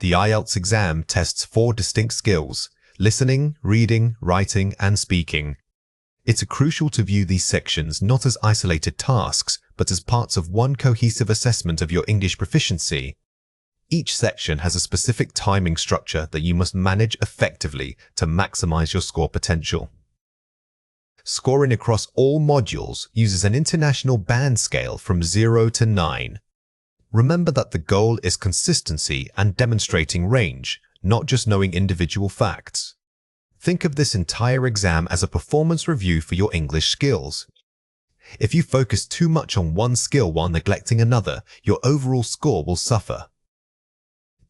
The IELTS exam tests 4 distinct skills: listening, reading, writing, and speaking. It's crucial to view these sections not as isolated tasks, but as parts of one cohesive assessment of your English proficiency. Each section has a specific timing structure that you must manage effectively to maximize your score potential. Scoring across all modules uses an international band scale from 0 to 9. Remember that the goal is consistency and demonstrating range, not just knowing individual facts. Think of this entire exam as a performance review for your English skills. If you focus too much on one skill while neglecting another, your overall score will suffer.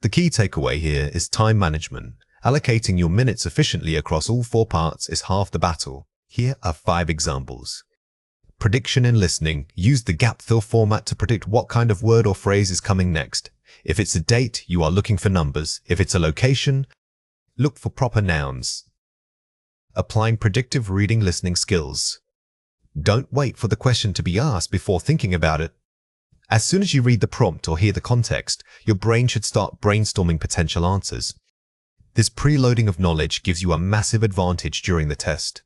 The key takeaway here is time management. Allocating your minutes efficiently across all 4 parts is half the battle. Here are 5 examples. Prediction in listening. Use the gap fill format to predict what kind of word or phrase is coming next. If it's a date, you are looking for numbers. If it's a location, look for proper nouns. Applying predictive reading listening skills. Don't wait for the question to be asked before thinking about it. As soon as you read the prompt or hear the context, your brain should start brainstorming potential answers. This preloading of knowledge gives you a massive advantage during the test.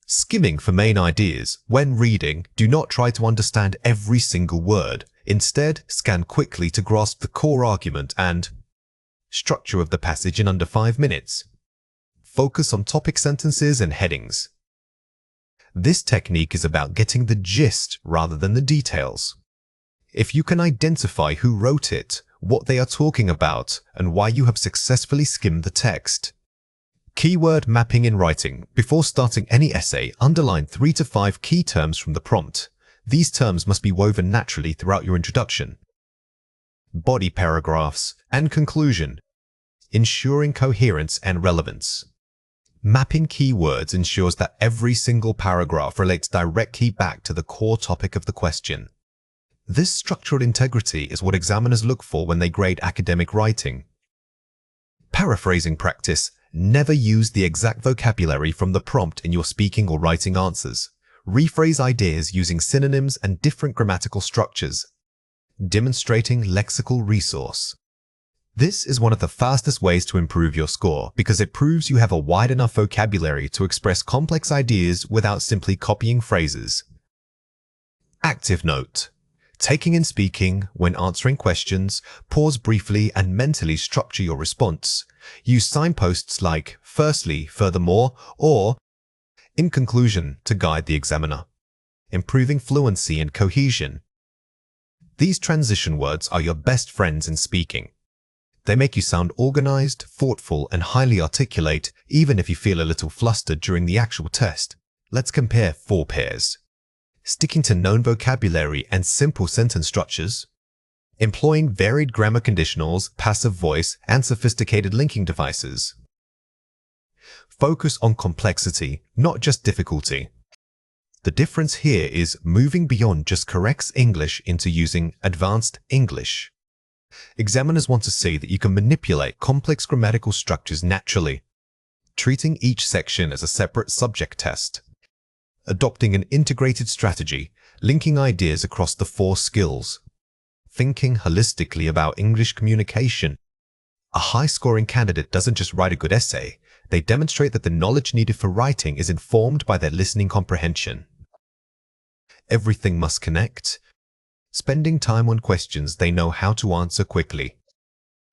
Skimming for main ideas. When reading, do not try to understand every single word. Instead, scan quickly to grasp the core argument and structure of the passage in under 5 minutes. Focus on topic sentences and headings. This technique is about getting the gist rather than the details. If you can identify who wrote it, what they are talking about, and why you have successfully skimmed the text. Keyword mapping in writing. Before starting any essay, underline 3 to 5 key terms from the prompt. These terms must be woven naturally throughout your introduction, body paragraphs, and conclusion, ensuring coherence and relevance. Mapping keywords ensures that every single paragraph relates directly back to the core topic of the question. This structural integrity is what examiners look for when they grade academic writing. Paraphrasing practice. Never use the exact vocabulary from the prompt in your speaking or writing answers. Rephrase ideas using synonyms and different grammatical structures. Demonstrating lexical resource. This is one of the fastest ways to improve your score because it proves you have a wide enough vocabulary to express complex ideas without simply copying phrases. Active note. Taking in speaking, when answering questions, pause briefly and mentally structure your response. Use signposts like firstly, furthermore, or in conclusion to guide the examiner. Improving fluency and cohesion. These transition words are your best friends in speaking. They make you sound organized, thoughtful, and highly articulate, even if you feel a little flustered during the actual test. Let's compare 4 pairs. Sticking to known vocabulary and simple sentence structures. Employing varied grammar conditionals, passive voice, and sophisticated linking devices. Focus on complexity, not just difficulty. The difference here is moving beyond just correct English into using advanced English. Examiners want to see that you can manipulate complex grammatical structures naturally. Treating each section as a separate subject test. Adopting an integrated strategy, linking ideas across the 4 skills. Thinking holistically about English communication. A high-scoring candidate doesn't just write a good essay, they demonstrate that the knowledge needed for writing is informed by their listening comprehension. Everything must connect. Spending time on questions they know how to answer quickly.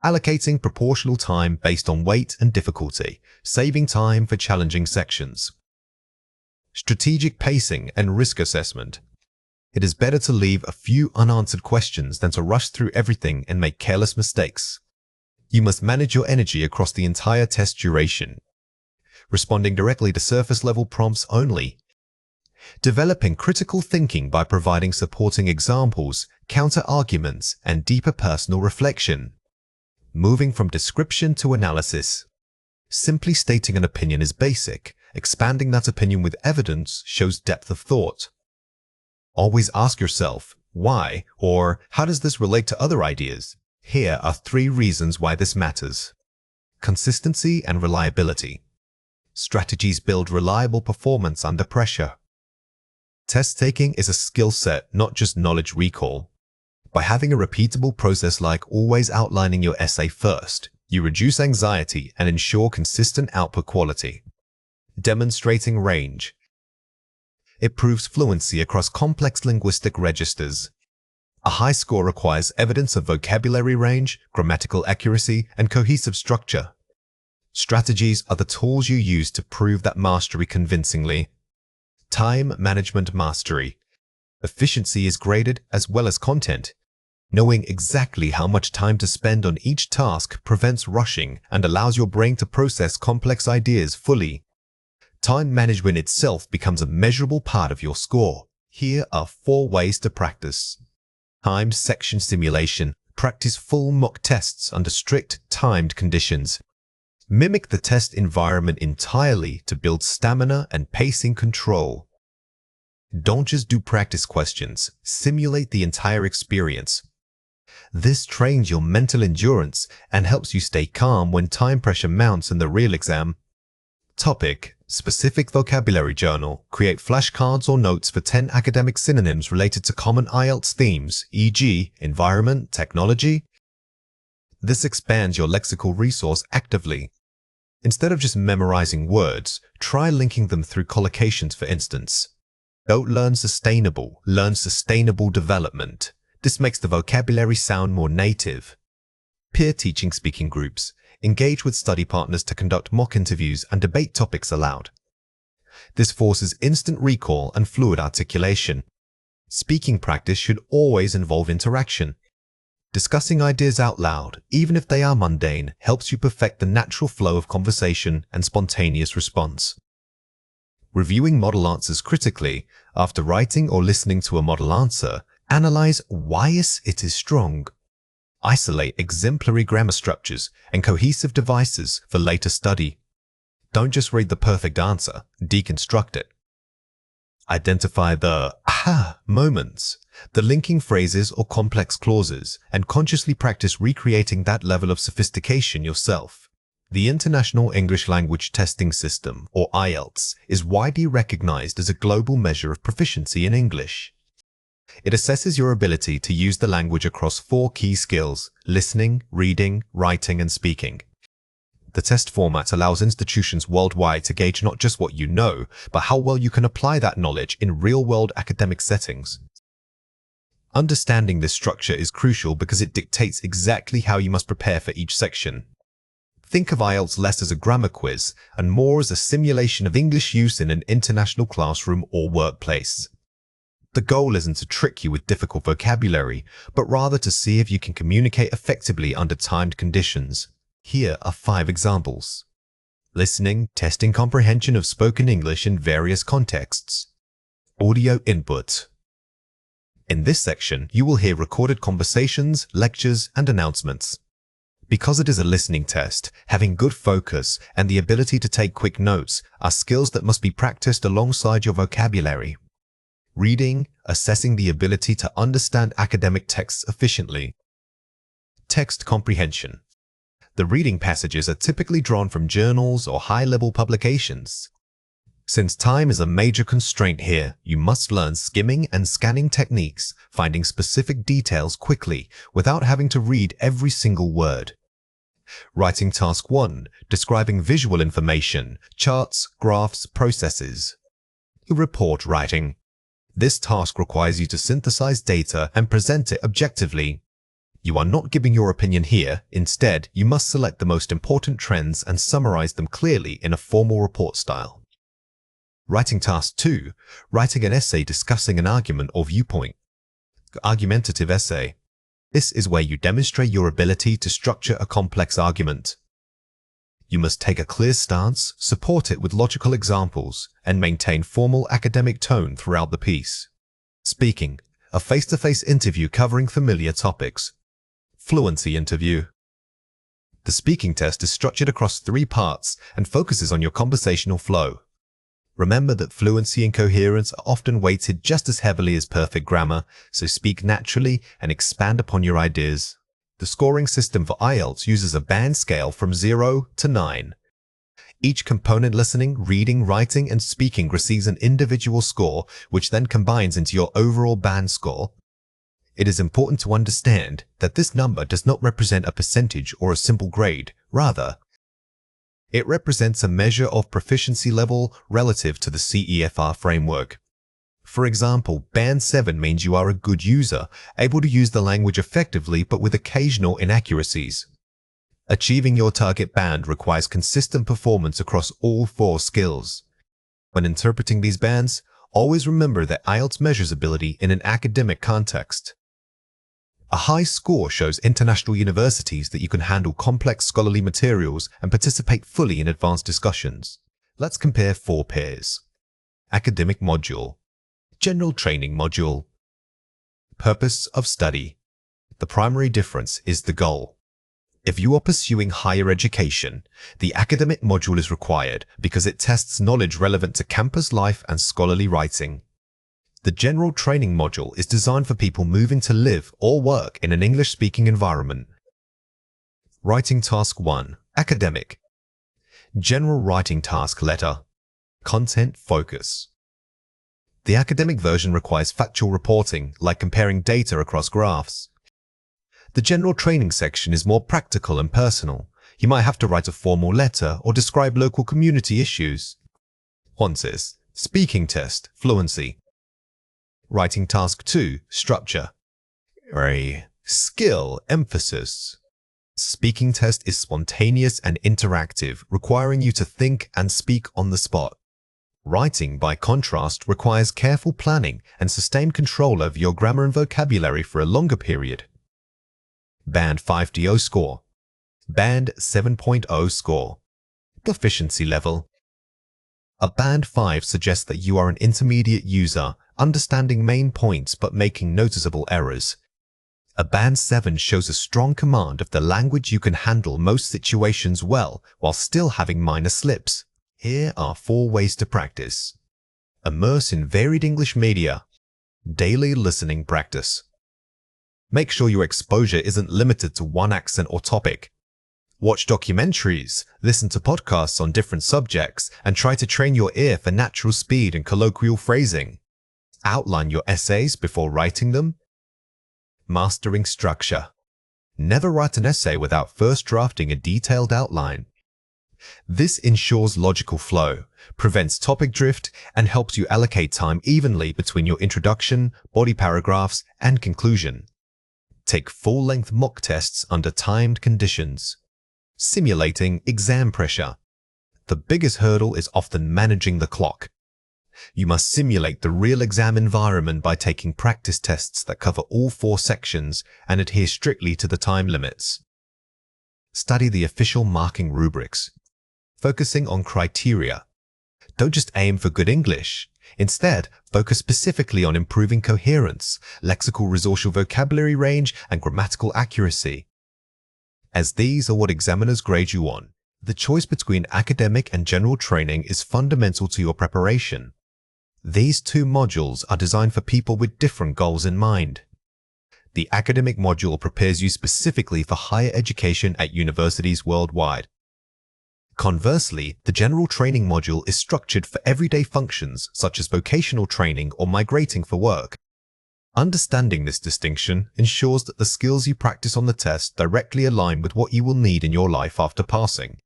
Allocating proportional time based on weight and difficulty, saving time for challenging sections. Strategic pacing and risk assessment. It is better to leave a few unanswered questions than to rush through everything and make careless mistakes. You must manage your energy across the entire test duration. Responding directly to surface-level prompts only. Developing critical thinking by providing supporting examples, counter-arguments, and deeper personal reflection. Moving from description to analysis. Simply stating an opinion is basic. Expanding that opinion with evidence shows depth of thought. Always ask yourself, why, or how does this relate to other ideas? Here are 3 reasons why this matters. Consistency and reliability. Strategies build reliable performance under pressure. Test taking is a skill set, not just knowledge recall. By having a repeatable process like always outlining your essay first, you reduce anxiety and ensure consistent output quality. Demonstrating range. It proves fluency across complex linguistic registers. A high score requires evidence of vocabulary range, grammatical accuracy, and cohesive structure. Strategies are the tools you use to prove that mastery convincingly. Time management mastery. Efficiency is graded as well as content. Knowing exactly how much time to spend on each task prevents rushing and allows your brain to process complex ideas fully. Time management itself becomes a measurable part of your score. Here are 4 ways to practice. Timed section simulation. Practice full mock tests under strict, timed conditions. Mimic the test environment entirely to build stamina and pacing control. Don't just do practice questions. Simulate the entire experience. This trains your mental endurance and helps you stay calm when time pressure mounts in the real exam. Topic: Specific vocabulary journal. Create flashcards or notes for 10 academic synonyms related to common IELTS themes, e.g., environment, technology. This expands your lexical resource actively. Instead of just memorizing words, try linking them through collocations, for instance. Don't learn sustainable development. This makes the vocabulary sound more native. Peer teaching speaking groups. Engage with study partners to conduct mock interviews and debate topics aloud. This forces instant recall and fluid articulation. Speaking practice should always involve interaction. Discussing ideas out loud, even if they are mundane, helps you perfect the natural flow of conversation and spontaneous response. Reviewing model answers critically. After writing or listening to a model answer, analyze why it is strong. Isolate exemplary grammar structures and cohesive devices for later study. Don't just read the perfect answer, deconstruct it. Identify the aha moments, the linking phrases or complex clauses, and consciously practice recreating that level of sophistication yourself. The International English Language Testing System, or IELTS, is widely recognized as a global measure of proficiency in English. It assesses your ability to use the language across 4 key skills: listening, reading, writing, and speaking. The test format allows institutions worldwide to gauge not just what you know, but how well you can apply that knowledge in real-world academic settings. Understanding this structure is crucial because it dictates exactly how you must prepare for each section. Think of IELTS less as a grammar quiz and more as a simulation of English use in an international classroom or workplace. The goal isn't to trick you with difficult vocabulary, but rather to see if you can communicate effectively under timed conditions. Here are 5 examples. Listening, testing comprehension of spoken English in various contexts. Audio input. In this section, you will hear recorded conversations, lectures, and announcements. Because it is a listening test, having good focus and the ability to take quick notes are skills that must be practiced alongside your vocabulary. Reading, assessing the ability to understand academic texts efficiently. Text comprehension. The reading passages are typically drawn from journals or high-level publications. Since time is a major constraint here, you must learn skimming and scanning techniques, finding specific details quickly without having to read every single word. Writing Task 1, describing visual information, charts, graphs, processes. Report writing. This task requires you to synthesize data and present it objectively. You are not giving your opinion here. Instead, you must select the most important trends and summarize them clearly in a formal report style. Writing Task 2, writing an essay discussing an argument or viewpoint. Argumentative essay. This is where you demonstrate your ability to structure a complex argument. You must take a clear stance, support it with logical examples, and maintain formal academic tone throughout the piece. Speaking, a face-to-face interview covering familiar topics. Fluency interview. The speaking test is structured across 3 parts and focuses on your conversational flow. Remember that fluency and coherence are often weighted just as heavily as perfect grammar, so speak naturally and expand upon your ideas. The scoring system for IELTS uses a band scale from 0 to 9. Each component, listening, reading, writing, and speaking, receives an individual score, which then combines into your overall band score. It is important to understand that this number does not represent a percentage or a simple grade. Rather, it represents a measure of proficiency level relative to the CEFR framework. For example, Band 7 means you are a good user, able to use the language effectively but with occasional inaccuracies. Achieving your target band requires consistent performance across all 4 skills. When interpreting these bands, always remember that IELTS measures ability in an academic context. A high score shows international universities that you can handle complex scholarly materials and participate fully in advanced discussions. Let's compare 4 pairs. Academic module, General Training module. Purpose of study. The primary difference is the goal. If you are pursuing higher education, the academic module is required because it tests knowledge relevant to campus life and scholarly writing. The General Training module is designed for people moving to live or work in an English-speaking environment. Writing Task 1. Academic. General Writing Task Letter. Content Focus. The academic version requires factual reporting, like comparing data across graphs. The General Training section is more practical and personal. You might have to write a formal letter or describe local community issues. Onces. Speaking Test. Fluency. Writing Task 2. Structure. Skill Emphasis. Speaking test is spontaneous and interactive, requiring you to think and speak on the spot. Writing, by contrast, requires careful planning and sustained control over your grammar and vocabulary for a longer period. Band 5DO score. Band 7.0 score. Proficiency level. A Band 5 suggests that you are an intermediate user, understanding main points but making noticeable errors. A Band 7 shows a strong command of the language. You can handle most situations well while still having minor slips. Here are 4 ways to practice. Immerse in varied English media. Daily listening practice. Make sure your exposure isn't limited to one accent or topic. Watch documentaries, listen to podcasts on different subjects, and try to train your ear for natural speed and colloquial phrasing. Outline your essays before writing them. Mastering structure. Never write an essay without first drafting a detailed outline. This ensures logical flow, prevents topic drift, and helps you allocate time evenly between your introduction, body paragraphs, and conclusion. Take full-length mock tests under timed conditions. Simulating exam pressure. The biggest hurdle is often managing the clock. You must simulate the real exam environment by taking practice tests that cover all 4 sections and adhere strictly to the time limits. Study the official marking rubrics, focusing on criteria. Don't just aim for good English. Instead, focus specifically on improving coherence, lexical resourcial vocabulary range, and grammatical accuracy. As these are what examiners grade you on, the choice between academic and general training is fundamental to your preparation. These 2 modules are designed for people with different goals in mind. The academic module prepares you specifically for higher education at universities worldwide. Conversely, the general training module is structured for everyday functions such as vocational training or migrating for work. Understanding this distinction ensures that the skills you practice on the test directly align with what you will need in your life after passing.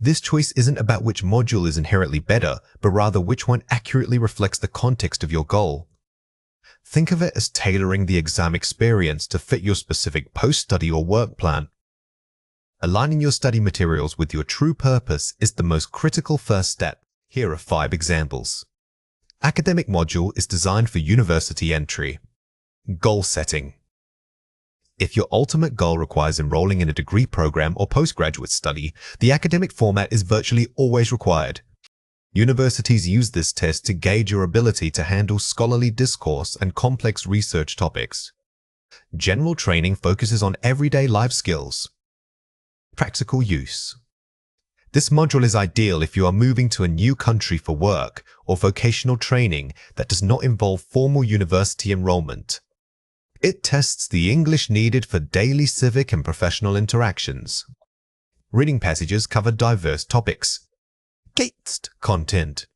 This choice isn't about which module is inherently better, but rather which one accurately reflects the context of your goal. Think of it as tailoring the exam experience to fit your specific post-study or work plan. Aligning your study materials with your true purpose is the most critical first step. Here are 5 examples. Academic module is designed for university entry. Goal setting. If your ultimate goal requires enrolling in a degree program or postgraduate study, the academic format is virtually always required. Universities use this test to gauge your ability to handle scholarly discourse and complex research topics. General training focuses on everyday life skills. Practical use. This module is ideal if you are moving to a new country for work or vocational training that does not involve formal university enrollment. It tests the English needed for daily civic and professional interactions. Reading passages cover diverse topics. Text content.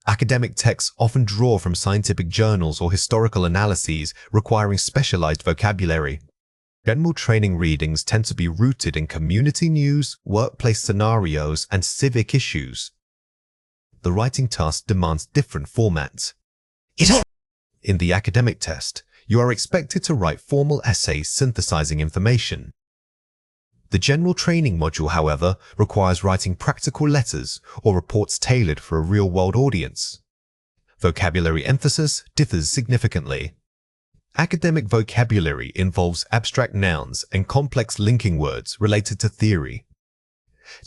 Academic texts often draw from scientific journals or historical analyses requiring specialized vocabulary. General training readings tend to be rooted in community news, workplace scenarios, and civic issues. The writing task demands different formats. In the academic test, you are expected to write formal essays synthesizing information. The general training module, however, requires writing practical letters or reports tailored for a real-world audience. Vocabulary emphasis differs significantly. Academic vocabulary involves abstract nouns and complex linking words related to theory.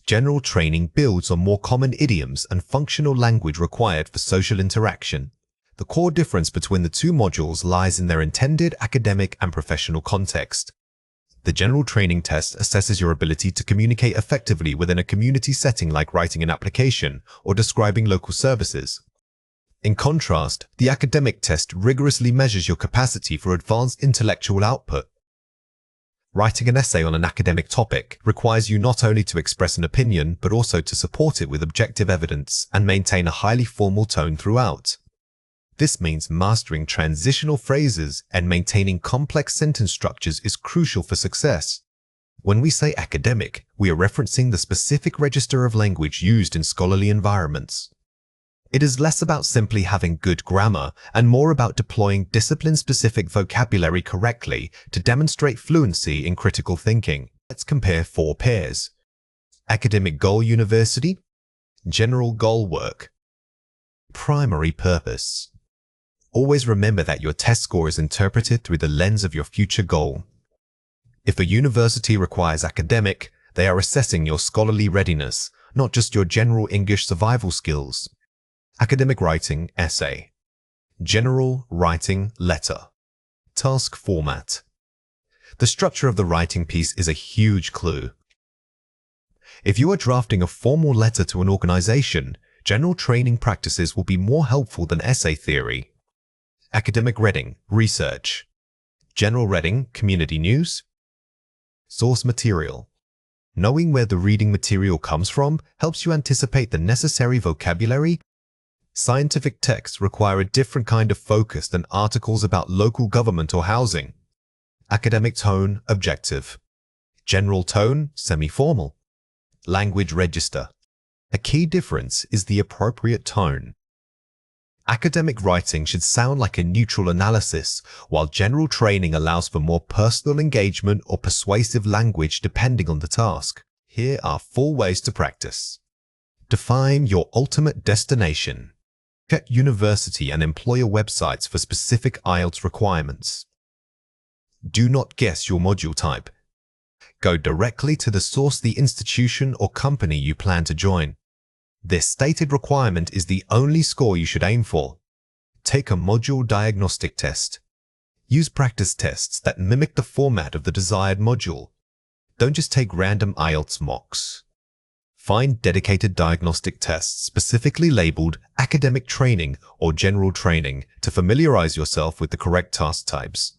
General training builds on more common idioms and functional language required for social interaction. The core difference between the two modules lies in their intended academic and professional context. The general training test assesses your ability to communicate effectively within a community setting like writing an application or describing local services. In contrast, the academic test rigorously measures your capacity for advanced intellectual output. Writing an essay on an academic topic requires you not only to express an opinion, but also to support it with objective evidence and maintain a highly formal tone throughout. This means mastering transitional phrases and maintaining complex sentence structures is crucial for success. When we say academic, we are referencing the specific register of language used in scholarly environments. It is less about simply having good grammar and more about deploying discipline-specific vocabulary correctly to demonstrate fluency in critical thinking. Let's compare 4 pairs. Academic goal university, general goal work, primary purpose. Always remember that your test score is interpreted through the lens of your future goal. If a university requires academic, they are assessing your scholarly readiness, not just your general English survival skills. Academic writing, essay. General writing, letter. Task format. The structure of the writing piece is a huge clue. If you are drafting a formal letter to an organization, general training practices will be more helpful than essay theory. Academic reading, research. General reading, community news. Source material. Knowing where the reading material comes from helps you anticipate the necessary vocabulary. Scientific texts require a different kind of focus than articles about local government or housing. Academic tone, objective. General tone, semi-formal. Language register. A key difference is the appropriate tone. Academic writing should sound like a neutral analysis, while general training allows for more personal engagement or persuasive language depending on the task. Here are 4 ways to practice. Define your ultimate destination. Check university and employer websites for specific IELTS requirements. Do not guess your module type. Go directly to the source, the institution or company you plan to join. This stated requirement is the only score you should aim for. Take a module diagnostic test. Use practice tests that mimic the format of the desired module. Don't just take random IELTS mocks. Find dedicated diagnostic tests specifically labeled academic training or general training to familiarize yourself with the correct task types.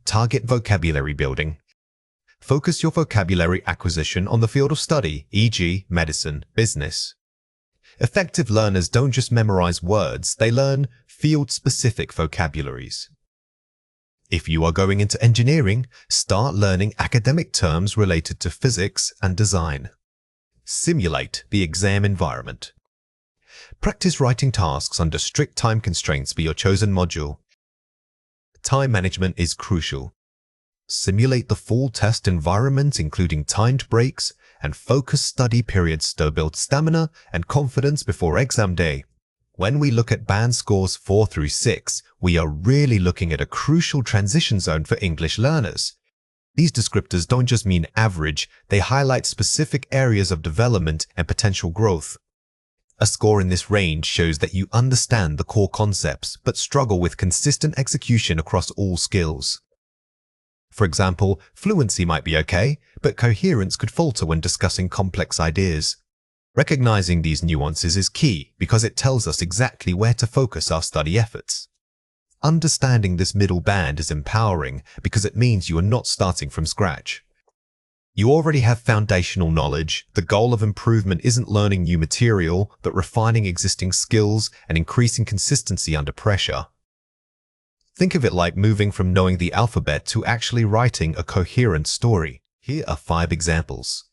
Target vocabulary building. Focus your vocabulary acquisition on the field of study, e.g., medicine, business. Effective learners don't just memorize words, they learn field-specific vocabularies. If you are going into engineering, start learning academic terms related to physics and design. Simulate the exam environment. Practice writing tasks under strict time constraints for your chosen module. Time management is crucial. Simulate the full test environment, including timed breaks and focused study periods to build stamina and confidence before exam day. When we look at band scores 4 through 6, we are really looking at a crucial transition zone for English learners. These descriptors don't just mean average, they highlight specific areas of development and potential growth. A score in this range shows that you understand the core concepts, but struggle with consistent execution across all skills. For example, fluency might be okay, but coherence could falter when discussing complex ideas. Recognizing these nuances is key because it tells us exactly where to focus our study efforts. Understanding this middle band is empowering because it means you are not starting from scratch. You already have foundational knowledge. The goal of improvement isn't learning new material, but refining existing skills and increasing consistency under pressure. Think of it like moving from knowing the alphabet to actually writing a coherent story. Here are 5 examples.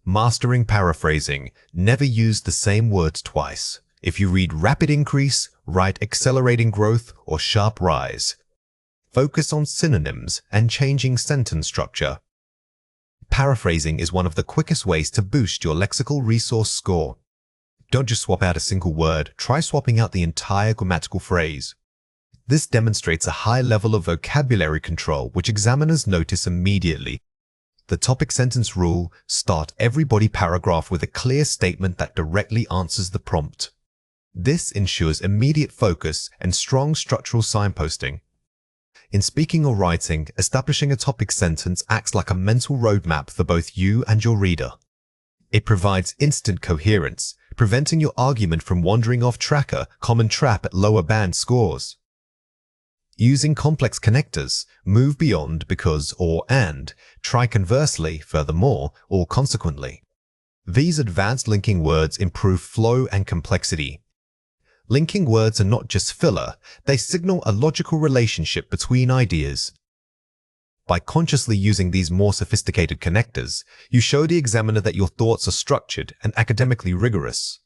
Mastering paraphrasing. Never use the same words twice. If you read rapid increase, write accelerating growth or sharp rise. Focus on synonyms and changing sentence structure. Paraphrasing is one of the quickest ways to boost your lexical resource score. Don't just swap out a single word, try swapping out the entire grammatical phrase. This demonstrates a high level of vocabulary control, which examiners notice immediately. The topic sentence rule: start every body paragraph with a clear statement that directly answers the prompt. This ensures immediate focus and strong structural signposting. In speaking or writing, establishing a topic sentence acts like a mental roadmap for both you and your reader. It provides instant coherence, preventing your argument from wandering off track, a common trap at lower band scores. Using complex connectors, move beyond because or and, try conversely, furthermore, or consequently. These advanced linking words improve flow and complexity. Linking words are not just filler, they signal a logical relationship between ideas. By consciously using these more sophisticated connectors, you show the examiner that your thoughts are structured and academically rigorous.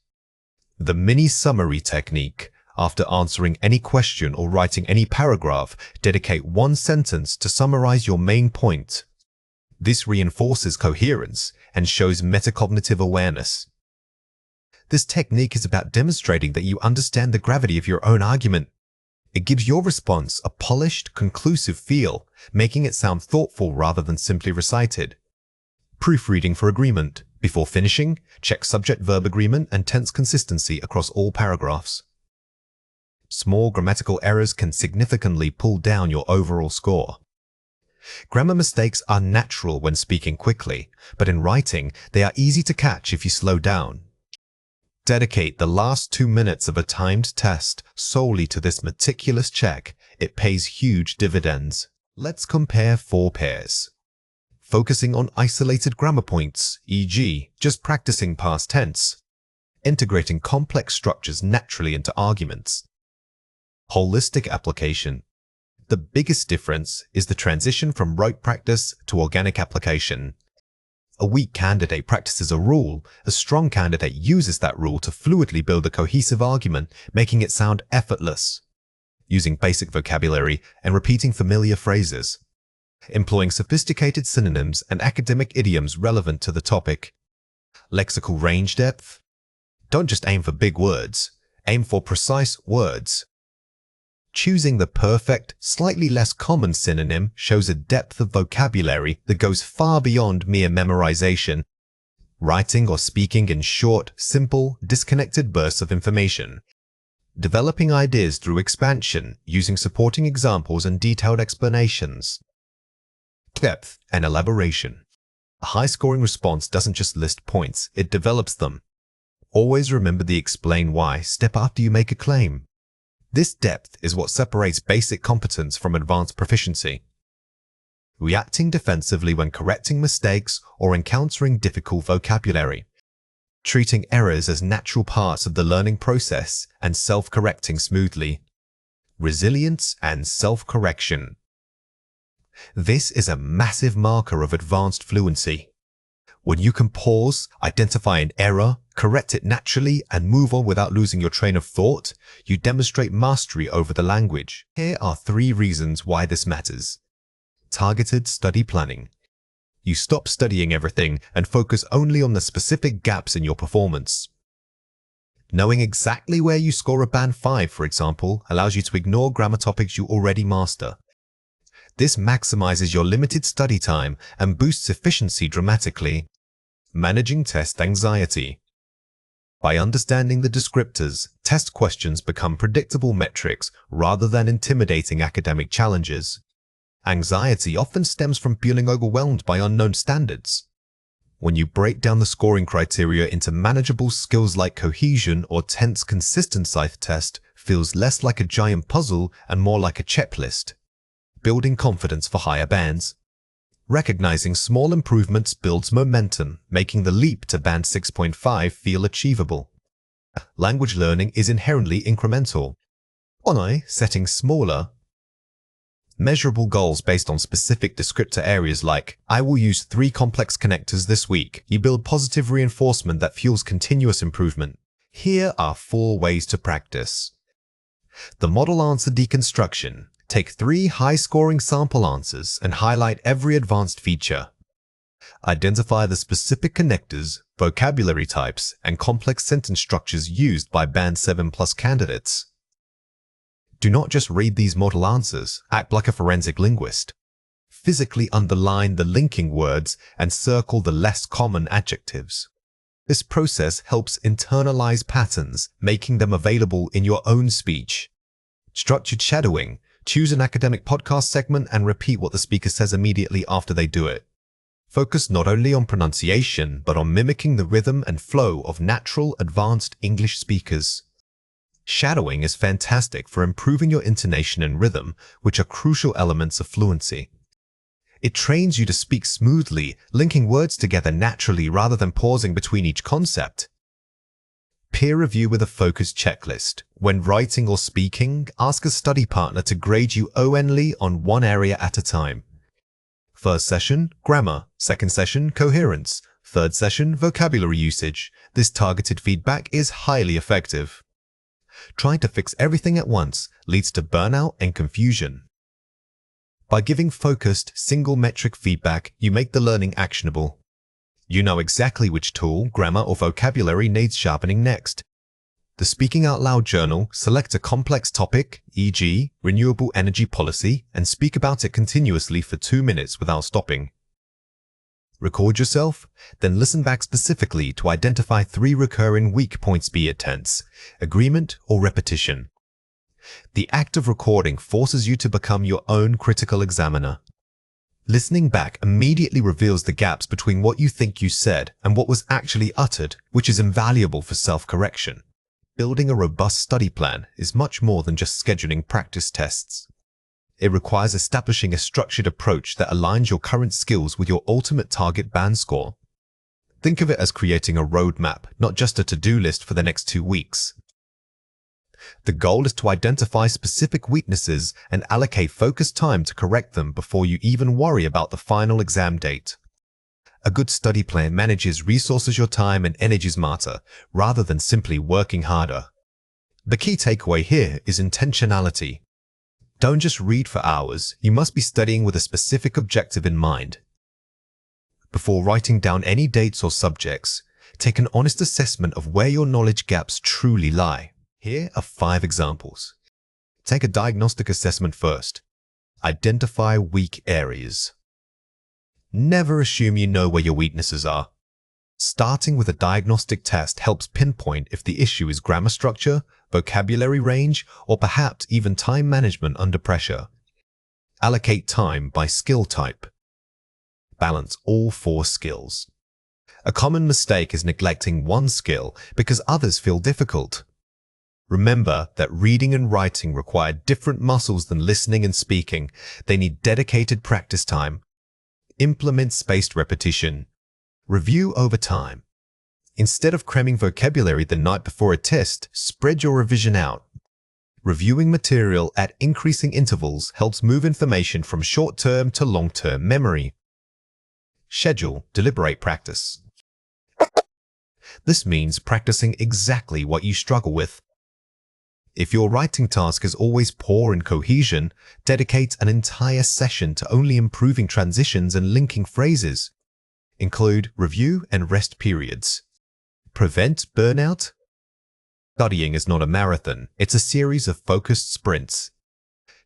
The mini summary technique. After answering any question or writing any paragraph, dedicate one sentence to summarize your main point. This reinforces coherence and shows metacognitive awareness. This technique is about demonstrating that you understand the gravity of your own argument. It gives your response a polished, conclusive feel, making it sound thoughtful rather than simply recited. Proofreading for agreement. Before finishing, check subject-verb agreement and tense consistency across all paragraphs. Small grammatical errors can significantly pull down your overall score. Grammar mistakes are natural when speaking quickly, but in writing, they are easy to catch if you slow down. Dedicate the last 2 minutes of a timed test solely to this meticulous check. It pays huge dividends. Let's compare 4 pairs. Focusing on isolated grammar points, e.g., just practicing past tense. Integrating complex structures naturally into arguments. Holistic application. The biggest difference is the transition from rote practice to organic application. A weak candidate practices a rule. A strong candidate uses that rule to fluidly build a cohesive argument, making it sound effortless. Using basic vocabulary and repeating familiar phrases. Employing sophisticated synonyms and academic idioms relevant to the topic. Lexical range depth. Don't just aim for big words. Aim for precise words. Choosing the perfect, slightly less common synonym shows a depth of vocabulary that goes far beyond mere memorization. Writing or speaking in short, simple, disconnected bursts of information. Developing ideas through expansion, using supporting examples and detailed explanations. Depth and elaboration. A high-scoring response doesn't just list points, it develops them. Always remember the explain why step after you make a claim. This depth is what separates basic competence from advanced proficiency. Reacting defensively when correcting mistakes or encountering difficult vocabulary. Treating errors as natural parts of the learning process and self-correcting smoothly. Resilience and self-correction. This is a massive marker of advanced fluency. When you can pause, identify an error, correct it naturally, and move on without losing your train of thought, you demonstrate mastery over the language. Here are 3 reasons why this matters. Targeted study planning. You stop studying everything and focus only on the specific gaps in your performance. Knowing exactly where you score a band 5, for example, allows you to ignore grammar topics you already master. This maximizes your limited study time and boosts efficiency dramatically. Managing test anxiety. By understanding the descriptors, test questions become predictable metrics rather than intimidating academic challenges. Anxiety often stems from feeling overwhelmed by unknown standards. When you break down the scoring criteria into manageable skills like cohesion or tense consistency, test feels less like a giant puzzle and more like a checklist. Building confidence for higher bands. Recognizing small improvements builds momentum, making the leap to Band 6.5 feel achievable. Language learning is inherently incremental. By setting smaller, measurable goals based on specific descriptor areas like, I will use 3 complex connectors this week, you build positive reinforcement that fuels continuous improvement. Here are 4 ways to practice. The model answer deconstruction. Take 3 high-scoring sample answers and highlight every advanced feature. Identify the specific connectors, vocabulary types, and complex sentence structures used by Band 7+ candidates. Do not just read these model answers, act like a forensic linguist. Physically underline the linking words and circle the less common adjectives. This process helps internalize patterns, making them available in your own speech. Structured shadowing. Choose an academic podcast segment and repeat what the speaker says immediately after they do it. Focus not only on pronunciation, but on mimicking the rhythm and flow of natural, advanced English speakers. Shadowing is fantastic for improving your intonation and rhythm, which are crucial elements of fluency. It trains you to speak smoothly, linking words together naturally rather than pausing between each concept. Peer review with a focused checklist. When writing or speaking, ask a study partner to grade you only on one area at a time. First session, grammar. Second session, coherence. Third session, vocabulary usage. This targeted feedback is highly effective. Trying to fix everything at once leads to burnout and confusion. By giving focused, single-metric feedback, you make the learning actionable. You know exactly which tool, grammar, or vocabulary needs sharpening next. The Speaking Out Loud journal, select a complex topic, e.g., renewable energy policy, and speak about it continuously for 2 minutes without stopping. Record yourself, then listen back specifically to identify 3 recurring weak points, be it tense, agreement, or repetition. The act of recording forces you to become your own critical examiner. Listening back immediately reveals the gaps between what you think you said and what was actually uttered, which is invaluable for self-correction. Building a robust study plan is much more than just scheduling practice tests. It requires establishing a structured approach that aligns your current skills with your ultimate target band score. Think of it as creating a roadmap, not just a to-do list for the next 2 weeks. The goal is to identify specific weaknesses and allocate focused time to correct them before you even worry about the final exam date. A good study plan manages resources your time and energy smarter, rather than simply working harder. The key takeaway here is intentionality. Don't just read for hours, you must be studying with a specific objective in mind. Before writing down any dates or subjects, take an honest assessment of where your knowledge gaps truly lie. Here are 5 examples. Take a diagnostic assessment first. Identify weak areas. Never assume you know where your weaknesses are. Starting with a diagnostic test helps pinpoint if the issue is grammar structure, vocabulary range, or perhaps even time management under pressure. Allocate time by skill type. Balance all 4 skills. A common mistake is neglecting one skill because others feel difficult. Remember that reading and writing require different muscles than listening and speaking. They need dedicated practice time. Implement spaced repetition. Review over time. Instead of cramming vocabulary the night before a test, spread your revision out. Reviewing material at increasing intervals helps move information from short-term to long-term memory. Schedule deliberate practice. This means practicing exactly what you struggle with. If your writing task is always poor in cohesion, dedicate an entire session to only improving transitions and linking phrases. Include review and rest periods. Prevent burnout. Studying is not a marathon, it's a series of focused sprints.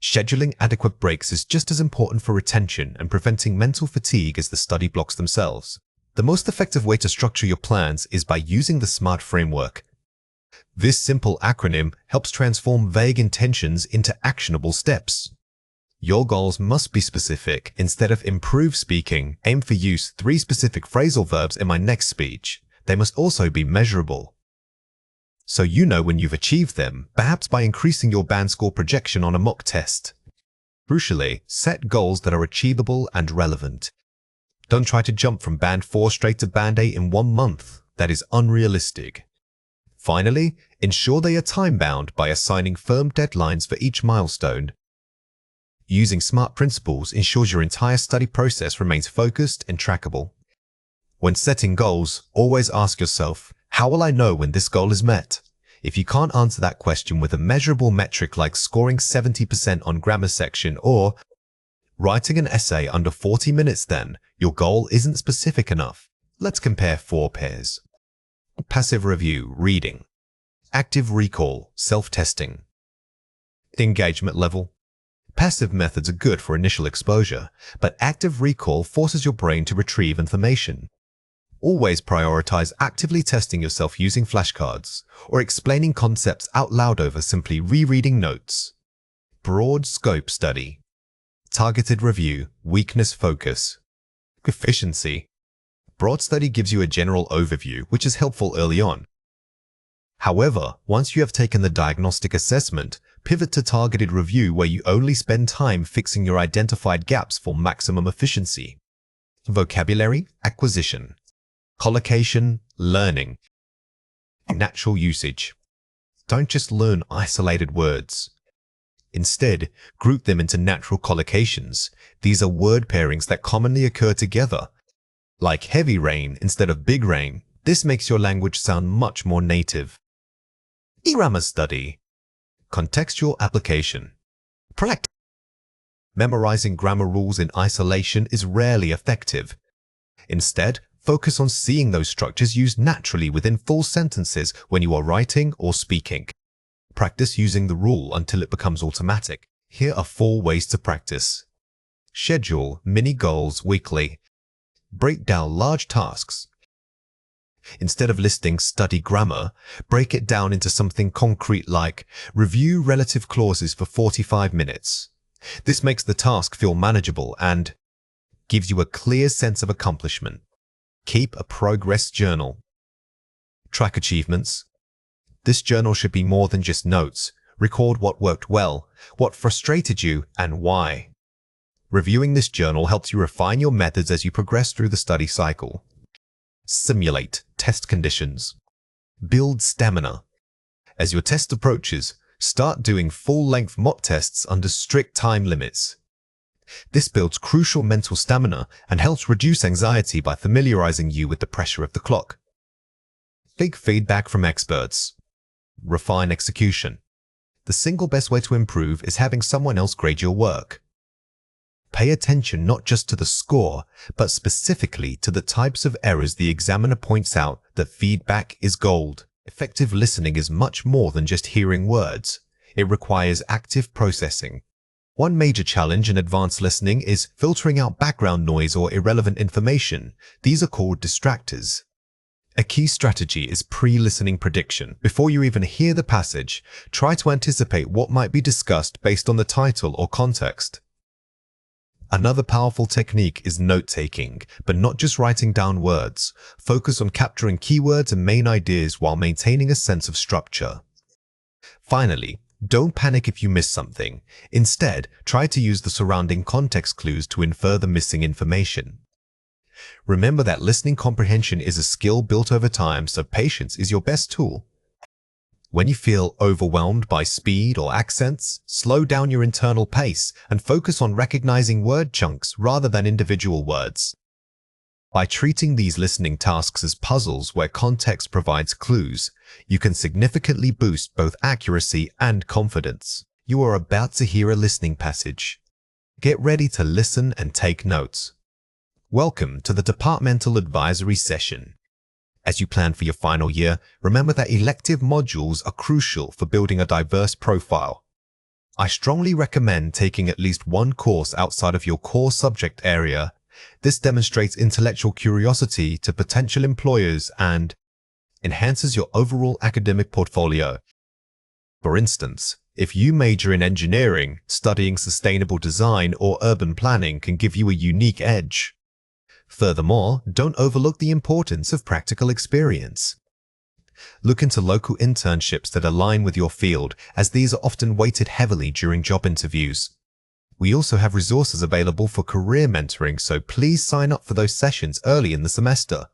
Scheduling adequate breaks is just as important for retention and preventing mental fatigue as the study blocks themselves. The most effective way to structure your plans is by using the SMART framework. This simple acronym helps transform vague intentions into actionable steps. Your goals must be specific. Instead of improve speaking, aim for use 3 specific phrasal verbs in my next speech. They must also be measurable, so you know when you've achieved them, perhaps by increasing your band score projection on a mock test. Crucially, set goals that are achievable and relevant. Don't try to jump from Band 4 straight to Band 8 in 1 month. That is unrealistic. Finally, ensure they are time-bound by assigning firm deadlines for each milestone. Using SMART principles ensures your entire study process remains focused and trackable. When setting goals, always ask yourself, how will I know when this goal is met? If you can't answer that question with a measurable metric like scoring 70% on grammar section or writing an essay under 40 minutes, then your goal isn't specific enough. Let's compare 4 pairs. Passive review, reading. Active recall, self-testing. Engagement level. Passive methods are good for initial exposure, but active recall forces your brain to retrieve information. Always prioritize actively testing yourself using flashcards or explaining concepts out loud over simply rereading notes. Broad scope study. Targeted review, weakness focus. Efficiency. Broad study gives you a general overview, which is helpful early on. However, once you have taken the diagnostic assessment, pivot to targeted review where you only spend time fixing your identified gaps for maximum efficiency. Vocabulary acquisition. Collocation, learning. Natural usage. Don't just learn isolated words. Instead, group them into natural collocations. These are word pairings that commonly occur together. Like heavy rain instead of big rain, this makes your language sound much more native. Grammar study. Contextual application. Practice. Memorizing grammar rules in isolation is rarely effective. Instead, focus on seeing those structures used naturally within full sentences when you are writing or speaking. Practice using the rule until it becomes automatic. Here are 4 ways to practice. Schedule mini goals weekly. Break down large tasks. Instead of listing study grammar, break it down into something concrete like review relative clauses for 45 minutes. This makes the task feel manageable and gives you a clear sense of accomplishment. Keep a progress journal. Track achievements. This journal should be more than just notes. Record what worked well, what frustrated you, and why. Reviewing this journal helps you refine your methods as you progress through the study cycle. Simulate test conditions. Build stamina. As your test approaches, start doing full-length mock tests under strict time limits. This builds crucial mental stamina and helps reduce anxiety by familiarizing you with the pressure of the clock. Take feedback from experts. Refine execution. The single best way to improve is having someone else grade your work. Pay attention not just to the score, but specifically to the types of errors the examiner points out. That feedback is gold. Effective listening is much more than just hearing words. It requires active processing. One major challenge in advanced listening is filtering out background noise or irrelevant information. These are called distractors. A key strategy is pre-listening prediction. Before you even hear the passage, try to anticipate what might be discussed based on the title or context. Another powerful technique is note-taking, but not just writing down words. Focus on capturing keywords and main ideas while maintaining a sense of structure. Finally, don't panic if you miss something. Instead, try to use the surrounding context clues to infer the missing information. Remember that listening comprehension is a skill built over time, so patience is your best tool. When you feel overwhelmed by speed or accents, slow down your internal pace and focus on recognizing word chunks rather than individual words. By treating these listening tasks as puzzles where context provides clues, you can significantly boost both accuracy and confidence. You are about to hear a listening passage. Get ready to listen and take notes. Welcome to the Departmental Advisory Session. As you plan for your final year, remember that elective modules are crucial for building a diverse profile. I strongly recommend taking at least one course outside of your core subject area. This demonstrates intellectual curiosity to potential employers and enhances your overall academic portfolio. For instance, if you major in engineering, studying sustainable design or urban planning can give you a unique edge. Furthermore, don't overlook the importance of practical experience. Look into local internships that align with your field, as these are often weighted heavily during job interviews. We also have resources available for career mentoring, so please sign up for those sessions early in the semester.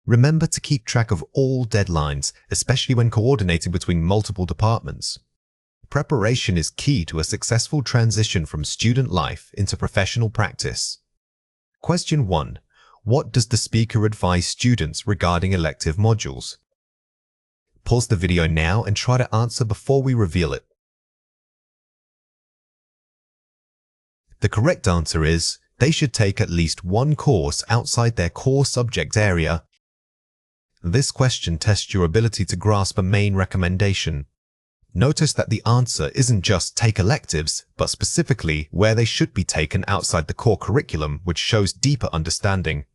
Remember to keep track of all deadlines, especially when coordinating between multiple departments. Preparation is key to a successful transition from student life into professional practice. Question 1. What does the speaker advise students regarding elective modules? Pause the video now and try to answer before we reveal it. The correct answer is, they should take at least one course outside their core subject area. This question tests your ability to grasp a main recommendation. Notice that the answer isn't just take electives, but specifically where they should be taken outside the core curriculum, which shows deeper understanding.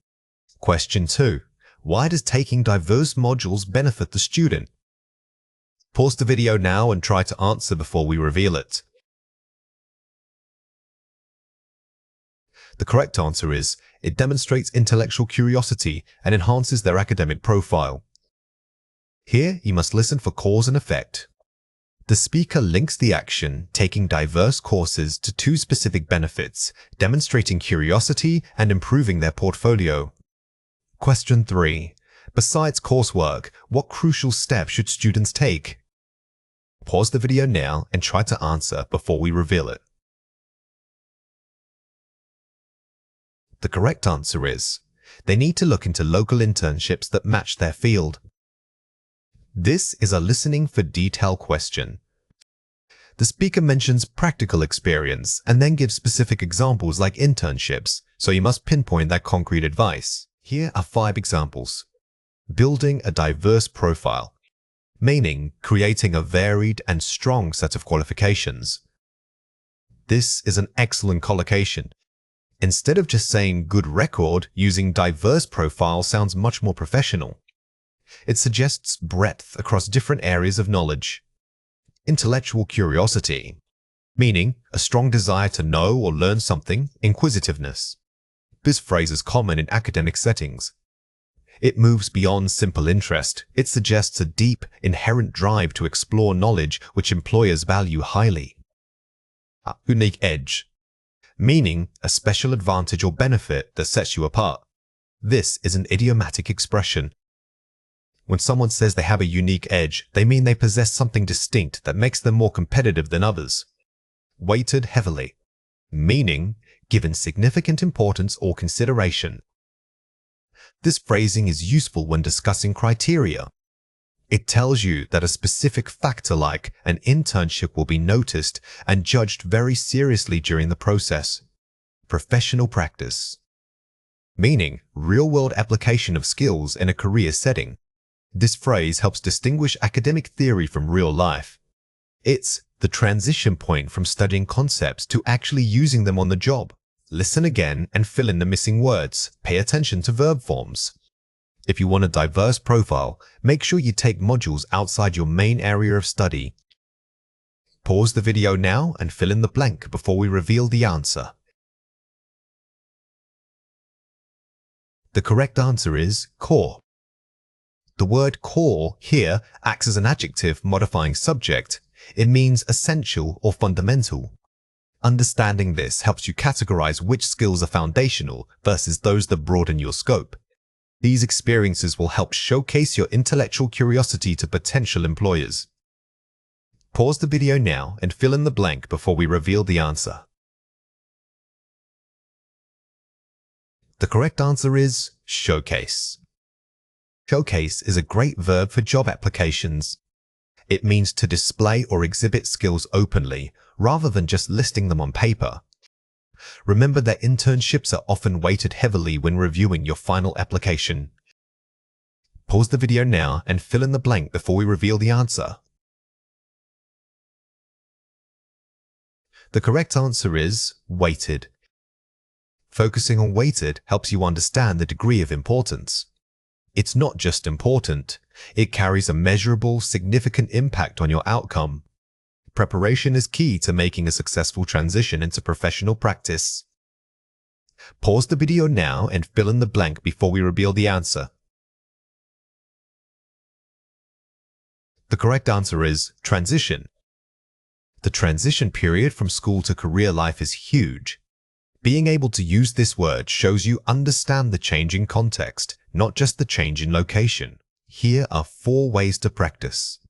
Question 2. Why does taking diverse modules benefit the student? Pause the video now and try to answer before we reveal it. The correct answer is, it demonstrates intellectual curiosity and enhances their academic profile. Here, you must listen for cause and effect. The speaker links the action, taking diverse courses, to two specific benefits, demonstrating curiosity and improving their portfolio. Question 3. Besides coursework, what crucial steps should students take? Pause the video now and try to answer before we reveal it. The correct answer is, they need to look into local internships that match their field. This is a listening for detail question. The speaker mentions practical experience and then gives specific examples like internships, so you must pinpoint that concrete advice. Here are 5 examples. Building a diverse profile, meaning creating a varied and strong set of qualifications. This is an excellent collocation. Instead of just saying good record, using diverse profile sounds much more professional. It suggests breadth across different areas of knowledge. Intellectual curiosity, meaning a strong desire to know or learn something, inquisitiveness. This phrase is common in academic settings. It moves beyond simple interest. It suggests a deep, inherent drive to explore knowledge which employers value highly. A unique edge, meaning a special advantage or benefit that sets you apart. This is an idiomatic expression. When someone says they have a unique edge, they mean they possess something distinct that makes them more competitive than others. Weighted heavily, meaning given significant importance or consideration. This phrasing is useful when discussing criteria. It tells you that a specific factor like an internship will be noticed and judged very seriously during the process. Professional practice, meaning real-world application of skills in a career setting. This phrase helps distinguish academic theory from real life. It's the transition point from studying concepts to actually using them on the job. Listen again and fill in the missing words. Pay attention to verb forms. If you want a diverse profile, make sure you take modules outside your main area of study. Pause the video now and fill in the blank before we reveal the answer. The correct answer is core. The word core here acts as an adjective modifying subject. It means essential or fundamental. Understanding this helps you categorize which skills are foundational versus those that broaden your scope. These experiences will help showcase your intellectual curiosity to potential employers. Pause the video now and fill in the blank before we reveal the answer. The correct answer is showcase. Showcase is a great verb for job applications. It means to display or exhibit skills openly, rather than just listing them on paper. Remember that internships are often weighted heavily when reviewing your final application. Pause the video now and fill in the blank before we reveal the answer. The correct answer is weighted. Focusing on weighted helps you understand the degree of importance. It's not just important, it carries a measurable, significant impact on your outcome. Preparation is key to making a successful transition into professional practice. Pause the video now and fill in the blank before we reveal the answer. The correct answer is transition. The transition period from school to career life is huge. Being able to use this word shows you understand the change in context, not just the change in location. Here are 4 ways to practice.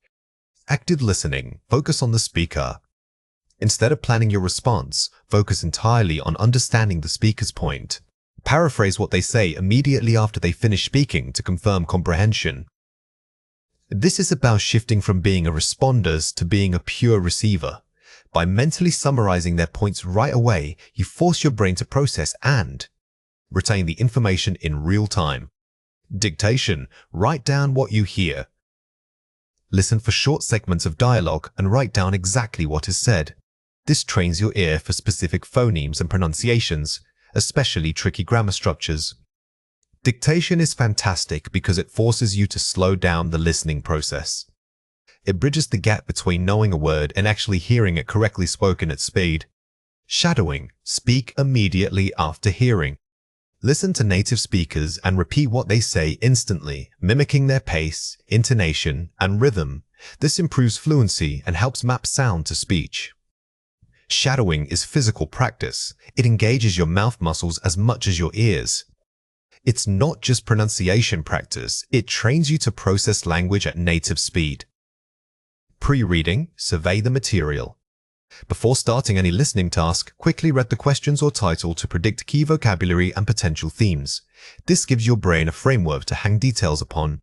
Active listening. Focus on the speaker. Instead of planning your response, focus entirely on understanding the speaker's point. Paraphrase what they say immediately after they finish speaking to confirm comprehension. This is about shifting from being a responder to being a pure receiver. By mentally summarizing their points right away, you force your brain to process and retain the information in real time. Dictation. Write down what you hear. Listen for short segments of dialogue and write down exactly what is said. This trains your ear for specific phonemes and pronunciations, especially tricky grammar structures. Dictation is fantastic because it forces you to slow down the listening process. It bridges the gap between knowing a word and actually hearing it correctly spoken at speed. Shadowing. Speak immediately after hearing. Listen to native speakers and repeat what they say instantly, mimicking their pace, intonation, and rhythm. This improves fluency and helps map sound to speech. Shadowing is physical practice. It engages your mouth muscles as much as your ears. It's not just pronunciation practice, it trains you to process language at native speed. Pre-reading. Survey the material. Before starting any listening task, quickly read the questions or title to predict key vocabulary and potential themes. This gives your brain a framework to hang details upon.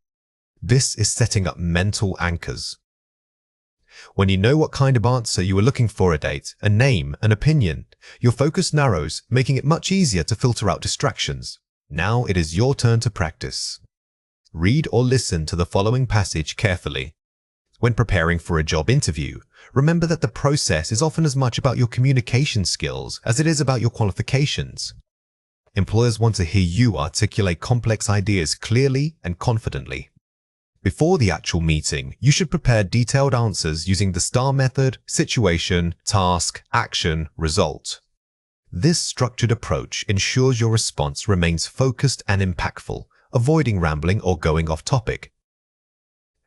This is setting up mental anchors. When you know what kind of answer you are looking for, a date, a name, an opinion, your focus narrows, making it much easier to filter out distractions. Now it is your turn to practice. Read or listen to the following passage carefully. When preparing for a job interview, remember that the process is often as much about your communication skills as it is about your qualifications. Employers want to hear you articulate complex ideas clearly and confidently. Before the actual meeting, you should prepare detailed answers using the STAR method: situation, task, action, result. This structured approach ensures your response remains focused and impactful, avoiding rambling or going off topic.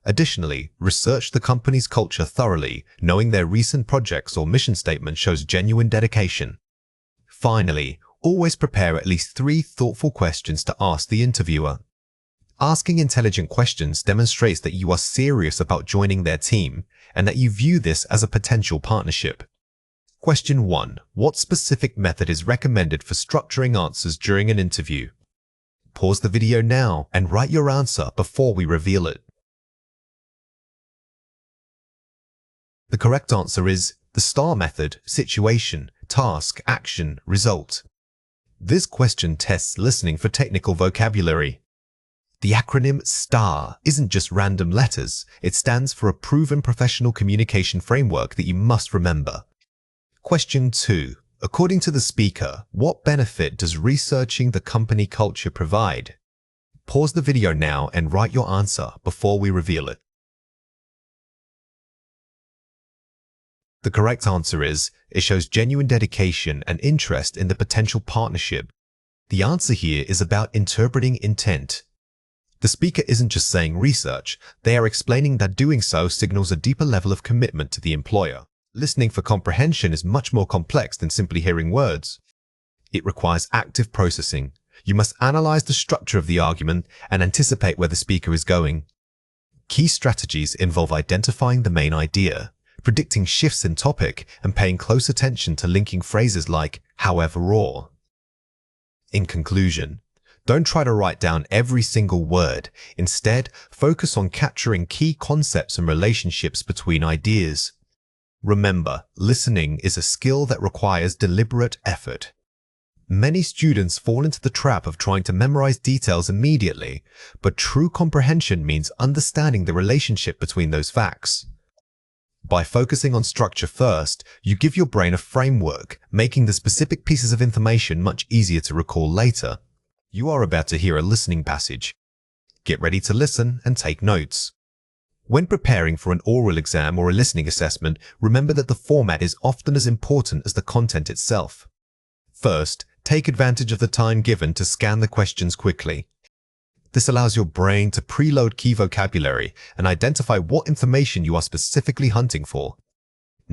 Additionally, research the company's culture thoroughly. Knowing their recent projects or mission statement shows genuine dedication. Finally, always prepare at least 3 thoughtful questions to ask the interviewer. Asking intelligent questions demonstrates that you are serious about joining their team and that you view this as a potential partnership. Question 1. What specific method is recommended for structuring answers during an interview? Pause the video now and write your answer before we reveal it. The correct answer is the STAR method: situation, task, action, result. This question tests listening for technical vocabulary. The acronym STAR isn't just random letters. It stands for a proven professional communication framework that you must remember. Question 2. According to the speaker, what benefit does researching the company culture provide? Pause the video now and write your answer before we reveal it. The correct answer is, it shows genuine dedication and interest in the potential partnership. The answer here is about interpreting intent. The speaker isn't just saying research, they are explaining that doing so signals a deeper level of commitment to the employer. Listening for comprehension is much more complex than simply hearing words. It requires active processing. You must analyze the structure of the argument and anticipate where the speaker is going. Key strategies involve identifying the main idea, predicting shifts in topic, and paying close attention to linking phrases like however or. In conclusion, don't try to write down every single word. Instead, focus on capturing key concepts and relationships between ideas. Remember, listening is a skill that requires deliberate effort. Many students fall into the trap of trying to memorize details immediately, but true comprehension means understanding the relationship between those facts. By focusing on structure first, you give your brain a framework, making the specific pieces of information much easier to recall later. You are about to hear a listening passage. Get ready to listen and take notes. When preparing for an oral exam or a listening assessment, remember that the format is often as important as the content itself. First, take advantage of the time given to scan the questions quickly. This allows your brain to preload key vocabulary and identify what information you are specifically hunting for.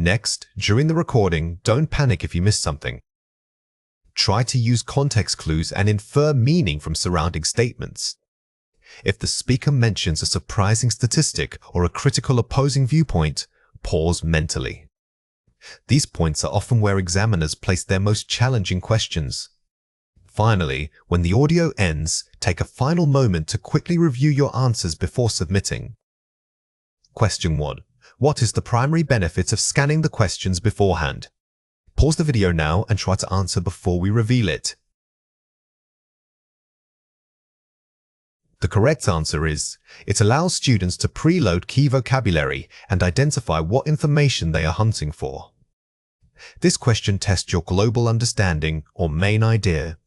Next, during the recording, don't panic if you miss something. Try to use context clues and infer meaning from surrounding statements. If the speaker mentions a surprising statistic or a critical opposing viewpoint, pause mentally. These points are often where examiners place their most challenging questions. Finally, when the audio ends, take a final moment to quickly review your answers before submitting. Question 1. What is the primary benefit of scanning the questions beforehand? Pause the video now and try to answer before we reveal it. The correct answer is, it allows students to preload key vocabulary and identify what information they are hunting for. This question tests your global understanding or main idea.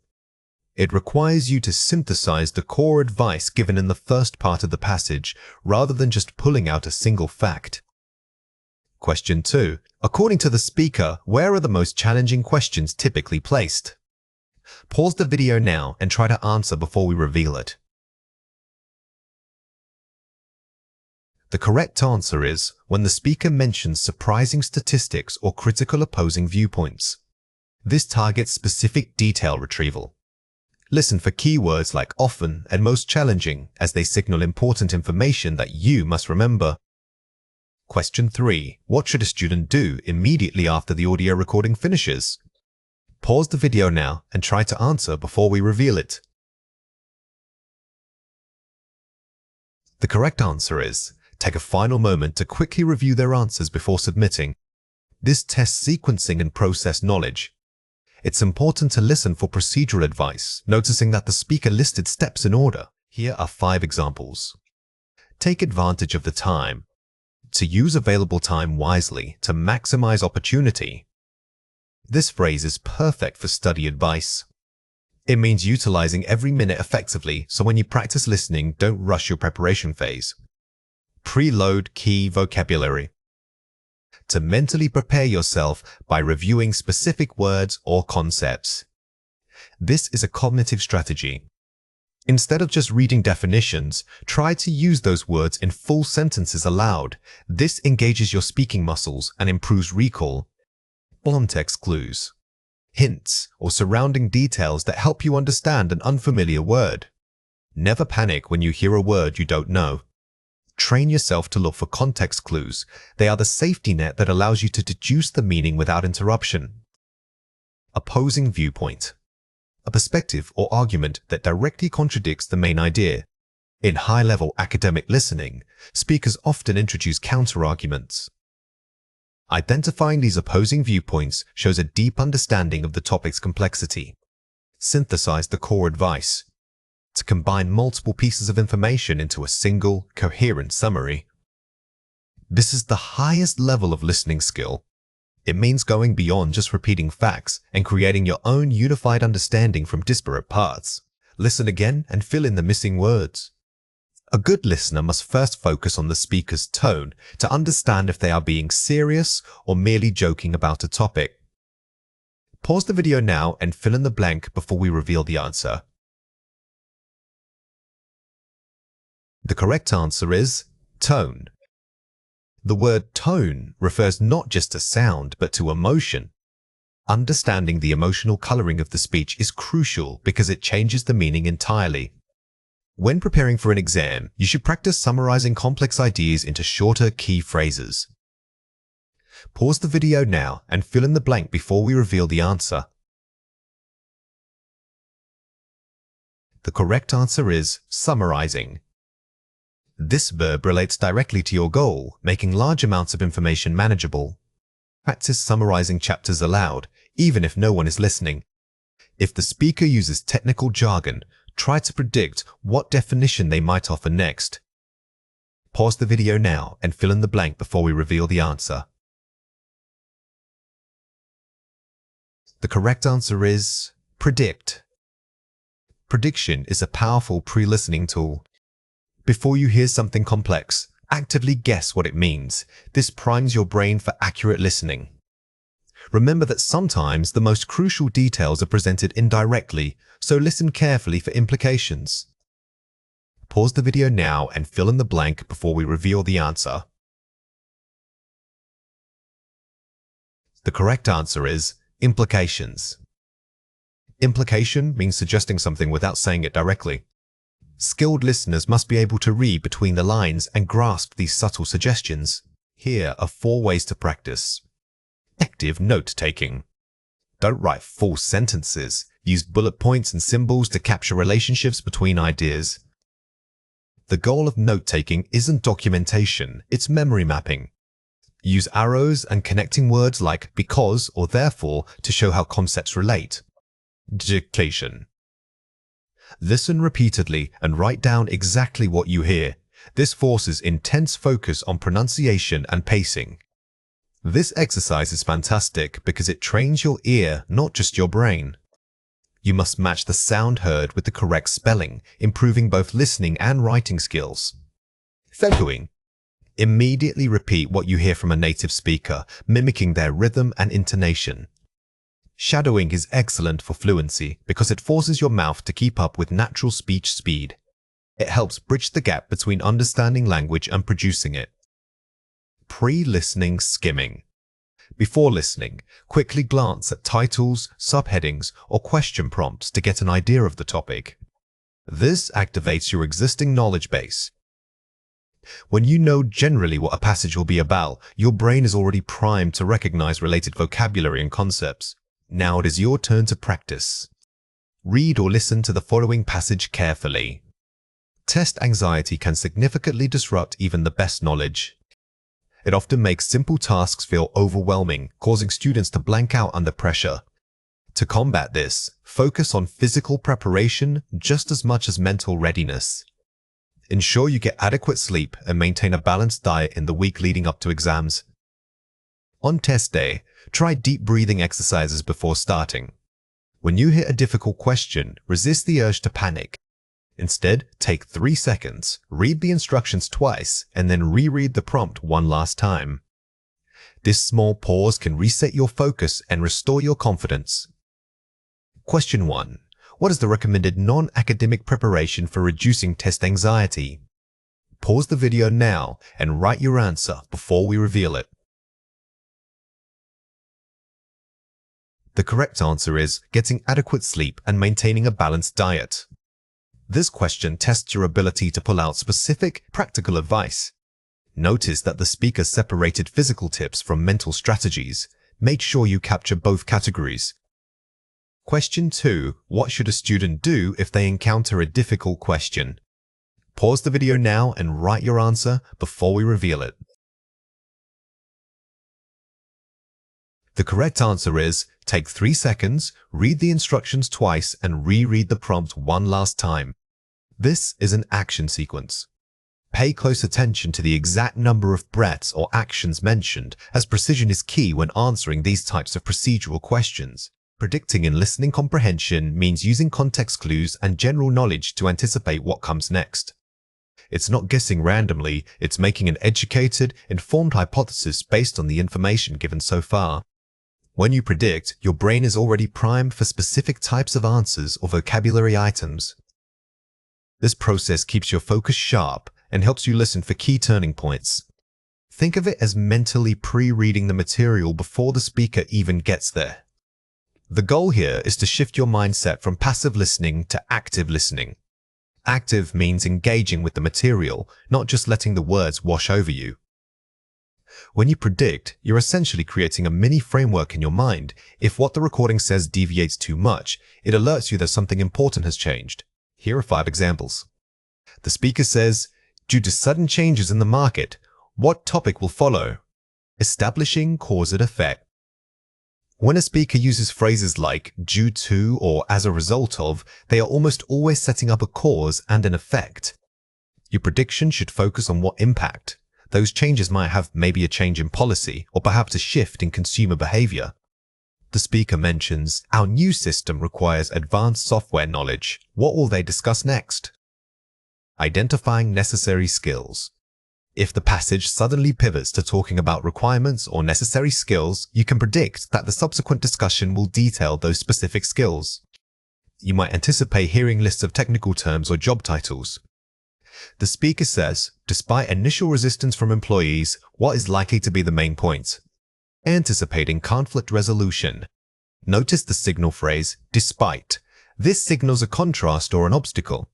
It requires you to synthesize the core advice given in the first part of the passage rather than just pulling out a single fact. Question 2. According to the speaker, where are the most challenging questions typically placed? Pause the video now and try to answer before we reveal it. The correct answer is when the speaker mentions surprising statistics or critical opposing viewpoints. This targets specific detail retrieval. Listen for keywords like often and most challenging as they signal important information that you must remember. Question 3. What should a student do immediately after the audio recording finishes? Pause the video now and try to answer before we reveal it. The correct answer is, take a final moment to quickly review their answers before submitting. This tests sequencing and process knowledge. It's important to listen for procedural advice, noticing that the speaker listed steps in order. Here are 5 examples. Take advantage of the time. To use available time wisely to maximize opportunity. This phrase is perfect for study advice. It means utilizing every minute effectively, so when you practice listening, don't rush your preparation phase. Preload key vocabulary. To mentally prepare yourself by reviewing specific words or concepts. This is a cognitive strategy. Instead of just reading definitions, try to use those words in full sentences aloud. This engages your speaking muscles and improves recall. Context clues. Hints or surrounding details that help you understand an unfamiliar word. Never panic when you hear a word you don't know. Train yourself to look for context clues. They are the safety net that allows you to deduce the meaning without interruption. Opposing viewpoint. A perspective or argument that directly contradicts the main idea. In high-level academic listening, speakers often introduce counter-arguments. Identifying these opposing viewpoints shows a deep understanding of the topic's complexity. Synthesize the core advice. To combine multiple pieces of information into a single, coherent summary. This is the highest level of listening skill. It means going beyond just repeating facts and creating your own unified understanding from disparate parts. Listen again and fill in the missing words. A good listener must first focus on the speaker's tone to understand if they are being serious or merely joking about a topic. Pause the video now and fill in the blank before we reveal the answer. The correct answer is tone. The word tone refers not just to sound, but to emotion. Understanding the emotional coloring of the speech is crucial because it changes the meaning entirely. When preparing for an exam, you should practice summarizing complex ideas into shorter key phrases. Pause the video now and fill in the blank before we reveal the answer. The correct answer is summarizing. This verb relates directly to your goal, making large amounts of information manageable. Practice summarizing chapters aloud, even if no one is listening. If the speaker uses technical jargon, try to predict what definition they might offer next. Pause the video now and fill in the blank before we reveal the answer. The correct answer is predict. Prediction is a powerful pre-listening tool. Before you hear something complex, actively guess what it means. This primes your brain for accurate listening. Remember that sometimes the most crucial details are presented indirectly, so listen carefully for implications. Pause the video now and fill in the blank before we reveal the answer. The correct answer is implications. Implication means suggesting something without saying it directly. Skilled listeners must be able to read between the lines and grasp these subtle suggestions. Here are 4 ways to practice. Active note-taking. Don't write full sentences. Use bullet points and symbols to capture relationships between ideas. The goal of note-taking isn't documentation, it's memory mapping. Use arrows and connecting words like because or therefore to show how concepts relate. Dictation. Listen repeatedly and write down exactly what you hear. This forces intense focus on pronunciation and pacing. This exercise is fantastic because it trains your ear, not just your brain. You must match the sound heard with the correct spelling, improving both listening and writing skills. Echoing. Immediately repeat what you hear from a native speaker, mimicking their rhythm and intonation. Shadowing is excellent for fluency because it forces your mouth to keep up with natural speech speed. It helps bridge the gap between understanding language and producing it. Pre-listening skimming. Before listening, quickly glance at titles, subheadings, or question prompts to get an idea of the topic. This activates your existing knowledge base. When you know generally what a passage will be about, your brain is already primed to recognize related vocabulary and concepts. Now it is your turn to practice. Read or listen to the following passage carefully. Test anxiety can significantly disrupt even the best knowledge. It often makes simple tasks feel overwhelming, causing students to blank out under pressure. To combat this, focus on physical preparation just as much as mental readiness. Ensure you get adequate sleep and maintain a balanced diet in the week leading up to exams. On test day, try deep breathing exercises before starting. When you hit a difficult question, resist the urge to panic. Instead, take 3 seconds, read the instructions twice, and then reread the prompt one last time. This small pause can reset your focus and restore your confidence. Question 1. What is the recommended non-academic preparation for reducing test anxiety? Pause the video now and write your answer before we reveal it. The correct answer is getting adequate sleep and maintaining a balanced diet. This question tests your ability to pull out specific, practical advice. Notice that the speaker separated physical tips from mental strategies. Make sure you capture both categories. Question 2. What should a student do if they encounter a difficult question? Pause the video now and write your answer before we reveal it. The correct answer is take 3 seconds, read the instructions twice, and reread the prompt one last time. This is an action sequence. Pay close attention to the exact number of breaths or actions mentioned, as precision is key when answering these types of procedural questions. Predicting and listening comprehension means using context clues and general knowledge to anticipate what comes next. It's not guessing randomly, it's making an educated, informed hypothesis based on the information given so far. When you predict, your brain is already primed for specific types of answers or vocabulary items. This process keeps your focus sharp and helps you listen for key turning points. Think of it as mentally pre-reading the material before the speaker even gets there. The goal here is to shift your mindset from passive listening to active listening. Active means engaging with the material, not just letting the words wash over you. When you predict, you're essentially creating a mini framework in your mind. If what the recording says deviates too much, it alerts you that something important has changed. Here are 5 examples. The speaker says, due to sudden changes in the market, what topic will follow? Establishing cause and effect. When a speaker uses phrases like due to or as a result of, they are almost always setting up a cause and an effect. Your prediction should focus on what impact. Those changes might have maybe a change in policy or perhaps a shift in consumer behavior. The speaker mentions, our new system requires advanced software knowledge. What will they discuss next? Identifying necessary skills. If the passage suddenly pivots to talking about requirements or necessary skills, you can predict that the subsequent discussion will detail those specific skills. You might anticipate hearing lists of technical terms or job titles. The speaker says, despite initial resistance from employees, what is likely to be the main point? Anticipating conflict resolution. Notice the signal phrase, despite. This signals a contrast or an obstacle.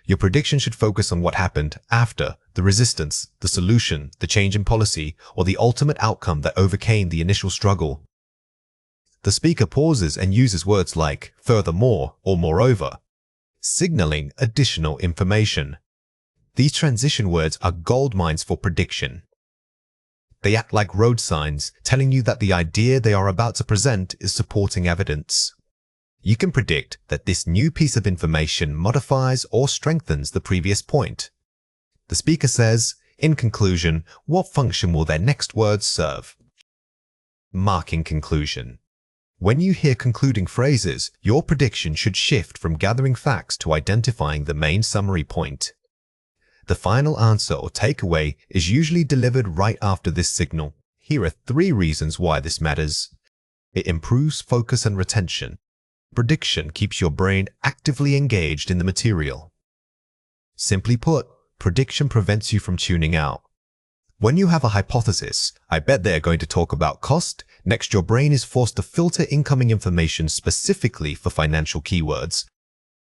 Your prediction should focus on what happened after, the resistance, the solution, the change in policy, or the ultimate outcome that overcame the initial struggle. The speaker pauses and uses words like furthermore or moreover, signaling additional information. These transition words are gold mines for prediction. They act like road signs, telling you that the idea they are about to present is supporting evidence. You can predict that this new piece of information modifies or strengthens the previous point. The speaker says, in conclusion, what function will their next words serve? Marking conclusion. When you hear concluding phrases, your prediction should shift from gathering facts to identifying the main summary point. The final answer or takeaway is usually delivered right after this signal. Here are 3 reasons why this matters. It improves focus and retention. Prediction keeps your brain actively engaged in the material. Simply put, prediction prevents you from tuning out. When you have a hypothesis, I bet they're going to talk about cost. Next, your brain is forced to filter incoming information specifically for financial keywords.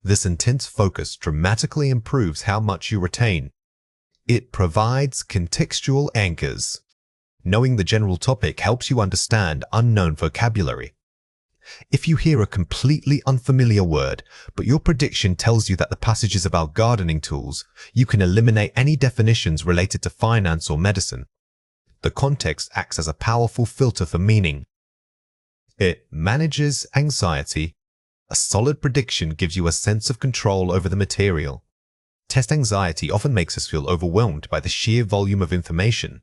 This intense focus dramatically improves how much you retain. It provides contextual anchors. Knowing the general topic helps you understand unknown vocabulary. If you hear a completely unfamiliar word, but your prediction tells you that the passage is about gardening tools, you can eliminate any definitions related to finance or medicine. The context acts as a powerful filter for meaning. It manages anxiety. A solid prediction gives you a sense of control over the material. Test anxiety often makes us feel overwhelmed by the sheer volume of information.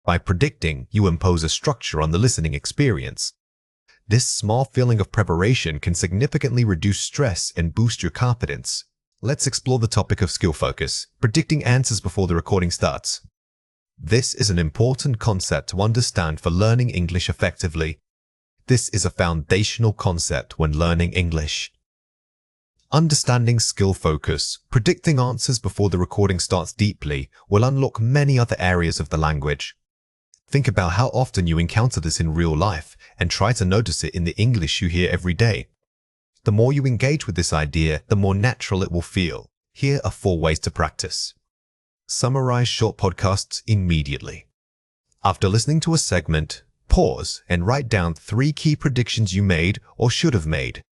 By predicting, you impose a structure on the listening experience. This small feeling of preparation can significantly reduce stress and boost your confidence. Let's explore the topic of skill focus, predicting answers before the recording starts. This is an important concept to understand for learning English effectively. This is a foundational concept when learning English. Understanding skill focus, predicting answers before the recording starts deeply, will unlock many other areas of the language. Think about how often you encounter this in real life and try to notice it in the English you hear every day. The more you engage with this idea, the more natural it will feel. Here are 4 ways to practice. Summarize short podcasts immediately. After listening to a segment, pause and write down 3 key predictions you made or should have made.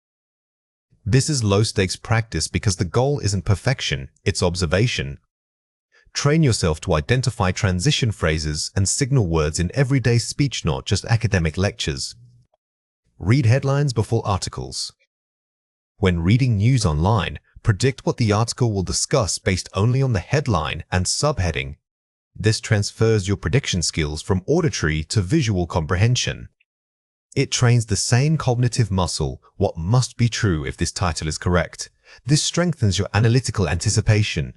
This is low-stakes practice because the goal isn't perfection, it's observation. Train yourself to identify transition phrases and signal words in everyday speech, not just academic lectures. Read headlines before articles. When reading news online, predict what the article will discuss based only on the headline and subheading. This transfers your prediction skills from auditory to visual comprehension. It trains the same cognitive muscle, what must be true if this title is correct. This strengthens your analytical anticipation.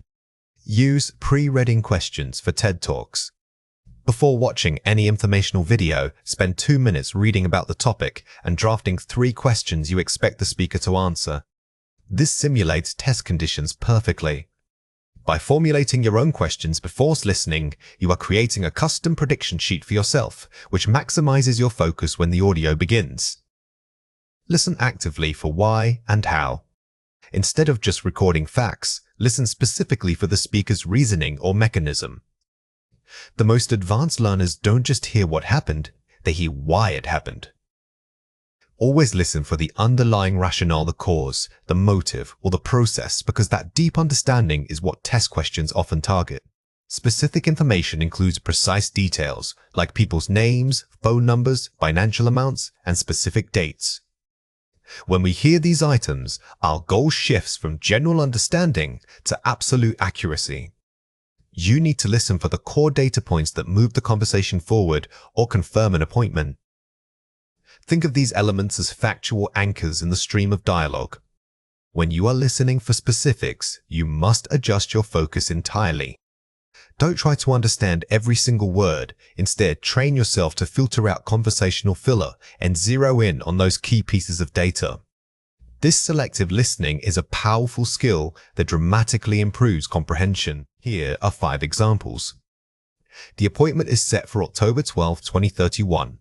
Use pre-reading questions for TED Talks. Before watching any informational video, spend 2 minutes reading about the topic and drafting 3 questions you expect the speaker to answer. This simulates test conditions perfectly. By formulating your own questions before listening, you are creating a custom prediction sheet for yourself, which maximizes your focus when the audio begins. Listen actively for why and how. Instead of just recording facts, listen specifically for the speaker's reasoning or mechanism. The most advanced learners don't just hear what happened, they hear why it happened. Always listen for the underlying rationale, the cause, the motive, or the process, because that deep understanding is what test questions often target. Specific information includes precise details, like people's names, phone numbers, financial amounts, and specific dates. When we hear these items, our goal shifts from general understanding to absolute accuracy. You need to listen for the core data points that move the conversation forward or confirm an appointment. Think of these elements as factual anchors in the stream of dialogue. When you are listening for specifics, you must adjust your focus entirely. Don't try to understand every single word. Instead, train yourself to filter out conversational filler and zero in on those key pieces of data. This selective listening is a powerful skill that dramatically improves comprehension. Here are 5 examples. The appointment is set for October 12, 2031.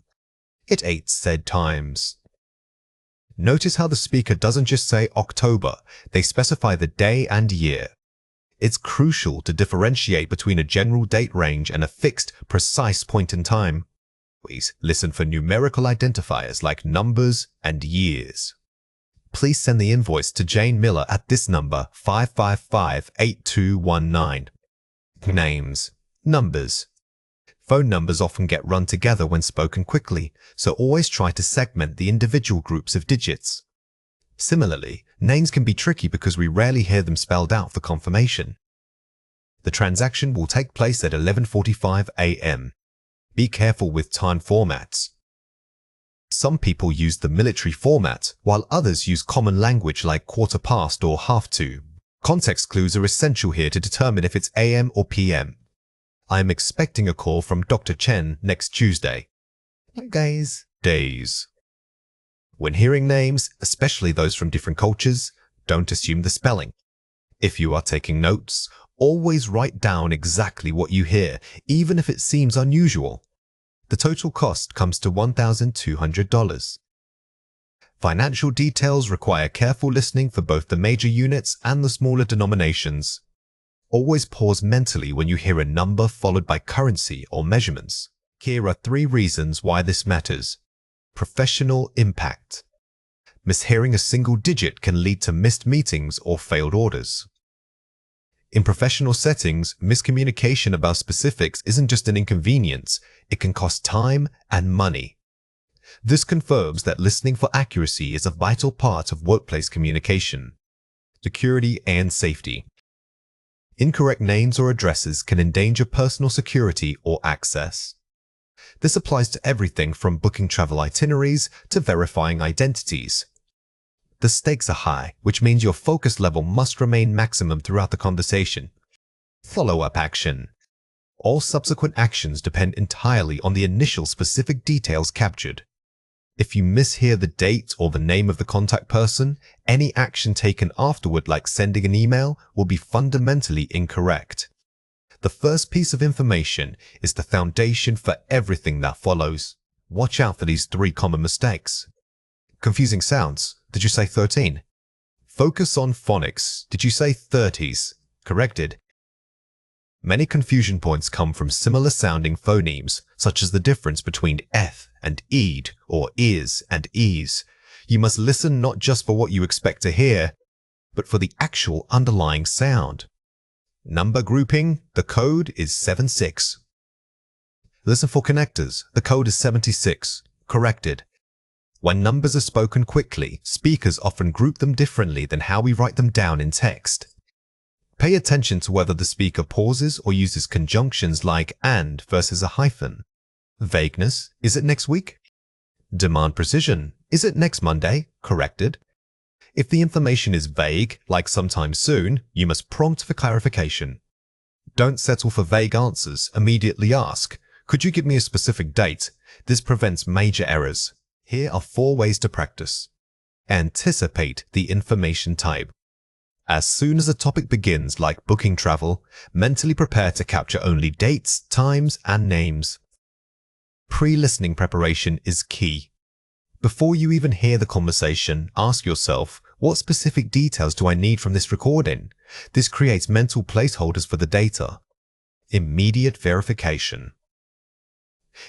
It ate said times. Notice how the speaker doesn't just say October, they specify the day and year. It's crucial to differentiate between a general date range and a fixed, precise point in time. Please listen for numerical identifiers like numbers and years. Please send the invoice to Jane Miller at this number 555-8219. Names. Numbers. Phone numbers often get run together when spoken quickly, so always try to segment the individual groups of digits. Similarly, names can be tricky because we rarely hear them spelled out for confirmation. The transaction will take place at 11:45 a.m. Be careful with time formats. Some people use the military format, while others use common language like quarter past or half to. Context clues are essential here to determine if it's AM or PM. I am expecting a call from Dr. Chen next Tuesday. Guys. Days. When hearing names, especially those from different cultures, don't assume the spelling. If you are taking notes, always write down exactly what you hear, even if it seems unusual. The total cost comes to $1,200. Financial details require careful listening for both the major units and the smaller denominations. Always pause mentally when you hear a number followed by currency or measurements. Here are 3 reasons why this matters. Professional impact. Mishearing a single digit can lead to missed meetings or failed orders. In professional settings, miscommunication about specifics isn't just an inconvenience, it can cost time and money. This confirms that listening for accuracy is a vital part of workplace communication. Security and safety. Incorrect names or addresses can endanger personal security or access. This applies to everything from booking travel itineraries to verifying identities. The stakes are high, which means your focus level must remain maximum throughout the conversation. Follow-up action. All subsequent actions depend entirely on the initial specific details captured. If you mishear the date or the name of the contact person, any action taken afterward, like sending an email, will be fundamentally incorrect. The first piece of information is the foundation for everything that follows. Watch out for these 3 common mistakes. Confusing sounds. Did you say 13? Focus on phonics. Did you say 30s? Corrected. Many confusion points come from similar sounding phonemes, such as the difference between eth and eed or is and ease. You must listen not just for what you expect to hear, but for the actual underlying sound. Number grouping, the code is 76. Listen for connectors, the code is 76. Corrected. When numbers are spoken quickly, speakers often group them differently than how we write them down in text. Pay attention to whether the speaker pauses or uses conjunctions like and versus a hyphen. Vagueness, is it next week? Demand precision, is it next Monday? Corrected. If the information is vague, like sometime soon, you must prompt for clarification. Don't settle for vague answers, immediately ask, could you give me a specific date? This prevents major errors. Here are 4 ways to practice. Anticipate the information type. As soon as a topic begins, like booking travel, mentally prepare to capture only dates, times, and names. Pre-listening preparation is key. Before you even hear the conversation, ask yourself, what specific details do I need from this recording? This creates mental placeholders for the data. Immediate verification.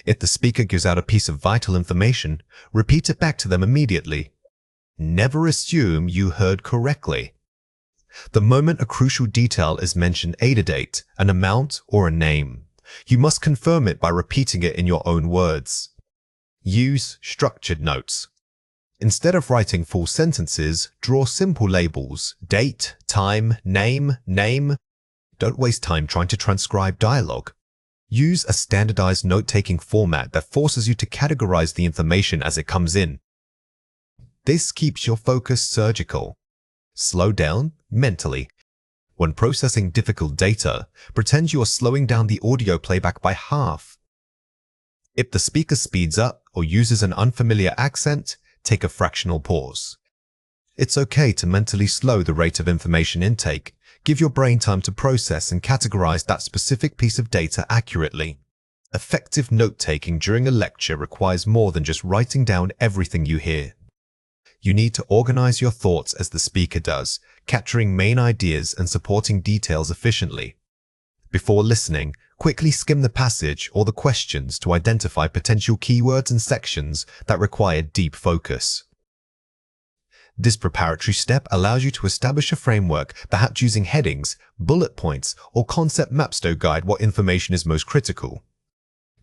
If the speaker gives out a piece of vital information, repeat it back to them immediately. Never assume you heard correctly. The moment a crucial detail is mentioned, a date, an amount, or a name, you must confirm it by repeating it in your own words. Use structured notes. Instead of writing full sentences, draw simple labels: date, time, name, name. Don't waste time trying to transcribe dialogue. Use a standardized note-taking format that forces you to categorize the information as it comes in. This keeps your focus surgical. Slow down mentally. When processing difficult data, pretend you are slowing down the audio playback by half. If the speaker speeds up or uses an unfamiliar accent, take a fractional pause. It's okay to mentally slow the rate of information intake. Give your brain time to process and categorize that specific piece of data accurately. Effective note-taking during a lecture requires more than just writing down everything you hear. You need to organize your thoughts as the speaker does, capturing main ideas and supporting details efficiently. Before listening, quickly skim the passage or the questions to identify potential keywords and sections that require deep focus. This preparatory step allows you to establish a framework, perhaps using headings, bullet points, or concept maps to guide what information is most critical.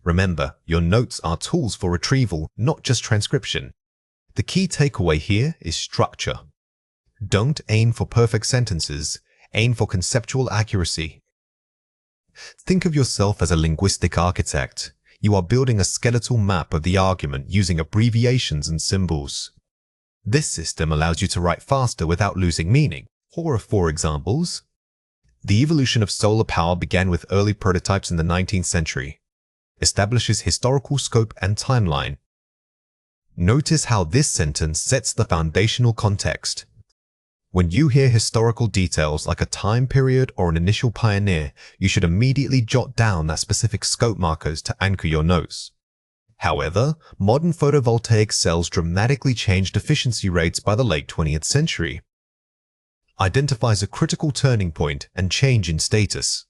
Remember, your notes are tools for retrieval, not just transcription. The key takeaway here is structure. Don't aim for perfect sentences, aim for conceptual accuracy. Think of yourself as a linguistic architect. You are building a skeletal map of the argument using abbreviations and symbols. This system allows you to write faster without losing meaning. Here are 4 examples. The evolution of solar power began with early prototypes in the 19th century. Establishes historical scope and timeline. Notice how this sentence sets the foundational context. When you hear historical details like a time period or an initial pioneer, you should immediately jot down that specific scope markers to anchor your notes. However, modern photovoltaic cells dramatically changed efficiency rates by the late 20th century. Identifies a critical turning point and change in status.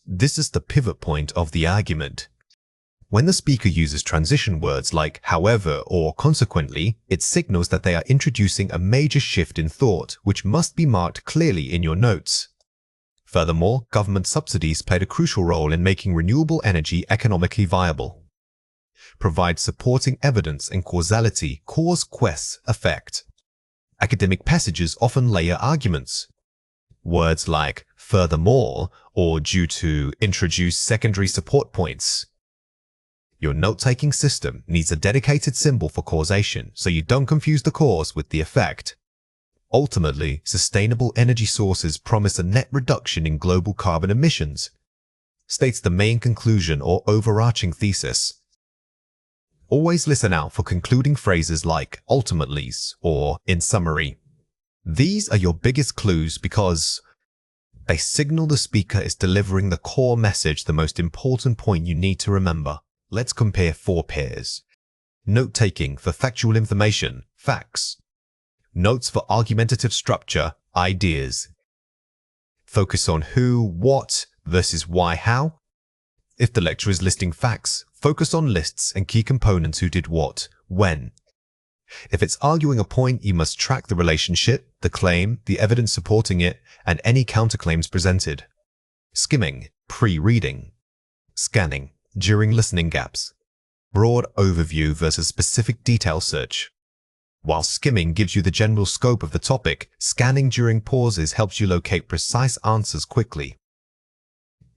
This is the pivot point of the argument. When the speaker uses transition words like however or consequently, it signals that they are introducing a major shift in thought, which must be marked clearly in your notes. Furthermore, government subsidies played a crucial role in making renewable energy economically viable. Provide supporting evidence and causality, cause, quest, effect. Academic passages often layer arguments. Words like furthermore or due to introduce secondary support points. Your note-taking system needs a dedicated symbol for causation so you don't confuse the cause with the effect. Ultimately, sustainable energy sources promise a net reduction in global carbon emissions, states the main conclusion or overarching thesis. Always listen out for concluding phrases like ultimately's or in summary. These are your biggest clues because they signal the speaker is delivering the core message, the most important point you need to remember. Let's compare 4 pairs. Note-taking for factual information, facts. Notes for argumentative structure, ideas. Focus on who, what versus why, how. If the lecturer is listing facts, focus on lists and key components who did what, when. If it's arguing a point, you must track the relationship, the claim, the evidence supporting it, and any counterclaims presented. Skimming, pre-reading. Scanning, during listening gaps. Broad overview versus specific detail search. While skimming gives you the general scope of the topic, scanning during pauses helps you locate precise answers quickly.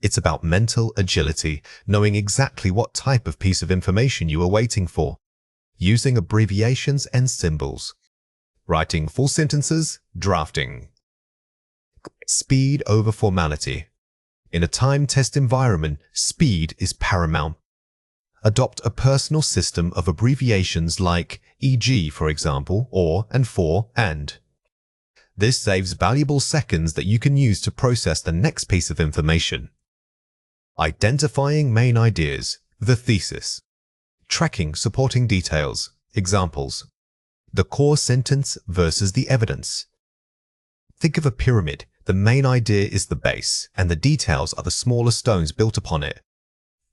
It's about mental agility, knowing exactly what type of piece of information you are waiting for. Using abbreviations and symbols. Writing full sentences, drafting. Speed over formality. In a time-test environment, speed is paramount. Adopt a personal system of abbreviations like e.g., for example, or and for, and. This saves valuable seconds that you can use to process the next piece of information. Identifying main ideas, the thesis. Tracking supporting details, examples. The core sentence versus the evidence. Think of a pyramid. The main idea is the base, and the details are the smaller stones built upon it.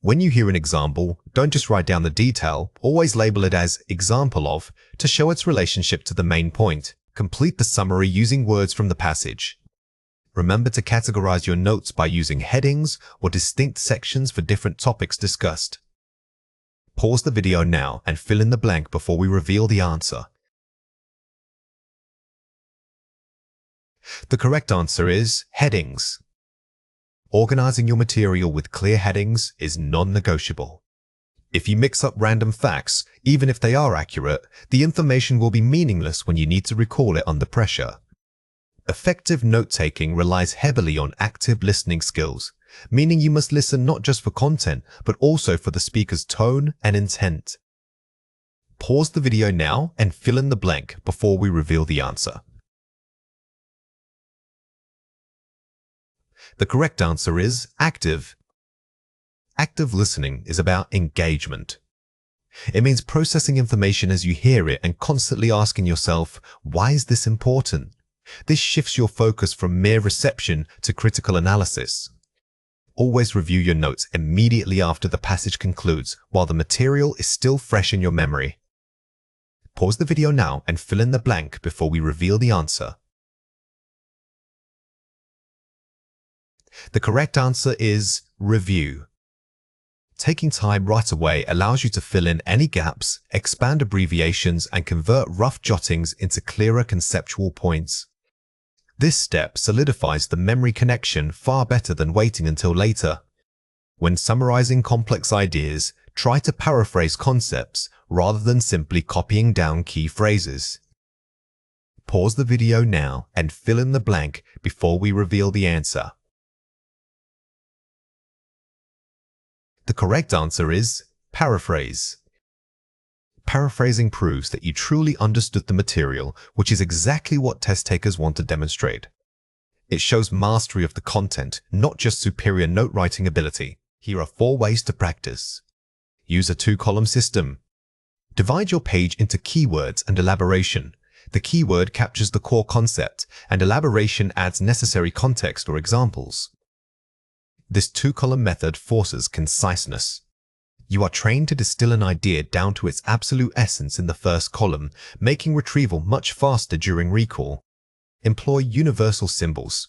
When you hear an example, don't just write down the detail, always label it as example of to show its relationship to the main point. Complete the summary using words from the passage. Remember to categorize your notes by using headings or distinct sections for different topics discussed. Pause the video now and fill in the blank before we reveal the answer. The correct answer is headings. Organizing your material with clear headings is non-negotiable. If you mix up random facts, even if they are accurate, the information will be meaningless when you need to recall it under pressure. Effective note-taking relies heavily on active listening skills, meaning you must listen not just for content, but also for the speaker's tone and intent. Pause the video now and fill in the blank before we reveal the answer. The correct answer is active. Active listening is about engagement. It means processing information as you hear it and constantly asking yourself, why is this important? This shifts your focus from mere reception to critical analysis. Always review your notes immediately after the passage concludes while the material is still fresh in your memory. Pause the video now and fill in the blank before we reveal the answer. The correct answer is review. Taking time right away allows you to fill in any gaps, expand abbreviations, and convert rough jottings into clearer conceptual points. This step solidifies the memory connection far better than waiting until later. When summarizing complex ideas, try to paraphrase concepts rather than simply copying down key phrases. Pause the video now and fill in the blank before we reveal the answer. The correct answer is paraphrase. Paraphrasing proves that you truly understood the material, which is exactly what test takers want to demonstrate. It shows mastery of the content, not just superior note writing ability. Here are 4 ways to practice. Use a 2-column system. Divide your page into keywords and elaboration. The keyword captures the core concept, and elaboration adds necessary context or examples. This 2-column method forces conciseness. You are trained to distill an idea down to its absolute essence in the first column, making retrieval much faster during recall. Employ universal symbols.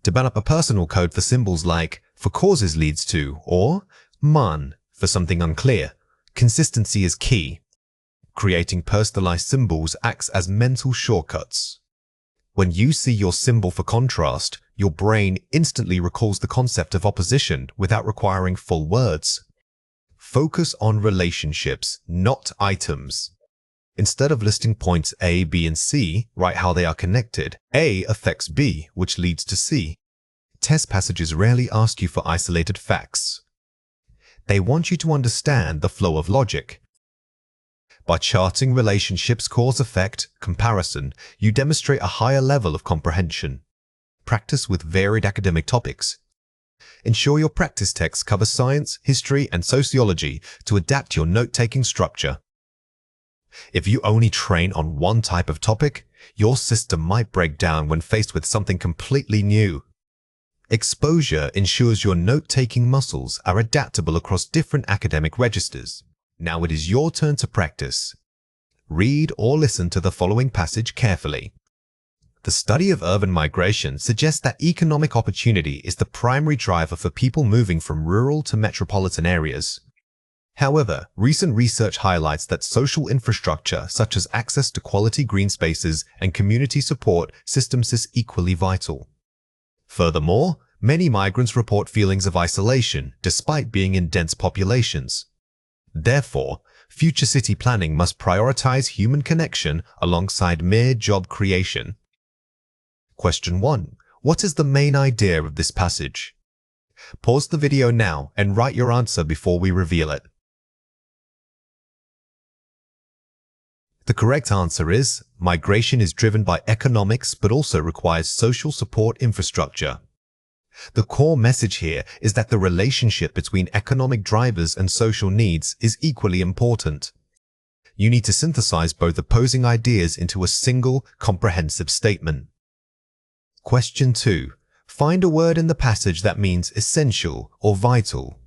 Develop a personal code for symbols like "for causes leads to" or "man" for something unclear. Consistency is key. Creating personalized symbols acts as mental shortcuts. When you see your symbol for contrast, your brain instantly recalls the concept of opposition without requiring full words. Focus on relationships, not items. Instead of listing points A, B, and C, write how they are connected. A affects B, which leads to C. Test passages rarely ask you for isolated facts. They want you to understand the flow of logic. By charting relationships, cause-effect, comparison, you demonstrate a higher level of comprehension. Practice with varied academic topics. Ensure your practice text covers science, history, and sociology to adapt your note-taking structure. If you only train on one type of topic, your system might break down when faced with something completely new. Exposure ensures your note-taking muscles are adaptable across different academic registers. Now it is your turn to practice. Read or listen to the following passage carefully. The study of urban migration suggests that economic opportunity is the primary driver for people moving from rural to metropolitan areas. However, recent research highlights that social infrastructure such as access to quality green spaces and community support systems is equally vital. Furthermore, many migrants report feelings of isolation despite being in dense populations. Therefore, future city planning must prioritize human connection alongside mere job creation. Question 1. What is the main idea of this passage? Pause the video now and write your answer before we reveal it. The correct answer is, migration is driven by economics but also requires social support infrastructure. The core message here is that the relationship between economic drivers and social needs is equally important. You need to synthesize both opposing ideas into a single, comprehensive statement. Question 2. Find a word in the passage that means essential or vital.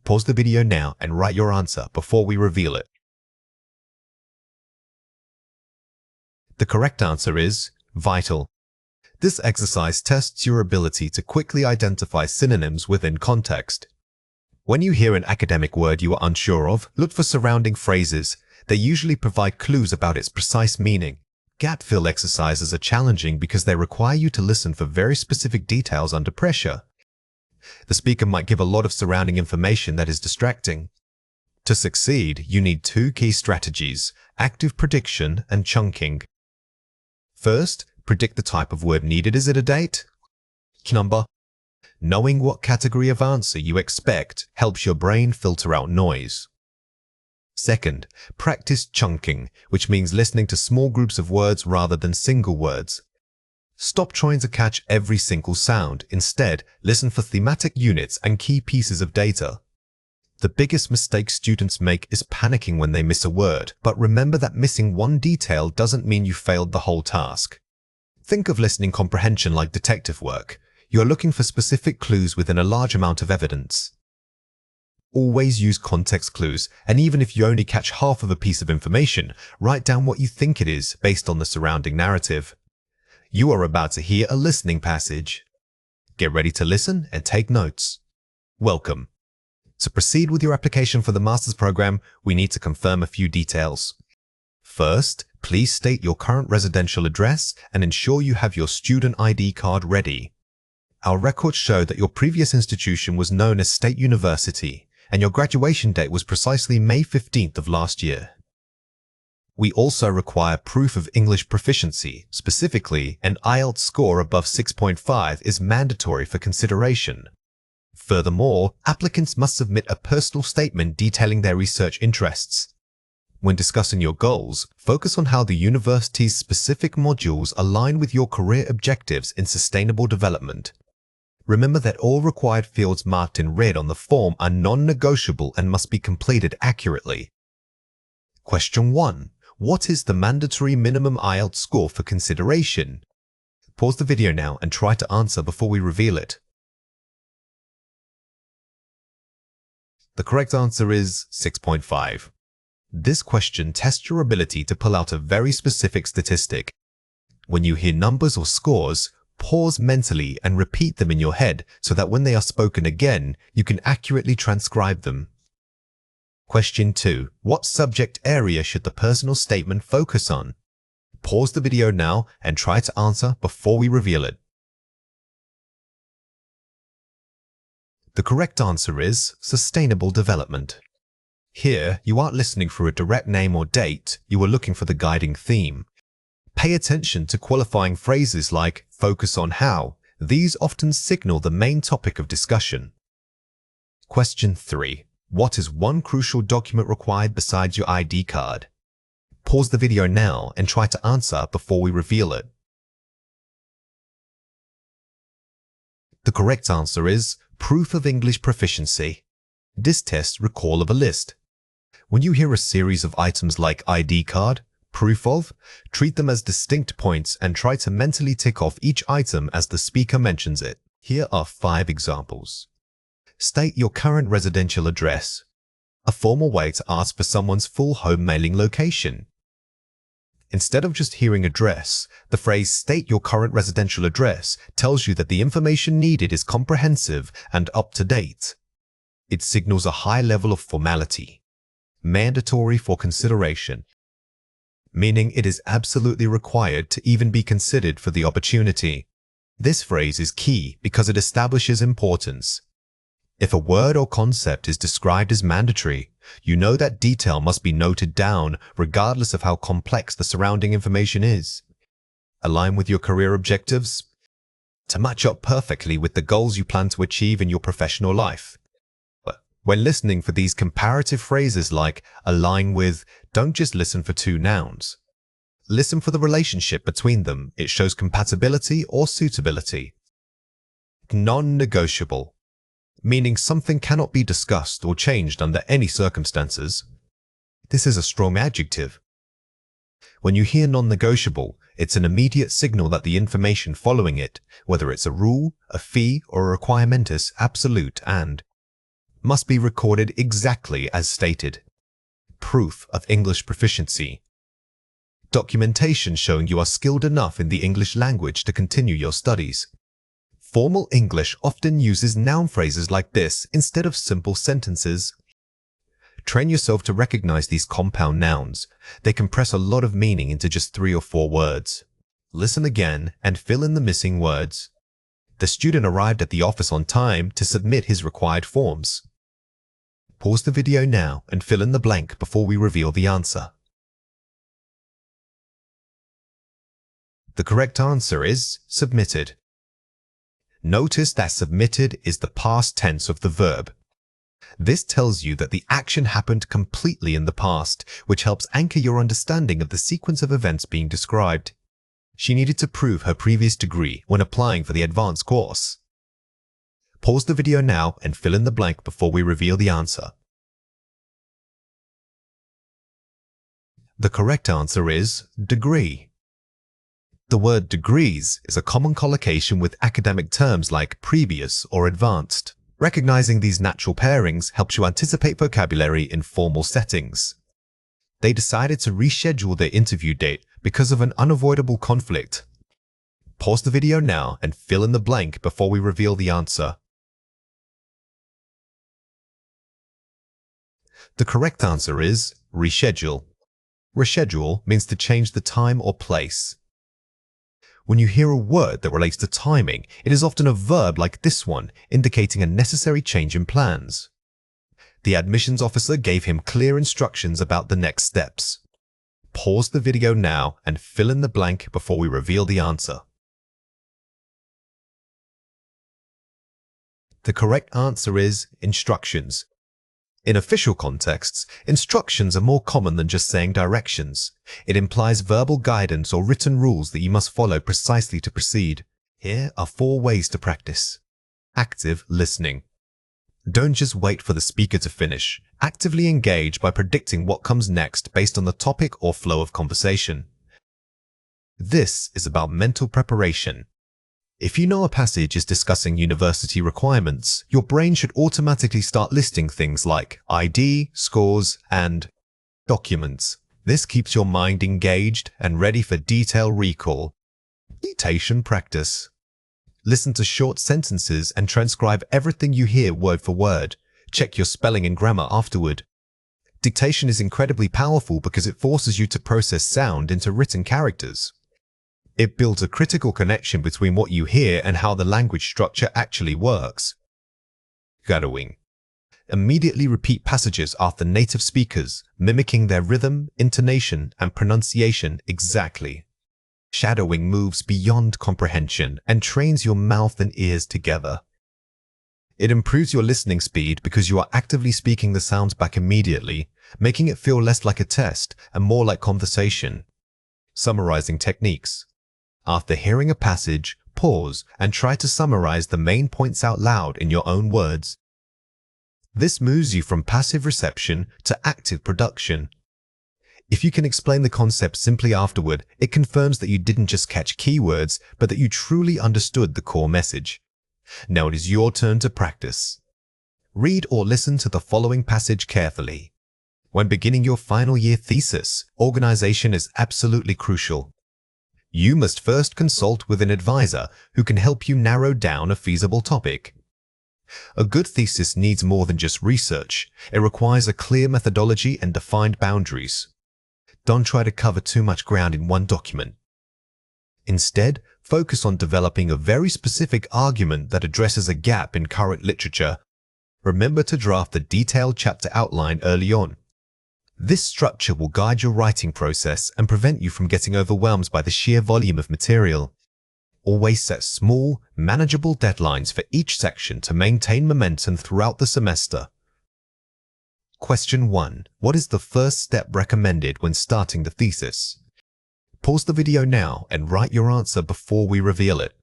Pause the video now and write your answer before we reveal it. The correct answer is vital. This exercise tests your ability to quickly identify synonyms within context. When you hear an academic word you are unsure of, look for surrounding phrases. They usually provide clues about its precise meaning. Gap fill exercises are challenging because they require you to listen for very specific details under pressure. The speaker might give a lot of surrounding information that is distracting. To succeed, you need 2 key strategies: active prediction and chunking. First, predict the type of word needed. Is it a date? Number? Knowing what category of answer you expect helps your brain filter out noise. Second, practice chunking, which means listening to small groups of words rather than single words. Stop trying to catch every single sound. Instead, listen for thematic units and key pieces of data. The biggest mistake students make is panicking when they miss a word, but remember that missing one detail doesn't mean you failed the whole task. Think of listening comprehension like detective work. You are looking for specific clues within a large amount of evidence. Always use context clues, and even if you only catch half of a piece of information, write down what you think it is based on the surrounding narrative. You are about to hear a listening passage. Get ready to listen and take notes. Welcome. To proceed with your application for the Master's Program, we need to confirm a few details. First, please state your current residential address and ensure you have your student ID card ready. Our records show that your previous institution was known as State University, and your graduation date was precisely May 15th of last year. We also require proof of English proficiency. Specifically, an IELTS score above 6.5 is mandatory for consideration. Furthermore, applicants must submit a personal statement detailing their research interests. When discussing your goals, focus on how the university's specific modules align with your career objectives in sustainable development. Remember that all required fields marked in red on the form are non-negotiable and must be completed accurately. Question 1. What is the mandatory minimum IELTS score for consideration? Pause the video now and try to answer before we reveal it. The correct answer is 6.5. This question tests your ability to pull out a very specific statistic. When you hear numbers or scores, pause mentally and repeat them in your head so that when they are spoken again, you can accurately transcribe them. Question 2. What subject area should the personal statement focus on? Pause the video now and try to answer before we reveal it. The correct answer is sustainable development. Here, you aren't listening for a direct name or date, you are looking for the guiding theme. Pay attention to qualifying phrases like focus on how. These often signal the main topic of discussion. Question 3. What is one crucial document required besides your ID card? Pause the video now and try to answer before we reveal it. The correct answer is proof of English proficiency. This tests recall of a list. When you hear a series of items like ID card, proof of, treat them as distinct points and try to mentally tick off each item as the speaker mentions it. Here are 5 examples. State your current residential address, a formal way to ask for someone's full home mailing location. Instead of just hearing address, the phrase state your current residential address tells you that the information needed is comprehensive and up to date. It signals a high level of formality, mandatory for consideration, meaning it is absolutely required to even be considered for the opportunity. This phrase is key because it establishes importance. If a word or concept is described as mandatory, you know that detail must be noted down regardless of how complex the surrounding information is. Align with your career objectives to match up perfectly with the goals you plan to achieve in your professional life. When listening for these comparative phrases like align with, don't just listen for 2 nouns. Listen for the relationship between them. It shows compatibility or suitability. Non-negotiable, meaning something cannot be discussed or changed under any circumstances. This is a strong adjective. When you hear non-negotiable, it's an immediate signal that the information following it, whether it's a rule, a fee, or a requirement, is absolute and must be recorded exactly as stated. Proof of English proficiency. Documentation showing you are skilled enough in the English language to continue your studies. Formal English often uses noun phrases like this instead of simple sentences. Train yourself to recognize these compound nouns. They compress a lot of meaning into just 3 or 4 words. Listen again and fill in the missing words. The student arrived at the office on time to submit his required forms. Pause the video now and fill in the blank before we reveal the answer. The correct answer is submitted. Notice that submitted is the past tense of the verb. This tells you that the action happened completely in the past, which helps anchor your understanding of the sequence of events being described. She needed to prove her previous degree when applying for the advanced course. Pause the video now and fill in the blank before we reveal the answer. The correct answer is degree. The word degrees is a common collocation with academic terms like previous or advanced. Recognizing these natural pairings helps you anticipate vocabulary in formal settings. They decided to reschedule their interview date because of an unavoidable conflict. Pause the video now and fill in the blank before we reveal the answer. The correct answer is reschedule. Reschedule means to change the time or place. When you hear a word that relates to timing, it is often a verb like this one, indicating a necessary change in plans. The admissions officer gave him clear instructions about the next steps. Pause the video now and fill in the blank before we reveal the answer. The correct answer is instructions. In official contexts, instructions are more common than just saying directions. It implies verbal guidance or written rules that you must follow precisely to proceed. Here are 4 ways to practice. Active listening. Don't just wait for the speaker to finish. Actively engage by predicting what comes next based on the topic or flow of conversation. This is about mental preparation. If you know a passage is discussing university requirements, your brain should automatically start listing things like ID, scores, and documents. This keeps your mind engaged and ready for detailed recall. Dictation practice. Listen to short sentences and transcribe everything you hear word for word. Check your spelling and grammar afterward. Dictation is incredibly powerful because it forces you to process sound into written characters. It builds a critical connection between what you hear and how the language structure actually works. Shadowing. Immediately repeat passages after native speakers, mimicking their rhythm, intonation, and pronunciation exactly. Shadowing moves beyond comprehension and trains your mouth and ears together. It improves your listening speed because you are actively speaking the sounds back immediately, making it feel less like a test and more like conversation. Summarizing techniques. After hearing a passage, pause and try to summarize the main points out loud in your own words. This moves you from passive reception to active production. If you can explain the concept simply afterward, it confirms that you didn't just catch keywords, but that you truly understood the core message. Now it is your turn to practice. Read or listen to the following passage carefully. When beginning your final year thesis, organization is absolutely crucial. You must first consult with an advisor who can help you narrow down a feasible topic. A good thesis needs more than just research. It requires a clear methodology and defined boundaries. Don't try to cover too much ground in one document. Instead, focus on developing a very specific argument that addresses a gap in current literature. Remember to draft a detailed chapter outline early on. This structure will guide your writing process and prevent you from getting overwhelmed by the sheer volume of material. Always set small, manageable deadlines for each section to maintain momentum throughout the semester. Question 1. What is the first step recommended when starting the thesis? Pause the video now and write your answer before we reveal it.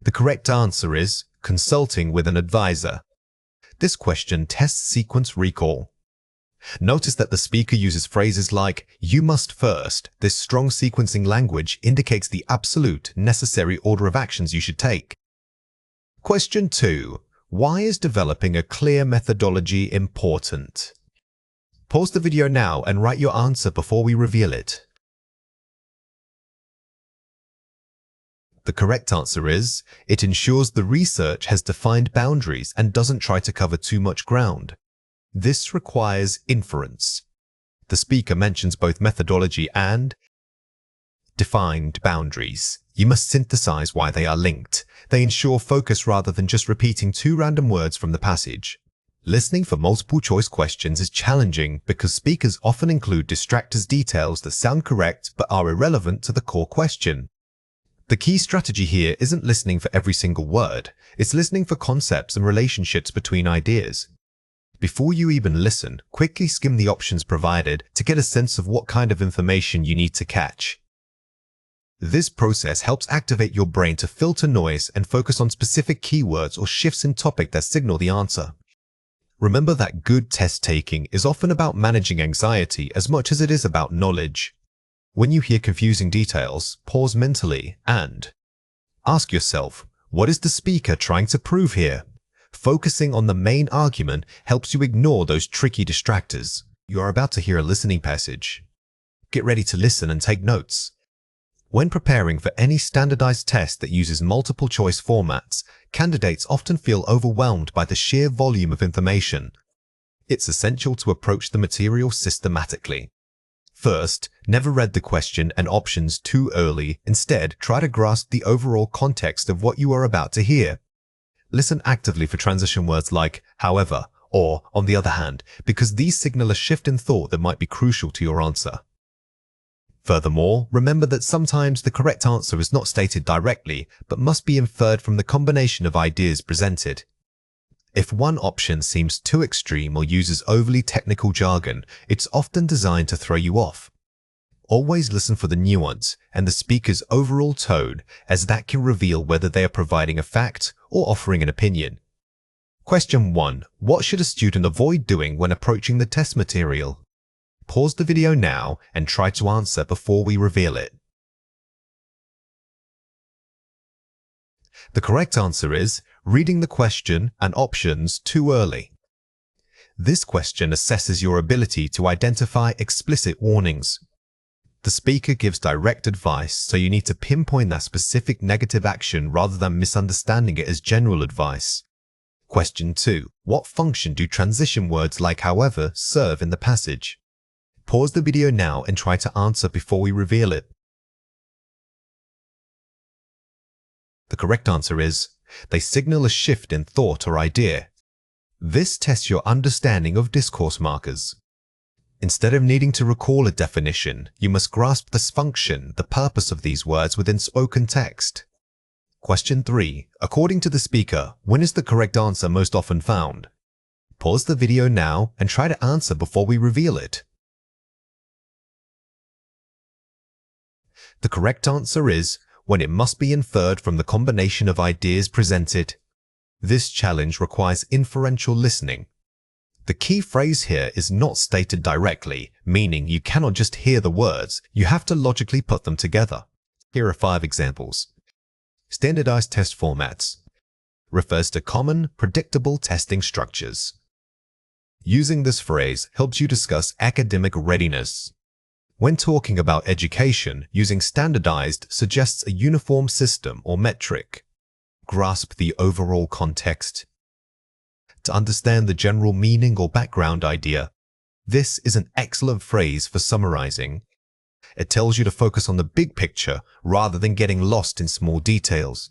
The correct answer is consulting with an advisor. This question tests sequence recall. Notice that the speaker uses phrases like, "you must first." This strong sequencing language indicates the absolute, necessary order of actions you should take. Question 2. Why is developing a clear methodology important? Pause the video now and write your answer before we reveal it. The correct answer is, it ensures the research has defined boundaries and doesn't try to cover too much ground. This requires inference. The speaker mentions both methodology and defined boundaries. You must synthesize why they are linked. They ensure focus rather than just repeating 2 random words from the passage. Listening for multiple choice questions is challenging because speakers often include distractors details that sound correct but are irrelevant to the core question. The key strategy here isn't listening for every single word. It's listening for concepts and relationships between ideas. Before you even listen, quickly skim the options provided to get a sense of what kind of information you need to catch. This process helps activate your brain to filter noise and focus on specific keywords or shifts in topic that signal the answer. Remember that good test taking is often about managing anxiety as much as it is about knowledge. When you hear confusing details, pause mentally and ask yourself, what is the speaker trying to prove here? Focusing on the main argument helps you ignore those tricky distractors. You are about to hear a listening passage. Get ready to listen and take notes. When preparing for any standardized test that uses multiple choice formats, candidates often feel overwhelmed by the sheer volume of information. It's essential to approach the material systematically. First, never read the question and options too early. Instead, try to grasp the overall context of what you are about to hear. Listen actively for transition words like however or on the other hand, because these signal a shift in thought that might be crucial to your answer. Furthermore, remember that sometimes the correct answer is not stated directly, but must be inferred from the combination of ideas presented. If one option seems too extreme or uses overly technical jargon, it's often designed to throw you off. Always listen for the nuance and the speaker's overall tone, as that can reveal whether they are providing a fact or offering an opinion. Question 1. What should a student avoid doing when approaching the test material? Pause the video now and try to answer before we reveal it. The correct answer is reading the question and options too early. This question assesses your ability to identify explicit warnings. The speaker gives direct advice, so you need to pinpoint that specific negative action rather than misunderstanding it as general advice. Question 2. What function do transition words like however serve in the passage? Pause the video now and try to answer before we reveal it. The correct answer is, they signal a shift in thought or idea. This tests your understanding of discourse markers. Instead of needing to recall a definition, you must grasp the function, the purpose of these words within spoken text. Question 3. According to the speaker, when is the correct answer most often found? Pause the video now and try to answer before we reveal it. The correct answer is when it must be inferred from the combination of ideas presented. This challenge requires inferential listening. The key phrase here is not stated directly, meaning you cannot just hear the words, you have to logically put them together. Here are 5 examples. Standardized test formats refers to common, predictable testing structures. Using this phrase helps you discuss academic readiness. When talking about education, using standardized suggests a uniform system or metric. Grasp the overall context. To understand the general meaning or background idea, this is an excellent phrase for summarizing. It tells you to focus on the big picture rather than getting lost in small details.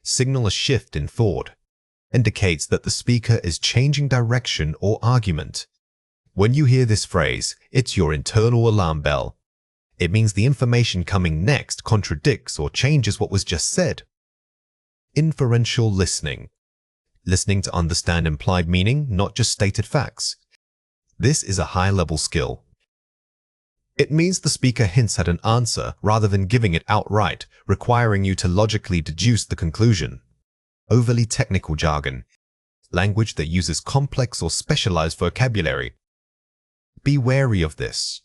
Signal a shift in thought. Indicates that the speaker is changing direction or argument. When you hear this phrase, it's your internal alarm bell. It means the information coming next contradicts or changes what was just said. Inferential listening. Listening to understand implied meaning, not just stated facts. This is a high-level skill. It means the speaker hints at an answer rather than giving it outright, requiring you to logically deduce the conclusion. Overly technical jargon. Language that uses complex or specialized vocabulary. Be wary of this.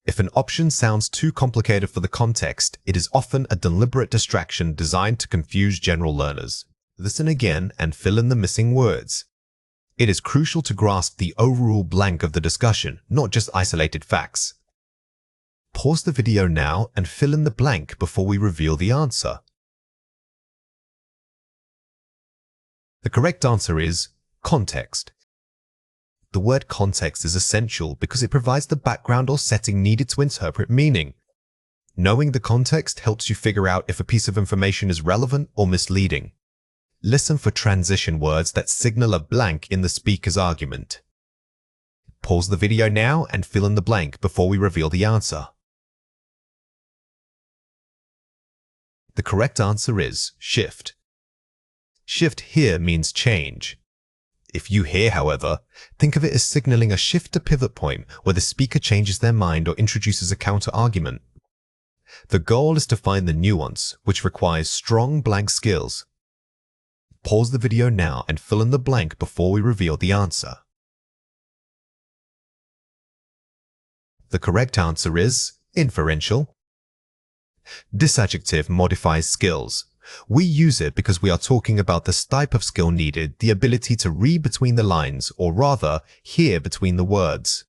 If an option sounds too complicated for the context, it is often a deliberate distraction designed to confuse general learners. Listen again and fill in the missing words. It is crucial to grasp the overall blank of the discussion, not just isolated facts. Pause the video now and fill in the blank before we reveal the answer. The correct answer is context. The word context is essential because it provides the background or setting needed to interpret meaning. Knowing the context helps you figure out if a piece of information is relevant or misleading. Listen for transition words that signal a blank in the speaker's argument. Pause the video now and fill in the blank before we reveal the answer. The correct answer is shift. Shift here means change. If you hear, however, think of it as signaling a shift to pivot point where the speaker changes their mind or introduces a counter-argument. The goal is to find the nuance, which requires strong blank skills. Pause the video now and fill in the blank before we reveal the answer. The correct answer is inferential. This adjective modifies skills. We use it because we are talking about the type of skill needed, the ability to read between the lines, or rather, hear between the words.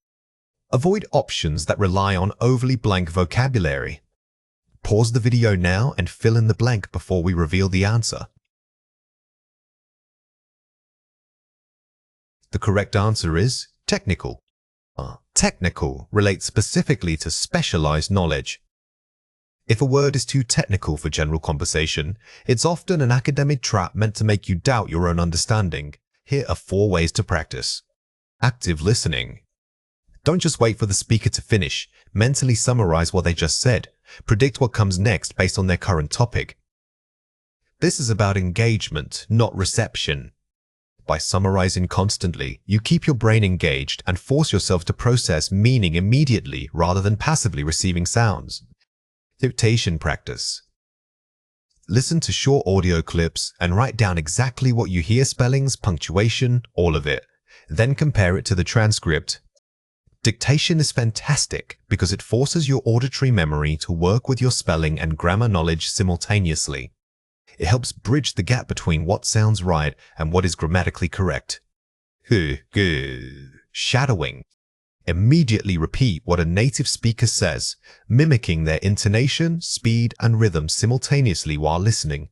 Avoid options that rely on overly blank vocabulary. Pause the video now and fill in the blank before we reveal the answer. The correct answer is technical. Technical relates specifically to specialized knowledge. If a word is too technical for general conversation, it's often an academic trap meant to make you doubt your own understanding. Here are 4 ways to practice. Active listening. Don't just wait for the speaker to finish. Mentally summarize what they just said. Predict what comes next based on their current topic. This is about engagement, not reception. By summarizing constantly, you keep your brain engaged and force yourself to process meaning immediately rather than passively receiving sounds. Dictation practice. Listen to short audio clips and write down exactly what you hear, spellings, punctuation, all of it. Then compare it to the transcript. Dictation is fantastic because it forces your auditory memory to work with your spelling and grammar knowledge simultaneously. It helps bridge the gap between what sounds right and what is grammatically correct. Shadowing. Immediately repeat what a native speaker says, mimicking their intonation, speed, and rhythm simultaneously while listening.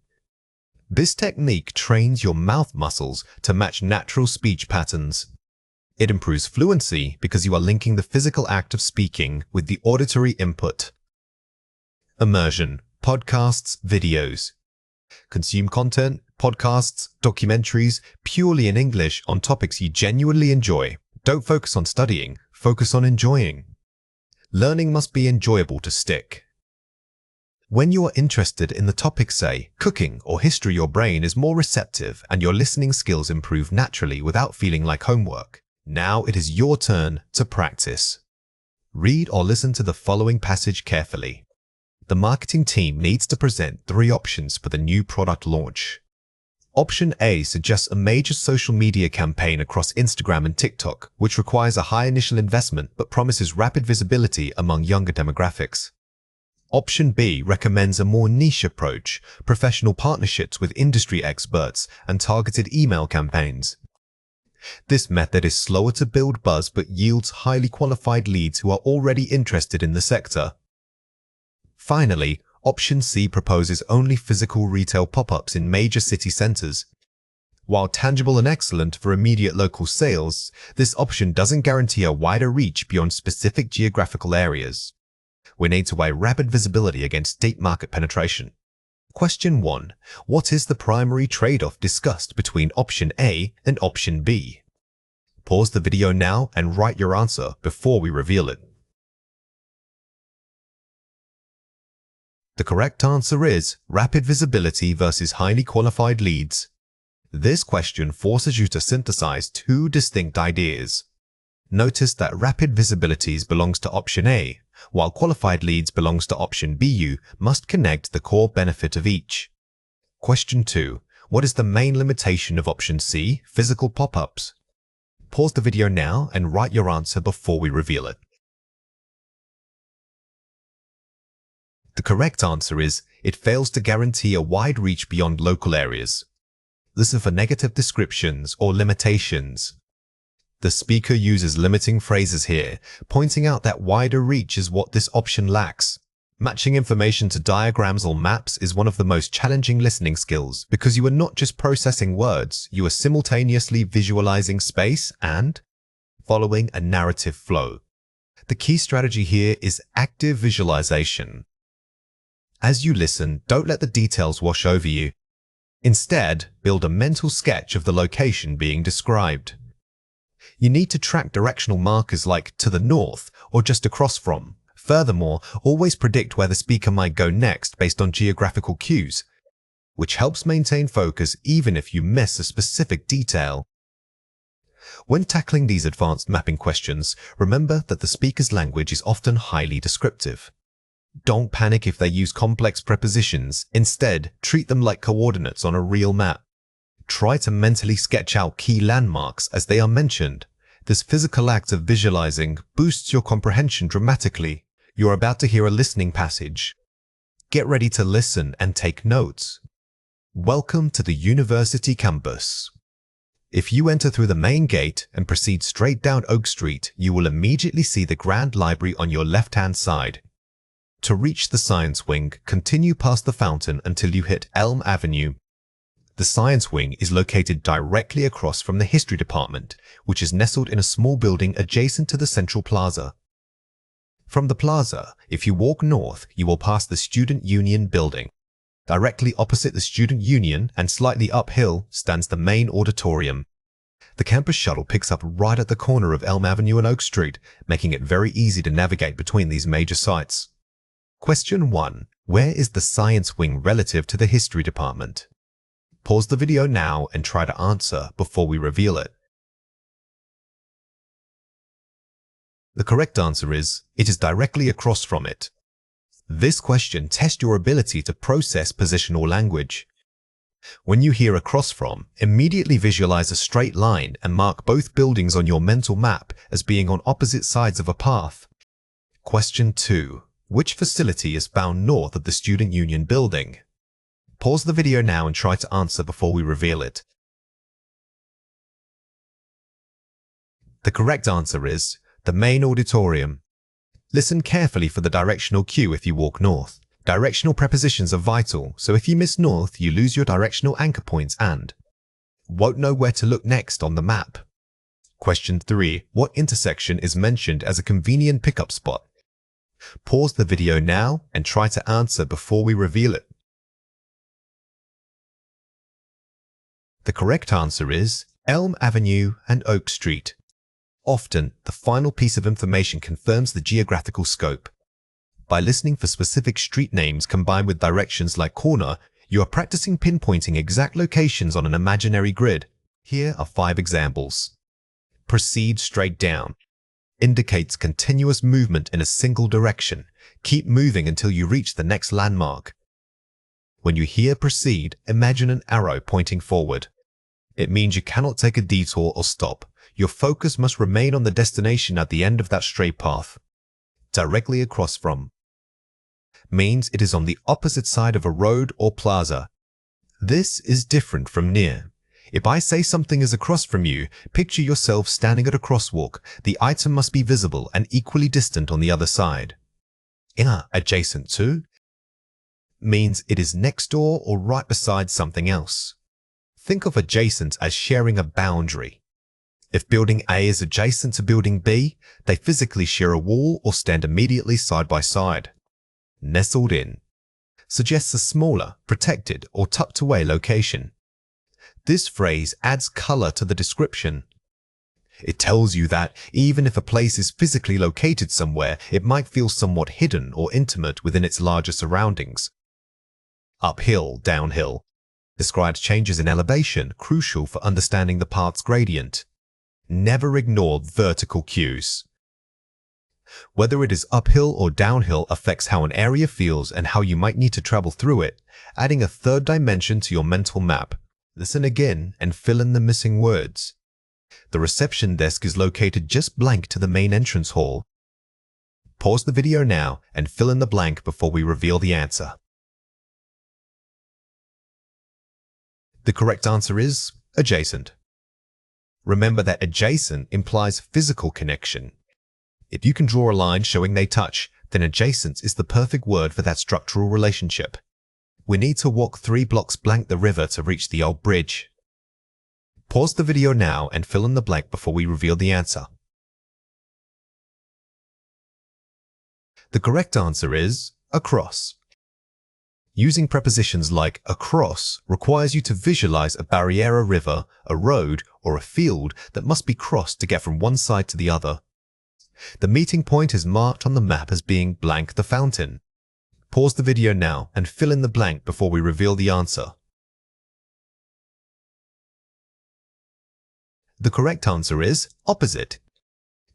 This technique trains your mouth muscles to match natural speech patterns. It improves fluency because you are linking the physical act of speaking with the auditory input. Immersion, podcasts, videos. Consume content, podcasts, documentaries, purely in English on topics you genuinely enjoy. Don't focus on studying, focus on enjoying. Learning must be enjoyable to stick. When you are interested in the topic, say, cooking or history, your brain is more receptive and your listening skills improve naturally without feeling like homework. Now it is your turn to practice. Read or listen to the following passage carefully. The marketing team needs to present 3 options for the new product launch. Option A suggests a major social media campaign across Instagram and TikTok, which requires a high initial investment but promises rapid visibility among younger demographics. Option B recommends a more niche approach, professional partnerships with industry experts, and targeted email campaigns. This method is slower to build buzz but yields highly qualified leads who are already interested in the sector. Finally, Option C proposes only physical retail pop-ups in major city centers. While tangible and excellent for immediate local sales, this option doesn't guarantee a wider reach beyond specific geographical areas. We need to weigh rapid visibility against deep market penetration. Question 1. What is the primary trade-off discussed between Option A and Option B? Pause the video now and write your answer before we reveal it. The correct answer is rapid visibility versus highly qualified leads. This question forces you to synthesize 2 distinct ideas. Notice that rapid visibilities belongs to Option A, while qualified leads belongs to Option B. You must connect the core benefit of each. Question 2. What is the main limitation of Option C, physical pop-ups? Pause the video now and write your answer before we reveal it. The correct answer is, it fails to guarantee a wide reach beyond local areas. Listen for negative descriptions or limitations. The speaker uses limiting phrases here, pointing out that wider reach is what this option lacks. Matching information to diagrams or maps is one of the most challenging listening skills because you are not just processing words, you are simultaneously visualizing space and following a narrative flow. The key strategy here is active visualization. As you listen, don't let the details wash over you. Instead, build a mental sketch of the location being described. You need to track directional markers like to the north or just across from. Furthermore, always predict where the speaker might go next based on geographical cues, which helps maintain focus even if you miss a specific detail. When tackling these advanced mapping questions, remember that the speaker's language is often highly descriptive. Don't panic if they use complex prepositions. Instead, treat them like coordinates on a real map. Try to mentally sketch out key landmarks as they are mentioned. This physical act of visualizing boosts your comprehension dramatically. You're about to hear a listening passage. Get ready to listen and take notes. Welcome to the university campus. If you enter through the main gate and proceed straight down Oak Street, you will immediately see the Grand Library on your left-hand side. To reach the Science Wing, continue past the fountain until you hit Elm Avenue. The Science Wing is located directly across from the History Department, which is nestled in a small building adjacent to the Central Plaza. From the plaza, if you walk north, you will pass the Student Union building. Directly opposite the Student Union and slightly uphill stands the main auditorium. The campus shuttle picks up right at the corner of Elm Avenue and Oak Street, making it very easy to navigate between these major sites. Question 1. Where is the Science Wing relative to the History Department? Pause the video now and try to answer before we reveal it. The correct answer is, it is directly across from it. This question tests your ability to process positional language. When you hear across from, immediately visualize a straight line and mark both buildings on your mental map as being on opposite sides of a path. Question 2. Which facility is found north of the Student Union building? Pause the video now and try to answer before we reveal it. The correct answer is the main auditorium. Listen carefully for the directional cue if you walk north. Directional prepositions are vital, so if you miss north, you lose your directional anchor points and won't know where to look next on the map. Question 3. What intersection is mentioned as a convenient pickup spot? Pause the video now and try to answer before we reveal it. The correct answer is Elm Avenue and Oak Street. Often, the final piece of information confirms the geographical scope. By listening for specific street names combined with directions like corner, you are practicing pinpointing exact locations on an imaginary grid. Here are 5 examples. Proceed straight down. Indicates continuous movement in a single direction. Keep moving until you reach the next landmark. When you hear proceed, imagine an arrow pointing forward. It means you cannot take a detour or stop. Your focus must remain on the destination at the end of that straight path. Directly across from means it is on the opposite side of a road or plaza. This is different from near. If I say something is across from you, picture yourself standing at a crosswalk. The item must be visible and equally distant on the other side. Adjacent to means it is next door or right beside something else. Think of adjacent as sharing a boundary. If building A is adjacent to building B, they physically share a wall or stand immediately side by side. Nestled in suggests a smaller, protected, or tucked away location. This phrase adds color to the description. It tells you that even if a place is physically located somewhere, it might feel somewhat hidden or intimate within its larger surroundings. Uphill, downhill describes changes in elevation, crucial for understanding the path's gradient. Never ignore vertical cues. Whether it is uphill or downhill affects how an area feels and how you might need to travel through it, adding a third dimension to your mental map. Listen again and fill in the missing words. The reception desk is located just blank to the main entrance hall. Pause the video now and fill in the blank before we reveal the answer. The correct answer is adjacent. Remember that adjacent implies physical connection. If you can draw a line showing they touch, then adjacent is the perfect word for that structural relationship. We need to walk 3 blocks blank the river to reach the old bridge. Pause the video now and fill in the blank before we reveal the answer. The correct answer is across. Using prepositions like across requires you to visualize a barrier, a river, a road, or a field that must be crossed to get from one side to the other. The meeting point is marked on the map as being blank the fountain. Pause the video now and fill in the blank before we reveal the answer. The correct answer is opposite.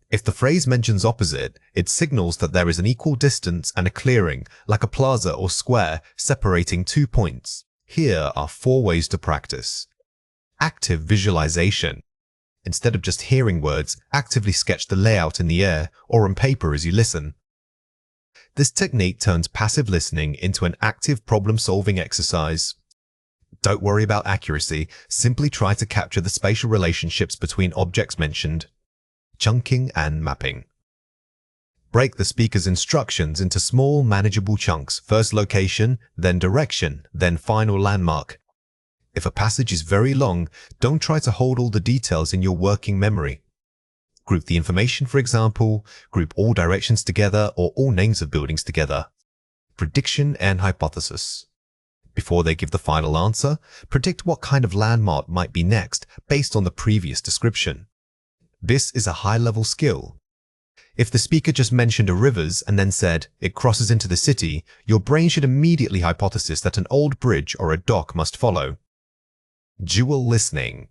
If the phrase mentions opposite, it signals that there is an equal distance and a clearing, like a plaza or square, separating 2 points. Here are 4 ways to practice. Active visualization. Instead of just hearing words, actively sketch the layout in the air or on paper as you listen. This technique turns passive listening into an active problem-solving exercise. Don't worry about accuracy, simply try to capture the spatial relationships between objects mentioned. Chunking and mapping. Break the speaker's instructions into small, manageable chunks, first location, then direction, then final landmark. If a passage is very long, don't try to hold all the details in your working memory. Group the information, for example, group all directions together or all names of buildings together. Prediction and hypothesis. Before they give the final answer, predict what kind of landmark might be next based on the previous description. This is a high-level skill. If the speaker just mentioned a rivers and then said, it crosses into the city, your brain should immediately hypothesize that an old bridge or a dock must follow. Dual listening.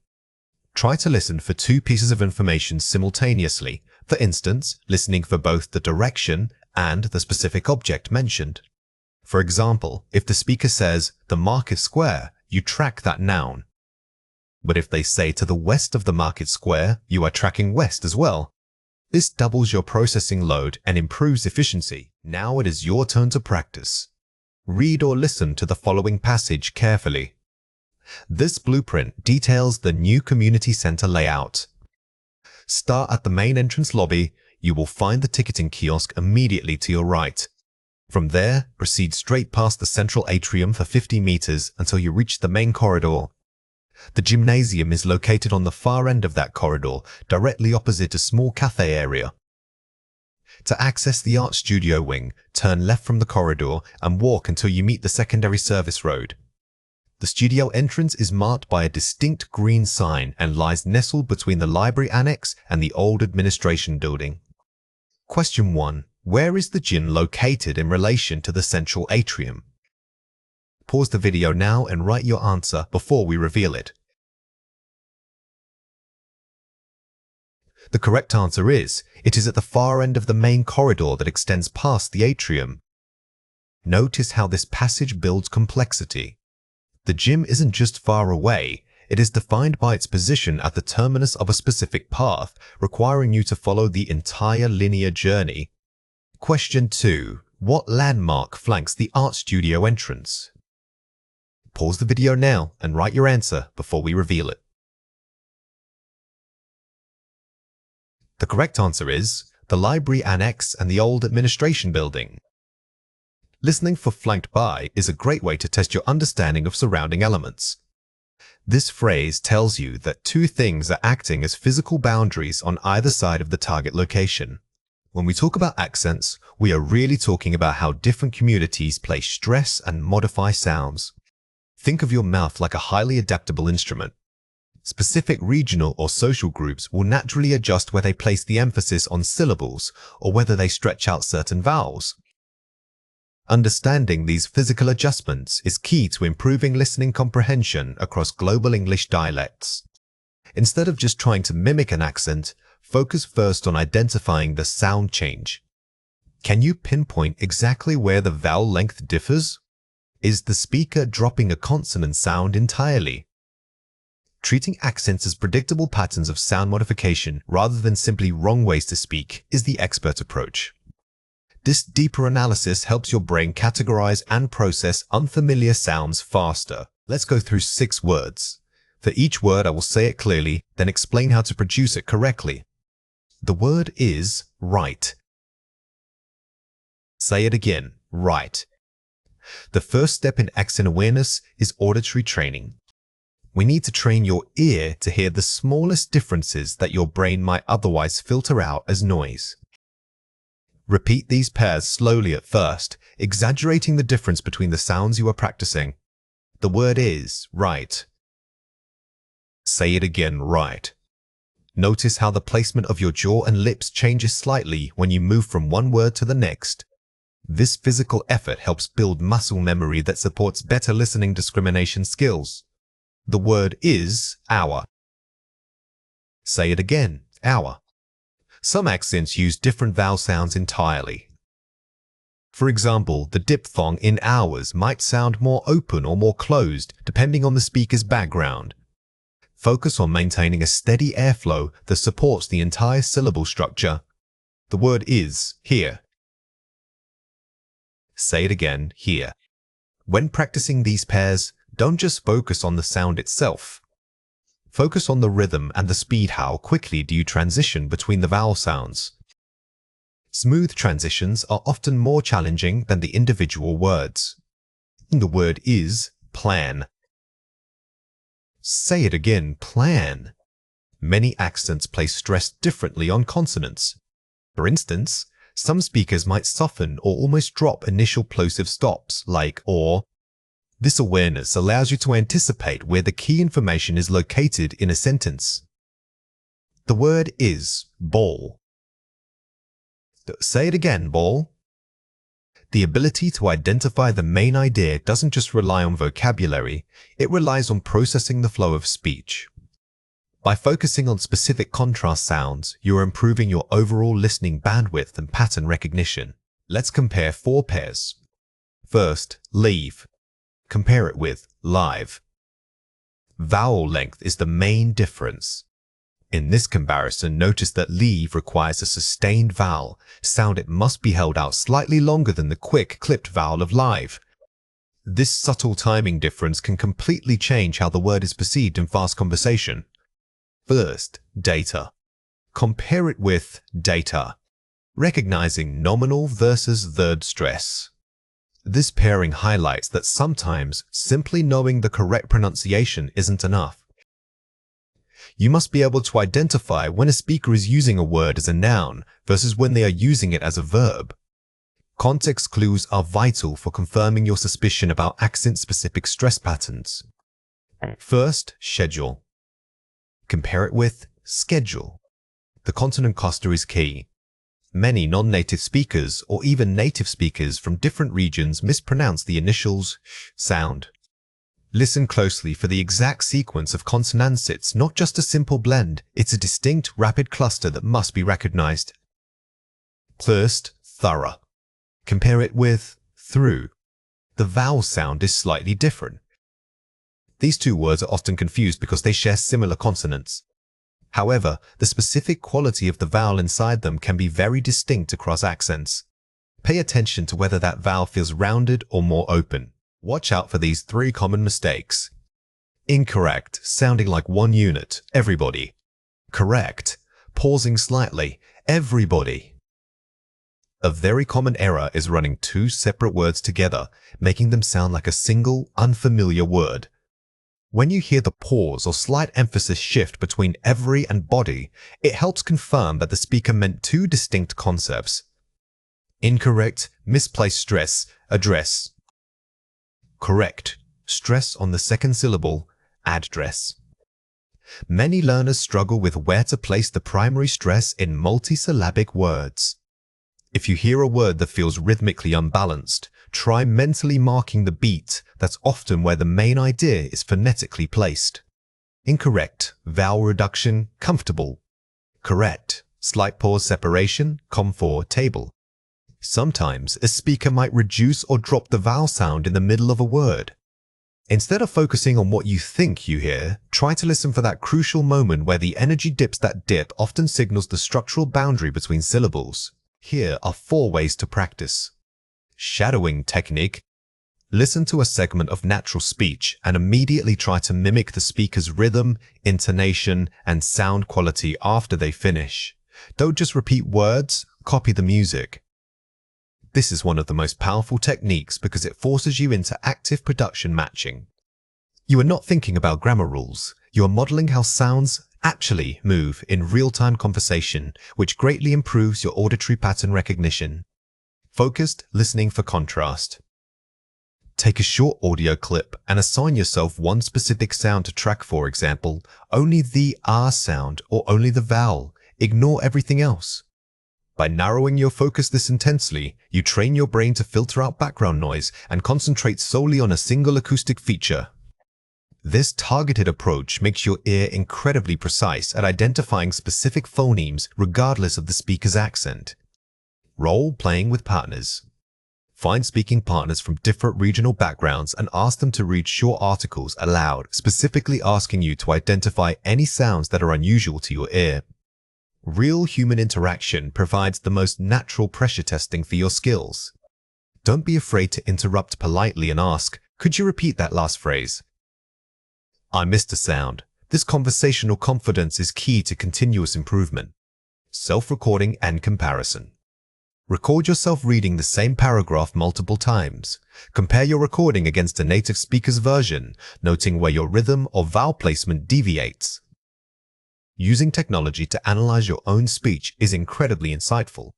Try to listen for 2 pieces of information simultaneously. For instance, listening for both the direction and the specific object mentioned. For example, if the speaker says, the market square, you track that noun. But if they say to the west of the market square, you are tracking west as well. This doubles your processing load and improves efficiency. Now it is your turn to practice. Read or listen to the following passage carefully. This blueprint details the new community center layout. Start at the main entrance lobby. You will find the ticketing kiosk immediately to your right. From there, proceed straight past the central atrium for 50 meters until you reach the main corridor. The gymnasium is located on the far end of that corridor, directly opposite a small cafe area. To access the art studio wing, turn left from the corridor and walk until you meet the secondary service road. The studio entrance is marked by a distinct green sign and lies nestled between the library annex and the old administration building. Question 1. Where is the gym located in relation to the central atrium? Pause the video now and write your answer before we reveal it. The correct answer is, it is at the far end of the main corridor that extends past the atrium. Notice how this passage builds complexity. The gym isn't just far away, it is defined by its position at the terminus of a specific path, requiring you to follow the entire linear journey. Question 2. What landmark flanks the art studio entrance? Pause the video now and write your answer before we reveal it. The correct answer is the library annex and the old administration building. Listening for flanked by is a great way to test your understanding of surrounding elements. This phrase tells you that 2 things are acting as physical boundaries on either side of the target location. When we talk about accents, we are really talking about how different communities place stress and modify sounds. Think of your mouth like a highly adaptable instrument. Specific regional or social groups will naturally adjust where they place the emphasis on syllables or whether they stretch out certain vowels. Understanding these physical adjustments is key to improving listening comprehension across global English dialects. Instead of just trying to mimic an accent, focus first on identifying the sound change. Can you pinpoint exactly where the vowel length differs? Is the speaker dropping a consonant sound entirely? Treating accents as predictable patterns of sound modification rather than simply wrong ways to speak is the expert approach. This deeper analysis helps your brain categorize and process unfamiliar sounds faster. Let's go through 6 words. For each word, I will say it clearly, then explain how to produce it correctly. The word is right. Say it again, right. The first step in accent awareness is auditory training. We need to train your ear to hear the smallest differences that your brain might otherwise filter out as noise. Repeat these pairs slowly at first, exaggerating the difference between the sounds you are practicing. The word is right. Say it again, right. Notice how the placement of your jaw and lips changes slightly when you move from one word to the next. This physical effort helps build muscle memory that supports better listening discrimination skills. The word is hour. Say it again, hour. Some accents use different vowel sounds entirely. For example, the diphthong in hours might sound more open or more closed depending on the speaker's background. Focus on maintaining a steady airflow that supports the entire syllable structure. The word is here. Say it again, here. When practicing these pairs, don't just focus on the sound itself. Focus on the rhythm and the speed. How quickly do you transition between the vowel sounds? Smooth transitions are often more challenging than the individual words. The word is plan. Say it again, plan. Many accents place stress differently on consonants. For instance, some speakers might soften or almost drop initial plosive stops like or. This awareness allows you to anticipate where the key information is located in a sentence. The word is ball. Say it again, ball. The ability to identify the main idea doesn't just rely on vocabulary, it relies on processing the flow of speech. By focusing on specific contrast sounds, you are improving your overall listening bandwidth and pattern recognition. Let's compare 4 pairs. First, leave. Compare it with live. Vowel length is the main difference. In this comparison, notice that leave requires a sustained vowel, sound it must be held out slightly longer than the quick, clipped vowel of live. This subtle timing difference can completely change how the word is perceived in fast conversation. First, data. Compare it with data, recognizing nominal versus third stress. This pairing highlights that sometimes simply knowing the correct pronunciation isn't enough. You must be able to identify when a speaker is using a word as a noun versus when they are using it as a verb. Context clues are vital for confirming your suspicion about accent-specific stress patterns. First, schedule. Compare it with schedule. The consonant cluster is key. Many non-native speakers or even native speakers from different regions mispronounce the initials sound. Listen closely for the exact sequence of consonants. It's not just a simple blend, it's a distinct, rapid cluster that must be recognized. First, thorough. Compare it with through. The vowel sound is slightly different. These 2 words are often confused because they share similar consonants. However, the specific quality of the vowel inside them can be very distinct across accents. Pay attention to whether that vowel feels rounded or more open. Watch out for these 3 common mistakes. Incorrect, sounding like one unit, everybody. Correct, pausing slightly, everybody. A very common error is running 2 separate words together, making them sound like a single, unfamiliar word. When you hear the pause or slight emphasis shift between every and body, it helps confirm that the speaker meant 2 distinct concepts. Incorrect, misplaced stress, address. Correct, stress on the second syllable, address. Many learners struggle with where to place the primary stress in multisyllabic words. If you hear a word that feels rhythmically unbalanced, try mentally marking the beat. That's often where the main idea is phonetically placed. Incorrect, vowel reduction, comfortable. Correct, slight pause separation, comfortable. Sometimes a speaker might reduce or drop the vowel sound in the middle of a word. Instead of focusing on what you think you hear, try to listen for that crucial moment where the energy dips. That dip often signals the structural boundary between syllables. Here are 4 ways to practice. Shadowing technique. Listen to a segment of natural speech and immediately try to mimic the speaker's rhythm, intonation, and sound quality after they finish. Don't just repeat words, copy the music. This is one of the most powerful techniques because it forces you into active production matching. You are not thinking about grammar rules. You are modeling how sounds actually move in real-time conversation, which greatly improves your auditory pattern recognition. Focused listening for contrast. Take a short audio clip and assign yourself one specific sound to track. For example, only the R sound or only the vowel. Ignore everything else. By narrowing your focus this intensely, you train your brain to filter out background noise and concentrate solely on a single acoustic feature. This targeted approach makes your ear incredibly precise at identifying specific phonemes regardless of the speaker's accent. Role-playing with partners. Find speaking partners from different regional backgrounds and ask them to read short articles aloud, specifically asking you to identify any sounds that are unusual to your ear. Real human interaction provides the most natural pressure testing for your skills. Don't be afraid to interrupt politely and ask, "Could you repeat that last phrase?" "I missed a sound." This conversational confidence is key to continuous improvement. Self-recording and comparison. Record yourself reading the same paragraph multiple times. Compare your recording against a native speaker's version, noting where your rhythm or vowel placement deviates. Using technology to analyze your own speech is incredibly insightful.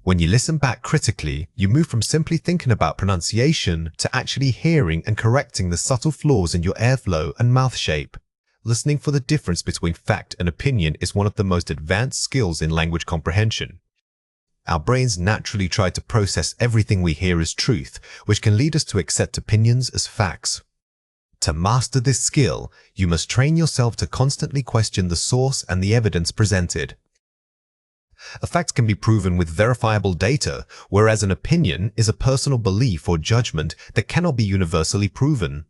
When you listen back critically, you move from simply thinking about pronunciation to actually hearing and correcting the subtle flaws in your airflow and mouth shape. Listening for the difference between fact and opinion is one of the most advanced skills in language comprehension. Our brains naturally try to process everything we hear as truth, which can lead us to accept opinions as facts. To master this skill, you must train yourself to constantly question the source and the evidence presented. A fact can be proven with verifiable data, whereas an opinion is a personal belief or judgment that cannot be universally proven.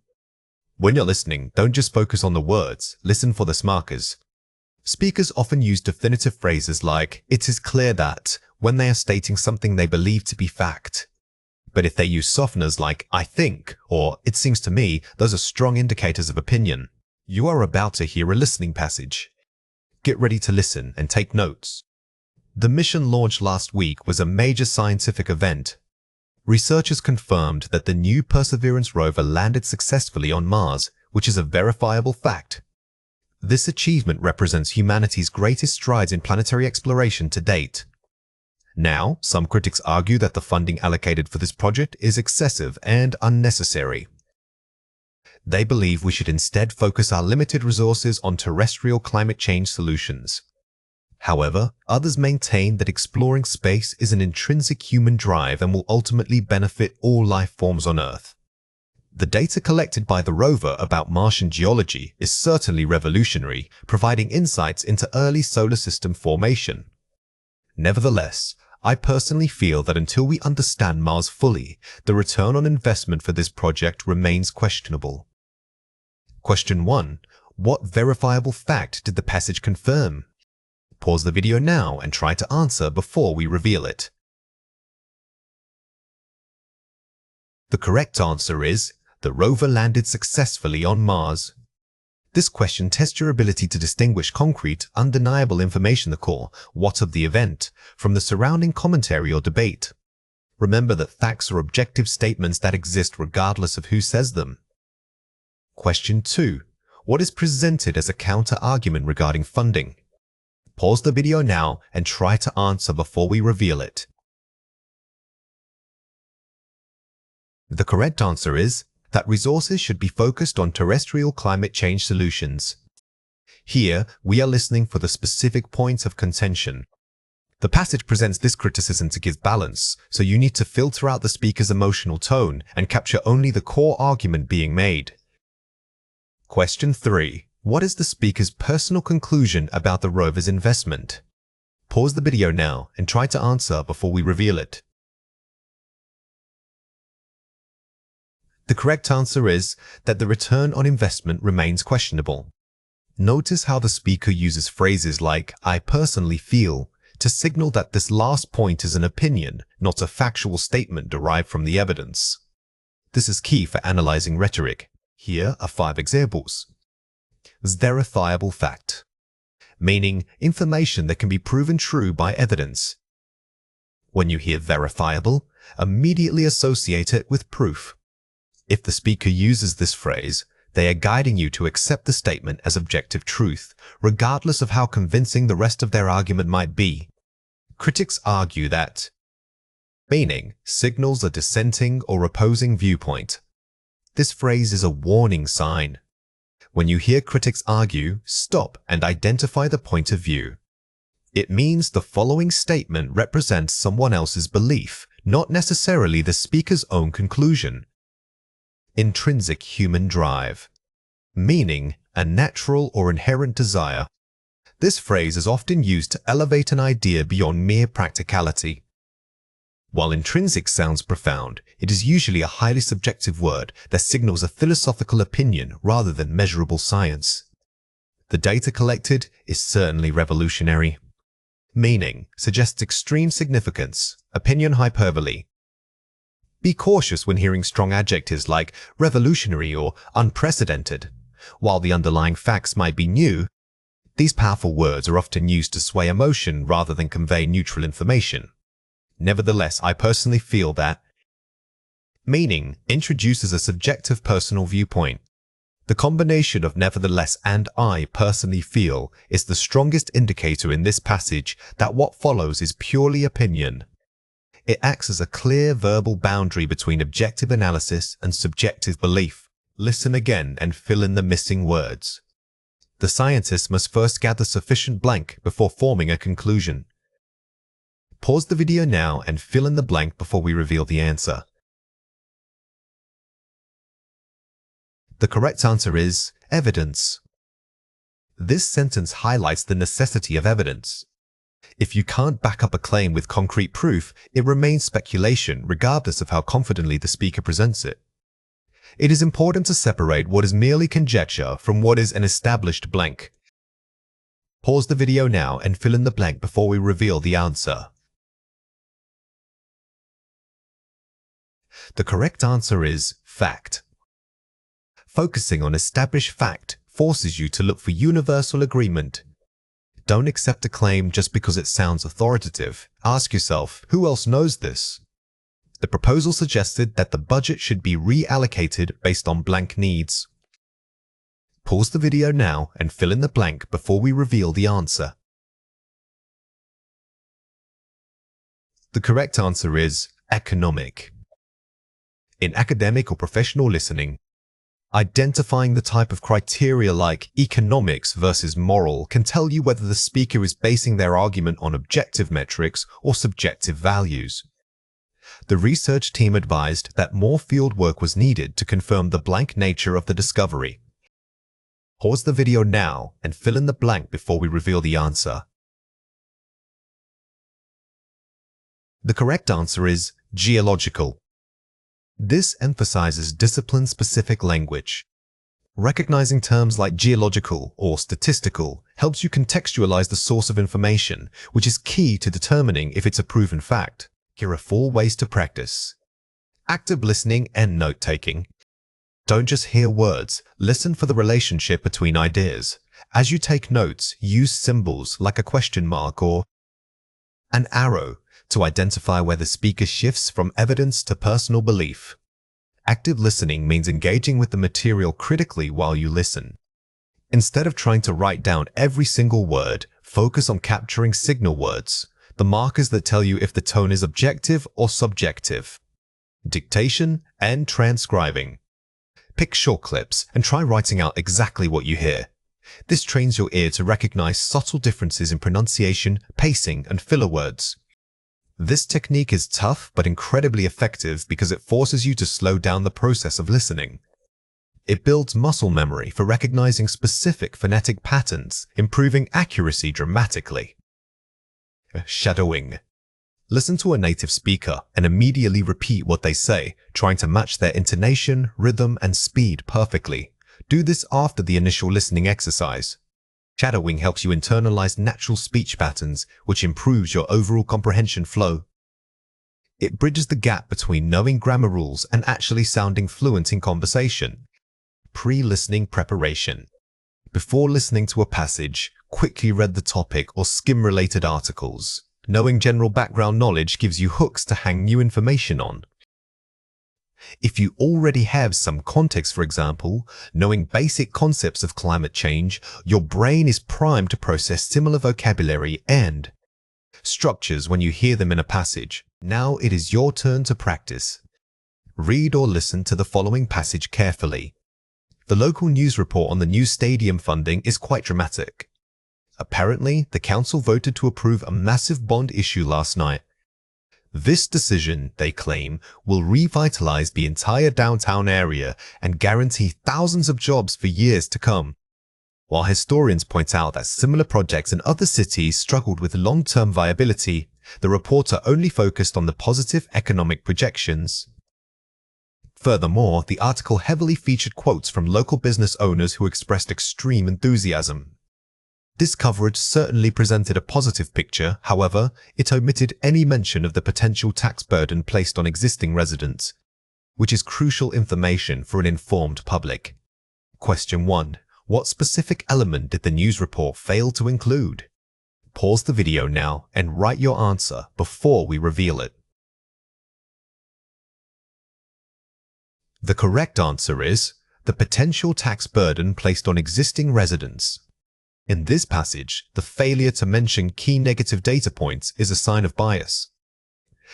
When you're listening, don't just focus on the words, listen for the markers. Speakers often use definitive phrases like, "It is clear that," when they are stating something they believe to be fact. But if they use softeners like "I think" or "it seems to me," those are strong indicators of opinion. You are about to hear a listening passage. Get ready to listen and take notes. The mission launched last week was a major scientific event. Researchers confirmed that the new Perseverance rover landed successfully on Mars, which is a verifiable fact. This achievement represents humanity's greatest strides in planetary exploration to date. Now, some critics argue that the funding allocated for this project is excessive and unnecessary. They believe we should instead focus our limited resources on terrestrial climate change solutions. However, others maintain that exploring space is an intrinsic human drive and will ultimately benefit all life forms on Earth. The data collected by the rover about Martian geology is certainly revolutionary, providing insights into early solar system formation. Nevertheless, I personally feel that until we understand Mars fully, the return on investment for this project remains questionable. Question 1. What verifiable fact did the passage confirm? Pause the video now and try to answer before we reveal it. The correct answer is, the rover landed successfully on Mars. This question tests your ability to distinguish concrete, undeniable information, the core, what of the event, from the surrounding commentary or debate. Remember that facts are objective statements that exist regardless of who says them. Question 2. What is presented as a counter-argument regarding funding? Pause the video now and try to answer before we reveal it. The correct answer is that resources should be focused on terrestrial climate change solutions. Here, we are listening for the specific points of contention. The passage presents this criticism to give balance, so you need to filter out the speaker's emotional tone and capture only the core argument being made. Question 3. What is the speaker's personal conclusion about the rover's investment? Pause the video now and try to answer before we reveal it. The correct answer is that the return on investment remains questionable. Notice how the speaker uses phrases like "I personally feel" to signal that this last point is an opinion, not a factual statement derived from the evidence. This is key for analyzing rhetoric. Here are 5 examples. Verifiable fact, meaning information that can be proven true by evidence. When you hear verifiable, immediately associate it with proof. If the speaker uses this phrase, they are guiding you to accept the statement as objective truth, regardless of how convincing the rest of their argument might be. Critics argue that meaning signals a dissenting or opposing viewpoint. This phrase is a warning sign. When you hear critics argue, stop and identify the point of view. It means the following statement represents someone else's belief, not necessarily the speaker's own conclusion. Intrinsic human drive. Meaning, a natural or inherent desire. This phrase is often used to elevate an idea beyond mere practicality. While intrinsic sounds profound, it is usually a highly subjective word that signals a philosophical opinion rather than measurable science. The data collected is certainly revolutionary. Meaning suggests extreme significance, opinion hyperbole. Be cautious when hearing strong adjectives like revolutionary or unprecedented. While the underlying facts might be new, these powerful words are often used to sway emotion rather than convey neutral information. Nevertheless, I personally feel that meaning introduces a subjective personal viewpoint. The combination of nevertheless and I personally feel is the strongest indicator in this passage that what follows is purely opinion. It acts as a clear verbal boundary between objective analysis and subjective belief. Listen again and fill in the missing words. The scientist must first gather sufficient blank before forming a conclusion. Pause the video now and fill in the blank before we reveal the answer. The correct answer is evidence. This sentence highlights the necessity of evidence. If you can't back up a claim with concrete proof, it remains speculation regardless of how confidently the speaker presents it. It is important to separate what is merely conjecture from what is an established blank. Pause the video now and fill in the blank before we reveal the answer. The correct answer is fact. Focusing on established fact forces you to look for universal agreement. Don't accept a claim just because it sounds authoritative. Ask yourself, who else knows this? The proposal suggested that the budget should be reallocated based on blank needs. Pause the video now and fill in the blank before we reveal the answer. The correct answer is economic. In academic or professional listening, identifying the type of criteria like economics versus moral can tell you whether the speaker is basing their argument on objective metrics or subjective values. The research team advised that more field work was needed to confirm the blank nature of the discovery. Pause the video now and fill in the blank before we reveal the answer. The correct answer is geological. This emphasizes discipline-specific language. Recognizing terms like geological or statistical helps you contextualize the source of information, which is key to determining if it's a proven fact. Here are 4 ways to practice. Active listening and note-taking. Don't just hear words, listen for the relationship between ideas. As you take notes, use symbols like a question mark or an arrow to identify where the speaker shifts from evidence to personal belief. Active listening means engaging with the material critically while you listen. Instead of trying to write down every single word, focus on capturing signal words, the markers that tell you if the tone is objective or subjective. Dictation and transcribing. Pick short clips and try writing out exactly what you hear. This trains your ear to recognize subtle differences in pronunciation, pacing, and filler words. This technique is tough but incredibly effective because it forces you to slow down the process of listening. It builds muscle memory for recognizing specific phonetic patterns, improving accuracy dramatically. Shadowing. Listen to a native speaker and immediately repeat what they say, trying to match their intonation, rhythm, and speed perfectly. Do this after the initial listening exercise. Shadowing helps you internalize natural speech patterns, which improves your overall comprehension flow. It bridges the gap between knowing grammar rules and actually sounding fluent in conversation. Pre-listening preparation. Before listening to a passage, quickly read the topic or skim related articles. Knowing general background knowledge gives you hooks to hang new information on. If you already have some context, for example, knowing basic concepts of climate change, your brain is primed to process similar vocabulary and structures when you hear them in a passage. Now it is your turn to practice. Read or listen to the following passage carefully. The local news report on the new stadium funding is quite dramatic. Apparently, the council voted to approve a massive bond issue last night. This decision, they claim, will revitalize the entire downtown area and guarantee thousands of jobs for years to come. While historians point out that similar projects in other cities struggled with long-term viability, the reporter only focused on the positive economic projections. Furthermore, the article heavily featured quotes from local business owners who expressed extreme enthusiasm. This coverage certainly presented a positive picture, however, it omitted any mention of the potential tax burden placed on existing residents, which is crucial information for an informed public. Question 1. What specific element did the news report fail to include? Pause the video now and write your answer before we reveal it. The correct answer is the potential tax burden placed on existing residents. In this passage, the failure to mention key negative data points is a sign of bias.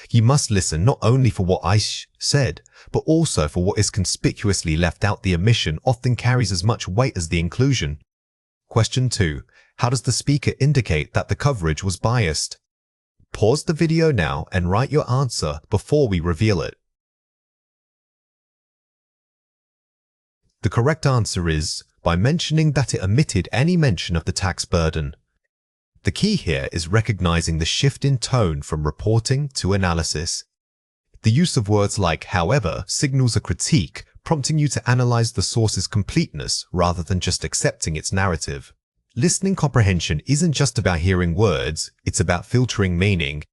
You must listen not only for what I said, but also for what is conspicuously left out. The omission often carries as much weight as the inclusion. Question 2. How does the speaker indicate that the coverage was biased? Pause the video now and write your answer before we reveal it. The correct answer is by mentioning that it omitted any mention of the tax burden. The key here is recognizing the shift in tone from reporting to analysis. The use of words like however signals a critique, prompting you to analyze the source's completeness rather than just accepting its narrative. Listening comprehension isn't just about hearing words, it's about filtering meaning.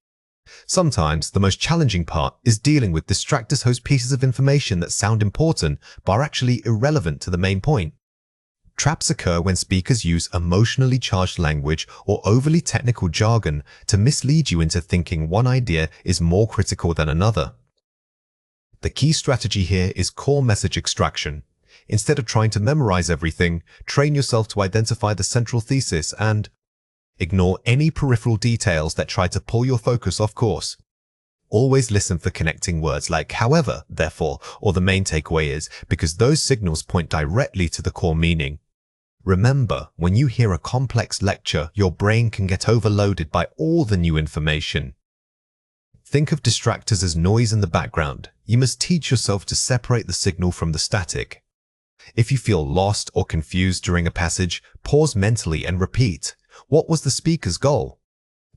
Sometimes the most challenging part is dealing with distractors host pieces of information that sound important but are actually irrelevant to the main point. Traps occur when speakers use emotionally charged language or overly technical jargon to mislead you into thinking one idea is more critical than another. The key strategy here is core message extraction. Instead of trying to memorize everything, train yourself to identify the central thesis and ignore any peripheral details that try to pull your focus off course. Always listen for connecting words like however, therefore, or the main takeaway is, because those signals point directly to the core meaning. Remember, when you hear a complex lecture, your brain can get overloaded by all the new information. Think of distractors as noise in the background. You must teach yourself to separate the signal from the static. If you feel lost or confused during a passage, pause mentally and repeat. What was the speaker's goal?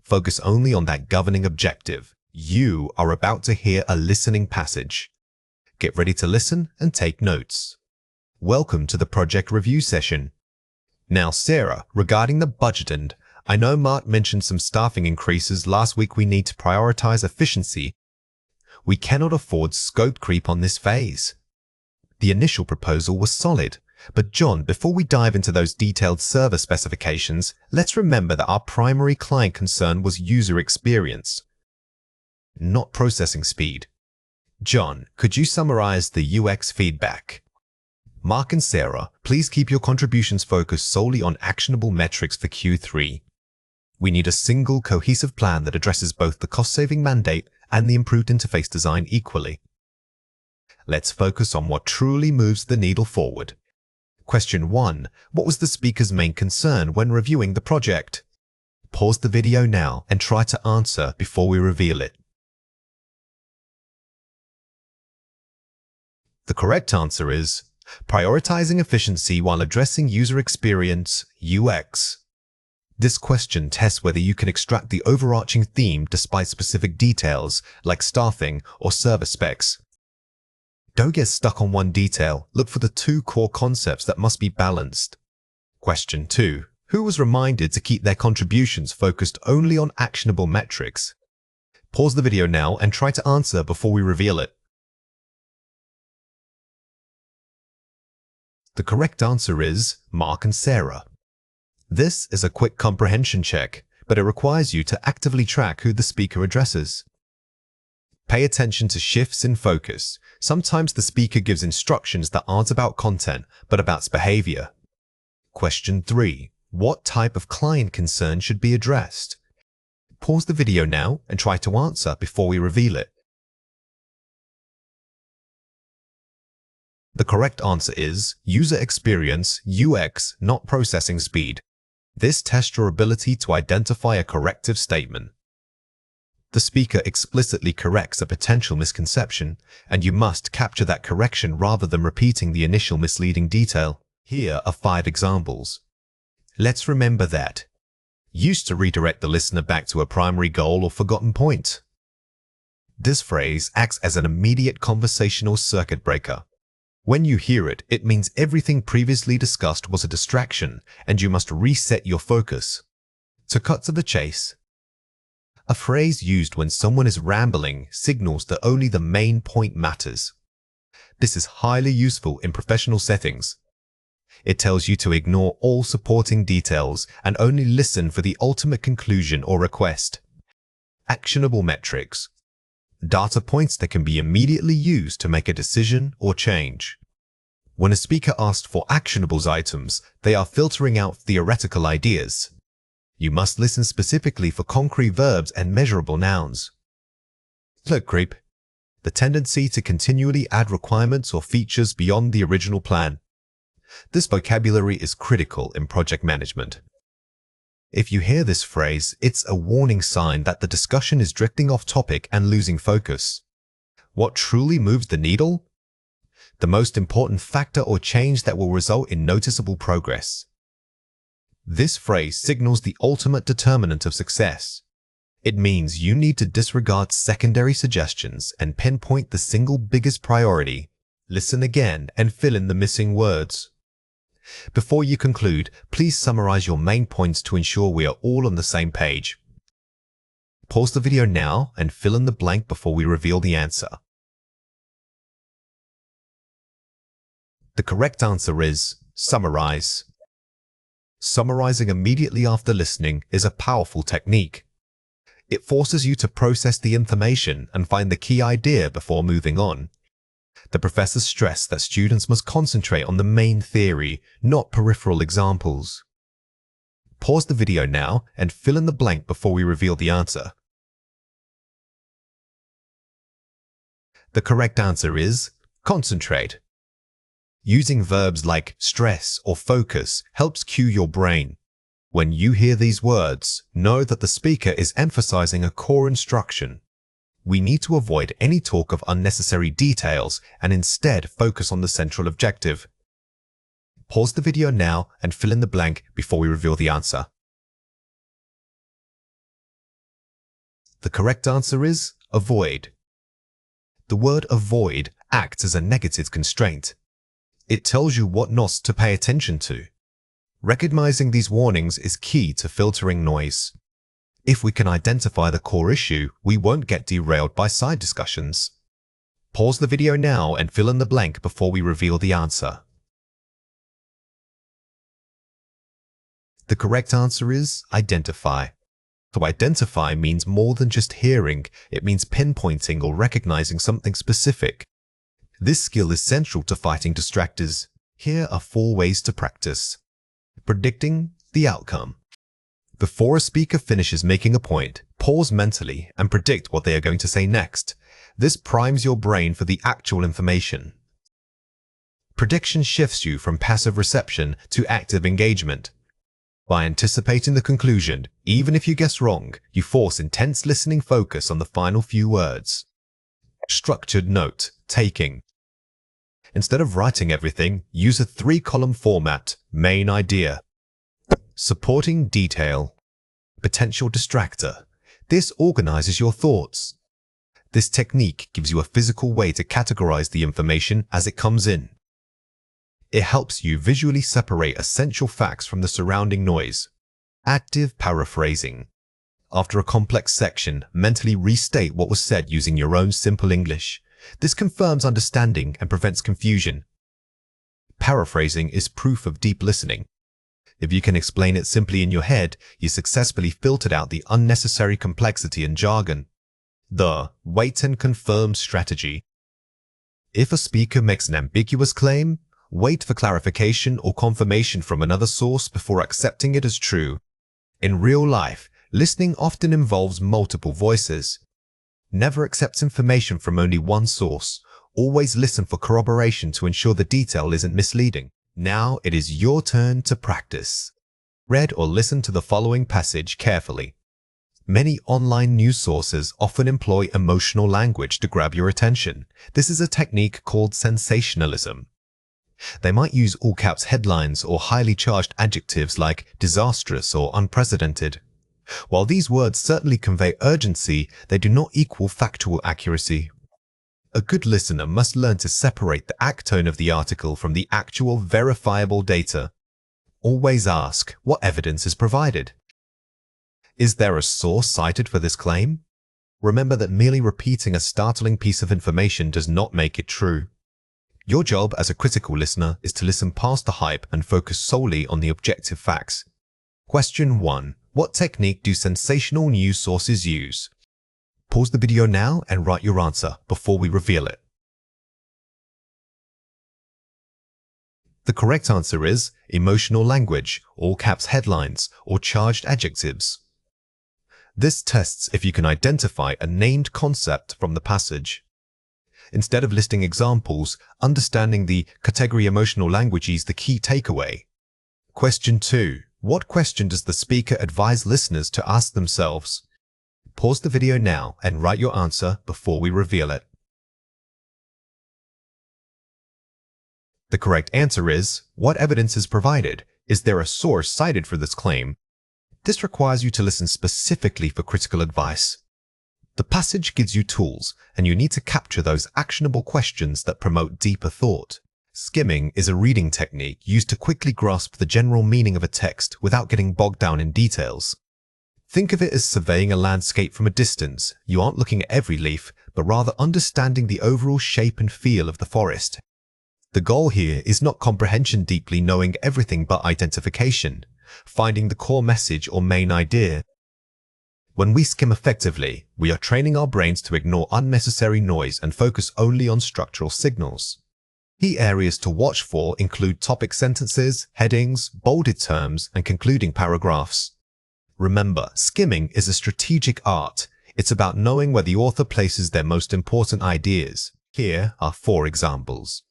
Focus only on that governing objective. You are about to hear a listening passage. Get ready to listen and take notes. Welcome to the project review session. Now, Sarah, regarding the budget end, I know Mark mentioned some staffing increases last week. We need to prioritize efficiency. We cannot afford scope creep on this phase. The initial proposal was solid, but John, before we dive into those detailed server specifications, let's remember that our primary client concern was user experience, not processing speed. John, could you summarize the UX feedback? Mark and Sarah, please keep your contributions focused solely on actionable metrics for Q3. We need a single, cohesive plan that addresses both the cost-saving mandate and the improved interface design equally. Let's focus on what truly moves the needle forward. Question 1. What was the speaker's main concern when reviewing the project? Pause the video now and try to answer before we reveal it. The correct answer is prioritizing efficiency while addressing user experience, UX. This question tests whether you can extract the overarching theme despite specific details like staffing or server specs. Don't get stuck on one detail. Look for the two core concepts that must be balanced. Question 2. Who was reminded to keep their contributions focused only on actionable metrics? Pause the video now and try to answer before we reveal it. The correct answer is Mark and Sarah. This is a quick comprehension check, but it requires you to actively track who the speaker addresses. Pay attention to shifts in focus. Sometimes the speaker gives instructions that aren't about content, but about behavior. Question 3. What type of client concern should be addressed? Pause the video now and try to answer before we reveal it. The correct answer is user experience, UX, not processing speed. This tests your ability to identify a corrective statement. The speaker explicitly corrects a potential misconception, and you must capture that correction rather than repeating the initial misleading detail. Here are 5 examples. Let's remember that. Used to redirect the listener back to a primary goal or forgotten point. This phrase acts as an immediate conversational circuit breaker. When you hear it, it means everything previously discussed was a distraction and you must reset your focus. To cut to the chase. A phrase used when someone is rambling signals that only the main point matters. This is highly useful in professional settings. It tells you to ignore all supporting details and only listen for the ultimate conclusion or request. Actionable metrics. Data points that can be immediately used to make a decision or change. When a speaker asks for actionables items, they are filtering out theoretical ideas. You must listen specifically for concrete verbs and measurable nouns. Cloak creep. The tendency to continually add requirements or features beyond the original plan. This vocabulary is critical in project management. If you hear this phrase, it's a warning sign that the discussion is drifting off topic and losing focus. What truly moves the needle? The most important factor or change that will result in noticeable progress. This phrase signals the ultimate determinant of success. It means you need to disregard secondary suggestions and pinpoint the single biggest priority. Listen again and fill in the missing words. Before you conclude, please summarize your main points to ensure we are all on the same page. Pause the video now and fill in the blank before we reveal the answer. The correct answer is summarize. Summarizing immediately after listening is a powerful technique. It forces you to process the information and find the key idea before moving on. The professors stress that students must concentrate on the main theory, not peripheral examples. Pause the video now and fill in the blank before we reveal the answer. The correct answer is concentrate. Using verbs like stress or focus helps cue your brain. When you hear these words, know that the speaker is emphasizing a core instruction. We need to avoid any talk of unnecessary details and instead focus on the central objective. Pause the video now and fill in the blank before we reveal the answer. The correct answer is avoid. The word avoid acts as a negative constraint. It tells you what not to pay attention to. Recognizing these warnings is key to filtering noise. If we can identify the core issue, we won't get derailed by side discussions. Pause the video now and fill in the blank before we reveal the answer. The correct answer is identify. To identify means more than just hearing, it means pinpointing or recognizing something specific. This skill is central to fighting distractors. Here are 4 ways to practice. Predicting the outcome. Before a speaker finishes making a point, pause mentally and predict what they are going to say next. This primes your brain for the actual information. Prediction shifts you from passive reception to active engagement. By anticipating the conclusion, even if you guess wrong, you force intense listening focus on the final few words. Structured note taking. Instead of writing everything, use a 3-column format. Main idea. Supporting detail. Potential distractor. This organizes your thoughts. This technique gives you a physical way to categorize the information as it comes in. It helps you visually separate essential facts from the surrounding noise. Active paraphrasing. After a complex section, mentally restate what was said using your own simple English. This confirms understanding and prevents confusion. Paraphrasing is proof of deep listening. If you can explain it simply in your head, you successfully filtered out the unnecessary complexity and jargon. The wait and confirm strategy. If a speaker makes an ambiguous claim, wait for clarification or confirmation from another source before accepting it as true. In real life, listening often involves multiple voices. Never accept information from only one source. Always listen for corroboration to ensure the detail isn't misleading. Now it is your turn to practice. Read or listen to the following passage carefully. Many online news sources often employ emotional language to grab your attention. This is a technique called sensationalism. They might use all-caps headlines or highly charged adjectives like disastrous or unprecedented. While these words certainly convey urgency, they do not equal factual accuracy. A good listener must learn to separate the act tone of the article from the actual verifiable data. Always ask, what evidence is provided? Is there a source cited for this claim? Remember that merely repeating a startling piece of information does not make it true. Your job as a critical listener is to listen past the hype and focus solely on the objective facts. Question 1. What technique do sensational news sources use? Pause the video now and write your answer before we reveal it. The correct answer is emotional language, all caps headlines, or charged adjectives. This tests if you can identify a named concept from the passage. Instead of listing examples, understanding the category emotional language is the key takeaway. Question 2. What question does the speaker advise listeners to ask themselves? Pause the video now and write your answer before we reveal it. The correct answer is, what evidence is provided? Is there a source cited for this claim? This requires you to listen specifically for critical advice. The passage gives you tools, and you need to capture those actionable questions that promote deeper thought. Skimming is a reading technique used to quickly grasp the general meaning of a text without getting bogged down in details. Think of it as surveying a landscape from a distance. You aren't looking at every leaf, but rather understanding the overall shape and feel of the forest. The goal here is not comprehension deeply knowing everything but identification, finding the core message or main idea. When we skim effectively, we are training our brains to ignore unnecessary noise and focus only on structural signals. Key areas to watch for include topic sentences, headings, bolded terms, and concluding paragraphs. Remember, skimming is a strategic art. It's about knowing where the author places their most important ideas. Here are 4 examples.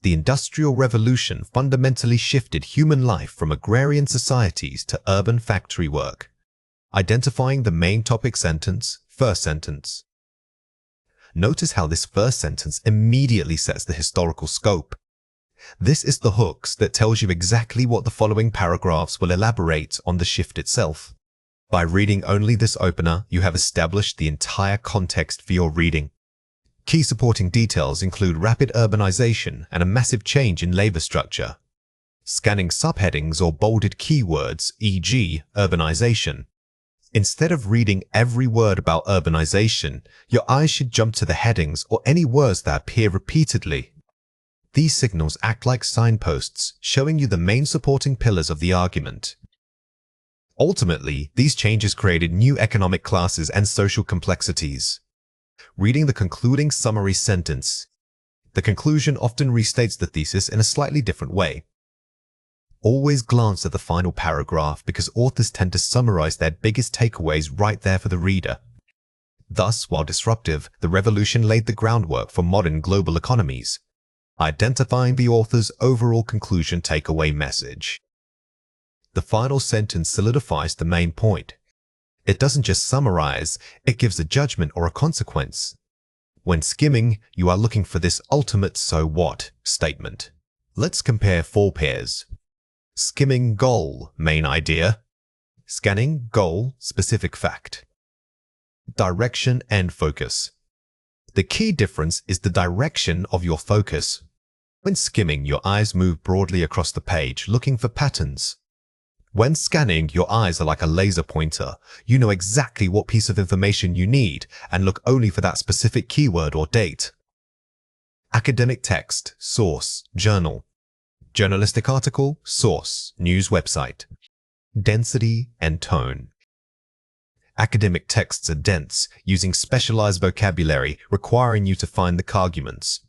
The Industrial Revolution fundamentally shifted human life from agrarian societies to urban factory work. Identifying the main topic sentence, first sentence. Notice how this first sentence immediately sets the historical scope. This is the hooks that tells you exactly what the following paragraphs will elaborate on the shift itself. By reading only this opener, you have established the entire context for your reading. Key supporting details include rapid urbanization and a massive change in labor structure. Scanning subheadings or bolded keywords, e.g., urbanization. Instead of reading every word about urbanization, your eyes should jump to the headings or any words that appear repeatedly. These signals act like signposts, showing you the main supporting pillars of the argument. Ultimately, these changes created new economic classes and social complexities. Reading the concluding summary sentence. The conclusion often restates the thesis in a slightly different way. Always glance at the final paragraph because authors tend to summarize their biggest takeaways right there for the reader. Thus, while disruptive, the revolution laid the groundwork for modern global economies, identifying the author's overall conclusion takeaway message. The final sentence solidifies the main point. It doesn't just summarize, it gives a judgment or a consequence. When skimming, you are looking for this ultimate "so what" statement. Let's compare 4 pairs. Skimming goal, main idea. Scanning goal, specific fact. Direction and focus. The key difference is the direction of your focus. When skimming, your eyes move broadly across the page, looking for patterns. When scanning, your eyes are like a laser pointer. You know exactly what piece of information you need and look only for that specific keyword or date. Academic text, source, journal. Journalistic article, source, news website. Density and tone. Academic texts are dense, using specialized vocabulary, requiring you to find the arguments.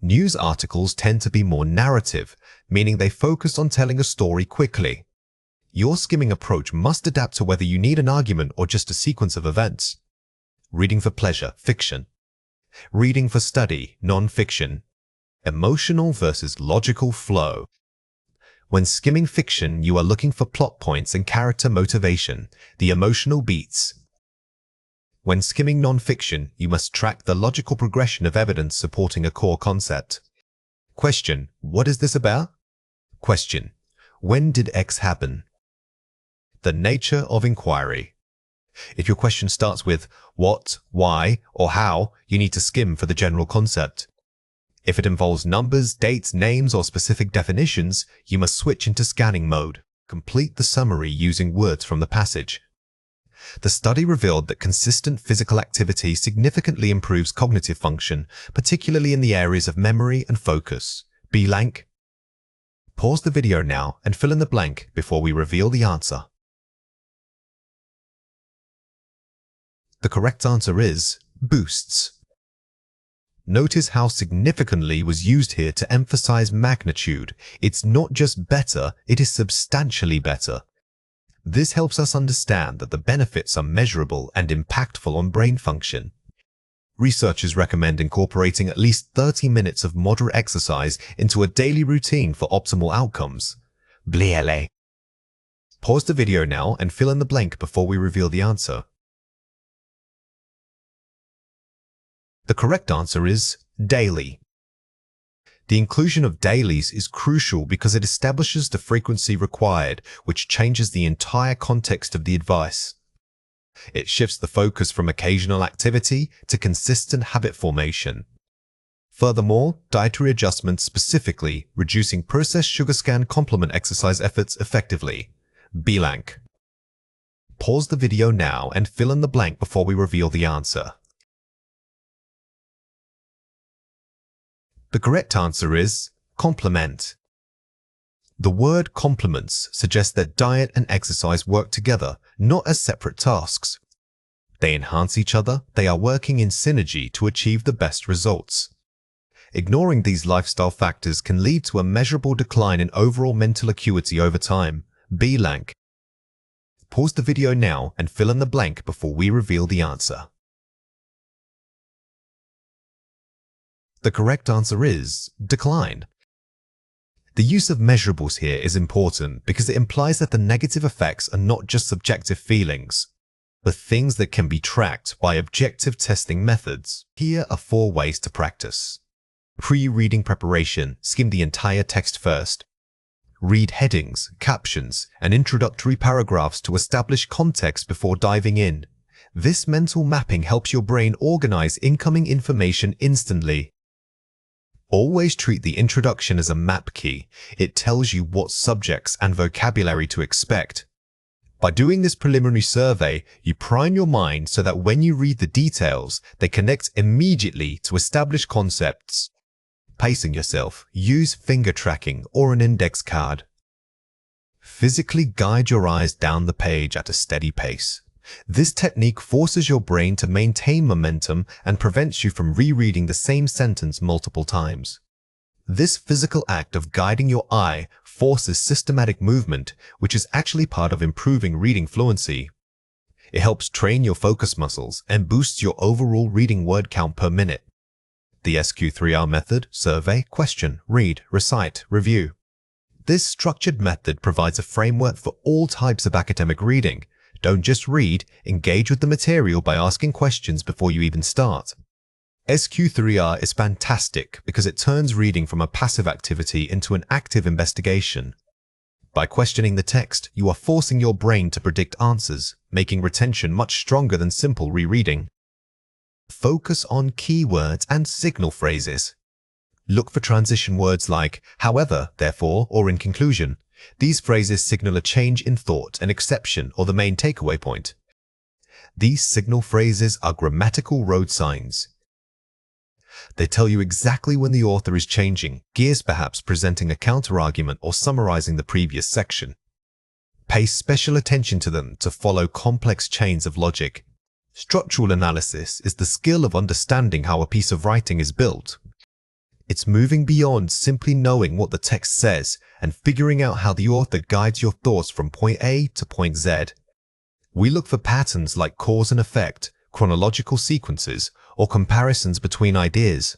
News articles tend to be more narrative, meaning they focus on telling a story quickly. Your skimming approach must adapt to whether you need an argument or just a sequence of events. Reading for pleasure, fiction. Reading for study, non-fiction. Emotional versus logical flow. When skimming fiction, you are looking for plot points and character motivation, the emotional beats. When skimming non-fiction, you must track the logical progression of evidence supporting a core concept. Question: what is this about? Question: when did X happen? The nature of inquiry. If your question starts with what, why, or how, you need to skim for the general concept. If it involves numbers, dates, names, or specific definitions, you must switch into scanning mode. Complete the summary using words from the passage. The study revealed that consistent physical activity significantly improves cognitive function, particularly in the areas of memory and focus. Blank. Pause the video now and fill in the blank before we reveal the answer. The correct answer is boosts. Notice how significantly was used here to emphasize magnitude. It's not just better, it is substantially better. This helps us understand that the benefits are measurable and impactful on brain function. Researchers recommend incorporating at least 30 minutes of moderate exercise into a daily routine for optimal outcomes. Blele. Pause the video now and fill in the blank before we reveal the answer. The correct answer is daily. The inclusion of dailies is crucial because it establishes the frequency required, which changes the entire context of the advice. It shifts the focus from occasional activity to consistent habit formation. Furthermore, dietary adjustments, specifically reducing processed sugar scan, complement exercise efforts effectively. Blank. Pause the video now and fill in the blank before we reveal the answer. The correct answer is complement. The word complements suggests that diet and exercise work together, not as separate tasks. They enhance each other, they are working in synergy to achieve the best results. Ignoring these lifestyle factors can lead to a measurable decline in overall mental acuity over time. Blank. Pause the video now and fill in the blank before we reveal the answer. The correct answer is decline. The use of measurables here is important because it implies that the negative effects are not just subjective feelings, but things that can be tracked by objective testing methods. Here are 4 ways to practice. Pre-reading preparation: skim the entire text first. Read headings, captions, and introductory paragraphs to establish context before diving in. This mental mapping helps your brain organize incoming information instantly. Always treat the introduction as a map key. It tells you what subjects and vocabulary to expect. By doing this preliminary survey, you prime your mind so that when you read the details, they connect immediately to established concepts. Pacing yourself: use finger tracking or an index card. Physically guide your eyes down the page at a steady pace. This technique forces your brain to maintain momentum and prevents you from rereading the same sentence multiple times. This physical act of guiding your eye forces systematic movement, which is actually part of improving reading fluency. It helps train your focus muscles and boosts your overall reading word count per minute. The SQ3R method: survey, question, read, recite, review. This structured method provides a framework for all types of academic reading. Don't just read, engage with the material by asking questions before you even start. SQ3R is fantastic because it turns reading from a passive activity into an active investigation. By questioning the text, you are forcing your brain to predict answers, making retention much stronger than simple rereading. Focus on keywords and signal phrases. Look for transition words like however, therefore, or in conclusion. These phrases signal a change in thought, an exception, or the main takeaway point. These signal phrases are grammatical road signs. They tell you exactly when the author is changing gears, perhaps presenting a counterargument or summarizing the previous section. Pay special attention to them to follow complex chains of logic. Structural analysis is the skill of understanding how a piece of writing is built. It's moving beyond simply knowing what the text says and figuring out how the author guides your thoughts from point A to point Z. We look for patterns like cause and effect, chronological sequences, or comparisons between ideas.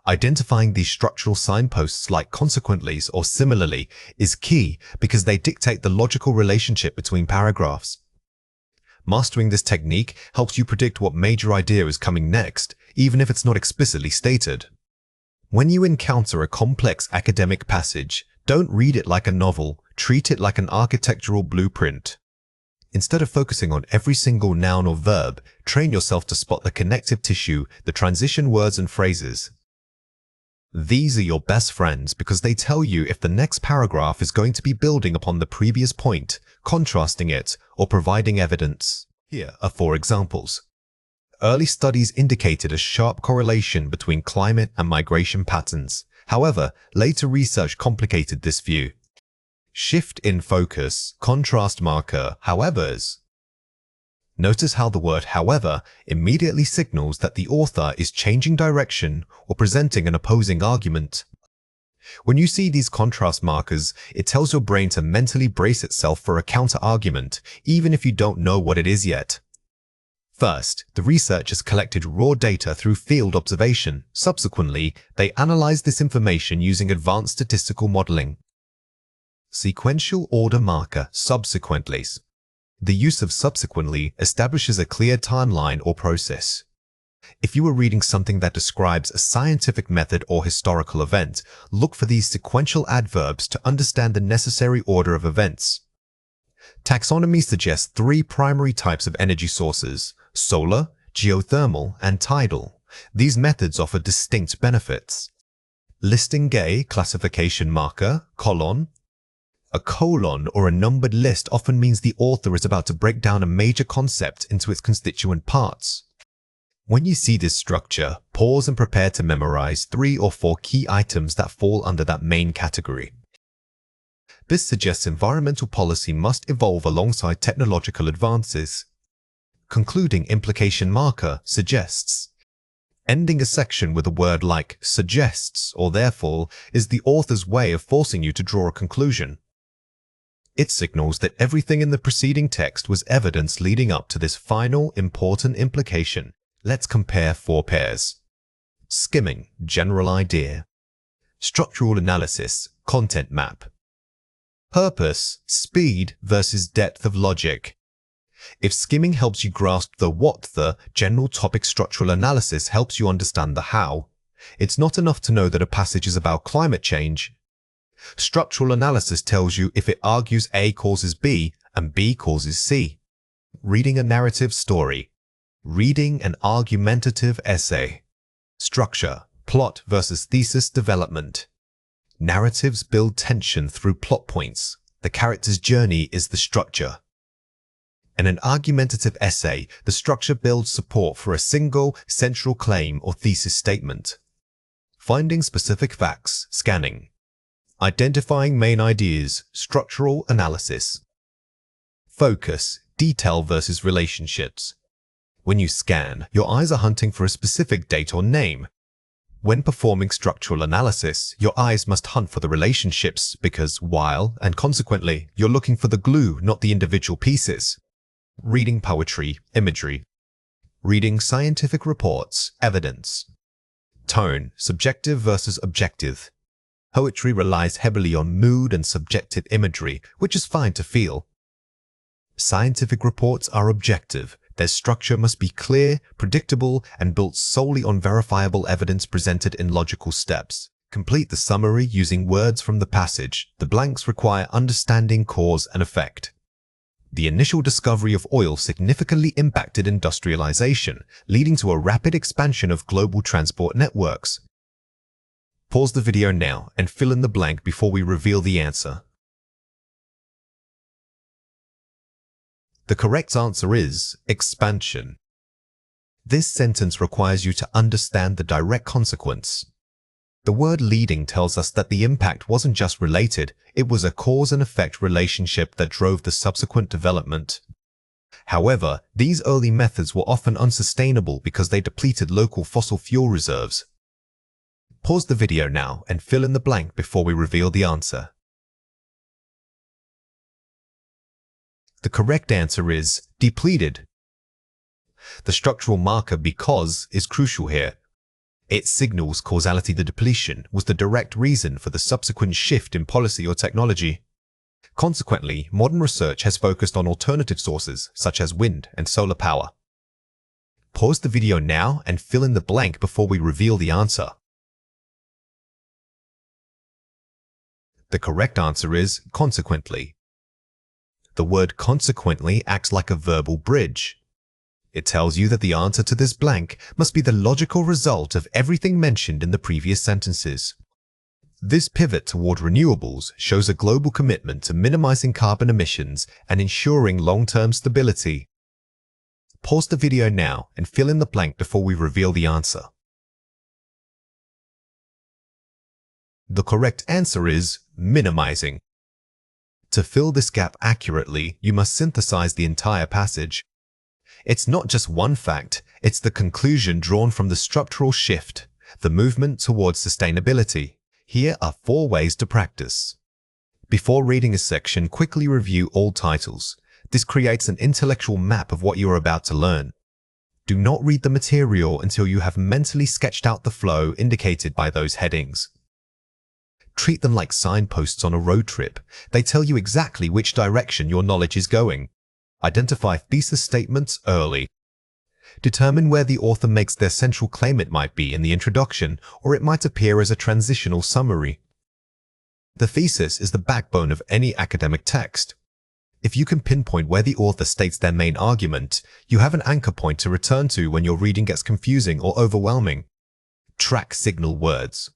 Identifying these structural signposts like consequently or similarly is key because they dictate the logical relationship between paragraphs. Mastering this technique helps you predict what major idea is coming next, even if it's not explicitly stated. When you encounter a complex academic passage, don't read it like a novel, treat it like an architectural blueprint. Instead of focusing on every single noun or verb, train yourself to spot the connective tissue, the transition words and phrases. These are your best friends because they tell you if the next paragraph is going to be building upon the previous point, contrasting it, or providing evidence. Here are 4 examples. Early studies indicated a sharp correlation between climate and migration patterns. However, later research complicated this view. Shift in focus, contrast marker, howevers. Notice how the word however immediately signals that the author is changing direction or presenting an opposing argument. When you see these contrast markers, it tells your brain to mentally brace itself for a counter-argument, even if you don't know what it is yet. First, the researchers collected raw data through field observation. Subsequently, they analyzed this information using advanced statistical modeling. Sequential order marker, subsequently. The use of subsequently establishes a clear timeline or process. If you are reading something that describes a scientific method or historical event, look for these sequential adverbs to understand the necessary order of events. Taxonomy suggests 3 primary types of energy sources: solar, geothermal, and tidal. These methods offer distinct benefits. Listing gay classification marker, colon. A colon or a numbered list often means the author is about to break down a major concept into its constituent parts. When you see this structure, pause and prepare to memorize 3 or 4 key items that fall under that main category. This suggests environmental policy must evolve alongside technological advances. Concluding implication marker suggests. Ending a section with a word like suggests or therefore is the author's way of forcing you to draw a conclusion. It signals that everything in the preceding text was evidence leading up to this final important implication. Let's compare 4 pairs. Skimming, general idea. Structural analysis, content map. Purpose, speed versus depth of logic. If skimming helps you grasp the what, the general topic, structural analysis helps you understand the how. It's not enough to know that a passage is about climate change. Structural analysis tells you if it argues A causes B and B causes C. Reading a narrative story. Reading an argumentative essay. Structure, plot versus thesis development. Narratives build tension through plot points. The character's journey is the structure. In an argumentative essay, the structure builds support for a single, central claim or thesis statement. Finding specific facts, scanning. Identifying main ideas, structural analysis. Focus, detail versus relationships. When you scan, your eyes are hunting for a specific date or name. When performing structural analysis, your eyes must hunt for the relationships because while, and consequently, you're looking for the glue, not the individual pieces. Reading poetry, imagery. Reading scientific reports, evidence. Tone, subjective versus objective. Poetry relies heavily on mood and subjective imagery, which is fine to feel. Scientific reports are objective. Their structure must be clear, predictable, and built solely on verifiable evidence presented in logical steps. Complete the summary using words from the passage. The blanks require understanding cause and effect. The initial discovery of oil significantly impacted industrialization, leading to a rapid expansion of global transport networks. Pause the video now and fill in the blank before we reveal the answer. The correct answer is expansion. This sentence requires you to understand the direct consequence. The word leading tells us that the impact wasn't just related, it was a cause and effect relationship that drove the subsequent development. However, these early methods were often unsustainable because they depleted local fossil fuel reserves. Pause the video now and fill in the blank before we reveal the answer. The correct answer is depleted. The structural marker because is crucial here. It signals causality. The depletion was the direct reason for the subsequent shift in policy or technology. Consequently, modern research has focused on alternative sources such as wind and solar power. Pause the video now and fill in the blank before we reveal the answer. The correct answer is consequently. The word consequently acts like a verbal bridge. It tells you that the answer to this blank must be the logical result of everything mentioned in the previous sentences. This pivot toward renewables shows a global commitment to minimizing carbon emissions and ensuring long-term stability. Pause the video now and fill in the blank before we reveal the answer. The correct answer is minimizing. To fill this gap accurately, you must synthesize the entire passage. It's not just one fact, it's the conclusion drawn from the structural shift, the movement towards sustainability. Here are 4 ways to practice. Before reading a section, quickly review all titles. This creates an intellectual map of what you are about to learn. Do not read the material until you have mentally sketched out the flow indicated by those headings. Treat them like signposts on a road trip. They tell you exactly which direction your knowledge is going. Identify thesis statements early. Determine where the author makes their central claim. It might be in the introduction, or it might appear as a transitional summary. The thesis is the backbone of any academic text. If you can pinpoint where the author states their main argument, you have an anchor point to return to when your reading gets confusing or overwhelming. Track signal words.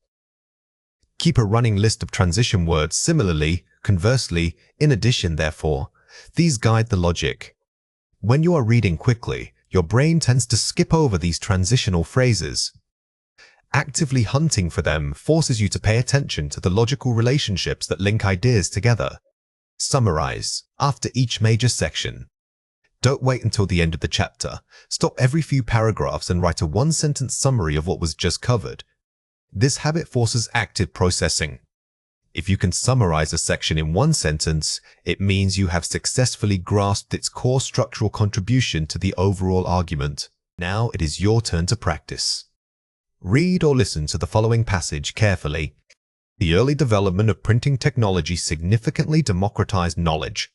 Keep a running list of transition words. Similarly, conversely, in addition, therefore, these guide the logic. When you are reading quickly, your brain tends to skip over these transitional phrases. Actively hunting for them forces you to pay attention to the logical relationships that link ideas together. Summarize after each major section. Don't wait until the end of the chapter. Stop every few paragraphs and write a 1-sentence summary of what was just covered. This habit forces active processing. If you can summarize a section in 1 sentence, it means you have successfully grasped its core structural contribution to the overall argument. Now it is your turn to practice. Read or listen to the following passage carefully. The early development of printing technology significantly democratized knowledge.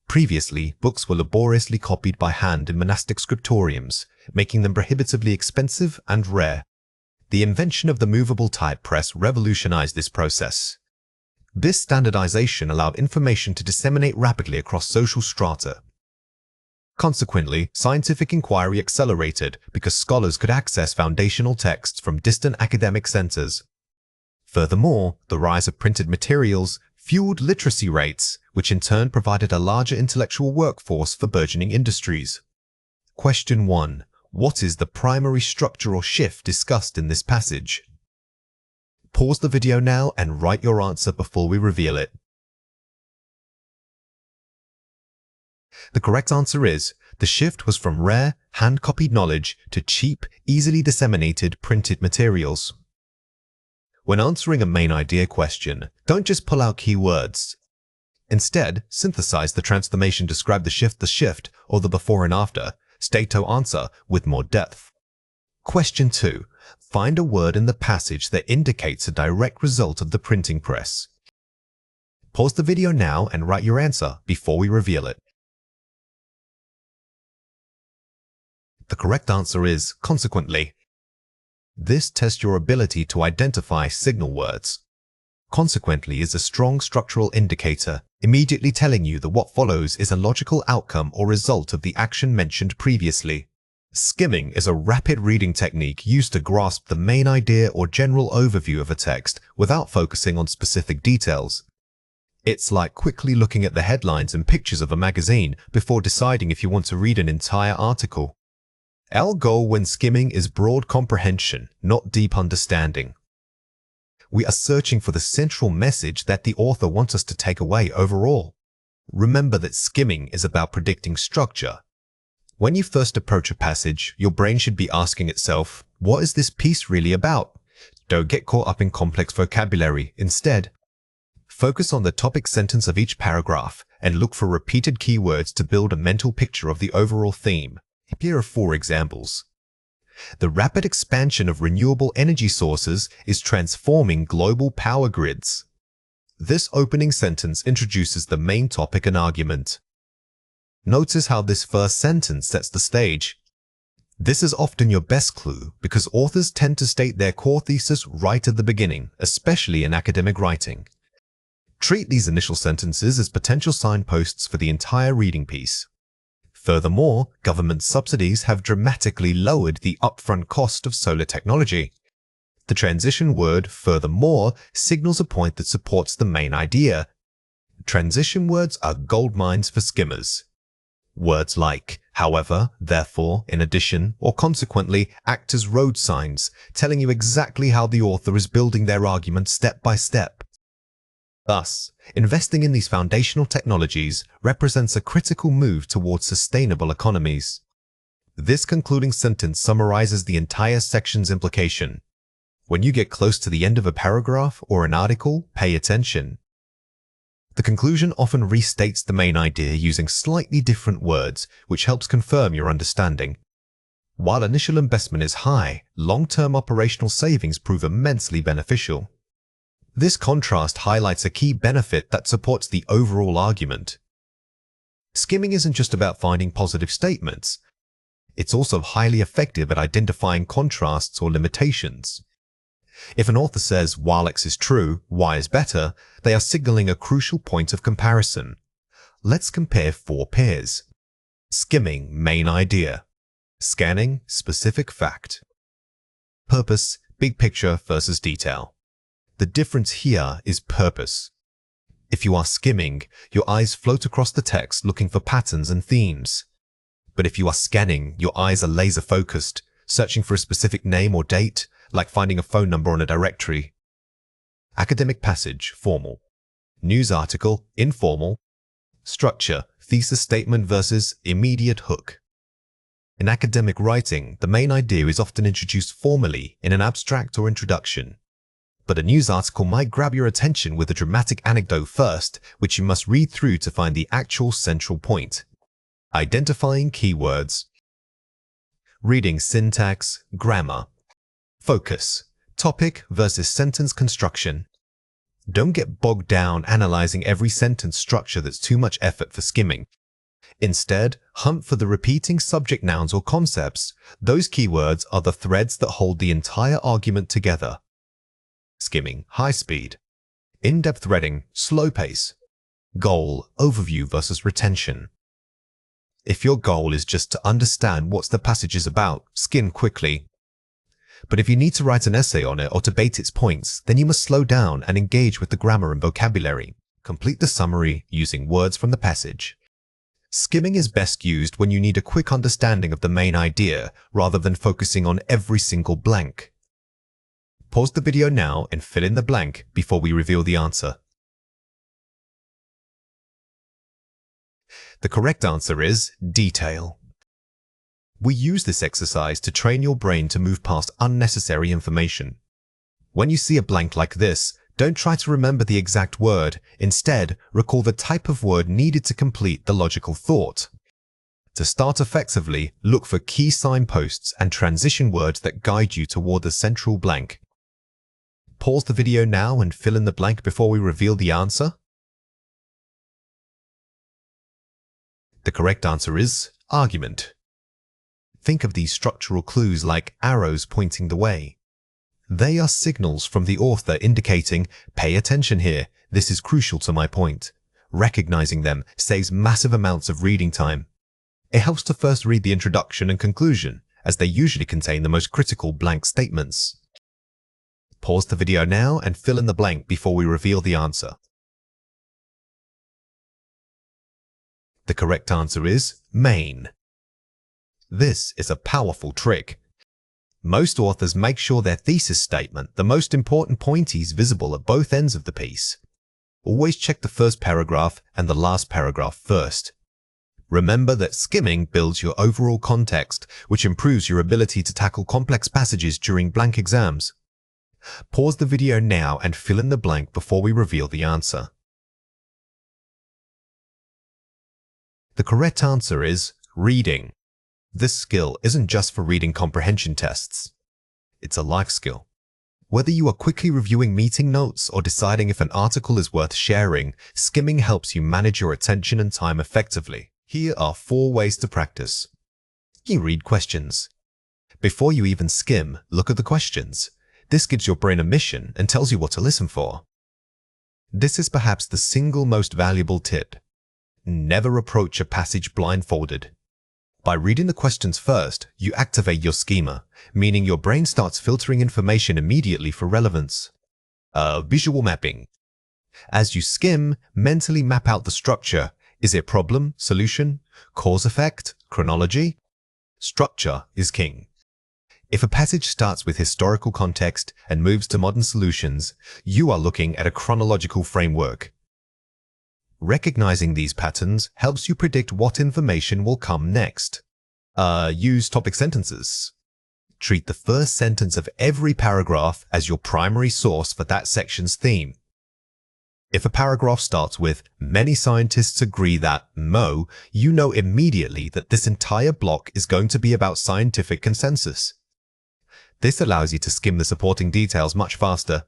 Previously, books were laboriously copied by hand in monastic scriptoriums, making them prohibitively expensive and rare. The invention of the movable type press revolutionized this process. This standardization allowed information to disseminate rapidly across social strata. Consequently, scientific inquiry accelerated because scholars could access foundational texts from distant academic centers. Furthermore, the rise of printed materials fueled literacy rates, which in turn provided a larger intellectual workforce for burgeoning industries. Question 1. What is the primary structural shift discussed in this passage? Pause the video now and write your answer before we reveal it. The correct answer is, the shift was from rare, hand-copied knowledge to cheap, easily disseminated printed materials. When answering a main idea question, don't just pull out keywords. Instead, synthesize the transformation, describe the shift, or the before and after, state your answer with more depth. Question 2. Find a word in the passage that indicates a direct result of the printing press. Pause the video now and write your answer before we reveal it. The correct answer is consequently. This tests your ability to identify signal words. Consequently is a strong structural indicator, immediately telling you that what follows is a logical outcome or result of the action mentioned previously. Skimming is a rapid reading technique used to grasp the main idea or general overview of a text without focusing on specific details. It's like quickly looking at the headlines and pictures of a magazine before deciding if you want to read an entire article. Our goal when skimming is broad comprehension, not deep understanding. We are searching for the central message that the author wants us to take away overall. Remember that skimming is about predicting structure. When you first approach a passage, your brain should be asking itself, what is this piece really about? Don't get caught up in complex vocabulary. Instead, focus on the topic sentence of each paragraph and look for repeated keywords to build a mental picture of the overall theme. Here are 4 examples. The rapid expansion of renewable energy sources is transforming global power grids. This opening sentence introduces the main topic and argument. Notice how this first sentence sets the stage. This is often your best clue because authors tend to state their core thesis right at the beginning, especially in academic writing. Treat these initial sentences as potential signposts for the entire reading piece. Furthermore, government subsidies have dramatically lowered the upfront cost of solar technology. The transition word "furthermore" signals a point that supports the main idea. Transition words are gold mines for skimmers. Words like however, therefore, in addition, or consequently act as road signs, telling you exactly how the author is building their argument step by step. Thus, investing in these foundational technologies represents a critical move towards sustainable economies. This concluding sentence summarizes the entire section's implication. When you get close to the end of a paragraph or an article, pay attention. The conclusion often restates the main idea using slightly different words, which helps confirm your understanding. While initial investment is high, long-term operational savings prove immensely beneficial. This contrast highlights a key benefit that supports the overall argument. Skimming isn't just about finding positive statements. It's also highly effective at identifying contrasts or limitations. If an author says, while X is true, Y is better, they are signaling a crucial point of comparison. Let's compare 4 pairs. Skimming, main idea. Scanning, specific fact. Purpose, big picture versus detail. The difference here is purpose. If you are skimming, your eyes float across the text looking for patterns and themes. But if you are scanning, your eyes are laser focused, searching for a specific name or date, like finding a phone number on a directory. Academic passage, formal. News article, informal. Structure, thesis statement versus immediate hook. In academic writing, the main idea is often introduced formally in an abstract or introduction. But a news article might grab your attention with a dramatic anecdote first, which you must read through to find the actual central point. Identifying keywords. Reading syntax, grammar. Focus, topic versus sentence construction. Don't get bogged down analyzing every sentence structure that's too much effort for skimming. Instead, hunt for the repeating subject nouns or concepts. Those keywords are the threads that hold the entire argument together. Skimming, high speed. In-depth reading, slow pace. Goal, overview versus retention. If your goal is just to understand what the passage is about, skim quickly. But if you need to write an essay on it or debate its points, then you must slow down and engage with the grammar and vocabulary. Complete the summary using words from the passage. Skimming is best used when you need a quick understanding of the main idea rather than focusing on every single blank. Pause the video now and fill in the blank before we reveal the answer. The correct answer is detail. We use this exercise to train your brain to move past unnecessary information. When you see a blank like this, don't try to remember the exact word. Instead, recall the type of word needed to complete the logical thought. To start effectively, look for key signposts and transition words that guide you toward the central blank. Pause the video now and fill in the blank before we reveal the answer. The correct answer is argument. Think of these structural clues like arrows pointing the way. They are signals from the author indicating, pay attention here, this is crucial to my point. Recognizing them saves massive amounts of reading time. It helps to first read the introduction and conclusion, as they usually contain the most critical blank statements. Pause the video now and fill in the blank before we reveal the answer. The correct answer is main. This is a powerful trick. Most authors make sure their thesis statement, the most important point, is visible at both ends of the piece. Always check the first paragraph and the last paragraph first. Remember that skimming builds your overall context, which improves your ability to tackle complex passages during blank exams. Pause the video now and fill in the blank before we reveal the answer. The correct answer is reading. This skill isn't just for reading comprehension tests. It's a life skill. Whether you are quickly reviewing meeting notes or deciding if an article is worth sharing, skimming helps you manage your attention and time effectively. Here are 4 ways to practice. You read questions. Before you even skim, look at the questions. This gives your brain a mission and tells you what to listen for. This is perhaps the single most valuable tip. Never approach a passage blindfolded. By reading the questions first, you activate your schema, meaning your brain starts filtering information immediately for relevance. Visual mapping. As you skim, mentally map out the structure. Is it problem, solution, cause effect, chronology? Structure is king. If a passage starts with historical context and moves to modern solutions, you are looking at a chronological framework. Recognizing these patterns helps you predict what information will come next. Use topic sentences. Treat the first sentence of every paragraph as your primary source for that section's theme. If a paragraph starts with, "Many scientists agree that Mo," you know immediately that this entire block is going to be about scientific consensus. This allows you to skim the supporting details much faster.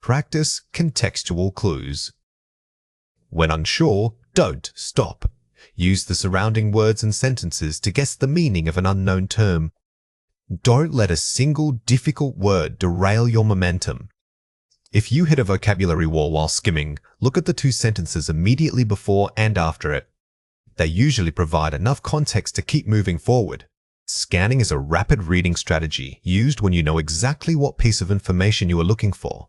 Practice contextual clues. When unsure, don't stop. Use the surrounding words and sentences to guess the meaning of an unknown term. Don't let a single difficult word derail your momentum. If you hit a vocabulary wall while skimming, look at the 2 sentences immediately before and after it. They usually provide enough context to keep moving forward. Scanning is a rapid reading strategy used when you know exactly what piece of information you are looking for.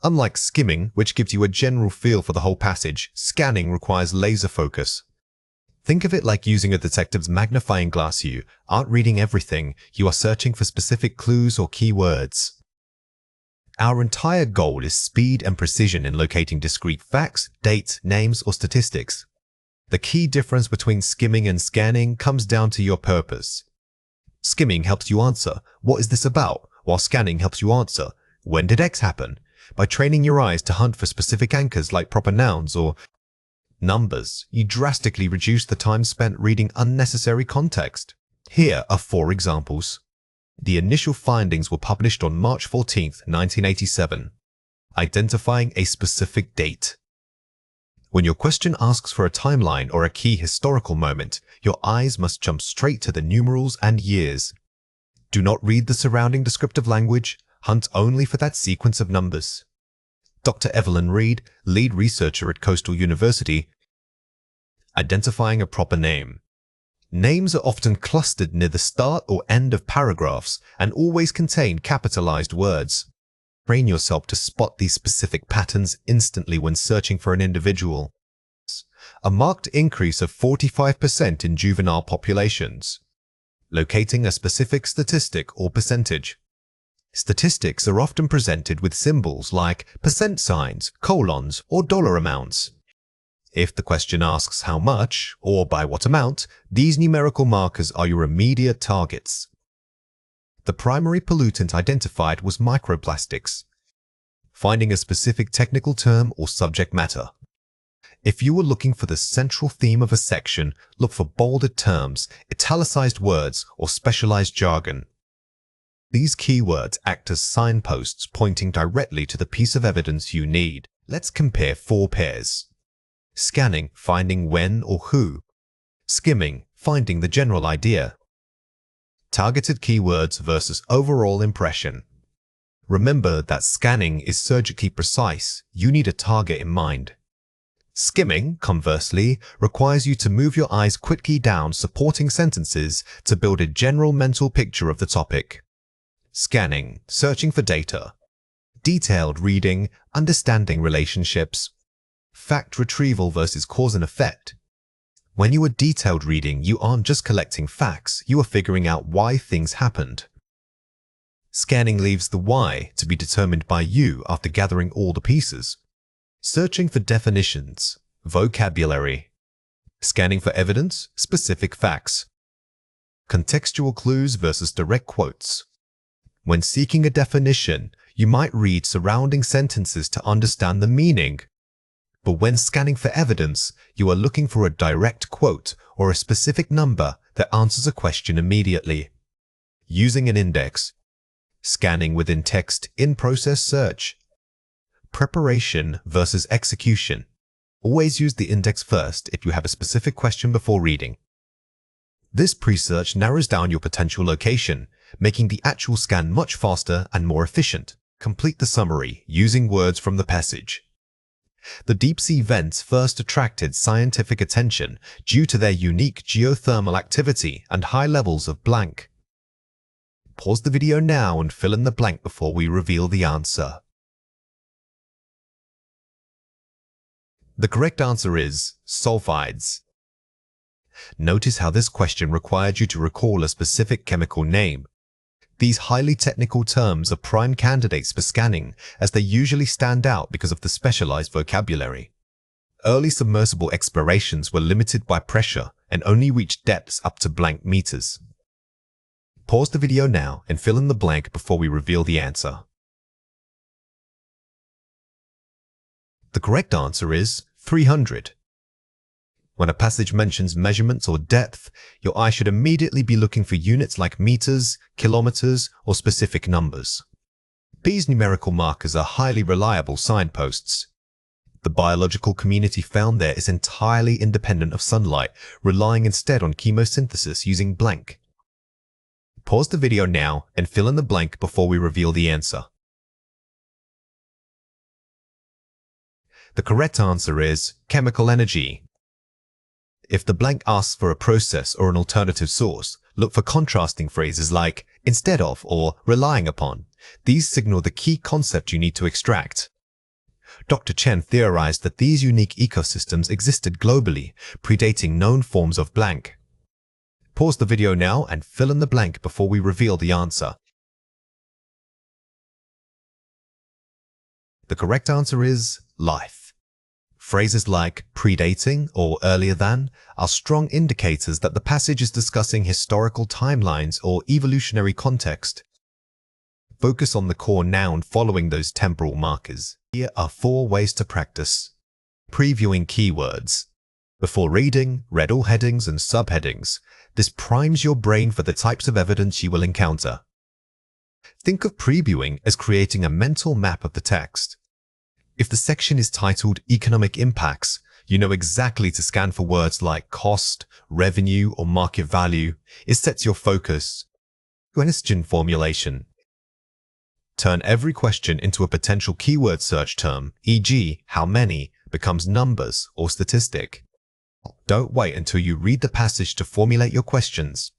Unlike skimming, which gives you a general feel for the whole passage, scanning requires laser focus. Think of it like using a detective's magnifying glass. You aren't reading everything, you are searching for specific clues or keywords. Our entire goal is speed and precision in locating discrete facts, dates, names, or statistics. The key difference between skimming and scanning comes down to your purpose. Skimming helps you answer, "What is this about?" while scanning helps you answer, "When did X happen?" By training your eyes to hunt for specific anchors like proper nouns or numbers, you drastically reduce the time spent reading unnecessary context. Here are 4 examples. The initial findings were published on March 14, 1987. Identifying a specific date. When your question asks for a timeline or a key historical moment, your eyes must jump straight to the numerals and years. Do not read the surrounding descriptive language. Hunt only for that sequence of numbers. Dr. Evelyn Reed, lead researcher at Coastal University. Identifying a proper name. Names are often clustered near the start or end of paragraphs and always contain capitalized words. Train yourself to spot these specific patterns instantly when searching for an individual. A marked increase of 45% in juvenile populations. Locating a specific statistic or percentage. Statistics are often presented with symbols like percent signs, colons, or dollar amounts. If the question asks how much or by what amount, these numerical markers are your immediate targets. The primary pollutant identified was microplastics. Finding a specific technical term or subject matter. If you were looking for the central theme of a section, look for bolded terms, italicized words, or specialized jargon. These keywords act as signposts pointing directly to the piece of evidence you need. Let's compare 4 pairs. Scanning, finding when or who. Skimming, finding the general idea. Targeted keywords versus overall impression. Remember that scanning is surgically precise. You need a target in mind. Skimming, conversely, requires you to move your eyes quickly down supporting sentences to build a general mental picture of the topic. Scanning, searching for data. Detailed reading, understanding relationships. Fact retrieval versus cause and effect. When you are detailed reading, you aren't just collecting facts, you are figuring out why things happened. Scanning leaves the why to be determined by you after gathering all the pieces. Searching for definitions, vocabulary. Scanning for evidence, specific facts. Contextual clues versus direct quotes. When seeking a definition, you might read surrounding sentences to understand the meaning. But when scanning for evidence, you are looking for a direct quote or a specific number that answers a question immediately. Using an index. Scanning within text in-process search. Preparation versus execution. Always use the index first if you have a specific question before reading. This pre-search narrows down your potential location, making the actual scan much faster and more efficient. Complete the summary using words from the passage. The deep-sea vents first attracted scientific attention due to their unique geothermal activity and high levels of blank. Pause the video now and fill in the blank before we reveal the answer. The correct answer is sulfides. Notice how this question required you to recall a specific chemical name. These highly technical terms are prime candidates for scanning, as they usually stand out because of the specialized vocabulary. Early submersible explorations were limited by pressure and only reached depths up to blank meters. Pause the video now and fill in the blank before we reveal the answer. The correct answer is 300. When a passage mentions measurements or depth, your eye should immediately be looking for units like meters, kilometers, or specific numbers. These numerical markers are highly reliable signposts. The biological community found there is entirely independent of sunlight, relying instead on chemosynthesis using blank. Pause the video now and fill in the blank before we reveal the answer. The correct answer is chemical energy. If the blank asks for a process or an alternative source, look for contrasting phrases like instead of or relying upon. These signal the key concept you need to extract. Dr. Chen theorized that these unique ecosystems existed globally, predating known forms of blank. Pause the video now and fill in the blank before we reveal the answer. The correct answer is life. Phrases like predating or earlier than are strong indicators that the passage is discussing historical timelines or evolutionary context. Focus on the core noun following those temporal markers. Here are 4 ways to practice. Previewing keywords. Before reading, read all headings and subheadings. This primes your brain for the types of evidence you will encounter. Think of previewing as creating a mental map of the text. If the section is titled Economic Impacts, you know exactly to scan for words like cost, revenue, or market value. It sets your focus. Question formulation. Turn every question into a potential keyword search term, e.g., how many, becomes numbers or statistic. Don't wait until you read the passage to formulate your questions.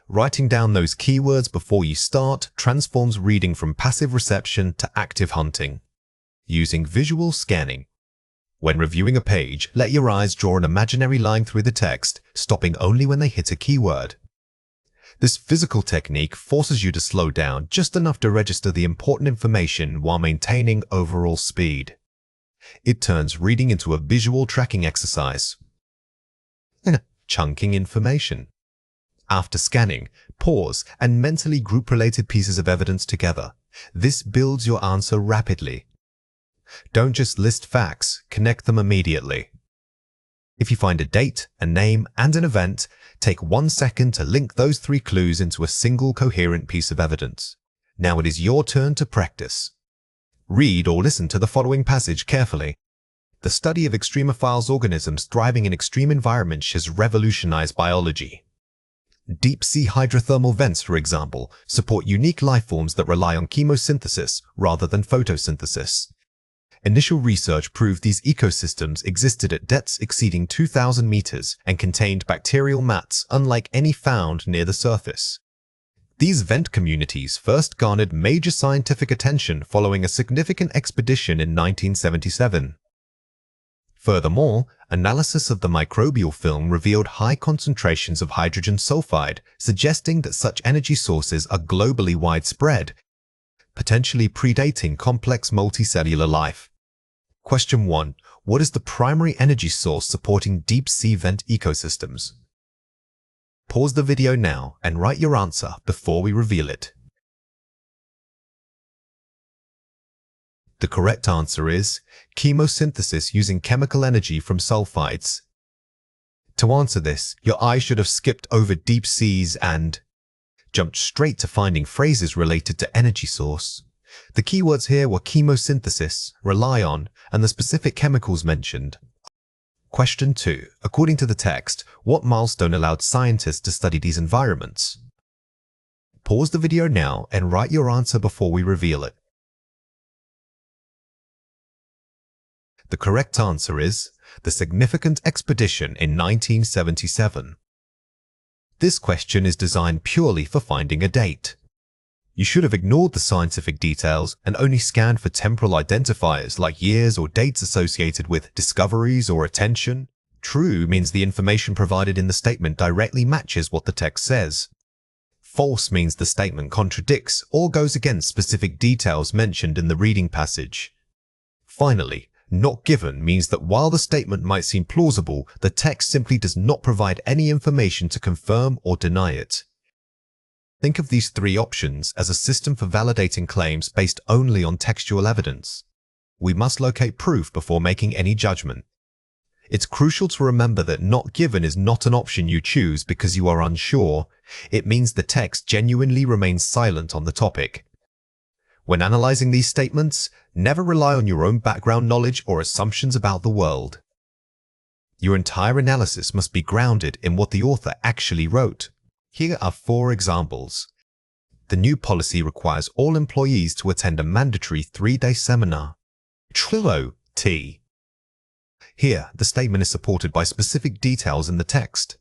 Writing down those keywords before you start transforms reading from passive reception to active hunting. Using visual scanning. When reviewing a page, let your eyes draw an imaginary line through the text, stopping only when they hit a keyword. This physical technique forces you to slow down just enough to register the important information while maintaining overall speed. It turns reading into a visual tracking exercise. Chunking information. After scanning, pause and mentally group related pieces of evidence together. This builds your answer rapidly. Don't just list facts, connect them immediately. If you find a date, a name, and an event, take 1 second to link those 3 clues into a single coherent piece of evidence. Now it is your turn to practice. Read or listen to the following passage carefully. The study of extremophiles organisms thriving in extreme environments has revolutionized biology. Deep-sea hydrothermal vents, for example, support unique life forms that rely on chemosynthesis rather than photosynthesis. Initial research proved these ecosystems existed at depths exceeding 2,000 meters and contained bacterial mats unlike any found near the surface. These vent communities first garnered major scientific attention following a significant expedition in 1977. Furthermore, analysis of the microbial film revealed high concentrations of hydrogen sulfide, suggesting that such energy sources are globally widespread, potentially predating complex multicellular life. Question 1. What is the primary energy source supporting deep-sea vent ecosystems? Pause the video now and write your answer before we reveal it. The correct answer is chemosynthesis using chemical energy from sulfides. To answer this, your eye should have skipped over deep seas and jumped straight to finding phrases related to energy source. The keywords here were chemosynthesis, rely on, and the specific chemicals mentioned. Question 2. According to the text, what milestone allowed scientists to study these environments? Pause the video now and write your answer before we reveal it. The correct answer is the Significant Expedition in 1977. This question is designed purely for finding a date. You should have ignored the scientific details and only scanned for temporal identifiers like years or dates associated with discoveries or attention. True means the information provided in the statement directly matches what the text says. False means the statement contradicts or goes against specific details mentioned in the reading passage. Finally, not given means that while the statement might seem plausible, the text simply does not provide any information to confirm or deny it. Think of these three options as a system for validating claims based only on textual evidence. We must locate proof before making any judgment. It's crucial to remember that not given is not an option you choose because you are unsure. It means the text genuinely remains silent on the topic. When analyzing these statements, never rely on your own background knowledge or assumptions about the world. Your entire analysis must be grounded in what the author actually wrote. Here are 4 examples. The new policy requires all employees to attend a mandatory 3-day seminar. Trillo T. Here, the statement is supported by specific details in the text.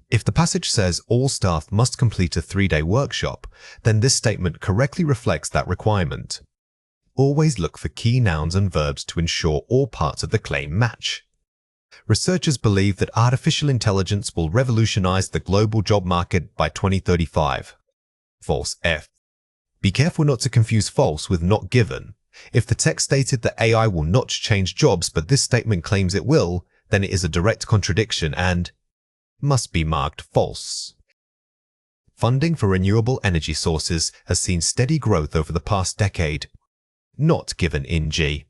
If the passage says all staff must complete a 3-day workshop, then this statement correctly reflects that requirement. Always look for key nouns and verbs to ensure all parts of the claim match. Researchers believe that artificial intelligence will revolutionize the global job market by 2035. False F. Be careful not to confuse false with not given. If the text stated that AI will not change jobs but this statement claims it will, then it is a direct contradiction and must be marked false. Funding for renewable energy sources has seen steady growth over the past decade. Not given in G.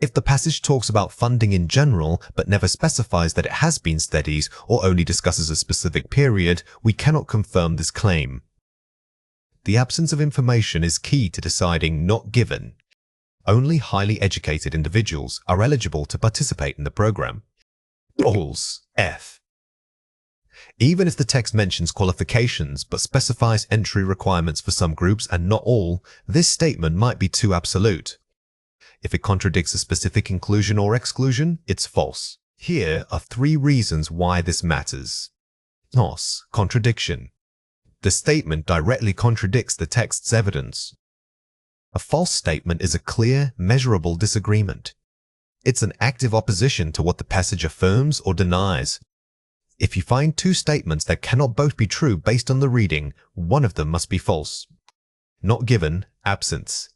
If the passage talks about funding in general but never specifies that it has been steady or only discusses a specific period, we cannot confirm this claim. The absence of information is key to deciding not given. Only highly educated individuals are eligible to participate in the program. False F. Even if the text mentions qualifications but specifies entry requirements for some groups and not all, this statement might be too absolute. If it contradicts a specific inclusion or exclusion, it's false. Here are 3 reasons why this matters. Nos. Contradiction. The statement directly contradicts the text's evidence. A false statement is a clear, measurable disagreement. It's an active opposition to what the passage affirms or denies. If you find 2 statements that cannot both be true based on the reading, one of them must be false. Not given, absence.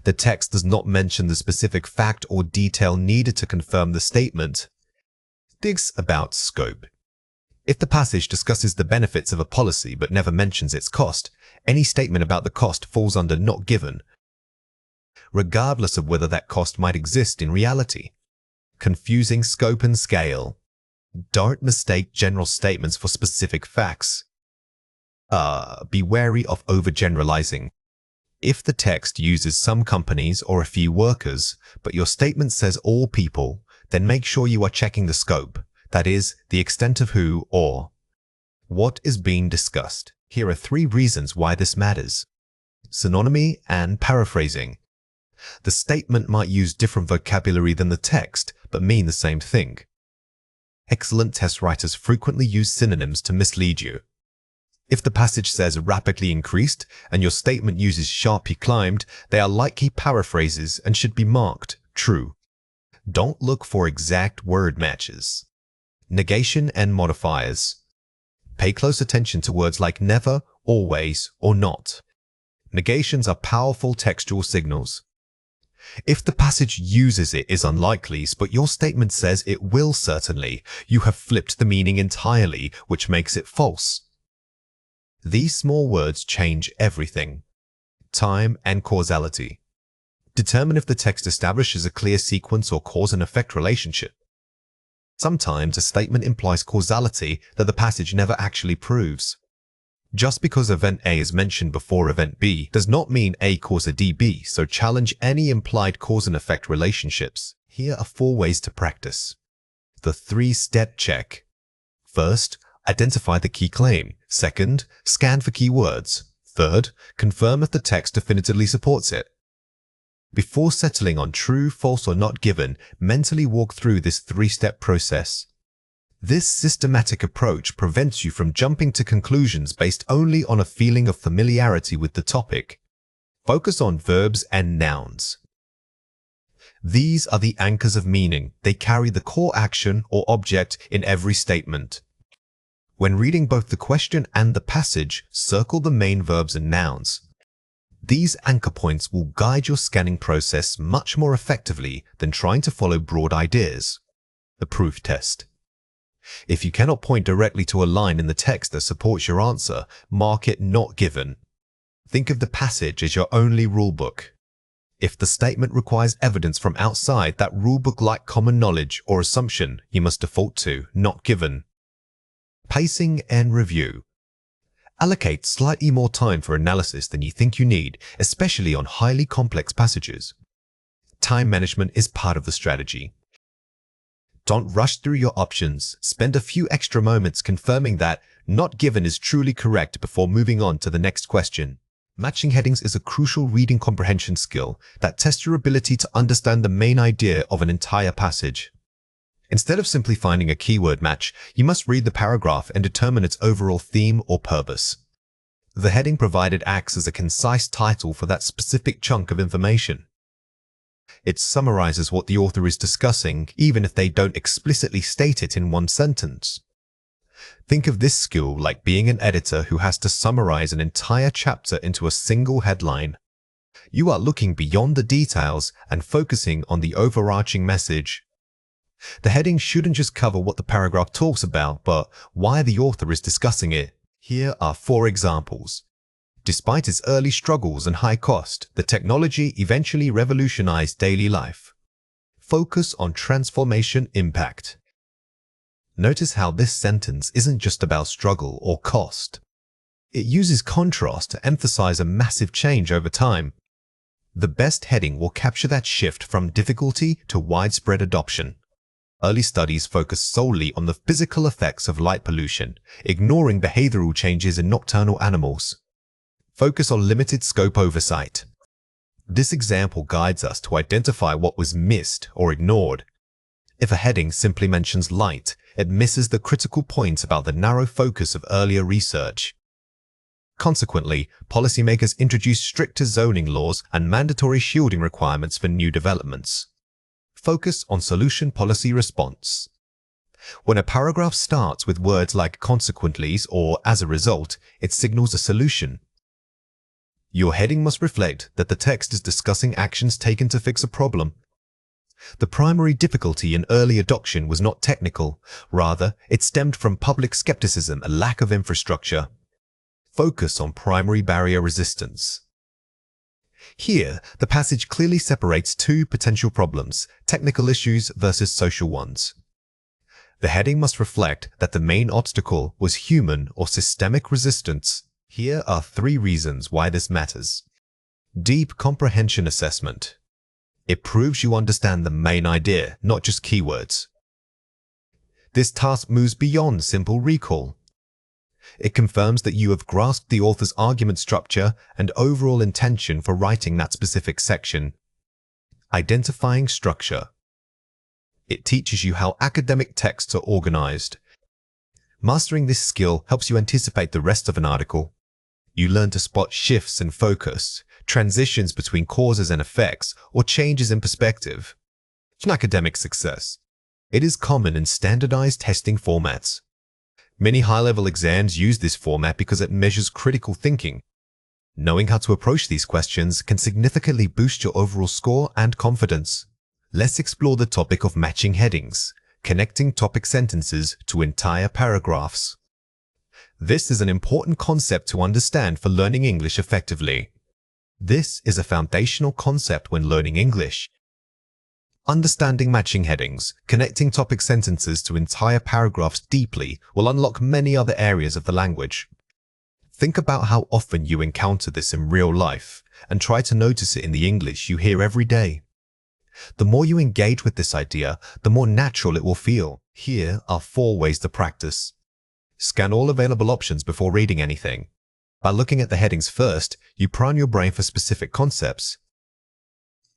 The text does not mention the specific fact or detail needed to confirm the statement. Digs about scope. If the passage discusses the benefits of a policy but never mentions its cost, any statement about the cost falls under not given, regardless of whether that cost might exist in reality. Confusing scope and scale. Don't mistake general statements for specific facts. Be wary of overgeneralizing. If the text uses some companies or a few workers, but your statement says all people, then make sure you are checking the scope, that is, the extent of who or what is being discussed. Here are 3 reasons why this matters. Synonymy and paraphrasing. The statement might use different vocabulary than the text, but mean the same thing. Excellent test writers frequently use synonyms to mislead you. If the passage says rapidly increased and your statement uses sharply climbed, they are likely paraphrases and should be marked true. Don't look for exact word matches. Negation and modifiers. Pay close attention to words like never, always, or not. Negations are powerful textual signals. If the passage uses it is unlikely, but your statement says it will certainly, you have flipped the meaning entirely, which makes it false. These small words change everything. Time and causality. Determine if the text establishes a clear sequence or cause and effect relationship. Sometimes a statement implies causality that the passage never actually proves. Just because event A is mentioned before event B does not mean A cause a DB, so challenge any implied cause and effect relationships. Here are 4 ways to practice. The 3-step check. First, identify the key claim. Second, scan for keywords. Third, confirm if the text definitively supports it. Before settling on true, false, or not given, mentally walk through this 3-step process. This systematic approach prevents you from jumping to conclusions based only on a feeling of familiarity with the topic. Focus on verbs and nouns. These are the anchors of meaning. They carry the core action or object in every statement. When reading both the question and the passage, circle the main verbs and nouns. These anchor points will guide your scanning process much more effectively than trying to follow broad ideas. The proof test. If you cannot point directly to a line in the text that supports your answer, mark it not given. Think of the passage as your only rulebook. If the statement requires evidence from outside that rulebook-like common knowledge or assumption, you must default to not given. Pacing and review. Allocate slightly more time for analysis than you think you need, especially on highly complex passages. Time management is part of the strategy. Don't rush through your options. Spend a few extra moments confirming that not given is truly correct before moving on to the next question. Matching headings is a crucial reading comprehension skill that tests your ability to understand the main idea of an entire passage. Instead of simply finding a keyword match, you must read the paragraph and determine its overall theme or purpose. The heading provided acts as a concise title for that specific chunk of information. It summarizes what the author is discussing, even if they don't explicitly state it in one sentence. Think of this skill like being an editor who has to summarize an entire chapter into a single headline. You are looking beyond the details and focusing on the overarching message. The heading shouldn't just cover what the paragraph talks about, but why the author is discussing it. Here are 4 examples. Despite its early struggles and high cost, the technology eventually revolutionized daily life. Focus on transformation impact. Notice how this sentence isn't just about struggle or cost. It uses contrast to emphasize a massive change over time. The best heading will capture that shift from difficulty to widespread adoption. Early studies focus solely on the physical effects of light pollution, ignoring behavioral changes in nocturnal animals. Focus on limited scope oversight. This example guides us to identify what was missed or ignored. If a heading simply mentions light, it misses the critical point about the narrow focus of earlier research. Consequently, policymakers introduced stricter zoning laws and mandatory shielding requirements for new developments. Focus on solution policy response. When a paragraph starts with words like consequently or as a result, it signals a solution. Your heading must reflect that the text is discussing actions taken to fix a problem. The primary difficulty in early adoption was not technical, rather, it stemmed from public skepticism and lack of infrastructure. Focus on primary barrier resistance. Here, the passage clearly separates 2 potential problems, technical issues versus social ones. The heading must reflect that the main obstacle was human or systemic resistance. Here are 3 reasons why this matters. Deep comprehension assessment. It proves you understand the main idea, not just keywords. This task moves beyond simple recall. It confirms that you have grasped the author's argument structure and overall intention for writing that specific section. Identifying structure. It teaches you how academic texts are organized. Mastering this skill helps you anticipate the rest of an article. You learn to spot shifts in focus, transitions between causes and effects, or changes in perspective. It's an academic success. It is common in standardized testing formats. Many high-level exams use this format because it measures critical thinking. Knowing how to approach these questions can significantly boost your overall score and confidence. Let's explore the topic of matching headings, connecting topic sentences to entire paragraphs. This is an important concept to understand for learning English effectively. This is a foundational concept when learning English. Understanding matching headings, connecting topic sentences to entire paragraphs deeply will unlock many other areas of the language. Think about how often you encounter this in real life and try to notice it in the English you hear every day. The more you engage with this idea, the more natural it will feel. Here are 4 ways to practice. Scan all available options before reading anything. By looking at the headings first, you prime your brain for specific concepts.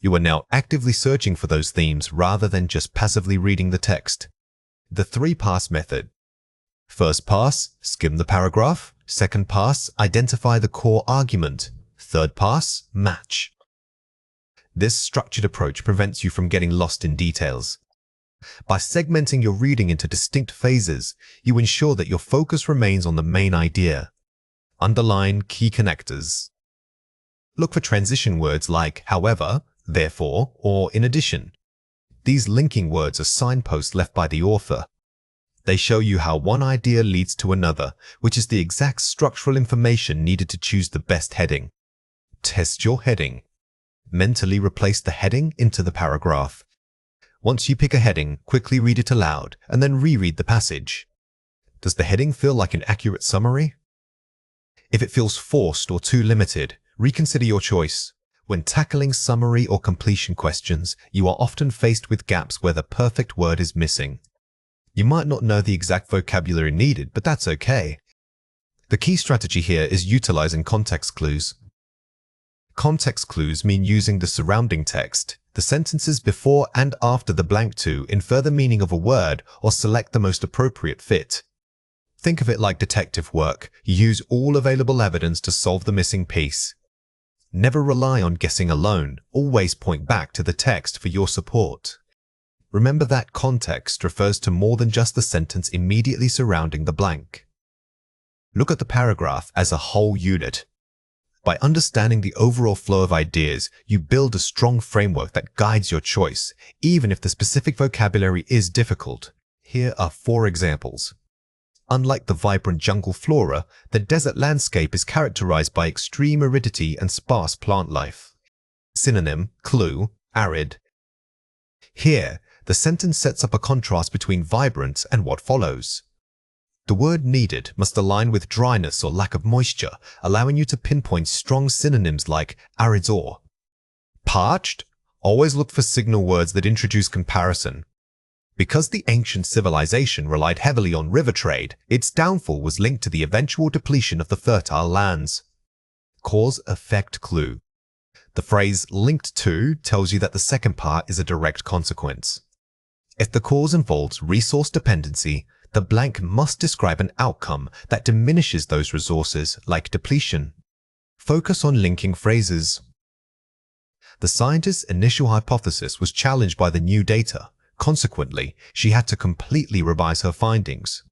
You are now actively searching for those themes rather than just passively reading the text. The 3-pass method. First pass, skim the paragraph. Second pass, identify the core argument. Third pass, match. This structured approach prevents you from getting lost in details. By segmenting your reading into distinct phases, you ensure that your focus remains on the main idea. Underline key connectors. Look for transition words like however, therefore, or in addition. These linking words are signposts left by the author. They show you how one idea leads to another, which is the exact structural information needed to choose the best heading. Test your heading. Mentally replace the heading into the paragraph. Once you pick a heading, quickly read it aloud and then reread the passage. Does the heading feel like an accurate summary? If it feels forced or too limited, reconsider your choice. When tackling summary or completion questions, you are often faced with gaps where the perfect word is missing. You might not know the exact vocabulary needed, but that's okay. The key strategy here is utilizing context clues. Context clues mean using the surrounding text, the sentences before and after the blank to infer the meaning of a word or select the most appropriate fit. Think of it like detective work. You use all available evidence to solve the missing piece. Never rely on guessing alone. Always point back to the text for your support. Remember that context refers to more than just the sentence immediately surrounding the blank. Look at the paragraph as a whole unit. By understanding the overall flow of ideas, you build a strong framework that guides your choice, even if the specific vocabulary is difficult. Here are 4 examples. Unlike the vibrant jungle flora, the desert landscape is characterized by extreme aridity and sparse plant life. Synonym, clue, arid. Here, the sentence sets up a contrast between vibrant and what follows. The word needed must align with dryness or lack of moisture, allowing you to pinpoint strong synonyms like arid or parched. Always look for signal words that introduce comparison. Because the ancient civilization relied heavily on river trade, its downfall was linked to the eventual depletion of the fertile lands. Cause-effect clue. The phrase linked to tells you that the second part is a direct consequence. If the cause involves resource dependency, the blank must describe an outcome that diminishes those resources, like depletion. Focus on linking phrases. The scientist's initial hypothesis was challenged by the new data. Consequently, she had to completely revise her findings.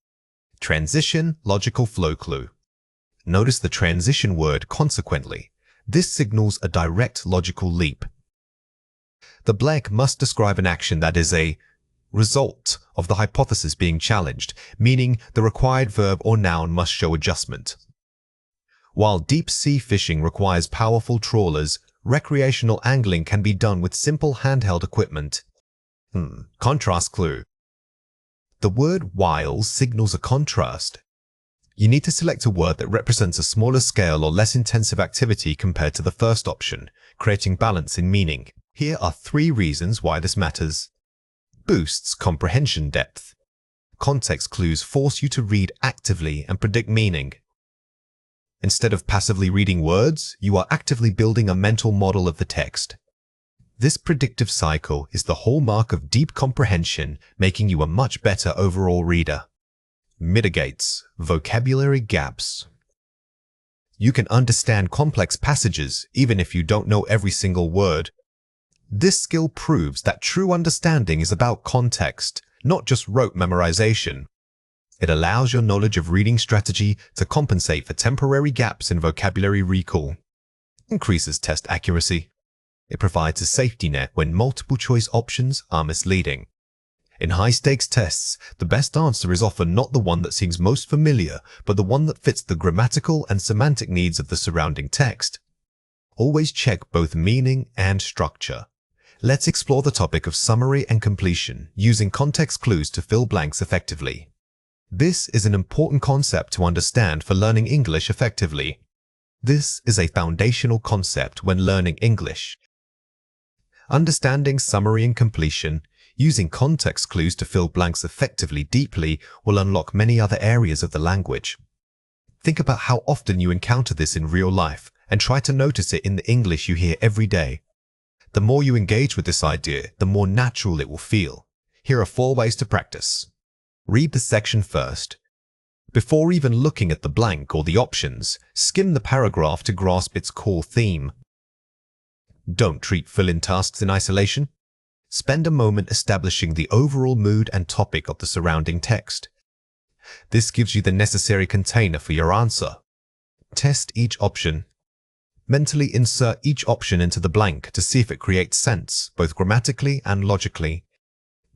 Transition, logical flow clue. Notice the transition word consequently. This signals a direct logical leap. The blank must describe an action that is a result of the hypothesis being challenged, meaning the required verb or noun must show adjustment. While deep-sea fishing requires powerful trawlers, recreational angling can be done with simple handheld equipment. Contrast clue. The word while signals a contrast. You need to select a word that represents a smaller scale or less intensive activity compared to the first option, creating balance in meaning. Here are 3 reasons why this matters. Boosts comprehension depth. Context clues force you to read actively and predict meaning. Instead of passively reading words, you are actively building a mental model of the text. This predictive cycle is the hallmark of deep comprehension, making you a much better overall reader. Mitigates vocabulary gaps. You can understand complex passages even if you don't know every single word. This skill proves that true understanding is about context, not just rote memorization. It allows your knowledge of reading strategy to compensate for temporary gaps in vocabulary recall. Increases test accuracy. It provides a safety net when multiple choice options are misleading. In high-stakes tests, the best answer is often not the one that seems most familiar, but the one that fits the grammatical and semantic needs of the surrounding text. Always check both meaning and structure. Let's explore the topic of summary and completion, using context clues to fill blanks effectively. This is an important concept to understand for learning English effectively. This is a foundational concept when learning English. Understanding summary and completion, using context clues to fill blanks effectively deeply will unlock many other areas of the language. Think about how often you encounter this in real life and try to notice it in the English you hear every day. The more you engage with this idea, the more natural it will feel. Here are 4 ways to practice. Read the section first. Before even looking at the blank or the options, skim the paragraph to grasp its core theme. Don't treat fill-in tasks in isolation. Spend a moment establishing the overall mood and topic of the surrounding text. This gives you the necessary container for your answer. Test each option. Mentally insert each option into the blank to see if it creates sense, both grammatically and logically.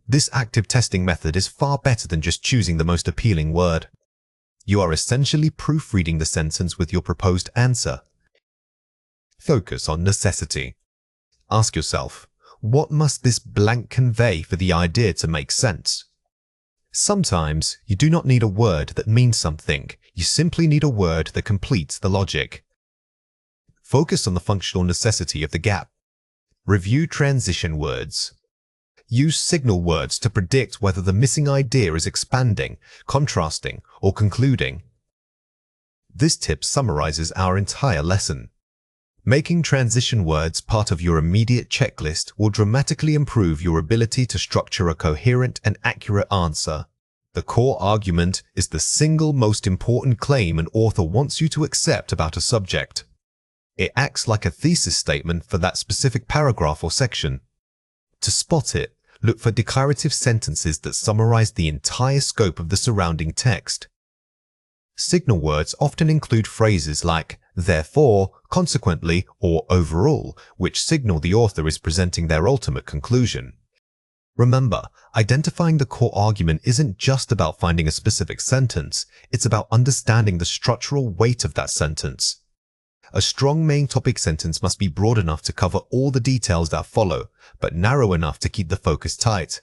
This active testing method is far better than just choosing the most appealing word. You are essentially proofreading the sentence with your proposed answer. Focus on necessity. Ask yourself, what must this blank convey for the idea to make sense? Sometimes you do not need a word that means something, you simply need a word that completes the logic. Focus on the functional necessity of the gap. Review transition words. Use signal words to predict whether the missing idea is expanding, contrasting, or concluding. This tip summarizes our entire lesson. Making transition words part of your immediate checklist will dramatically improve your ability to structure a coherent and accurate answer. The core argument is the single most important claim an author wants you to accept about a subject. It acts like a thesis statement for that specific paragraph or section. To spot it, look for declarative sentences that summarize the entire scope of the surrounding text. Signal words often include phrases like therefore, consequently, or overall, which signal the author is presenting their ultimate conclusion. Remember, identifying the core argument isn't just about finding a specific sentence, it's about understanding the structural weight of that sentence. A strong main topic sentence must be broad enough to cover all the details that follow, but narrow enough to keep the focus tight.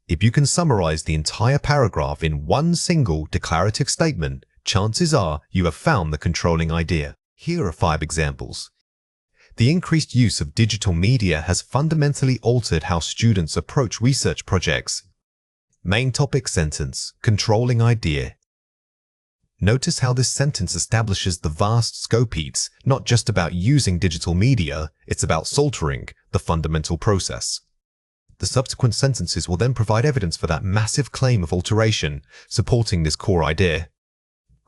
If you can summarize the entire paragraph in one single declarative statement, chances are you have found the controlling idea. Here are 5 examples. The increased use of digital media has fundamentally altered how students approach research projects. Main topic sentence, controlling idea. Notice how this sentence establishes the vast scope. It's not just about using digital media, it's about soltering, the fundamental process. The subsequent sentences will then provide evidence for that massive claim of alteration, supporting this core idea.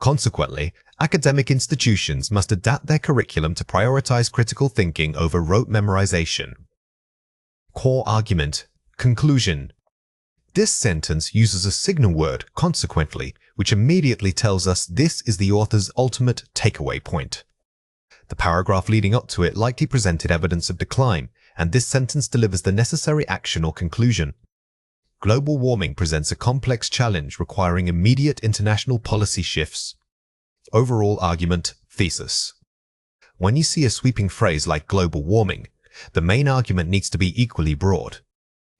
Consequently, academic institutions must adapt their curriculum to prioritize critical thinking over rote memorization. Core argument, conclusion. This sentence uses a signal word, consequently, which immediately tells us this is the author's ultimate takeaway point. The paragraph leading up to it likely presented evidence of decline, and this sentence delivers the necessary action or conclusion. Global warming presents a complex challenge requiring immediate international policy shifts. Overall argument, thesis. When you see a sweeping phrase like global warming, the main argument needs to be equally broad.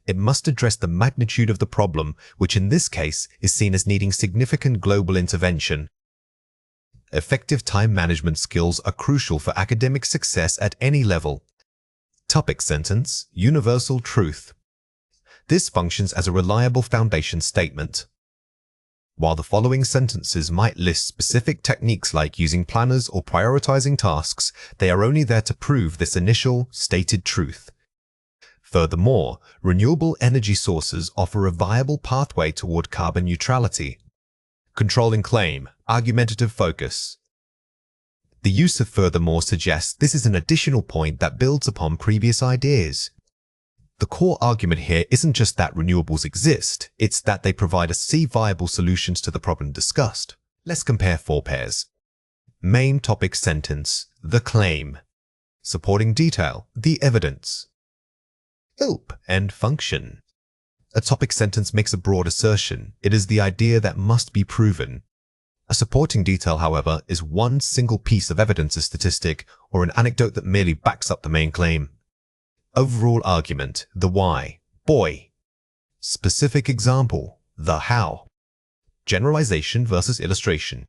It must address the magnitude of the problem, which in this case is seen as needing significant global intervention. Effective time management skills are crucial for academic success at any level. Topic sentence, universal truth. This functions as a reliable foundation statement. While the following sentences might list specific techniques like using planners or prioritizing tasks, they are only there to prove this initial, stated truth. Furthermore, renewable energy sources offer a viable pathway toward carbon neutrality. Controlling claim, argumentative focus. The use of furthermore suggests this is an additional point that builds upon previous ideas. The core argument here isn't just that renewables exist, it's that they provide us viable solutions to the problem discussed. Let's compare 4 pairs. Main topic sentence, the claim. Supporting detail, the evidence. Help and function. A topic sentence makes a broad assertion. It is the idea that must be proven. A supporting detail, however, is one single piece of evidence, a statistic, or an anecdote that merely backs up the main claim. Overall argument, the why, boy. Specific example, the how. generalization versus illustration.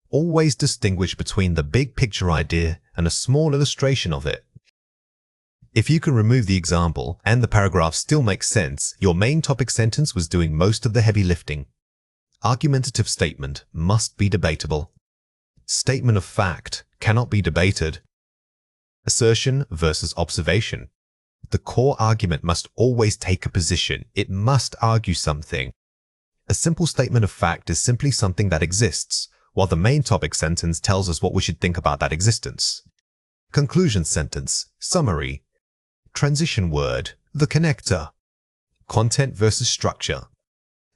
Always distinguish between the big picture idea and a small illustration of it. If you can remove the example and the paragraph still makes sense, your main topic sentence was doing most of the heavy lifting. Argumentative statement must be debatable. Statement of fact cannot be debated. Assertion versus observation. The core argument must always take a position. It must argue something. A simple statement of fact is simply something that exists, while the main topic sentence tells us what we should think about that existence. Conclusion sentence, summary. Transition word, the connector. Content versus structure.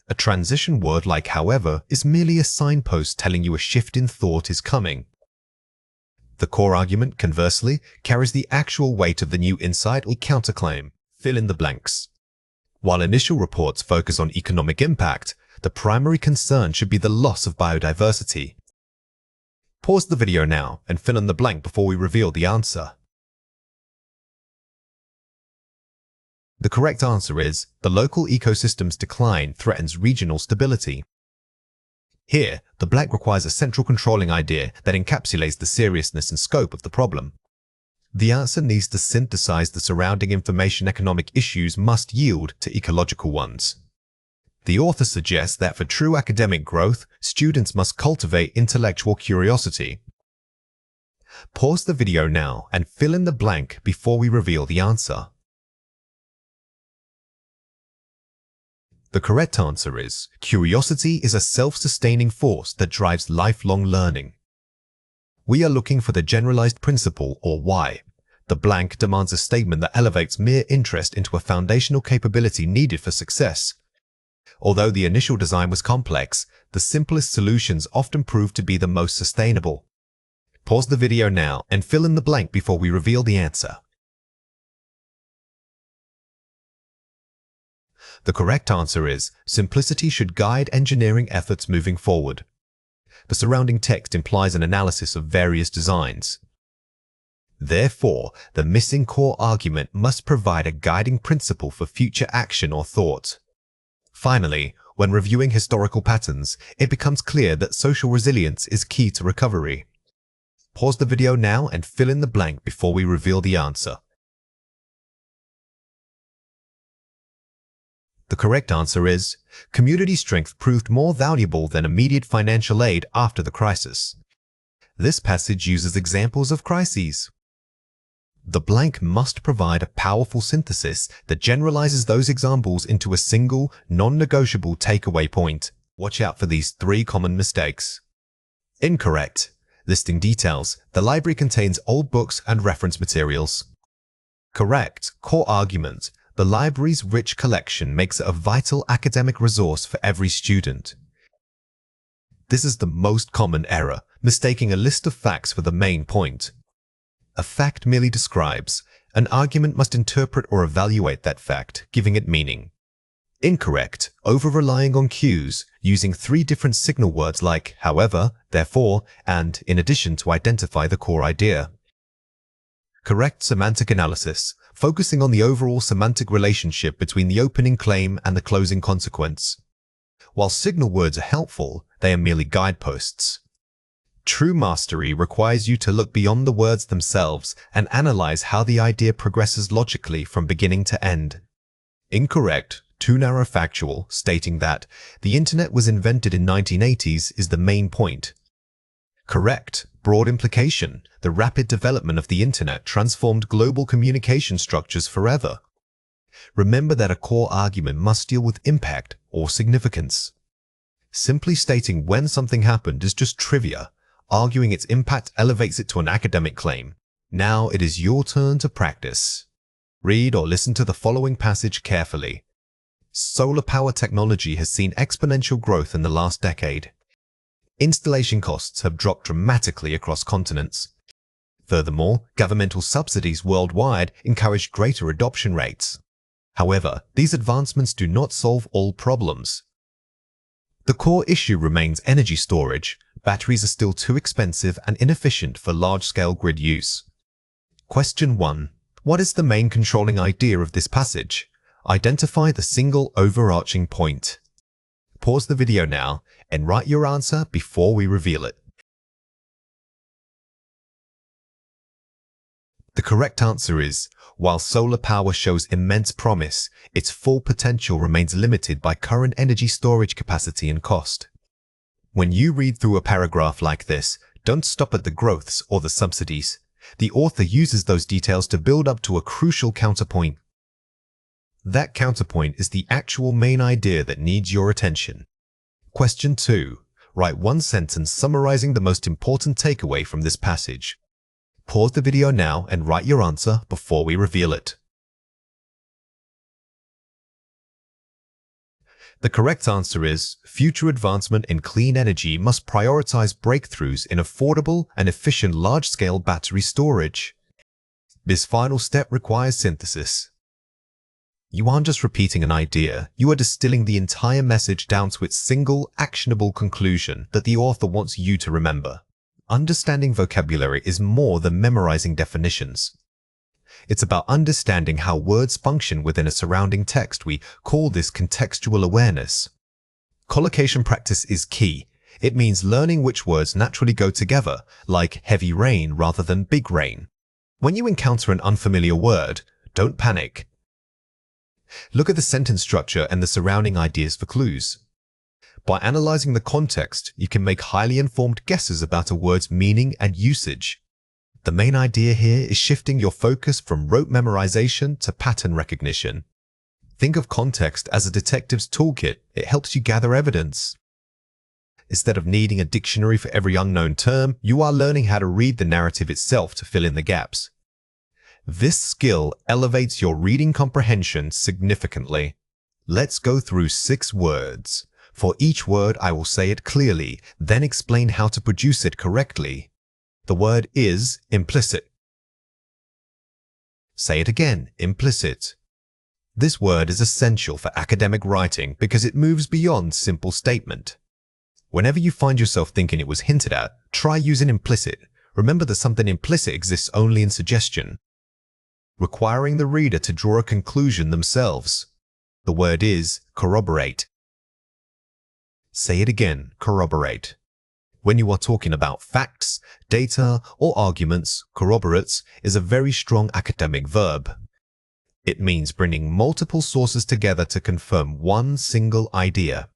A transition word like however is merely a signpost telling you a shift in thought is coming. The core argument, conversely, carries the actual weight of the new insight or counterclaim. Fill in the blanks. While initial reports focus on economic impact, the primary concern should be the loss of biodiversity. Pause the video now and fill in the blank before we reveal the answer. The correct answer is, the local ecosystem's decline threatens regional stability. Here, the blank requires a central controlling idea that encapsulates the seriousness and scope of the problem. The answer needs to synthesize the surrounding information economic issues must yield to ecological ones. The author suggests that for true academic growth, students must cultivate intellectual curiosity. Pause the video now and fill in the blank before we reveal the answer. The correct answer is, curiosity is a self-sustaining force that drives lifelong learning. We are looking for the generalized principle, or why. The blank demands a statement that elevates mere interest into a foundational capability needed for success. Although the initial design was complex, the simplest solutions often prove to be the most sustainable. Pause the video now and fill in the blank before we reveal the answer. The correct answer is, simplicity should guide engineering efforts moving forward. The surrounding text implies an analysis of various designs. Therefore, the missing core argument must provide a guiding principle for future action or thought. Finally, when reviewing historical patterns, it becomes clear that social resilience is key to recovery. Pause the video now and fill in the blank before we reveal the answer. The correct answer is, community strength proved more valuable than immediate financial aid after the crisis. This passage uses examples of crises. The blank must provide a powerful synthesis that generalizes those examples into a single, non-negotiable takeaway point. Watch out for these 3 common mistakes. Incorrect. Listing details. The library contains old books and reference materials. Correct. Core argument. The library's rich collection makes it a vital academic resource for every student. This is the most common error, mistaking a list of facts for the main point. A fact merely describes. An argument must interpret or evaluate that fact, giving it meaning. Incorrect. Over-relying on cues, using 3 different signal words like however, therefore, and in addition to identify the core idea. Correct semantic analysis, focusing on the overall semantic relationship between the opening claim and the closing consequence. While signal words are helpful, they are merely guideposts. True mastery requires you to look beyond the words themselves and analyze how the idea progresses logically from beginning to end. Incorrect, too narrow factual, stating that the internet was invented in 1980s is the main point. Correct, broad implication, the rapid development of the internet transformed global communication structures forever. Remember that a core argument must deal with impact or significance. Simply stating when something happened is just trivia. Arguing its impact elevates it to an academic claim. Now it is your turn to practice. Read or listen to the following passage carefully. Solar power technology has seen exponential growth in the last decade. Installation costs have dropped dramatically across continents. Furthermore, governmental subsidies worldwide encourage greater adoption rates. However, these advancements do not solve all problems. The core issue remains energy storage. Batteries are still too expensive and inefficient for large-scale grid use. Question 1. What is the main controlling idea of this passage? Identify the single overarching point. Pause the video now and write your answer before we reveal it. The correct answer is, while solar power shows immense promise, its full potential remains limited by current energy storage capacity and cost. When you read through a paragraph like this, don't stop at the growths or the subsidies. The author uses those details to build up to a crucial counterpoint. That counterpoint is the actual main idea that needs your attention. Question 2. Write one sentence summarizing the most important takeaway from this passage. Pause the video now and write your answer before we reveal it. The correct answer is, future advancement in clean energy must prioritize breakthroughs in affordable and efficient large-scale battery storage. This final step requires synthesis. You aren't just repeating an idea, you are distilling the entire message down to its single, actionable conclusion that the author wants you to remember. Understanding vocabulary is more than memorizing definitions. It's about understanding how words function within a surrounding text. We call this contextual awareness. Collocation practice is key. It means learning which words naturally go together, like heavy rain rather than big rain. When you encounter an unfamiliar word, don't panic. Look at the sentence structure and the surrounding ideas for clues. By analyzing the context, you can make highly informed guesses about a word's meaning and usage. The main idea here is shifting your focus from rote memorization to pattern recognition. Think of context as a detective's toolkit. It helps you gather evidence. Instead of needing a dictionary for every unknown term, you are learning how to read the narrative itself to fill in the gaps. This skill elevates your reading comprehension significantly. Let's go through 6 words. For each word, I will say it clearly, then explain how to produce it correctly. The word is implicit. Say it again, implicit. This word is essential for academic writing because it moves beyond simple statement. Whenever you find yourself thinking it was hinted at, try using implicit. Remember that something implicit exists only in suggestion, requiring the reader to draw a conclusion themselves. The word is corroborate. Say it again, corroborate. When you are talking about facts, data, or arguments, corroborates is a very strong academic verb. It means bringing multiple sources together to confirm one single idea.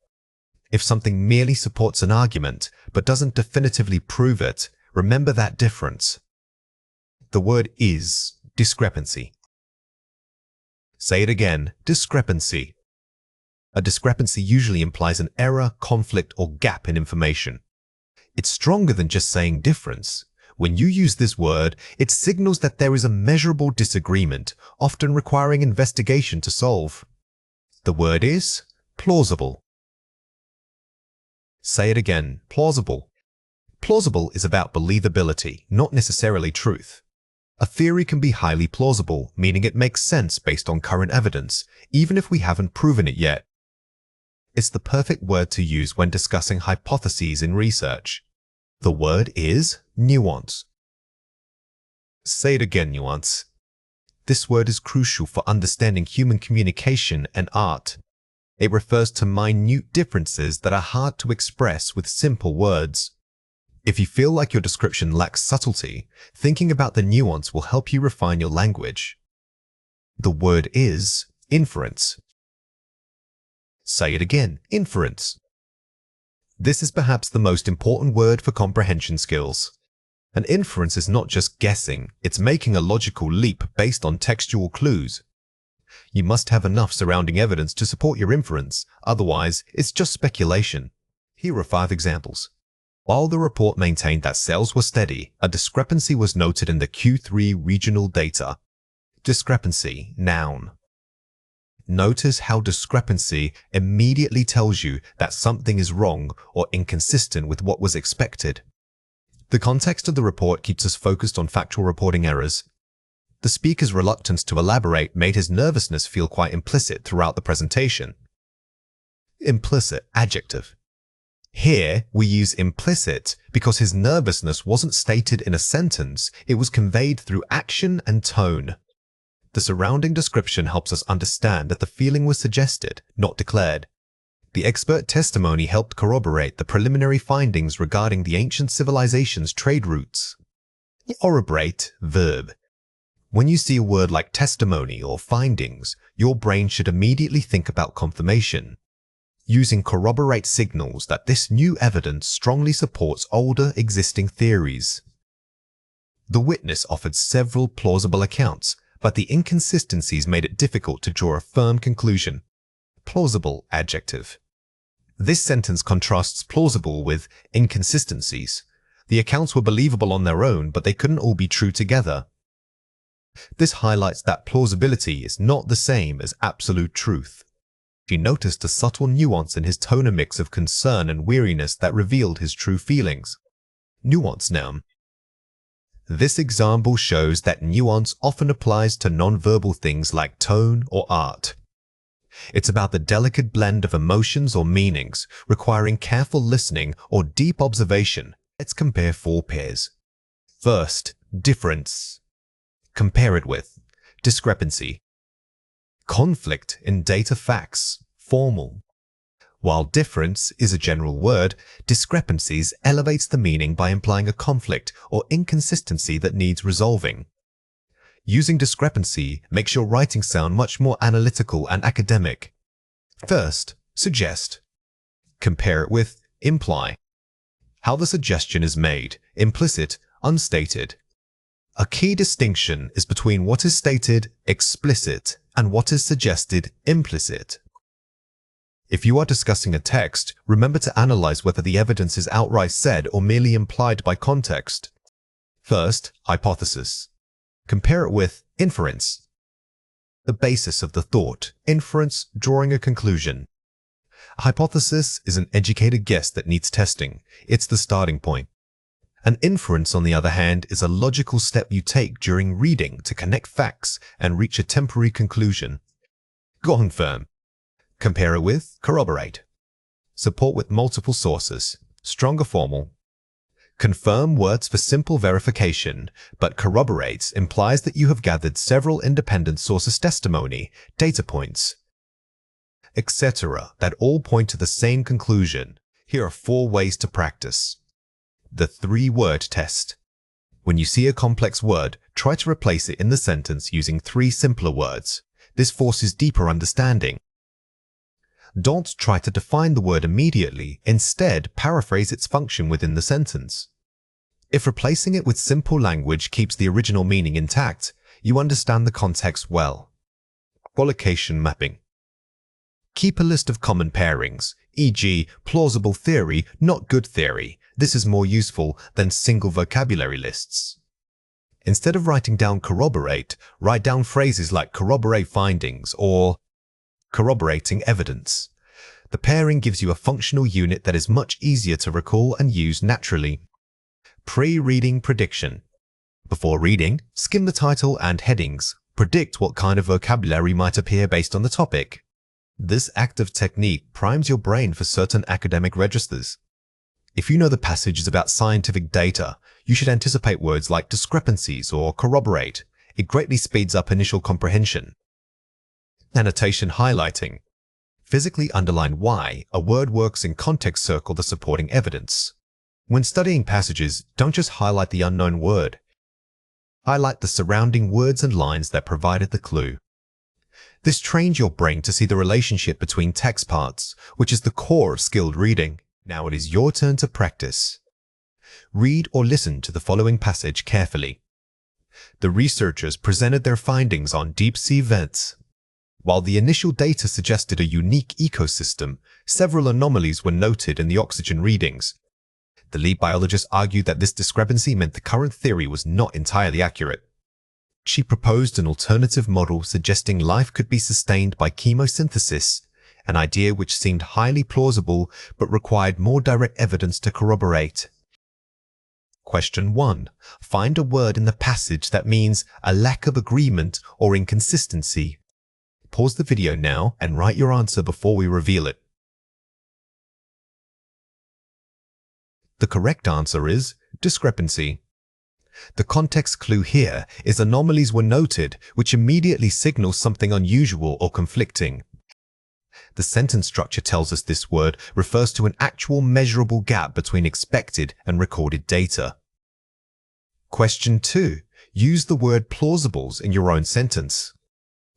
If something merely supports an argument but doesn't definitively prove it, remember that difference. The word is discrepancy. Say it again, discrepancy. A discrepancy usually implies an error, conflict, or gap in information. It's stronger than just saying difference. When you use this word, it signals that there is a measurable disagreement, often requiring investigation to solve. The word is plausible. Say it again, plausible. Plausible is about believability, not necessarily truth. A theory can be highly plausible, meaning it makes sense based on current evidence, even if we haven't proven it yet. It's the perfect word to use when discussing hypotheses in research. The word is nuance. Say it again, nuance. This word is crucial for understanding human communication and art. It refers to minute differences that are hard to express with simple words. If you feel like your description lacks subtlety, thinking about the nuance will help you refine your language. The word is inference. Say it again, inference. This is perhaps the most important word for comprehension skills. An inference is not just guessing, it's making a logical leap based on textual clues. You must have enough surrounding evidence to support your inference, otherwise it's just speculation. Here are 5 examples. While the report maintained that sales were steady, a discrepancy was noted in the Q3 regional data. Discrepancy, noun. Notice how discrepancy immediately tells you that something is wrong or inconsistent with what was expected. The context of the report keeps us focused on factual reporting errors. The speaker's reluctance to elaborate made his nervousness feel quite implicit throughout the presentation. Implicit, adjective. Here, we use implicit because his nervousness wasn't stated in a sentence, it was conveyed through action and tone. The surrounding description helps us understand that the feeling was suggested, not declared. The expert testimony helped corroborate the preliminary findings regarding the ancient civilization's trade routes. Corroborate, verb. When you see a word like testimony or findings, your brain should immediately think about confirmation. Using corroborate signals that this new evidence strongly supports older existing theories. The witness offered several plausible accounts, but the inconsistencies made it difficult to draw a firm conclusion. Plausible adjective. This sentence contrasts plausible with inconsistencies. The accounts were believable on their own, but they couldn't all be true together. This highlights that plausibility is not the same as absolute truth. She noticed a subtle nuance in his tone, a mix of concern and weariness that revealed his true feelings. Nuance noun. This example shows that nuance often applies to nonverbal things like tone or art. It's about the delicate blend of emotions or meanings, requiring careful listening or deep observation. Let's compare 4 pairs. First, difference. Compare it with discrepancy. Conflict in data facts, formal. While difference is a general word, discrepancies elevates the meaning by implying a conflict or inconsistency that needs resolving. Using discrepancy makes your writing sound much more analytical and academic. First, suggest. Compare it with imply. How the suggestion is made, implicit, unstated. A key distinction is between what is stated, explicit, and what is suggested, implicit. If you are discussing a text, remember to analyze whether the evidence is outright said or merely implied by context. First, hypothesis. Compare it with inference. The basis of the thought, inference, drawing a conclusion. A hypothesis is an educated guess that needs testing. It's the starting point. An inference, on the other hand, is a logical step you take during reading to connect facts and reach a temporary conclusion. Confirm. Compare it with corroborate. Support with multiple sources. Stronger formal. Confirm works for simple verification, but corroborates implies that you have gathered several independent sources' testimony, data points, etc. that all point to the same conclusion. Here are 4 ways to practice. The 3-word test. When you see a complex word, try to replace it in the sentence using 3 simpler words. This forces deeper understanding. Don't try to define the word immediately. Instead, paraphrase its function within the sentence. If replacing it with simple language keeps the original meaning intact, you understand the context well. Collocation mapping. Keep a list of common pairings, e.g., plausible theory, not good theory. This is more useful than single vocabulary lists. Instead of writing down corroborate, write down phrases like corroborate findings or corroborating evidence. The pairing gives you a functional unit that is much easier to recall and use naturally. Pre-reading prediction. Before reading, skim the title and headings. Predict what kind of vocabulary might appear based on the topic. This active technique primes your brain for certain academic registers. If you know the passage is about scientific data, you should anticipate words like discrepancies or corroborate. It greatly speeds up initial comprehension. Annotation highlighting. Physically underline why a word works in context. Circle the supporting evidence. When studying passages, don't just highlight the unknown word. Highlight the surrounding words and lines that provided the clue. This trains your brain to see the relationship between text parts, which is the core of skilled reading. Now it is your turn to practice. Read or listen to the following passage carefully. The researchers presented their findings on deep-sea vents. While the initial data suggested a unique ecosystem, several anomalies were noted in the oxygen readings. The lead biologist argued that this discrepancy meant the current theory was not entirely accurate. She proposed an alternative model suggesting life could be sustained by chemosynthesis, an idea which seemed highly plausible but required more direct evidence to corroborate. Question 1. Find a word in the passage that means a lack of agreement or inconsistency. Pause the video now and write your answer before we reveal it. The correct answer is discrepancy. The context clue here is anomalies were noted, which immediately signals something unusual or conflicting. The sentence structure tells us this word refers to an actual measurable gap between expected and recorded data. Question 2. Use the word plausibles in your own sentence.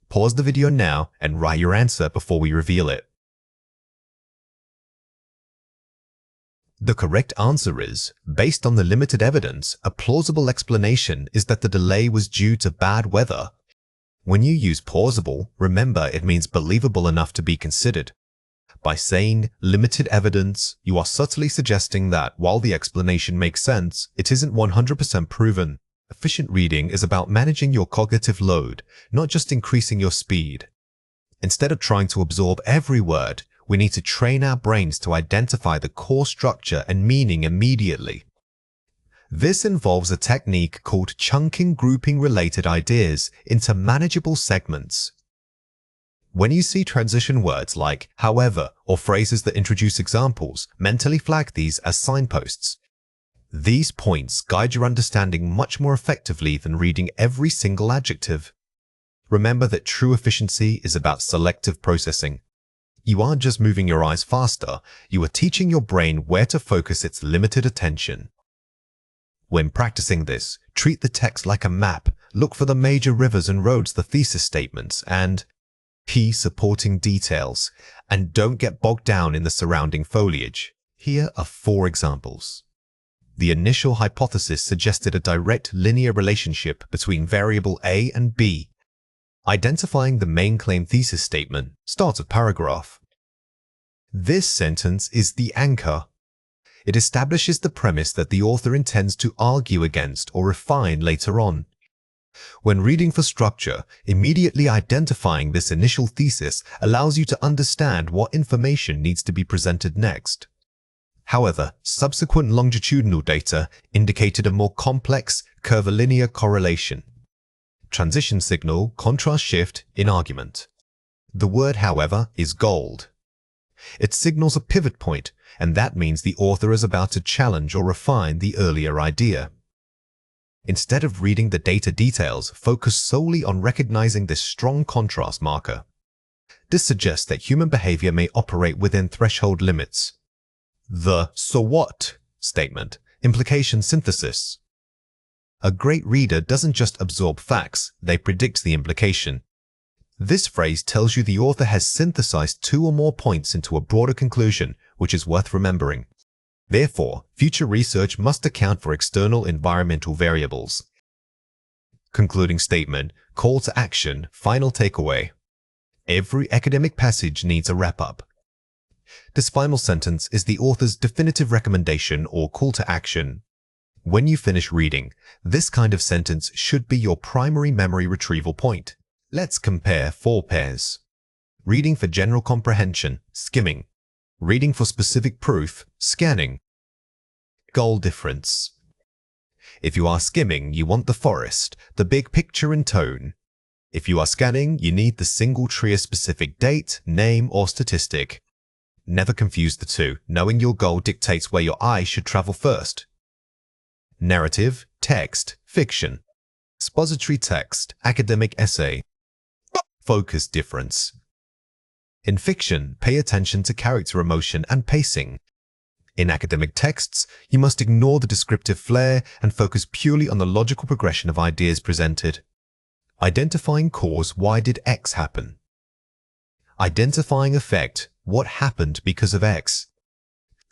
Pause the video now and write your answer before we reveal it. The correct answer is, based on the limited evidence, a plausible explanation is that the delay was due to bad weather. When you use plausible, remember it means believable enough to be considered. By saying limited evidence, you are subtly suggesting that while the explanation makes sense, it isn't 100% proven. Efficient reading is about managing your cognitive load, not just increasing your speed. Instead of trying to absorb every word, we need to train our brains to identify the core structure and meaning immediately. This involves a technique called chunking grouping related ideas into manageable segments. When you see transition words like however or phrases that introduce examples, mentally flag these as signposts. These points guide your understanding much more effectively than reading every single adjective. Remember that true efficiency is about selective processing. You aren't just moving your eyes faster, you are teaching your brain where to focus its limited attention. When practicing this, treat the text like a map, look for the major rivers and roads, the thesis statements, and key supporting details, and don't get bogged down in the surrounding foliage. Here are 4 examples. The initial hypothesis suggested a direct linear relationship between variable A and B. Identifying the main claim thesis statement, start of paragraph. This sentence is the anchor. It establishes the premise that the author intends to argue against or refine later on. When reading for structure, immediately identifying this initial thesis allows you to understand what information needs to be presented next. However, subsequent longitudinal data indicated a more complex, curvilinear correlation. Transition signal, contrast shift in argument. The word, however, is gold. It signals a pivot point, and that means the author is about to challenge or refine the earlier idea. Instead of reading the data details, focus solely on recognizing this strong contrast marker. This suggests that human behavior may operate within threshold limits. The "so what" statement, implication synthesis. A great reader doesn't just absorb facts, they predict the implication. This phrase tells you the author has synthesized 2 or more points into a broader conclusion, which is worth remembering. Therefore, future research must account for external environmental variables. Concluding statement, call to action, final takeaway. Every academic passage needs a wrap-up. This final sentence is the author's definitive recommendation or call to action. When you finish reading, this kind of sentence should be your primary memory retrieval point. Let's compare 4 pairs. Reading for general comprehension, skimming. Reading for specific proof, scanning. Goal difference. If you are skimming, you want the forest, the big picture and tone. If you are scanning, you need the single tria-specific date, name, or statistic. Never confuse the two. Knowing your goal dictates where your eye should travel first. Narrative, text, fiction. Expository text, academic essay. Focus difference. In fiction, pay attention to character emotion and pacing. In academic texts, you must ignore the descriptive flair and focus purely on the logical progression of ideas presented. Identifying cause, why did X happen? Identifying effect, what happened because of X?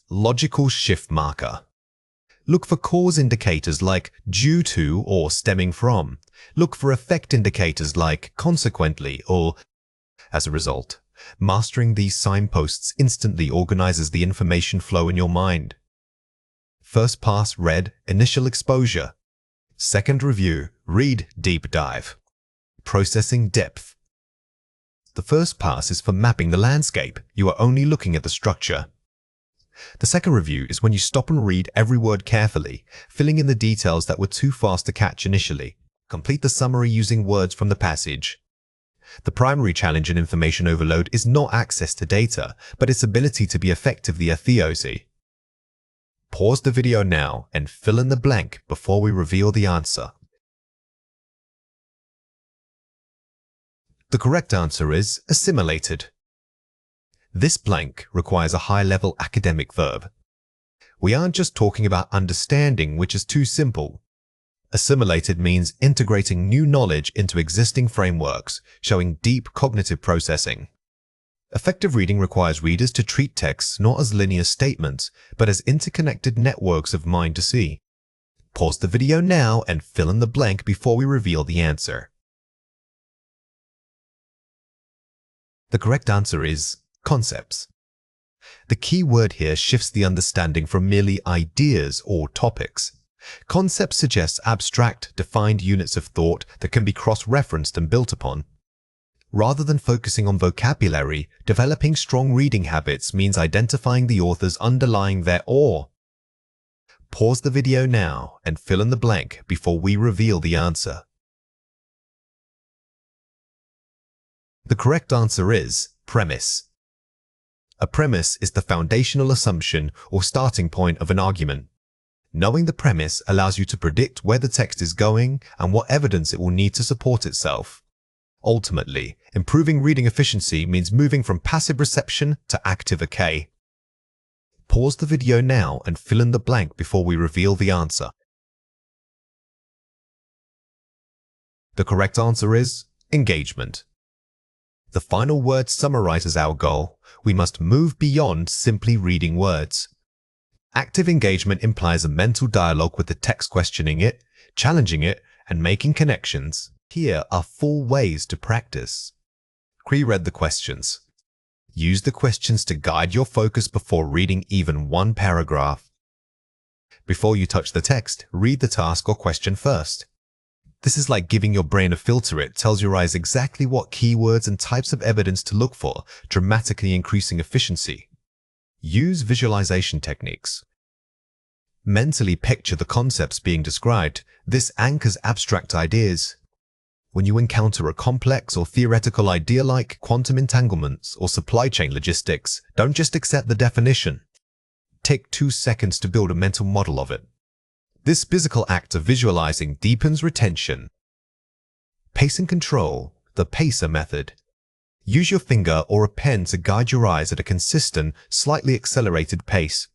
Logical shift marker. Look for cause indicators like due to or stemming from. Look for effect indicators like consequently or as a result. Mastering these signposts instantly organizes the information flow in your mind. First pass, read, initial exposure. Second review, read, deep dive. Processing, depth. The first pass is for mapping the landscape. You are only looking at the structure. The second review is when you stop and read every word carefully, filling in the details that were too fast to catch initially. Complete the summary using words from the passage. The primary challenge in information overload is not access to data, but its ability to be effectively a theosy. Pause the video now and fill in the blank before we reveal the answer. The correct answer is assimilated. This blank requires a high-level academic verb. We aren't just talking about understanding, which is too simple. Assimilated means integrating new knowledge into existing frameworks, showing deep cognitive processing. Effective reading requires readers to treat texts not as linear statements, but as interconnected networks of mind to see. Pause the video now and fill in the blank before we reveal the answer. The correct answer is concepts. The key word here shifts the understanding from merely ideas or topics. Concepts suggest abstract, defined units of thought that can be cross-referenced and built upon. Rather than focusing on vocabulary, developing strong reading habits means identifying the authors underlying their awe. Pause the video now and fill in the blank before we reveal the answer. The correct answer is premise. A premise is the foundational assumption or starting point of an argument. Knowing the premise allows you to predict where the text is going and what evidence it will need to support itself. Ultimately, improving reading efficiency means moving from passive reception to active OK. Pause the video now and fill in the blank before we reveal the answer. The correct answer is engagement. The final word summarizes our goal. We must move beyond simply reading words. Active engagement implies a mental dialogue with the text, questioning it, challenging it, and making connections. Here are 4 ways to practice. Pre-read the questions. Use the questions to guide your focus before reading even one paragraph. Before you touch the text, read the task or question first. This is like giving your brain a filter. It tells your eyes exactly what keywords and types of evidence to look for, dramatically increasing efficiency. Use visualization techniques. Mentally picture the concepts being described. This anchors abstract ideas. When you encounter a complex or theoretical idea like quantum entanglements or supply chain logistics, don't just accept the definition. Take 2 seconds to build a mental model of it. This physical act of visualizing deepens retention. Pace and control, the pacer method. Use your finger or a pen to guide your eyes at a consistent, slightly accelerated pace.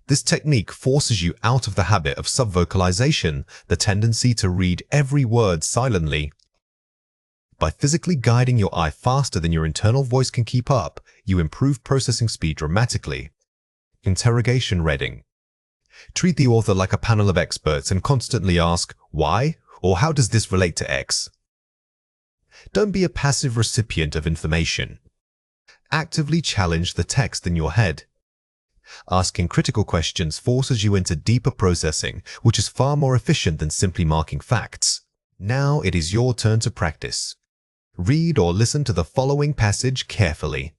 This technique forces you out of the habit of subvocalization, the tendency to read every word silently. By physically guiding your eye faster than your internal voice can keep up, you improve processing speed dramatically. Interrogation reading. Treat the author like a panel of experts and constantly ask, why or how does this relate to X? Don't be a passive recipient of information. Actively challenge the text in your head. Asking critical questions forces you into deeper processing, which is far more efficient than simply marking facts. Now it is your turn to practice. Read or listen to the following passage carefully.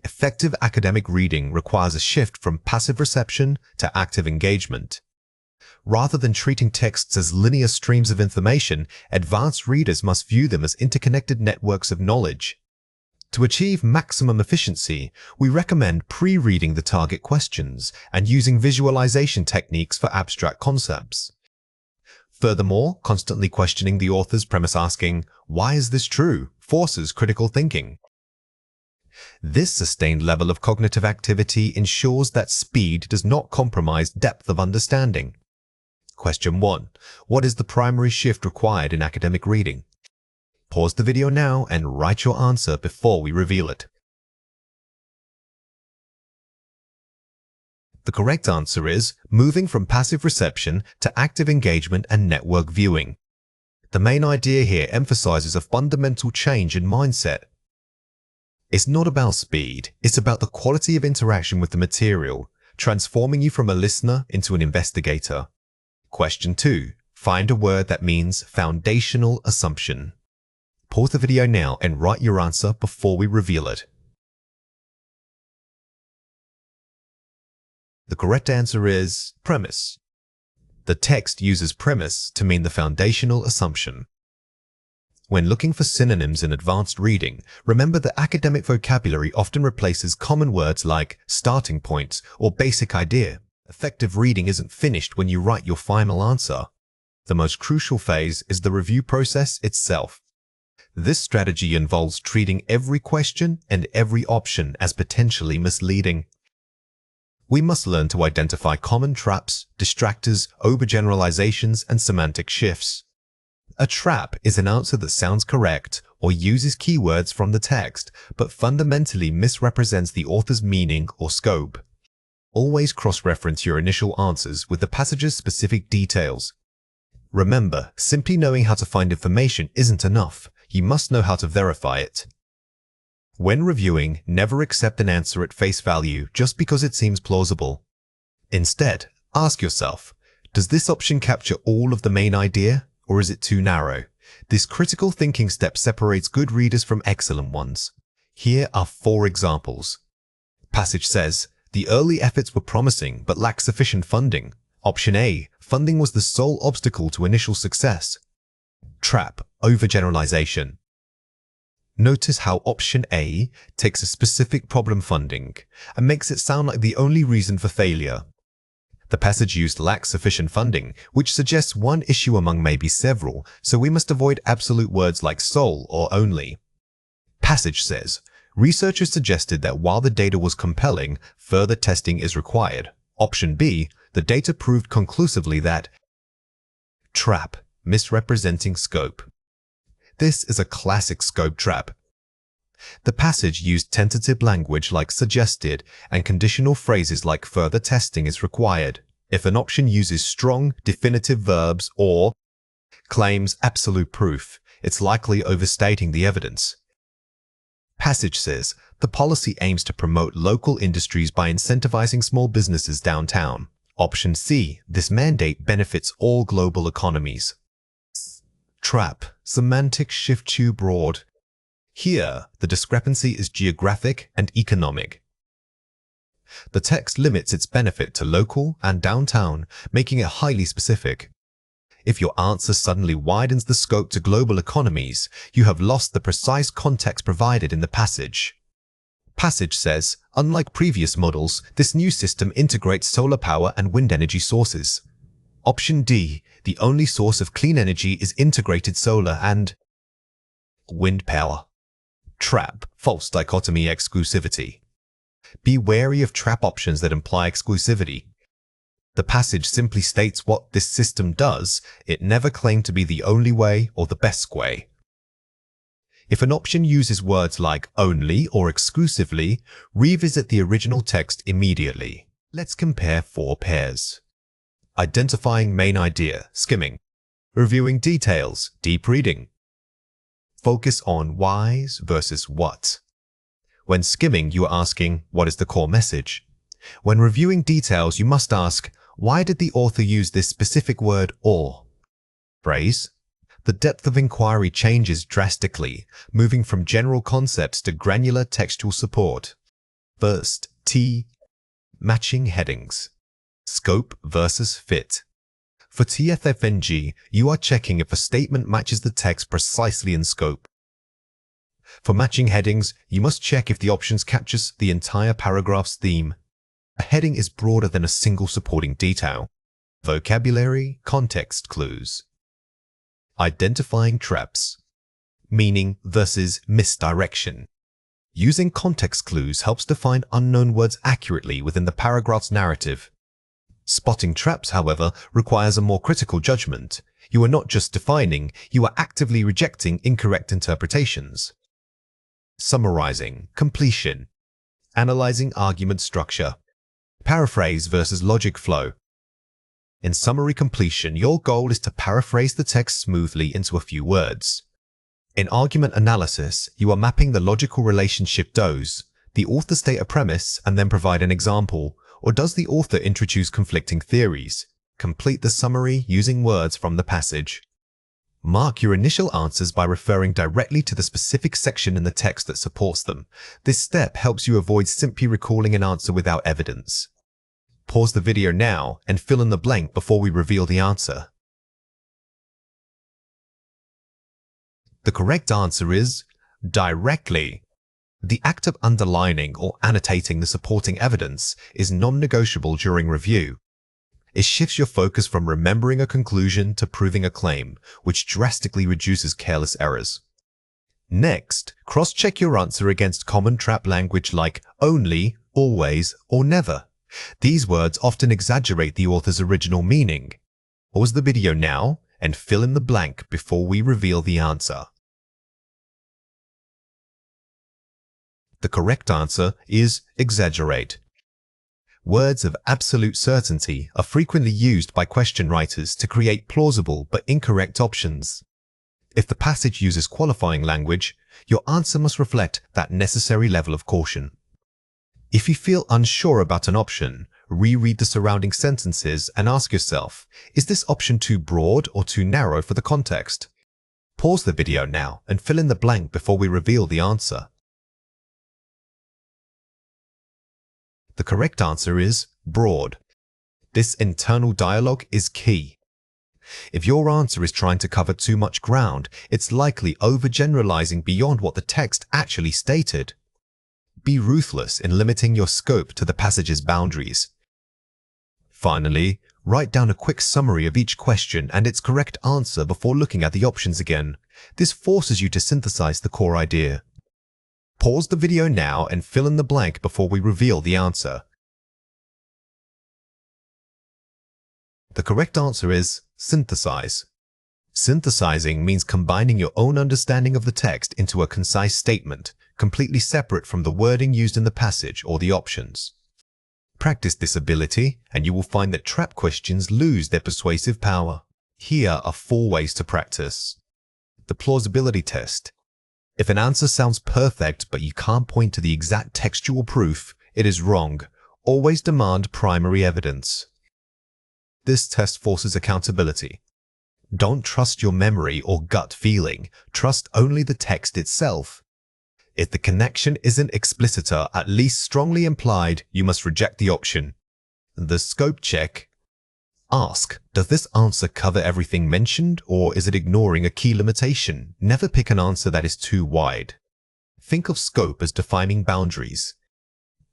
Effective academic reading requires a shift from passive reception to active engagement. Rather than treating texts as linear streams of information, advanced readers must view them as interconnected networks of knowledge. To achieve maximum efficiency, we recommend pre-reading the target questions and using visualization techniques for abstract concepts. Furthermore, constantly questioning the author's premise, asking, "Why is this true?" forces critical thinking. This sustained level of cognitive activity ensures that speed does not compromise depth of understanding. Question 1. What is the primary shift required in academic reading? Pause the video now and write your answer before we reveal it. The correct answer is moving from passive reception to active engagement and network viewing. The main idea here emphasizes a fundamental change in mindset. It's not about speed, it's about the quality of interaction with the material, transforming you from a listener into an investigator. Question 2. Find a word that means foundational assumption. Pause the video now and write your answer before we reveal it. The correct answer is premise. The text uses premise to mean the foundational assumption. When looking for synonyms in advanced reading, remember that academic vocabulary often replaces common words like starting point or basic idea. Effective reading isn't finished when you write your final answer. The most crucial phase is the review process itself. This strategy involves treating every question and every option as potentially misleading. We must learn to identify common traps, distractors, overgeneralizations, and semantic shifts. A trap is an answer that sounds correct or uses keywords from the text, but fundamentally misrepresents the author's meaning or scope. Always cross-reference your initial answers with the passage's specific details. Remember, simply knowing how to find information isn't enough. You must know how to verify it. When reviewing, never accept an answer at face value just because it seems plausible. Instead, ask yourself, does this option capture all of the main idea, or is it too narrow? This critical thinking step separates good readers from excellent ones. Here are 4 examples. Passage says, the early efforts were promising but lacked sufficient funding. Option A, funding was the sole obstacle to initial success. Trap, overgeneralization. Notice how option A takes a specific problem funding and makes it sound like the only reason for failure. The passage used lacks sufficient funding, which suggests one issue among maybe several, so we must avoid absolute words like sole or only. Passage says, researchers suggested that while the data was compelling, further testing is required. Option B, the data proved conclusively that. Trap, misrepresenting scope. This is a classic scope trap. The passage used tentative language like suggested and conditional phrases like further testing is required. If an option uses strong, definitive verbs or claims absolute proof, it's likely overstating the evidence. Passage says, the policy aims to promote local industries by incentivizing small businesses downtown. Option C, this mandate benefits all global economies. Trap, semantic shift too broad. Here, the discrepancy is geographic and economic. The text limits its benefit to local and downtown, making it highly specific. If your answer suddenly widens the scope to global economies, you have lost the precise context provided in the passage. Passage says, unlike previous models, this new system integrates solar power and wind energy sources. Option D, the only source of clean energy is integrated solar and wind power. Trap, false dichotomy exclusivity. Be wary of trap options that imply exclusivity. The passage simply states what this system does. It never claimed to be the only way or the best way. If an option uses words like only or exclusively, revisit the original text immediately. Let's compare 4 pairs. Identifying main idea, skimming. Reviewing details, deep reading. Focus on whys versus what. When skimming, you are asking, what is the core message? When reviewing details, you must ask, why did the author use this specific word or phrase? The depth of inquiry changes drastically, moving from general concepts to granular textual support. First, T. Matching headings. Scope versus fit. For TFFNG, you are checking if a statement matches the text precisely in scope. For matching headings, you must check if the options captures the entire paragraph's theme. A heading is broader than a single supporting detail. Vocabulary, context clues. Identifying traps. Meaning versus misdirection. Using context clues helps define unknown words accurately within the paragraph's narrative. Spotting traps, however, requires a more critical judgment. You are not just defining, you are actively rejecting incorrect interpretations. Summarizing, completion. Analyzing argument structure. Paraphrase versus logic flow. In summary completion, your goal is to paraphrase the text smoothly into a few words. In argument analysis, you are mapping the logical relationship. Does the author state a premise and then provide an example, or does the author introduce conflicting theories? Complete the summary using words from the passage. Mark your initial answers by referring directly to the specific section in the text that supports them. This step helps you avoid simply recalling an answer without evidence. Pause the video now and fill in the blank before we reveal the answer. The correct answer is directly. The act of underlining or annotating the supporting evidence is non-negotiable during review. It shifts your focus from remembering a conclusion to proving a claim, which drastically reduces careless errors. Next, cross-check your answer against common trap language like only, always, or never. These words often exaggerate the author's original meaning. Pause the video now and fill in the blank before we reveal the answer. The correct answer is exaggerate. Words of absolute certainty are frequently used by question writers to create plausible but incorrect options. If the passage uses qualifying language, your answer must reflect that necessary level of caution. If you feel unsure about an option, reread the surrounding sentences and ask yourself, is this option too broad or too narrow for the context? Pause the video now and fill in the blank before we reveal the answer. The correct answer is broad. This internal dialogue is key. If your answer is trying to cover too much ground, it's likely overgeneralizing beyond what the text actually stated. Be ruthless in limiting your scope to the passage's boundaries. Finally, write down a quick summary of each question and its correct answer before looking at the options again. This forces you to synthesize the core idea. Pause the video now and fill in the blank before we reveal the answer. The correct answer is synthesize. Synthesizing means combining your own understanding of the text into a concise statement, completely separate from the wording used in the passage or the options. Practice this ability, and you will find that trap questions lose their persuasive power. Here are 4 ways to practice. The plausibility test. If an answer sounds perfect but you can't point to the exact textual proof, it is wrong. Always demand primary evidence. This test forces accountability. Don't trust your memory or gut feeling. Trust only the text itself. If the connection isn't explicit or at least strongly implied, you must reject the option. The scope check. Ask, does this answer cover everything mentioned, or is it ignoring a key limitation? Never pick an answer that is too wide. Think of scope as defining boundaries.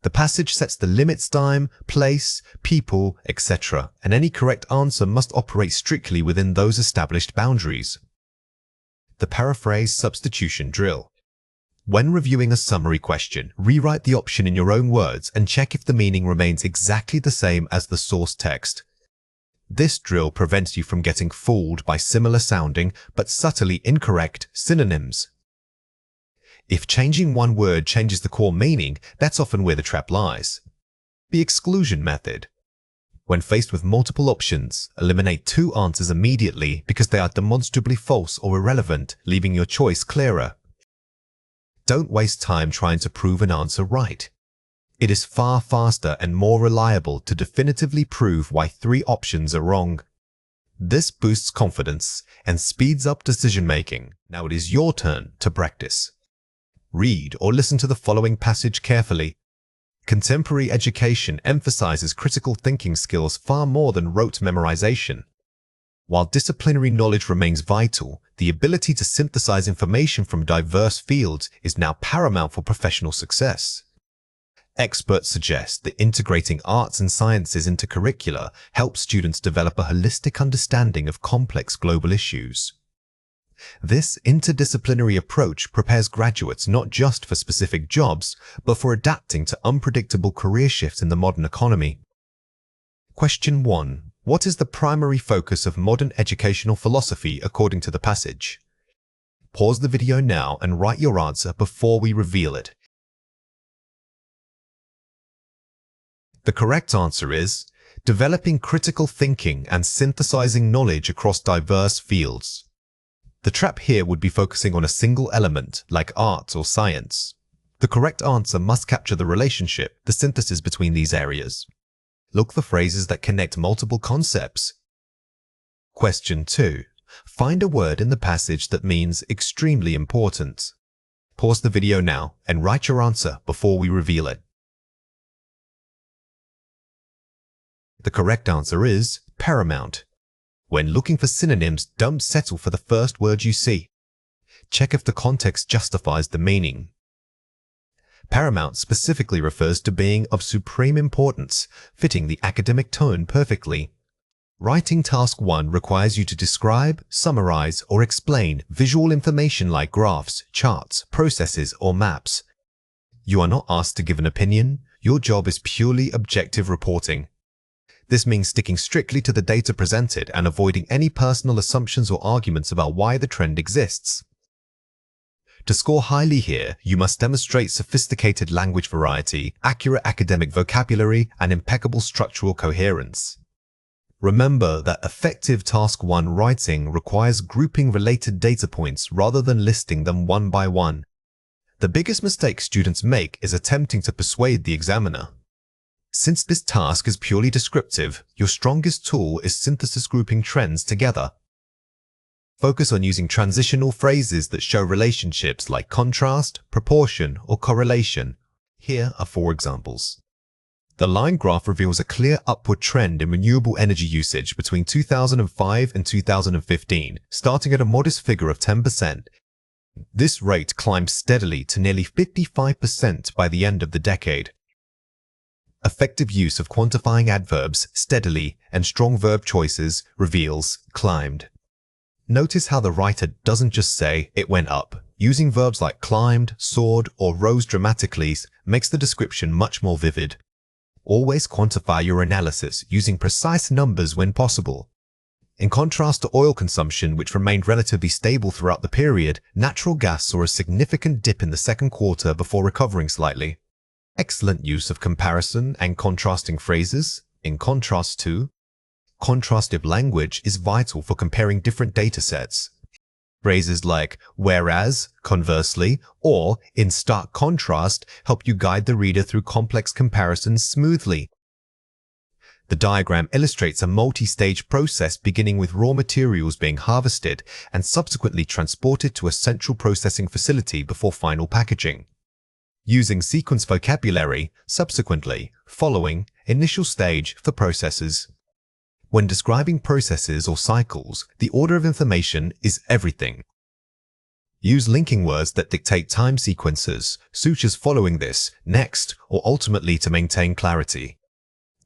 The passage sets the limits: time, place, people, etc., and any correct answer must operate strictly within those established boundaries. The paraphrase substitution drill. When reviewing a summary question, rewrite the option in your own words and check if the meaning remains exactly the same as the source text. This drill prevents you from getting fooled by similar sounding but subtly incorrect synonyms. If changing one word changes the core meaning, that's often where the trap lies. The exclusion method. When faced with multiple options, eliminate 2 answers immediately because they are demonstrably false or irrelevant, leaving your choice clearer. Don't waste time trying to prove an answer right. It is far faster and more reliable to definitively prove why 3 options are wrong. This boosts confidence and speeds up decision-making. Now it is your turn to practice. Read or listen to the following passage carefully. Contemporary education emphasizes critical thinking skills far more than rote memorization. While disciplinary knowledge remains vital, the ability to synthesize information from diverse fields is now paramount for professional success. Experts suggest that integrating arts and sciences into curricula helps students develop a holistic understanding of complex global issues. This interdisciplinary approach prepares graduates not just for specific jobs, but for adapting to unpredictable career shifts in the modern economy. Question 1. What is the primary focus of modern educational philosophy according to the passage? Pause the video now and write your answer before we reveal it. The correct answer is developing critical thinking and synthesizing knowledge across diverse fields. The trap here would be focusing on a single element, like art or science. The correct answer must capture the relationship, the synthesis between these areas. Look for phrases that connect multiple concepts. Question 2. Find a word in the passage that means extremely important. Pause the video now and write your answer before we reveal it. The correct answer is paramount. When looking for synonyms, don't settle for the first word you see. Check if the context justifies the meaning. Paramount specifically refers to being of supreme importance, fitting the academic tone perfectly. Writing Task 1 requires you to describe, summarize, or explain visual information like graphs, charts, processes, or maps. You are not asked to give an opinion. Your job is purely objective reporting. This means sticking strictly to the data presented and avoiding any personal assumptions or arguments about why the trend exists. To score highly here, you must demonstrate sophisticated language variety, accurate academic vocabulary, and impeccable structural coherence. Remember that effective Task 1 writing requires grouping related data points rather than listing them one by one. The biggest mistake students make is attempting to persuade the examiner. Since this task is purely descriptive, your strongest tool is synthesis grouping trends together. Focus on using transitional phrases that show relationships like contrast, proportion, or correlation. Here are 4 examples. The line graph reveals a clear upward trend in renewable energy usage between 2005 and 2015, starting at a modest figure of 10%. This rate climbed steadily to nearly 55% by the end of the decade. Effective use of quantifying adverbs, steadily, and strong verb choices reveals climbed. Notice how the writer doesn't just say it went up. Using verbs like climbed, soared, or rose dramatically makes the description much more vivid. Always quantify your analysis using precise numbers when possible. In contrast to oil consumption, which remained relatively stable throughout the period, natural gas saw a significant dip in the second quarter before recovering slightly. Excellent use of comparison and contrasting phrases. In contrast to, contrastive language is vital for comparing different data sets. Phrases like whereas, conversely, or in stark contrast help you guide the reader through complex comparisons smoothly. The diagram illustrates a multi-stage process beginning with raw materials being harvested and subsequently transported to a central processing facility before final packaging. Using sequence vocabulary, subsequently, following, initial stage for processes. When describing processes or cycles, the order of information is everything. Use linking words that dictate time sequences, sutures following this, next, or ultimately to maintain clarity.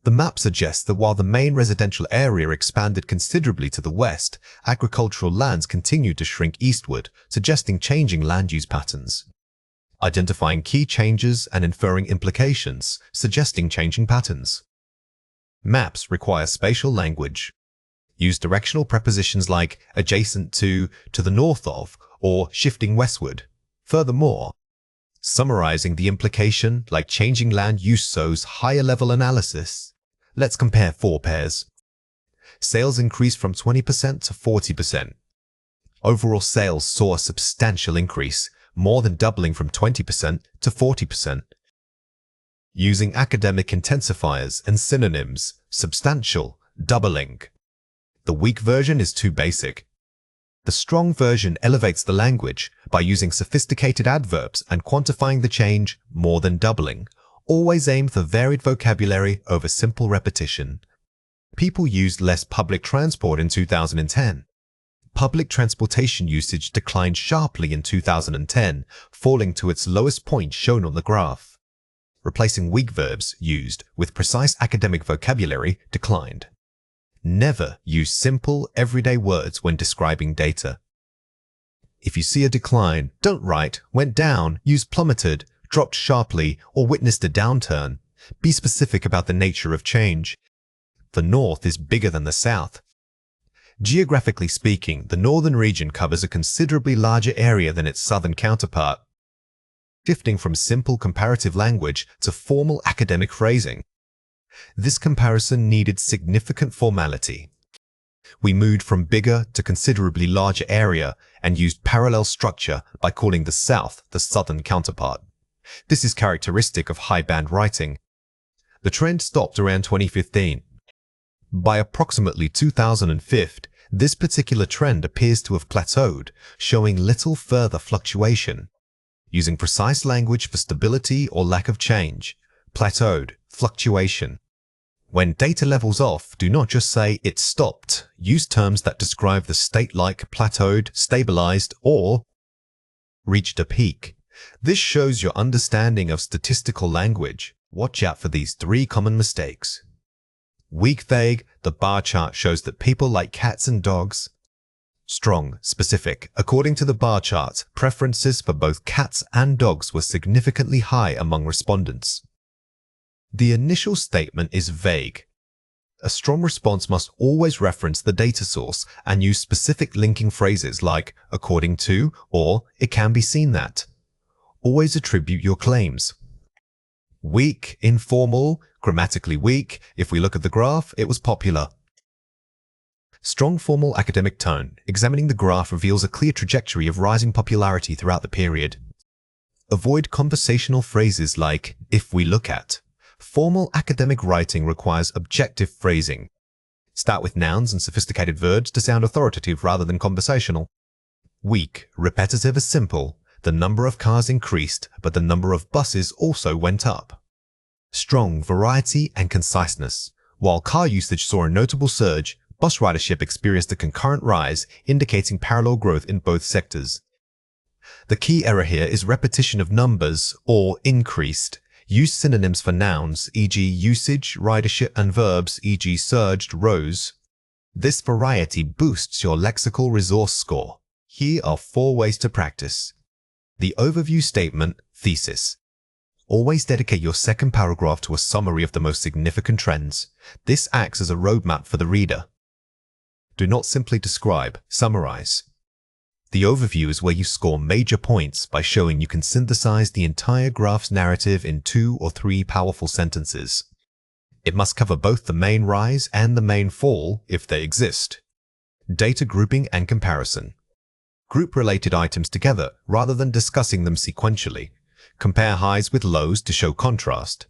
The map suggests that while the main residential area expanded considerably to the west, agricultural lands continued to shrink eastward, suggesting changing land use patterns. Identifying key changes and inferring implications, suggesting changing patterns. Maps require spatial language. Use directional prepositions like adjacent to the north of, or shifting westward. Furthermore, summarizing the implication like changing land use shows higher level analysis. Let's compare 4 pairs. Sales increased from 20% to 40%. Overall sales saw a substantial increase, more than doubling from 20% to 40%. Using academic intensifiers and synonyms, substantial, doubling. The weak version is too basic. The strong version elevates the language by using sophisticated adverbs and quantifying the change, more than doubling. Always aim for varied vocabulary over simple repetition. People used less public transport in 2010. Public transportation usage declined sharply in 2010, falling to its lowest point shown on the graph. Replacing weak verbs used with precise academic vocabulary declined. Never use simple, everyday words when describing data. If you see a decline, don't write went down, use plummeted, dropped sharply, or witnessed a downturn. Be specific about the nature of change. The North is bigger than the South. Geographically speaking, the northern region covers a considerably larger area than its southern counterpart. Shifting from simple comparative language to formal academic phrasing. This comparison needed significant formality. We moved from bigger to considerably larger area and used parallel structure by calling the South the southern counterpart. This is characteristic of high-band writing. The trend stopped around 2015. By approximately 2005, this particular trend appears to have plateaued, showing little further fluctuation. Using precise language for stability or lack of change. Plateaued, fluctuation. When data levels off, do not just say it stopped. Use terms that describe the state like plateaued, stabilized, or reached a peak. This shows your understanding of statistical language. Watch out for these 3 common mistakes. Weak vague, The bar chart shows that people like cats and dogs. Strong, specific. According to the bar chart, preferences for both cats and dogs were significantly high among respondents. The initial statement is vague. A strong response must always reference the data source and use specific linking phrases like according to or it can be seen that. Always attribute your claims. Weak, informal, grammatically weak. If we look at the graph, it was popular. Strong formal academic tone. Examining the graph reveals a clear trajectory of rising popularity throughout the period. Avoid conversational phrases like if we look at. Formal academic writing requires objective phrasing. Start with nouns and sophisticated verbs to sound authoritative rather than conversational. Weak, repetitive as simple. The number of cars increased, but the number of buses also went up. Strong, variety and conciseness. While car usage saw a notable surge, bus ridership experienced a concurrent rise, indicating parallel growth in both sectors. The key error here is repetition of numbers or increased. Use synonyms for nouns, e.g. usage, ridership, and verbs, e.g. surged, rose. This variety boosts your lexical resource score. Here are 4 ways to practice. The overview statement, thesis. Always dedicate your second paragraph to a summary of the most significant trends. This acts as a roadmap for the reader. Do not simply describe, summarize. The overview is where you score major points by showing you can synthesize the entire graph's narrative in 2 or 3 powerful sentences. It must cover both the main rise and the main fall, if they exist. Data grouping and comparison. Group related items together rather than discussing them sequentially. Compare highs with lows to show contrast.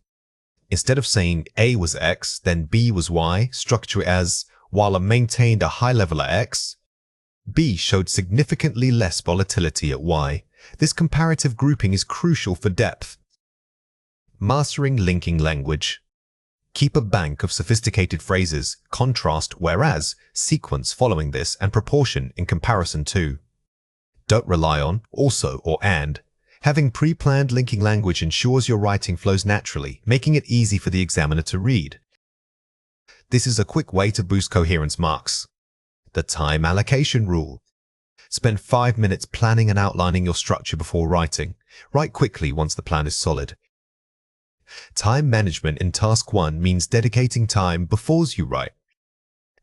Instead of saying A was X, then B was Y, structure it as, while A maintained a high level at X, B showed significantly less volatility at Y. This comparative grouping is crucial for depth. Mastering linking language. Keep a bank of sophisticated phrases, contrast, whereas, sequence following this, and proportion in comparison to. Don't rely on also or and. Having pre-planned linking language ensures your writing flows naturally, making it easy for the examiner to read. This is a quick way to boost coherence marks. The time allocation rule. Spend 5 minutes planning and outlining your structure before writing. Write quickly once the plan is solid. Time management in Task 1 means dedicating time before you write.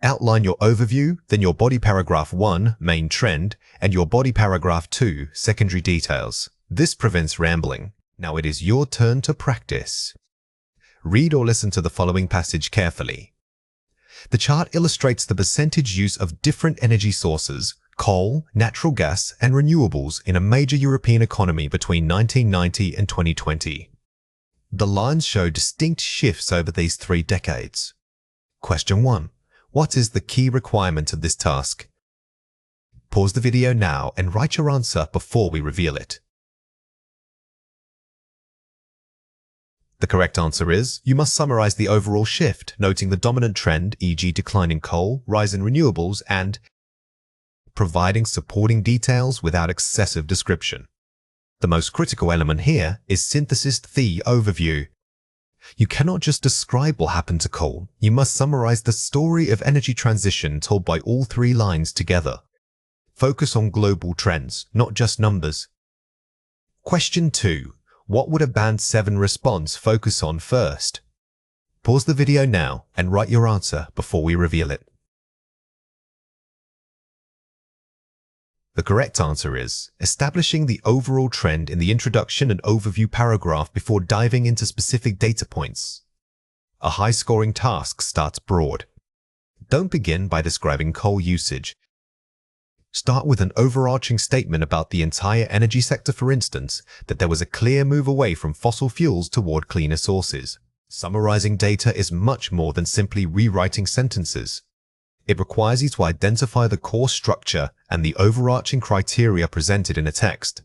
Outline your overview, then your body paragraph 1, main trend, and your body paragraph 2, secondary details. This prevents rambling. Now it is your turn to practice. Read or listen to the following passage carefully. The chart illustrates the percentage use of different energy sources, coal, natural gas, and renewables in a major European economy between 1990 and 2020. The lines show distinct shifts over these 3 decades. Question 1. What is the key requirement of this task? Pause the video now and write your answer before we reveal it. The correct answer is, you must summarize the overall shift, noting the dominant trend, e.g. decline in coal, rise in renewables, and providing supporting details without excessive description. The most critical element here is synthesis, the overview. You cannot just describe what happened to coal. You must summarize the story of energy transition told by all 3 lines together. Focus on global trends, not just numbers. Question 2. What would a Band 7 response focus on first? Pause the video now and write your answer before we reveal it. The correct answer is establishing the overall trend in the introduction and overview paragraph before diving into specific data points. A high-scoring task starts broad. Don't begin by describing coal usage. Start with an overarching statement about the entire energy sector, for instance, that there was a clear move away from fossil fuels toward cleaner sources. Summarizing data is much more than simply rewriting sentences. It requires you to identify the core structure and the overarching criteria presented in a text.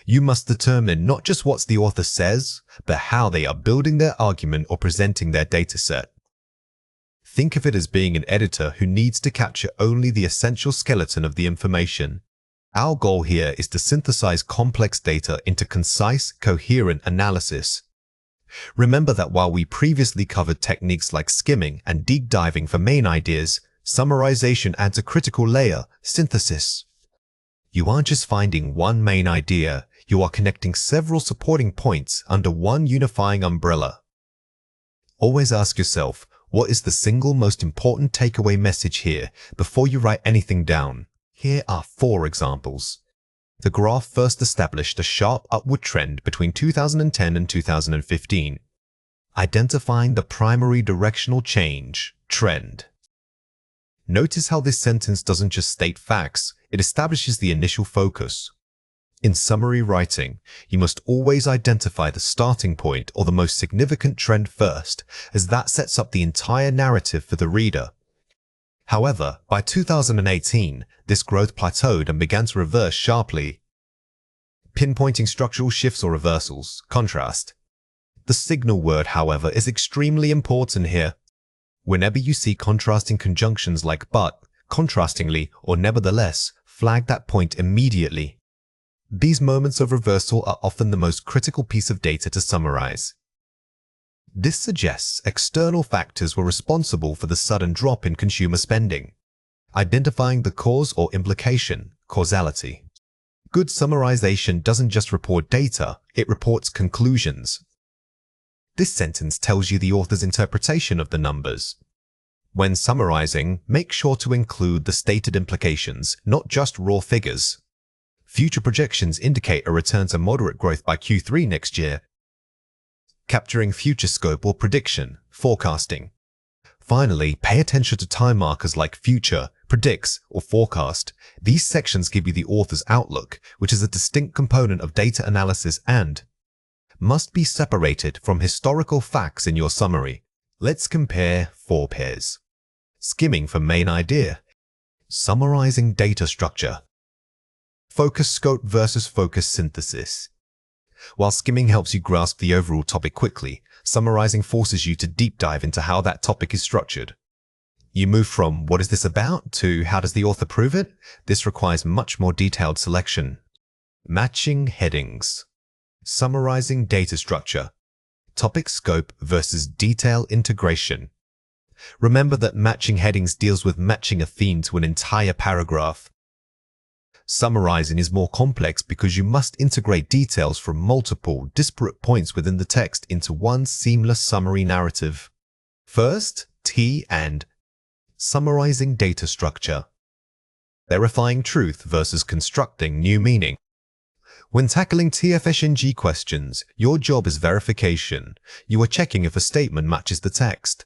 You must determine not just what the author says, but how they are building their argument or presenting their data set. Think of it as being an editor who needs to capture only the essential skeleton of the information. Our goal here is to synthesize complex data into concise, coherent analysis. Remember that while we previously covered techniques like skimming and deep diving for main ideas, summarization adds a critical layer, synthesis. You aren't just finding one main idea, you are connecting several supporting points under one unifying umbrella. Always ask yourself, what is the single most important takeaway message here before you write anything down? Here are 4 examples. The graph first established a sharp upward trend between 2010 and 2015, identifying the primary directional change, trend. Notice how this sentence doesn't just state facts, it establishes the initial focus. In summary writing, you must always identify the starting point or the most significant trend first, as that sets up the entire narrative for the reader. However, by 2018, this growth plateaued and began to reverse sharply. Pinpointing structural shifts or reversals, contrast. The signal word, however, is extremely important here. Whenever you see contrasting conjunctions like but, contrastingly, or nevertheless, flag that point immediately. These moments of reversal are often the most critical piece of data to summarize. This suggests external factors were responsible for the sudden drop in consumer spending. Identifying the cause or implication, causality. Good summarization doesn't just report data, it reports conclusions. This sentence tells you the author's interpretation of the numbers. When summarizing, make sure to include the stated implications, not just raw figures. Future projections indicate a return to moderate growth by Q3 next year. Capturing future scope or prediction, forecasting. Finally, pay attention to time markers like future, predicts, or forecast. These sections give you the author's outlook, which is a distinct component of data analysis and must be separated from historical facts in your summary. Let's compare 4 pairs. Skimming for main idea. Summarizing data structure. Focus scope versus focus synthesis. While skimming helps you grasp the overall topic quickly, summarizing forces you to deep dive into how that topic is structured. You move from what is this about to how does the author prove it? This requires much more detailed selection. Matching headings. Summarizing data structure. Topic scope versus detail integration. Remember that matching headings deals with matching a theme to an entire paragraph. Summarizing is more complex because you must integrate details from multiple, disparate points within the text into one seamless summary narrative. First, T and summarizing data structure. Verifying truth versus constructing new meaning. When tackling TFSNG questions, your job is verification. You are checking if a statement matches the text.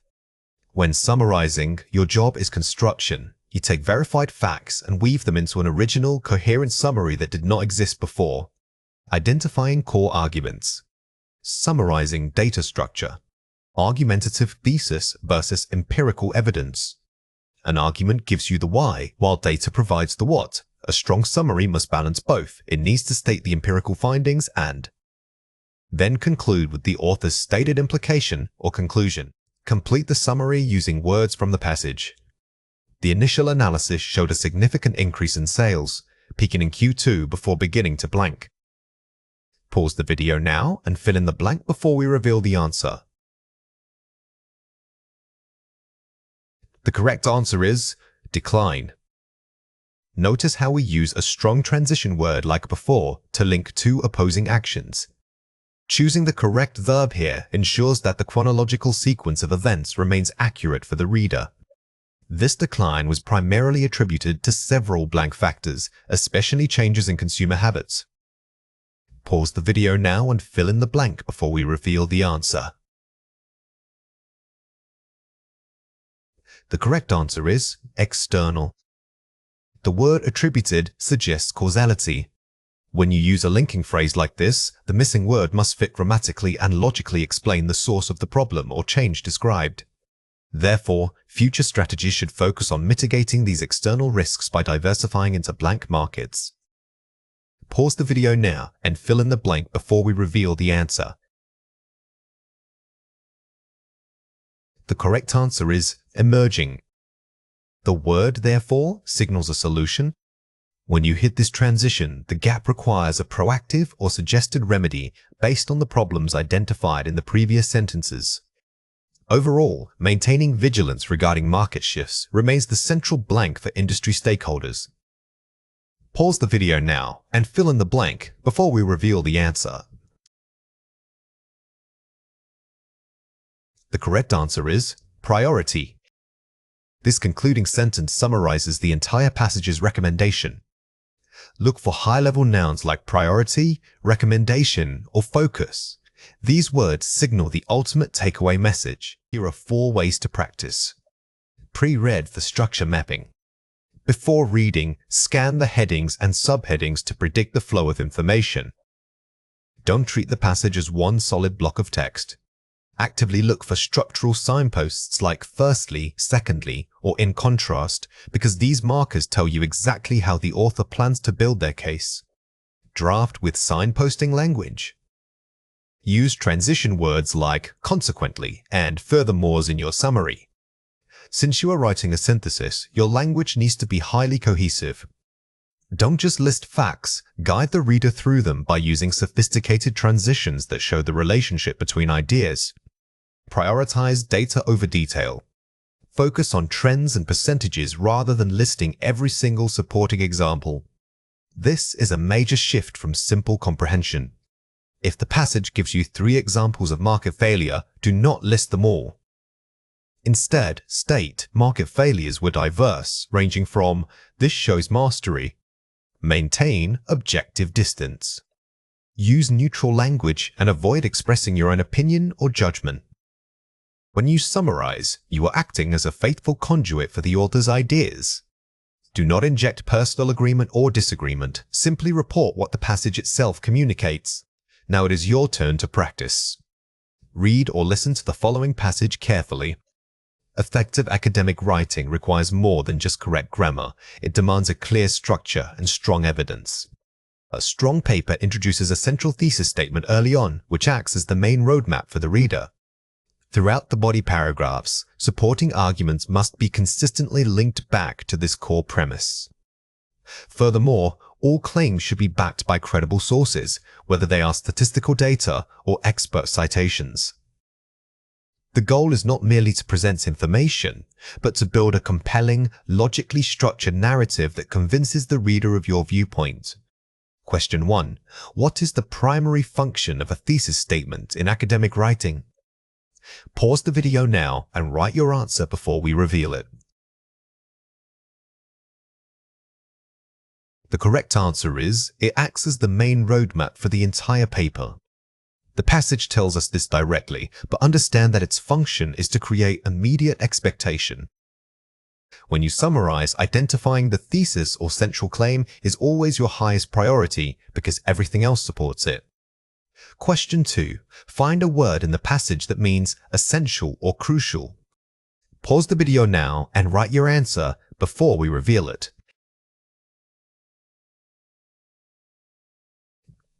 When summarizing, your job is construction. You take verified facts and weave them into an original, coherent summary that did not exist before. Identifying core arguments. Summarizing data structure. Argumentative thesis versus empirical evidence. An argument gives you the why, while data provides the what. A strong summary must balance both. It needs to state the empirical findings and then conclude with the author's stated implication or conclusion. Complete the summary using words from the passage. The initial analysis showed a significant increase in sales, peaking in Q2 before beginning to blank. Pause the video now and fill in the blank before we reveal the answer. The correct answer is decline. Notice how we use a strong transition word like before to link 2 opposing actions. Choosing the correct verb here ensures that the chronological sequence of events remains accurate for the reader. This decline was primarily attributed to several blank factors, especially changes in consumer habits. Pause the video now and fill in the blank before we reveal the answer. The correct answer is external. The word attributed suggests causality. When you use a linking phrase like this, the missing word must fit grammatically and logically explain the source of the problem or change described. Therefore, future strategies should focus on mitigating these external risks by diversifying into blank markets. Pause the video now and fill in the blank before we reveal the answer. The correct answer is emerging. The word, therefore, signals a solution. When you hit this transition, the gap requires a proactive or suggested remedy based on the problems identified in the previous sentences. Overall, maintaining vigilance regarding market shifts remains the central blank for industry stakeholders. Pause the video now and fill in the blank before we reveal the answer. The correct answer is priority. This concluding sentence summarizes the entire passage's recommendation. Look for high-level nouns like priority, recommendation, or focus. These words signal the ultimate takeaway message. Here are 4 ways to practice. Pre-read for structure mapping. Before reading, scan the headings and subheadings to predict the flow of information. Don't treat the passage as one solid block of text. Actively look for structural signposts like firstly, secondly, or in contrast, because these markers tell you exactly how the author plans to build their case. Draft with signposting language. Use transition words like consequently and furthermores in your summary. Since you are writing a synthesis, your language needs to be highly cohesive. Don't just list facts, guide the reader through them by using sophisticated transitions that show the relationship between ideas. Prioritize data over detail. Focus on trends and percentages rather than listing every single supporting example. This is a major shift from simple comprehension. If the passage gives you 3 examples of market failure, do not list them all. Instead, state market failures were diverse, ranging from "this shows mastery," "maintain objective distance." Use neutral language and avoid expressing your own opinion or judgment. When you summarize, you are acting as a faithful conduit for the author's ideas. Do not inject personal agreement or disagreement. Simply report what the passage itself communicates. Now it is your turn to practice. Read or listen to the following passage carefully. Effective academic writing requires more than just correct grammar. It demands a clear structure and strong evidence. A strong paper introduces a central thesis statement early on, which acts as the main roadmap for the reader. Throughout the body paragraphs, supporting arguments must be consistently linked back to this core premise. Furthermore, all claims should be backed by credible sources, whether they are statistical data or expert citations. The goal is not merely to present information, but to build a compelling, logically structured narrative that convinces the reader of your viewpoint. Question 1. What is the primary function of a thesis statement in academic writing? Pause the video now and write your answer before we reveal it. The correct answer is, it acts as the main roadmap for the entire paper. The passage tells us this directly, but understand that its function is to create immediate expectation. When you summarize, identifying the thesis or central claim is always your highest priority because everything else supports it. Question 2. Find a word in the passage that means essential or crucial. Pause the video now and write your answer before we reveal it.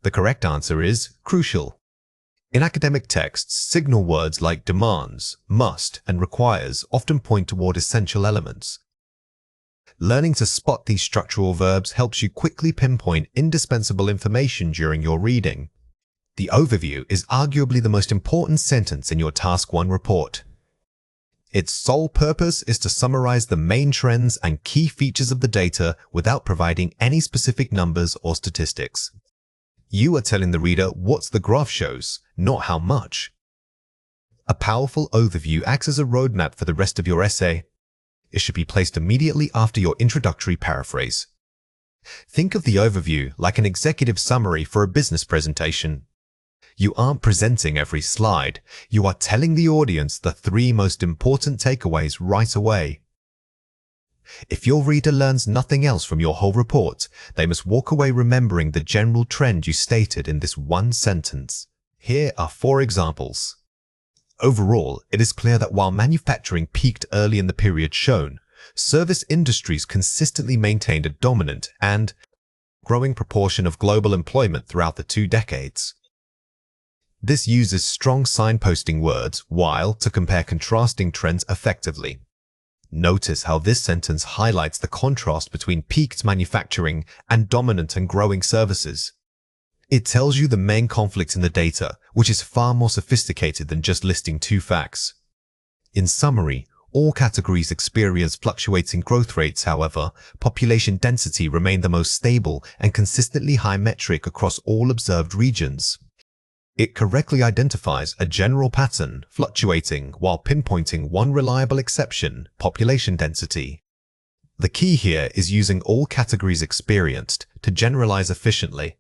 The correct answer is crucial. In academic texts, signal words like demands, must, and requires often point toward essential elements. Learning to spot these structural verbs helps you quickly pinpoint indispensable information during your reading. The overview is arguably the most important sentence in your Task 1 report. Its sole purpose is to summarize the main trends and key features of the data without providing any specific numbers or statistics. You are telling the reader what the graph shows, not how much. A powerful overview acts as a roadmap for the rest of your essay. It should be placed immediately after your introductory paraphrase. Think of the overview like an executive summary for a business presentation. You aren't presenting every slide. You are telling the audience the 3 most important takeaways right away. If your reader learns nothing else from your whole report, they must walk away remembering the general trend you stated in this one sentence. Here are 4 examples. Overall, it is clear that while manufacturing peaked early in the period shown, service industries consistently maintained a dominant and growing proportion of global employment throughout the 2 decades. This uses strong signposting words while to compare contrasting trends effectively. Notice how this sentence highlights the contrast between peaked manufacturing and dominant and growing services. It tells you the main conflict in the data, which is far more sophisticated than just listing two facts. In summary, all categories experience fluctuating growth rates. However, population density remained the most stable and consistently high metric across all observed regions. It correctly identifies a general pattern, fluctuating while pinpointing one reliable exception, population density. The key here is using all categories experienced to generalize efficiently.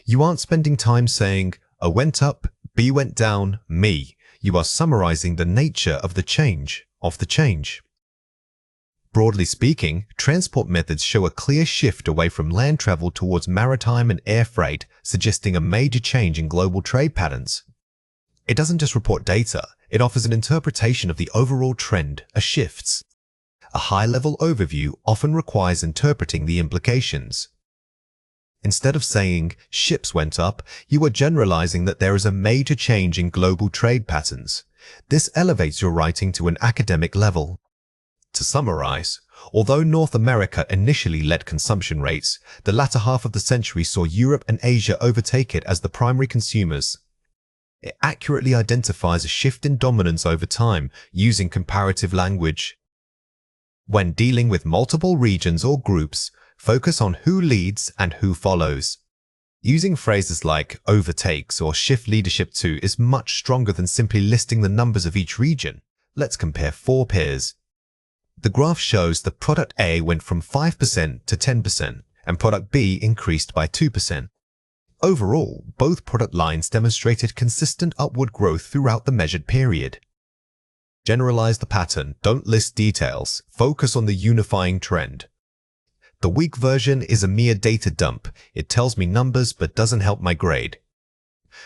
You aren't spending time saying, A went up, B went down, me. You are summarizing the nature of the change. Broadly speaking, transport methods show a clear shift away from land travel towards maritime and air freight, suggesting a major change in global trade patterns. It doesn't just report data, it offers an interpretation of the overall trend, shifts. A high-level overview often requires interpreting the implications. Instead of saying, ships went up, you are generalizing that there is a major change in global trade patterns. This elevates your writing to an academic level. To summarize, although North America initially led consumption rates, the latter half of the century saw Europe and Asia overtake it as the primary consumers. It accurately identifies a shift in dominance over time using comparative language. When dealing with multiple regions or groups, focus on who leads and who follows. Using phrases like overtakes or shift leadership to is much stronger than simply listing the numbers of each region. Let's compare four pairs. The graph shows that product A went from 5% to 10% and product B increased by 2%. Overall, both product lines demonstrated consistent upward growth throughout the measured period. Generalize the pattern, don't list details, focus on the unifying trend. The weak version is a mere data dump. It tells me numbers but doesn't help my grade.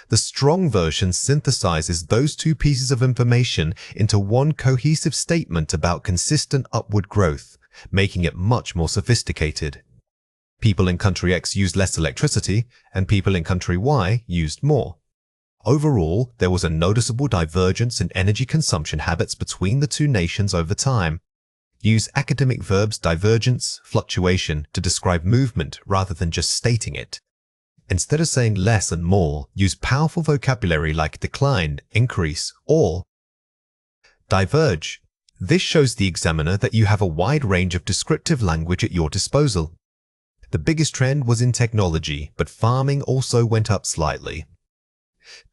The strong version synthesizes those two pieces of information into one cohesive statement about consistent upward growth, making it much more sophisticated. People in country X used less electricity, and people in country Y used more. Overall, there was a noticeable divergence in energy consumption habits between the two nations over time. Use academic verbs divergence, fluctuation to describe movement rather than just stating it. Instead of saying less and more, use powerful vocabulary like decline, increase, or diverge. This shows the examiner that you have a wide range of descriptive language at your disposal. The biggest trend was in technology, but farming also went up slightly.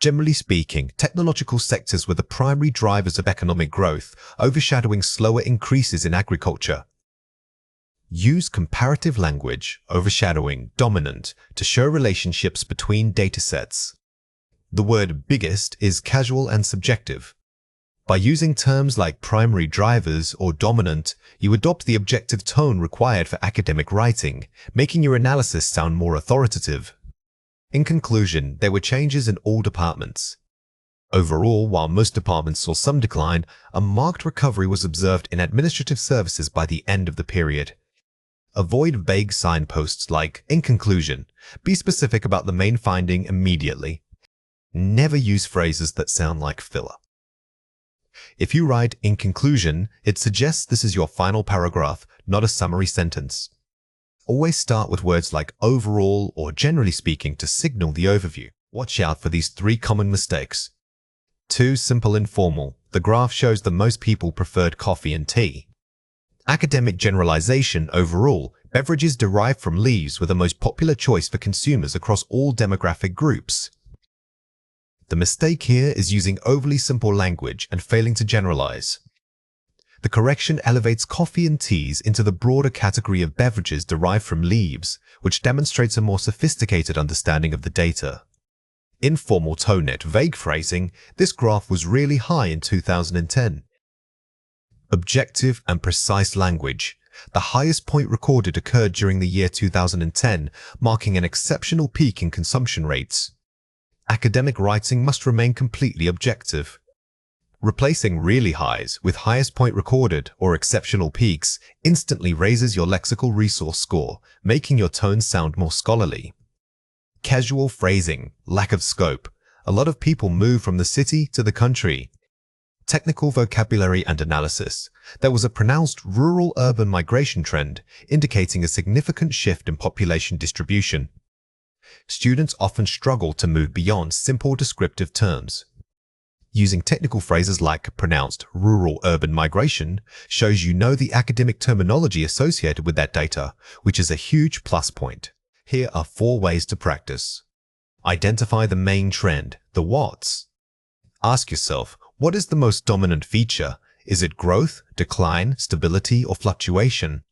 Generally speaking, technological sectors were the primary drivers of economic growth, overshadowing slower increases in agriculture. Use comparative language, overshadowing, dominant, to show relationships between datasets. The word biggest is casual and subjective. By using terms like primary drivers or dominant, you adopt the objective tone required for academic writing, making your analysis sound more authoritative. In conclusion, there were changes in all departments. Overall, while most departments saw some decline, a marked recovery was observed in administrative services by the end of the period. Avoid vague signposts like, in conclusion. Be specific about the main finding immediately. Never use phrases that sound like filler. If you write, in conclusion, it suggests this is your final paragraph, not a summary sentence. Always start with words like overall or generally speaking to signal the overview. Watch out for these three common mistakes. Too simple informal. The graph shows that most people preferred coffee and tea. Academic generalization overall, beverages derived from leaves were the most popular choice for consumers across all demographic groups. The mistake here is using overly simple language and failing to generalize. The correction elevates coffee and teas into the broader category of beverages derived from leaves, which demonstrates a more sophisticated understanding of the data. Informal tone-net vague phrasing, this graph was really high in 2010. Objective and precise language. The highest point recorded occurred during the year 2010, marking an exceptional peak in consumption rates. Academic writing must remain completely objective. Replacing really highs with highest point recorded or exceptional peaks instantly raises your lexical resource score, making your tone sound more scholarly. Casual phrasing, lack of scope. A lot of people move from the city to the country. Technical vocabulary and analysis. There was a pronounced rural-urban migration trend, indicating a significant shift in population distribution. Students often struggle to move beyond simple descriptive terms. Using technical phrases like pronounced rural-urban migration shows you know the academic terminology associated with that data, which is a huge plus point. Here are 4 ways to practice. Identify the main trend, the what's. Ask yourself, what is the most dominant feature? Is it growth, decline, stability, or fluctuation?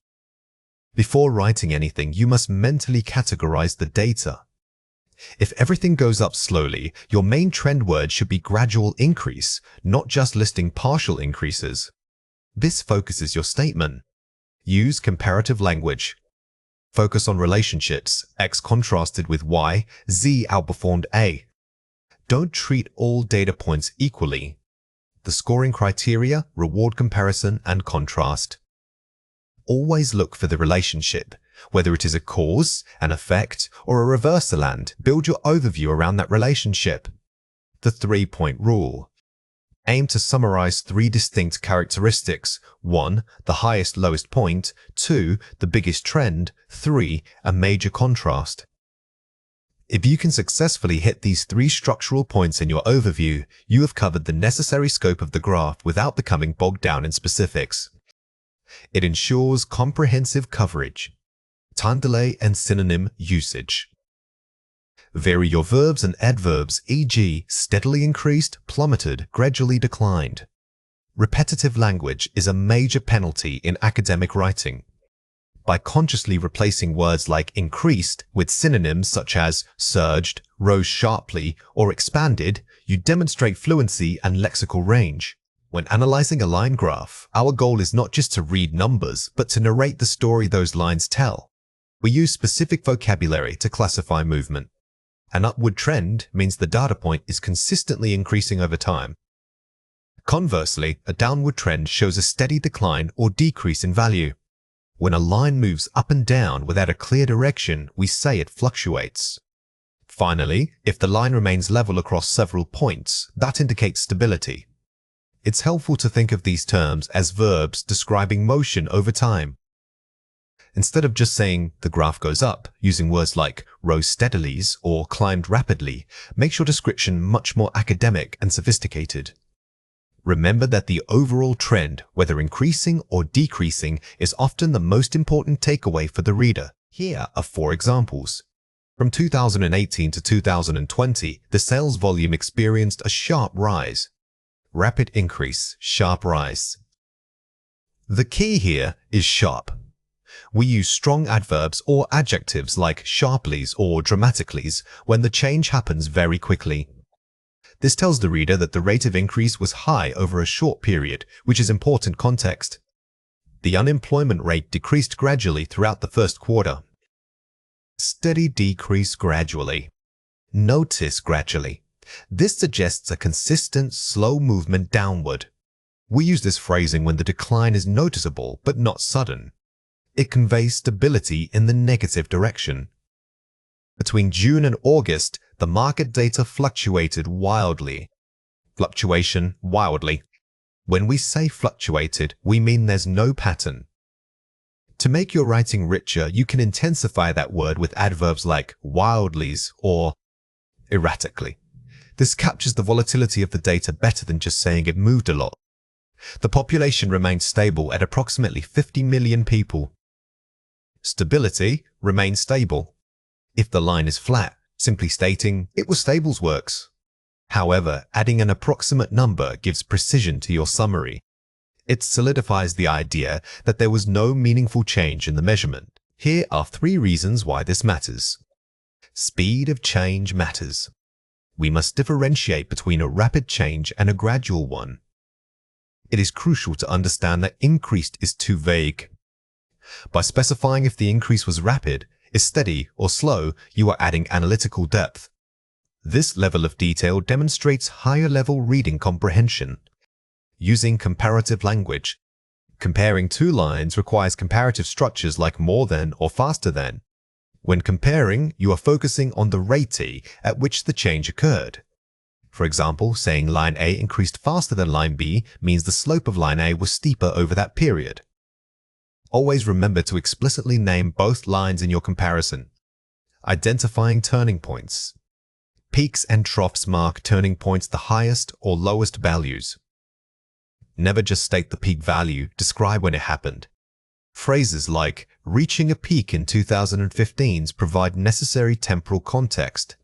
Before writing anything, you must mentally categorize the data. If everything goes up slowly, your main trend word should be gradual increase, not just listing partial increases. This focuses your statement. Use comparative language. Focus on relationships, X contrasted with Y, Z outperformed A. Don't treat all data points equally. The scoring criteria, reward comparison, and contrast. Always look for the relationship, whether it is a cause, an effect, or a reversal, and build your overview around that relationship. The 3-point rule. Aim to summarize 3 distinct characteristics. 1. The highest lowest point. 2. The biggest trend. 3. A major contrast. If you can successfully hit these 3 structural points in your overview, you have covered the necessary scope of the graph without becoming bogged down in specifics. It ensures comprehensive coverage. Time delay and synonym usage. Vary your verbs and adverbs, e.g., steadily increased, plummeted, gradually declined. Repetitive language is a major penalty in academic writing. By consciously replacing words like increased with synonyms such as surged, rose sharply, or expanded, you demonstrate fluency and lexical range. When analyzing a line graph, our goal is not just to read numbers, but to narrate the story those lines tell. We use specific vocabulary to classify movement. An upward trend means the data point is consistently increasing over time. Conversely, a downward trend shows a steady decline or decrease in value. When a line moves up and down without a clear direction, we say it fluctuates. Finally, if the line remains level across several points, that indicates stability. It's helpful to think of these terms as verbs describing motion over time. Instead of just saying the graph goes up, using words like rose steadily or climbed rapidly makes your description much more academic and sophisticated. Remember that the overall trend, whether increasing or decreasing, is often the most important takeaway for the reader. Here are 4 examples. From 2018 to 2020, the sales volume experienced a sharp rise. Rapid increase, sharp rise. The key here is sharp. We use strong adverbs or adjectives like sharply or dramatically when the change happens very quickly. This tells the reader that the rate of increase was high over a short period, which is important context. The unemployment rate decreased gradually throughout the first quarter. Steady decrease gradually. Notice gradually. This suggests a consistent, slow movement downward. We use this phrasing when the decline is noticeable but not sudden. It conveys stability in the negative direction. Between June and August, the market data fluctuated wildly. Fluctuation wildly. When we say fluctuated, we mean there's no pattern. To make your writing richer, you can intensify that word with adverbs like wildly or erratically. This captures the volatility of the data better than just saying it moved a lot. The population remained stable at approximately 50 million people. Stability remained stable. If the line is flat, simply stating it was stable works. However, adding an approximate number gives precision to your summary. It solidifies the idea that there was no meaningful change in the measurement. Here are 3 reasons why this matters. Speed of change matters. We must differentiate between a rapid change and a gradual one. It is crucial to understand that increased is too vague. By specifying if the increase was rapid, is steady, or slow, you are adding analytical depth. This level of detail demonstrates higher-level reading comprehension. Using comparative language. Comparing 2 lines requires comparative structures like more than or faster than. When comparing, you are focusing on the rate at which the change occurred. For example, saying line A increased faster than line B means the slope of line A was steeper over that period. Always remember to explicitly name both lines in your comparison. Identifying turning points. Peaks and troughs mark turning points, the highest or lowest values. Never just state the peak value, describe when it happened. Phrases like reaching a peak in 2015 provide necessary temporal context.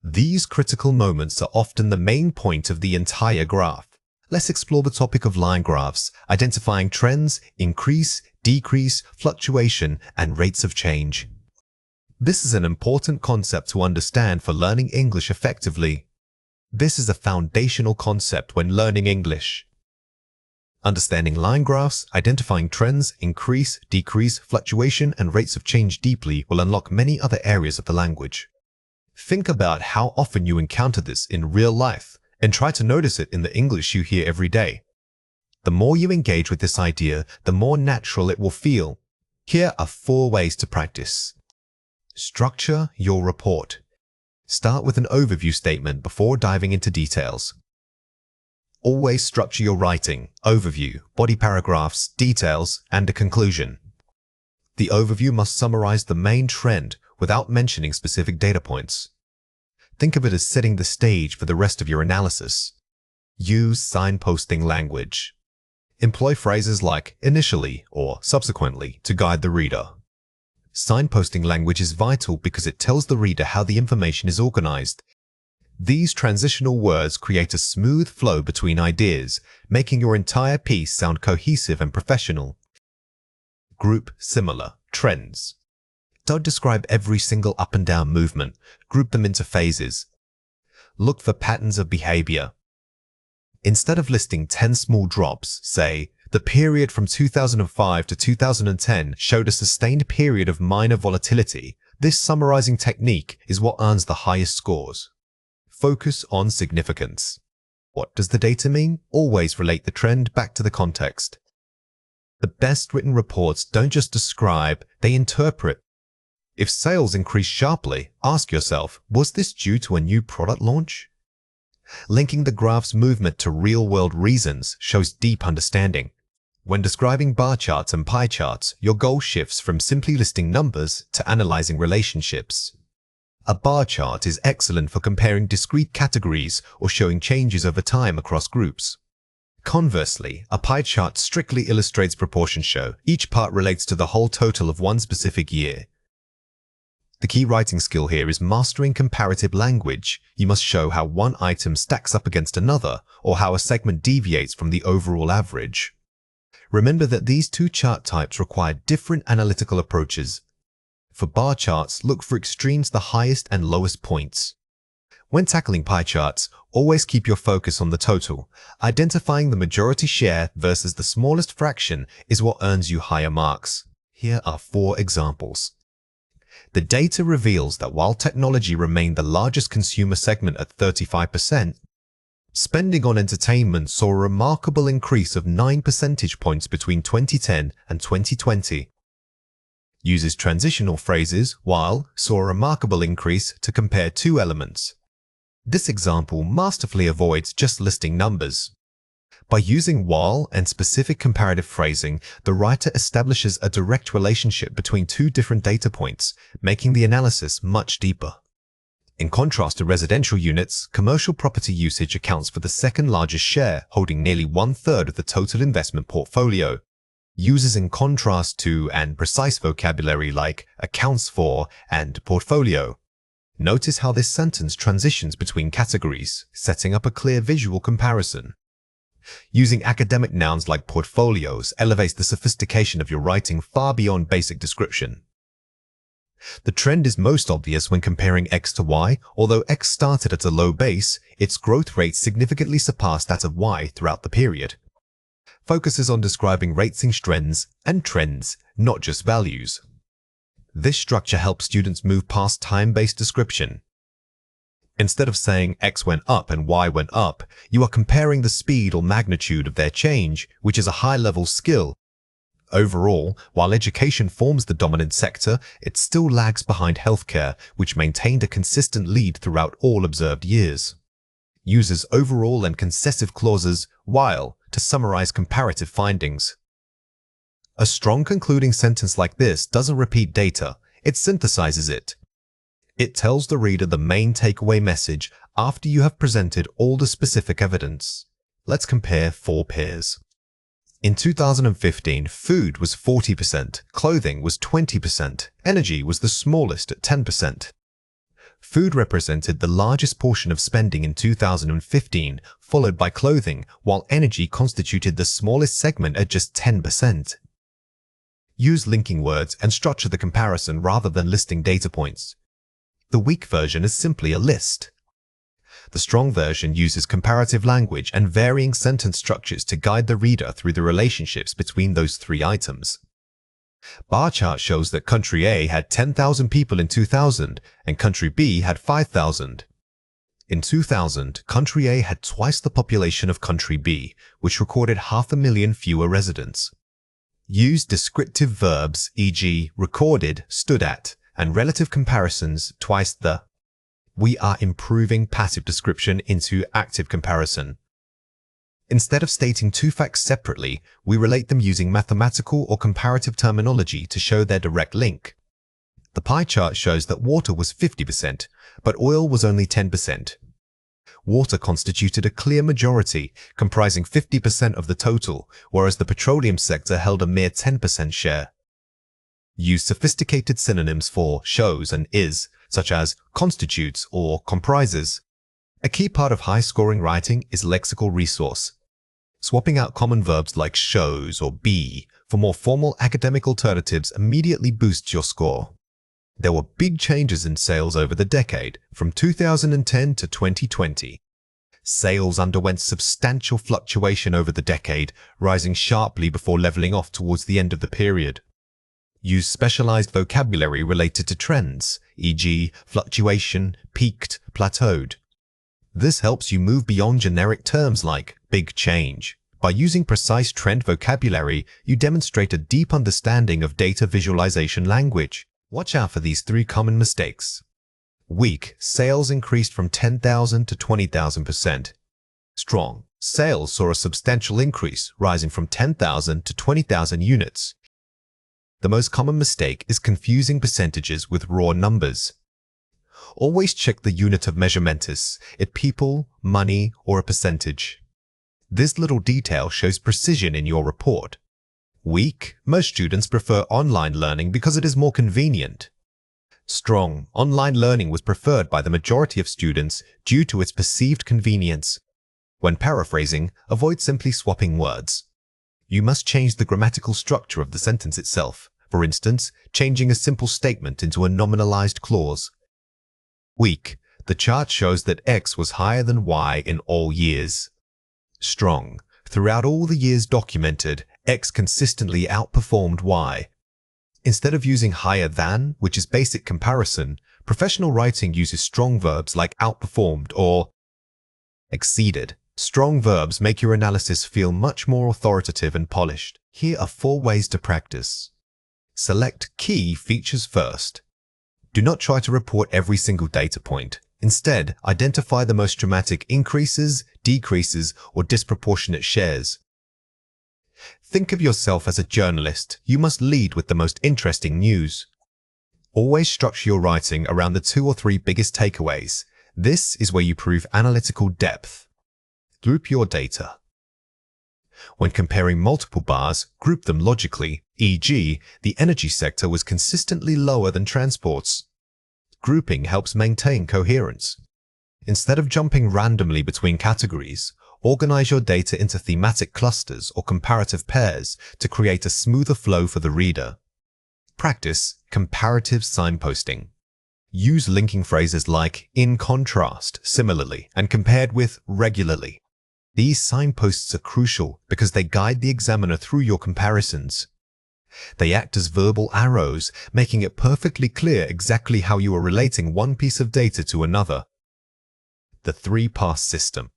These critical moments are often the main point of the entire graph. Let's explore the topic of line graphs, identifying trends, increase, decrease, fluctuation, and rates of change. This is an important concept to understand for learning English effectively. This is a foundational concept when learning English. Understanding line graphs, identifying trends, increase, decrease, fluctuation, and rates of change deeply will unlock many other areas of the language. Think about how often you encounter this in real life and try to notice it in the English you hear every day. The more you engage with this idea, the more natural it will feel. Here are 4 ways to practice. Structure your report. Start with an overview statement before diving into details. Always structure your writing, overview, body paragraphs, details, and a conclusion. The overview must summarize the main trend without mentioning specific data points. Think of it as setting the stage for the rest of your analysis. Use signposting language. Employ phrases like initially or subsequently to guide the reader. Signposting language is vital because it tells the reader how the information is organized. These transitional words create a smooth flow between ideas, making your entire piece sound cohesive and professional. Group similar trends. Don't describe every single up and down movement. Group them into phases. Look for patterns of behavior. Instead of listing 10 small drops, say, the period from 2005 to 2010 showed a sustained period of minor volatility. This summarizing technique is what earns the highest scores. Focus on significance. What does the data mean? Always relate the trend back to the context. The best written reports don't just describe, they interpret. If sales increase sharply, ask yourself, was this due to a new product launch? Linking the graph's movement to real-world reasons shows deep understanding. When describing bar charts and pie charts, your goal shifts from simply listing numbers to analyzing relationships. A bar chart is excellent for comparing discrete categories or showing changes over time across groups. Conversely, a pie chart strictly illustrates proportion show. Each part relates to the whole total of one specific year. The key writing skill here is mastering comparative language. You must show how one item stacks up against another or how a segment deviates from the overall average. Remember that these 2 chart types require different analytical approaches. For bar charts, look for extremes, the highest and lowest points. When tackling pie charts, always keep your focus on the total. Identifying the majority share versus the smallest fraction is what earns you higher marks. Here are 4 examples. The data reveals that while technology remained the largest consumer segment at 35%, spending on entertainment saw a remarkable increase of 9 percentage points between 2010 and 2020. Uses transitional phrases while saw a remarkable increase to compare 2 elements. This example masterfully avoids just listing numbers. By using while and specific comparative phrasing, the writer establishes a direct relationship between 2 different data points, making the analysis much deeper. In contrast to residential units, commercial property usage accounts for the second largest share, holding nearly 1/3 of the total investment portfolio. Uses in contrast to and precise vocabulary like accounts for and portfolio. Notice how this sentence transitions between categories, setting up a clear visual comparison. Using academic nouns like portfolios elevates the sophistication of your writing far beyond basic description. The trend is most obvious when comparing X to Y. Although X started at a low base, its growth rate significantly surpassed that of Y throughout the period. Focuses on describing rates and trends, not just values. This structure helps students move past time-based description. Instead of saying X went up and Y went up, you are comparing the speed or magnitude of their change, which is a high-level skill. Overall, while education forms the dominant sector, it still lags behind healthcare, which maintained a consistent lead throughout all observed years. uses overall and concessive clauses while to summarize comparative findings. A strong concluding sentence like this doesn't repeat data, it synthesizes it. It tells the reader the main takeaway message after you have presented all the specific evidence. Let's compare 4 pairs. In 2015, food was 40%, clothing was 20%, energy was the smallest at 10%. Food represented the largest portion of spending in 2015, followed by clothing, while energy constituted the smallest segment at just 10%. Use linking words and structure the comparison rather than listing data points. The weak version is simply a list. The strong version uses comparative language and varying sentence structures to guide the reader through the relationships between those 3 items. Bar chart shows that country A had 10,000 people in 2000 and country B had 5,000. In 2000, country A had twice the population of country B, which recorded 500,000 fewer residents. Use descriptive verbs, e.g., recorded, stood at, and relative comparisons twice the. We are improving passive description into active comparison. Instead of stating 2 facts separately, we relate them using mathematical or comparative terminology to show their direct link. The pie chart shows that water was 50%, but oil was only 10%. Water constituted a clear majority, comprising 50% of the total, whereas the petroleum sector held a mere 10% share. Use sophisticated synonyms for shows and is, such as constitutes or comprises. A key part of high-scoring writing is lexical resource. Swapping out common verbs like shows or be for more formal academic alternatives immediately boosts your score. There were big changes in sales over the decade, from 2010 to 2020. Sales underwent substantial fluctuation over the decade, rising sharply before leveling off towards the end of the period. Use specialized vocabulary related to trends, e.g., fluctuation, peaked, plateaued. This helps you move beyond generic terms like big change. By using precise trend vocabulary, you demonstrate a deep understanding of data visualization language. Watch out for these 3 common mistakes. Weak, sales increased from 10,000 to 20,000%. Strong, sales saw a substantial increase, rising from 10,000 to 20,000 units. The most common mistake is confusing percentages with raw numbers. Always check the unit of measurement. Is it people, money, or a percentage? This little detail shows precision in your report. Weak, most students prefer online learning because it is more convenient. Strong, online learning was preferred by the majority of students due to its perceived convenience. When paraphrasing, avoid simply swapping words. You must change the grammatical structure of the sentence itself, for instance, changing a simple statement into a nominalized clause. Weak, the chart shows that X was higher than Y in all years. Strong, throughout all the years documented, X consistently outperformed Y. Instead of using higher than, which is basic comparison, professional writing uses strong verbs like outperformed or exceeded. Strong verbs make your analysis feel much more authoritative and polished. Here are 4 ways to practice. Select key features first. Do not try to report every single data point. Instead, identify the most dramatic increases, decreases, or disproportionate shares. Think of yourself as a journalist. You must lead with the most interesting news. Always structure your writing around the 2 or 3 biggest takeaways. This is where you prove analytical depth. Group your data. When comparing multiple bars, group them logically, e.g., the energy sector was consistently lower than transports. Grouping helps maintain coherence. Instead of jumping randomly between categories, organize your data into thematic clusters or comparative pairs to create a smoother flow for the reader. Practice comparative signposting. Use linking phrases like in contrast, similarly, and compared with regularly. These signposts are crucial because they guide the examiner through your comparisons. They act as verbal arrows, making it perfectly clear exactly how you are relating one piece of data to another. The 3-pass system.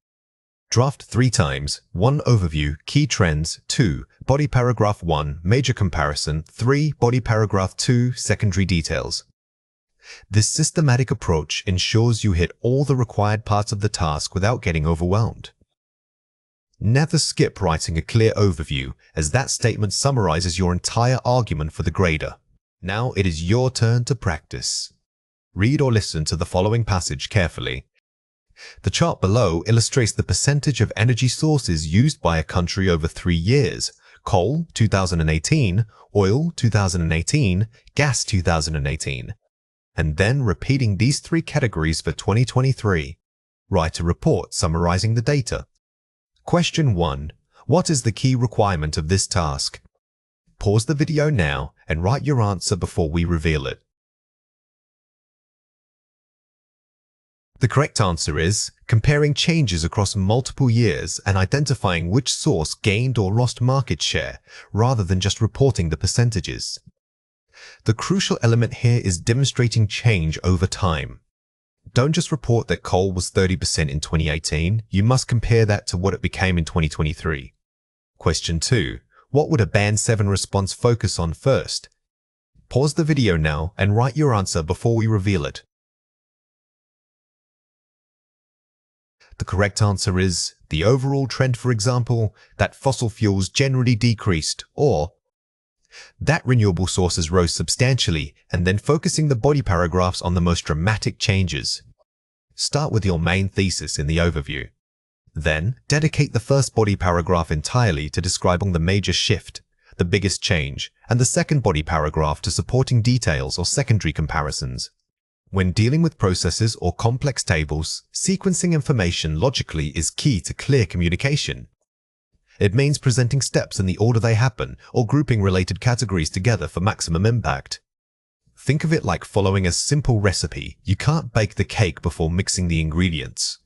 Draft 3 times, 1 overview, key trends, 2, body paragraph 1, major comparison, 3, body paragraph 2, secondary details. This systematic approach ensures you hit all the required parts of the task without getting overwhelmed. Never skip writing a clear overview, as that statement summarizes your entire argument for the grader. Now it is your turn to practice. Read or listen to the following passage carefully. The chart below illustrates the percentage of energy sources used by a country over 3 years. Coal, 2018, oil, 2018, gas, 2018. And then repeating these 3 categories for 2023. Write a report summarizing the data. Question 1. What is the key requirement of this task? Pause the video now and write your answer before we reveal it. The correct answer is comparing changes across multiple years and identifying which source gained or lost market share, rather than just reporting the percentages. The crucial element here is demonstrating change over time. Don't just report that coal was 30% in 2018, you must compare that to what it became in 2023. Question 2. What would a Band 7 response focus on first? Pause the video now and write your answer before we reveal it. The correct answer is the overall trend, for example, that fossil fuels generally decreased, or that renewable sources rose substantially, and then focusing the body paragraphs on the most dramatic changes. Start with your main thesis in the overview. Then, dedicate the first body paragraph entirely to describing the major shift, the biggest change, and the second body paragraph to supporting details or secondary comparisons. When dealing with processes or complex tables, sequencing information logically is key to clear communication. It means presenting steps in the order they happen or grouping related categories together for maximum impact. Think of it like following a simple recipe. You can't bake the cake before mixing the ingredients.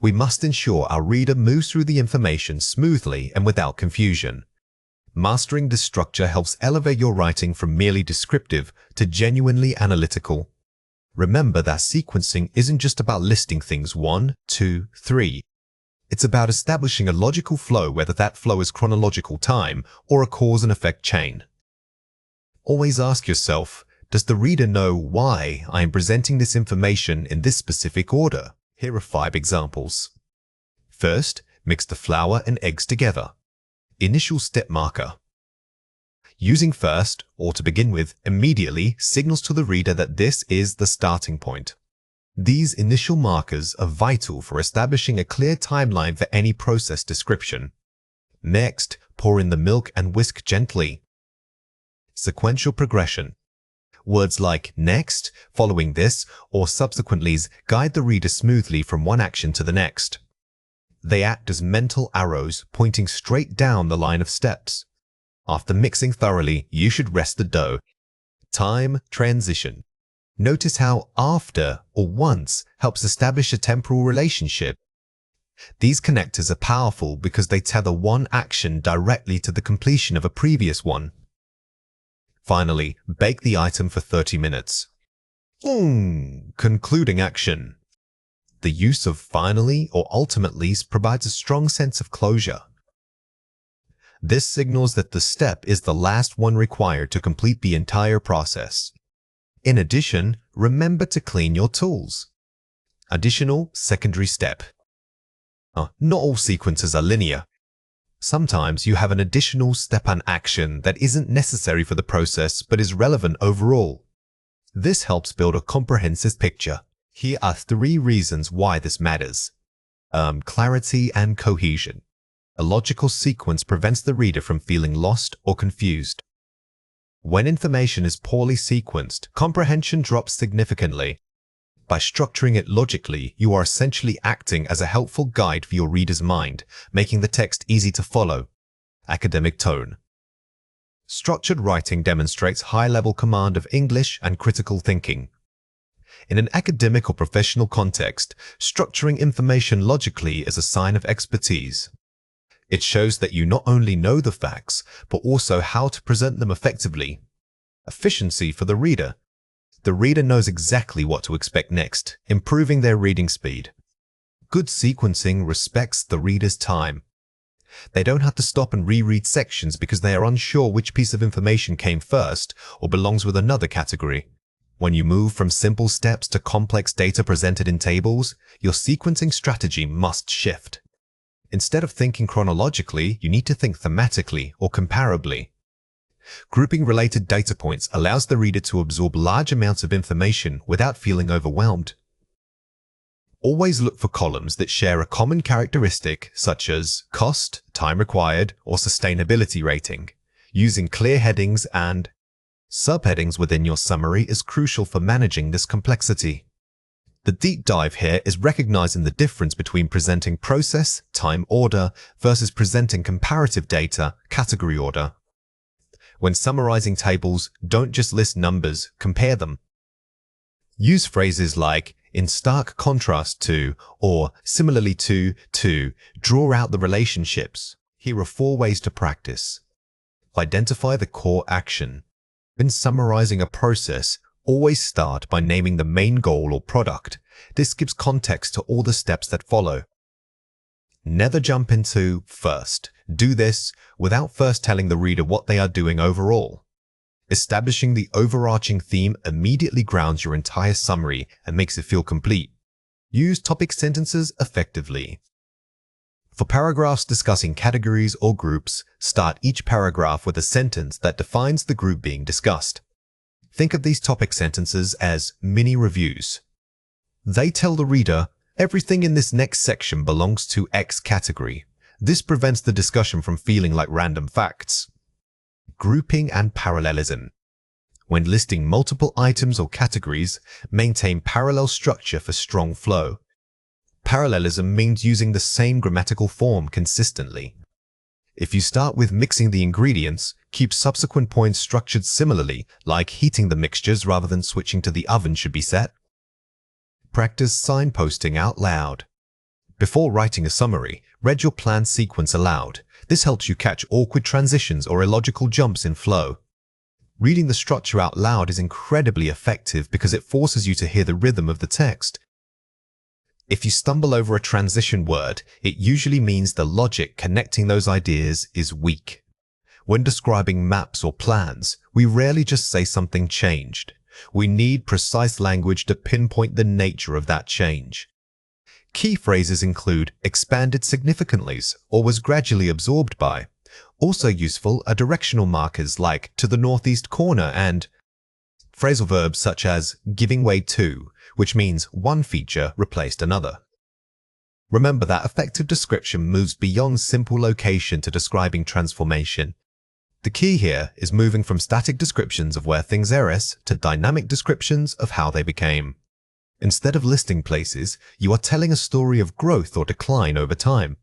We must ensure our reader moves through the information smoothly and without confusion. Mastering this structure helps elevate your writing from merely descriptive to genuinely analytical. Remember that sequencing isn't just about listing things 1, 2, 3. It's about establishing a logical flow, whether that flow is chronological time or a cause and effect chain. Always ask yourself, does the reader know why I am presenting this information in this specific order? Here are 5 examples. First, mix the flour and eggs together. Initial step marker. Using first, or to begin with, immediately signals to the reader that this is the starting point. These initial markers are vital for establishing a clear timeline for any process description. Next, pour in the milk and whisk gently. Sequential progression. Words like next, following this, or subsequently's guide the reader smoothly from one action to the next. They act as mental arrows pointing straight down the line of steps. After mixing thoroughly, you should rest the dough. Time transition. Notice how after or once helps establish a temporal relationship. These connectors are powerful because they tether one action directly to the completion of a previous one. Finally, bake the item for 30 minutes. Concluding action. The use of finally or ultimately provides a strong sense of closure. This signals that the step is the last one required to complete the entire process. In addition, remember to clean your tools. Additional secondary step. Not all sequences are linear. Sometimes you have an additional step and action that isn't necessary for the process but is relevant overall. This helps build a comprehensive picture. Here are 3 reasons why this matters. Clarity and cohesion. A logical sequence prevents the reader from feeling lost or confused. When information is poorly sequenced, comprehension drops significantly. By structuring it logically, you are essentially acting as a helpful guide for your reader's mind, making the text easy to follow. Academic tone. Structured writing demonstrates high-level command of English and critical thinking. In an academic or professional context, structuring information logically is a sign of expertise. It shows that you not only know the facts, but also how to present them effectively. Efficiency for the reader. The reader knows exactly what to expect next, improving their reading speed. Good sequencing respects the reader's time. They don't have to stop and reread sections because they are unsure which piece of information came first or belongs with another category. When you move from simple steps to complex data presented in tables, your sequencing strategy must shift. Instead of thinking chronologically, you need to think thematically or comparably. Grouping related data points allows the reader to absorb large amounts of information without feeling overwhelmed. Always look for columns that share a common characteristic such as cost, time required, or sustainability rating. Using clear headings and subheadings within your summary is crucial for managing this complexity. The deep dive here is recognizing the difference between presenting process, time order, versus presenting comparative data, category order. When summarizing tables, don't just list numbers, compare them. Use phrases like in stark contrast to or similarly to draw out the relationships. Here are 4 ways to practice. Identify the core action. When summarizing a process, always start by naming the main goal or product. This gives context to all the steps that follow. Never jump into first. Do this without first telling the reader what they are doing overall. Establishing the overarching theme immediately grounds your entire summary and makes it feel complete. Use topic sentences effectively. For paragraphs discussing categories or groups, start each paragraph with a sentence that defines the group being discussed. Think of these topic sentences as mini reviews. They tell the reader, everything in this next section belongs to X category. This prevents the discussion from feeling like random facts. Grouping and parallelism. When listing multiple items or categories, maintain parallel structure for strong flow. Parallelism means using the same grammatical form consistently. If you start with mixing the ingredients, keep subsequent points structured similarly, like heating the mixtures rather than switching to the oven should be set. Practice signposting out loud. Before writing a summary, read your planned sequence aloud. This helps you catch awkward transitions or illogical jumps in flow. Reading the structure out loud is incredibly effective because it forces you to hear the rhythm of the text. If you stumble over a transition word, it usually means the logic connecting those ideas is weak. When describing maps or plans, we rarely just say something changed. We need precise language to pinpoint the nature of that change. Key phrases include expanded significantly or was gradually absorbed by. Also useful are directional markers like to the northeast corner and phrasal verbs such as giving way to, which means one feature replaced another. Remember that effective description moves beyond simple location to describing transformation. The key here is moving from static descriptions of where things are to dynamic descriptions of how they became. Instead of listing places, you are telling a story of growth or decline over time.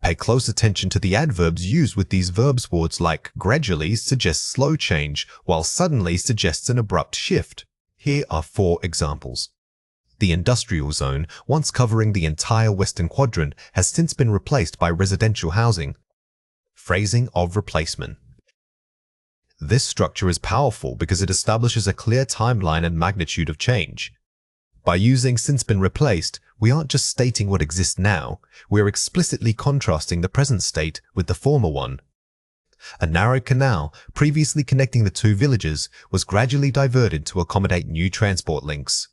Pay close attention to the adverbs used with these verbs. Words like gradually suggests slow change, while suddenly suggests an abrupt shift. Here are 4 examples. The industrial zone, once covering the entire western quadrant, has since been replaced by residential housing. Phrasing of replacement. This structure is powerful because it establishes a clear timeline and magnitude of change. By using since been replaced, we aren't just stating what exists now, we're explicitly contrasting the present state with the former one. A narrow canal, previously connecting the 2 villages, was gradually diverted to accommodate new transport links.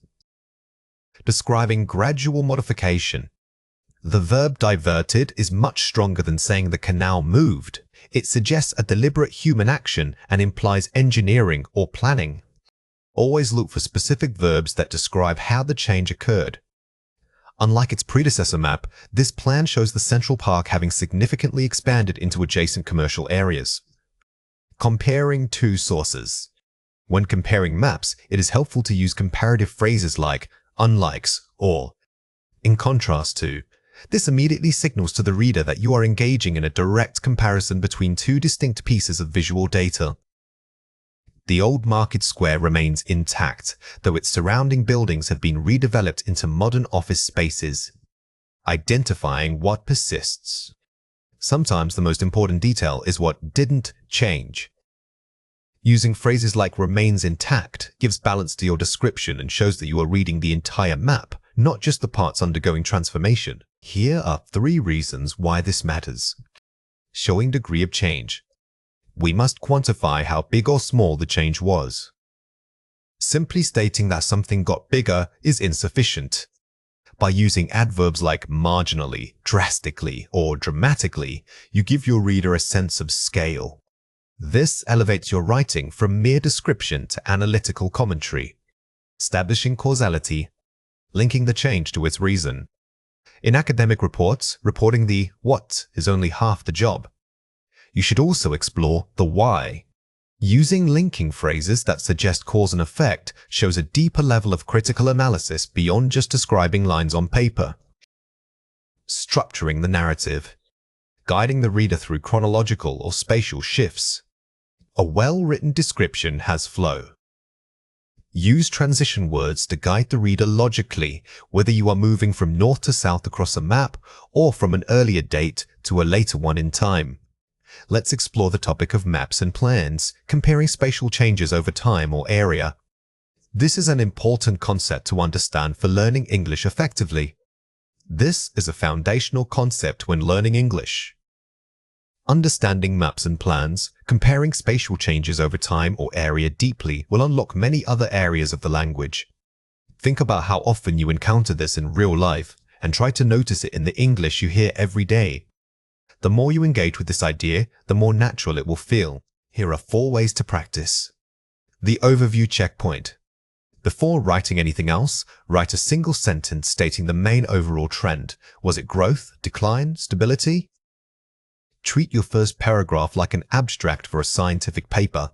Describing gradual modification. The verb diverted is much stronger than saying the canal moved. It suggests a deliberate human action and implies engineering or planning. Always look for specific verbs that describe how the change occurred. Unlike its predecessor map, this plan shows the Central Park having significantly expanded into adjacent commercial areas. Comparing 2 sources. When comparing maps, it is helpful to use comparative phrases like unlikes or in contrast to. This immediately signals to the reader that you are engaging in a direct comparison between 2 distinct pieces of visual data. The old market square remains intact, though its surrounding buildings have been redeveloped into modern office spaces. Identifying what persists. Sometimes the most important detail is what didn't change. Using phrases like remains intact gives balance to your description and shows that you are reading the entire map, not just the parts undergoing transformation. Here are 3 reasons why this matters. Showing degree of change. We must quantify how big or small the change was. Simply stating that something got bigger is insufficient. By using adverbs like marginally, drastically, or dramatically, you give your reader a sense of scale. This elevates your writing from mere description to analytical commentary, establishing causality, linking the change to its reason. In academic reports, reporting the what is only half the job. You should also explore the why. Using linking phrases that suggest cause and effect shows a deeper level of critical analysis beyond just describing lines on paper. Structuring the narrative. Guiding the reader through chronological or spatial shifts. A well-written description has flow. Use transition words to guide the reader logically, whether you are moving from north to south across a map or from an earlier date to a later one in time. Let's explore the topic of maps and plans, comparing spatial changes over time or area. This is an important concept to understand for learning English effectively. This is a foundational concept when learning English. Understanding maps and plans, comparing spatial changes over time or area deeply will unlock many other areas of the language. Think about how often you encounter this in real life and try to notice it in the English you hear every day. The more you engage with this idea, the more natural it will feel. Here are 4 ways to practice. The overview checkpoint. Before writing anything else, write a single sentence stating the main overall trend. Was it growth, decline, stability? Treat your first paragraph like an abstract for a scientific paper.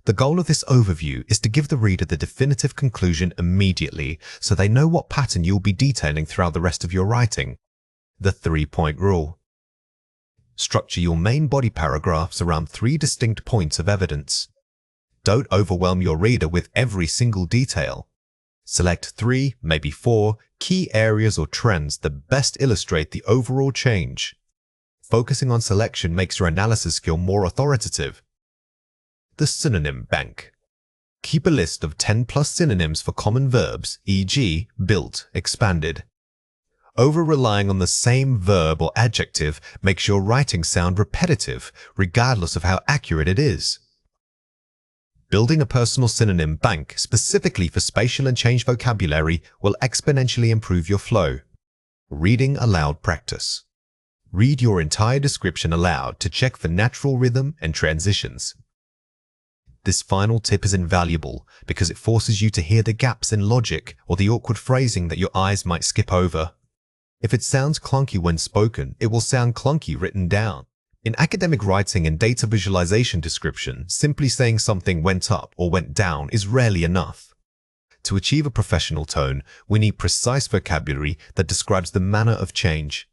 The goal of this overview is to give the reader the definitive conclusion immediately so they know what pattern you'll be detailing throughout the rest of your writing. The 3-point rule. Structure your main body paragraphs around 3 distinct points of evidence. Don't overwhelm your reader with every single detail. Select 3, maybe 4, key areas or trends that best illustrate the overall change. Focusing on selection makes your analysis skill more authoritative. The synonym bank. Keep a list of 10+ synonyms for common verbs, e.g., built, expanded. Over-relying on the same verb or adjective makes your writing sound repetitive, regardless of how accurate it is. Building a personal synonym bank specifically for spatial and change vocabulary will exponentially improve your flow. Reading aloud practice. Read your entire description aloud to check for natural rhythm and transitions. This final tip is invaluable because it forces you to hear the gaps in logic or the awkward phrasing that your eyes might skip over. If it sounds clunky when spoken, it will sound clunky written down. In academic writing and data visualization description, simply saying something went up or went down is rarely enough. To achieve a professional tone, we need precise vocabulary that describes the manner of change.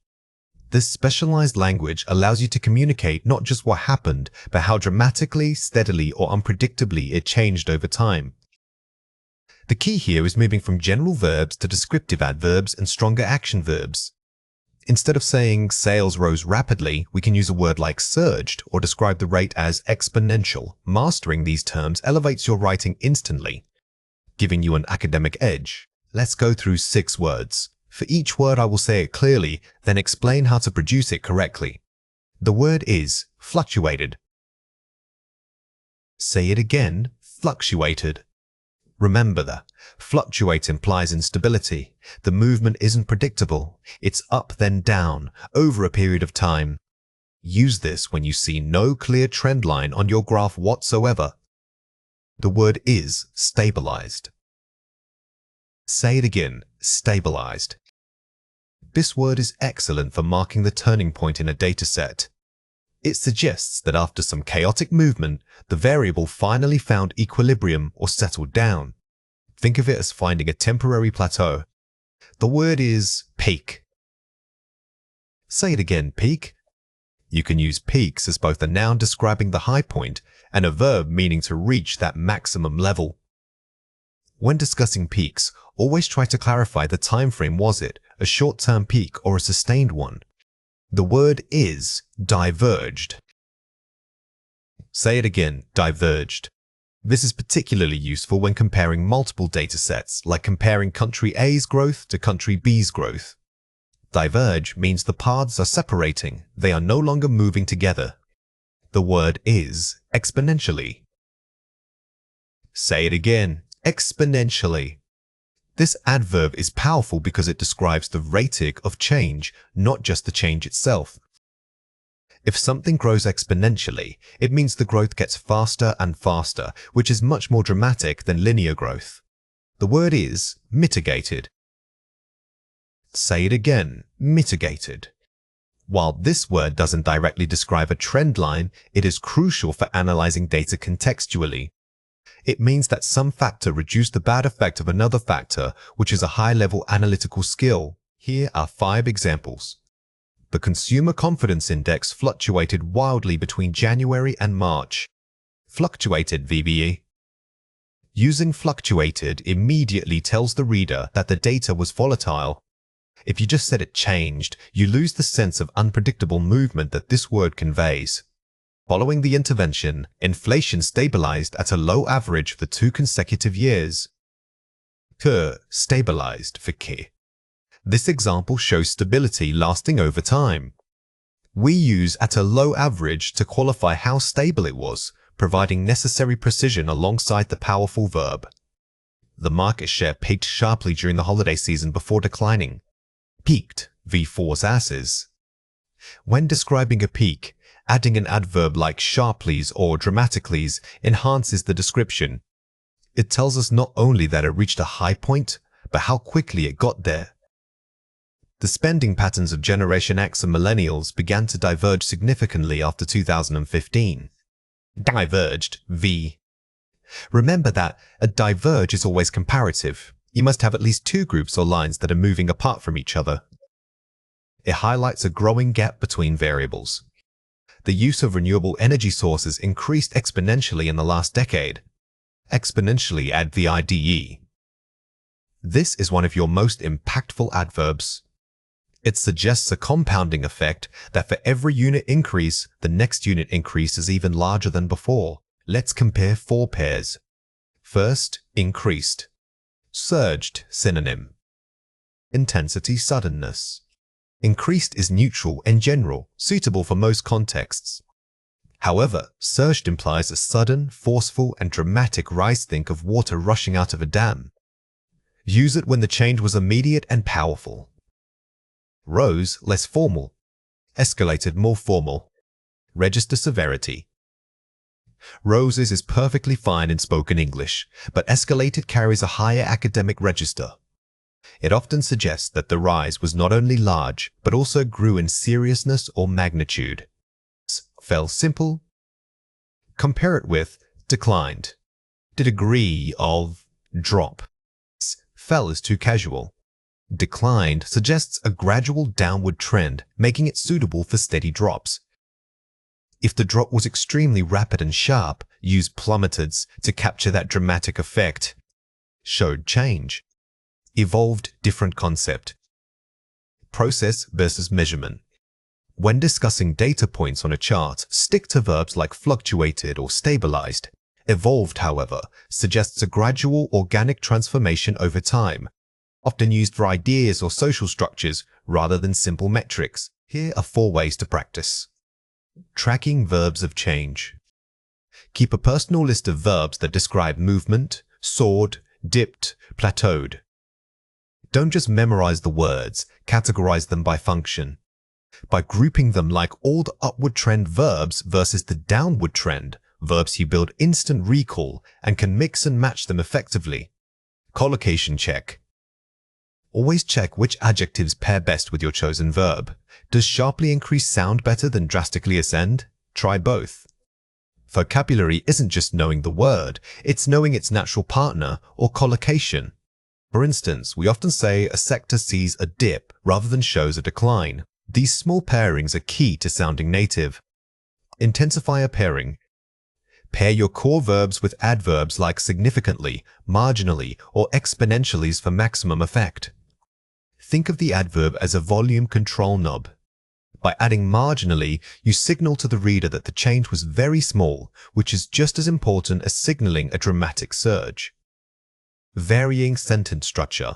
This specialized language allows you to communicate not just what happened, but how dramatically, steadily, or unpredictably it changed over time. The key here is moving from general verbs to descriptive adverbs and stronger action verbs. Instead of saying sales rose rapidly, we can use a word like surged or describe the rate as exponential. Mastering these terms elevates your writing instantly, giving you an academic edge. Let's go through 6 words. For each word, I will say it clearly, then explain how to produce it correctly. The word is fluctuated. Say it again, fluctuated. Remember that fluctuate implies instability. The movement isn't predictable. It's up then down, over a period of time. Use this when you see no clear trend line on your graph whatsoever. The word is stabilized. Say it again, stabilized. This word is excellent for marking the turning point in a dataset. It suggests that after some chaotic movement, the variable finally found equilibrium or settled down. Think of it as finding a temporary plateau. The word is peak. Say it again, peak. You can use peaks as both a noun describing the high point and a verb meaning to reach that maximum level. When discussing peaks, always try to clarify the time frame. Was it a short-term peak or a sustained one? The word is diverged. Say it again, diverged. This is particularly useful when comparing multiple datasets, like comparing country A's growth to country B's growth. Diverge means the paths are separating, they are no longer moving together. The word is exponentially. Say it again. Exponentially. This adverb is powerful because it describes the rate of change, not just the change itself. If something grows exponentially, it means the growth gets faster and faster, which is much more dramatic than linear growth. The word is mitigated. Say it again. Mitigated. While this word doesn't directly describe a trend line, it is crucial for analyzing data contextually. It means that some factor reduced the bad effect of another factor, which is a high-level analytical skill. Here are 5 examples. The Consumer Confidence Index fluctuated wildly between January and March. Fluctuated VBE. Using fluctuated immediately tells the reader that the data was volatile. If you just said it changed, you lose the sense of unpredictable movement that this word conveys. Following the intervention, inflation stabilized at a low average for 2 consecutive years. Stabilized for K. This example shows stability lasting over time. We use at a low average to qualify how stable it was, providing necessary precision alongside the powerful verb. The market share peaked sharply during the holiday season before declining. Peaked, V4's asses. When describing a peak, adding an adverb like sharply's or dramatically's enhances the description. It tells us not only that it reached a high point, but how quickly it got there. The spending patterns of Generation X and Millennials began to diverge significantly after 2015. Diverged, V. Remember that a diverge is always comparative. You must have at least 2 groups or lines that are moving apart from each other. It highlights a growing gap between variables. The use of renewable energy sources increased exponentially in the last decade. Exponentially add the IDE. This is one of your most impactful adverbs. It suggests a compounding effect that for every unit increase, the next unit increase is even larger than before. Let's compare 4 pairs. First, increased. Surged, synonym. Intensity, suddenness. Increased is neutral and general, suitable for most contexts. However, surged implies a sudden, forceful, and dramatic rise. Think of water rushing out of a dam. Use it when the change was immediate and powerful. Rose, less formal. Escalated, more formal. Register severity. Roses is perfectly fine in spoken English, but escalated carries a higher academic register. It often suggests that the rise was not only large, but also grew in seriousness or magnitude. Fell simple. Compare it with declined. The degree of drop. Fell is too casual. Declined suggests a gradual downward trend, making it suitable for steady drops. If the drop was extremely rapid and sharp, use plummeted to capture that dramatic effect. Showed change. Evolved, different concept. Process versus measurement. When discussing data points on a chart, stick to verbs like fluctuated or stabilized. Evolved, however, suggests a gradual organic transformation over time, often used for ideas or social structures rather than simple metrics. Here are 4 ways to practice. Tracking verbs of change. Keep a personal list of verbs that describe movement, soared, dipped, plateaued. Don't just memorize the words, categorize them by function. By grouping them like all the upward trend verbs versus the downward trend, verbs you build instant recall and can mix and match them effectively. Collocation check. Always check which adjectives pair best with your chosen verb. Does sharply increase sound better than drastically ascend? Try both. Vocabulary isn't just knowing the word, it's knowing its natural partner or collocation. For instance, we often say a sector sees a dip rather than shows a decline. These small pairings are key to sounding native. Intensifier pairing. Pair your core verbs with adverbs like significantly, marginally, or exponentially for maximum effect. Think of the adverb as a volume control knob. By adding marginally, you signal to the reader that the change was very small, which is just as important as signaling a dramatic surge. Varying sentence structure.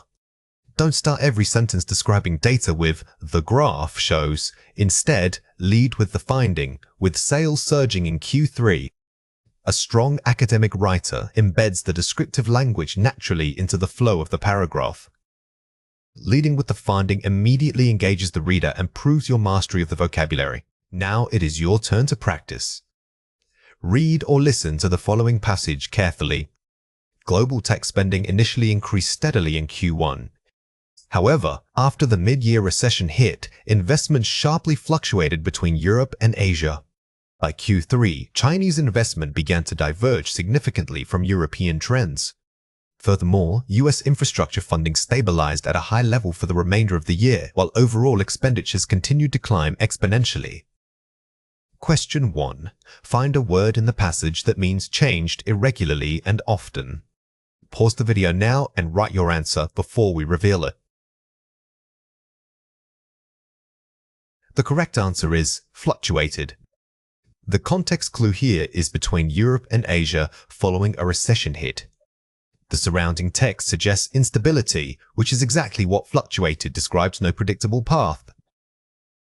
Don't start every sentence describing data with "the graph shows." Instead, lead with the finding, with sales surging in Q3. A strong academic writer embeds the descriptive language naturally into the flow of the paragraph. Leading with the finding immediately engages the reader and proves your mastery of the vocabulary. Now it is your turn to practice. Read or listen to the following passage carefully. Global tech spending initially increased steadily in Q1. However, after the mid-year recession hit, investments sharply fluctuated between Europe and Asia. By Q3, Chinese investment began to diverge significantly from European trends. Furthermore, US infrastructure funding stabilized at a high level for the remainder of the year, while overall expenditures continued to climb exponentially. Question 1. Find a word in the passage that means changed irregularly and often. Pause the video now and write your answer before we reveal it. The correct answer is fluctuated. The context clue here is between Europe and Asia following a recession hit. The surrounding text suggests instability, which is exactly what fluctuated describes no predictable path.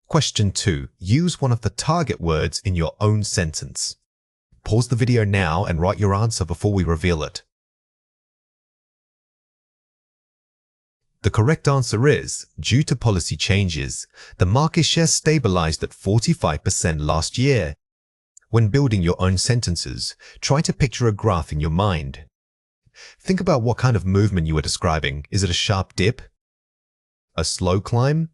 Question 2. Use one of the target words in your own sentence. Pause the video now and write your answer before we reveal it. The correct answer is, due to policy changes, the market share stabilized at 45% last year. When building your own sentences, try to picture a graph in your mind. Think about what kind of movement you are describing. Is it a sharp dip? A slow climb?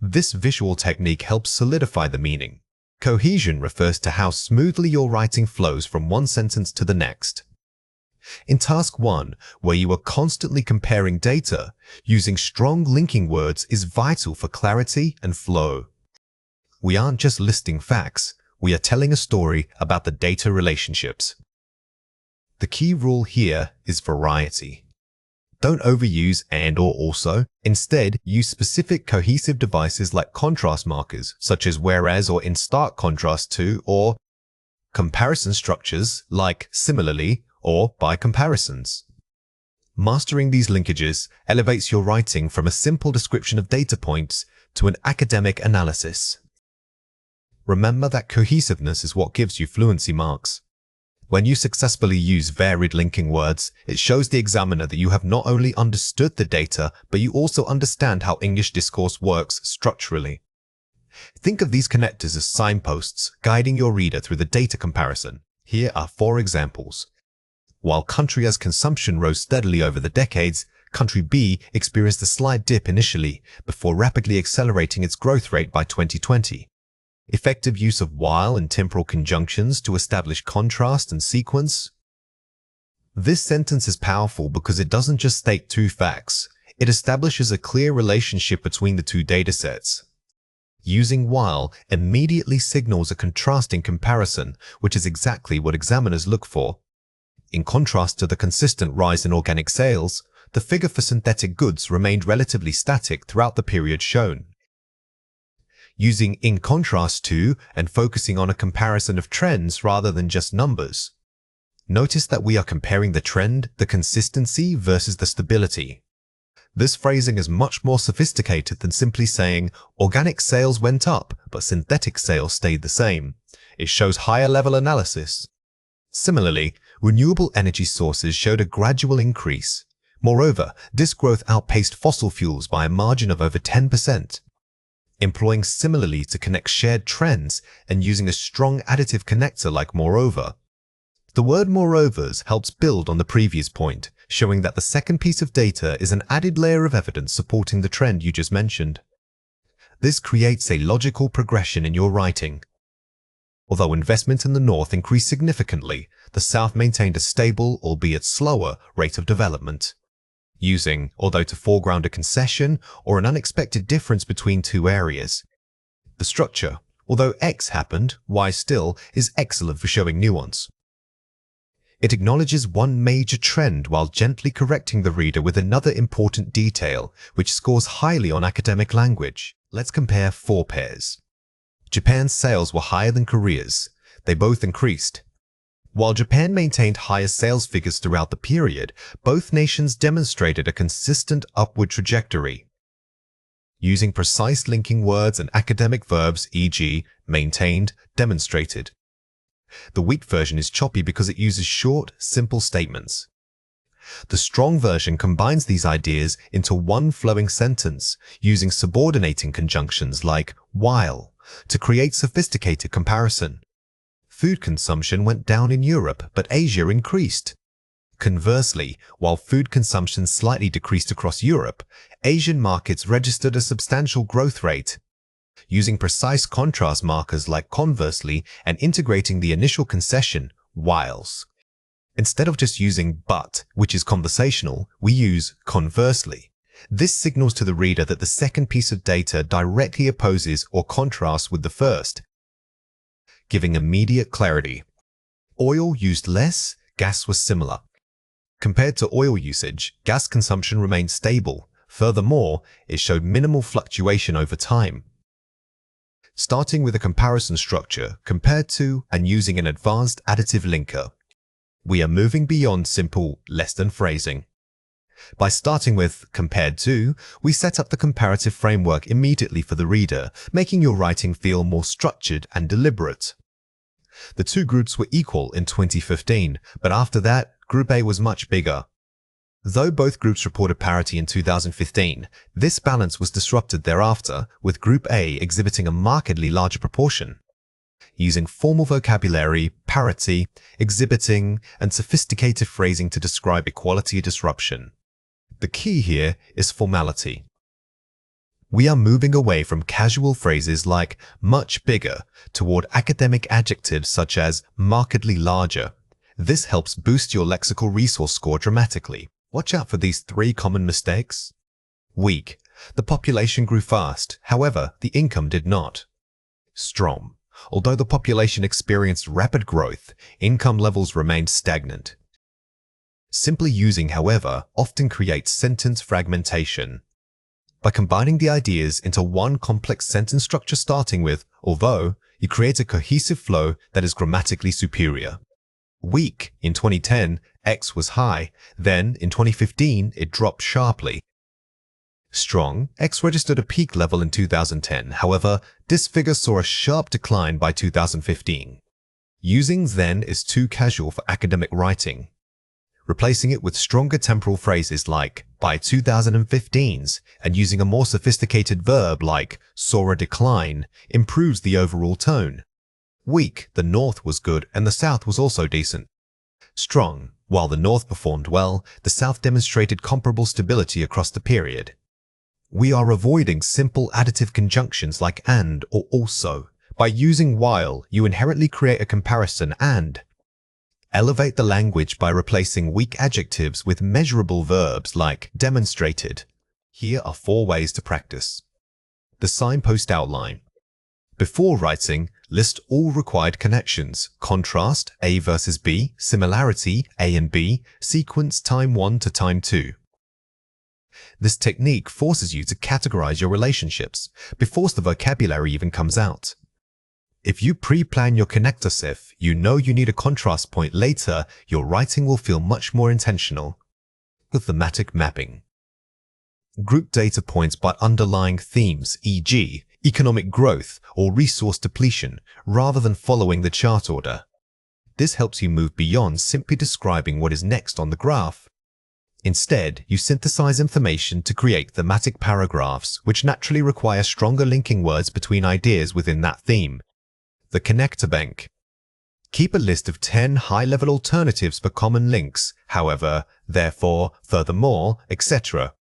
This visual technique helps solidify the meaning. Cohesion refers to how smoothly your writing flows from one sentence to the next. In Task 1, where you are constantly comparing data, using strong linking words is vital for clarity and flow. We aren't just listing facts, we are telling a story about the data relationships. The key rule here is variety. Don't overuse and or also. Instead, use specific cohesive devices like contrast markers, such as whereas or in stark contrast to, or comparison structures like similarly or by comparisons. Mastering these linkages elevates your writing from a simple description of data points to an academic analysis. Remember that cohesiveness is what gives you fluency marks. When you successfully use varied linking words, it shows the examiner that you have not only understood the data, but you also understand how English discourse works structurally. Think of these connectors as signposts guiding your reader through the data comparison. Here are 4 examples. While country A's consumption rose steadily over the decades, country B experienced a slight dip initially, before rapidly accelerating its growth rate by 2020. Effective use of while and temporal conjunctions to establish contrast and sequence. This sentence is powerful because it doesn't just state 2 facts, it establishes a clear relationship between the 2 datasets. Using while immediately signals a contrasting comparison, which is exactly what examiners look for. In contrast to the consistent rise in organic sales, the figure for synthetic goods remained relatively static throughout the period shown. Using in contrast to and focusing on a comparison of trends rather than just numbers. Notice that we are comparing the trend, the consistency versus the stability. This phrasing is much more sophisticated than simply saying organic sales went up, but synthetic sales stayed the same. It shows higher level analysis. Similarly, renewable energy sources showed a gradual increase. Moreover, this growth outpaced fossil fuels by a margin of over 10%. Employing similarly to connect shared trends and using a strong additive connector like moreover. The word moreovers helps build on the previous point, showing that the second piece of data is an added layer of evidence supporting the trend you just mentioned. This creates a logical progression in your writing. Although investment in the North increased significantly, the South maintained a stable, albeit slower, rate of development. Using, although to foreground a concession or an unexpected difference between 2 areas. The structure, although X happened, Y still, is excellent for showing nuance. It acknowledges one major trend while gently correcting the reader with another important detail, which scores highly on academic language. Let's compare 4 pairs. Japan's sales were higher than Korea's. They both increased. While Japan maintained higher sales figures throughout the period, both nations demonstrated a consistent upward trajectory. Using precise linking words and academic verbs, e.g., maintained, demonstrated. The weak version is choppy because it uses short, simple statements. The strong version combines these ideas into one flowing sentence using subordinating conjunctions like while to create sophisticated comparison. Food consumption went down in Europe, but Asia increased. Conversely, while food consumption slightly decreased across Europe, Asian markets registered a substantial growth rate. Using precise contrast markers like conversely and integrating the initial concession, whiles. Instead of just using but, which is conversational, we use conversely. This signals to the reader that the second piece of data directly opposes or contrasts with the first, giving immediate clarity. Oil used less, gas was similar. Compared to oil usage, gas consumption remained stable. Furthermore, it showed minimal fluctuation over time. Starting with a comparison structure compared to and using an advanced additive linker, we are moving beyond simple less than phrasing. By starting with compared to, we set up the comparative framework immediately for the reader, making your writing feel more structured and deliberate. The two groups were equal in 2015, but after that, Group A was much bigger. Though both groups reported parity in 2015, this balance was disrupted thereafter, with Group A exhibiting a markedly larger proportion. Using formal vocabulary, parity, exhibiting, and sophisticated phrasing to describe equality disruption. The key here is formality. We are moving away from casual phrases like much bigger toward academic adjectives such as markedly larger. This helps boost your lexical resource score dramatically. Watch out for these three common mistakes. Weak. The population grew fast. However, the income did not. Strong. Although the population experienced rapid growth, income levels remained stagnant. Simply using however often creates sentence fragmentation. By combining the ideas into one complex sentence structure starting with although, you create a cohesive flow that is grammatically superior. Weak. In 2010, X was high. Then, in 2015, it dropped sharply. Strong. X registered a peak level in 2010. However, this figure saw a sharp decline by 2015. Using then is too casual for academic writing. Replacing it with stronger temporal phrases like by 2015s and using a more sophisticated verb like saw a decline improves the overall tone. Weak. The North was good and the South was also decent. Strong. While the North performed well, the South demonstrated comparable stability across the period. We are avoiding simple additive conjunctions like and or also. By using while, you inherently create a comparison and. Elevate the language by replacing weak adjectives with measurable verbs like demonstrated. Here are 4 ways to practice. The signpost outline. Before writing, list all required connections, contrast A versus B, similarity A and B, sequence time 1 to time 2. This technique forces you to categorize your relationships before the vocabulary even comes out. If you pre-plan your connector SIF, you know you need a contrast point later, your writing will feel much more intentional. The thematic mapping. Group data points by underlying themes, e.g., economic growth or resource depletion, rather than following the chart order. This helps you move beyond simply describing what is next on the graph. Instead, you synthesize information to create thematic paragraphs, which naturally require stronger linking words between ideas within that theme. The connector bank. Keep a list of 10 high-level alternatives for common links, however, therefore, furthermore, etc.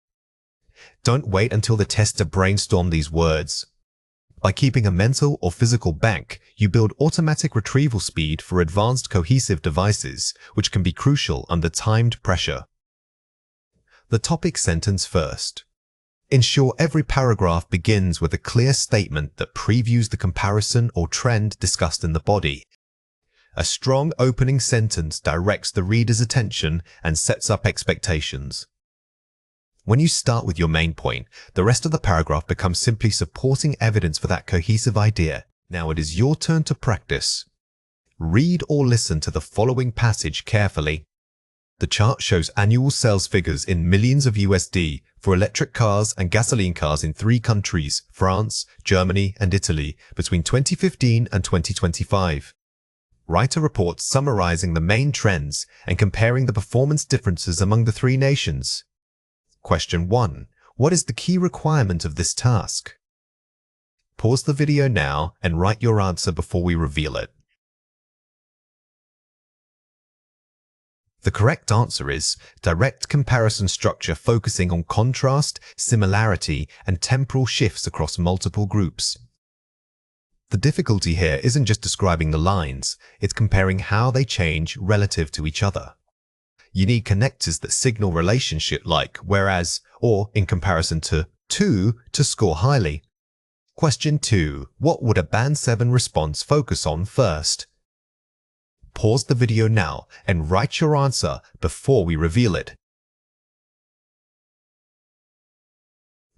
Don't wait until the test to brainstorm these words. By keeping a mental or physical bank, you build automatic retrieval speed for advanced cohesive devices, which can be crucial under timed pressure. The topic sentence first. Ensure every paragraph begins with a clear statement that previews the comparison or trend discussed in the body. A strong opening sentence directs the reader's attention and sets up expectations. When you start with your main point, the rest of the paragraph becomes simply supporting evidence for that cohesive idea. Now it is your turn to practice. Read or listen to the following passage carefully. The chart shows annual sales figures in millions of USD for electric cars and gasoline cars in 3 countries, France, Germany, and Italy, between 2015 and 2025. Write a report summarizing the main trends and comparing the performance differences among the three nations. Question 1. What is the key requirement of this task? Pause the video now and write your answer before we reveal it. The correct answer is direct comparison structure focusing on contrast, similarity, and temporal shifts across multiple groups. The difficulty here isn't just describing the lines, it's comparing how they change relative to each other. You need connectors that signal relationship like whereas or in comparison to score highly. Question 2. What would a Band 7 response focus on first? Pause the video now and write your answer before we reveal it.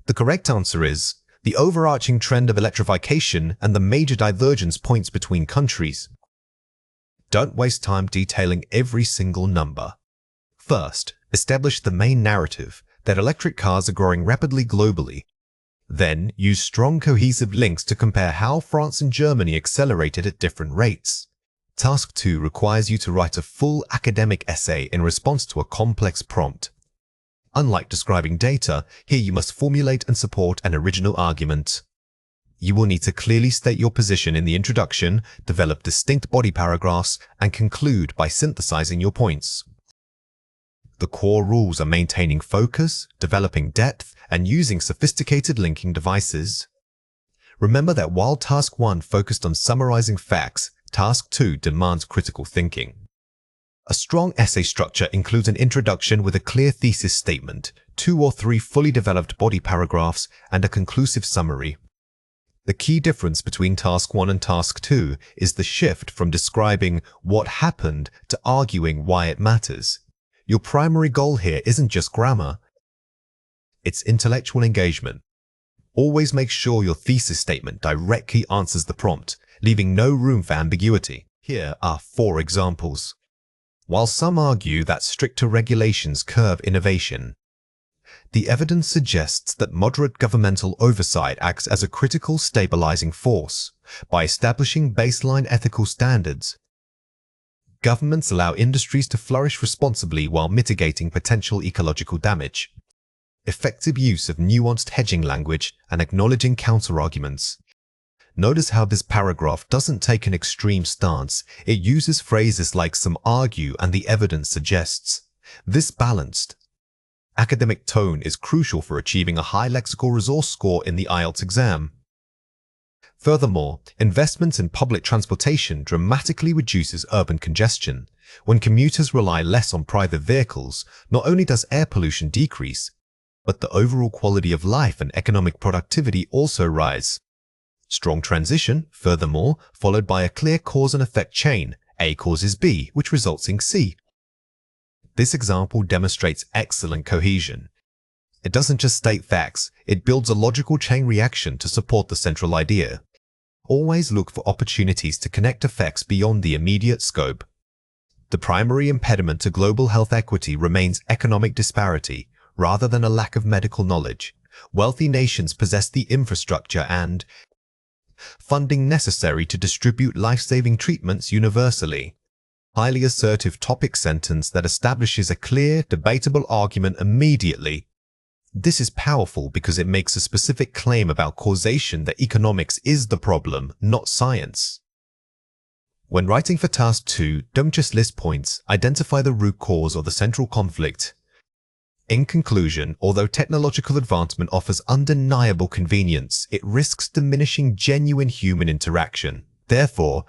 The correct answer is the overarching trend of electrification and the major divergence points between countries. Don't waste time detailing every single number. First, establish the main narrative that electric cars are growing rapidly globally. Then, use strong cohesive links to compare how France and Germany accelerated at different rates. Task 2 requires you to write a full academic essay in response to a complex prompt. Unlike describing data, here you must formulate and support an original argument. You will need to clearly state your position in the introduction, develop distinct body paragraphs, and conclude by synthesizing your points. The core rules are maintaining focus, developing depth, and using sophisticated linking devices. Remember that while Task 1 focused on summarizing facts, Task 2 demands critical thinking. A strong essay structure includes an introduction with a clear thesis statement, 2 or 3 fully developed body paragraphs, and a conclusive summary. The key difference between Task 1 and Task 2 is the shift from describing what happened to arguing why it matters. Your primary goal here isn't just grammar, it's intellectual engagement. Always make sure your thesis statement directly answers the prompt, leaving no room for ambiguity. Here are 4 examples. While some argue that stricter regulations curb innovation, the evidence suggests that moderate governmental oversight acts as a critical stabilizing force. By establishing baseline ethical standards, governments allow industries to flourish responsibly while mitigating potential ecological damage. Effective use of nuanced hedging language and acknowledging counterarguments. Notice how this paragraph doesn't take an extreme stance. It uses phrases like some argue and the evidence suggests. This balanced academic tone is crucial for achieving a high lexical resource score in the IELTS exam. Furthermore, investments in public transportation dramatically reduces urban congestion. When commuters rely less on private vehicles, not only does air pollution decrease, but the overall quality of life and economic productivity also rise. Strong transition, furthermore, followed by a clear cause and effect chain. A causes B, which results in C. This example demonstrates excellent cohesion. It doesn't just state facts, it builds a logical chain reaction to support the central idea. Always look for opportunities to connect effects beyond the immediate scope. The primary impediment to global health equity remains economic disparity, rather than a lack of medical knowledge. Wealthy nations possess the infrastructure and funding necessary to distribute life-saving treatments universally. Highly assertive topic sentence that establishes a clear, debatable argument immediately. This is powerful because it makes a specific claim about causation that economics is the problem, not science. When writing for Task 2, don't just list points, identify the root cause or the central conflict. In conclusion, although technological advancement offers undeniable convenience, it risks diminishing genuine human interaction. Therefore,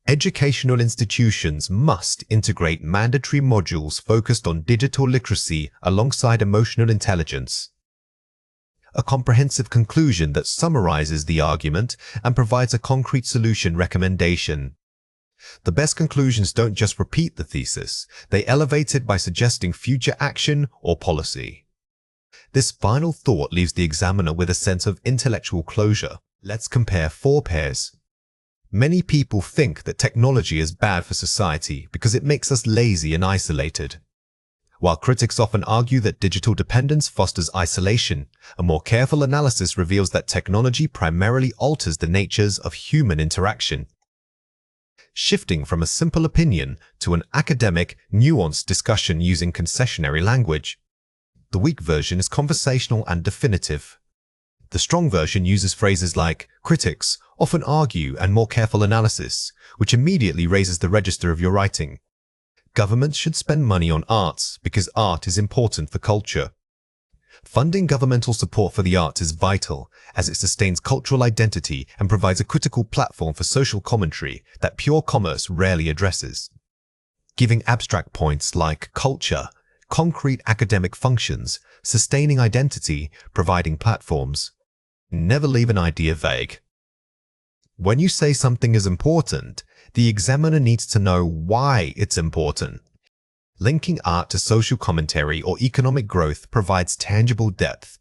educational institutions must integrate mandatory modules focused on digital literacy alongside emotional intelligence. A comprehensive conclusion that summarizes the argument and provides a concrete solution recommendation. The best conclusions don't just repeat the thesis, they elevate it by suggesting future action or policy. This final thought leaves the examiner with a sense of intellectual closure. Let's compare 4 pairs. Many people think that technology is bad for society because it makes us lazy and isolated. While critics often argue that digital dependence fosters isolation, a more careful analysis reveals that technology primarily alters the natures of human interaction. shifting from a simple opinion to an academic, nuanced discussion using concessionary language. The weak version is conversational and definitive. The strong version uses phrases like critics, often argue, and more careful analysis, which immediately raises the register of your writing. Governments should spend money on arts because art is important for culture. Funding governmental support for the arts is vital as it sustains cultural identity and provides a critical platform for social commentary that pure commerce rarely addresses. Giving abstract points like culture, concrete academic functions, sustaining identity, providing platforms. Never leave an idea vague. When you say something is important, the examiner needs to know why it's important. Linking art to social commentary or economic growth provides tangible depth.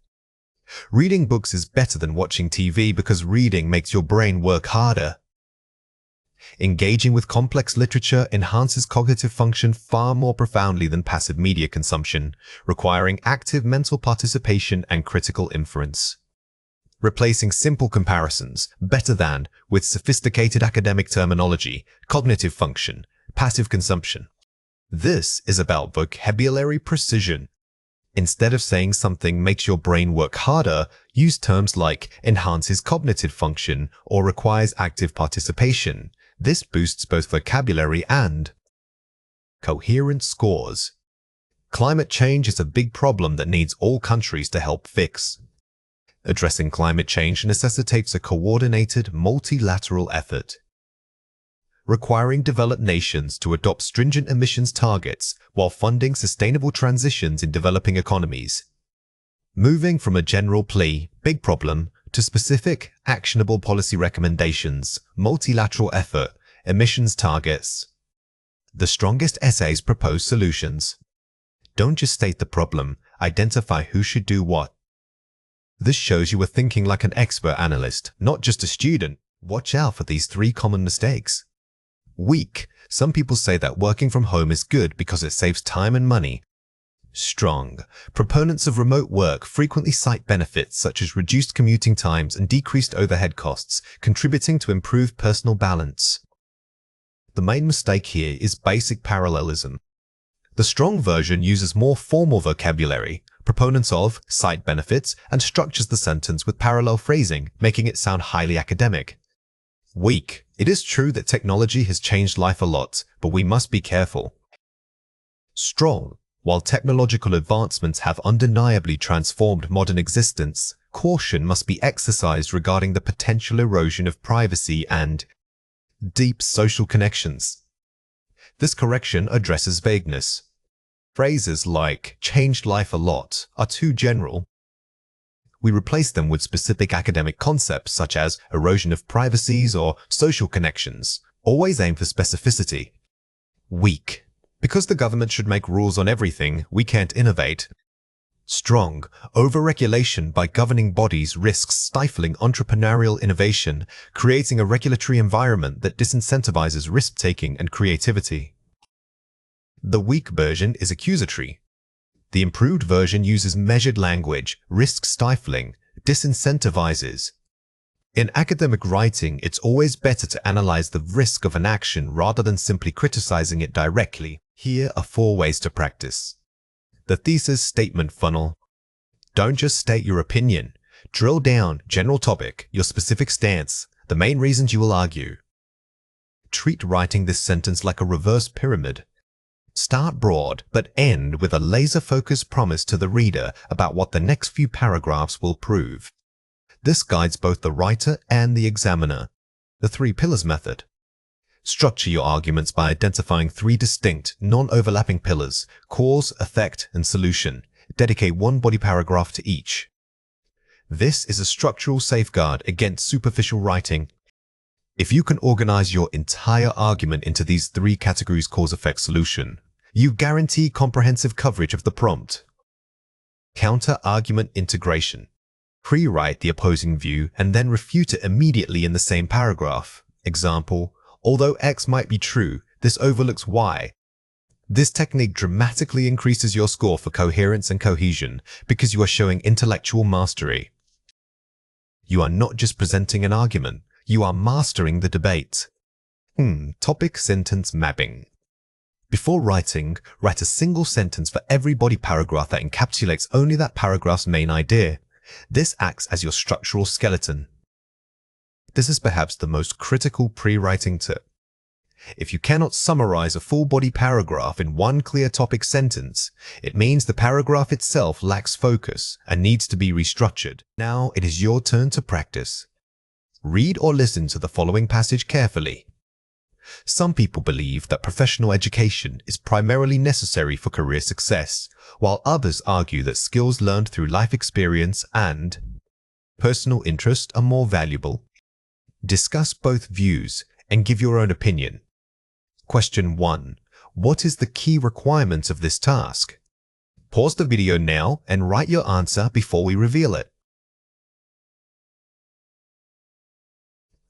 Reading books is better than watching TV because reading makes your brain work harder. Engaging with complex literature enhances cognitive function far more profoundly than passive media consumption, requiring active mental participation and critical inference. Replacing simple comparisons, better than, with sophisticated academic terminology, cognitive function, passive consumption. This is about vocabulary precision. Instead of saying something makes your brain work harder, use terms like enhances cognitive function or requires active participation. This boosts both vocabulary and coherent scores. Climate change is a big problem that needs all countries to help fix. Addressing climate change necessitates a coordinated, multilateral effort, requiring developed nations to adopt stringent emissions targets while funding sustainable transitions in developing economies. Moving from a general plea, big problem, to specific, actionable policy recommendations, multilateral effort, emissions targets. The strongest essays propose solutions. Don't just state the problem, identify who should do what. This shows you are thinking like an expert analyst, not just a student. Watch out for these 3 common mistakes. Weak. Some people say that working from home is good because it saves time and money. Strong. Proponents of remote work frequently cite benefits such as reduced commuting times and decreased overhead costs, contributing to improved personal balance. The main mistake here is basic parallelism. The strong version uses more formal vocabulary. Proponents of cite benefits and structures the sentence with parallel phrasing, making it sound highly academic. Weak. It is true that technology has changed life a lot, but we must be careful. Strong. While technological advancements have undeniably transformed modern existence, caution must be exercised regarding the potential erosion of privacy and deep social connections. This correction addresses vagueness. Phrases like changed life a lot are too general. We replace them with specific academic concepts such as erosion of privacies or social connections. Always aim for specificity. Weak. Because the government should make rules on everything, we can't innovate. Strong. Over-regulation by governing bodies risks stifling entrepreneurial innovation, creating a regulatory environment that disincentivizes risk-taking and creativity. The weak version is accusatory. The improved version uses measured language, risk-stifling, disincentivizes. In academic writing, it's always better to analyze the risk of an action rather than simply criticizing it directly. Here are 4 ways to practice. The thesis statement funnel. Don't just state your opinion. Drill down, general topic, your specific stance, the main reasons you will argue. Treat writing this sentence like a reverse pyramid. Start broad, but end with a laser-focused promise to the reader about what the next few paragraphs will prove. This guides both the writer and the examiner. The 3 pillars method. Structure your arguments by identifying 3 distinct, non-overlapping pillars: cause, effect, and solution. Dedicate 1 body paragraph to each. This is a structural safeguard against superficial writing. If you can organize your entire argument into these 3 categories: cause, effect, solution, you guarantee comprehensive coverage of the prompt. Counter-argument integration. Pre-write the opposing view and then refute it immediately in the same paragraph. Example, although X might be true, this overlooks Y. This technique dramatically increases your score for coherence and cohesion because you are showing intellectual mastery. You are not just presenting an argument, you are mastering the debate. Topic sentence mapping. Before writing, write a single sentence for every body paragraph that encapsulates only that paragraph's main idea. This acts as your structural skeleton. This is perhaps the most critical pre-writing tip. If you cannot summarize a full body paragraph in one clear topic sentence, it means the paragraph itself lacks focus and needs to be restructured. Now it is your turn to practice. Read or listen to the following passage carefully. Some people believe that professional education is primarily necessary for career success, while others argue that skills learned through life experience and personal interest are more valuable. Discuss both views and give your own opinion. Question 1. What is the key requirement of this task? Pause the video now and write your answer before we reveal it.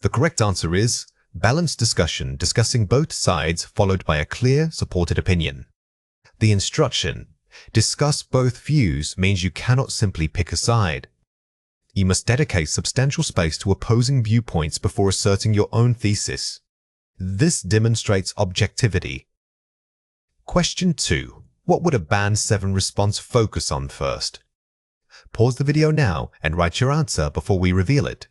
The correct answer is balanced discussion, discussing both sides followed by a clear, supported opinion. The instruction, discuss both views, means you cannot simply pick a side. You must dedicate substantial space to opposing viewpoints before asserting your own thesis. This demonstrates objectivity. Question 2. What would a Band 7 response focus on first? Pause the video now and write your answer before we reveal it.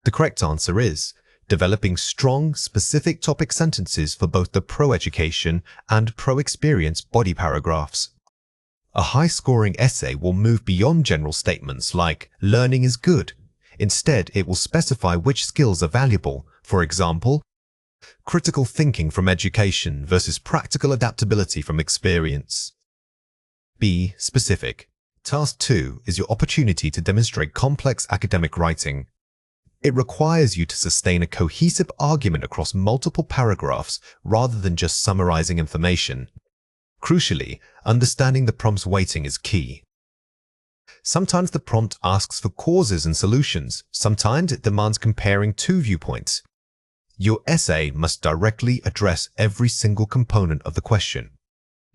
The correct answer is developing strong, specific topic sentences for both the pro-education and pro-experience body paragraphs. A high-scoring essay will move beyond general statements like learning is good. Instead, it will specify which skills are valuable. For example, critical thinking from education versus practical adaptability from experience. Be specific. Task 2 is your opportunity to demonstrate complex academic writing. It requires you to sustain a cohesive argument across multiple paragraphs rather than just summarizing information. Crucially, understanding the prompt's weighting is key. Sometimes the prompt asks for causes and solutions. Sometimes it demands comparing two viewpoints. Your essay must directly address every single component of the question.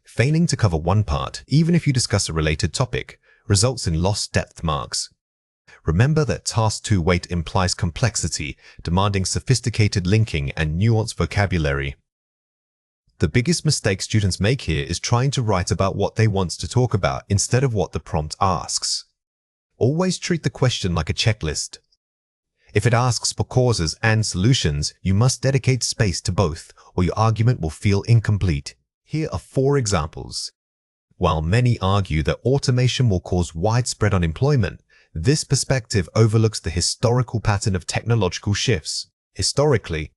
Failing to cover one part, even if you discuss a related topic, results in lost depth marks. Remember that Task 2 weight implies complexity, demanding sophisticated linking and nuanced vocabulary. The biggest mistake students make here is trying to write about what they want to talk about instead of what the prompt asks. Always treat the question like a checklist. If it asks for causes and solutions, you must dedicate space to both, or your argument will feel incomplete. Here are 4 examples. While many argue that automation will cause widespread unemployment, this perspective overlooks the historical pattern of technological shifts. Historically,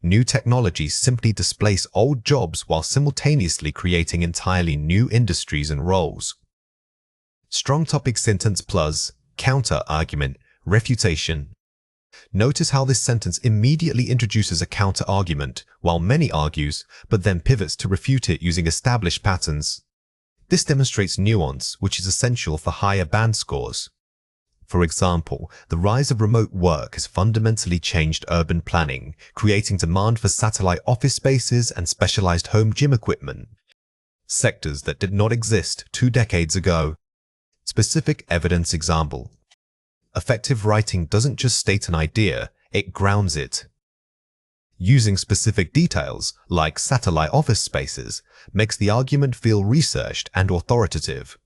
new technologies simply displace old jobs while simultaneously creating entirely new industries and roles. Strong topic sentence plus counter-argument, refutation. Notice how this sentence immediately introduces a counter-argument, while many argues, but then pivots to refute it using established patterns. This demonstrates nuance, which is essential for higher band scores. For example, the rise of remote work has fundamentally changed urban planning, creating demand for satellite office spaces and specialized home gym equipment, sectors that did not exist 2 decades ago. Specific evidence example. Effective writing doesn't just state an idea, it grounds it. Using specific details, like satellite office spaces, makes the argument feel researched and authoritative.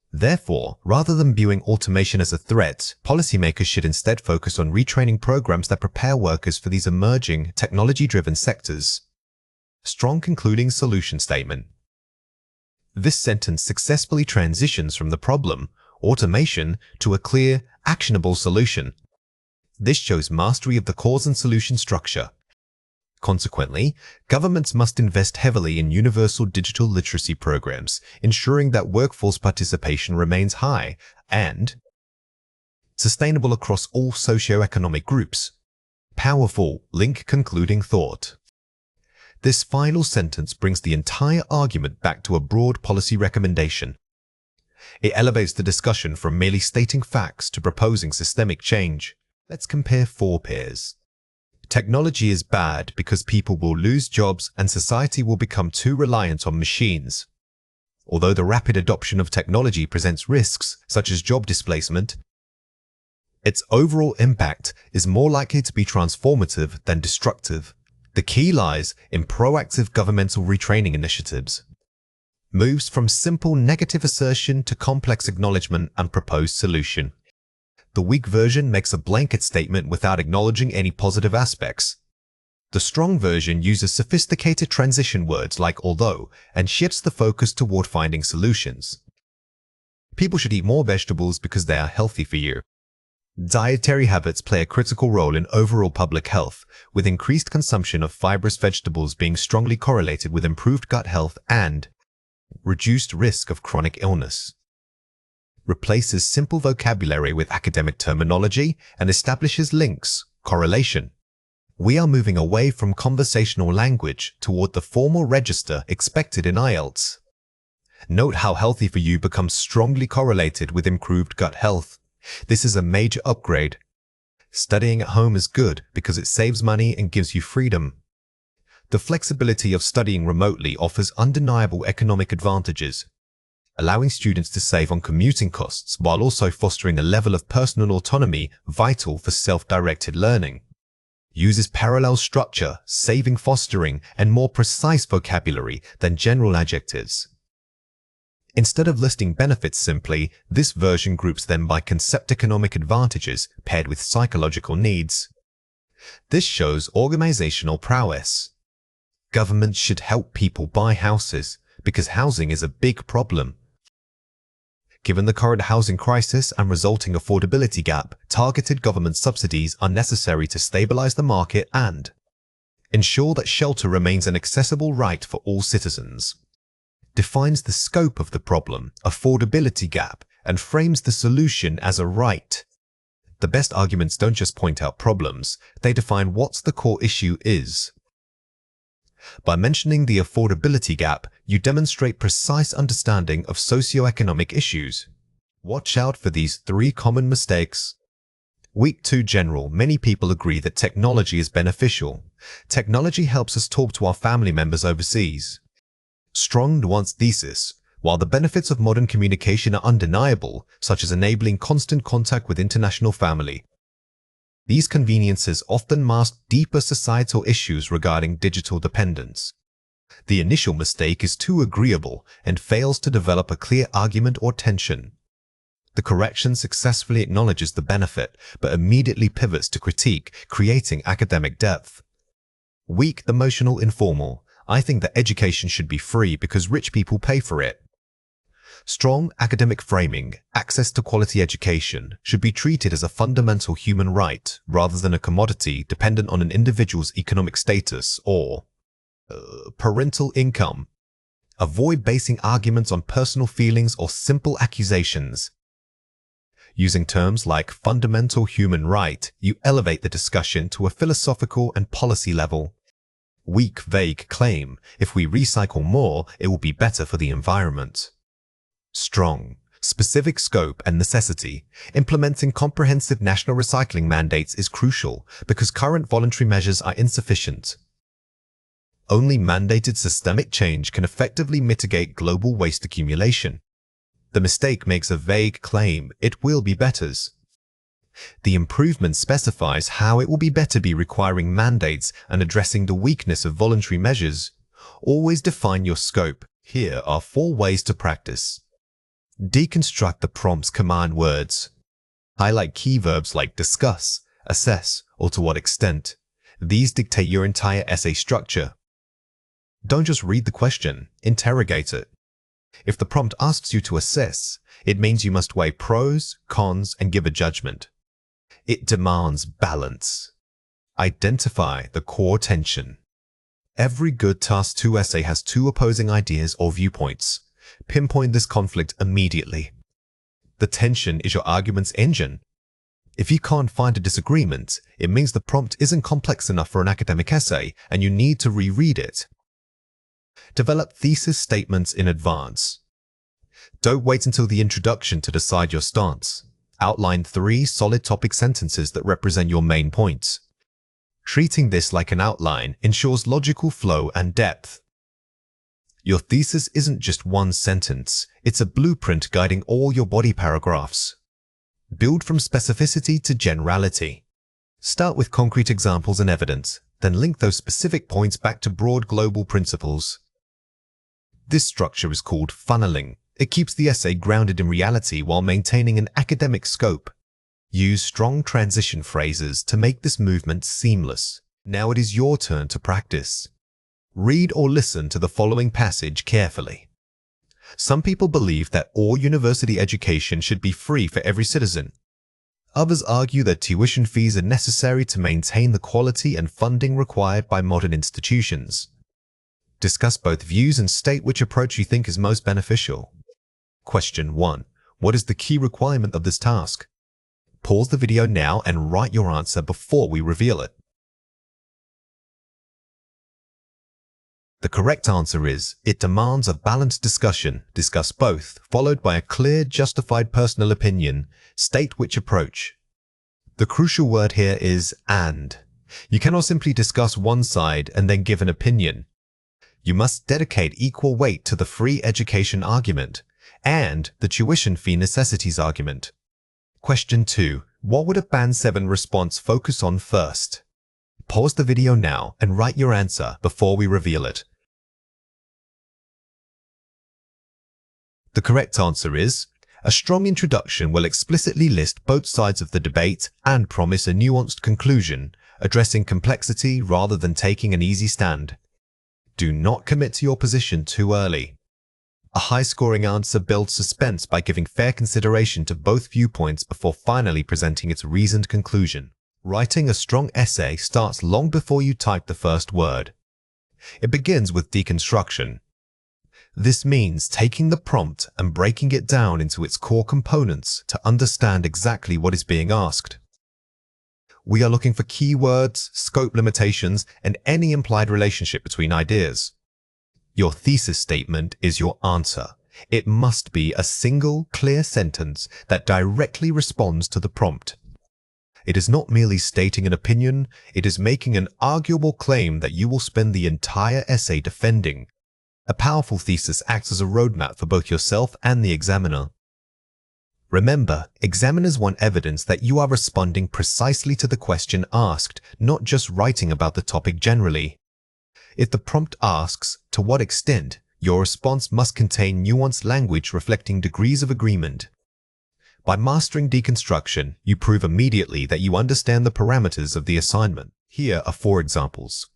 Therefore, rather than viewing automation as a threat, policymakers should instead focus on retraining programs that prepare workers for these emerging, technology-driven sectors. Strong concluding solution statement. This sentence successfully transitions from the problem, automation, to a clear, actionable solution. This shows mastery of the cause and solution structure. Consequently, governments must invest heavily in universal digital literacy programs, ensuring that workforce participation remains high and sustainable across all socioeconomic groups. Powerful link concluding thought. This final sentence brings the entire argument back to a broad policy recommendation. It elevates the discussion from merely stating facts to proposing systemic change. Let's compare 4 pairs. Technology is bad because people will lose jobs and society will become too reliant on machines. Although the rapid adoption of technology presents risks, such as job displacement, its overall impact is more likely to be transformative than destructive. The key lies in proactive governmental retraining initiatives. Moves from simple negative assertion to complex acknowledgement and proposed solution. The weak version makes a blanket statement without acknowledging any positive aspects. The strong version uses sophisticated transition words like although and shifts the focus toward finding solutions. People should eat more vegetables because they are healthy for you. Dietary habits play a critical role in overall public health, with increased consumption of fibrous vegetables being strongly correlated with improved gut health and reduced risk of chronic illness. Replaces simple vocabulary with academic terminology and establishes links, correlation. We are moving away from conversational language toward the formal register expected in IELTS. Note how healthy for you becomes strongly correlated with improved gut health. This is a major upgrade. Studying at home is good because it saves money and gives you freedom. The flexibility of studying remotely offers undeniable economic advantages, allowing students to save on commuting costs while also fostering a level of personal autonomy vital for self-directed learning. Uses parallel structure, fostering, and more precise vocabulary than general adjectives. Instead of listing benefits simply, this version groups them by concept economic advantages paired with psychological needs. This shows organizational prowess. Governments should help people buy houses because housing is a big problem. Given the current housing crisis and resulting affordability gap, targeted government subsidies are necessary to stabilize the market and ensure that shelter remains an accessible right for all citizens. Defines the scope of the problem, affordability gap, and frames the solution as a right. The best arguments don't just point out problems, they define what the core issue is. By mentioning the affordability gap, you demonstrate precise understanding of socioeconomic issues. Watch out for these 3 common mistakes. Week 2 General. Many people agree that technology is beneficial. Technology helps us talk to our family members overseas. Strong nuanced thesis. While the benefits of modern communication are undeniable, such as enabling constant contact with international family, these conveniences often mask deeper societal issues regarding digital dependence. The initial mistake is too agreeable and fails to develop a clear argument or tension. The correction successfully acknowledges the benefit, but immediately pivots to critique, creating academic depth. Weak, emotional, informal. I think that education should be free because rich people pay for it. Strong academic framing, access to quality education, should be treated as a fundamental human right rather than a commodity dependent on an individual's economic status or parental income. Avoid basing arguments on personal feelings or simple accusations. Using terms like fundamental human right, you elevate the discussion to a philosophical and policy level. Weak, vague claim, if we recycle more, it will be better for the environment. Strong, specific scope and necessity. Implementing comprehensive national recycling mandates is crucial because current voluntary measures are insufficient. Only mandated systemic change can effectively mitigate global waste accumulation. The mistake makes a vague claim, it will be better. The improvement specifies how it will be better by requiring mandates and addressing the weakness of voluntary measures. Always define your scope. Here are 4 ways to practice. Deconstruct the prompt's command words. Highlight key verbs like discuss, assess, or to what extent. These dictate your entire essay structure. Don't just read the question, interrogate it. If the prompt asks you to assess, it means you must weigh pros, cons, and give a judgment. It demands balance. Identify the core tension. Every good Task 2 essay has 2 opposing ideas or viewpoints. Pinpoint this conflict immediately. The tension is your argument's engine. If you can't find a disagreement, it means the prompt isn't complex enough for an academic essay and you need to reread it. Develop thesis statements in advance. Don't wait until the introduction to decide your stance. Outline 3 solid topic sentences that represent your main points. Treating this like an outline ensures logical flow and depth. Your thesis isn't just one sentence, it's a blueprint guiding all your body paragraphs. Build from specificity to generality. Start with concrete examples and evidence, then link those specific points back to broad global principles. This structure is called funneling. It keeps the essay grounded in reality while maintaining an academic scope. Use strong transition phrases to make this movement seamless. Now it is your turn to practice. Read or listen to the following passage carefully. Some people believe that all university education should be free for every citizen. Others argue that tuition fees are necessary to maintain the quality and funding required by modern institutions. Discuss both views and state which approach you think is most beneficial. Question 1. What is the key requirement of this task? Pause the video now and write your answer before we reveal it. The correct answer is, it demands a balanced discussion. Discuss both, followed by a clear, justified personal opinion. State which approach. The crucial word here is and. You cannot simply discuss one side and then give an opinion. You must dedicate equal weight to the free education argument and the tuition fee necessities argument. Question 2. What would a Band 7 response focus on first? Pause the video now and write your answer before we reveal it. The correct answer is, a strong introduction will explicitly list both sides of the debate and promise a nuanced conclusion, addressing complexity rather than taking an easy stand. Do not commit to your position too early. A high-scoring answer builds suspense by giving fair consideration to both viewpoints before finally presenting its reasoned conclusion. Writing a strong essay starts long before you type the first word. It begins with deconstruction. This means taking the prompt and breaking it down into its core components to understand exactly what is being asked. We are looking for keywords, scope limitations, and any implied relationship between ideas. Your thesis statement is your answer. It must be a single, clear sentence that directly responds to the prompt. It is not merely stating an opinion, it is making an arguable claim that you will spend the entire essay defending. A powerful thesis acts as a roadmap for both yourself and the examiner. Remember, examiners want evidence that you are responding precisely to the question asked, not just writing about the topic generally. If the prompt asks, to what extent, your response must contain nuanced language reflecting degrees of agreement. By mastering deconstruction, you prove immediately that you understand the parameters of the assignment. Here are 4 examples.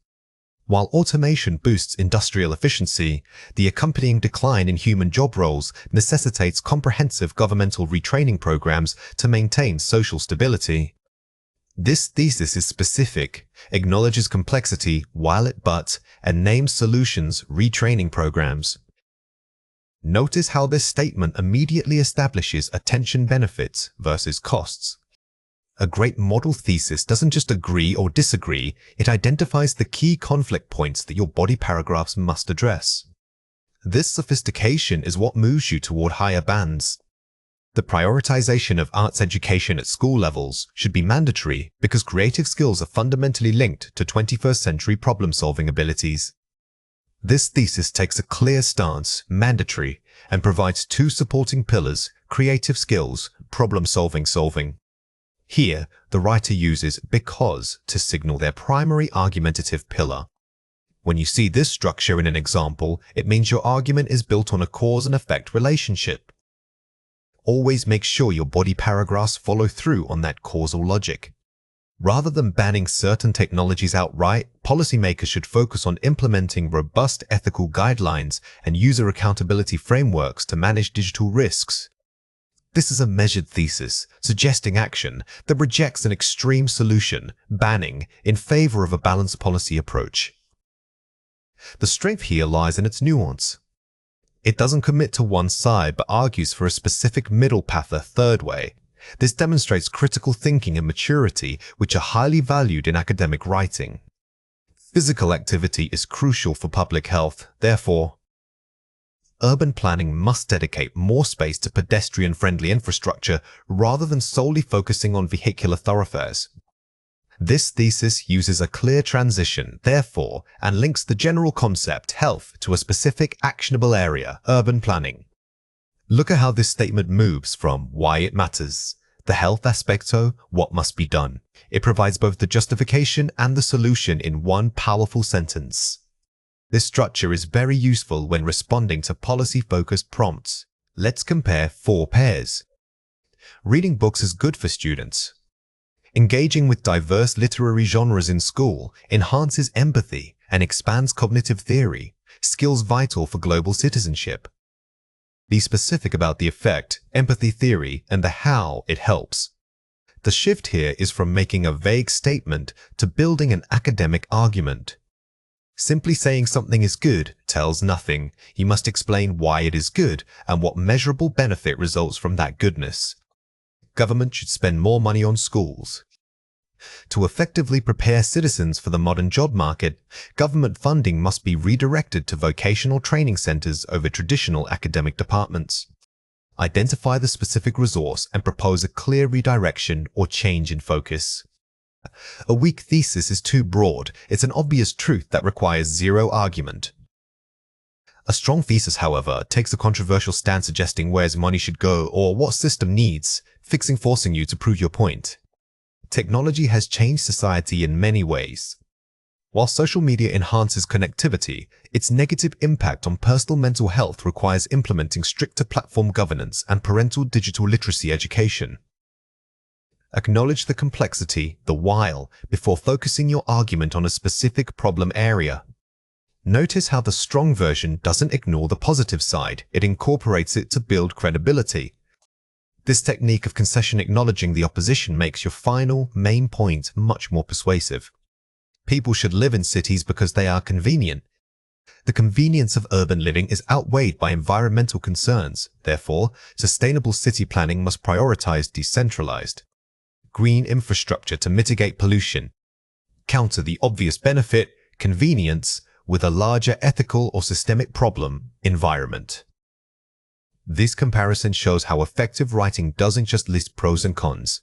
While automation boosts industrial efficiency, the accompanying decline in human job roles necessitates comprehensive governmental retraining programs to maintain social stability. This thesis is specific, acknowledges complexity while it and names solutions retraining programs. Notice how this statement immediately establishes attention benefits versus costs. A great model thesis doesn't just agree or disagree, it identifies the key conflict points that your body paragraphs must address. This sophistication is what moves you toward higher bands. The prioritization of arts education at school levels should be mandatory because creative skills are fundamentally linked to 21st century problem-solving abilities. This thesis takes a clear stance, mandatory, and provides 2 supporting pillars, creative skills, problem-solving. Here, the writer uses because to signal their primary argumentative pillar. When you see this structure in an example, it means your argument is built on a cause and effect relationship. Always make sure your body paragraphs follow through on that causal logic. Rather than banning certain technologies outright, policymakers should focus on implementing robust ethical guidelines and user accountability frameworks to manage digital risks. This is a measured thesis, suggesting action that rejects an extreme solution, banning, in favor of a balanced policy approach. The strength here lies in its nuance. It doesn't commit to one side but argues for a specific middle path, a third way. This demonstrates critical thinking and maturity, which are highly valued in academic writing. Physical activity is crucial for public health, therefore, urban planning must dedicate more space to pedestrian-friendly infrastructure rather than solely focusing on vehicular thoroughfares. This thesis uses a clear transition, therefore, and links the general concept, health, to a specific actionable area, urban planning. Look at how this statement moves from why it matters, The health aspecto, what must be done. It provides both the justification and the solution in one powerful sentence. This structure is very useful when responding to policy-focused prompts. Let's compare 4 pairs. Reading books is good for students. Engaging with diverse literary genres in school enhances empathy and expands cognitive theory, skills vital for global citizenship. Be specific about the effect, empathy theory, and the how it helps. The shift here is from making a vague statement to building an academic argument. Simply saying something is good tells nothing. You must explain why it is good and what measurable benefit results from that goodness. Government should spend more money on schools. To effectively prepare citizens for the modern job market, government funding must be redirected to vocational training centers over traditional academic departments. Identify the specific resource and propose a clear redirection or change in focus. A weak thesis is too broad. It's an obvious truth that requires zero argument. A strong thesis, however, takes a controversial stand suggesting where money should go or what system needs, forcing you to prove your point. Technology has changed society in many ways. While social media enhances connectivity, its negative impact on personal mental health requires implementing stricter platform governance and parental digital literacy education. Acknowledge the complexity, the while, before focusing your argument on a specific problem area. Notice how the strong version doesn't ignore the positive side, it incorporates it to build credibility. This technique of concession acknowledging the opposition makes your final, main point much more persuasive. People should live in cities because they are convenient. The convenience of urban living is outweighed by environmental concerns. Therefore, sustainable city planning must prioritize decentralized, green infrastructure to mitigate pollution, counter the obvious benefit, convenience, with a larger ethical or systemic problem, environment. This comparison shows how effective writing doesn't just list pros and cons.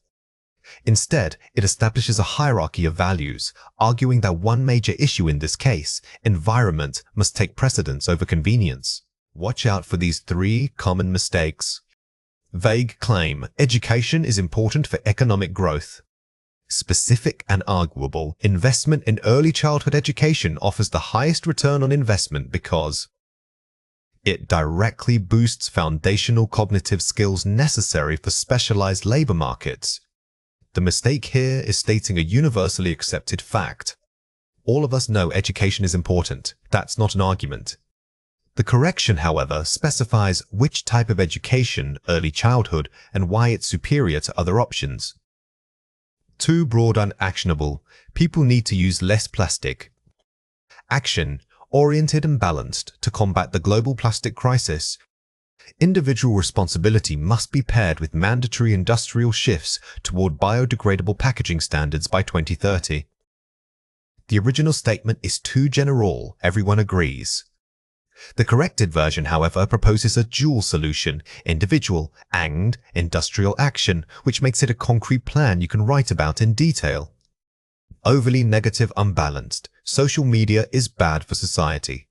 Instead, it establishes a hierarchy of values, arguing that one major issue in this case, environment, must take precedence over convenience. Watch out for these 3 common mistakes. Vague claim, education is important for economic growth. Specific and arguable, investment in early childhood education offers the highest return on investment because it directly boosts foundational cognitive skills necessary for specialized labor markets. The mistake here is stating a universally accepted fact. All of us know education is important. That's not an argument. The correction, however, specifies which type of education, early childhood, and why it's superior to other options. Too broad and actionable. People need to use less plastic. Action, oriented and balanced to combat the global plastic crisis. Individual responsibility must be paired with mandatory industrial shifts toward biodegradable packaging standards by 2030. The original statement is too general, everyone agrees. The corrected version, however, proposes a dual solution, individual and industrial action, which makes it a concrete plan you can write about in detail. Overly negative, unbalanced. Social media is bad for society.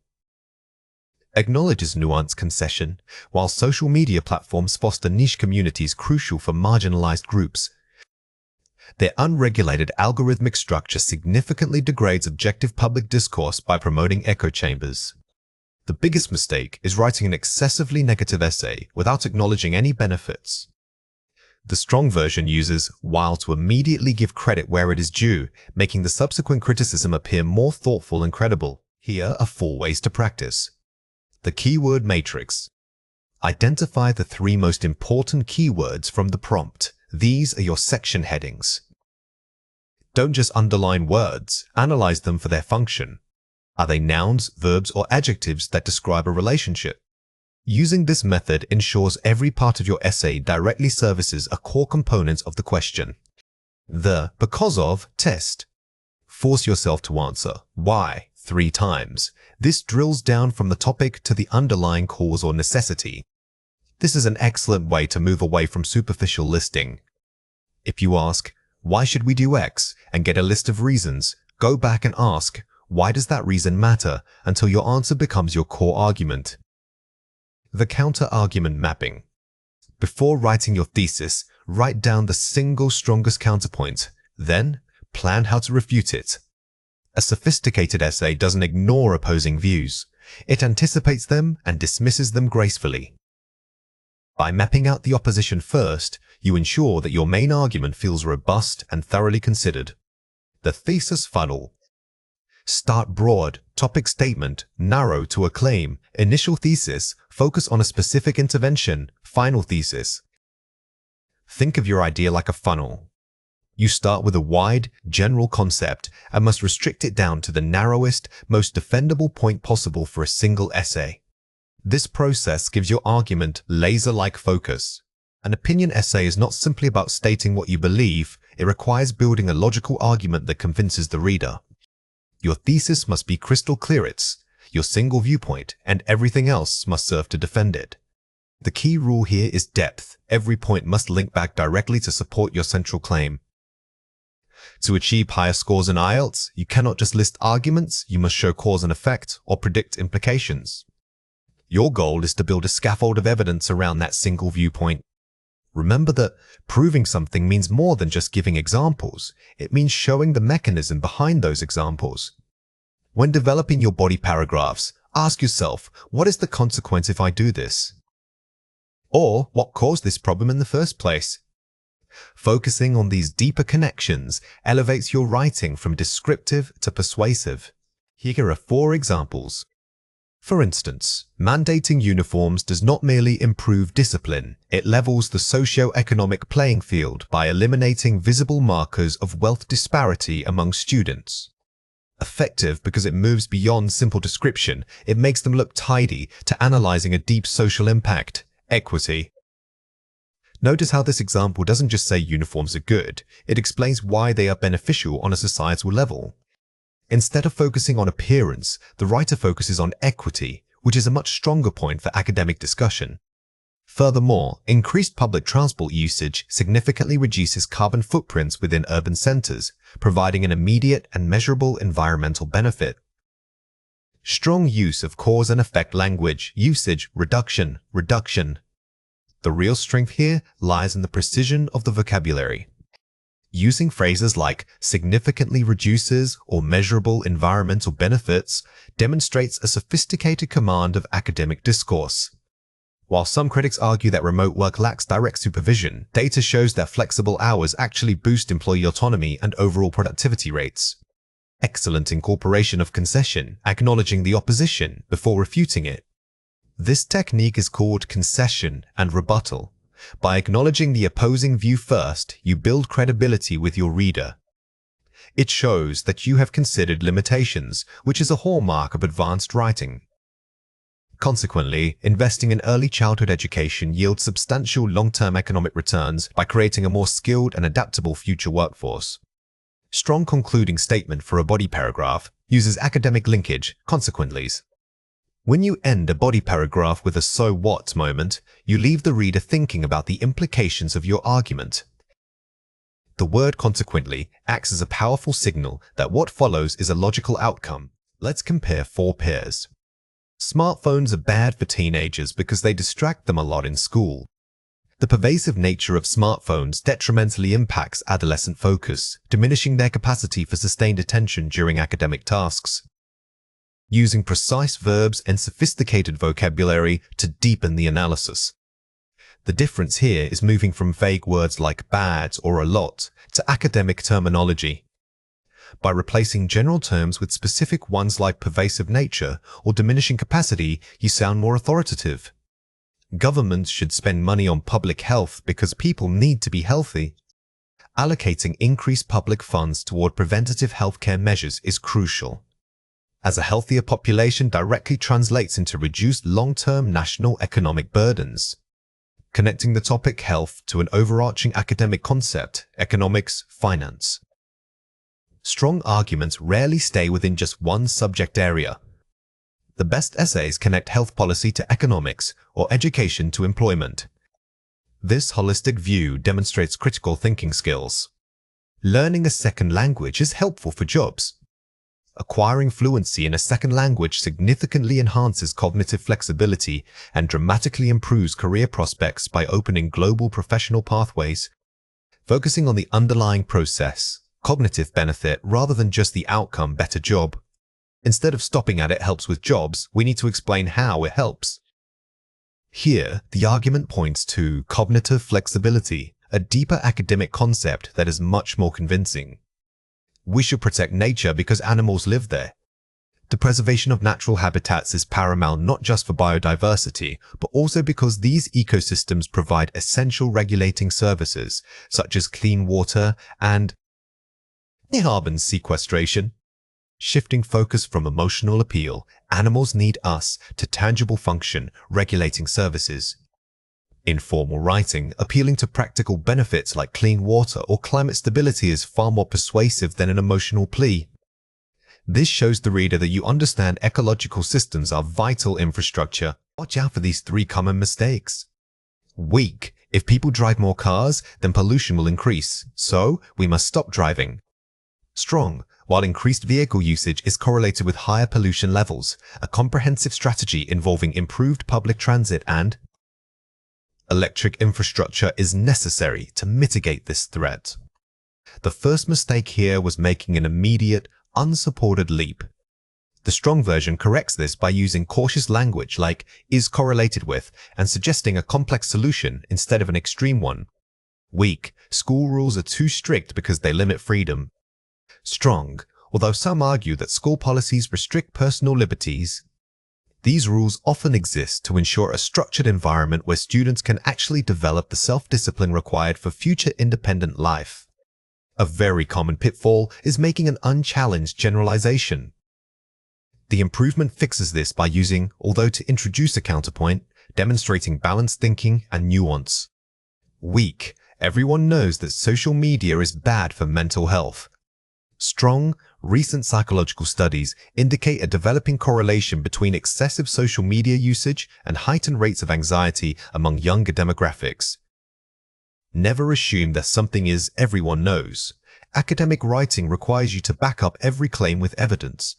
Acknowledges nuanced concession. While social media platforms foster niche communities crucial for marginalized groups, their unregulated algorithmic structure significantly degrades objective public discourse by promoting echo chambers. The biggest mistake is writing an excessively negative essay without acknowledging any benefits. The strong version uses while to immediately give credit where it is due, making the subsequent criticism appear more thoughtful and credible. Here are 4 ways to practice. The keyword matrix. Identify the 3 most important keywords from the prompt. These are your section headings. Don't just underline words, analyze them for their function. Are they nouns, verbs, or adjectives that describe a relationship? Using this method ensures every part of your essay directly services a core component of the question. The because of test. Force yourself to answer why 3 times. This drills down from the topic to the underlying cause or necessity. This is an excellent way to move away from superficial listing. If you ask, why should we do X, and get a list of reasons, go back and ask, why does that reason matter, until your answer becomes your core argument. The counter-argument mapping. Before writing your thesis, write down the single strongest counterpoint. Then, plan how to refute it. A sophisticated essay doesn't ignore opposing views. It anticipates them and dismisses them gracefully. By mapping out the opposition first, you ensure that your main argument feels robust and thoroughly considered. The thesis funnel. Start broad, topic statement, narrow to a claim, initial thesis, focus on a specific intervention, final thesis. Think of your idea like a funnel. You start with a wide, general concept and must restrict it down to the narrowest, most defendable point possible for a single essay. This process gives your argument laser-like focus. An opinion essay is not simply about stating what you believe, it requires building a logical argument that convinces the reader. Your thesis must be crystal clear, it's your single viewpoint, and everything else must serve to defend it. The key rule here is depth. Every point must link back directly to support your central claim. To achieve higher scores in IELTS, you cannot just list arguments, you must show cause and effect or predict implications. Your goal is to build a scaffold of evidence around that single viewpoint. Remember that proving something means more than just giving examples. It means showing the mechanism behind those examples. When developing your body paragraphs, ask yourself, what is the consequence if I do this? Or what caused this problem in the first place? Focusing on these deeper connections elevates your writing from descriptive to persuasive. Here are 4 examples. For instance, mandating uniforms does not merely improve discipline, it levels the socio-economic playing field by eliminating visible markers of wealth disparity among students. Effective because it moves beyond simple description, it makes them look tidy to analyzing a deep social impact, equity. Notice how this example doesn't just say uniforms are good, it explains why they are beneficial on a societal level. Instead of focusing on appearance, the writer focuses on equity, which is a much stronger point for academic discussion. Furthermore, increased public transport usage significantly reduces carbon footprints within urban centers, providing an immediate and measurable environmental benefit. Strong use of cause and effect language, usage, reduction. The real strength here lies in the precision of the vocabulary. Using phrases like significantly reduces or measurable environmental benefits demonstrates a sophisticated command of academic discourse. While some critics argue that remote work lacks direct supervision, data shows that flexible hours actually boost employee autonomy and overall productivity rates. Excellent incorporation of concession, acknowledging the opposition before refuting it. This technique is called concession and rebuttal. By acknowledging the opposing view first, you build credibility with your reader. It shows that you have considered limitations, which is a hallmark of advanced writing. Consequently, investing in early childhood education yields substantial long-term economic returns by creating a more skilled and adaptable future workforce. Strong concluding statement for a body paragraph uses academic linkage, consequentlies. When you end a body paragraph with a "so what" moment, you leave the reader thinking about the implications of your argument. The word consequently acts as a powerful signal that what follows is a logical outcome. Let's compare 4 pairs. Smartphones are bad for teenagers because they distract them a lot in school. The pervasive nature of smartphones detrimentally impacts adolescent focus, diminishing their capacity for sustained attention during academic tasks. Using precise verbs and sophisticated vocabulary to deepen the analysis. The difference here is moving from vague words like bad or a lot to academic terminology. By replacing general terms with specific ones like pervasive nature or diminishing capacity, you sound more authoritative. Governments should spend money on public health because people need to be healthy. Allocating increased public funds toward preventative healthcare measures is crucial, as a healthier population directly translates into reduced long-term national economic burdens. Connecting the topic health to an overarching academic concept, economics, finance. Strong arguments rarely stay within just one subject area. The best essays connect health policy to economics or education to employment. This holistic view demonstrates critical thinking skills. Learning a second language is helpful for jobs. Acquiring fluency in a second language significantly enhances cognitive flexibility and dramatically improves career prospects by opening global professional pathways. Focusing on the underlying process, cognitive benefit rather than just the outcome, better job. Instead of stopping at it helps with jobs, we need to explain how it helps. Here, the argument points to cognitive flexibility, a deeper academic concept that is much more convincing. We should protect nature because animals live there. The preservation of natural habitats is paramount not just for biodiversity, but also because these ecosystems provide essential regulating services, such as clean water and carbon sequestration. Shifting focus from emotional appeal, animals need us, to tangible function, regulating services. In formal writing, appealing to practical benefits like clean water or climate stability is far more persuasive than an emotional plea. This shows the reader that you understand ecological systems are vital infrastructure. Watch out for these 3 common mistakes. Weak. If people drive more cars, then pollution will increase, so we must stop driving. Strong. While increased vehicle usage is correlated with higher pollution levels, a comprehensive strategy involving improved public transit and electric infrastructure is necessary to mitigate this threat. The first mistake here was making an immediate, unsupported leap. The strong version corrects this by using cautious language like is correlated with and suggesting a complex solution instead of an extreme one. Weak. School rules are too strict because they limit freedom. Strong. Although some argue that school policies restrict personal liberties, these rules often exist to ensure a structured environment where students can actually develop the self-discipline required for future independent life. A very common pitfall is making an unchallenged generalization. The improvement fixes this by using, although to introduce a counterpoint, demonstrating balanced thinking and nuance. Weak. Everyone knows that social media is bad for mental health. Strong. Recent psychological studies indicate a developing correlation between excessive social media usage and heightened rates of anxiety among younger demographics. Never assume that something is everyone knows. Academic writing requires you to back up every claim with evidence,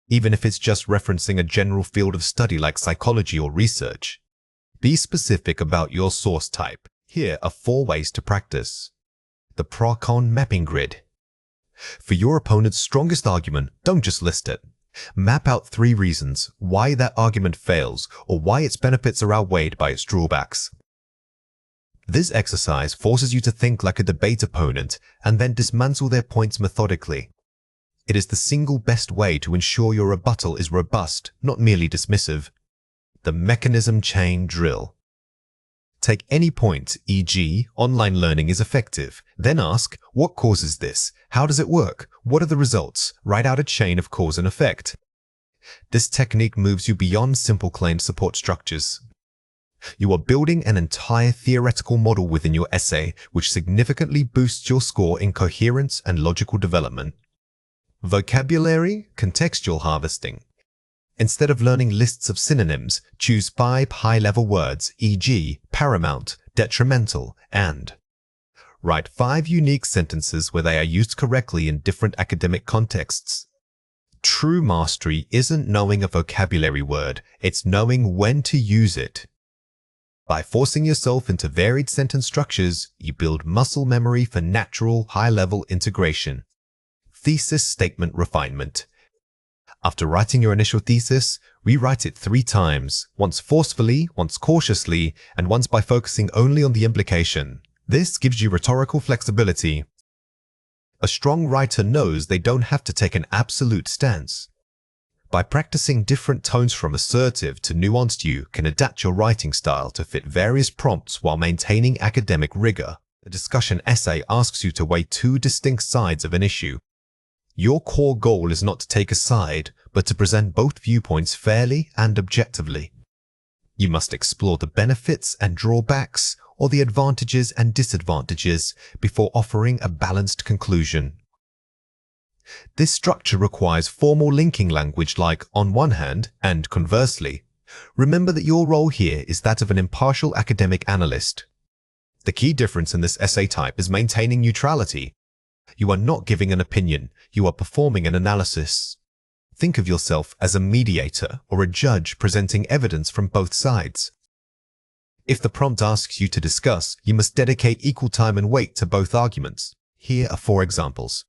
even if it's just referencing a general field of study like psychology or research. Be specific about your source type. Here are 4 ways to practice. The pro-con mapping grid. For your opponent's strongest argument, don't just list it. Map out 3 reasons why that argument fails or why its benefits are outweighed by its drawbacks. This exercise forces you to think like a debate opponent and then dismantle their points methodically. It is the single best way to ensure your rebuttal is robust, not merely dismissive. The mechanism chain drill. Take any point, e.g., online learning is effective. Then ask, what causes this? How does it work? What are the results? Write out a chain of cause and effect. This technique moves you beyond simple claim support structures. You are building an entire theoretical model within your essay, which significantly boosts your score in coherence and logical development. Vocabulary, contextual harvesting. Instead of learning lists of synonyms, choose 5 high-level words, e.g., paramount, detrimental, and. Write 5 unique sentences where they are used correctly in different academic contexts. True mastery isn't knowing a vocabulary word, it's knowing when to use it. By forcing yourself into varied sentence structures, you build muscle memory for natural, high-level integration. Thesis statement refinement. After writing your initial thesis, rewrite it 3 times, once forcefully, once cautiously, and once by focusing only on the implication. This gives you rhetorical flexibility. A strong writer knows they don't have to take an absolute stance. By practicing different tones from assertive to nuanced, you can adapt your writing style to fit various prompts while maintaining academic rigor. A discussion essay asks you to weigh 2 distinct sides of an issue. Your core goal is not to take a side, but to present both viewpoints fairly and objectively. You must explore the benefits and drawbacks, or the advantages and disadvantages, before offering a balanced conclusion. This structure requires formal linking language like on one hand and conversely. Remember that your role here is that of an impartial academic analyst. The key difference in this essay type is maintaining neutrality. You are not giving an opinion, you are performing an analysis. Think of yourself as a mediator or a judge presenting evidence from both sides. If the prompt asks you to discuss, you must dedicate equal time and weight to both arguments. Here are 4 examples.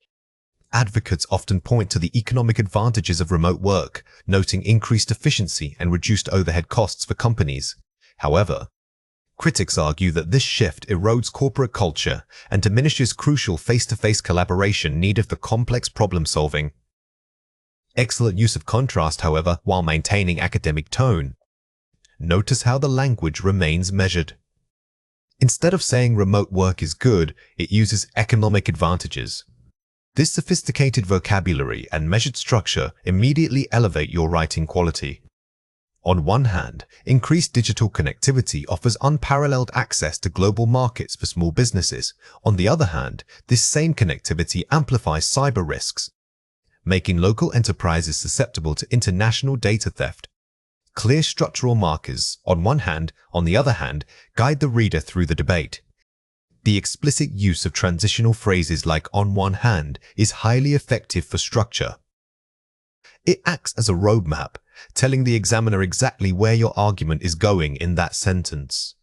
Advocates often point to the economic advantages of remote work, noting increased efficiency and reduced overhead costs for companies. However, critics argue that this shift erodes corporate culture and diminishes crucial face-to-face collaboration needed for complex problem-solving. Excellent use of contrast, however, while maintaining academic tone. Notice how the language remains measured. Instead of saying remote work is good, it uses economic advantages. This sophisticated vocabulary and measured structure immediately elevate your writing quality. On one hand, increased digital connectivity offers unparalleled access to global markets for small businesses. On the other hand, this same connectivity amplifies cyber risks, making local enterprises susceptible to international data theft. Clear structural markers, on one hand, on the other hand, guide the reader through the debate. The explicit use of transitional phrases like "on one hand" is highly effective for structure. It acts as a roadmap, telling the examiner exactly where your argument is going in that sentence.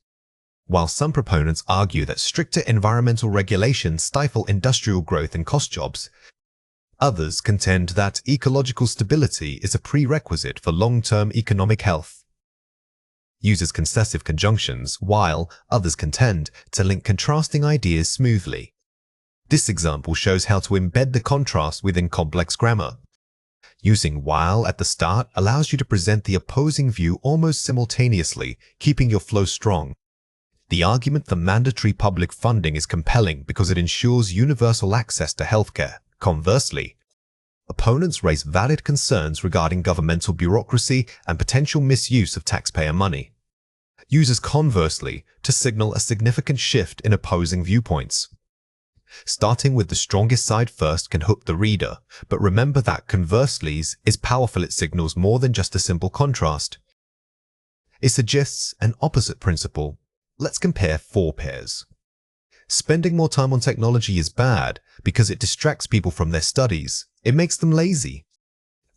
While some proponents argue that stricter environmental regulations stifle industrial growth and cost jobs, others contend that ecological stability is a prerequisite for long-term economic health. Uses concessive conjunctions, while others contend to link contrasting ideas smoothly. This example shows how to embed the contrast within complex grammar. Using while at the start allows you to present the opposing view almost simultaneously, keeping your flow strong. The argument for mandatory public funding is compelling because it ensures universal access to healthcare. Conversely, opponents raise valid concerns regarding governmental bureaucracy and potential misuse of taxpayer money. Uses conversely to signal a significant shift in opposing viewpoints. Starting with the strongest side first can hook the reader, but remember that conversely is powerful. It signals more than just a simple contrast. It suggests an opposite principle. Let's compare 4 pairs. Spending more time on technology is bad because it distracts people from their studies. It makes them lazy.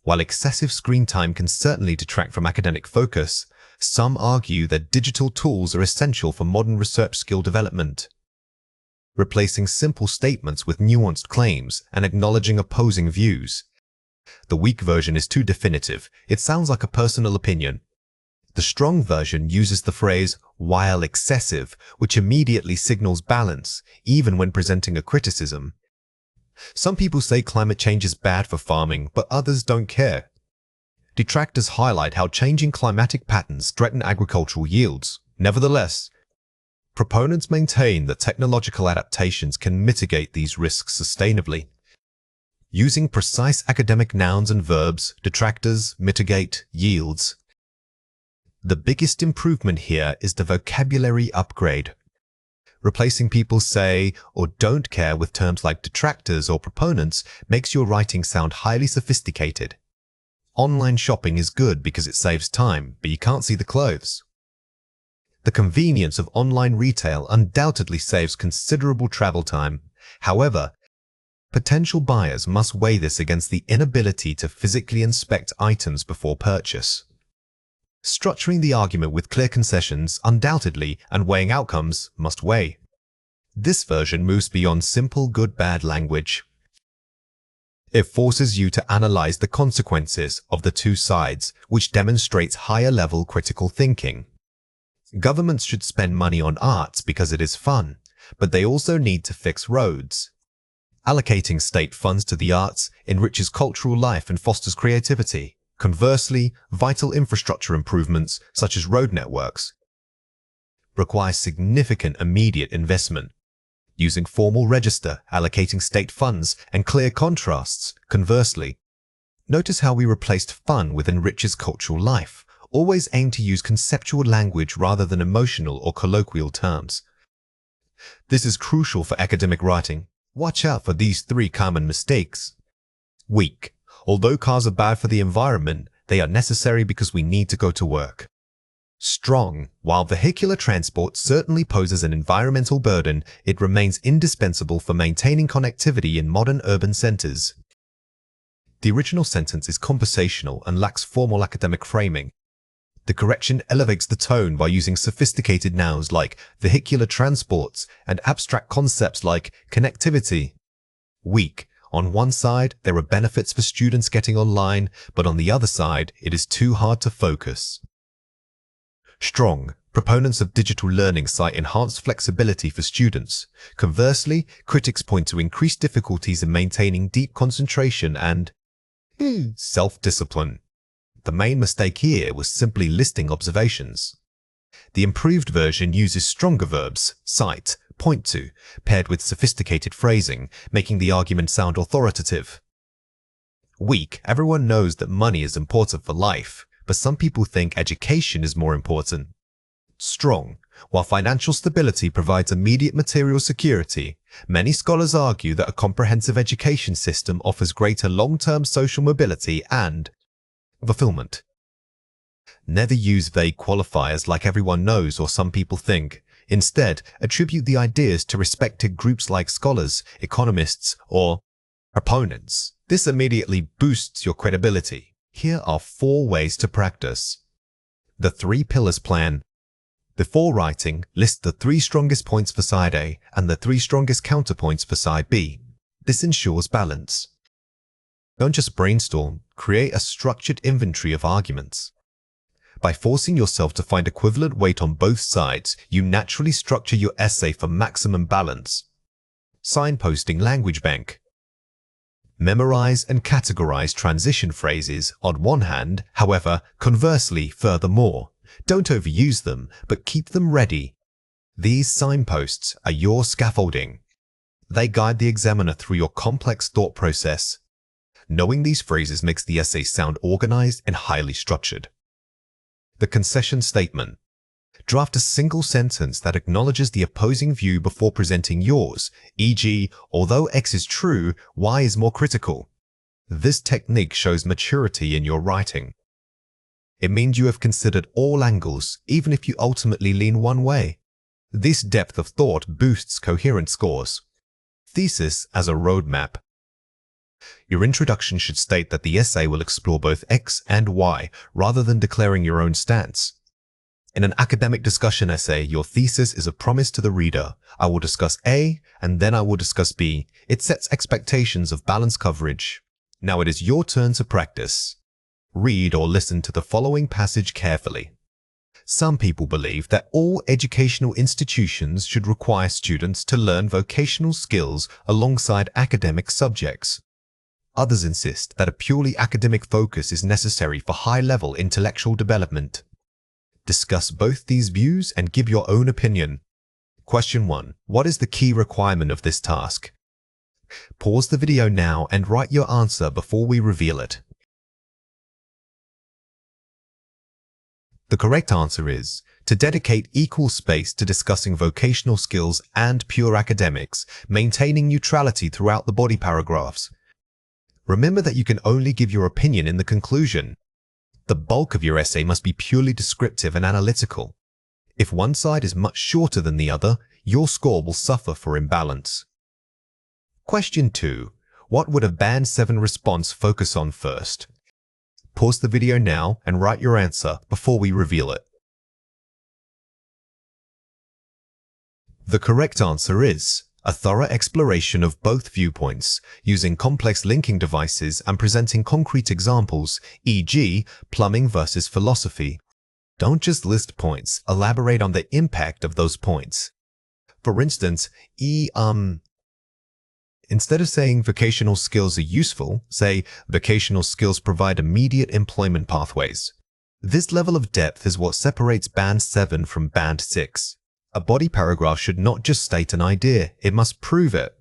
While excessive screen time can certainly detract from academic focus, some argue that digital tools are essential for modern research skill development. Replacing simple statements with nuanced claims and acknowledging opposing views. The weak version is too definitive. It sounds like a personal opinion. The strong version uses the phrase "while excessive," which immediately signals balance, even when presenting a criticism. Some people say climate change is bad for farming, but others don't care. Detractors highlight how changing climatic patterns threaten agricultural yields. Nevertheless, proponents maintain that technological adaptations can mitigate these risks sustainably. Using precise academic nouns and verbs, detractors mitigate yields. The biggest improvement here is the vocabulary upgrade. Replacing people say or don't care with terms like detractors or proponents makes your writing sound highly sophisticated. Online shopping is good because it saves time, but you can't see the clothes. The convenience of online retail undoubtedly saves considerable travel time. However, potential buyers must weigh this against the inability to physically inspect items before purchase. Structuring the argument with clear concessions, undoubtedly, and weighing outcomes must weigh. This version moves beyond simple good-bad language. It forces you to analyze the consequences of the two sides, which demonstrates higher-level critical thinking. Governments should spend money on arts because it is fun, but they also need to fix roads. Allocating state funds to the arts enriches cultural life and fosters creativity. Conversely, vital infrastructure improvements, such as road networks, require significant immediate investment. Using formal register, allocating state funds, and clear contrasts, conversely. Notice how we replaced fun with enriches cultural life. Always aim to use conceptual language rather than emotional or colloquial terms. This is crucial for academic writing. Watch out for these 3 common mistakes. Weak. Although cars are bad for the environment, they are necessary because we need to go to work. Strong. While vehicular transport certainly poses an environmental burden, it remains indispensable for maintaining connectivity in modern urban centers. The original sentence is conversational and lacks formal academic framing. The correction elevates the tone by using sophisticated nouns like vehicular transports and abstract concepts like connectivity. Weak. On one side, there are benefits for students getting online, but on the other side, it is too hard to focus. Strong. Proponents of digital learning cite enhanced flexibility for students. Conversely, critics point to increased difficulties in maintaining deep concentration and self-discipline. The main mistake here was simply listing observations. The improved version uses stronger verbs, cite, point to, paired with sophisticated phrasing, making the argument sound authoritative. Weak. Everyone knows that money is important for life, but some people think education is more important. Strong. While financial stability provides immediate material security, many scholars argue that a comprehensive education system offers greater long-term social mobility and fulfillment. Never use vague qualifiers like everyone knows or some people think. Instead, attribute the ideas to respected groups like scholars, economists, or opponents. This immediately boosts your credibility. Here are 4 ways to practice. The 3 pillars plan. Before writing, list the 3 strongest points for side A and the 3 strongest counterpoints for side B. This ensures balance. Don't just brainstorm, create a structured inventory of arguments. By forcing yourself to find equivalent weight on both sides, you naturally structure your essay for maximum balance. Signposting language bank. Memorize and categorize transition phrases on one hand, however, conversely, furthermore. Don't overuse them, but keep them ready. These signposts are your scaffolding. They guide the examiner through your complex thought process. Knowing these phrases makes the essay sound organized and highly structured. The concession statement. Draft a single sentence that acknowledges the opposing view before presenting yours, e.g., although X is true, Y is more critical. This technique shows maturity in your writing. It means you have considered all angles, even if you ultimately lean one way. This depth of thought boosts coherent scores. Thesis as a roadmap. Your introduction should state that the essay will explore both X and Y, rather than declaring your own stance. In an academic discussion essay, your thesis is a promise to the reader. I will discuss A, and then I will discuss B. It sets expectations of balanced coverage. Now it is your turn to practice. Read or listen to the following passage carefully. Some people believe that all educational institutions should require students to learn vocational skills alongside academic subjects. Others insist that a purely academic focus is necessary for high-level intellectual development. Discuss both these views and give your own opinion. Question 1. What is the key requirement of this task? Pause the video now and write your answer before we reveal it. The correct answer is to dedicate equal space to discussing vocational skills and pure academics, maintaining neutrality throughout the body paragraphs. Remember that you can only give your opinion in the conclusion. The bulk of your essay must be purely descriptive and analytical. If one side is much shorter than the other, your score will suffer for imbalance. Question 2. What would a Band 7 response focus on first? Pause the video now and write your answer before we reveal it. The correct answer is a thorough exploration of both viewpoints, using complex linking devices and presenting concrete examples, e.g., plumbing versus philosophy. Don't just list points, elaborate on the impact of those points. For instance, instead of saying vocational skills are useful, say vocational skills provide immediate employment pathways. This level of depth is what separates Band 7 from Band 6. A body paragraph should not just state an idea, it must prove it.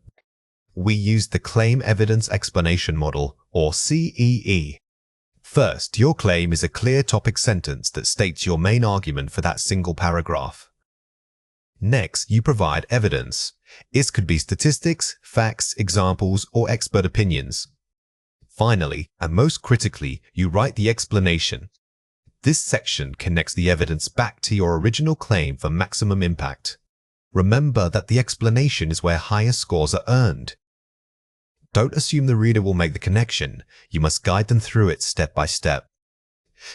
We use the Claim Evidence Explanation Model, or CEE. First, your claim is a clear topic sentence that states your main argument for that single paragraph. Next, you provide evidence. This could be statistics, facts, examples, or expert opinions. Finally, and most critically, you write the explanation. This section connects the evidence back to your original claim for maximum impact. Remember that the explanation is where higher scores are earned. Don't assume the reader will make the connection. You must guide them through it step by step.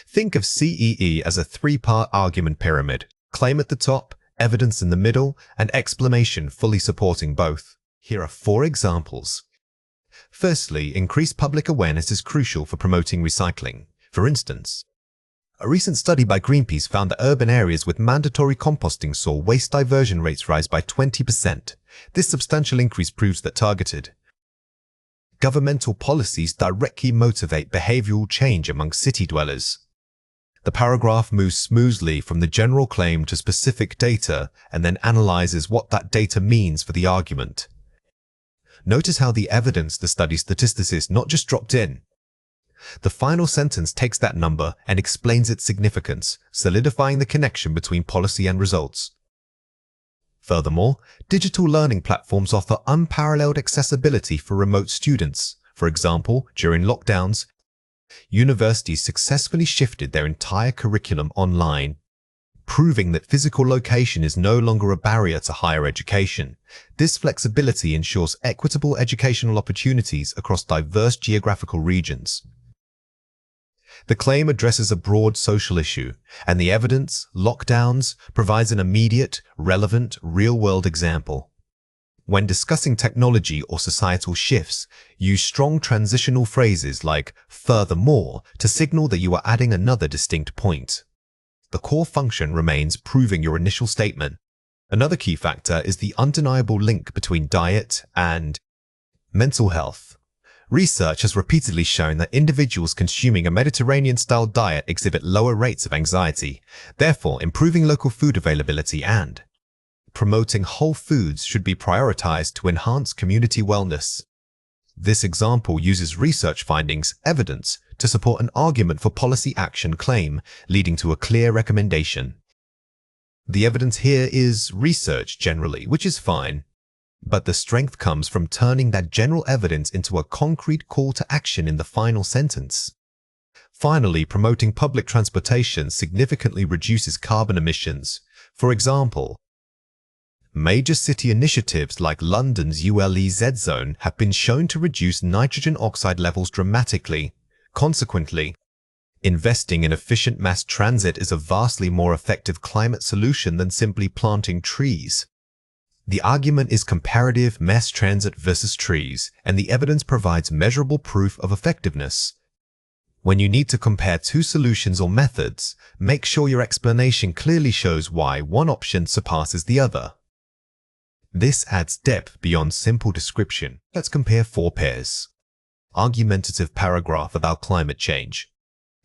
Think of CEE as a three-part argument pyramid. Claim at the top, evidence in the middle, and explanation fully supporting both. Here are 4 examples. Firstly, increased public awareness is crucial for promoting recycling. For instance, a recent study by Greenpeace found that urban areas with mandatory composting saw waste diversion rates rise by 20%. This substantial increase proves that targeted governmental policies directly motivate behavioral change among city dwellers. The paragraph moves smoothly from the general claim to specific data and then analyzes what that data means for the argument. Notice how the evidence the study statisticist not just dropped in. The final sentence takes that number and explains its significance, solidifying the connection between policy and results. Furthermore, digital learning platforms offer unparalleled accessibility for remote students. For example, during lockdowns, universities successfully shifted their entire curriculum online, proving that physical location is no longer a barrier to higher education. This flexibility ensures equitable educational opportunities across diverse geographical regions. The claim addresses a broad social issue, and the evidence, lockdowns, provides an immediate, relevant, real-world example. When discussing technology or societal shifts, use strong transitional phrases like "furthermore" to signal that you are adding another distinct point. The core function remains proving your initial statement. Another key factor is the undeniable link between diet and mental health. Research has repeatedly shown that individuals consuming a Mediterranean-style diet exhibit lower rates of anxiety. Therefore, improving local food availability and promoting whole foods should be prioritized to enhance community wellness. This example uses research findings, evidence, to support an argument for policy action claim, leading to a clear recommendation. The evidence here is research generally, which is fine. But the strength comes from turning that general evidence into a concrete call to action in the final sentence. Finally, promoting public transportation significantly reduces carbon emissions. For example, major city initiatives like London's ULEZ zone have been shown to reduce nitrogen oxide levels dramatically. Consequently, investing in efficient mass transit is a vastly more effective climate solution than simply planting trees. The argument is comparative mass transit versus trees, and the evidence provides measurable proof of effectiveness. When you need to compare 2 solutions or methods, make sure your explanation clearly shows why one option surpasses the other. This adds depth beyond simple description. Let's compare 4 pairs. Argumentative paragraph about climate change.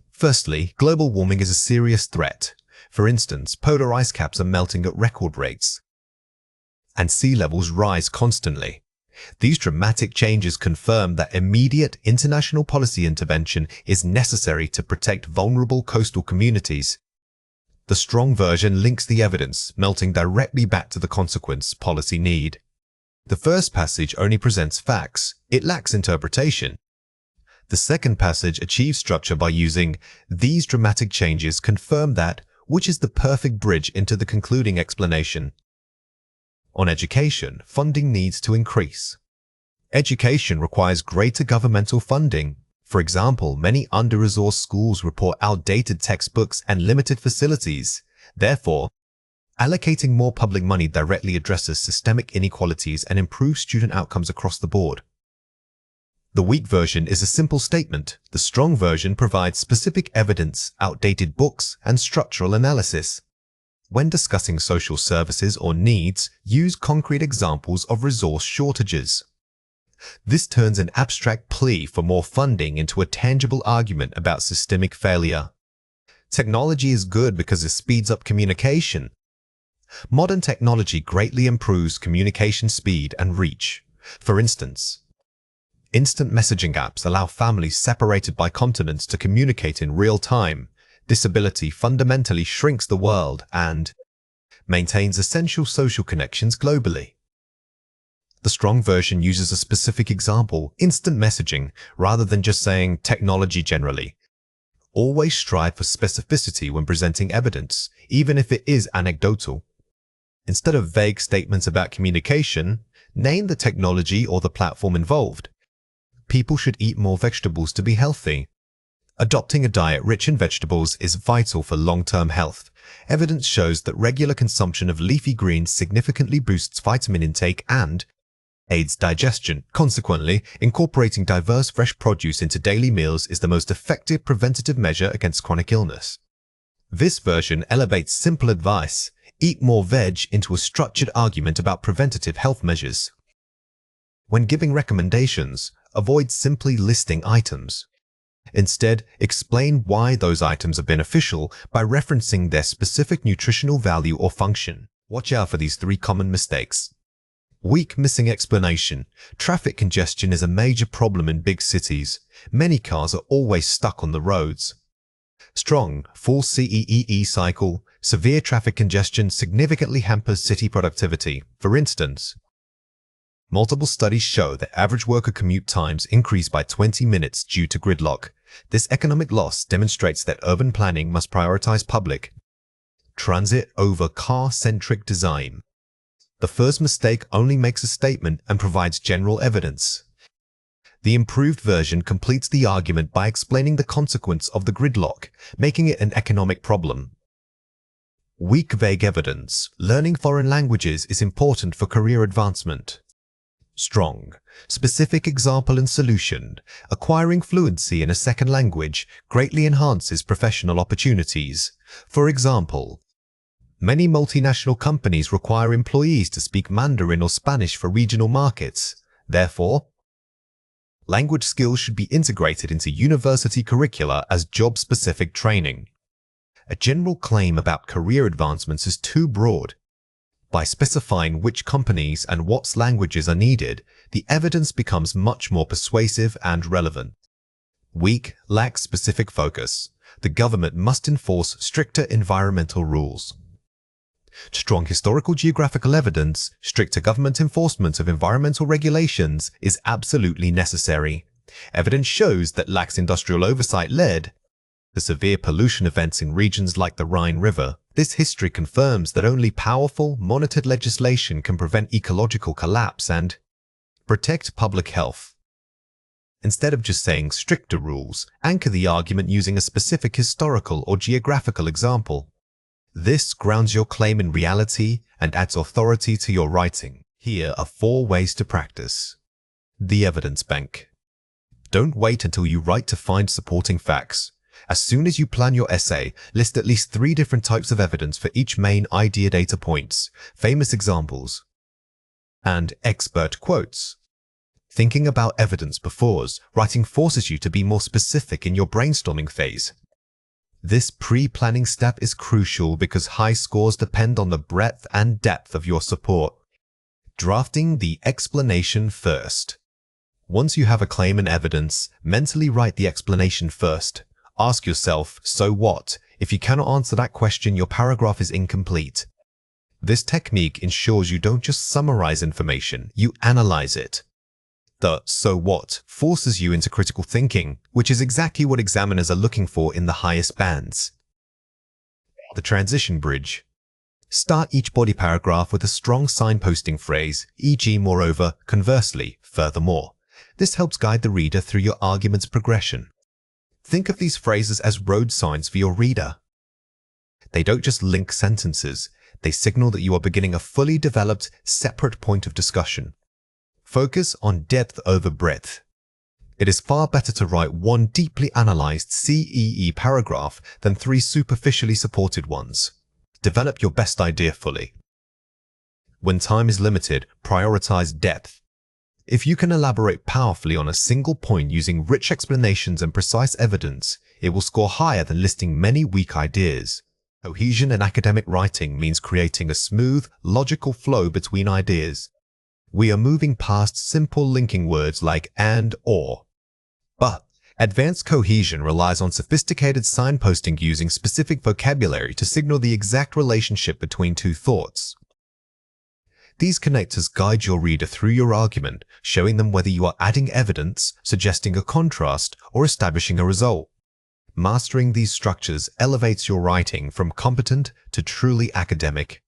Firstly, global warming is a serious threat. For instance, polar ice caps are melting at record rates, and sea levels rise constantly. These dramatic changes confirm that immediate international policy intervention is necessary to protect vulnerable coastal communities. The strong version links the evidence, melting directly back to the consequence policy need. The first passage only presents facts. It lacks interpretation. The second passage achieves structure by using "these dramatic changes confirm that," which is the perfect bridge into the concluding explanation. On education, funding needs to increase. Education requires greater governmental funding. For example, many under-resourced schools report outdated textbooks and limited facilities. Therefore, allocating more public money directly addresses systemic inequalities and improves student outcomes across the board. The weak version is a simple statement. The strong version provides specific evidence, outdated books, and structural analysis. When discussing social services or needs, use concrete examples of resource shortages. This turns an abstract plea for more funding into a tangible argument about systemic failure. Technology is good because it speeds up communication. Modern technology greatly improves communication speed and reach. For instance, instant messaging apps allow families separated by continents to communicate in real time. This ability fundamentally shrinks the world and maintains essential social connections globally. The strong version uses a specific example, instant messaging, rather than just saying technology generally. Always strive for specificity when presenting evidence, even if it is anecdotal. Instead of vague statements about communication, name the technology or the platform involved. people should eat more vegetables to be healthy. Adopting a diet rich in vegetables is vital for long-term health. Evidence shows that regular consumption of leafy greens significantly boosts vitamin intake and aids digestion. Consequently, incorporating diverse fresh produce into daily meals is the most effective preventative measure against chronic illness. This version elevates simple advice, eat more veg, into a structured argument about preventative health measures. When giving recommendations, avoid simply listing items. Instead, explain why those items are beneficial by referencing their specific nutritional value or function. Watch out for these 3 common mistakes. Weak missing explanation. Traffic congestion is a major problem in big cities. Many cars are always stuck on the roads. Strong, full CEEE cycle. Severe traffic congestion significantly hampers city productivity. For instance, multiple studies show that average worker commute times increase by 20 minutes due to gridlock. This economic loss demonstrates that urban planning must prioritize public transit over car-centric design. The first mistake only makes a statement and provides general evidence. The improved version completes the argument by explaining the consequence of the gridlock, making it an economic problem. Weak vague evidence. Learning foreign languages is important for career advancement. Strong, specific example and solution. Acquiring fluency in a second language greatly enhances professional opportunities. For example, many multinational companies require employees to speak Mandarin or Spanish for regional markets. Therefore, language skills should be integrated into university curricula as job-specific training. A general claim about career advancements is too broad. By specifying which companies and what languages are needed, the evidence becomes much more persuasive and relevant. Weak, lacks specific focus. The government must enforce stricter environmental rules. Strong historical geographical evidence. Stricter government enforcement of environmental regulations is absolutely necessary. Evidence shows that lax industrial oversight led to severe pollution events in regions like the Rhine River. This history confirms that only powerful, monitored legislation can prevent ecological collapse and protect public health. Instead of just saying stricter rules, anchor the argument using a specific historical or geographical example. This grounds your claim in reality and adds authority to your writing. Here are 4 ways to practice. The evidence bank. Don't wait until you write to find supporting facts. As soon as you plan your essay, list at least 3 different types of evidence for each main idea data points, famous examples, and expert quotes. Thinking about evidence before writing forces you to be more specific in your brainstorming phase. This pre-planning step is crucial because high scores depend on the breadth and depth of your support. Drafting the explanation first. Once you have a claim and evidence, mentally write the explanation first. Ask yourself, so what? If you cannot answer that question, your paragraph is incomplete. This technique ensures you don't just summarize information, you analyze it. The so what forces you into critical thinking, which is exactly what examiners are looking for in the highest bands. The transition bridge. Start each body paragraph with a strong signposting phrase, e.g., moreover, conversely, furthermore. This helps guide the reader through your argument's progression. Think of these phrases as road signs for your reader. They don't just link sentences, they signal that you are beginning a fully developed, separate point of discussion. Focus on depth over breadth. It is far better to write 1 deeply analyzed CEE paragraph than 3 superficially supported ones. Develop your best idea fully. When time is limited, prioritize depth. If you can elaborate powerfully on a single point using rich explanations and precise evidence, it will score higher than listing many weak ideas. Cohesion in academic writing means creating a smooth, logical flow between ideas. We are moving past simple linking words like and, or. But advanced cohesion relies on sophisticated signposting using specific vocabulary to signal the exact relationship between 2 thoughts. These connectors guide your reader through your argument, showing them whether you are adding evidence, suggesting a contrast, or establishing a result. Mastering these structures elevates your writing from competent to truly academic.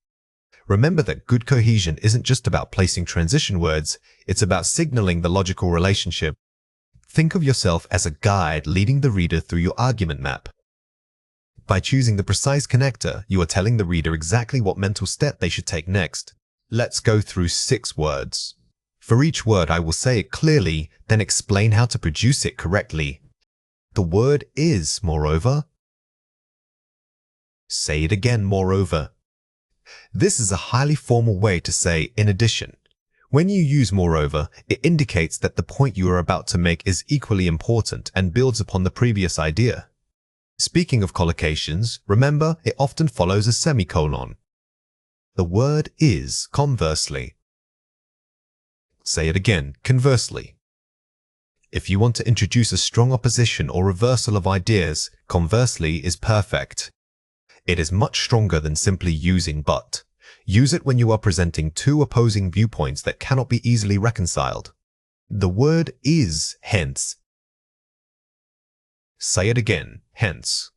Remember that good cohesion isn't just about placing transition words, it's about signaling the logical relationship. Think of yourself as a guide leading the reader through your argument map. By choosing the precise connector, you are telling the reader exactly what mental step they should take next. Let's go through 6 words. For each word, I will say it clearly, then explain how to produce it correctly. The word is, moreover. Say it again, moreover. This is a highly formal way to say in addition. When you use moreover, it indicates that the point you are about to make is equally important and builds upon the previous idea. Speaking of collocations, remember it often follows a semicolon. The word is, conversely. Say it again, conversely. If you want to introduce a strong opposition or reversal of ideas, conversely is perfect. It is much stronger than simply using but. Use it when you are presenting 2 opposing viewpoints that cannot be easily reconciled. The word is, hence. Say it again, hence.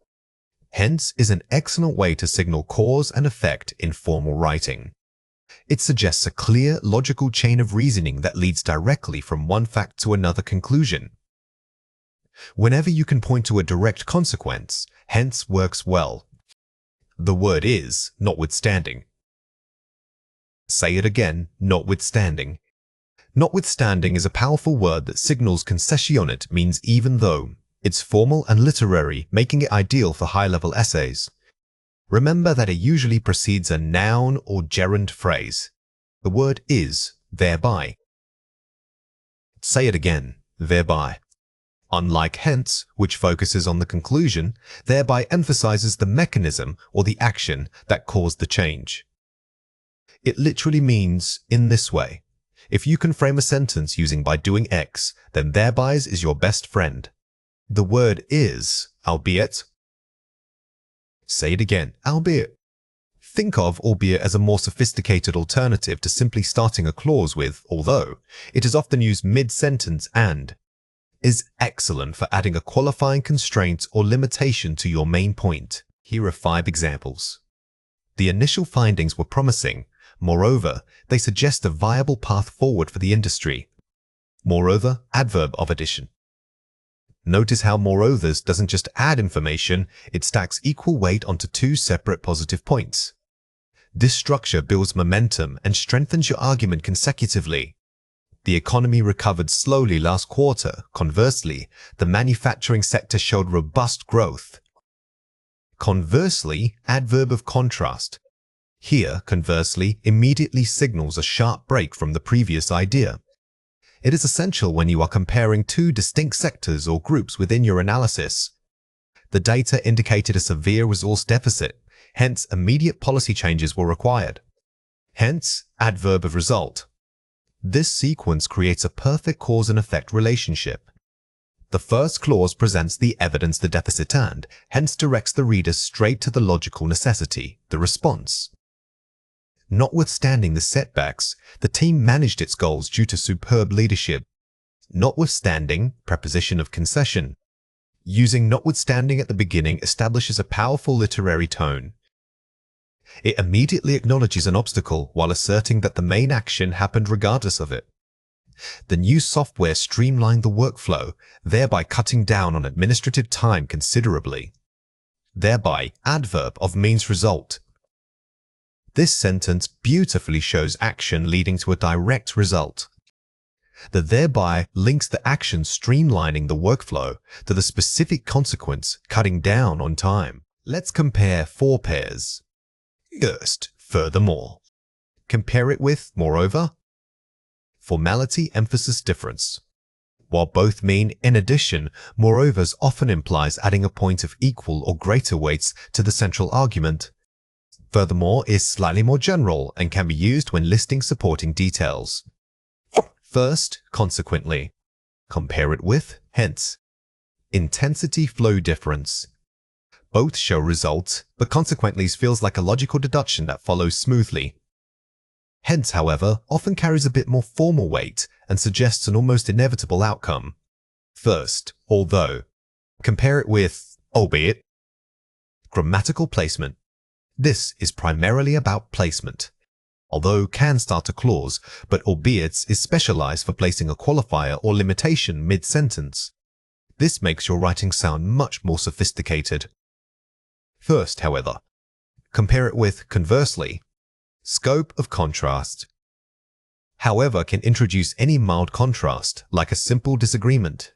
Hence is an excellent way to signal cause and effect in formal writing. It suggests a clear, logical chain of reasoning that leads directly from one fact to another conclusion. Whenever you can point to a direct consequence, hence works well. The word is, notwithstanding. Say it again, notwithstanding. Notwithstanding is a powerful word that signals concessionet means even though. It's formal and literary, making it ideal for high-level essays. Remember that it usually precedes a noun or gerund phrase. The word is, thereby. Say it again, thereby. Unlike hence, which focuses on the conclusion, thereby emphasizes the mechanism or the action that caused the change. It literally means in this way. If you can frame a sentence using by doing X, then thereby is your best friend. The word is, albeit. Say it again, albeit. Think of albeit as a more sophisticated alternative to simply starting a clause with although. It is often used mid-sentence and is excellent for adding a qualifying constraint or limitation to your main point. Here are 5 examples. The initial findings were promising. Moreover, they suggest a viable path forward for the industry. Moreover, adverb of addition. Notice how moreovers doesn't just add information, it stacks equal weight onto 2 separate positive points. This structure builds momentum and strengthens your argument consecutively. The economy recovered slowly last quarter. Conversely, the manufacturing sector showed robust growth. Conversely, adverb of contrast. Here, conversely, immediately signals a sharp break from the previous idea. It is essential when you are comparing 2 distinct sectors or groups within your analysis. The data indicated a severe resource deficit, hence immediate policy changes were required. Hence, adverb of result. This sequence creates a perfect cause and effect relationship. The first clause presents the evidence the deficit and, hence directs the reader straight to the logical necessity, the response. Notwithstanding the setbacks, the team managed its goals due to superb leadership. Notwithstanding, preposition of concession. Using notwithstanding at the beginning establishes a powerful literary tone. It immediately acknowledges an obstacle while asserting that the main action happened regardless of it. The new software streamlined the workflow, thereby cutting down on administrative time considerably. Thereby, adverb of means result. This sentence beautifully shows action leading to a direct result. The thereby links the action streamlining the workflow to the specific consequence cutting down on time. Let's compare 4 pairs. First, furthermore. Compare it with moreover. Formality, emphasis, difference. While both mean in addition, moreovers often implies adding a point of equal or greater weights to the central argument. Furthermore is slightly more general and can be used when listing supporting details. First, consequently. Compare it with, hence. Intensity, flow difference. Both show results, but consequently feels like a logical deduction that follows smoothly. Hence, however, often carries a bit more formal weight and suggests an almost inevitable outcome. First, although. Compare it with, albeit. Grammatical placement. This is primarily about placement. although can start a clause, but albeit is specialized for placing a qualifier or limitation mid-sentence. This makes your writing sound much more sophisticated. First, however, compare it with conversely. Scope of contrast. However, can introduce any mild contrast, like a simple disagreement.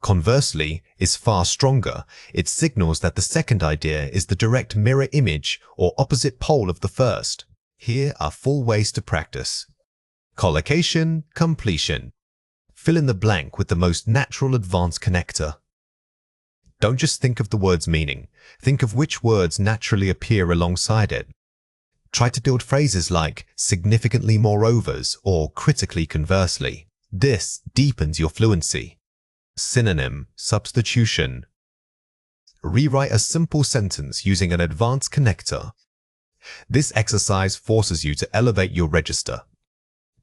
Conversely is far stronger. It signals that the second idea is the direct mirror image or opposite pole of the first. Here are 4 ways to practice. Collocation, completion. Fill in the blank with the most natural advanced connector. Don't just think of the word's meaning. Think of which words naturally appear alongside it. Try to build phrases like significantly moreovers or critically conversely. This deepens your fluency. Synonym, substitution. Rewrite a simple sentence using an advanced connector. This exercise forces you to elevate your register.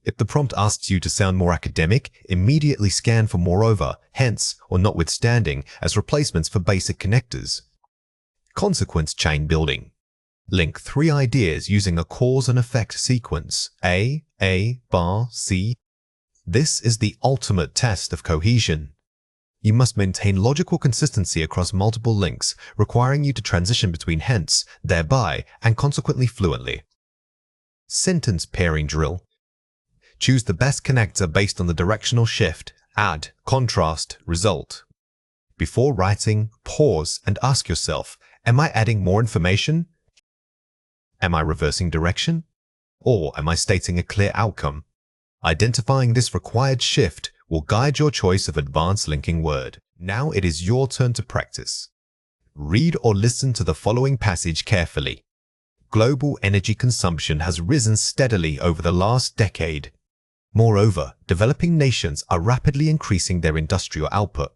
If the prompt asks you to sound more academic, immediately scan for moreover, hence, or notwithstanding as replacements for basic connectors. Consequence chain building. Link 3 ideas using a cause and effect sequence. A, bar, C. This is the ultimate test of cohesion. You must maintain logical consistency across multiple links, requiring you to transition between hence, thereby, and consequently fluently. Sentence pairing drill. Choose the best connector based on the directional shift, add, contrast, result. Before writing, pause and ask yourself, am I adding more information? Am I reversing direction? Or am I stating a clear outcome? Identifying this required shift will guide your choice of advanced linking word. Now it is your turn to practice. Read or listen to the following passage carefully. Global energy consumption has risen steadily over the last decade. Moreover, developing nations are rapidly increasing their industrial output.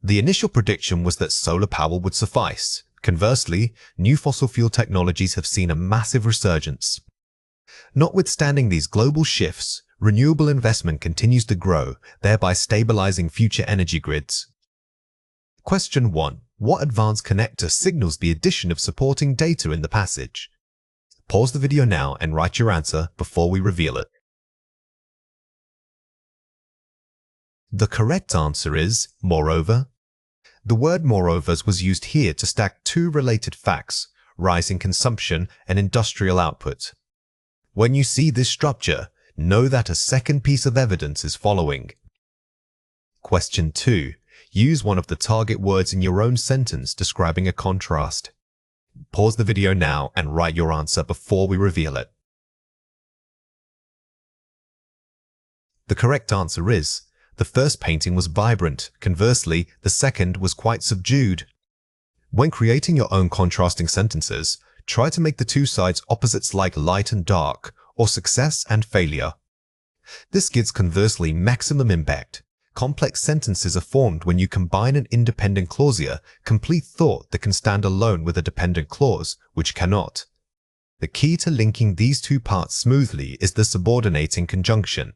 The initial prediction was that solar power would suffice. Conversely, new fossil fuel technologies have seen a massive resurgence. Notwithstanding these global shifts, renewable investment continues to grow, thereby stabilizing future energy grids. Question 1. What advanced connector signals the addition of supporting data in the passage? Pause the video now and write your answer before we reveal it. The correct answer is moreover. The word moreovers was used here to stack 2 related facts, rising consumption and industrial output. When you see this structure, know that a second piece of evidence is following. Question 2. Use one of the target words in your own sentence describing a contrast. Pause the video now and write your answer before we reveal it. The correct answer is, the first painting was vibrant, conversely, the second was quite subdued. When creating your own contrasting sentences, try to make the 2 sides opposites like light and dark, or success and failure. This gives conversely maximum impact. Complex sentences are formed when you combine an independent clausier, complete thought that can stand alone with a dependent clause, which cannot. The key to linking these 2 parts smoothly is the subordinating conjunction.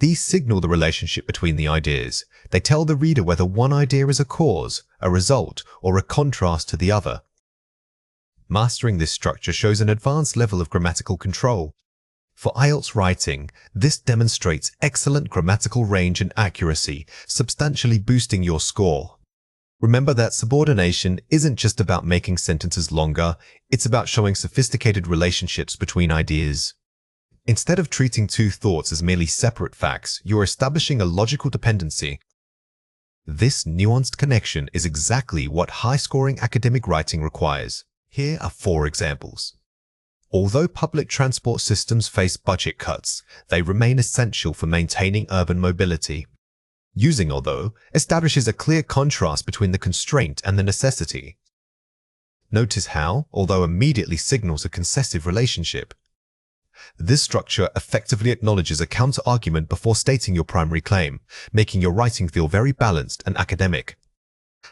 These signal the relationship between the ideas. They tell the reader whether one idea is a cause, a result, or a contrast to the other. Mastering this structure shows an advanced level of grammatical control. For IELTS writing, this demonstrates excellent grammatical range and accuracy, substantially boosting your score. Remember that subordination isn't just about making sentences longer, it's about showing sophisticated relationships between ideas. Instead of treating 2 thoughts as merely separate facts, you're establishing a logical dependency. This nuanced connection is exactly what high-scoring academic writing requires. Here are 4 examples. Although public transport systems face budget cuts, they remain essential for maintaining urban mobility. Using although establishes a clear contrast between the constraint and the necessity. Notice how, although immediately signals a concessive relationship. This structure effectively acknowledges a counter-argument before stating your primary claim, making your writing feel very balanced and academic.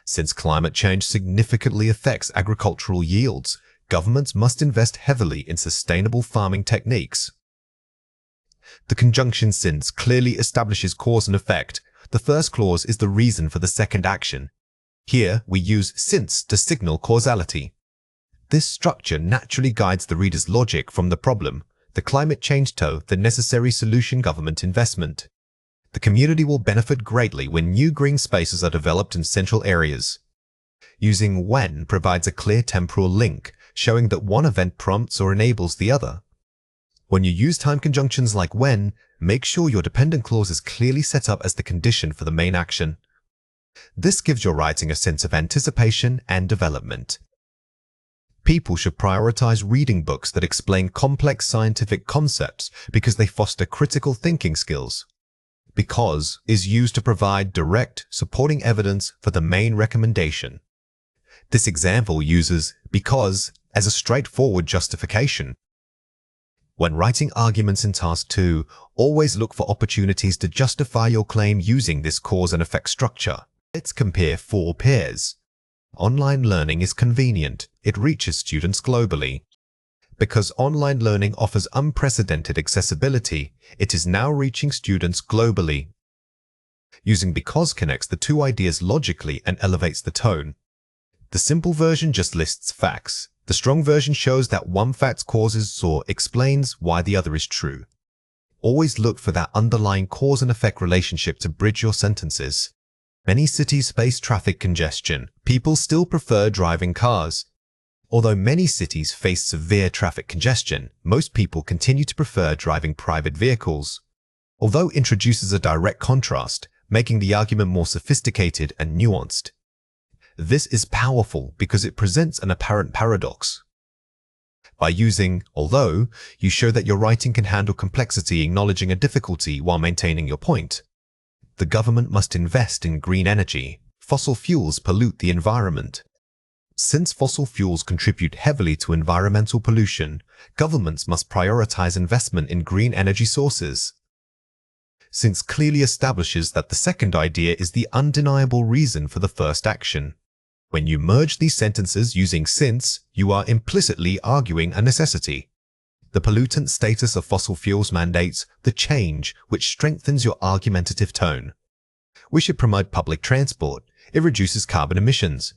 Since climate change significantly affects agricultural yields, governments must invest heavily in sustainable farming techniques. The conjunction since clearly establishes cause and effect. The first clause is the reason for the second action. Here, we use since to signal causality. This structure naturally guides the reader's logic from the problem. The climate change toe, the necessary solution government investment. The community will benefit greatly when new green spaces are developed in central areas. Using when provides a clear temporal link, showing that one event prompts or enables the other. When you use time conjunctions like when, make sure your dependent clause is clearly set up as the condition for the main action. This gives your writing a sense of anticipation and development. People should prioritize reading books that explain complex scientific concepts because they foster critical thinking skills. Because is used to provide direct, supporting evidence for the main recommendation. This example uses because as a straightforward justification. When writing arguments in Task 2, always look for opportunities to justify your claim using this cause and effect structure. Let's compare 4 pairs. Online learning is convenient. It reaches students globally. Because online learning offers unprecedented accessibility, it is now reaching students globally. Using because connects the two ideas logically and elevates the tone. The simple version just lists facts. The strong version shows that one fact causes or explains why the other is true. Always look for that underlying cause and effect relationship to bridge your sentences. Many cities face traffic congestion. People still prefer driving cars. Although many cities face severe traffic congestion, most people continue to prefer driving private vehicles. Although introduces a direct contrast, making the argument more sophisticated and nuanced. This is powerful because it presents an apparent paradox. By using although, you show that your writing can handle complexity, acknowledging a difficulty while maintaining your point. The government must invest in green energy. Fossil fuels pollute the environment. Since fossil fuels contribute heavily to environmental pollution, governments must prioritize investment in green energy sources. Since clearly establishes that the second idea is the undeniable reason for the first action. When you merge these sentences using since, you are implicitly arguing a necessity. The pollutant status of fossil fuels mandates the change which strengthens your argumentative tone. We should promote public transport. It reduces carbon emissions.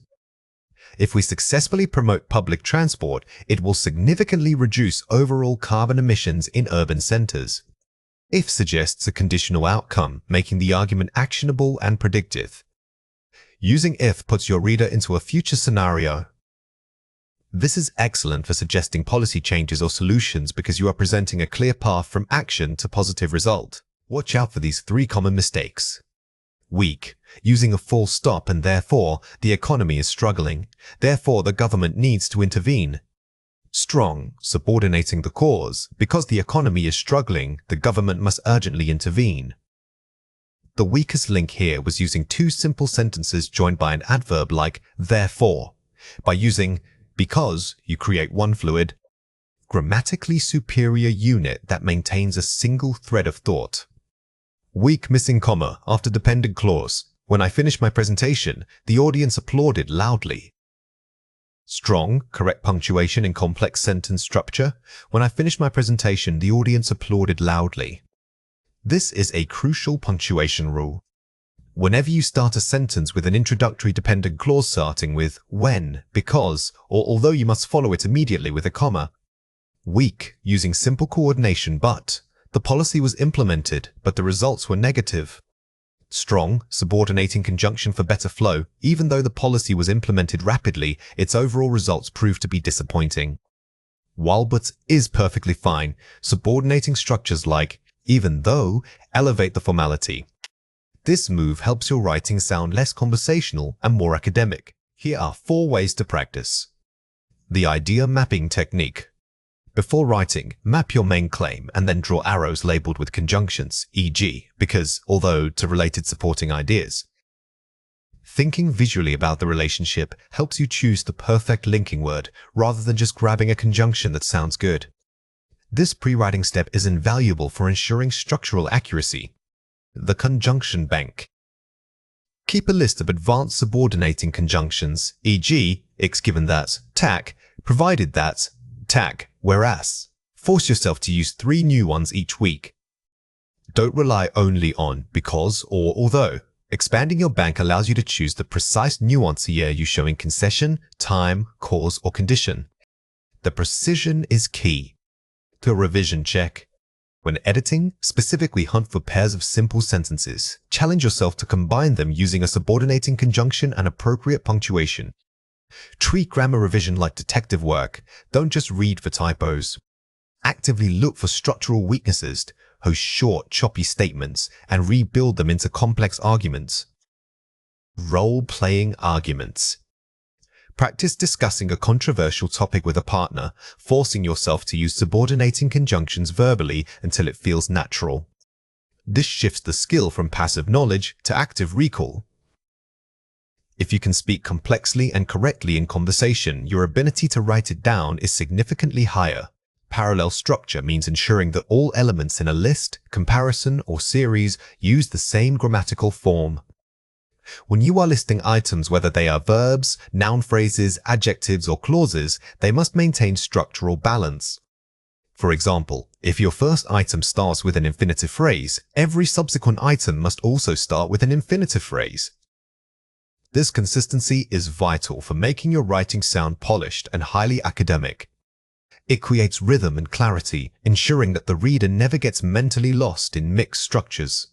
If we successfully promote public transport, it will significantly reduce overall carbon emissions in urban centers. If suggests a conditional outcome, making the argument actionable and predictive. Using if puts your reader into a future scenario. This is excellent for suggesting policy changes or solutions because you are presenting a clear path from action to positive result. Watch out for these 3 common mistakes. Weak, using a full stop and therefore the economy is struggling, therefore the government needs to intervene. Strong, subordinating the cause, because the economy is struggling, the government must urgently intervene. The weakest link here was using 2 simple sentences joined by an adverb like therefore. By using because, you create one fluid, grammatically superior unit that maintains a single thread of thought. Weak missing comma after dependent clause. When I finished my presentation, the audience applauded loudly. Strong, correct punctuation in complex sentence structure. When I finished my presentation, the audience applauded loudly. This is a crucial punctuation rule. Whenever you start a sentence with an introductory dependent clause starting with when, because, or although you must follow it immediately with a comma. Weak, using simple coordination but. The policy was implemented, but the results were negative. Strong, subordinating conjunction for better flow. Even though the policy was implemented rapidly, its overall results proved to be disappointing. While but is perfectly fine, subordinating structures like even though elevate the formality. This move helps your writing sound less conversational and more academic. Here are 4 ways to practice. The idea mapping technique. Before writing, map your main claim and then draw arrows labeled with conjunctions, e.g., because, although, to related supporting ideas. Thinking visually about the relationship helps you choose the perfect linking word rather than just grabbing a conjunction that sounds good. This pre-writing step is invaluable for ensuring structural accuracy. The conjunction bank. Keep a list of advanced subordinating conjunctions, e.g., x given that, tac, provided that, tac, whereas. Force yourself to use 3 new ones each week. Don't rely only on because or although. Expanding your bank allows you to choose the precise nuance here you show in concession, time, cause, or condition. The precision is key. to a revision check. When editing, specifically hunt for pairs of simple sentences. Challenge yourself to combine them using a subordinating conjunction and appropriate punctuation. Treat grammar revision like detective work. Don't just read for typos. Actively look for structural weaknesses, host short, choppy statements, and rebuild them into complex arguments. Role-playing arguments. Practice discussing a controversial topic with a partner, forcing yourself to use subordinating conjunctions verbally until it feels natural. This shifts the skill from passive knowledge to active recall. If you can speak complexly and correctly in conversation, your ability to write it down is significantly higher. Parallel structure means ensuring that all elements in a list, comparison, or series use the same grammatical form. When you are listing items, whether they are verbs, noun phrases, adjectives, or clauses, they must maintain structural balance. For example, if your first item starts with an infinitive phrase, every subsequent item must also start with an infinitive phrase. This consistency is vital for making your writing sound polished and highly academic. It creates rhythm and clarity, ensuring that the reader never gets mentally lost in mixed structures.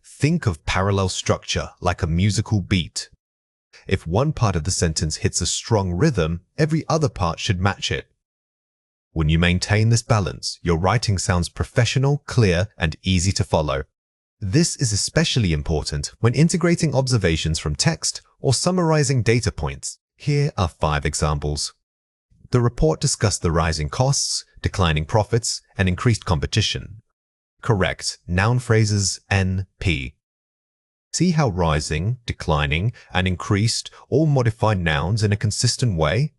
Think of parallel structure like a musical beat. If one part of the sentence hits a strong rhythm, every other part should match it. When you maintain this balance, your writing sounds professional, clear, and easy to follow. This is especially important when integrating observations from text or summarizing data points. Here are 5 examples. The report discussed the rising costs, declining profits, and increased competition. Correct noun phrases NP. See how rising, declining, and increased all modify nouns in a consistent way?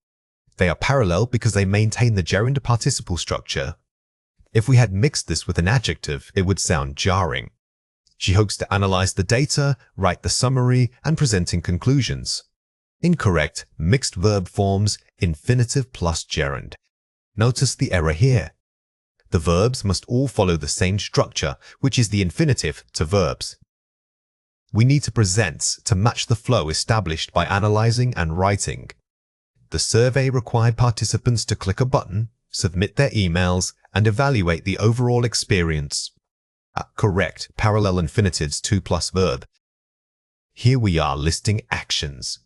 They are parallel because they maintain the gerund participle structure. If we had mixed this with an adjective, it would sound jarring. She hopes to analyze the data, write the summary, and presenting conclusions. Incorrect mixed verb forms infinitive plus gerund. Notice the error here. The verbs must all follow the same structure, which is the infinitive to verbs. We need to present to match the flow established by analyzing and writing. The survey required participants to click a button, submit their emails, and evaluate the overall experience. Correct parallel infinitives to plus verb. Here we are listing actions.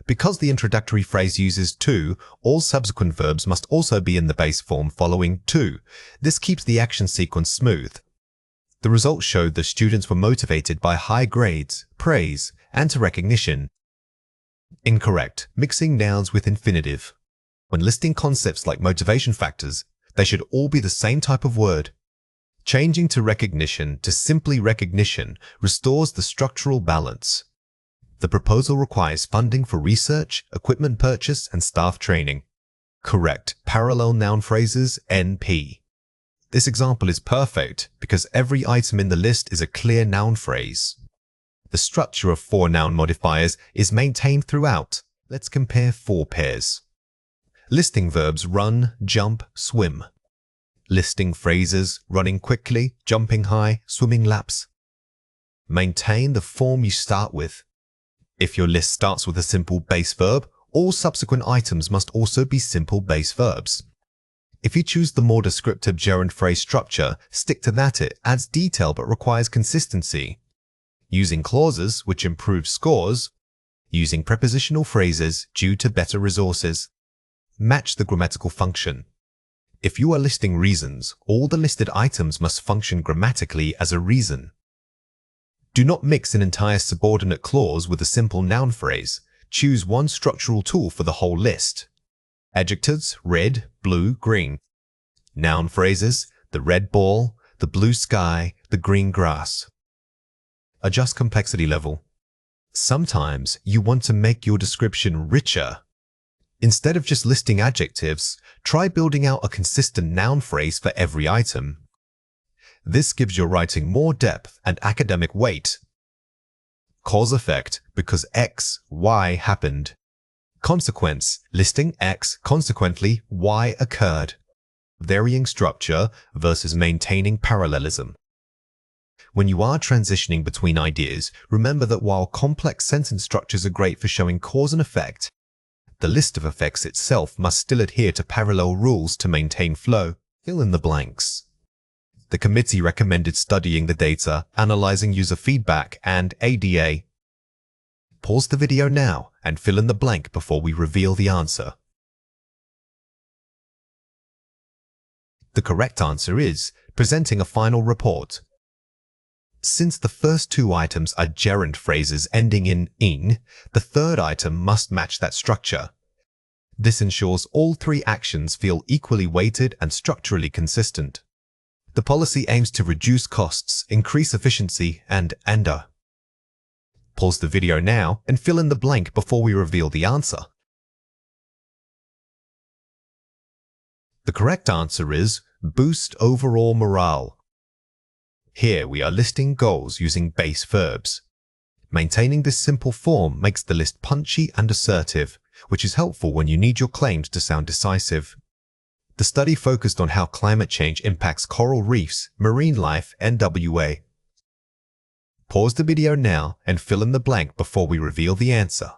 Because the introductory phrase uses to, all subsequent verbs must also be in the base form following to. This keeps the action sequence smooth. The results showed that students were motivated by high grades, praise, and to recognition. Incorrect mixing nouns with infinitive. When listing concepts like motivation factors, they should all be the same type of word. Changing to recognition to simply recognition restores the structural balance. The proposal requires funding for research, equipment purchase, and staff training. Correct parallel noun phrases NP. This example is perfect because every item in the list is a clear noun phrase. The structure of 4 noun modifiers is maintained throughout. Let's compare 4 pairs. Listing verbs run, jump, swim. Listing phrases running quickly, jumping high, swimming laps. Maintain the form you start with. If your list starts with a simple base verb, all subsequent items must also be simple base verbs. If you choose the more descriptive gerund phrase structure, stick to that. It adds detail but requires consistency. Using clauses, which improves scores. Using prepositional phrases due to better resources. Match the grammatical function. If you are listing reasons, all the listed items must function grammatically as a reason. Do not mix an entire subordinate clause with a simple noun phrase. Choose one structural tool for the whole list. Adjectives, red, blue, green. Noun phrases, the red ball, the blue sky, the green grass. Adjust complexity level. Sometimes you want to make your description richer. Instead of just listing adjectives, try building out a consistent noun phrase for every item. This gives your writing more depth and academic weight. Cause-effect, because X, Y happened. Consequence, listing X, consequently Y occurred. Varying structure versus maintaining parallelism. When you are transitioning between ideas, remember that while complex sentence structures are great for showing cause and effect, the list of effects itself must still adhere to parallel rules to maintain flow. Fill in the blanks. The committee recommended studying the data, analyzing user feedback, and ADA. Pause the video now and fill in the blank before we reveal the answer. The correct answer is presenting a final report. Since the first two items are gerund phrases ending in "ing," the third item must match that structure. This ensures all three actions feel equally weighted and structurally consistent. The policy aims to reduce costs, increase efficiency, and ender. Pause the video now and fill in the blank before we reveal the answer. The correct answer is boost overall morale. Here we are listing goals using base verbs. Maintaining this simple form makes the list punchy and assertive, which is helpful when you need your claims to sound decisive. The study focused on how climate change impacts coral reefs, marine life, and NWA. Pause the video now and fill in the blank before we reveal the answer.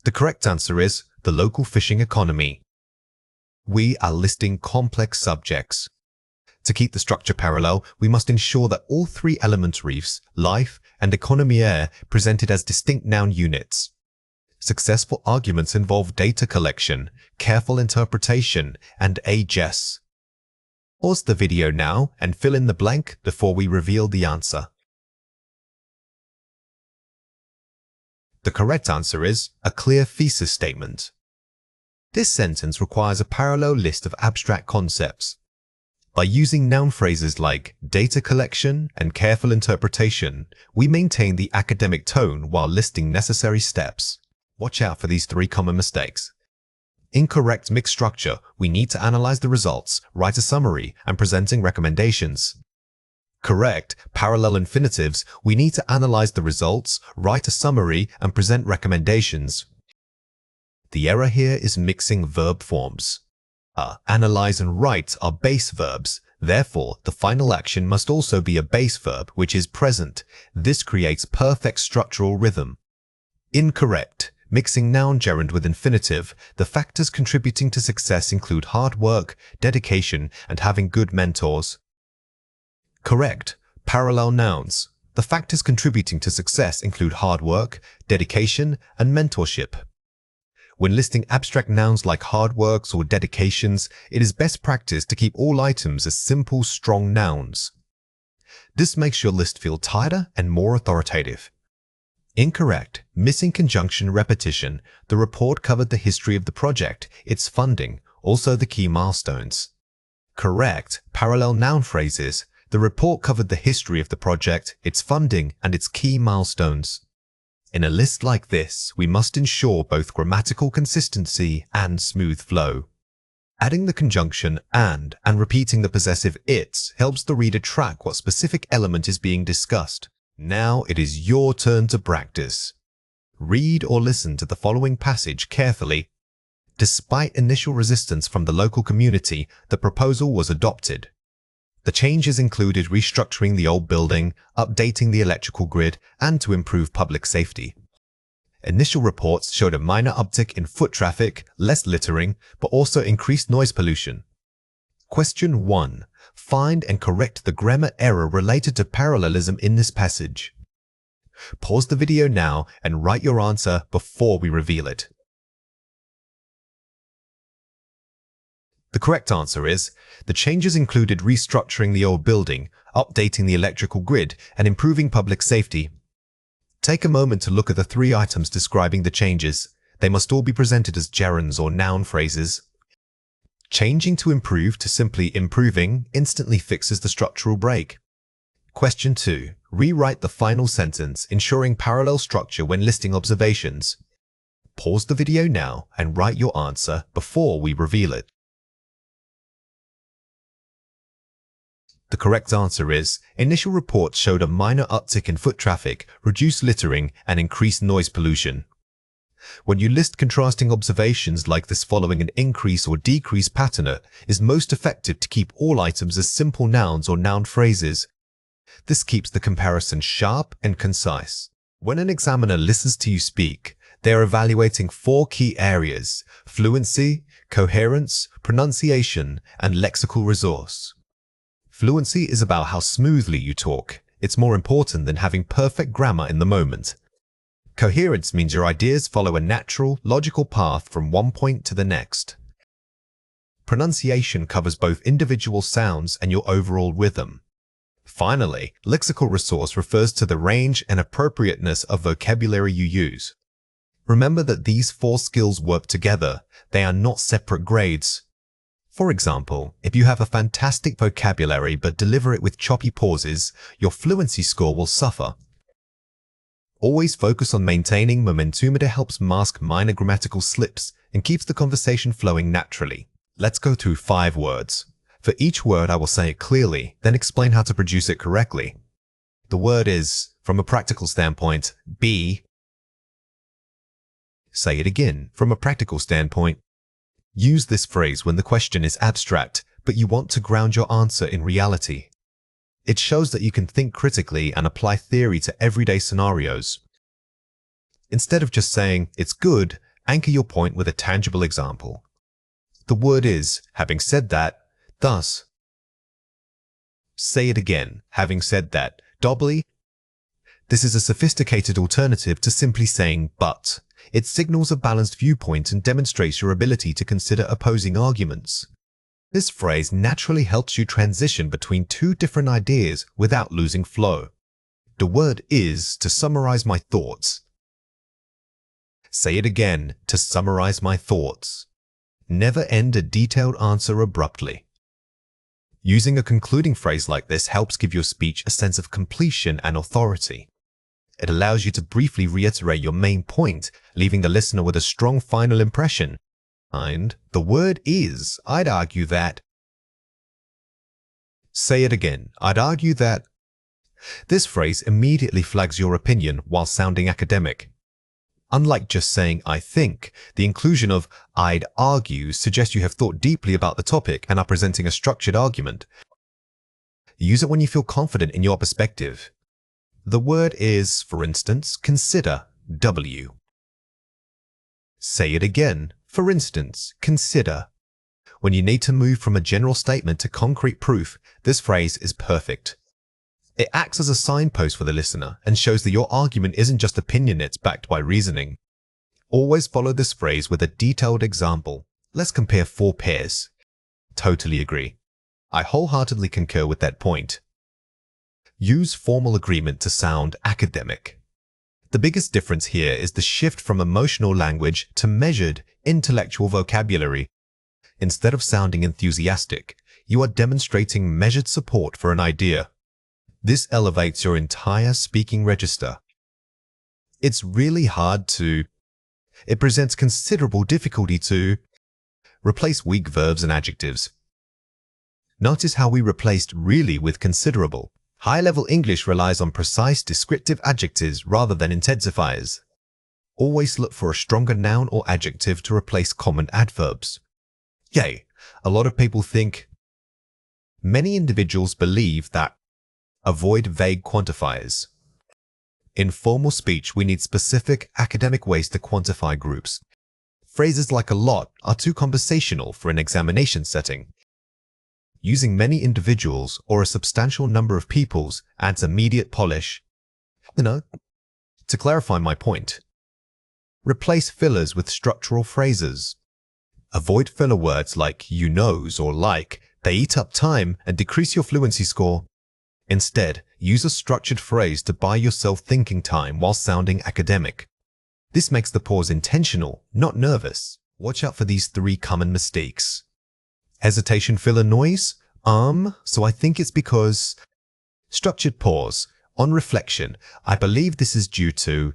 The correct answer is the local fishing economy. We are listing complex subjects. To keep the structure parallel, we must ensure that all three elements reefs, life, and economy are presented as distinct noun units. Successful arguments involve data collection, careful interpretation, and ages. Pause the video now and fill in the blank before we reveal the answer. The correct answer is a clear thesis statement. This sentence requires a parallel list of abstract concepts. By using noun phrases like data collection and careful interpretation, we maintain the academic tone while listing necessary steps. Watch out for these three common mistakes. Incorrect mixed structure, we need to analyze the results, write a summary, and presenting recommendations. Correct parallel infinitives, we need to analyze the results, write a summary, and present recommendations. The error here is mixing verb forms. Analyze and write are base verbs. Therefore, the final action must also be a base verb, which is present. This creates perfect structural rhythm. Incorrect. Mixing noun gerund with infinitive, the factors contributing to success include hard work, dedication, and having good mentors. Correct. Parallel nouns. The factors contributing to success include hard work, dedication, and mentorship. When listing abstract nouns like hard works or dedications, it is best practice to keep all items as simple, strong nouns. This makes your list feel tighter and more authoritative. Incorrect. Missing conjunction repetition. The report covered the history of the project, its funding, also the key milestones. Correct. Parallel noun phrases. The report covered the history of the project, its funding, and its key milestones. In a list like this, we must ensure both grammatical consistency and smooth flow. Adding the conjunction and repeating the possessive it helps the reader track what specific element is being discussed. Now it is your turn to practice. Read or listen to the following passage carefully. Despite initial resistance from the local community, the proposal was adopted. The changes included restructuring the old building, updating the electrical grid, and to improve public safety. Initial reports showed a minor uptick in foot traffic, less littering, but also increased noise pollution. Question 1. Find and correct the grammar error related to parallelism in this passage. Pause the video now and write your answer before we reveal it. The correct answer is, the changes included restructuring the old building, updating the electrical grid, and improving public safety. Take a moment to look at the three items describing the changes. They must all be presented as gerunds or noun phrases. Changing to improve to simply improving instantly fixes the structural break. Question 2. Rewrite the final sentence, ensuring parallel structure when listing observations. Pause the video now and write your answer before we reveal it. The correct answer is, initial reports showed a minor uptick in foot traffic, reduced littering, and increased noise pollution. When you list contrasting observations like this following an increase or decrease pattern, it is most effective to keep all items as simple nouns or noun phrases. This keeps the comparison sharp and concise. When an examiner listens to you speak, they are evaluating 4 key areas: fluency, coherence, pronunciation, and lexical resource. Fluency is about how smoothly you talk. It's more important than having perfect grammar in the moment. Coherence means your ideas follow a natural, logical path from one point to the next. Pronunciation covers both individual sounds and your overall rhythm. Finally, lexical resource refers to the range and appropriateness of vocabulary you use. Remember that these four skills work together. They are not separate grades. For example, if you have a fantastic vocabulary but deliver it with choppy pauses, your fluency score will suffer. Always focus on maintaining momentum. It helps mask minor grammatical slips and keeps the conversation flowing naturally. Let's go through 5 words. For each word, I will say it clearly, then explain how to produce it correctly. The word is, from a practical standpoint, be. Say it again, from a practical standpoint. Use this phrase when the question is abstract, but you want to ground your answer in reality. It shows that you can think critically and apply theory to everyday scenarios. Instead of just saying, "It's good," anchor your point with a tangible example. The word is, having said that, thus. Say it again, having said that, doubly. This is a sophisticated alternative to simply saying but. It signals a balanced viewpoint and demonstrates your ability to consider opposing arguments. This phrase naturally helps you transition between two different ideas without losing flow. The word is to summarize my thoughts. Say it again, to summarize my thoughts. Never end a detailed answer abruptly. Using a concluding phrase like this helps give your speech a sense of completion and authority. It allows you to briefly reiterate your main point, leaving the listener with a strong final impression. And the word is, I'd argue that. Say it again, I'd argue that. This phrase immediately flags your opinion while sounding academic. Unlike just saying, I think, the inclusion of I'd argue suggests you have thought deeply about the topic and are presenting a structured argument. Use it when you feel confident in your perspective. The word is, for instance, consider, W. Say it again, for instance, consider. When you need to move from a general statement to concrete proof, this phrase is perfect. It acts as a signpost for the listener and shows that your argument isn't just opinion, it's backed by reasoning. Always follow this phrase with a detailed example. Let's compare 4 pairs. Totally agree. I wholeheartedly concur with that point. Use formal agreement to sound academic. The biggest difference here is the shift from emotional language to measured, intellectual vocabulary. Instead of sounding enthusiastic, you are demonstrating measured support for an idea. This elevates your entire speaking register. It presents considerable difficulty to replace weak verbs and adjectives. Notice how we replaced really with considerable. High-level English relies on precise descriptive adjectives rather than intensifiers. Always look for a stronger noun or adjective to replace common adverbs. Yay, a lot of people think. Many individuals believe that. Avoid vague quantifiers. In formal speech, we need specific academic ways to quantify groups. Phrases like a lot are too conversational for an examination setting. Using many individuals or a substantial number of peoples adds immediate polish. To clarify my point, replace fillers with structural phrases. Avoid filler words like you knows or like. They eat up time and decrease your fluency score. Instead, use a structured phrase to buy yourself thinking time while sounding academic. This makes the pause intentional, not nervous. Watch out for these 3 common mistakes. Hesitation filler noise? So I think it's because. Structured pause. On reflection, I believe this is due to.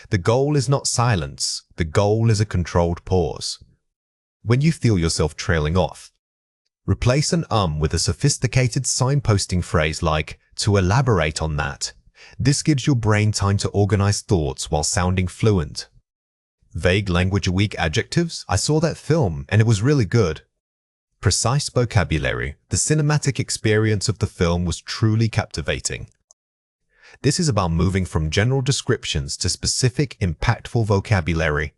The goal is not silence. The goal is a controlled pause. When you feel yourself trailing off, replace an with a sophisticated signposting phrase like, to elaborate on that. This gives your brain time to organize thoughts while sounding fluent. Vague language weak adjectives? I saw that film and it was really good. Precise vocabulary. The cinematic experience of the film was truly captivating. This is about moving from general descriptions to specific, impactful vocabulary.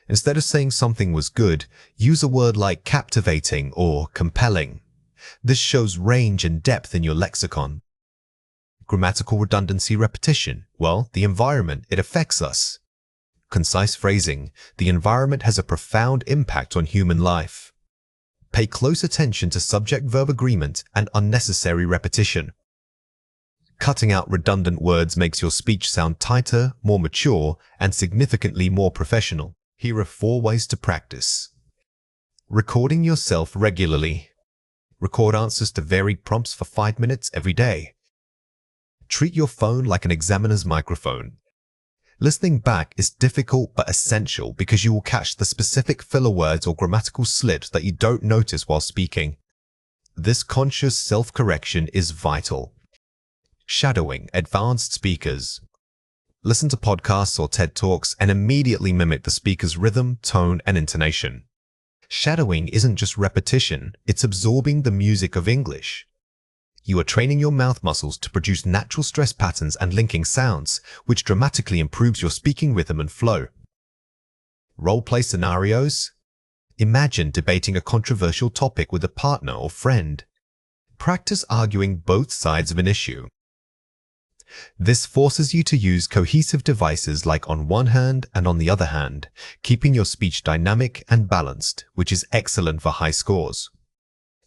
Instead of saying something was good, use a word like captivating or compelling. This shows range and depth in your lexicon. Grammatical redundancy repetition. Well, the environment, it affects us. Concise phrasing. The environment has a profound impact on human life. Pay close attention to subject-verb agreement and unnecessary repetition. Cutting out redundant words makes your speech sound tighter, more mature, and significantly more professional. Here are 4 ways to practice. Recording yourself regularly. Record answers to varied prompts for 5 minutes every day. Treat your phone like an examiner's microphone. Listening back is difficult but essential because you will catch the specific filler words or grammatical slips that you don't notice while speaking. This conscious self-correction is vital. Shadowing advanced speakers. Listen to podcasts or TED Talks and immediately mimic the speaker's rhythm, tone, and intonation. Shadowing isn't just repetition, it's absorbing the music of English. You are training your mouth muscles to produce natural stress patterns and linking sounds, which dramatically improves your speaking rhythm and flow. Role-play scenarios. Imagine debating a controversial topic with a partner or friend. Practice arguing both sides of an issue. This forces you to use cohesive devices like on one hand and on the other hand, keeping your speech dynamic and balanced, which is excellent for high scores.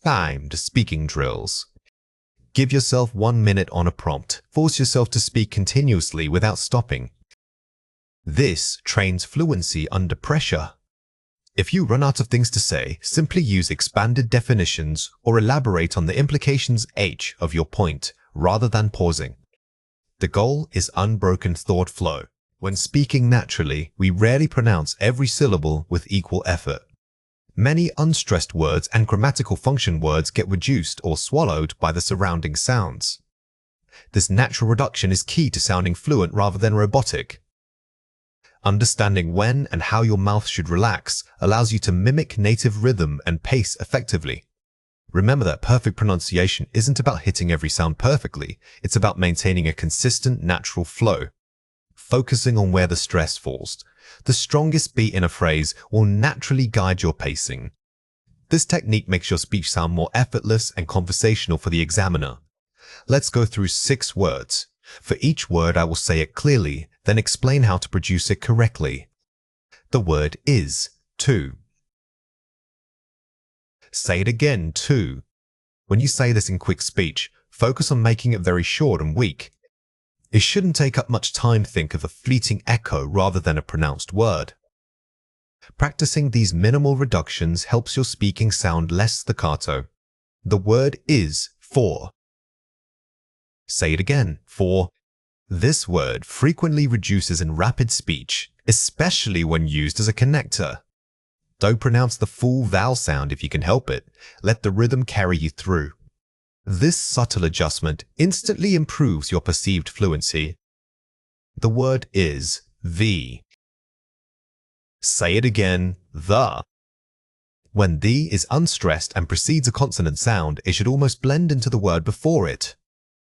Timed speaking drills. Give yourself 1 minute on a prompt. Force yourself to speak continuously without stopping. This trains fluency under pressure. If you run out of things to say, simply use expanded definitions or elaborate on the implications of your point rather than pausing. The goal is unbroken thought flow. When speaking naturally, we rarely pronounce every syllable with equal effort. Many unstressed words and grammatical function words get reduced or swallowed by the surrounding sounds. This natural reduction is key to sounding fluent rather than robotic. Understanding when and how your mouth should relax allows you to mimic native rhythm and pace effectively. Remember that perfect pronunciation isn't about hitting every sound perfectly, it's about maintaining a consistent, natural flow. Focusing on where the stress falls. The strongest beat in a phrase will naturally guide your pacing. This technique makes your speech sound more effortless and conversational for the examiner. Let's go through 6 words. For each word, I will say it clearly, then explain how to produce it correctly. The word is to. Say it again, to. When you say this in quick speech, focus on making it very short and weak. It shouldn't take up much time to think of a fleeting echo rather than a pronounced word. Practicing these minimal reductions helps your speaking sound less staccato. The word is for. Say it again, for. This word frequently reduces in rapid speech, especially when used as a connector. Don't pronounce the full vowel sound if you can help it. Let the rhythm carry you through. This subtle adjustment instantly improves your perceived fluency. The word is the. Say it again, the. When the is unstressed and precedes a consonant sound, it should almost blend into the word before it.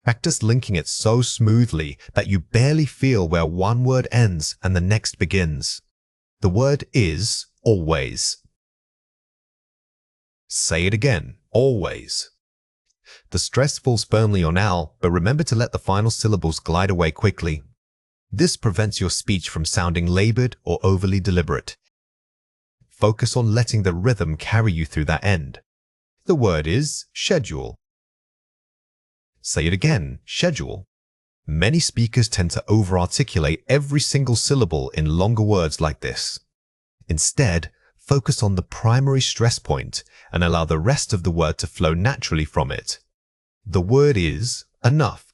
Practice linking it so smoothly that you barely feel where one word ends and the next begins. The word is always. Say it again, always. The stress falls firmly on al, but remember to let the final syllables glide away quickly. This prevents your speech from sounding labored or overly deliberate. Focus on letting the rhythm carry you through that end. The word is schedule. Say it again, schedule. Many speakers tend to over-articulate every single syllable in longer words like this. Instead, focus on the primary stress point and allow the rest of the word to flow naturally from it. The word is enough.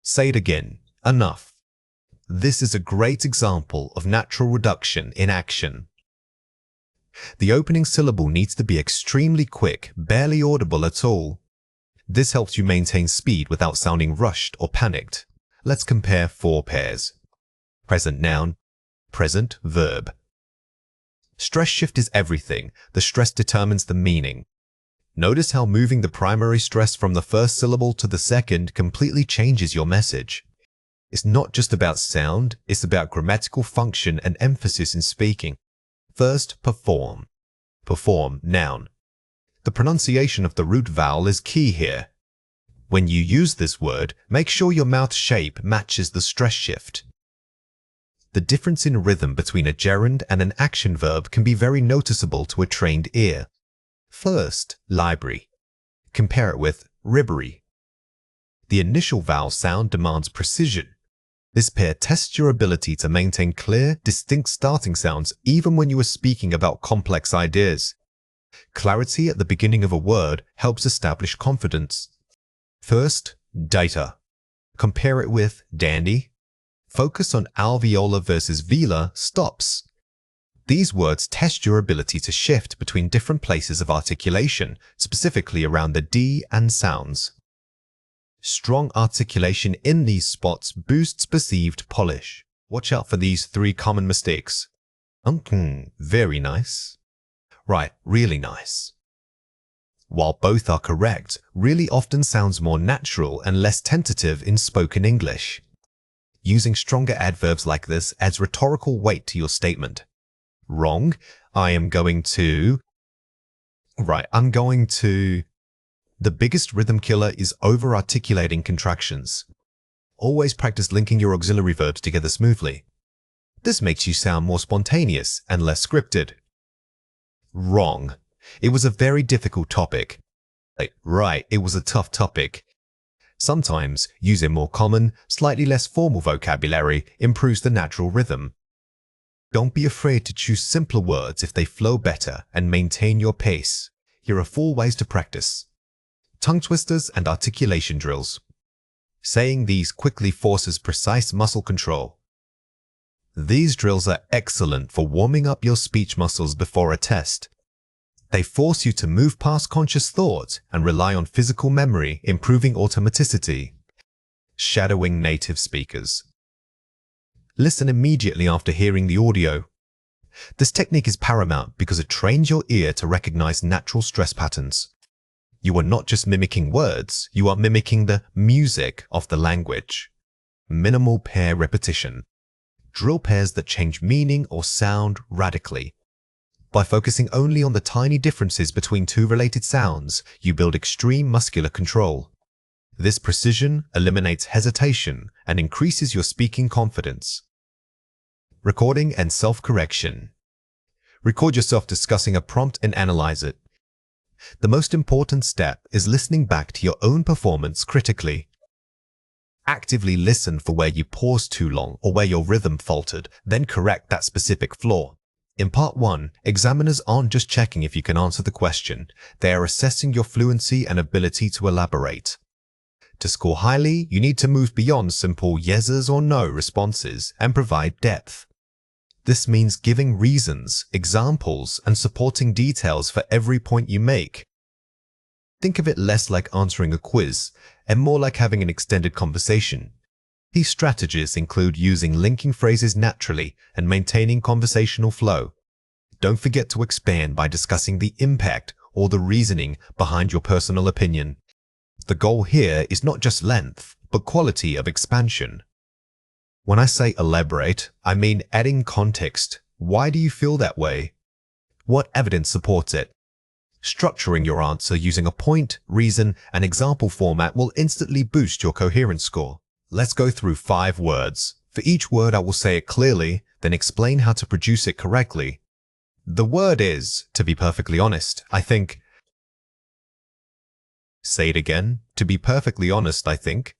Say it again, enough. This is a great example of natural reduction in action. The opening syllable needs to be extremely quick, barely audible at all. This helps you maintain speed without sounding rushed or panicked. Let's compare 4 pairs. Present noun, present verb. Stress shift is everything. The stress determines the meaning. Notice how moving the primary stress from the first syllable to the second completely changes your message. It's not just about sound, it's about grammatical function and emphasis in speaking. First, perform. Perform, noun. The pronunciation of the root vowel is key here. When you use this word, make sure your mouth shape matches the stress shift. The difference in rhythm between a gerund and an action verb can be very noticeable to a trained ear. First, library. Compare it with ribbery. The initial vowel sound demands precision. This pair tests your ability to maintain clear, distinct starting sounds even when you are speaking about complex ideas. Clarity at the beginning of a word helps establish confidence. First, data. Compare it with dandy. Focus on alveolar versus velar stops. These words test your ability to shift between different places of articulation, specifically around the D and sounds. Strong articulation in these spots boosts perceived polish. Watch out for these 3 common mistakes. Very nice. Right, really nice. While both are correct, really often sounds more natural and less tentative in spoken English. Using stronger adverbs like this adds rhetorical weight to your statement. Wrong. I'm going to. The biggest rhythm killer is over-articulating contractions. Always practice linking your auxiliary verbs together smoothly. This makes you sound more spontaneous and less scripted. Wrong. It was a very difficult topic. Right, it was a tough topic. Sometimes, using more common, slightly less formal vocabulary improves the natural rhythm. Don't be afraid to choose simpler words if they flow better and maintain your pace. Here are 4 ways to practice. Tongue twisters and articulation drills. Saying these quickly forces precise muscle control. These drills are excellent for warming up your speech muscles before a test. They force you to move past conscious thought and rely on physical memory, improving automaticity. Shadowing native speakers. Listen immediately after hearing the audio. This technique is paramount because it trains your ear to recognize natural stress patterns. You are not just mimicking words, you are mimicking the music of the language. Minimal pair repetition. Drill pairs that change meaning or sound radically. By focusing only on the tiny differences between 2 related sounds, you build extreme muscular control. This precision eliminates hesitation and increases your speaking confidence. Recording and self-correction. Record yourself discussing a prompt and analyze it. The most important step is listening back to your own performance critically. Actively listen for where you paused too long or where your rhythm faltered, then correct that specific flaw. In Part 1, examiners aren't just checking if you can answer the question, they are assessing your fluency and ability to elaborate. To score highly, you need to move beyond simple yeses or no responses and provide depth. This means giving reasons, examples, and supporting details for every point you make. Think of it less like answering a quiz and more like having an extended conversation. These strategies include using linking phrases naturally and maintaining conversational flow. Don't forget to expand by discussing the impact or the reasoning behind your personal opinion. The goal here is not just length, but quality of expansion. When I say elaborate, I mean adding context. Why do you feel that way? What evidence supports it? Structuring your answer using a point, reason, and example format will instantly boost your coherence score. Let's go through 5 words. For each word, I will say it clearly, then explain how to produce it correctly. The word is, to be perfectly honest, I think. Say it again. To be perfectly honest, I think.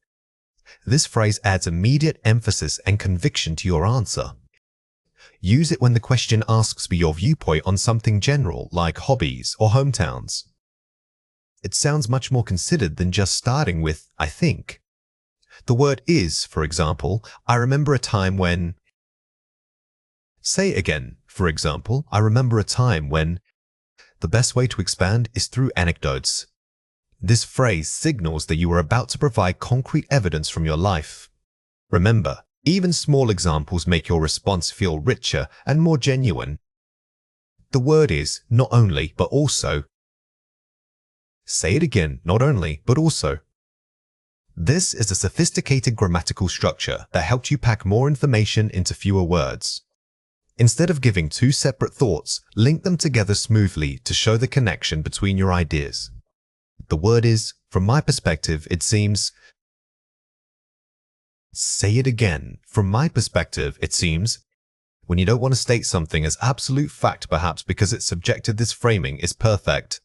This phrase adds immediate emphasis and conviction to your answer. Use it when the question asks for your viewpoint on something general like hobbies or hometowns. It sounds much more considered than just starting with, I think. The word is, for example, I remember a time when. Say it again. For example, I remember a time when. The best way to expand is through anecdotes. This phrase signals that you are about to provide concrete evidence from your life. Remember, even small examples make your response feel richer and more genuine. The word is not only, but also. Say it again, not only, but also. This is a sophisticated grammatical structure that helped you pack more information into fewer words. Instead of giving two separate thoughts, link them together smoothly to show the connection between your ideas. The word is, from my perspective, it seems. Say it again. From my perspective, it seems. When you don't want to state something as absolute fact, perhaps because it's subjective, this framing is perfect.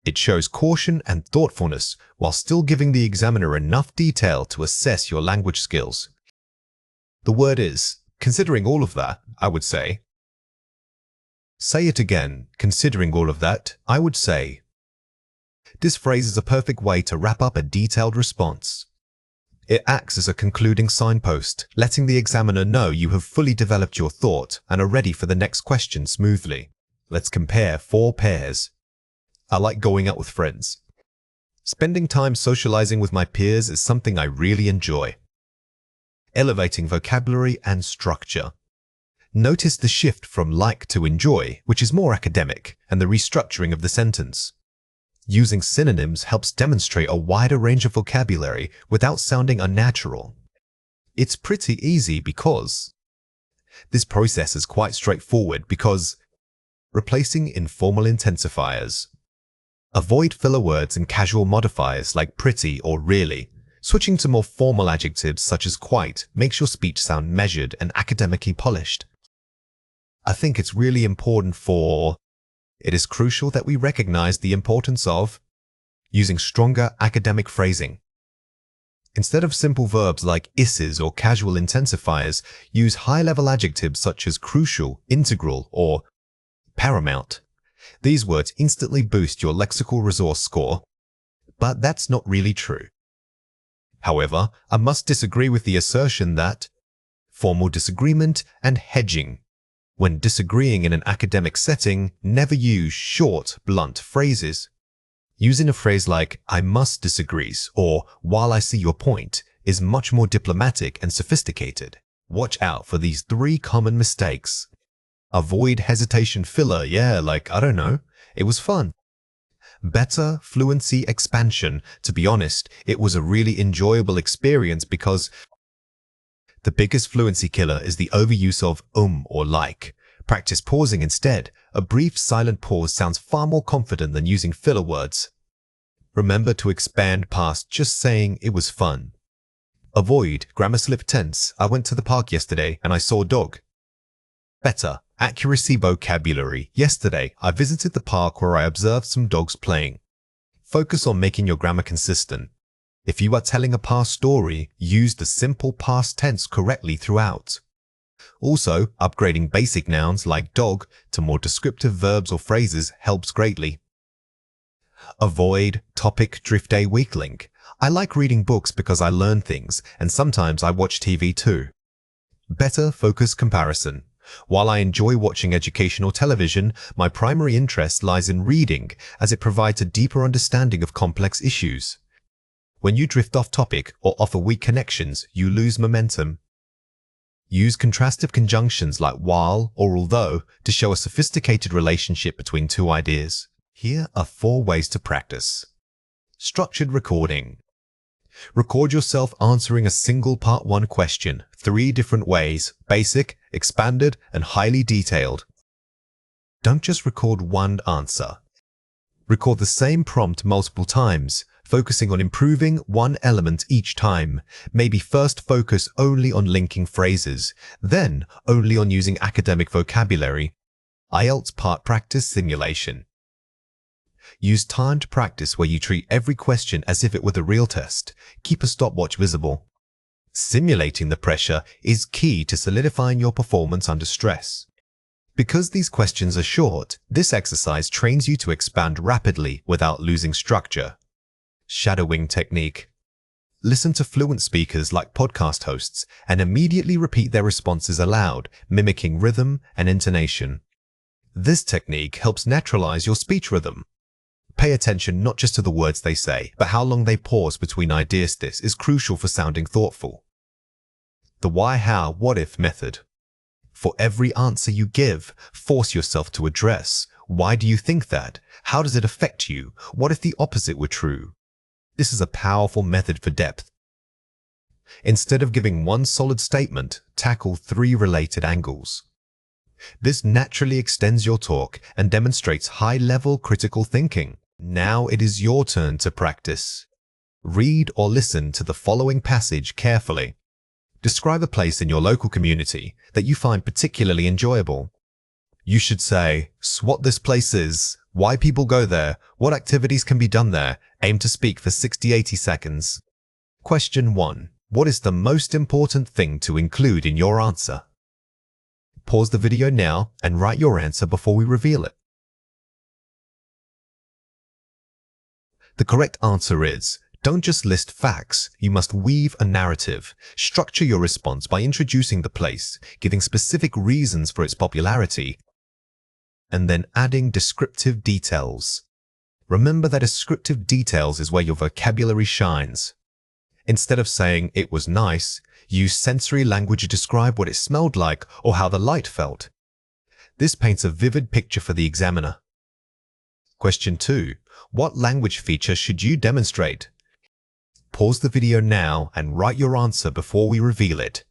It shows caution and thoughtfulness while still giving the examiner enough detail to assess your language skills. The word is, considering all of that, I would say. Say it again. Considering all of that, I would say. This phrase is a perfect way to wrap up a detailed response. It acts as a concluding signpost, letting the examiner know you have fully developed your thought and are ready for the next question smoothly. Let's compare 4 pairs. I like going out with friends. Spending time socializing with my peers is something I really enjoy. Elevating vocabulary and structure. Notice the shift from like to enjoy, which is more academic, and the restructuring of the sentence. Using synonyms helps demonstrate a wider range of vocabulary without sounding unnatural. It's pretty easy because this process is quite straightforward because replacing informal intensifiers. Avoid filler words and casual modifiers like pretty or really. Switching to more formal adjectives such as quite makes your speech sound measured and academically polished. I think it's really important It is crucial that we recognize the importance of using stronger academic phrasing. Instead of simple verbs like is's or casual intensifiers, use high-level adjectives such as crucial, integral, or paramount. These words instantly boost your lexical resource score, but that's not really true. However, I must disagree with the assertion that formal disagreement and hedging. When disagreeing in an academic setting, never use short, blunt phrases. Using a phrase like, I must disagree, or while I see your point, is much more diplomatic and sophisticated. Watch out for these 3 common mistakes. Avoid hesitation filler, I don't know, it was fun. Better fluency expansion. To be honest, it was a really enjoyable experience because the biggest fluency killer is the overuse of or like. Practice pausing instead. A brief silent pause sounds far more confident than using filler words. Remember to expand past just saying it was fun. Avoid grammar slip tense. I went to the park yesterday and I saw a dog. Better accuracy vocabulary. Yesterday, I visited the park where I observed some dogs playing. Focus on making your grammar consistent. If you are telling a past story, use the simple past tense correctly throughout. Also, upgrading basic nouns like dog to more descriptive verbs or phrases helps greatly. Avoid topic drift a weak link. I like reading books because I learn things, and sometimes I watch TV too. Better focus comparison. While I enjoy watching educational television, my primary interest lies in reading as it provides a deeper understanding of complex issues. When you drift off topic or offer weak connections, you lose momentum. Use contrastive conjunctions like while or although to show a sophisticated relationship between 2 ideas. Here are 4 ways to practice. Structured recording. Record yourself answering a single part 1 question 3 different ways: basic, expanded, and highly detailed. Don't just record one answer. Record the same prompt multiple times, focusing on improving one element each time. Maybe first focus only on linking phrases, then only on using academic vocabulary. IELTS part practice simulation. Use timed practice where you treat every question as if it were the real test. Keep a stopwatch visible. Simulating the pressure is key to solidifying your performance under stress. Because these questions are short, this exercise trains you to expand rapidly without losing structure. Shadowing technique. Listen to fluent speakers like podcast hosts and immediately repeat their responses aloud, mimicking rhythm and intonation. This technique helps naturalize your speech rhythm. Pay attention not just to the words they say, but how long they pause between ideas. This is crucial for sounding thoughtful. The why, how, what if method. For every answer you give, force yourself to address. Why do you think that? How does it affect you? What if the opposite were true? This is a powerful method for depth. Instead of giving one solid statement, tackle 3 related angles. This naturally extends your talk and demonstrates high-level critical thinking. Now it is your turn to practice. Read or listen to the following passage carefully. Describe a place in your local community that you find particularly enjoyable. You should say what this place is, why people go there, what activities can be done there. Aim to speak for 60-80 seconds. Question 1. What is the most important thing to include in your answer? Pause the video now and write your answer before we reveal it. The correct answer is, don't just list facts, you must weave a narrative. Structure your response by introducing the place, giving specific reasons for its popularity, and then adding descriptive details. Remember that descriptive details is where your vocabulary shines. Instead of saying, "It was nice," use sensory language to describe what it smelled like or how the light felt. This paints a vivid picture for the examiner. Question 2. What language feature should you demonstrate? Pause the video now and write your answer before we reveal it.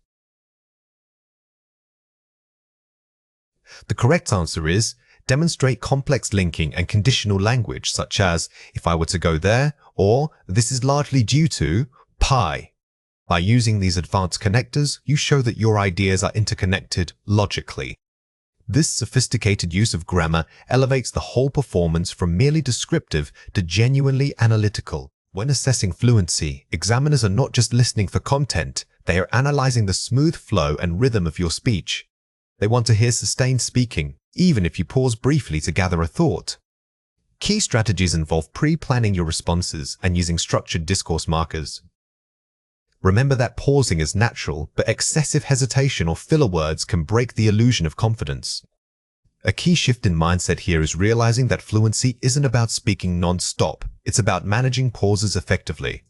The correct answer is, demonstrate complex linking and conditional language such as, "If I were to go there," or "This is largely due to pi." By using these advanced connectors, you show that your ideas are interconnected logically. This sophisticated use of grammar elevates the whole performance from merely descriptive to genuinely analytical. When assessing fluency, examiners are not just listening for content, they are analyzing the smooth flow and rhythm of your speech. They want to hear sustained speaking, even if you pause briefly to gather a thought. Key strategies involve pre-planning your responses and using structured discourse markers. Remember that pausing is natural, but excessive hesitation or filler words can break the illusion of confidence. A key shift in mindset here is realizing that fluency isn't about speaking non-stop, it's about managing pauses effectively.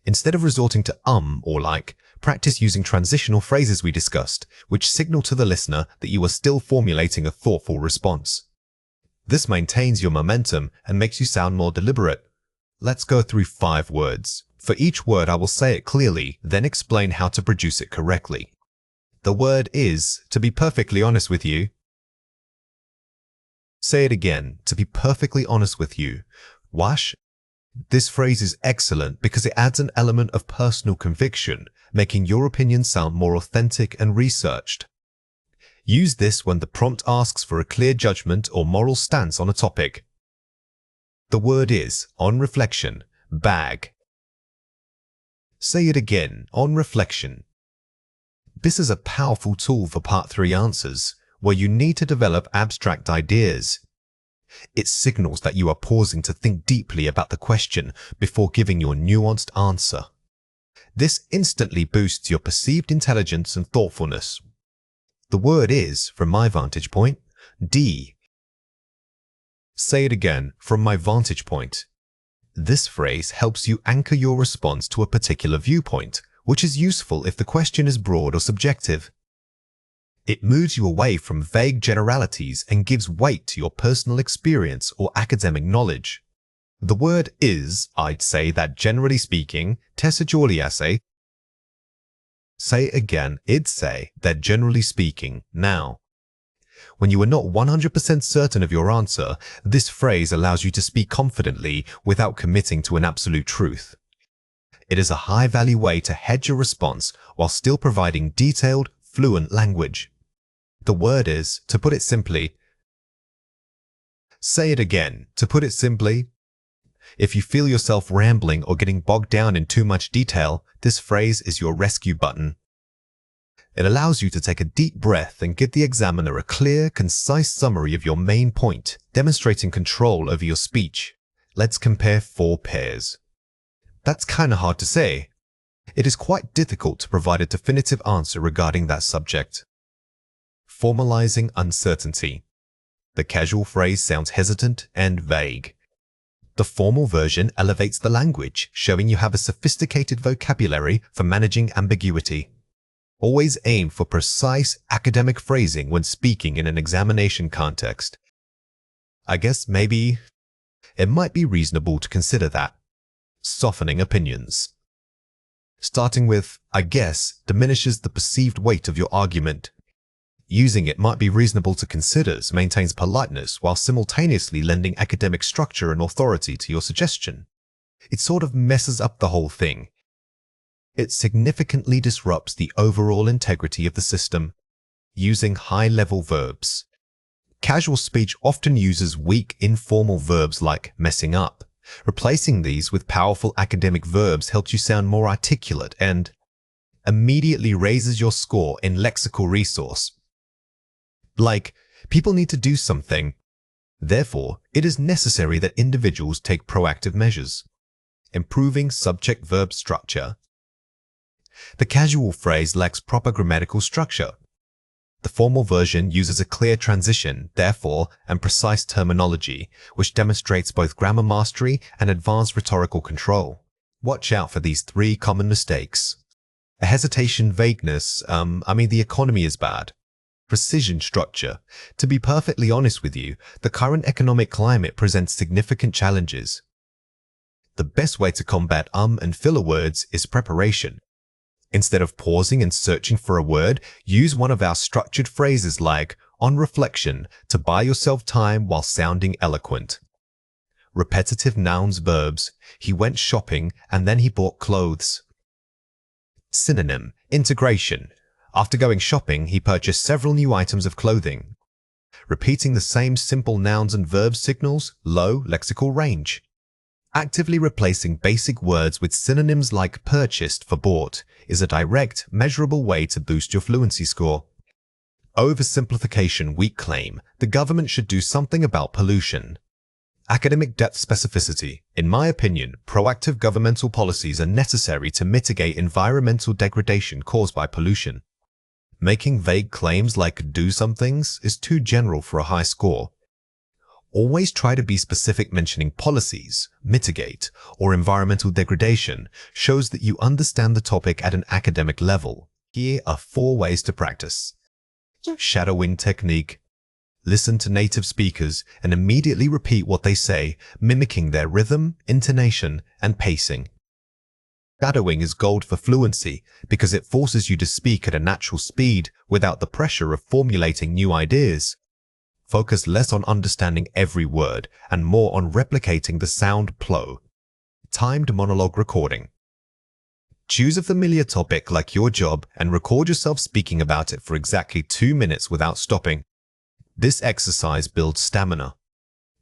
Instead of resorting to or like, practice using transitional phrases we discussed, which signal to the listener that you are still formulating a thoughtful response. This maintains your momentum and makes you sound more deliberate. Let's go through 5 words. For each word, I will say it clearly, then explain how to produce it correctly. The word is, to be perfectly honest with you. Say it again, to be perfectly honest with you. Wash. This phrase is excellent because it adds an element of personal conviction, making your opinion sound more authentic and researched. Use this when the prompt asks for a clear judgment or moral stance on a topic. The word is, on reflection, bag. Say it again, on reflection. This is a powerful tool for Part 3 answers, where you need to develop abstract ideas. It signals that you are pausing to think deeply about the question before giving your nuanced answer. This instantly boosts your perceived intelligence and thoughtfulness. The word is, from my vantage point, D. Say it again, from my vantage point. This phrase helps you anchor your response to a particular viewpoint, which is useful if the question is broad or subjective. It moves you away from vague generalities and gives weight to your personal experience or academic knowledge. The word is, I'd say that generally speaking, say. Say again, I'd say that generally speaking, now. When you are not 100% certain of your answer, this phrase allows you to speak confidently without committing to an absolute truth. It is a high-value way to hedge your response while still providing detailed, fluent language. The word is, to put it simply. Say it again, to put it simply. If you feel yourself rambling or getting bogged down in too much detail, this phrase is your rescue button. It allows you to take a deep breath and give the examiner a clear, concise summary of your main point, demonstrating control over your speech. Let's compare 4 pairs. That's kinda hard to say. It is quite difficult to provide a definitive answer regarding that subject. Formalizing uncertainty. The casual phrase sounds hesitant and vague. The formal version elevates the language, showing you have a sophisticated vocabulary for managing ambiguity. Always aim for precise academic phrasing when speaking in an examination context. I guess maybe it might be reasonable to consider that. Softening opinions. Starting with "I guess" diminishes the perceived weight of your argument. Using it might be reasonable to consider as maintains politeness while simultaneously lending academic structure and authority to your suggestion. It sort of messes up the whole thing. It significantly disrupts the overall integrity of the system. Using high-level verbs. Casual speech often uses weak, informal verbs like messing up. Replacing these with powerful academic verbs helps you sound more articulate and immediately raises your score in lexical resource. Like, people need to do something. Therefore, it is necessary that individuals take proactive measures. Improving subject-verb structure. The casual phrase lacks proper grammatical structure. The formal version uses a clear transition, therefore, and precise terminology, which demonstrates both grammar mastery and advanced rhetorical control. Watch out for these 3 common mistakes. A hesitation, vagueness, the economy is bad. Precision structure. To be perfectly honest with you, the current economic climate presents significant challenges. The best way to combat and filler words is preparation. Instead of pausing and searching for a word, use one of our structured phrases like "on reflection" to buy yourself time while sounding eloquent. Repetitive nouns, verbs. He went shopping and then he bought clothes. Synonym, integration. After going shopping, he purchased several new items of clothing. Repeating the same simple nouns and verbs signals low lexical range. Actively replacing basic words with synonyms like purchased for bought is a direct, measurable way to boost your fluency score. Oversimplification, weak claim. The government should do something about pollution. Academic depth specificity. In my opinion, proactive governmental policies are necessary to mitigate environmental degradation caused by pollution. Making vague claims like "do some things" is too general for a high score. Always try to be specific. Mentioning policies, mitigate, or environmental degradation shows that you understand the topic at an academic level. Here are 4 ways to practice. Shadowing technique. Listen to native speakers and immediately repeat what they say, mimicking their rhythm, intonation, and pacing. Shadowing is gold for fluency because it forces you to speak at a natural speed without the pressure of formulating new ideas. Focus less on understanding every word and more on replicating the sound flow. Timed monologue recording. Choose a familiar topic like your job and record yourself speaking about it for exactly 2 minutes without stopping. This exercise builds stamina.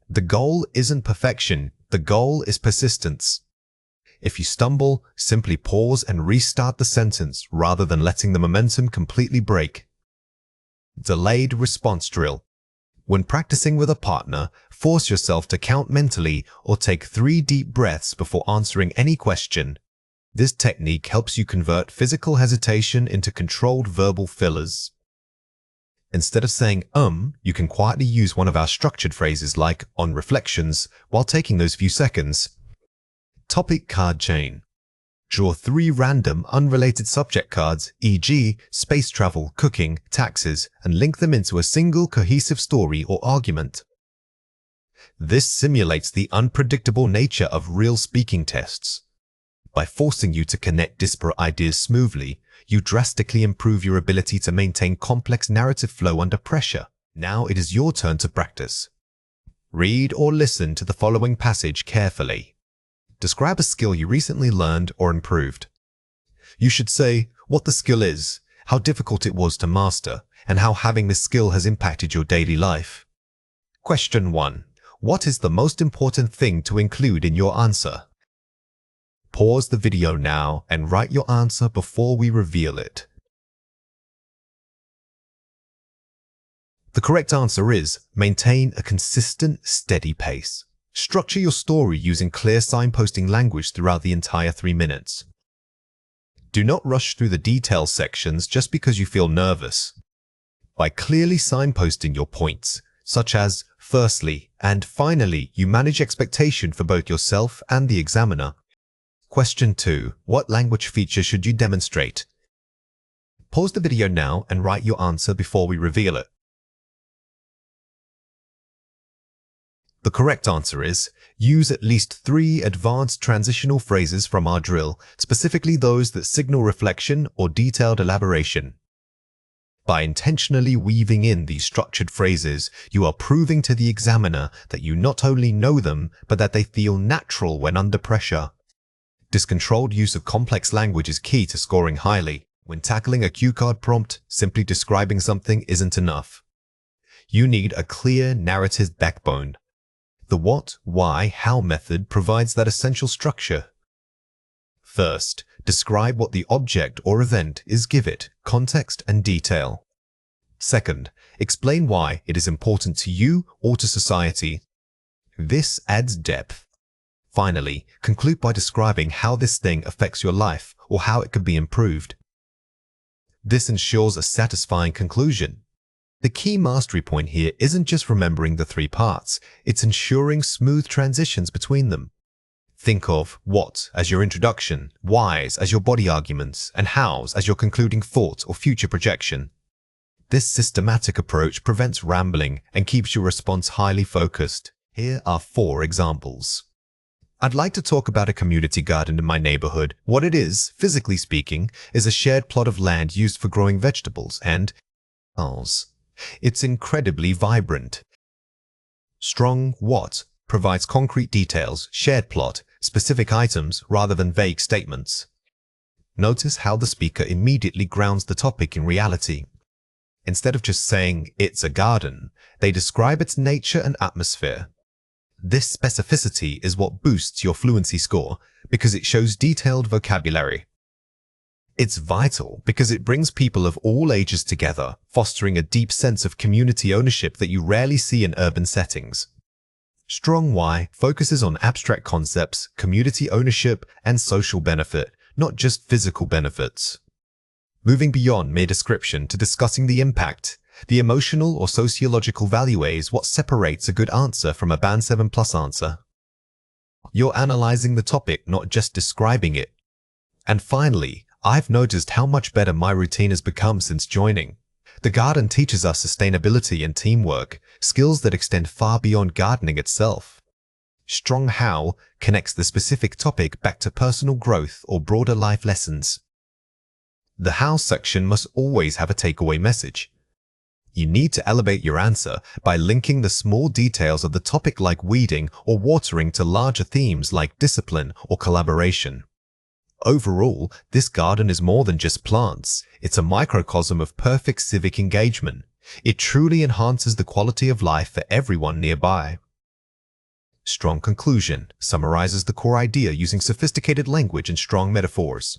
The goal isn't perfection, the goal is persistence. If you stumble, simply pause and restart the sentence rather than letting the momentum completely break. Delayed response drill. When practicing with a partner, force yourself to count mentally or take 3 deep breaths before answering any question. This technique helps you convert physical hesitation into controlled verbal fillers. Instead of saying you can quietly use one of our structured phrases like "on reflections" while taking those few seconds. Topic card chain. Draw 3 random, unrelated subject cards, e.g., space travel, cooking, taxes, and link them into a single cohesive story or argument. This simulates the unpredictable nature of real speaking tests. By forcing you to connect disparate ideas smoothly, you drastically improve your ability to maintain complex narrative flow under pressure. Now it is your turn to practice. Read or listen to the following passage carefully. Describe a skill you recently learned or improved. You should say what the skill is, how difficult it was to master, and how having this skill has impacted your daily life. Question 1. What is the most important thing to include in your answer? Pause the video now and write your answer before we reveal it. The correct answer is maintain a consistent, steady pace. Structure your story using clear signposting language throughout the entire 3 minutes. Do not rush through the detail sections just because you feel nervous. By clearly signposting your points, such as "firstly" and "finally," you manage expectation for both yourself and the examiner. Question 2. What language feature should you demonstrate? Pause the video now and write your answer before we reveal it. The correct answer is, use at least 3 advanced transitional phrases from our drill, specifically those that signal reflection or detailed elaboration. By intentionally weaving in these structured phrases, you are proving to the examiner that you not only know them, but that they feel natural when under pressure. This controlled use of complex language is key to scoring highly. When tackling a cue card prompt, simply describing something isn't enough. You need a clear narrative backbone. The what, why, how method provides that essential structure. First, describe what the object or event is. Give it context and detail. Second, explain why it is important to you or to society. This adds depth. Finally, conclude by describing how this thing affects your life or how it could be improved. This ensures a satisfying conclusion. The key mastery point here isn't just remembering the 3 parts, it's ensuring smooth transitions between them. Think of what as your introduction, whys as your body arguments, and hows as your concluding thought or future projection. This systematic approach prevents rambling and keeps your response highly focused. Here are 4 examples. I'd like to talk about a community garden in my neighborhood. What it is, physically speaking, is a shared plot of land used for growing vegetables and it's incredibly vibrant. Strong what provides concrete details, shared plot, specific items rather than vague statements. Notice how the speaker immediately grounds the topic in reality. Instead of just saying, it's a garden, they describe its nature and atmosphere. This specificity is what boosts your fluency score because it shows detailed vocabulary. It's vital because it brings people of all ages together, fostering a deep sense of community ownership that you rarely see in urban settings. Strong why focuses on abstract concepts, community ownership, and social benefit, not just physical benefits. Moving beyond mere description to discussing the impact, the emotional or sociological value is what separates a good answer from a Band 7+ answer. You're analyzing the topic, not just describing it. And finally, I've noticed how much better my routine has become since joining. The garden teaches us sustainability and teamwork, skills that extend far beyond gardening itself. Strong how connects the specific topic back to personal growth or broader life lessons. The how section must always have a takeaway message. You need to elevate your answer by linking the small details of the topic like weeding or watering to larger themes like discipline or collaboration. Overall, this garden is more than just plants. It's a microcosm of perfect civic engagement. It truly enhances the quality of life for everyone nearby. Strong conclusion summarizes the core idea using sophisticated language and strong metaphors.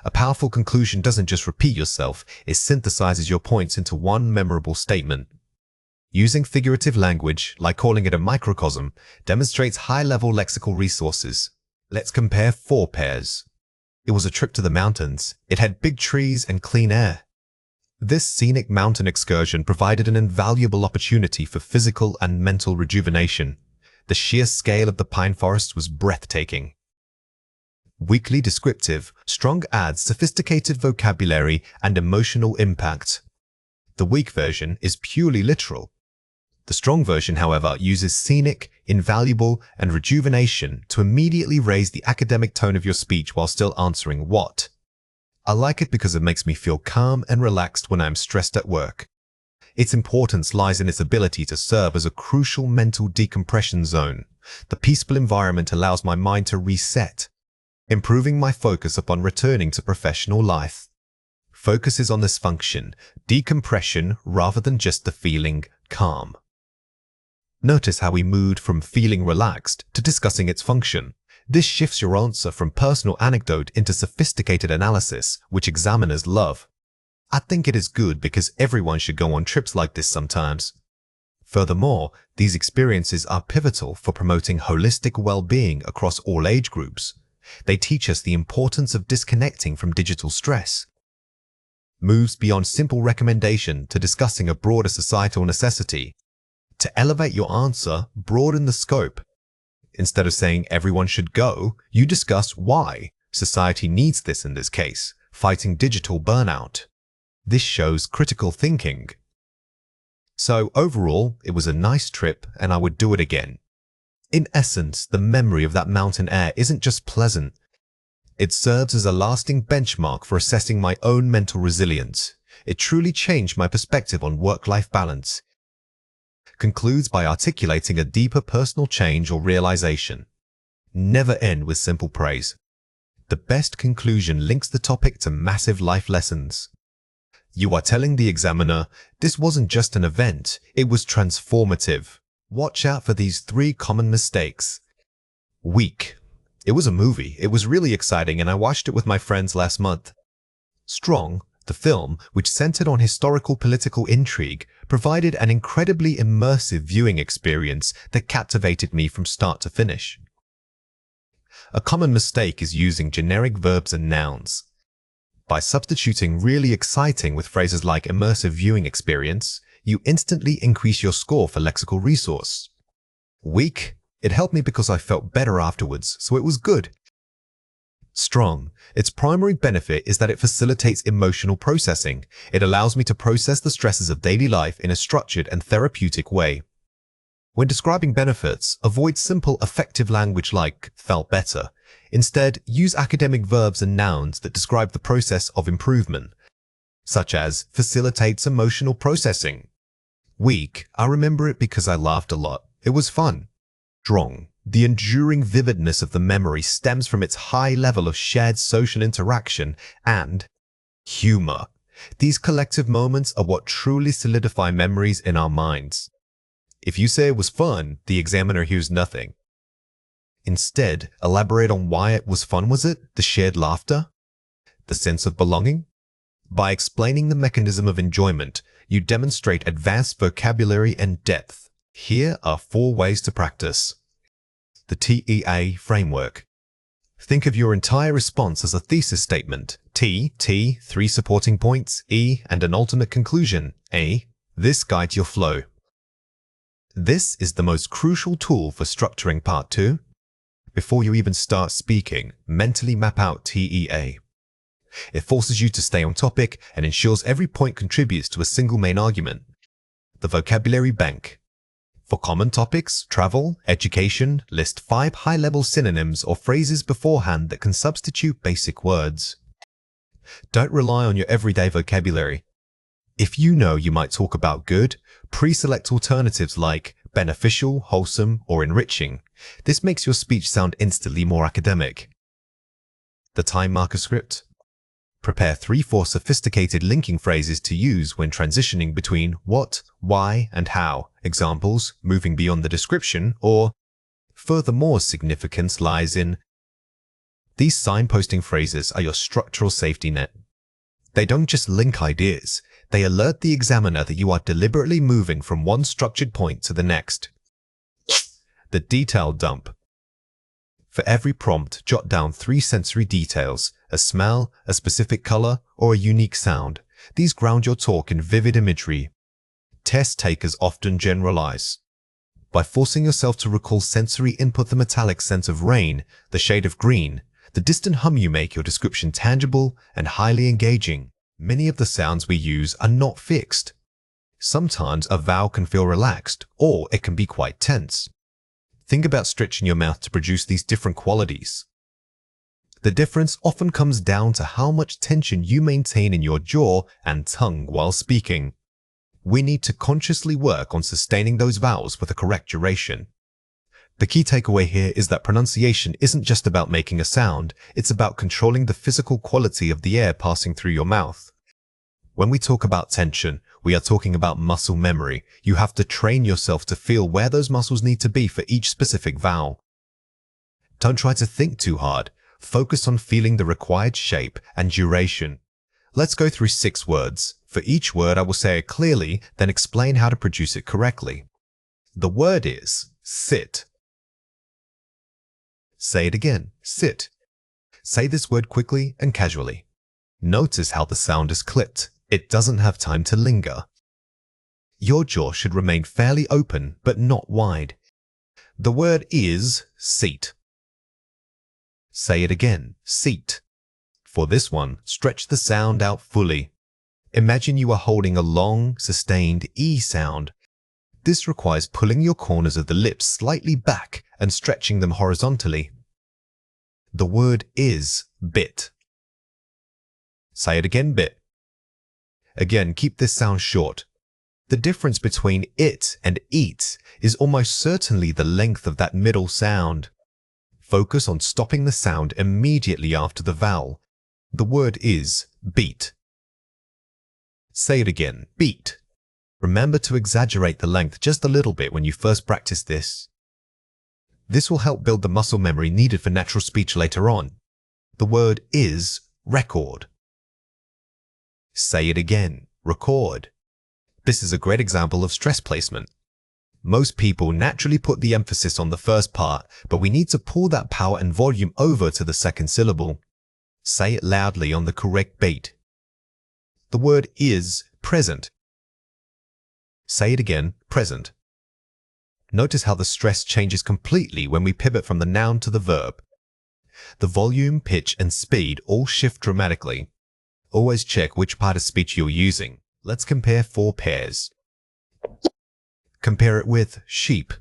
A powerful conclusion doesn't just repeat yourself, it synthesizes your points into one memorable statement. Using figurative language, like calling it a microcosm, demonstrates high-level lexical resources. Let's compare 4 pairs. It was a trip to the mountains. It had big trees and clean air. This scenic mountain excursion provided an invaluable opportunity for physical and mental rejuvenation. The sheer scale of the pine forest was breathtaking. Weakly descriptive, strong adds sophisticated vocabulary and emotional impact. The weak version is purely literal. The strong version, however, uses scenic, invaluable, and rejuvenation to immediately raise the academic tone of your speech while still answering what. I like it because it makes me feel calm and relaxed when I'm stressed at work. Its importance lies in its ability to serve as a crucial mental decompression zone. The peaceful environment allows my mind to reset, improving my focus upon returning to professional life. Focus is on this function, decompression rather than just the feeling calm. Notice how we moved from feeling relaxed to discussing its function. This shifts your answer from personal anecdote into sophisticated analysis, which examiners love. I think it is good because everyone should go on trips like this sometimes. Furthermore, these experiences are pivotal for promoting holistic well-being across all age groups. They teach us the importance of disconnecting from digital stress. Moves beyond simple recommendation to discussing a broader societal necessity. To elevate your answer, broaden the scope. Instead of saying everyone should go, you discuss why society needs this in this case, fighting digital burnout. This shows critical thinking. So overall, it was a nice trip and I would do it again. In essence, the memory of that mountain air isn't just pleasant. It serves as a lasting benchmark for assessing my own mental resilience. It truly changed my perspective on work-life balance. Concludes by articulating a deeper personal change or realization. Never end with simple praise. The best conclusion links the topic to massive life lessons. You are telling the examiner, this wasn't just an event, it was transformative. Watch out for these 3 common mistakes. Weak. It was a movie. It was really exciting and I watched it with my friends last month. Strong. The film, which centered on historical political intrigue, provided an incredibly immersive viewing experience that captivated me from start to finish. A common mistake is using generic verbs and nouns. By substituting really exciting with phrases like immersive viewing experience, you instantly increase your score for lexical resource. Weak. It helped me because I felt better afterwards, so it was good. Strong. Its primary benefit is that it facilitates emotional processing. It allows me to process the stresses of daily life in a structured and therapeutic way. When describing benefits, avoid simple, effective language like felt better. Instead, use academic verbs and nouns that describe the process of improvement, such as facilitates emotional processing. Weak. I remember it because I laughed a lot. It was fun. Strong. The enduring vividness of the memory stems from its high level of shared social interaction and humor. These collective moments are what truly solidify memories in our minds. If you say it was fun, the examiner hears nothing. Instead, elaborate on why it was fun. Was it the shared laughter? The sense of belonging? By explaining the mechanism of enjoyment, you demonstrate advanced vocabulary and depth. Here are 4 ways to practice. The TEA framework. Think of your entire response as a thesis statement. T, 3 supporting points, E, and an ultimate conclusion, A. This guides your flow. This is the most crucial tool for structuring part 2. Before you even start speaking, mentally map out TEA. It forces you to stay on topic and ensures every point contributes to a single main argument. The vocabulary bank. For common topics, travel, education, list 5 high-level synonyms or phrases beforehand that can substitute basic words. Don't rely on your everyday vocabulary. If you know you might talk about good, pre-select alternatives like beneficial, wholesome, or enriching. This makes your speech sound instantly more academic. The time marker script. Prepare 3-4 sophisticated linking phrases to use when transitioning between what, why, and how. Examples, moving beyond the description, or furthermore significance lies in. These signposting phrases are your structural safety net. They don't just link ideas, they alert the examiner that you are deliberately moving from one structured point to the next. The detail dump. For every prompt, jot down 3 sensory details, a smell, a specific color, or a unique sound. These ground your talk in vivid imagery. Test takers often generalize. By forcing yourself to recall sensory input, the metallic scent of rain, the shade of green, the distant hum, you make your description tangible and highly engaging. Many of the sounds we use are not fixed. Sometimes a vowel can feel relaxed, or it can be quite tense. Think about stretching your mouth to produce these different qualities. The difference often comes down to how much tension you maintain in your jaw and tongue while speaking. We need to consciously work on sustaining those vowels with a correct duration. The key takeaway here is that pronunciation isn't just about making a sound, it's about controlling the physical quality of the air passing through your mouth. When we talk about tension, we are talking about muscle memory. You have to train yourself to feel where those muscles need to be for each specific vowel. Don't try to think too hard. Focus on feeling the required shape and duration. Let's go through 6 words. For each word, I will say it clearly, then explain how to produce it correctly. The word is sit. Say it again, sit. Say this word quickly and casually. Notice how the sound is clipped. It doesn't have time to linger. Your jaw should remain fairly open, but not wide. The word is seat. Say it again, seat. For this one, stretch the sound out fully. Imagine you are holding a long, sustained E sound. This requires pulling your corners of the lips slightly back and stretching them horizontally. The word is bit. Say it again, bit. Again, keep this sound short. The difference between it and eat is almost certainly the length of that middle sound. Focus on stopping the sound immediately after the vowel. The word is beat. Say it again, beat. Remember to exaggerate the length just a little bit when you first practice this. This will help build the muscle memory needed for natural speech later on. The word is record. Say it again, record. This is a great example of stress placement. Most people naturally put the emphasis on the first part, but we need to pull that power and volume over to the second syllable. Say it loudly on the correct beat. The word is present. Say it again, present. Notice how the stress changes completely when we pivot from the noun to the verb. The volume, pitch, and speed all shift dramatically. Always check which part of speech you're using. Let's compare 4 pairs. Compare it with sheep.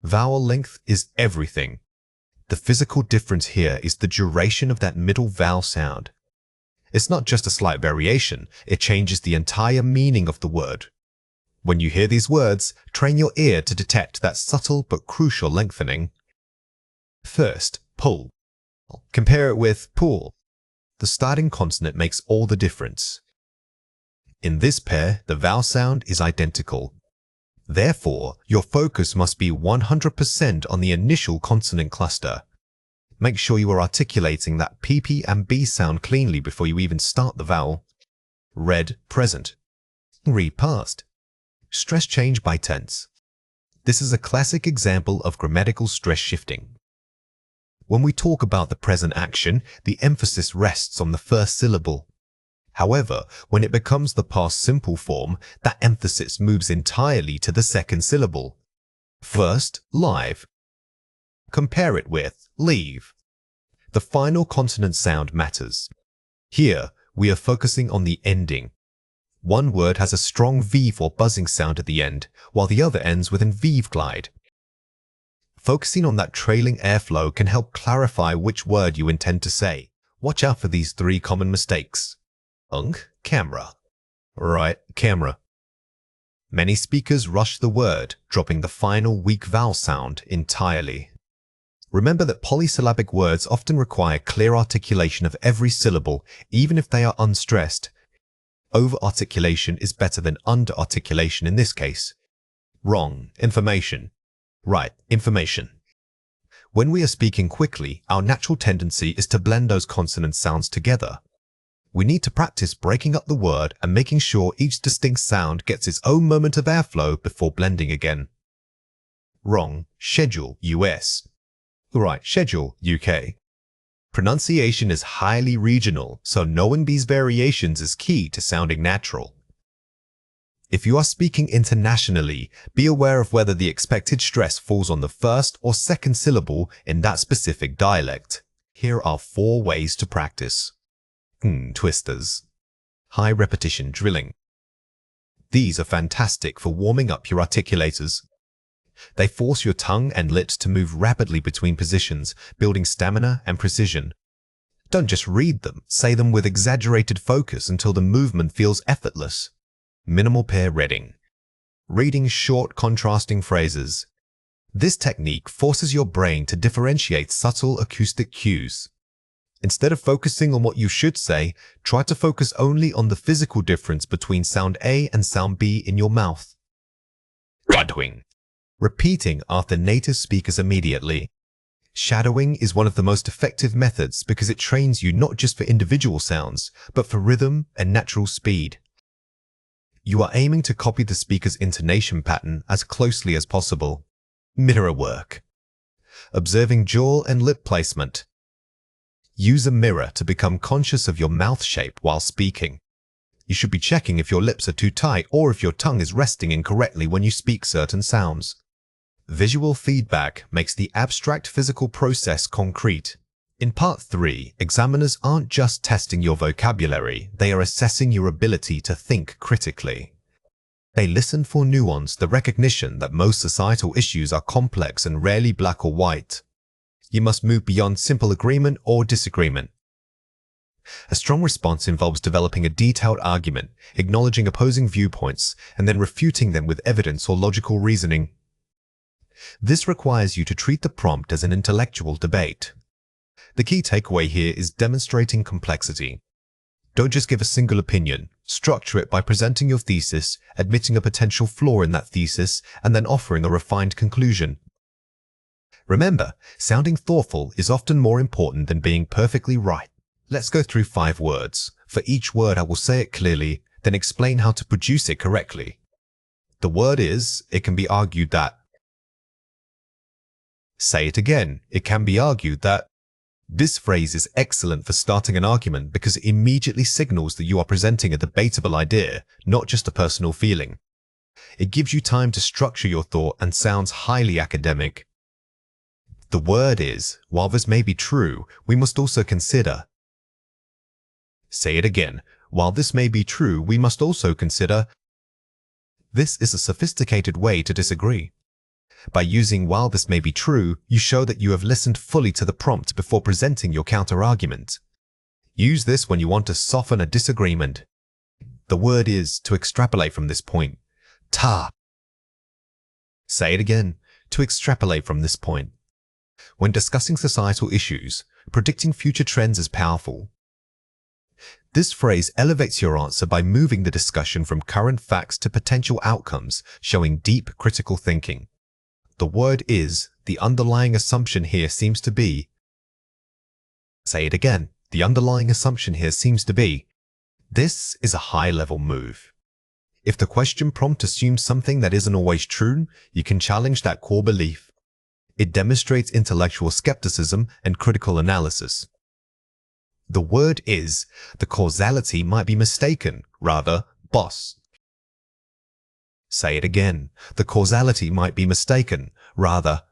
Vowel length is everything. The physical difference here is the duration of that middle vowel sound. It's not just a slight variation, it changes the entire meaning of the word. When you hear these words, train your ear to detect that subtle but crucial lengthening. First, pull. Compare it with pool. The starting consonant makes all the difference. In this pair, the vowel sound is identical. Therefore, your focus must be 100% on the initial consonant cluster. Make sure you are articulating that PP and B sound cleanly before you even start the vowel. Read, present. Read, past. Stress change by tense. This is a classic example of grammatical stress shifting. When we talk about the present action, the emphasis rests on the first syllable. However, when it becomes the past simple form, that emphasis moves entirely to the second syllable. First, live. Compare it with leave. The final consonant sound matters. Here, we are focusing on the ending. One word has a strong veeve or buzzing sound at the end, while the other ends with an veeve glide. Focusing on that trailing airflow can help clarify which word you intend to say. Watch out for these 3 common mistakes. Camera. Right, camera. Many speakers rush the word, dropping the final weak vowel sound entirely. Remember that polysyllabic words often require clear articulation of every syllable, even if they are unstressed. Over-articulation is better than under-articulation in this case. Wrong, information. Right, information. When we are speaking quickly, our natural tendency is to blend those consonant sounds together. We need to practice breaking up the word and making sure each distinct sound gets its own moment of airflow before blending again. Wrong, schedule, US. Right, schedule, UK. Pronunciation is highly regional, so knowing these variations is key to sounding natural. If you are speaking internationally, be aware of whether the expected stress falls on the first or second syllable in that specific dialect. Here are 4 ways to practice. Twisters. High repetition drilling. These are fantastic for warming up your articulators. They force your tongue and lips to move rapidly between positions, building stamina and precision. Don't just read them, say them with exaggerated focus until the movement feels effortless. Minimal pair reading. Reading short, contrasting phrases. This technique forces your brain to differentiate subtle acoustic cues. Instead of focusing on what you should say, try to focus only on the physical difference between sound A and sound B in your mouth. Shadowing. Repeating after native speakers immediately. Shadowing is one of the most effective methods because it trains you not just for individual sounds, but for rhythm and natural speed. You are aiming to copy the speaker's intonation pattern as closely as possible. Mirror work. Observing jaw and lip placement. Use a mirror to become conscious of your mouth shape while speaking. You should be checking if your lips are too tight or if your tongue is resting incorrectly when you speak certain sounds. Visual feedback makes the abstract physical process concrete. In Part 3, examiners aren't just testing your vocabulary, they are assessing your ability to think critically. They listen for nuance, the recognition that most societal issues are complex and rarely black or white. You must move beyond simple agreement or disagreement. A strong response involves developing a detailed argument, acknowledging opposing viewpoints, and then refuting them with evidence or logical reasoning. This requires you to treat the prompt as an intellectual debate. The key takeaway here is demonstrating complexity. Don't just give a single opinion. Structure it by presenting your thesis, admitting a potential flaw in that thesis, and then offering a refined conclusion. Remember, sounding thoughtful is often more important than being perfectly right. Let's go through 5 words. For each word, I will say it clearly, then explain how to produce it correctly. The word is, it can be argued that. Say it again. It can be argued that. This phrase is excellent for starting an argument because it immediately signals that you are presenting a debatable idea, not just a personal feeling. It gives you time to structure your thought and sounds highly academic. The word is, while this may be true, we must also consider. Say it again. While this may be true, we must also consider. This is a sophisticated way to disagree. By using while this may be true, you show that you have listened fully to the prompt before presenting your counter-argument. Use this when you want to soften a disagreement. The word is to extrapolate from this point. Ta. Say it again. To extrapolate from this point. When discussing societal issues, predicting future trends is powerful. This phrase elevates your answer by moving the discussion from current facts to potential outcomes, showing deep critical thinking. The word is, the underlying assumption here seems to be. Say it again. The underlying assumption here seems to be. This is a high-level move. If the question prompt assumes something that isn't always true, you can challenge that core belief. It demonstrates intellectual skepticism and critical analysis. The word is, the causality might be mistaken, rather, boss. Say it again. The causality might be mistaken, rather.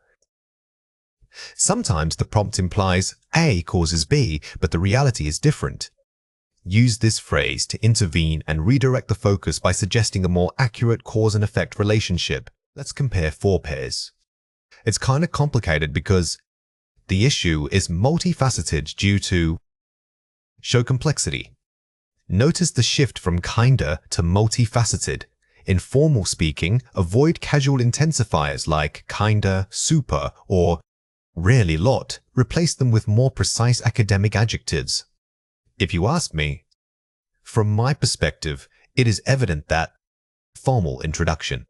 Sometimes the prompt implies A causes B, but the reality is different. Use this phrase to intervene and redirect the focus by suggesting a more accurate cause and effect relationship. Let's compare 4 pairs. It's kind of complicated because the issue is multifaceted due to show complexity. Notice the shift from kinder to multifaceted. In formal speaking, avoid casual intensifiers like kinder, super, or really lot. Replace them with more precise academic adjectives. If you ask me, from my perspective, it is evident that formal introduction.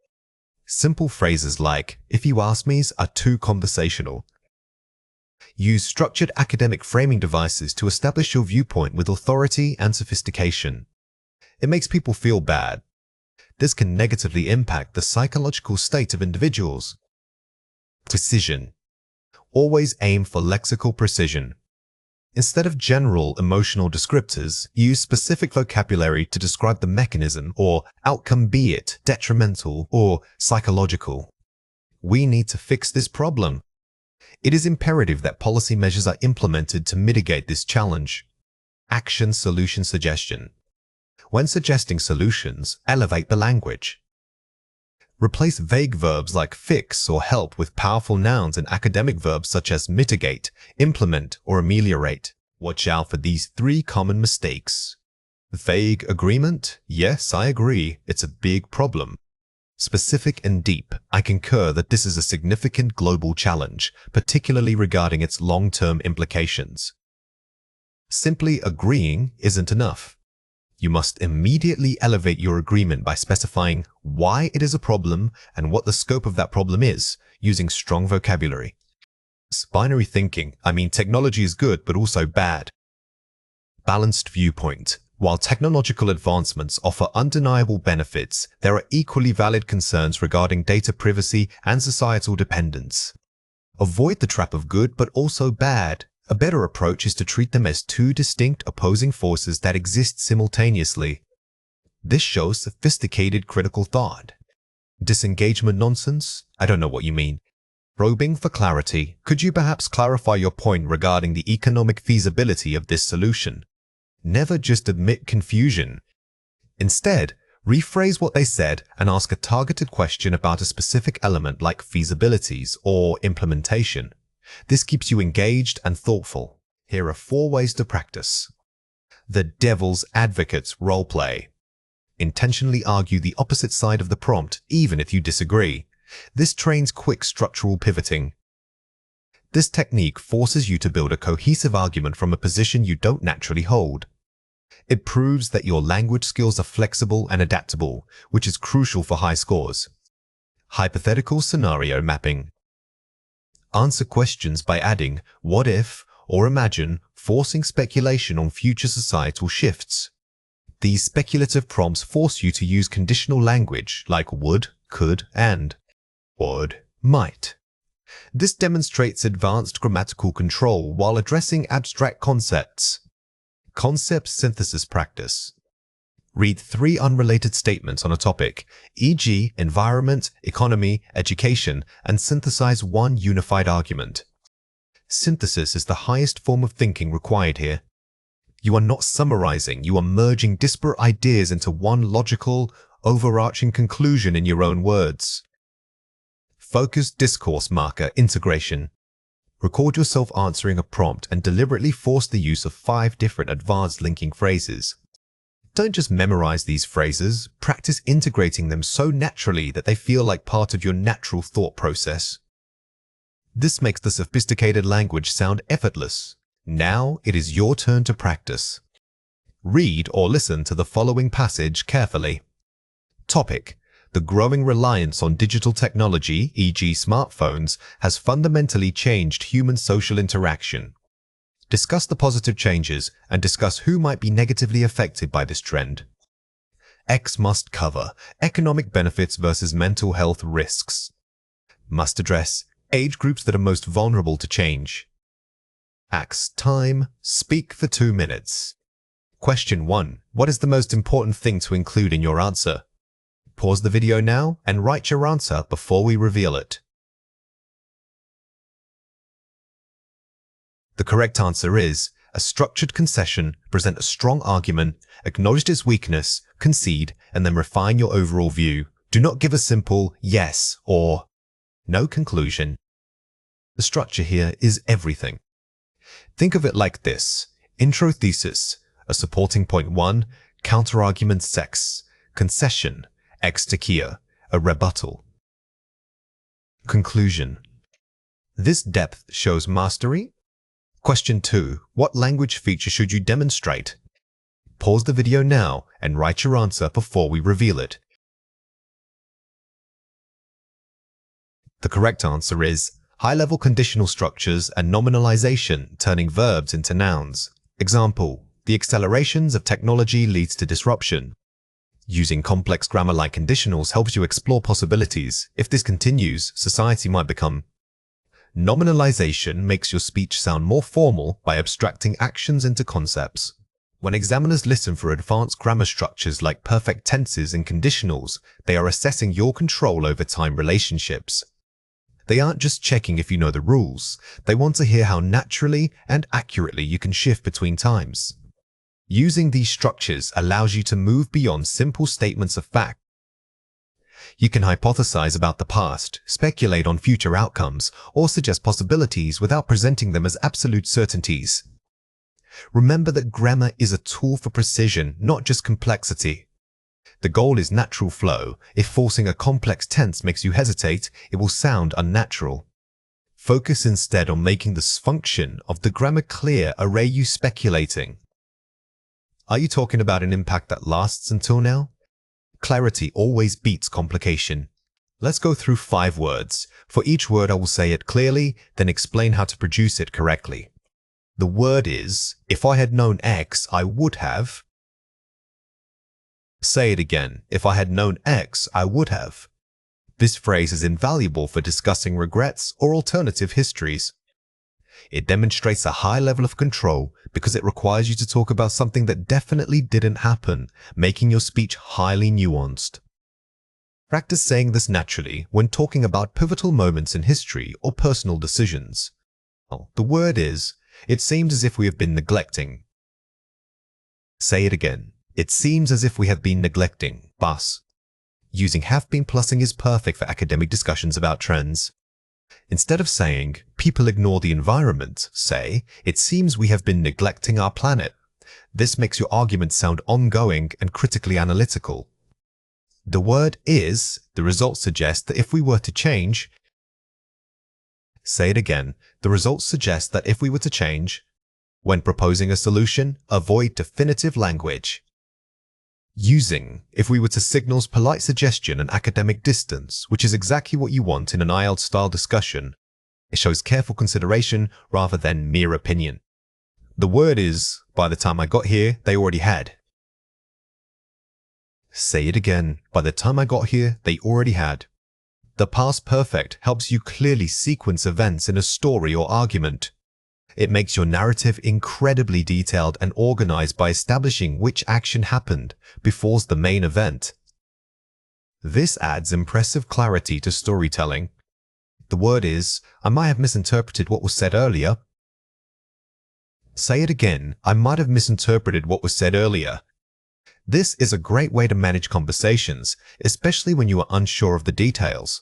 Simple phrases like, if you ask me's are too conversational. Use structured academic framing devices to establish your viewpoint with authority and sophistication. It makes people feel bad. This can negatively impact the psychological state of individuals. Precision. Always aim for lexical precision. Instead of general emotional descriptors, use specific vocabulary to describe the mechanism or outcome, be it detrimental or psychological. We need to fix this problem. It is imperative that policy measures are implemented to mitigate this challenge. Action solution suggestion. When suggesting solutions, elevate the language. Replace vague verbs like fix or help with powerful nouns and academic verbs such as mitigate, implement, or ameliorate. Watch out for these 3 common mistakes. Vague agreement? Yes, I agree. It's a big problem. Specific and deep. I concur that this is a significant global challenge, particularly regarding its long-term implications. Simply agreeing isn't enough. You must immediately elevate your agreement by specifying why it is a problem and what the scope of that problem is, using strong vocabulary. Binary thinking. I mean, technology is good, but also bad. Balanced viewpoint. While technological advancements offer undeniable benefits, there are equally valid concerns regarding data privacy and societal dependence. Avoid the trap of good but also bad. A better approach is to treat them as 2 distinct opposing forces that exist simultaneously. This shows sophisticated critical thought. Disengagement nonsense? I don't know what you mean. Probing for clarity, could you perhaps clarify your point regarding the economic feasibility of this solution? Never just admit confusion. Instead, rephrase what they said and ask a targeted question about a specific element like feasibilities or implementation. This keeps you engaged and thoughtful. Here are 4 ways to practice. The devil's advocate's roleplay. Intentionally argue the opposite side of the prompt, even if you disagree. This trains quick structural pivoting. This technique forces you to build a cohesive argument from a position you don't naturally hold. It proves that your language skills are flexible and adaptable, which is crucial for high scores. Hypothetical scenario mapping. Answer questions by adding "what if" or "imagine," forcing speculation on future societal shifts. These speculative prompts force you to use conditional language like would, could, and would, might. This demonstrates advanced grammatical control while addressing abstract concepts. Concept synthesis practice. Read 3 unrelated statements on a topic, e.g., environment, economy, education, and synthesize one unified argument. Synthesis is the highest form of thinking required here. You are not summarizing, you are merging disparate ideas into one logical, overarching conclusion in your own words. Focused discourse marker integration. Record yourself answering a prompt and deliberately force the use of 5 different advanced linking phrases. Don't just memorize these phrases, practice integrating them so naturally that they feel like part of your natural thought process. This makes the sophisticated language sound effortless. Now it is your turn to practice. Read or listen to the following passage carefully. Topic: the growing reliance on digital technology, e.g. smartphones, has fundamentally changed human social interaction. Discuss the positive changes and discuss who might be negatively affected by this trend. X must cover economic benefits versus mental health risks. Must address age groups that are most vulnerable to change. X time, speak for 2 minutes. Question 1. What is the most important thing to include in your answer? Pause the video now and write your answer before we reveal it. The correct answer is a structured concession, present a strong argument, acknowledge its weakness, concede, and then refine your overall view. Do not give a simple yes or no conclusion. The structure here is everything. Think of it like this: intro thesis, a supporting point 1, counterargument sex, concession, extekia, a rebuttal. Conclusion. This depth shows mastery. Question 2. What language feature should you demonstrate? Pause the video now and write your answer before we reveal it. The correct answer is high-level conditional structures and nominalization, turning verbs into nouns. Example: the accelerations of technology leads to disruption. Using complex grammar like conditionals helps you explore possibilities. If this continues, society might become. Nominalization makes your speech sound more formal by abstracting actions into concepts. When examiners listen for advanced grammar structures like perfect tenses and conditionals, they are assessing your control over time relationships. They aren't just checking if you know the rules, they want to hear how naturally and accurately you can shift between times. Using these structures allows you to move beyond simple statements of fact. You can hypothesize about the past, speculate on future outcomes, or suggest possibilities without presenting them as absolute certainties. Remember that grammar is a tool for precision, not just complexity. The goal is natural flow. If forcing a complex tense makes you hesitate, it will sound unnatural. Focus instead on making the function of the grammar clear. Array you speculating. Are you talking about an impact that lasts until now? Clarity always beats complication. Let's go through 5 words. For each word I will say it clearly, then explain how to produce it correctly. The word is, if I had known X, I would have. Say it again. If I had known X, I would have. This phrase is invaluable for discussing regrets or alternative histories. It demonstrates a high level of control because it requires you to talk about something that definitely didn't happen, making your speech highly nuanced. Practice saying this naturally when talking about pivotal moments in history or personal decisions. The word is, it seems as if we have been neglecting. Say it again. It seems as if we have been neglecting. Bus. Using have been plusing is perfect for academic discussions about trends. Instead of saying, people ignore the environment, say, it seems we have been neglecting our planet. This makes your argument sound ongoing and critically analytical. The word is, the results suggest that if we were to change. Say it again. The results suggest that if we were to change. When proposing a solution, avoid definitive language. Using, if we were to signals polite suggestion and academic distance, which is exactly what you want in an IELTS-style discussion. It shows careful consideration rather than mere opinion. The word is, by the time I got here, they already had. Say it again. By the time I got here, they already had. The past perfect helps you clearly sequence events in a story or argument. It makes your narrative incredibly detailed and organized by establishing which action happened before the main event. This adds impressive clarity to storytelling. The word is, I might have misinterpreted what was said earlier. Say it again. I might have misinterpreted what was said earlier. This is a great way to manage conversations, especially when you are unsure of the details.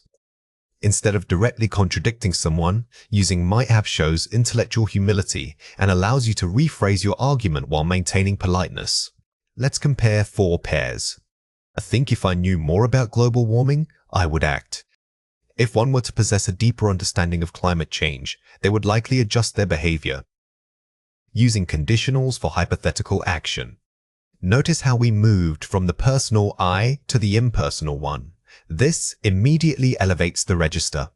Instead of directly contradicting someone, using might have shows intellectual humility and allows you to rephrase your argument while maintaining politeness. Let's compare 4 pairs. I think if I knew more about global warming, I would act. If one were to possess a deeper understanding of climate change, they would likely adjust their behavior. Using conditionals for hypothetical action. Notice how we moved from the personal I to the impersonal one. This immediately elevates the register.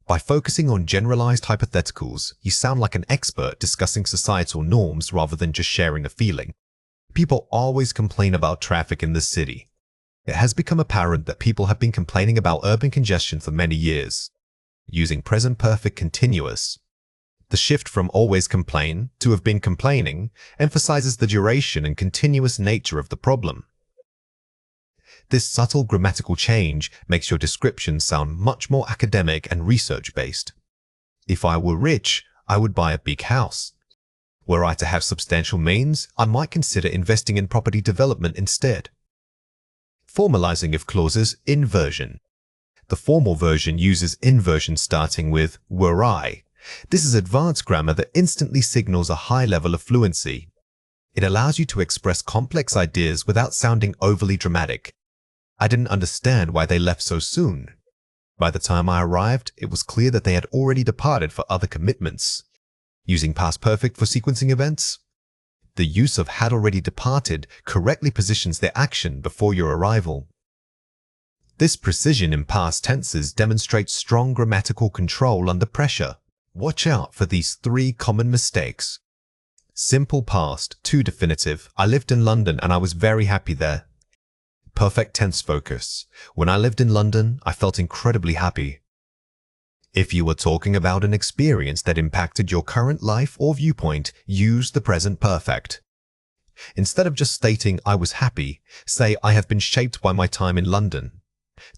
By focusing on generalized hypotheticals, you sound like an expert discussing societal norms rather than just sharing a feeling. People always complain about traffic in the city. It has become apparent that people have been complaining about urban congestion for many years. Using present perfect continuous. The shift from always complain to have been complaining emphasizes the duration and continuous nature of the problem. This subtle grammatical change makes your description sound much more academic and research-based. If I were rich, I would buy a big house. Were I to have substantial means, I might consider investing in property development instead. Formalizing of clauses inversion. The formal version uses inversion starting with were I. This is advanced grammar that instantly signals a high level of fluency. It allows you to express complex ideas without sounding overly dramatic. I didn't understand why they left so soon. By the time I arrived, it was clear that they had already departed for other commitments. Using past perfect for sequencing events. The use of had already departed correctly positions their action before your arrival. This precision in past tenses demonstrates strong grammatical control under pressure. Watch out for these 3 common mistakes. Simple past, too definitive. I lived in London and I was very happy there. Perfect tense focus. When I lived in London, I felt incredibly happy. If you were talking about an experience that impacted your current life or viewpoint, use the present perfect. Instead of just stating I was happy, say I have been shaped by my time in London.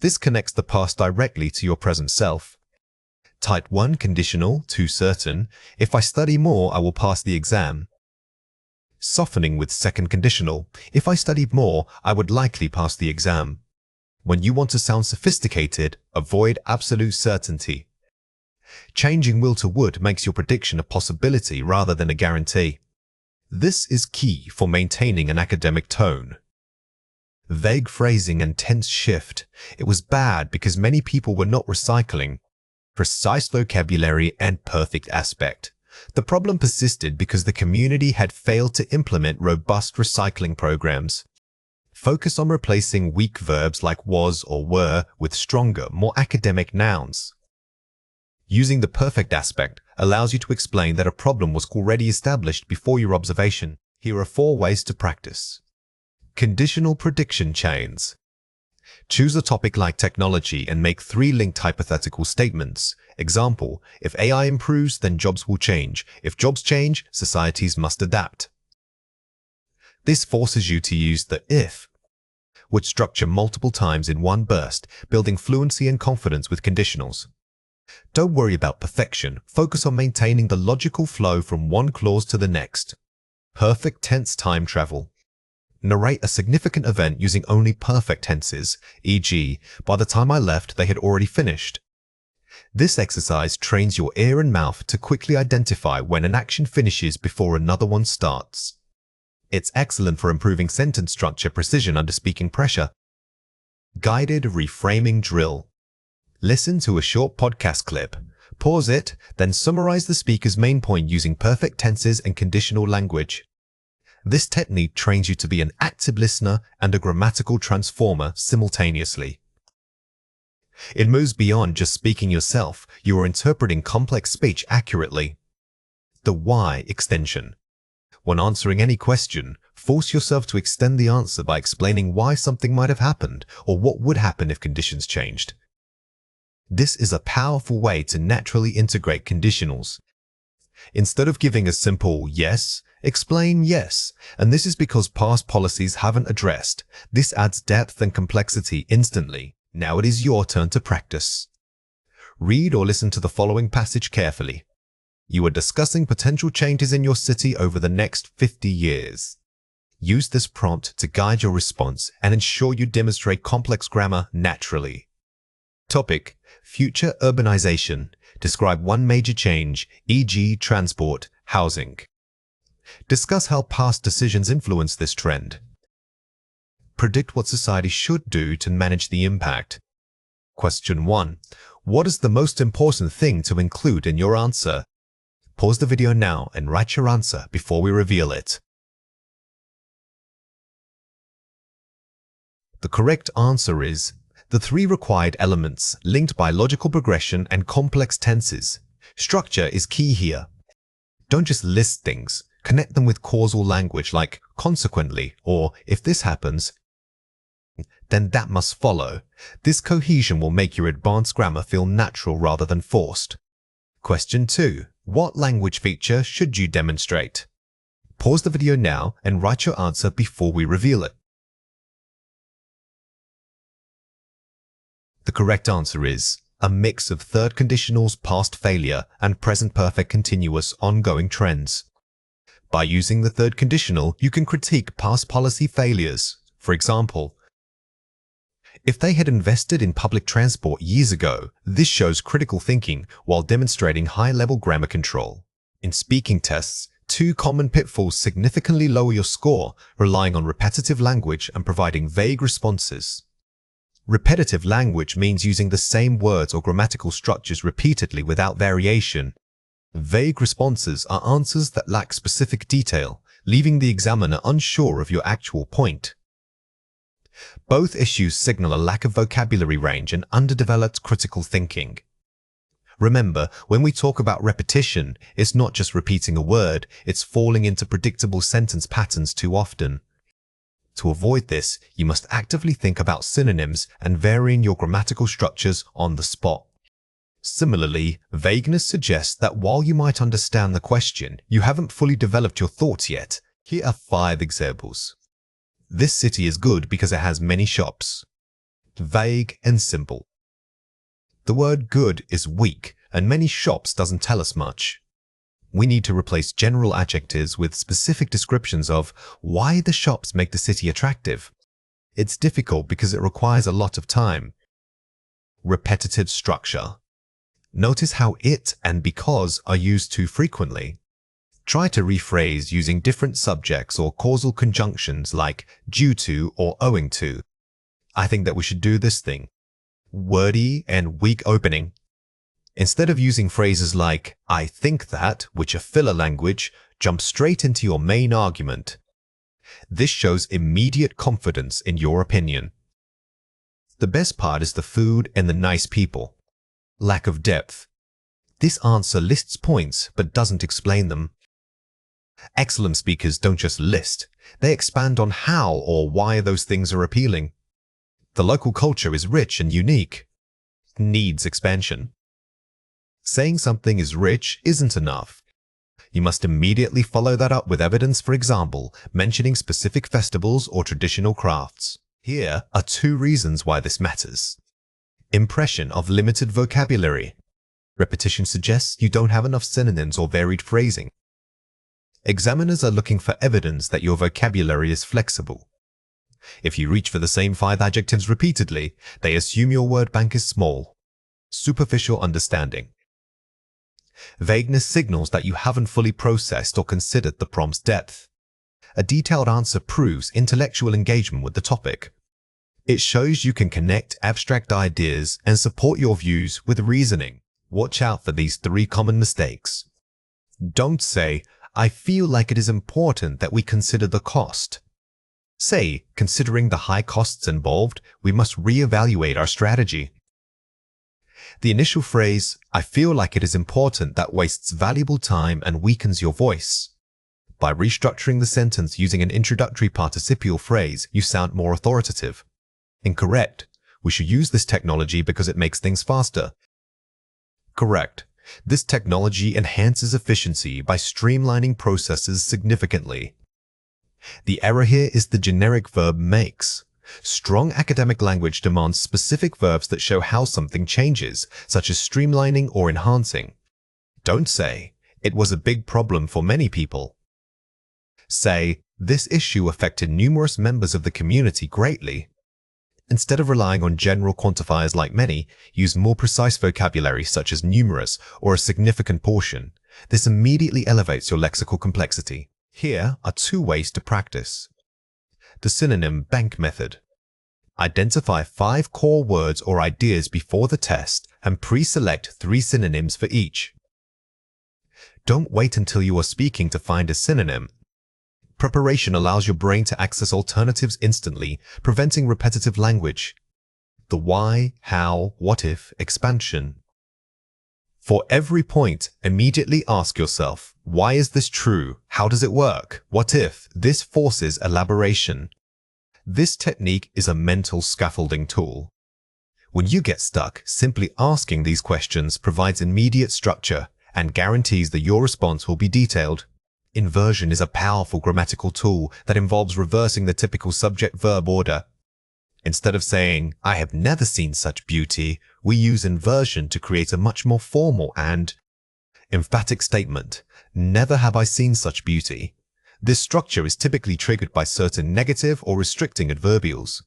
This connects the past directly to your present self. Type 1 conditional, too certain. If I study more, I will pass the exam. Softening with second conditional. If I studied more, I would likely pass the exam. When you want to sound sophisticated, avoid absolute certainty. Changing will to would makes your prediction a possibility rather than a guarantee. This is key for maintaining an academic tone. Vague phrasing and tense shift. It was bad because many people were not recycling. Precise vocabulary and perfect aspect. The problem persisted because the community had failed to implement robust recycling programs. Focus on replacing weak verbs like was or were with stronger, more academic nouns. Using the perfect aspect allows you to explain that a problem was already established before your observation. Here are 4 ways to practice. Conditional prediction chains. Choose a topic like technology and make 3 linked hypothetical statements. Example, if AI improves, then jobs will change. If jobs change, societies must adapt. This forces you to use the if. which structure multiple times in one burst, building fluency and confidence with conditionals. Don't worry about perfection. Focus on maintaining the logical flow from one clause to the next. Perfect tense time travel. Narrate a significant event using only perfect tenses, e.g., by the time I left, they had already finished. This exercise trains your ear and mouth to quickly identify when an action finishes before another one starts. It's excellent for improving sentence structure precision under speaking pressure. Guided reframing drill. Listen to a short podcast clip. Pause it, then summarize the speaker's main point using perfect tenses and conditional language. This technique trains you to be an active listener and a grammatical transformer simultaneously. It moves beyond just speaking yourself. You are interpreting complex speech accurately. The why extension. When answering any question, force yourself to extend the answer by explaining why something might have happened or what would happen if conditions changed. This is a powerful way to naturally integrate conditionals. Instead of giving a simple yes, explain yes, and this is because past policies haven't addressed. This adds depth and complexity instantly. Now it is your turn to practice. Read or listen to the following passage carefully. You are discussing potential changes in your city over the next 50 years. Use this prompt to guide your response and ensure you demonstrate complex grammar naturally. Topic: Future urbanization. Describe one major change, e.g., transport, housing. Discuss how past decisions influence this trend. Predict what society should do to manage the impact. Question 1. What is the most important thing to include in your answer? Pause the video now and write your answer before we reveal it. The correct answer is the 3 required elements linked by logical progression and complex tenses. Structure is key here. Don't just list things. Connect them with causal language like consequently or if this happens, then that must follow. This cohesion will make your advanced grammar feel natural rather than forced. Question 2. What language feature should you demonstrate? Pause the video now and write your answer before we reveal it. The correct answer is a mix of third conditionals, past failure, and present perfect continuous ongoing trends. By using the third conditional, you can critique past policy failures. For example, if they had invested in public transport years ago, this shows critical thinking while demonstrating high-level grammar control. In speaking tests, 2 common pitfalls significantly lower your score, relying on repetitive language and providing vague responses. Repetitive language means using the same words or grammatical structures repeatedly without variation. Vague responses are answers that lack specific detail, leaving the examiner unsure of your actual point. Both issues signal a lack of vocabulary range and underdeveloped critical thinking. Remember, when we talk about repetition, it's not just repeating a word, it's falling into predictable sentence patterns too often. To avoid this, you must actively think about synonyms and varying your grammatical structures on the spot. Similarly, vagueness suggests that while you might understand the question, you haven't fully developed your thoughts yet. Here are 5 examples. This city is good because it has many shops. Vague and simple. The word good is weak, and many shops doesn't tell us much. We need to replace general adjectives with specific descriptions of why the shops make the city attractive. It's difficult because it requires a lot of time. Repetitive structure. Notice how it and because are used too frequently. Try to rephrase using different subjects or causal conjunctions like due to or owing to. I think that we should do this thing. Wordy and weak opening. Instead of using phrases like I think that, which are filler language, jump straight into your main argument. This shows immediate confidence in your opinion. The best part is the food and the nice people. Lack of depth. This answer lists points but doesn't explain them. Excellent speakers don't just list, they expand on how or why those things are appealing. The local culture is rich and unique. Needs expansion. Saying something is rich isn't enough. You must immediately follow that up with evidence, for example, mentioning specific festivals or traditional crafts. Here are 2 reasons why this matters. Impression of limited vocabulary. Repetition suggests you don't have enough synonyms or varied phrasing. Examiners are looking for evidence that your vocabulary is flexible. If you reach for the same 5 adjectives repeatedly, they assume your word bank is small. Superficial understanding. Vagueness signals that you haven't fully processed or considered the prompt's depth. A detailed answer proves intellectual engagement with the topic. It shows you can connect abstract ideas and support your views with reasoning. Watch out for these 3 common mistakes. Don't say, "I feel like it is important that we consider the cost." Say, "Considering the high costs involved, we must reevaluate our strategy." The initial phrase, "I feel like it is important," that wastes valuable time and weakens your voice. By restructuring the sentence using an introductory participial phrase, you sound more authoritative. Incorrect. We should use this technology because it makes things faster. Correct. This technology enhances efficiency by streamlining processes significantly. The error here is the generic verb makes. Strong academic language demands specific verbs that show how something changes, such as streamlining or enhancing. Don't say, "It was a big problem for many people." Say, "This issue affected numerous members of the community greatly." Instead of relying on general quantifiers like many, use more precise vocabulary such as numerous or a significant portion. This immediately elevates your lexical complexity. Here are 2 ways to practice. The synonym bank method. Identify 5 core words or ideas before the test and pre-select 3 synonyms for each. Don't wait until you are speaking to find a synonym. Preparation allows your brain to access alternatives instantly, preventing repetitive language. The why, how, what if expansion. For every point, immediately ask yourself, why is this true? How does it work? What if? This forces elaboration. This technique is a mental scaffolding tool. When you get stuck, simply asking these questions provides immediate structure and guarantees that your response will be detailed. Inversion is a powerful grammatical tool that involves reversing the typical subject-verb order. Instead of saying, "I have never seen such beauty," we use inversion to create a much more formal and emphatic statement. "Never have I seen such beauty." This structure is typically triggered by certain negative or restricting adverbials,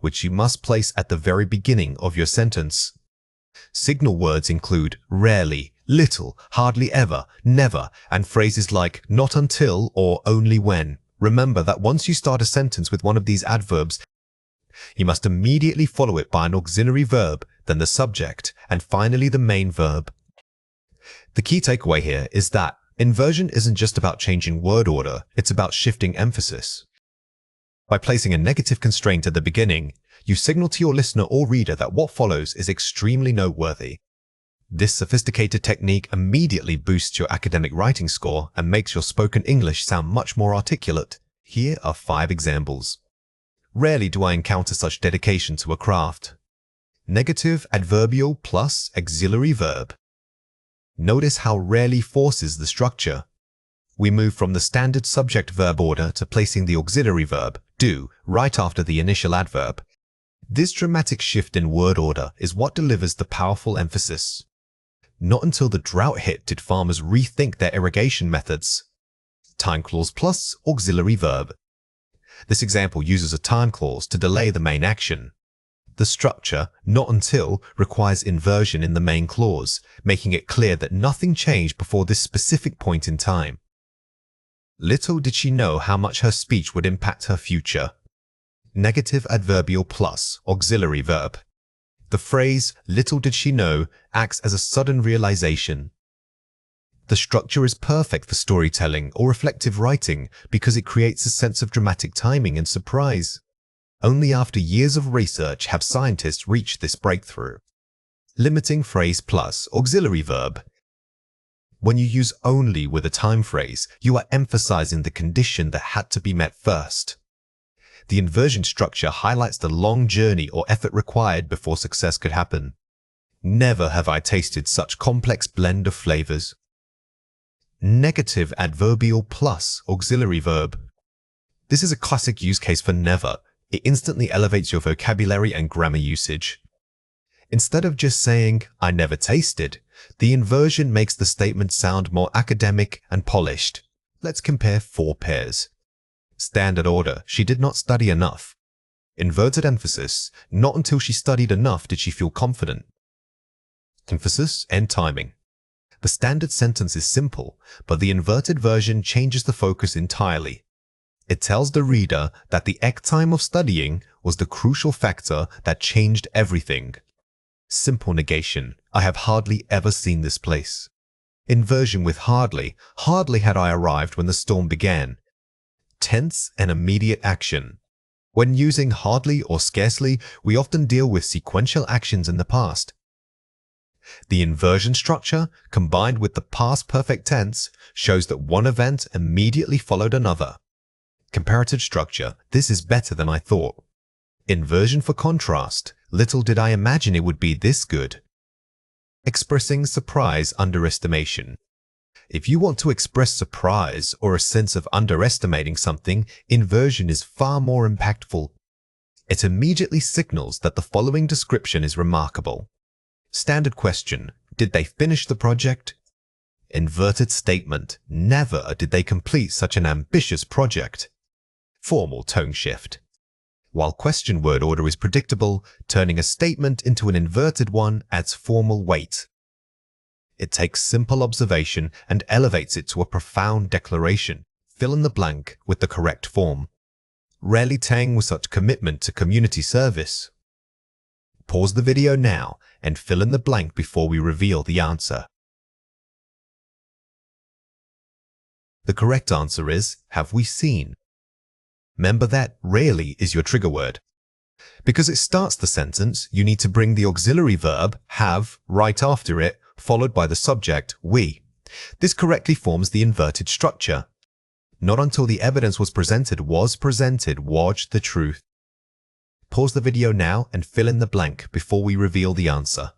which you must place at the very beginning of your sentence. Signal words include rarely, little, hardly ever, never, and phrases like not until or only when. Remember that once you start a sentence with one of these adverbs, you must immediately follow it by an auxiliary verb, then the subject, and finally the main verb. The key takeaway here is that inversion isn't just about changing word order, it's about shifting emphasis. By placing a negative constraint at the beginning, you signal to your listener or reader that what follows is extremely noteworthy. This sophisticated technique immediately boosts your academic writing score and makes your spoken English sound much more articulate. Here are 5 examples. Rarely do I encounter such dedication to a craft. Negative adverbial plus auxiliary verb. Notice how rarely forces the structure. We move from the standard subject-verb order to placing the auxiliary verb, do, right after the initial adverb. This dramatic shift in word order is what delivers the powerful emphasis. Not until the drought hit did farmers rethink their irrigation methods. Time clause plus auxiliary verb. This example uses a time clause to delay the main action. The structure, not until, requires inversion in the main clause, making it clear that nothing changed before this specific point in time. Little did she know how much her speech would impact her future. Negative adverbial plus auxiliary verb. The phrase, little did she know, acts as a sudden realization. The structure is perfect for storytelling or reflective writing because it creates a sense of dramatic timing and surprise. Only after years of research have scientists reached this breakthrough. Limiting phrase plus auxiliary verb. When you use only with a time phrase, you are emphasizing the condition that had to be met first. The inversion structure highlights the long journey or effort required before success could happen. Never have I tasted such complex blend of flavors. Negative adverbial plus auxiliary verb. This is a classic use case for never. It instantly elevates your vocabulary and grammar usage. Instead of just saying, "I never tasted," the inversion makes the statement sound more academic and polished. Let's compare 4 pairs. Standard order: she did not study enough. Inverted emphasis: not until she studied enough did she feel confident. Emphasis and timing: the standard sentence is simple, but the inverted version changes the focus entirely. It tells the reader that the time of studying was the crucial factor that changed everything. Simple negation: I have hardly ever seen this place. Inversion with hardly: hardly had I arrived when the storm began. Tense and immediate action: when using hardly or scarcely, we often deal with sequential actions in the past. The inversion structure, combined with the past perfect tense, shows that one event immediately followed another. Comparative structure: this is better than I thought. Inversion for contrast: little did I imagine it would be this good. Expressing surprise underestimation: if you want to express surprise or a sense of underestimating something, inversion is far more impactful. It immediately signals that the following description is remarkable. Standard question: did they finish the project? Inverted statement: never did they complete such an ambitious project. Formal tone shift: while question word order is predictable, turning a statement into an inverted one adds formal weight. It takes simple observation and elevates it to a profound declaration. Fill in the blank with the correct form. Rarely tang with such commitment to community service. Pause the video now and fill in the blank before we reveal the answer. The correct answer is, have we seen? Remember that rarely is your trigger word. Because it starts the sentence, you need to bring the auxiliary verb, have, right after it, followed by the subject, we. This correctly forms the inverted structure. Not until the evidence was presented was the truth. Pause the video now and fill in the blank before we reveal the answer.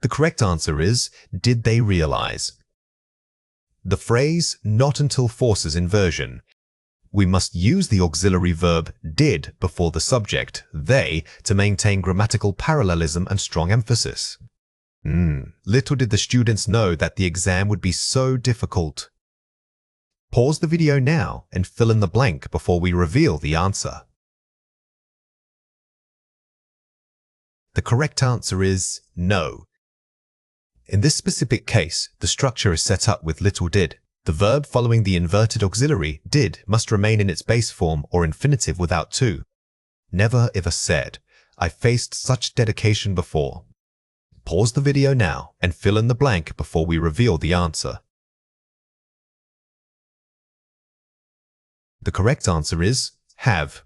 The correct answer is, did they realize? The phrase, not until forces inversion. We must use the auxiliary verb did before the subject, they, to maintain grammatical parallelism and strong emphasis. Little did the students know that the exam would be so difficult. Pause the video now and fill in the blank before we reveal the answer. The correct answer is no. In this specific case, the structure is set up with little did. The verb following the inverted auxiliary, did, must remain in its base form or infinitive without to. Never ever said, I faced such dedication before. Pause the video now and fill in the blank before we reveal the answer. The correct answer is have.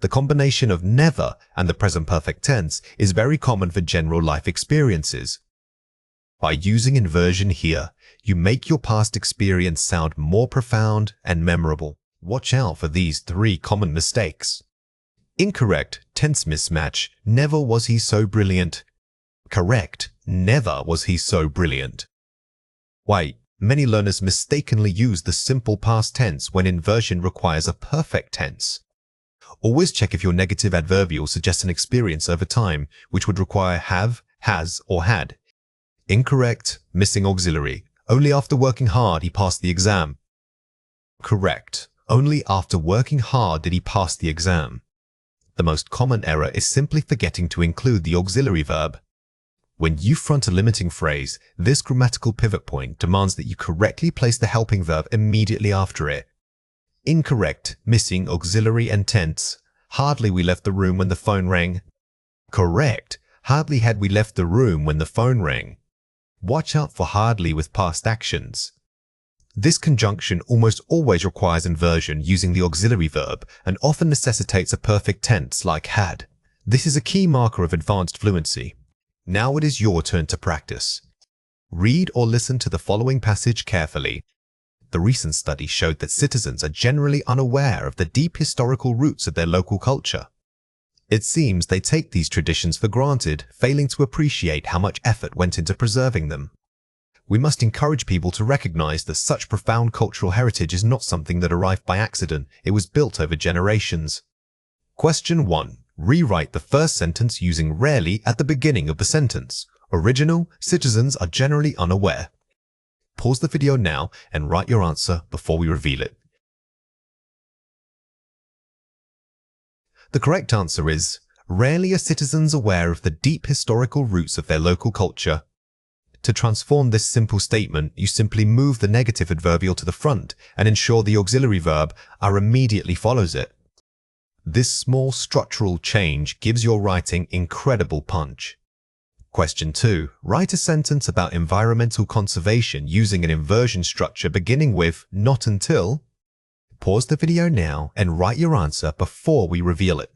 The combination of never and the present perfect tense is very common for general life experiences. By using inversion here, you make your past experience sound more profound and memorable. Watch out for these 3 common mistakes. Incorrect tense mismatch: never was he so brilliant. Correct: never was he so brilliant. Why, many learners mistakenly use the simple past tense when inversion requires a perfect tense. Always check if your negative adverbial suggests an experience over time, which would require have, has, or had. Incorrect, missing auxiliary: only after working hard he passed the exam. Correct, only after working hard did he pass the exam. The most common error is simply forgetting to include the auxiliary verb. When you front a limiting phrase, this grammatical pivot point demands that you correctly place the helping verb immediately after it. Incorrect, missing auxiliary and tense: hardly we left the room when the phone rang. Correct, hardly had we left the room when the phone rang. Watch out for hardly with past actions. This conjunction almost always requires inversion using the auxiliary verb and often necessitates a perfect tense like had. This is a key marker of advanced fluency. Now it is your turn to practice. Read or listen to the following passage carefully. The recent study showed that citizens are generally unaware of the deep historical roots of their local culture. It seems they take these traditions for granted, failing to appreciate how much effort went into preserving them. We must encourage people to recognize that such profound cultural heritage is not something that arrived by accident. It was built over generations. Question 1. Rewrite the first sentence using rarely at the beginning of the sentence. Original, citizens are generally unaware. Pause the video now and write your answer before we reveal it. The correct answer is, rarely are citizens aware of the deep historical roots of their local culture. To transform this simple statement, you simply move the negative adverbial to the front and ensure the auxiliary verb are immediately follows it. This small structural change gives your writing incredible punch. Question 2. Write a sentence about environmental conservation using an inversion structure beginning with not until. Pause the video now and write your answer before we reveal it.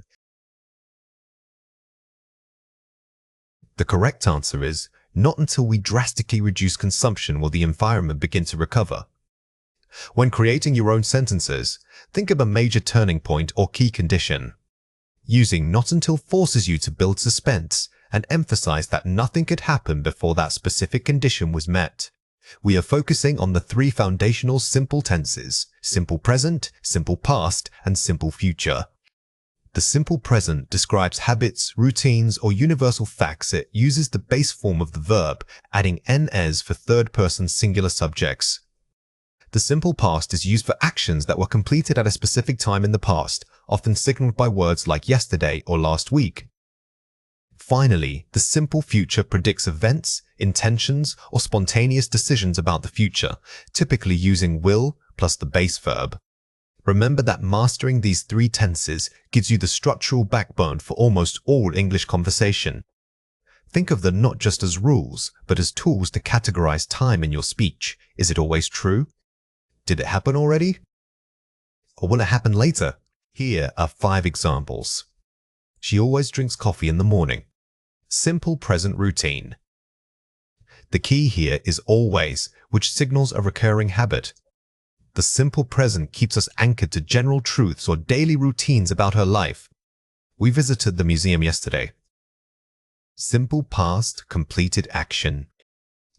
The correct answer is, not until we drastically reduce consumption will the environment begin to recover. When creating your own sentences, think of a major turning point or key condition. Using not until forces you to build suspense and emphasize that nothing could happen before that specific condition was met. We are focusing on the 3 foundational simple tenses: simple present, simple past, and simple future. The simple present describes habits, routines, or universal facts. It uses the base form of the verb, adding NS for third-person singular subjects. The simple past is used for actions that were completed at a specific time in the past, often signaled by words like yesterday or last week. Finally, the simple future predicts events, intentions, or spontaneous decisions about the future, typically using will plus the base verb. Remember that mastering these 3 tenses gives you the structural backbone for almost all English conversation. Think of them not just as rules, but as tools to categorize time in your speech. Is it always true? Did it happen already? Or will it happen later? Here are 5 examples. She always drinks coffee in the morning. Simple present routine. The key here is always, which signals a recurring habit. The simple present keeps us anchored to general truths or daily routines about her life. We visited the museum yesterday. Simple past, completed action.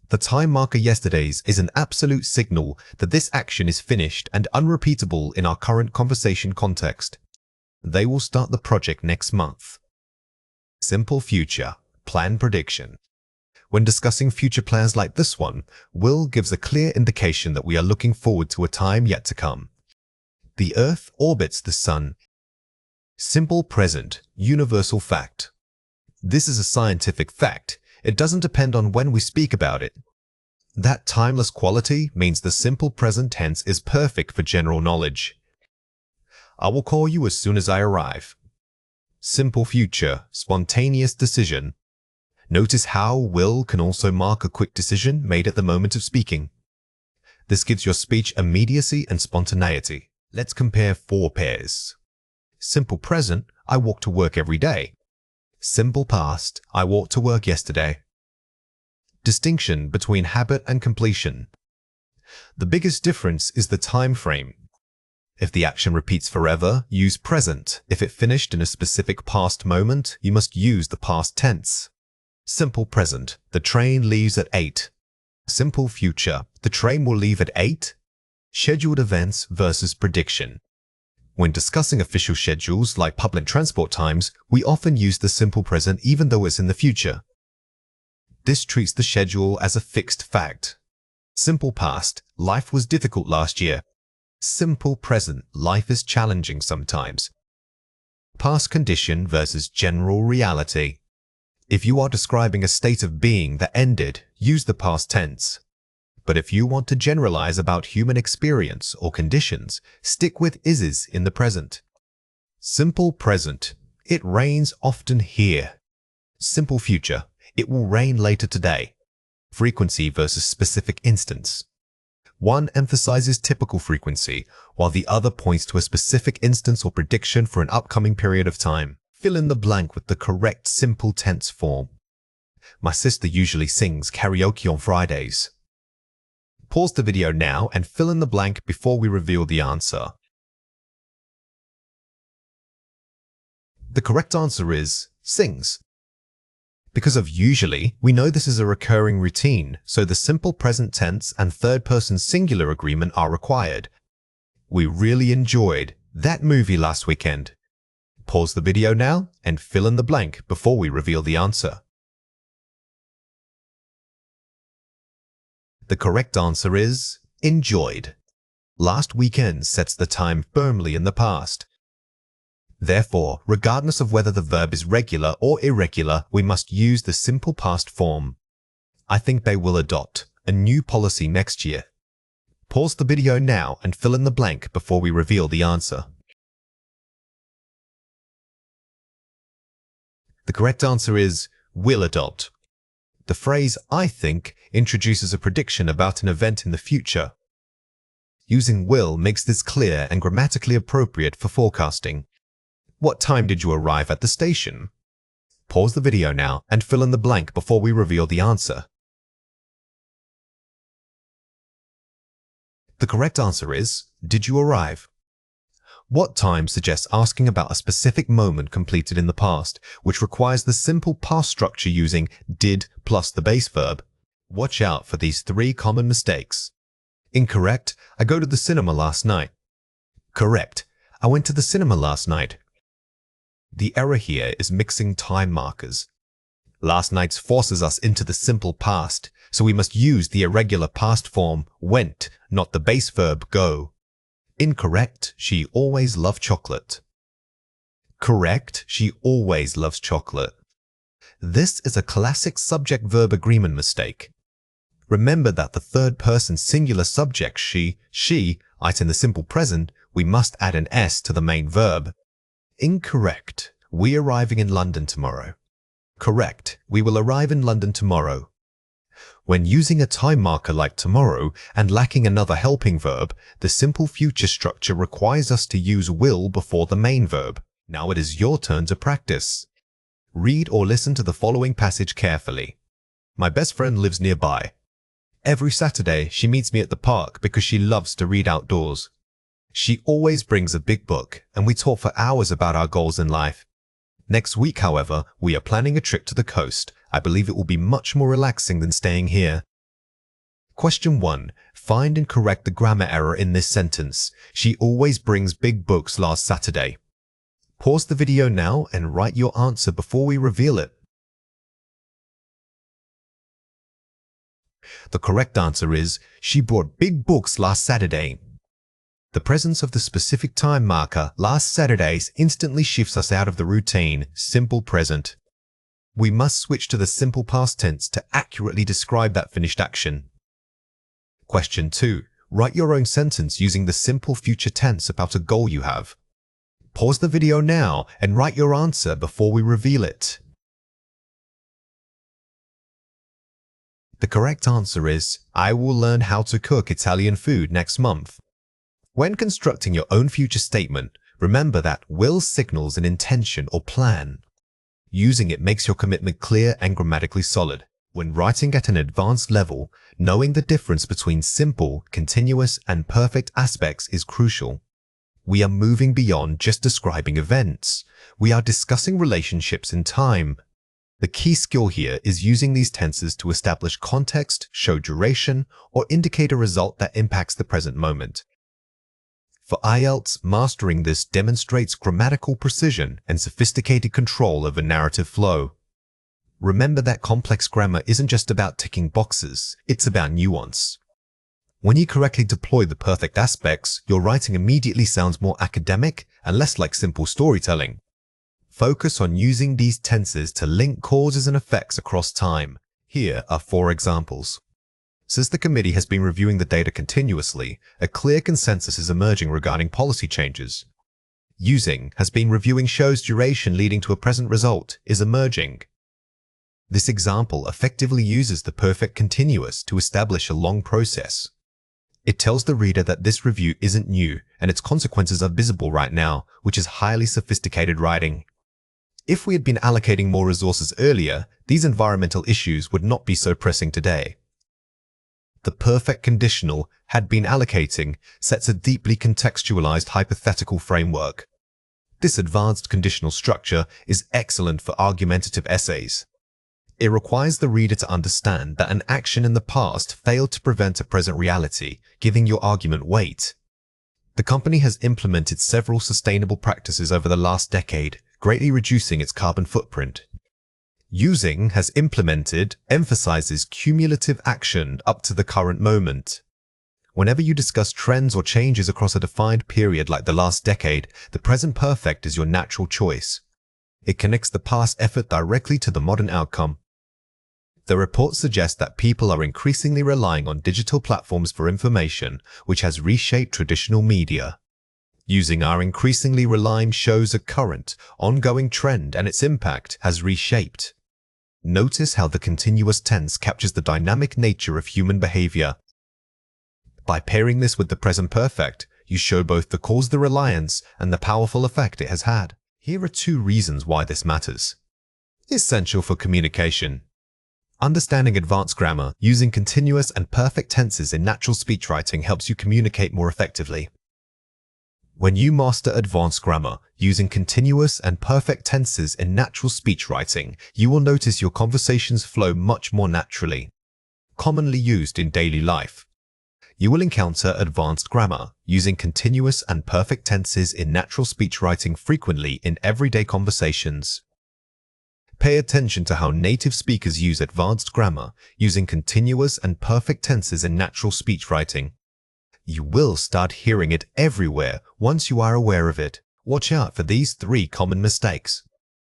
The time marker yesterday's is an absolute signal that this action is finished and unrepeatable in our current conversation context. They will start the project next month. Simple future, plan prediction. When discussing future plans like this one, will gives a clear indication that we are looking forward to a time yet to come. The Earth orbits the Sun. Simple present, universal fact. This is a scientific fact. It doesn't depend on when we speak about it. That timeless quality means the simple present tense is perfect for general knowledge. I will call you as soon as I arrive. Simple future, spontaneous decision. Notice how will can also mark a quick decision made at the moment of speaking. This gives your speech immediacy and spontaneity. Let's compare 4 pairs. Simple present, I walk to work every day. Simple past, I walked to work yesterday. Distinction between habit and completion. The biggest difference is the time frame. If the action repeats forever, use present. If it finished in a specific past moment, you must use the past tense. Simple present, the train leaves at 8. Simple future, the train will leave at 8. Scheduled events versus prediction. When discussing official schedules like public transport times, we often use the simple present even though it's in the future. This treats the schedule as a fixed fact. Simple past, life was difficult last year. Simple present, life is challenging sometimes. Past condition versus general reality. If you are describing a state of being that ended, use the past tense. But if you want to generalize about human experience or conditions, stick with is in the present. Simple present, it rains often here. Simple future, it will rain later today. Frequency versus specific instance. One emphasizes typical frequency, while the other points to a specific instance or prediction for an upcoming period of time. Fill in the blank with the correct simple tense form. My sister usually sings karaoke on Fridays. Pause the video now and fill in the blank before we reveal the answer. The correct answer is sings. Because of usually, we know this is a recurring routine, so the simple present tense and third-person singular agreement are required. We really enjoyed that movie last weekend. Pause the video now and fill in the blank before we reveal the answer. The correct answer is enjoyed. Last weekend sets the time firmly in the past. Therefore, regardless of whether the verb is regular or irregular, we must use the simple past form. I think they will adopt a new policy next year. Pause the video now and fill in the blank before we reveal the answer. The correct answer is will adopt. The phrase I think introduces a prediction about an event in the future. Using will makes this clear and grammatically appropriate for forecasting. What time did you arrive at the station? Pause the video now and fill in the blank before we reveal the answer. The correct answer is, did you arrive? What time suggests asking about a specific moment completed in the past, which requires the simple past structure using did plus the base verb. Watch out for these 3 common mistakes. Incorrect, I go to the cinema last night. Correct, I went to the cinema last night. The error here is mixing time markers. Last night's forces us into the simple past, so we must use the irregular past form went, not the base verb go. Incorrect, she always loved chocolate. Correct, she always loves chocolate. This is a classic subject-verb agreement mistake. Remember that the third-person singular subject she, in the simple present, we must add an s to the main verb. Incorrect, we arriving in London tomorrow. Correct, we will arrive in London tomorrow. When using a time marker like tomorrow and lacking another helping verb, the simple future structure requires us to use will before the main verb. Now it is your turn to practice. Read or listen to the following passage carefully. My best friend lives nearby. Every Saturday, she meets me at the park because she loves to read outdoors. She always brings a big book, and we talk for hours about our goals in life. Next week, however, we are planning a trip to the coast. I believe it will be much more relaxing than staying here. Question 1. Find and correct the grammar error in this sentence. She always brings big books last Saturday. Pause the video now and write your answer before we reveal it. The correct answer is, she brought big books last Saturday. The presence of the specific time marker, last Saturdays, instantly shifts us out of the routine, simple present. We must switch to the simple past tense to accurately describe that finished action. Question 2. Write your own sentence using the simple future tense about a goal you have. Pause the video now and write your answer before we reveal it. The correct answer is, I will learn how to cook Italian food next month. When constructing your own future statement, remember that will signals an intention or plan. Using it makes your commitment clear and grammatically solid. When writing at an advanced level, knowing the difference between simple, continuous, and perfect aspects is crucial. We are moving beyond just describing events. We are discussing relationships in time. The key skill here is using these tenses to establish context, show duration, or indicate a result that impacts the present moment. For IELTS, mastering this demonstrates grammatical precision and sophisticated control over narrative flow. Remember that complex grammar isn't just about ticking boxes, it's about nuance. When you correctly deploy the perfect aspects, your writing immediately sounds more academic and less like simple storytelling. Focus on using these tenses to link causes and effects across time. Here are 4 examples. Since the committee has been reviewing the data continuously, a clear consensus is emerging regarding policy changes. Using has been reviewing shows duration leading to a present result is emerging. This example effectively uses the perfect continuous to establish a long process. It tells the reader that this review isn't new and its consequences are visible right now, which is highly sophisticated writing. If we had been allocating more resources earlier, these environmental issues would not be so pressing today. The perfect conditional had been allocating sets a deeply contextualized hypothetical framework. This advanced conditional structure is excellent for argumentative essays. It requires the reader to understand that an action in the past failed to prevent a present reality, giving your argument weight. The company has implemented several sustainable practices over the last decade, greatly reducing its carbon footprint. Using has implemented emphasizes cumulative action up to the current moment. Whenever you discuss trends or changes across a defined period like the last decade, the present perfect is your natural choice. It connects the past effort directly to the modern outcome. The report suggests that people are increasingly relying on digital platforms for information, which has reshaped traditional media. Using are increasingly relying shows a current, ongoing trend, and its impact has reshaped. Notice how the continuous tense captures the dynamic nature of human behavior. By pairing this with the present perfect, you show both the cause, the reliance, and the powerful effect it has had. Here are 2 reasons why this matters. Essential for communication. Understanding advanced grammar using continuous and perfect tenses in natural speech writing helps you communicate more effectively. When you master advanced grammar using continuous and perfect tenses in natural speech writing, you will notice your conversations flow much more naturally. Commonly used in daily life. You will encounter advanced grammar using continuous and perfect tenses in natural speech writing frequently in everyday conversations. Pay attention to how native speakers use advanced grammar using continuous and perfect tenses in natural speech writing. You will start hearing it everywhere once you are aware of it. Watch out for these 3 common mistakes.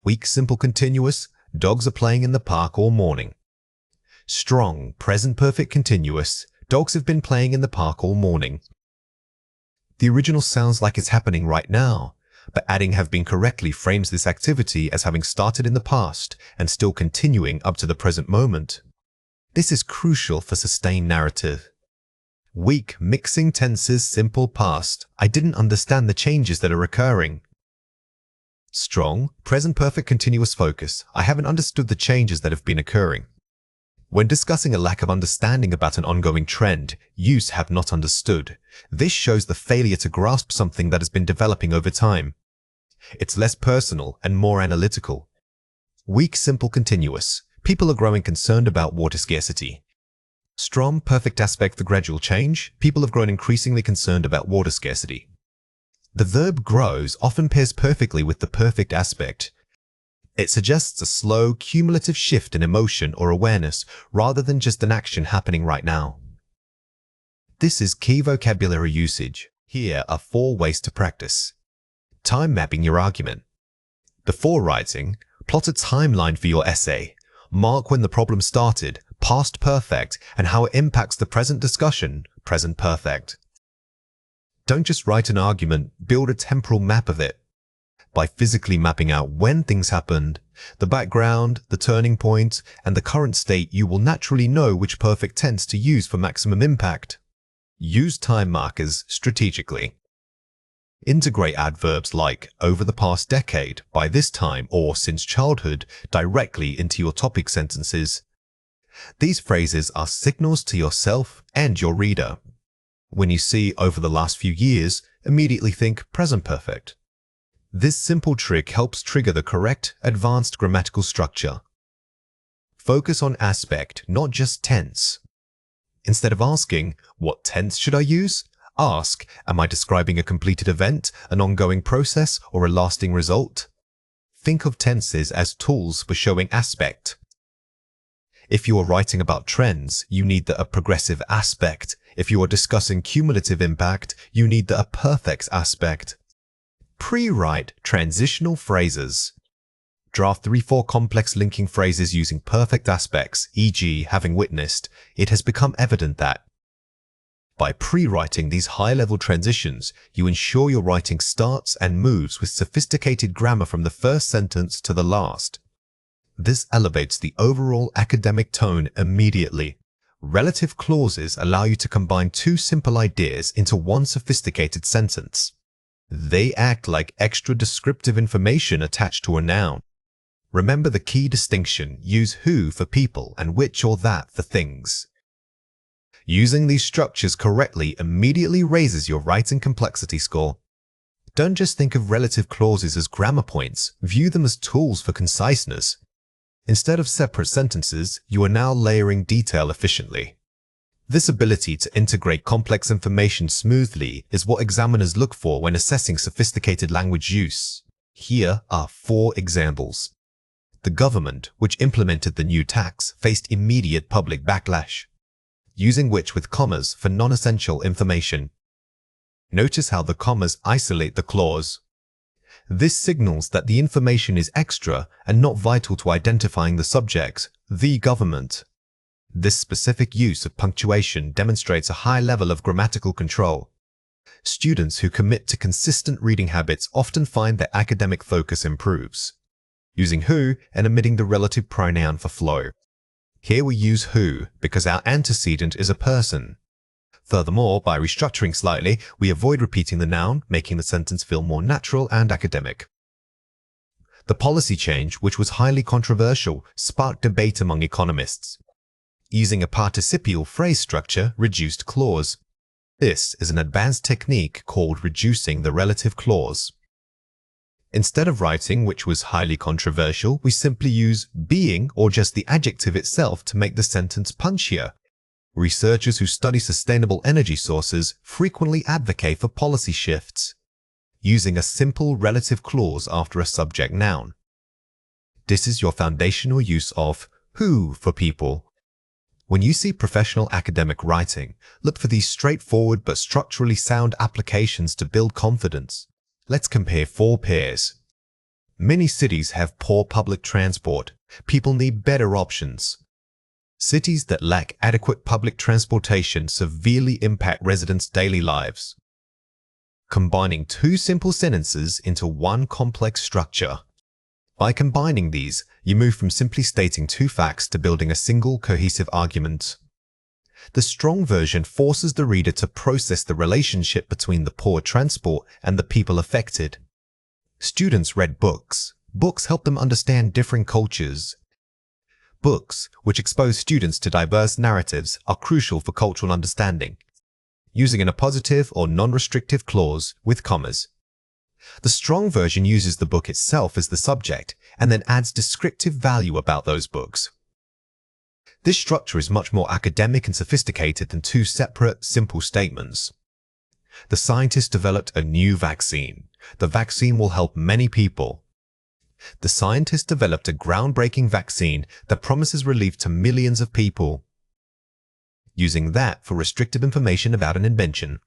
Weak simple continuous, dogs are playing in the park all morning. Strong present perfect continuous, dogs have been playing in the park all morning. The original sounds like it's happening right now, but adding have been correctly frames this activity as having started in the past and still continuing up to the present moment. This is crucial for sustained narrative. Weak mixing tenses simple past, I didn't understand the changes that are occurring. Strong present perfect continuous focus, I haven't understood the changes that have been occurring. When discussing a lack of understanding about an ongoing trend, use have not understood. This shows the failure to grasp something that has been developing over time. It's less personal and more analytical. Weak simple continuous, people are growing concerned about water scarcity. Strong perfect aspect the gradual change, people have grown increasingly concerned about water scarcity. The verb grows often pairs perfectly with the perfect aspect. It suggests a slow, cumulative shift in emotion or awareness rather than just an action happening right now. This is key vocabulary usage. Here are 4 ways to practice. Time mapping your argument. Before writing, plot a timeline for your essay. Mark when the problem started, past perfect, and how it impacts the present discussion, present perfect. Don't just write an argument, build a temporal map of it. By physically mapping out when things happened, the background, the turning point, and the current state, you will naturally know which perfect tense to use for maximum impact. Use time markers strategically. Integrate adverbs like over the past decade, by this time, or since childhood directly into your topic sentences. These phrases are signals to yourself and your reader. When you see over the last few years, immediately think present perfect. This simple trick helps trigger the correct, advanced grammatical structure. Focus on aspect, not just tense. Instead of asking, what tense should I use? Ask, am I describing a completed event, an ongoing process, or a lasting result? Think of tenses as tools for showing aspect. If you are writing about trends, you need the progressive aspect. If you are discussing cumulative impact, you need the perfect aspect. Pre-write transitional phrases. Draft 3-4 complex linking phrases using perfect aspects, e.g. having witnessed. It has become evident that by pre-writing these high-level transitions, you ensure your writing starts and moves with sophisticated grammar from the first sentence to the last. This elevates the overall academic tone immediately. Relative clauses allow you to combine 2 simple ideas into one sophisticated sentence. They act like extra descriptive information attached to a noun. Remember the key distinction, use who for people and which or that for things. Using these structures correctly immediately raises your writing complexity score. Don't just think of relative clauses as grammar points, view them as tools for conciseness. Instead of separate sentences, you are now layering detail efficiently. This ability to integrate complex information smoothly is what examiners look for when assessing sophisticated language use. Here are 4 examples. The government, which implemented the new tax, faced immediate public backlash, using which with commas for non-essential information. Notice how the commas isolate the clause. This signals that the information is extra and not vital to identifying the subject, the government. This specific use of punctuation demonstrates a high level of grammatical control. Students who commit to consistent reading habits often find their academic focus improves. Using who and omitting the relative pronoun for flow. Here we use who because our antecedent is a person. Furthermore, by restructuring slightly, we avoid repeating the noun, making the sentence feel more natural and academic. The policy change, which was highly controversial, sparked debate among economists. Using a participial phrase structure reduced clause. This is an advanced technique called reducing the relative clause. Instead of writing which was highly controversial, we simply use being or just the adjective itself to make the sentence punchier. Researchers who study sustainable energy sources frequently advocate for policy shifts, using a simple relative clause after a subject noun. This is your foundational use of who for people. When you see professional academic writing, look for these straightforward but structurally sound applications to build confidence. Let's compare 4 pairs. Many cities have poor public transport. People need better options. Cities that lack adequate public transportation severely impact residents' daily lives. Combining 2 simple sentences into one complex structure. By combining these, you move from simply stating 2 facts to building a single cohesive argument. The strong version forces the reader to process the relationship between the poor transport and the people affected. Students read books. Books help them understand different cultures. Books, which expose students to diverse narratives, are crucial for cultural understanding. Using in a positive or non-restrictive clause with commas. The strong version uses the book itself as the subject and then adds descriptive value about those books. This structure is much more academic and sophisticated than 2 separate, simple statements. The scientists developed a new vaccine. The vaccine will help many people. The scientists developed a groundbreaking vaccine that promises relief to millions of people. Using that for restrictive information about an invention.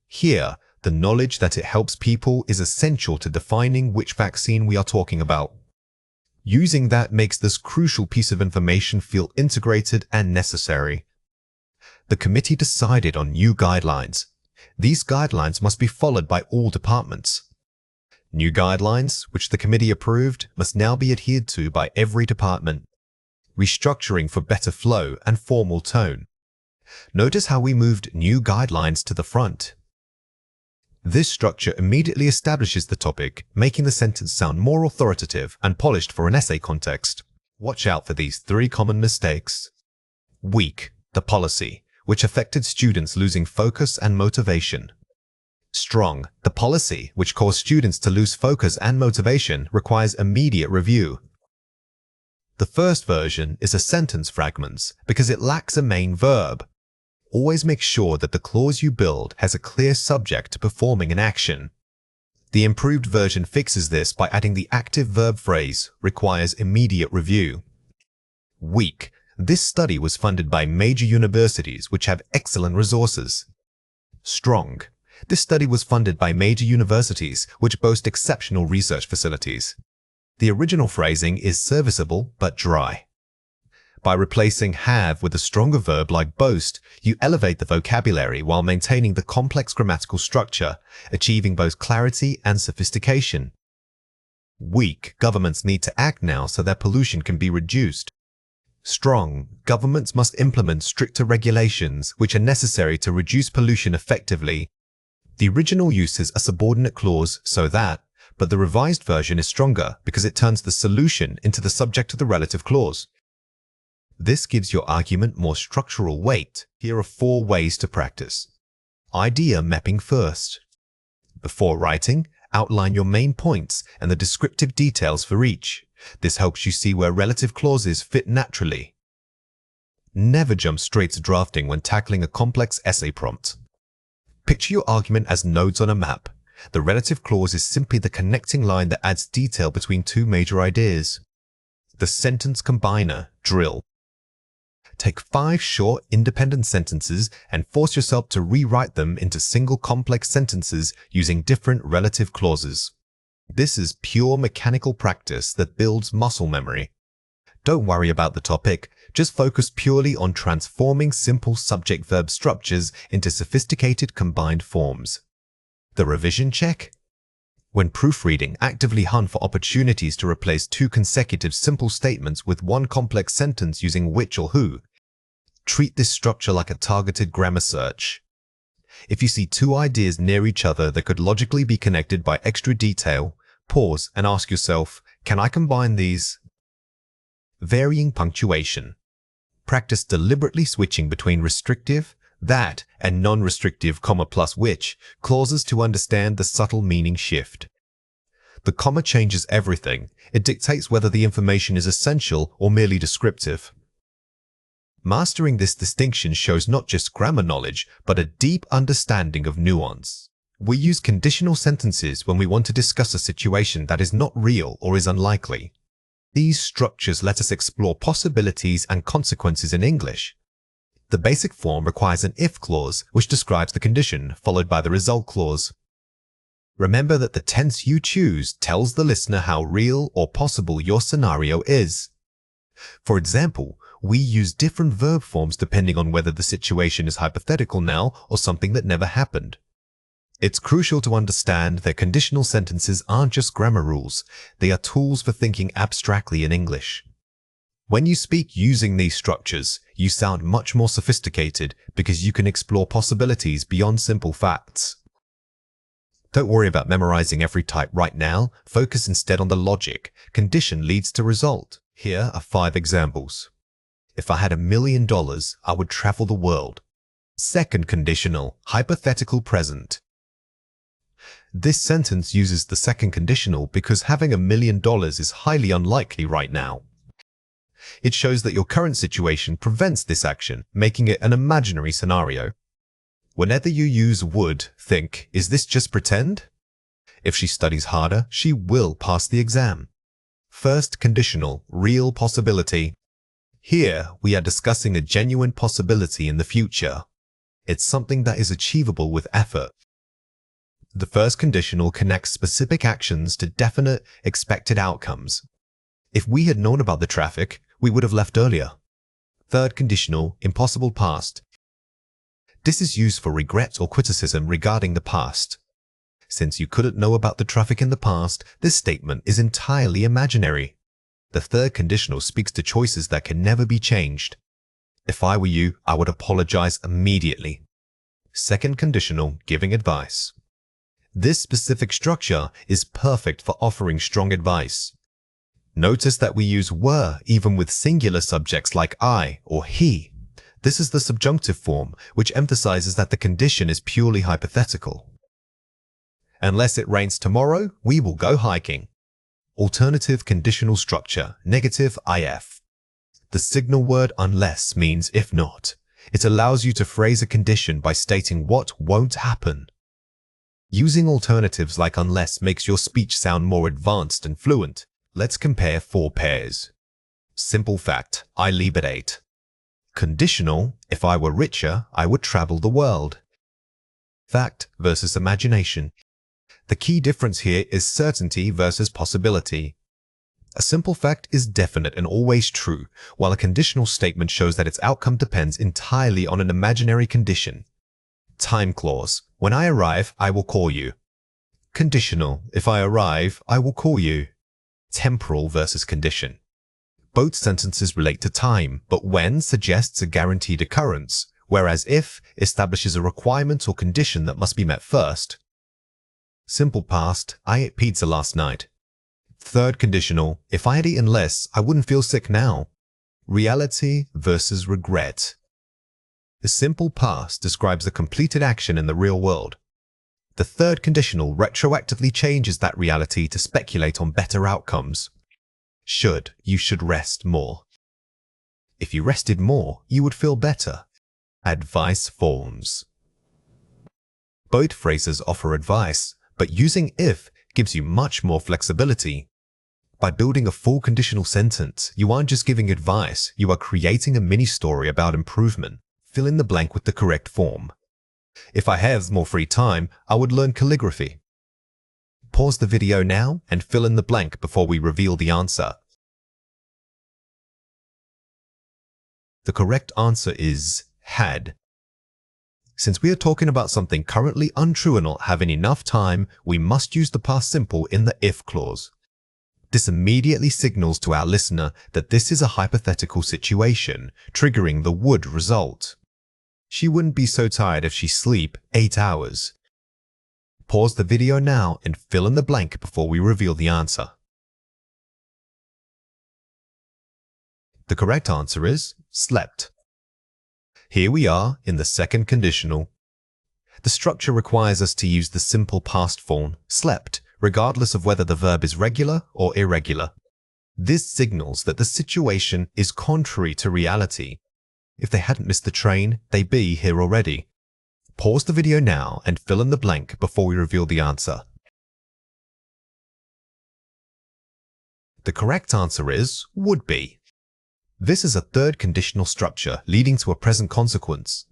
Here, the knowledge that it helps people is essential to defining which vaccine we are talking about. Using that makes this crucial piece of information feel integrated and necessary. The committee decided on new guidelines. These guidelines must be followed by all departments. New guidelines, which the committee approved, must now be adhered to by every department. Restructuring for better flow and formal tone. Notice how we moved new guidelines to the front. This structure immediately establishes the topic, making the sentence sound more authoritative and polished for an essay context. Watch out for these 3 common mistakes. Weak, the policy, which affected students losing focus and motivation. Strong, the policy, which caused students to lose focus and motivation, requires immediate review. The first version is a sentence fragments because it lacks a main verb. Always make sure that the clause you build has a clear subject to performing an action. The improved version fixes this by adding the active verb phrase, requires immediate review. Weak. This study was funded by major universities which have excellent resources. Strong. This study was funded by major universities which boast exceptional research facilities. The original phrasing is serviceable but dry. By replacing have with a stronger verb like boast, you elevate the vocabulary while maintaining the complex grammatical structure, achieving both clarity and sophistication. Weak. Governments need to act now so their pollution can be reduced. Strong. Governments must implement stricter regulations which are necessary to reduce pollution effectively. The original uses a subordinate clause so that, but the revised version is stronger because it turns the solution into the subject of the relative clause. This gives your argument more structural weight. Here are 4 ways to practice. Idea mapping first. Before writing, outline your main points and the descriptive details for each. This helps you see where relative clauses fit naturally. Never jump straight to drafting when tackling a complex essay prompt. Picture your argument as nodes on a map. The relative clause is simply the connecting line that adds detail between two major ideas. The sentence combiner drill. Take 5 short, independent sentences and force yourself to rewrite them into single complex sentences using different relative clauses. This is pure mechanical practice that builds muscle memory. Don't worry about the topic, just focus purely on transforming simple subject-verb structures into sophisticated combined forms. The revision check? When proofreading, actively hunt for opportunities to replace 2 consecutive simple statements with one complex sentence using which or who. Treat this structure like a targeted grammar search. If you see 2 ideas near each other that could logically be connected by extra detail, pause and ask yourself, can I combine these? Varying punctuation. Practice deliberately switching between restrictive, that, and non-restrictive, comma plus which clauses to understand the subtle meaning shift. The comma changes everything. It dictates whether the information is essential or merely descriptive. Mastering this distinction shows not just grammar knowledge, but a deep understanding of nuance. We use conditional sentences when we want to discuss a situation that is not real or is unlikely. These structures let us explore possibilities and consequences in English. The basic form requires an if clause, which describes the condition, followed by the result clause. Remember that the tense you choose tells the listener how real or possible your scenario is. For example, we use different verb forms depending on whether the situation is hypothetical now or something that never happened. It's crucial to understand that conditional sentences aren't just grammar rules, they are tools for thinking abstractly in English. When you speak using these structures, you sound much more sophisticated because you can explore possibilities beyond simple facts. Don't worry about memorizing every type right now, focus instead on the logic. Condition leads to result. Here are 5 examples. If I had $1 million, I would travel the world. Second conditional, hypothetical present. This sentence uses the second conditional because having $1 million is highly unlikely right now. It shows that your current situation prevents this action, making it an imaginary scenario. Whenever you use would, think, is this just pretend? If she studies harder, she will pass the exam. First conditional, real possibility. Here, we are discussing a genuine possibility in the future. It's something that is achievable with effort. The first conditional connects specific actions to definite, expected outcomes. If we had known about the traffic, we would have left earlier. Third conditional, impossible past. This is used for regret or criticism regarding the past. Since you couldn't know about the traffic in the past, this statement is entirely imaginary. The third conditional speaks to choices that can never be changed. If I were you, I would apologize immediately. Second conditional, giving advice. This specific structure is perfect for offering strong advice. Notice that we use were even with singular subjects like I or he. This is the subjunctive form, which emphasizes that the condition is purely hypothetical. Unless it rains tomorrow, we will go hiking. Alternative conditional structure, negative IF. The signal word unless means if not. It allows you to phrase a condition by stating what won't happen. Using alternatives like unless makes your speech sound more advanced and fluent. Let's compare 4 pairs. Simple fact, I leave at 8. Conditional, if I were richer, I would travel the world. Fact versus imagination. The key difference here is certainty versus possibility. A simple fact is definite and always true, while a conditional statement shows that its outcome depends entirely on an imaginary condition. Time clause. When I arrive, I will call you. Conditional. If I arrive, I will call you. Temporal versus condition. Both sentences relate to time, but when suggests a guaranteed occurrence, whereas if establishes a requirement or condition that must be met first. Simple past, I ate pizza last night. Third conditional, if I had eaten less, I wouldn't feel sick now. Reality versus regret. The simple past describes a completed action in the real world. The third conditional retroactively changes that reality to speculate on better outcomes. You should rest more. If you rested more, you would feel better. Advice forms. Both phrases offer advice, but using if gives you much more flexibility. By building a full conditional sentence, you aren't just giving advice, you are creating a mini story about improvement. Fill in the blank with the correct form. If I have more free time, I would learn calligraphy. Pause the video now and fill in the blank before we reveal the answer. The correct answer is had. Since we are talking about something currently untrue and not having enough time, we must use the past simple in the if clause. This immediately signals to our listener that this is a hypothetical situation, triggering the would result. She wouldn't be so tired if she sleep 8 hours. Pause the video now and fill in the blank before we reveal the answer. The correct answer is slept. Here we are in the second conditional. The structure requires us to use the simple past form, slept, regardless of whether the verb is regular or irregular. This signals that the situation is contrary to reality. If they hadn't missed the train, they'd be here already. Pause the video now and fill in the blank before we reveal the answer. The correct answer is would be. This is a third conditional structure leading to a present consequence.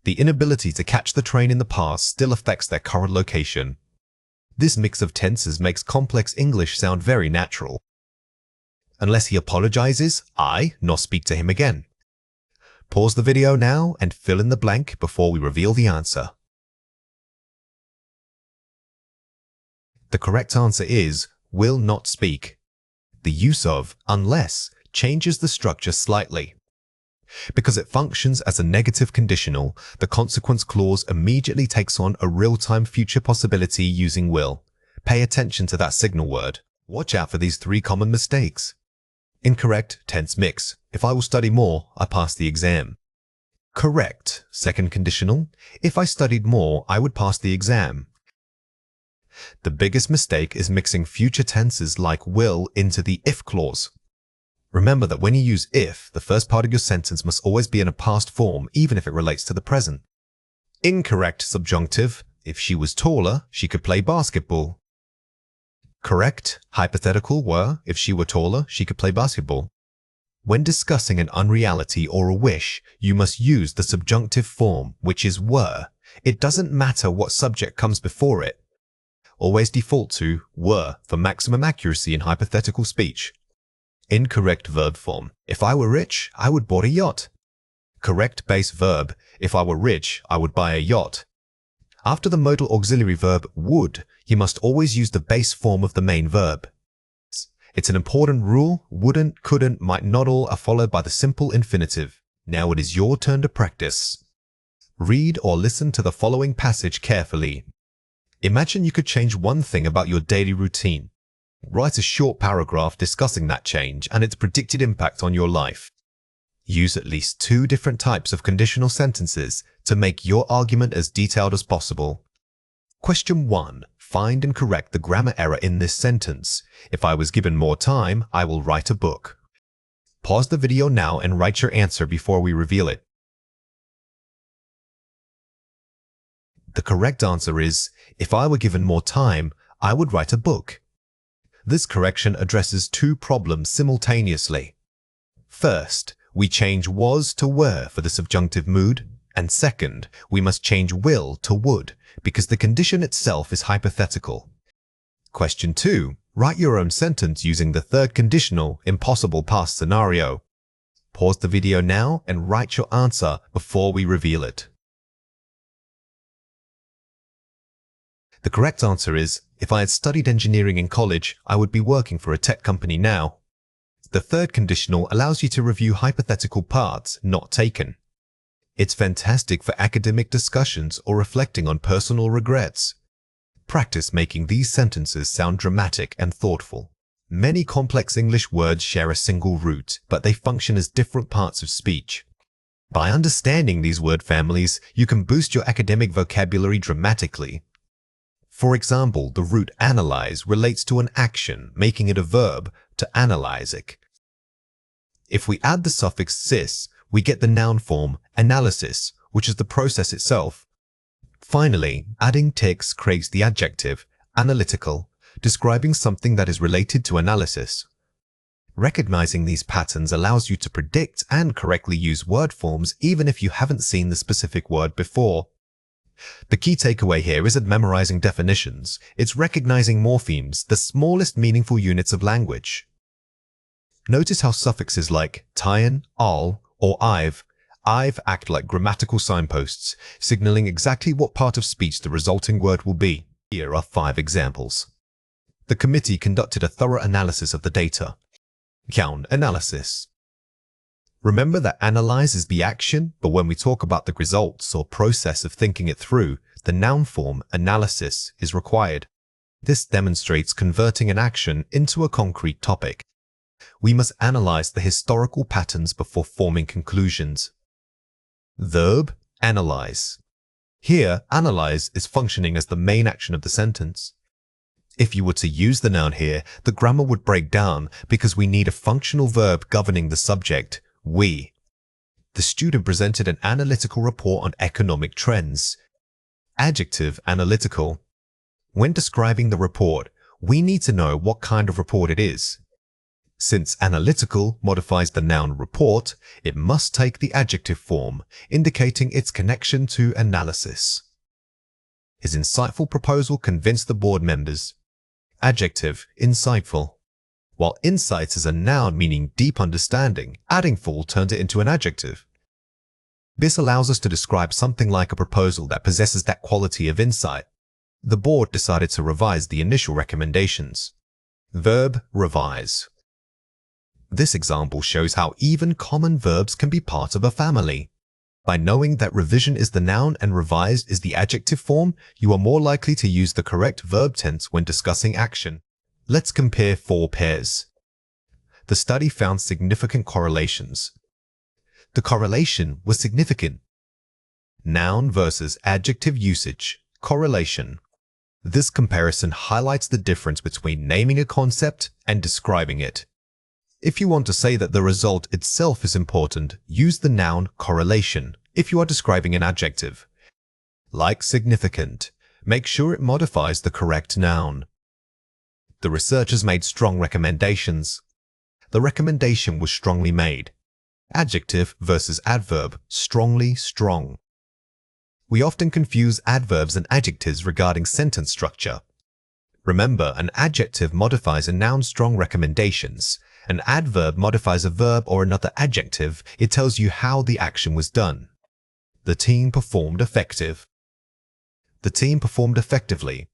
The inability to catch the train in the past still affects their current location. This mix of tenses makes complex English sound very natural. Unless he apologizes, I not speak to him again. Pause the video now and fill in the blank before we reveal the answer. The correct answer is will not speak. The use of unless changes the structure slightly. Because it functions as a negative conditional, the consequence clause immediately takes on a real-time future possibility using will. Pay attention to that signal word. Watch out for these 3 common mistakes. Incorrect tense mix. If I will study more, I pass the exam. Correct second conditional. If I studied more, I would pass the exam. The biggest mistake is mixing future tenses like will into the if clause. Remember that when you use if, the first part of your sentence must always be in a past form, even if it relates to the present. Incorrect subjunctive. If she was taller, she could play basketball. Correct hypothetical were, if she were taller, she could play basketball. When discussing an unreality or a wish, you must use the subjunctive form, which is were. It doesn't matter what subject comes before it. Always default to were for maximum accuracy in hypothetical speech. Incorrect verb form. If I were rich, I would buy a yacht. Correct base verb. If I were rich, I would buy a yacht. After the modal auxiliary verb would, you must always use the base form of the main verb. It's an important rule. Wouldn't, couldn't, might not all are followed by the simple infinitive. Now it is your turn to practice. Read or listen to the following passage carefully. Imagine you could change one thing about your daily routine. Write a short paragraph discussing that change and its predicted impact on your life. Use at least 2 different types of conditional sentences to make your argument as detailed as possible. Question 1. Find and correct the grammar error in this sentence. If I was given more time, I will write a book. Pause the video now and write your answer before we reveal it. The correct answer is, if I were given more time, I would write a book. This correction addresses 2 problems simultaneously. First, we change was to were for the subjunctive mood, and second, we must change will to would because the condition itself is hypothetical. Question 2. Write your own sentence using the third conditional impossible past scenario. Pause the video now and write your answer before we reveal it. The correct answer is, if I had studied engineering in college, I would be working for a tech company now. The third conditional allows you to review hypothetical parts not taken. It's fantastic for academic discussions or reflecting on personal regrets. Practice making these sentences sound dramatic and thoughtful. Many complex English words share a single root, but they function as different parts of speech. By understanding these word families, you can boost your academic vocabulary dramatically. For example, the root analyze relates to an action, making it a verb to analyze it. If we add the suffix sis, we get the noun form analysis, which is the process itself. Finally, adding ticks creates the adjective analytical, describing something that is related to analysis. Recognizing these patterns allows you to predict and correctly use word forms even if you haven't seen the specific word before. The key takeaway here isn't memorizing definitions, it's recognizing morphemes, the smallest meaningful units of language. Notice how suffixes like tien, al, or I've act like grammatical signposts, signaling exactly what part of speech the resulting word will be. Here are 5 examples. The committee conducted a thorough analysis of the data. Count analysis. Remember that analyze is the action, but when we talk about the results or process of thinking it through, the noun form analysis is required. This demonstrates converting an action into a concrete topic. We must analyze the historical patterns before forming conclusions. Verb, analyze. Here, analyze is functioning as the main action of the sentence. If you were to use the noun here, the grammar would break down because we need a functional verb governing the subject, we. The student presented an analytical report on economic trends. Adjective, analytical. When describing the report, we need to know what kind of report it is. Since analytical modifies the noun report, it must take the adjective form, indicating its connection to analysis. His insightful proposal convinced the board members. Adjective, insightful. While insight is a noun meaning deep understanding, adding full turned it into an adjective. This allows us to describe something like a proposal that possesses that quality of insight. The board decided to revise the initial recommendations. Verb, revise. This example shows how even common verbs can be part of a family. By knowing that revision is the noun and revised is the adjective form, you are more likely to use the correct verb tense when discussing action. Let's compare 4 pairs. The study found significant correlations. The correlation was significant. Noun versus adjective usage, correlation. This comparison highlights the difference between naming a concept and describing it. If you want to say that the result itself is important, use the noun correlation if you are describing an adjective. Like significant, make sure it modifies the correct noun. The researchers made strong recommendations. The recommendation was strongly made. Adjective versus adverb, strongly, strong. We often confuse adverbs and adjectives regarding sentence structure. Remember, an adjective modifies a noun's strong recommendations. An adverb modifies a verb or another adjective. It tells you how the action was done. The team performed effective. The team performed effectively.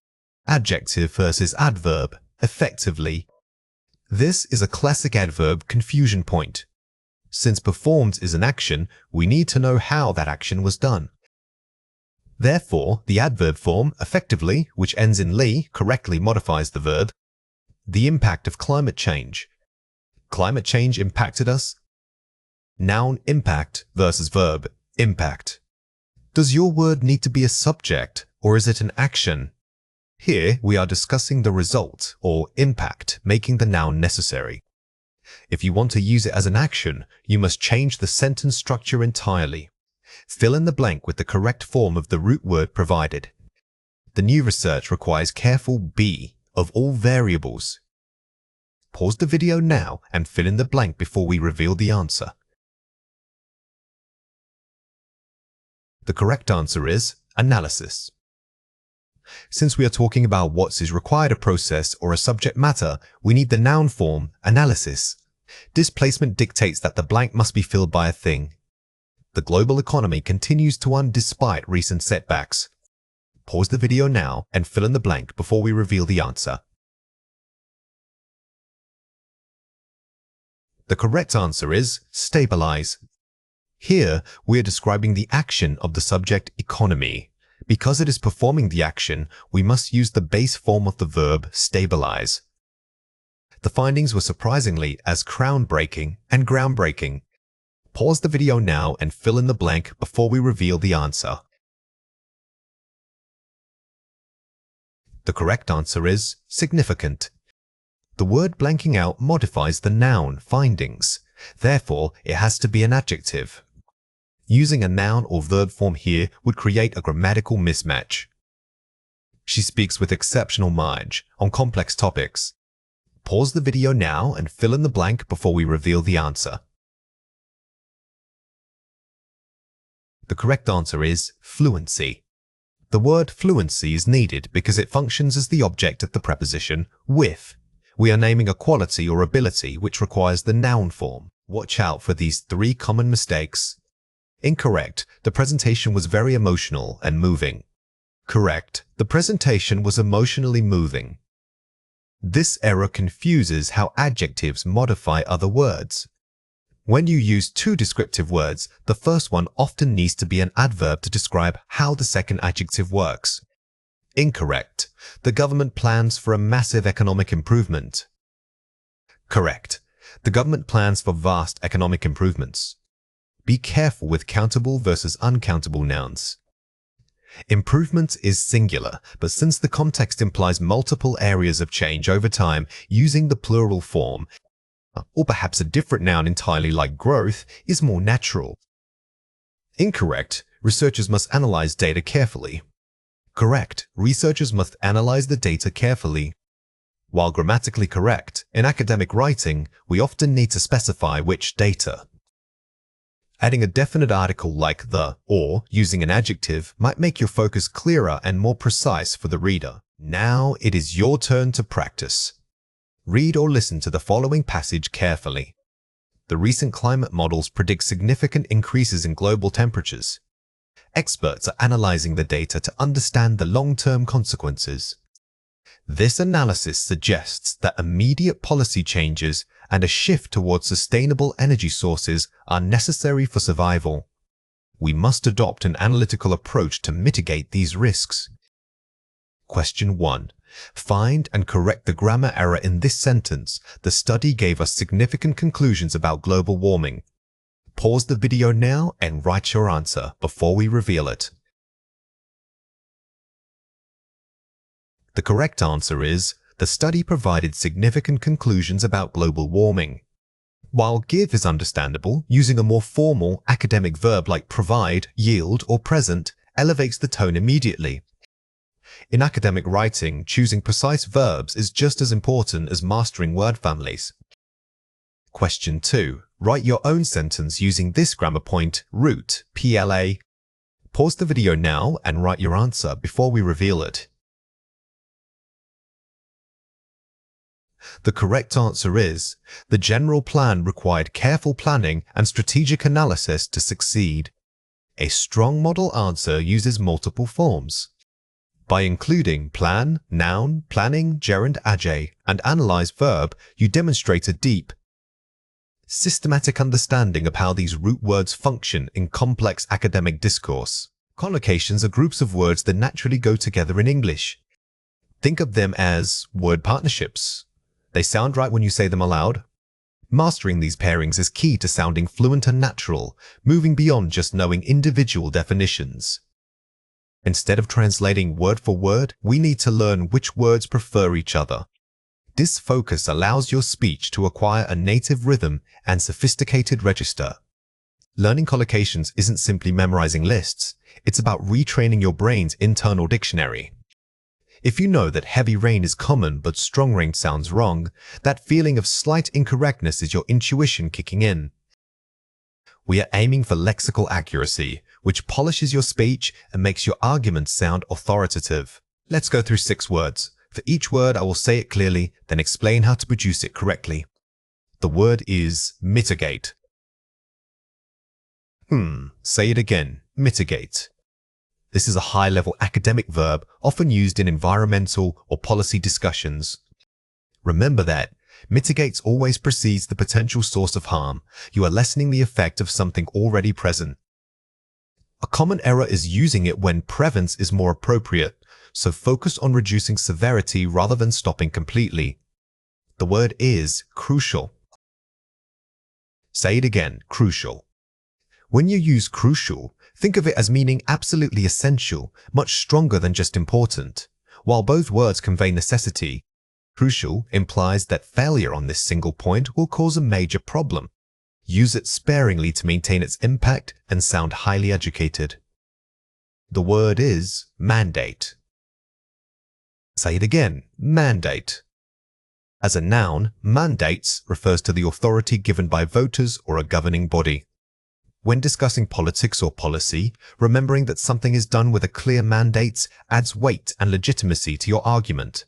Adjective versus adverb, effectively. This is a classic adverb confusion point. Since performed is an action, we need to know how that action was done. Therefore, the adverb form, effectively, which ends in ly, correctly modifies the verb. The impact of climate change. Climate change impacted us. Noun impact versus verb impact. Does your word need to be a subject or is it an action? Here we are discussing the result or impact, making the noun necessary. If you want to use it as an action, you must change the sentence structure entirely. Fill in the blank with the correct form of the root word provided. The new research requires careful be of all variables. Pause the video now and fill in the blank before we reveal the answer. The correct answer is analysis. Since we are talking about what is required a process or a subject matter, we need the noun form analysis. Displacement dictates that the blank must be filled by a thing. The global economy continues to run despite recent setbacks. Pause the video now and fill in the blank before we reveal the answer. The correct answer is stabilize. Here, we are describing the action of the subject economy. Because it is performing the action, we must use the base form of the verb stabilize. The findings were surprisingly as groundbreaking and groundbreaking. Pause the video now and fill in the blank before we reveal the answer. The correct answer is significant. The word blanking out modifies the noun findings. Therefore, it has to be an adjective. Using a noun or verb form here would create a grammatical mismatch. She speaks with exceptional mileage on complex topics. Pause the video now and fill in the blank before we reveal the answer. The correct answer is fluency. The word fluency is needed because it functions as the object of the preposition with. We are naming a quality or ability which requires the noun form. Watch out for these 3 common mistakes. Incorrect. The presentation was very emotional and moving. Correct. The presentation was emotionally moving. This error confuses how adjectives modify other words. When you use 2 descriptive words, the first one often needs to be an adverb to describe how the second adjective works. Incorrect. The government plans for a massive economic improvement. Correct. The government plans for vast economic improvements. Be careful with countable versus uncountable nouns. Improvement is singular, but since the context implies multiple areas of change over time, using the plural form, or perhaps a different noun entirely like growth, is more natural. Incorrect. Researchers must analyze data carefully. Correct. Researchers must analyze the data carefully. While grammatically correct, in academic writing, we often need to specify which data. Adding a definite article like the or using an adjective might make your focus clearer and more precise for the reader. Now it is your turn to practice. Read or listen to the following passage carefully. The recent climate models predict significant increases in global temperatures. Experts are analyzing the data to understand the long-term consequences. This analysis suggests that immediate policy changes and a shift towards sustainable energy sources are necessary for survival. We must adopt an analytical approach to mitigate these risks. Question 1. Find and correct the grammar error in this sentence. The study gave us significant conclusions about global warming. Pause the video now and write your answer before we reveal it. The correct answer is, the study provided significant conclusions about global warming. While give is understandable, using a more formal academic verb like provide, yield, or present elevates the tone immediately. In academic writing, choosing precise verbs is just as important as mastering word families. Question 2. Write your own sentence using this grammar point, root, PLA. Pause the video now and write your answer before we reveal it. The correct answer is, the general plan required careful planning and strategic analysis to succeed. A strong model answer uses multiple forms. By including plan, noun, planning, gerund, adjective, and analyze verb, you demonstrate a deep, systematic understanding of how these root words function in complex academic discourse. Collocations are groups of words that naturally go together in English. Think of them as word partnerships. They sound right when you say them aloud. Mastering these pairings is key to sounding fluent and natural, moving beyond just knowing individual definitions. Instead of translating word for word, we need to learn which words prefer each other. This focus allows your speech to acquire a native rhythm and sophisticated register. Learning collocations isn't simply memorizing lists, it's about retraining your brain's internal dictionary. If you know that heavy rain is common but strong rain sounds wrong, that feeling of slight incorrectness is your intuition kicking in. We are aiming for lexical accuracy, which polishes your speech and makes your arguments sound authoritative. Let's go through 6 words. For each word, I will say it clearly, then explain how to produce it correctly. The word is mitigate. Say it again. Mitigate. This is a high-level academic verb often used in environmental or policy discussions. Remember that mitigates always precedes the potential source of harm. You are lessening the effect of something already present. A common error is using it when prevents is more appropriate, so focus on reducing severity rather than stopping completely. The word is crucial. Say it again, crucial. When you use crucial, think of it as meaning absolutely essential, much stronger than just important. While both words convey necessity, crucial implies that failure on this single point will cause a major problem. Use it sparingly to maintain its impact and sound highly educated. The word is mandate. Say it again, mandate. As a noun, mandates refers to the authority given by voters or a governing body. When discussing politics or policy, remembering that something is done with a clear mandate adds weight and legitimacy to your argument.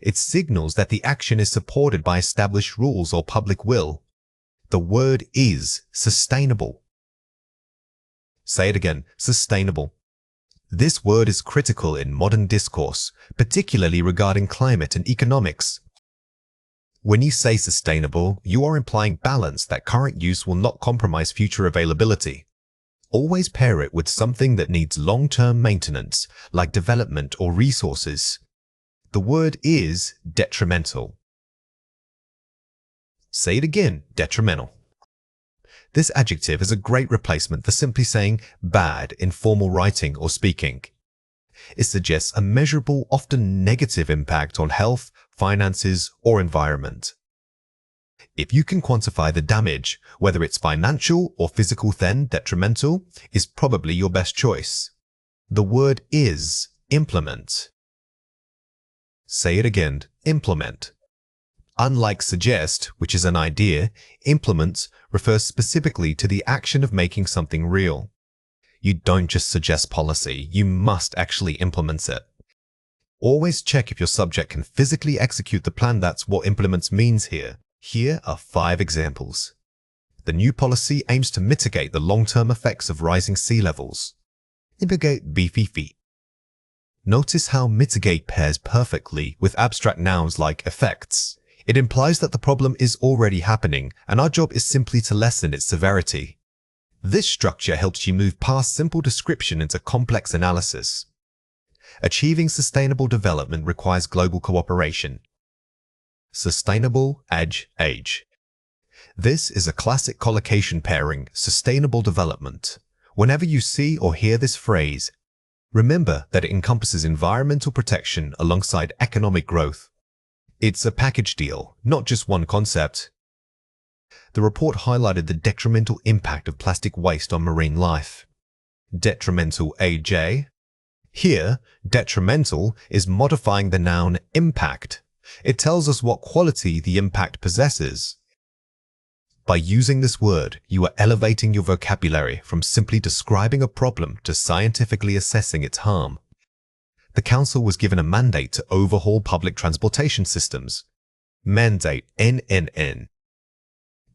It signals that the action is supported by established rules or public will. The word is sustainable. Say it again, sustainable. This word is critical in modern discourse, particularly regarding climate and economics. When you say sustainable, you are implying balance that current use will not compromise future availability. Always pair it with something that needs long-term maintenance, like development or resources. The word is detrimental. Say it again, detrimental. This adjective is a great replacement for simply saying bad in formal writing or speaking. It suggests a measurable, often negative impact on health, finances, or environment. If you can quantify the damage, whether it's financial or physical, then detrimental is probably your best choice. The word is implement. Say it again, implement. Unlike suggest, which is an idea, implement refers specifically to the action of making something real. You don't just suggest policy, you must actually implement it. Always check if your subject can physically execute the plan. That's what implements means here. Here are 5 examples. The new policy aims to mitigate the long-term effects of rising sea levels. Mitigate beefy feet. Notice how mitigate pairs perfectly with abstract nouns like effects. It implies that the problem is already happening, and our job is simply to lessen its severity. This structure helps you move past simple description into complex analysis. Achieving sustainable development requires global cooperation. Sustainable age. This is a classic collocation pairing, sustainable development. Whenever you see or hear this phrase, remember that it encompasses environmental protection alongside economic growth. It's a package deal, not just one concept. The report highlighted the detrimental impact of plastic waste on marine life. Detrimental AJ. Here, detrimental is modifying the noun impact. It tells us what quality the impact possesses. By using this word, you are elevating your vocabulary from simply describing a problem to scientifically assessing its harm. The Council was given a mandate to overhaul public transportation systems. Mandate NNN.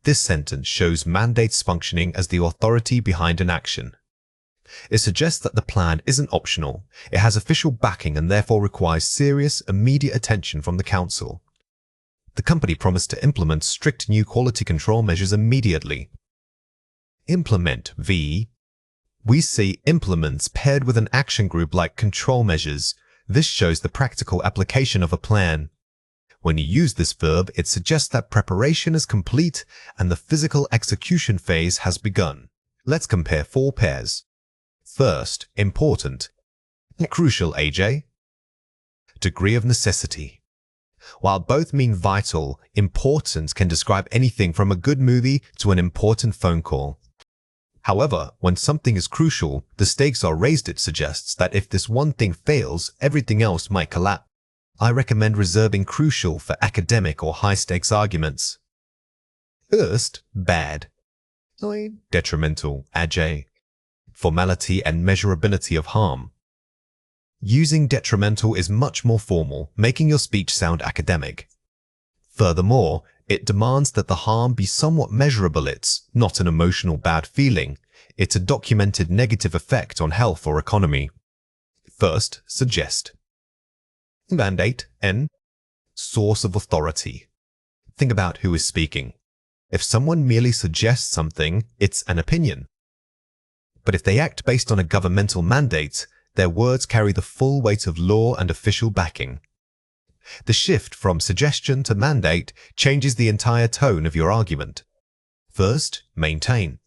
This sentence shows mandates functioning as the authority behind an action. It suggests that the plan isn't optional, it has official backing and therefore requires serious, immediate attention from the Council. The company promised to implement strict new quality control measures immediately. Implement V. We see implements paired with an action group like control measures. This shows the practical application of a plan. When you use this verb, it suggests that preparation is complete and the physical execution phase has begun. Let's compare 4 pairs. First, important. Crucial AJ. Degree of necessity. While both mean vital, important can describe anything from a good movie to an important phone call. However, when something is crucial, the stakes are raised. It suggests that if this one thing fails, everything else might collapse. I recommend reserving crucial for academic or high-stakes arguments. First, bad. Detrimental, AJ. Formality and measurability of harm. Using detrimental is much more formal, making your speech sound academic. Furthermore, it demands that the harm be somewhat measurable. It's not an emotional bad feeling. It's a documented negative effect on health or economy. First, suggest. Mandate N. Source of authority. Think about who is speaking. If someone merely suggests something, it's an opinion. But if they act based on a governmental mandate, their words carry the full weight of law and official backing. The shift from suggestion to mandate changes the entire tone of your argument. First, maintain.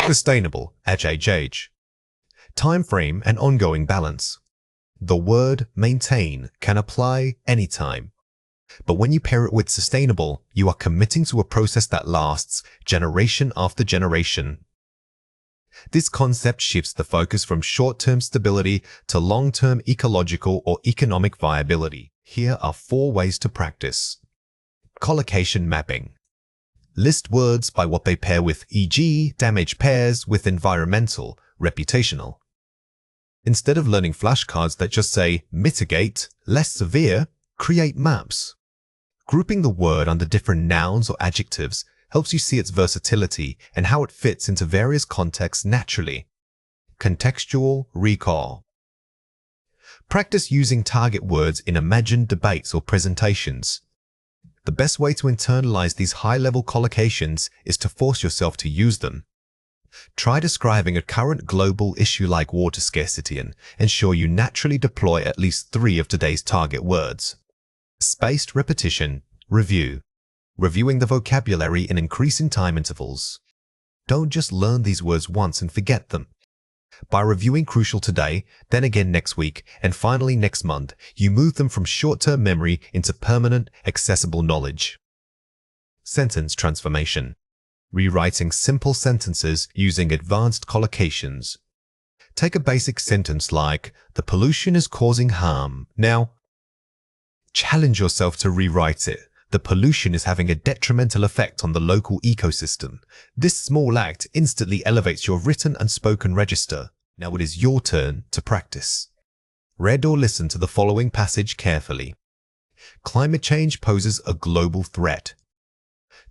Sustainable, HHH. Time frame and ongoing balance. The word maintain can apply anytime. But when you pair it with sustainable, you are committing to a process that lasts generation after generation. This concept shifts the focus from short-term stability to long-term ecological or economic viability. Here are 4 ways to practice. Collocation mapping. List words by what they pair with, e.g., damage pairs with environmental, reputational. Instead of learning flashcards that just say mitigate, less severe, create maps. Grouping the word under different nouns or adjectives helps you see its versatility and how it fits into various contexts naturally. Contextual recall. Practice using target words in imagined debates or presentations. The best way to internalize these high-level collocations is to force yourself to use them. Try describing a current global issue like water scarcity and ensure you naturally deploy at least 3 of today's target words. Spaced repetition. Review. Reviewing the vocabulary in increasing time intervals. Don't just learn these words once and forget them. By reviewing crucial today, then again next week, and finally next month, you move them from short-term memory into permanent, accessible knowledge. Sentence transformation. Rewriting simple sentences using advanced collocations. Take a basic sentence like, "The pollution is causing harm." Now, challenge yourself to rewrite it. "The pollution is having a detrimental effect on the local ecosystem." This small act instantly elevates your written and spoken register. Now it is your turn to practice. Read or listen to the following passage carefully. Climate change poses a global threat.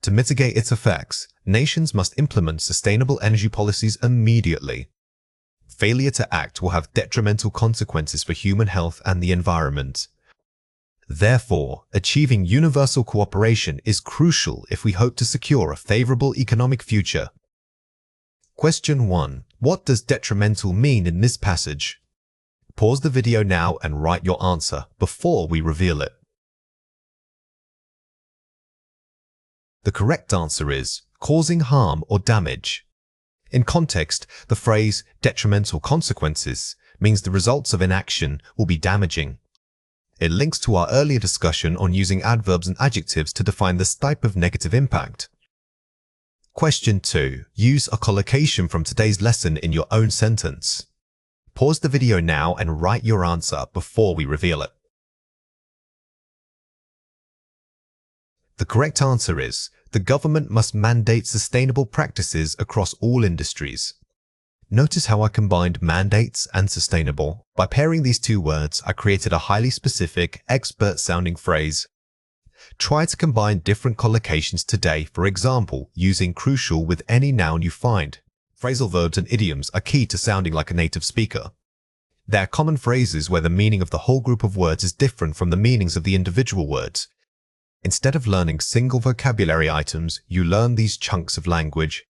To mitigate its effects, nations must implement sustainable energy policies immediately. Failure to act will have detrimental consequences for human health and the environment. Therefore, achieving universal cooperation is crucial if we hope to secure a favorable economic future. Question 1. What does detrimental mean in this passage? Pause the video now and write your answer before we reveal it. The correct answer is causing harm or damage. In context, the phrase detrimental consequences means the results of inaction will be damaging. It links to our earlier discussion on using adverbs and adjectives to define this type of negative impact. Question 2. Use a collocation from today's lesson in your own sentence. Pause the video now and write your answer before we reveal it. The correct answer is, the government must mandate sustainable practices across all industries. Notice how I combined mandates and sustainable. By pairing these 2 words, I created a highly specific, expert-sounding phrase. Try to combine different collocations today, for example, using crucial with any noun you find. Phrasal verbs and idioms are key to sounding like a native speaker. There are common phrases where the meaning of the whole group of words is different from the meanings of the individual words. Instead of learning single vocabulary items, you learn these chunks of language.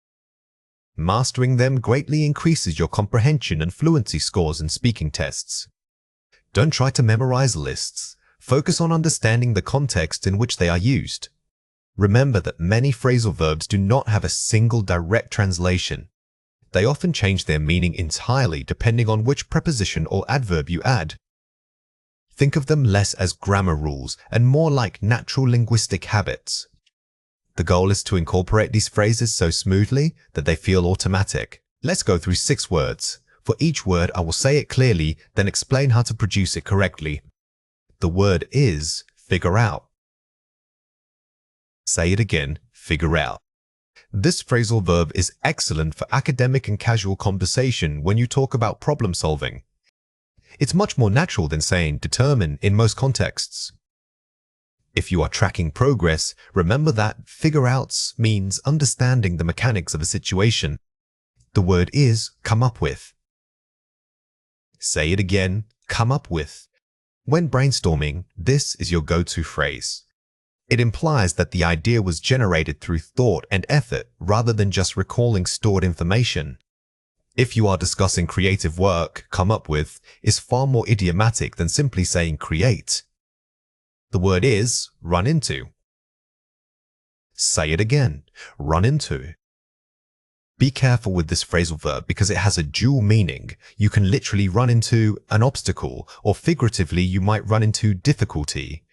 Mastering them greatly increases your comprehension and fluency scores in speaking tests. Don't try to memorize lists. Focus on understanding the context in which they are used. Remember that many phrasal verbs do not have a single direct translation. They often change their meaning entirely depending on which preposition or adverb you add. Think of them less as grammar rules and more like natural linguistic habits. The goal is to incorporate these phrases so smoothly that they feel automatic. Let's go through 6 words. For each word, I will say it clearly, then explain how to produce it correctly. The word is figure out. Say it again, figure out. This phrasal verb is excellent for academic and casual conversation when you talk about problem solving. It's much more natural than saying determine in most contexts. If you are tracking progress, remember that figure outs means understanding the mechanics of a situation. The word is come up with. Say it again, come up with. When brainstorming, this is your go-to phrase. It implies that the idea was generated through thought and effort rather than just recalling stored information. If you are discussing creative work, come up with is far more idiomatic than simply saying create. The word is run into. Say it again, run into. Be careful with this phrasal verb because it has a dual meaning. You can literally run into an obstacle, or figuratively, you might run into difficulty.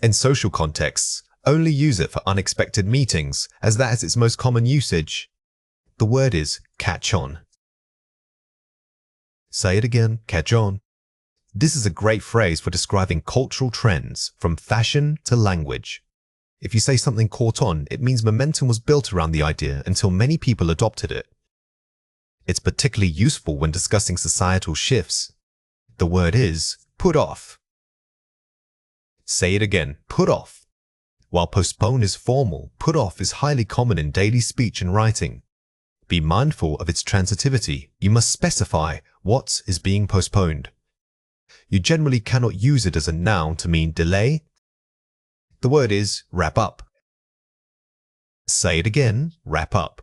In social contexts, only use it for unexpected meetings, as that is its most common usage. The word is catch on. Say it again, catch on. This is a great phrase for describing cultural trends, from fashion to language. If you say something caught on, it means momentum was built around the idea until many people adopted it. It's particularly useful when discussing societal shifts. The word is put off. Say it again, put off. While postpone is formal, put off is highly common in daily speech and writing. Be mindful of its transitivity. You must specify what is being postponed. You generally cannot use it as a noun to mean delay. The word is wrap up. Say it again, wrap up.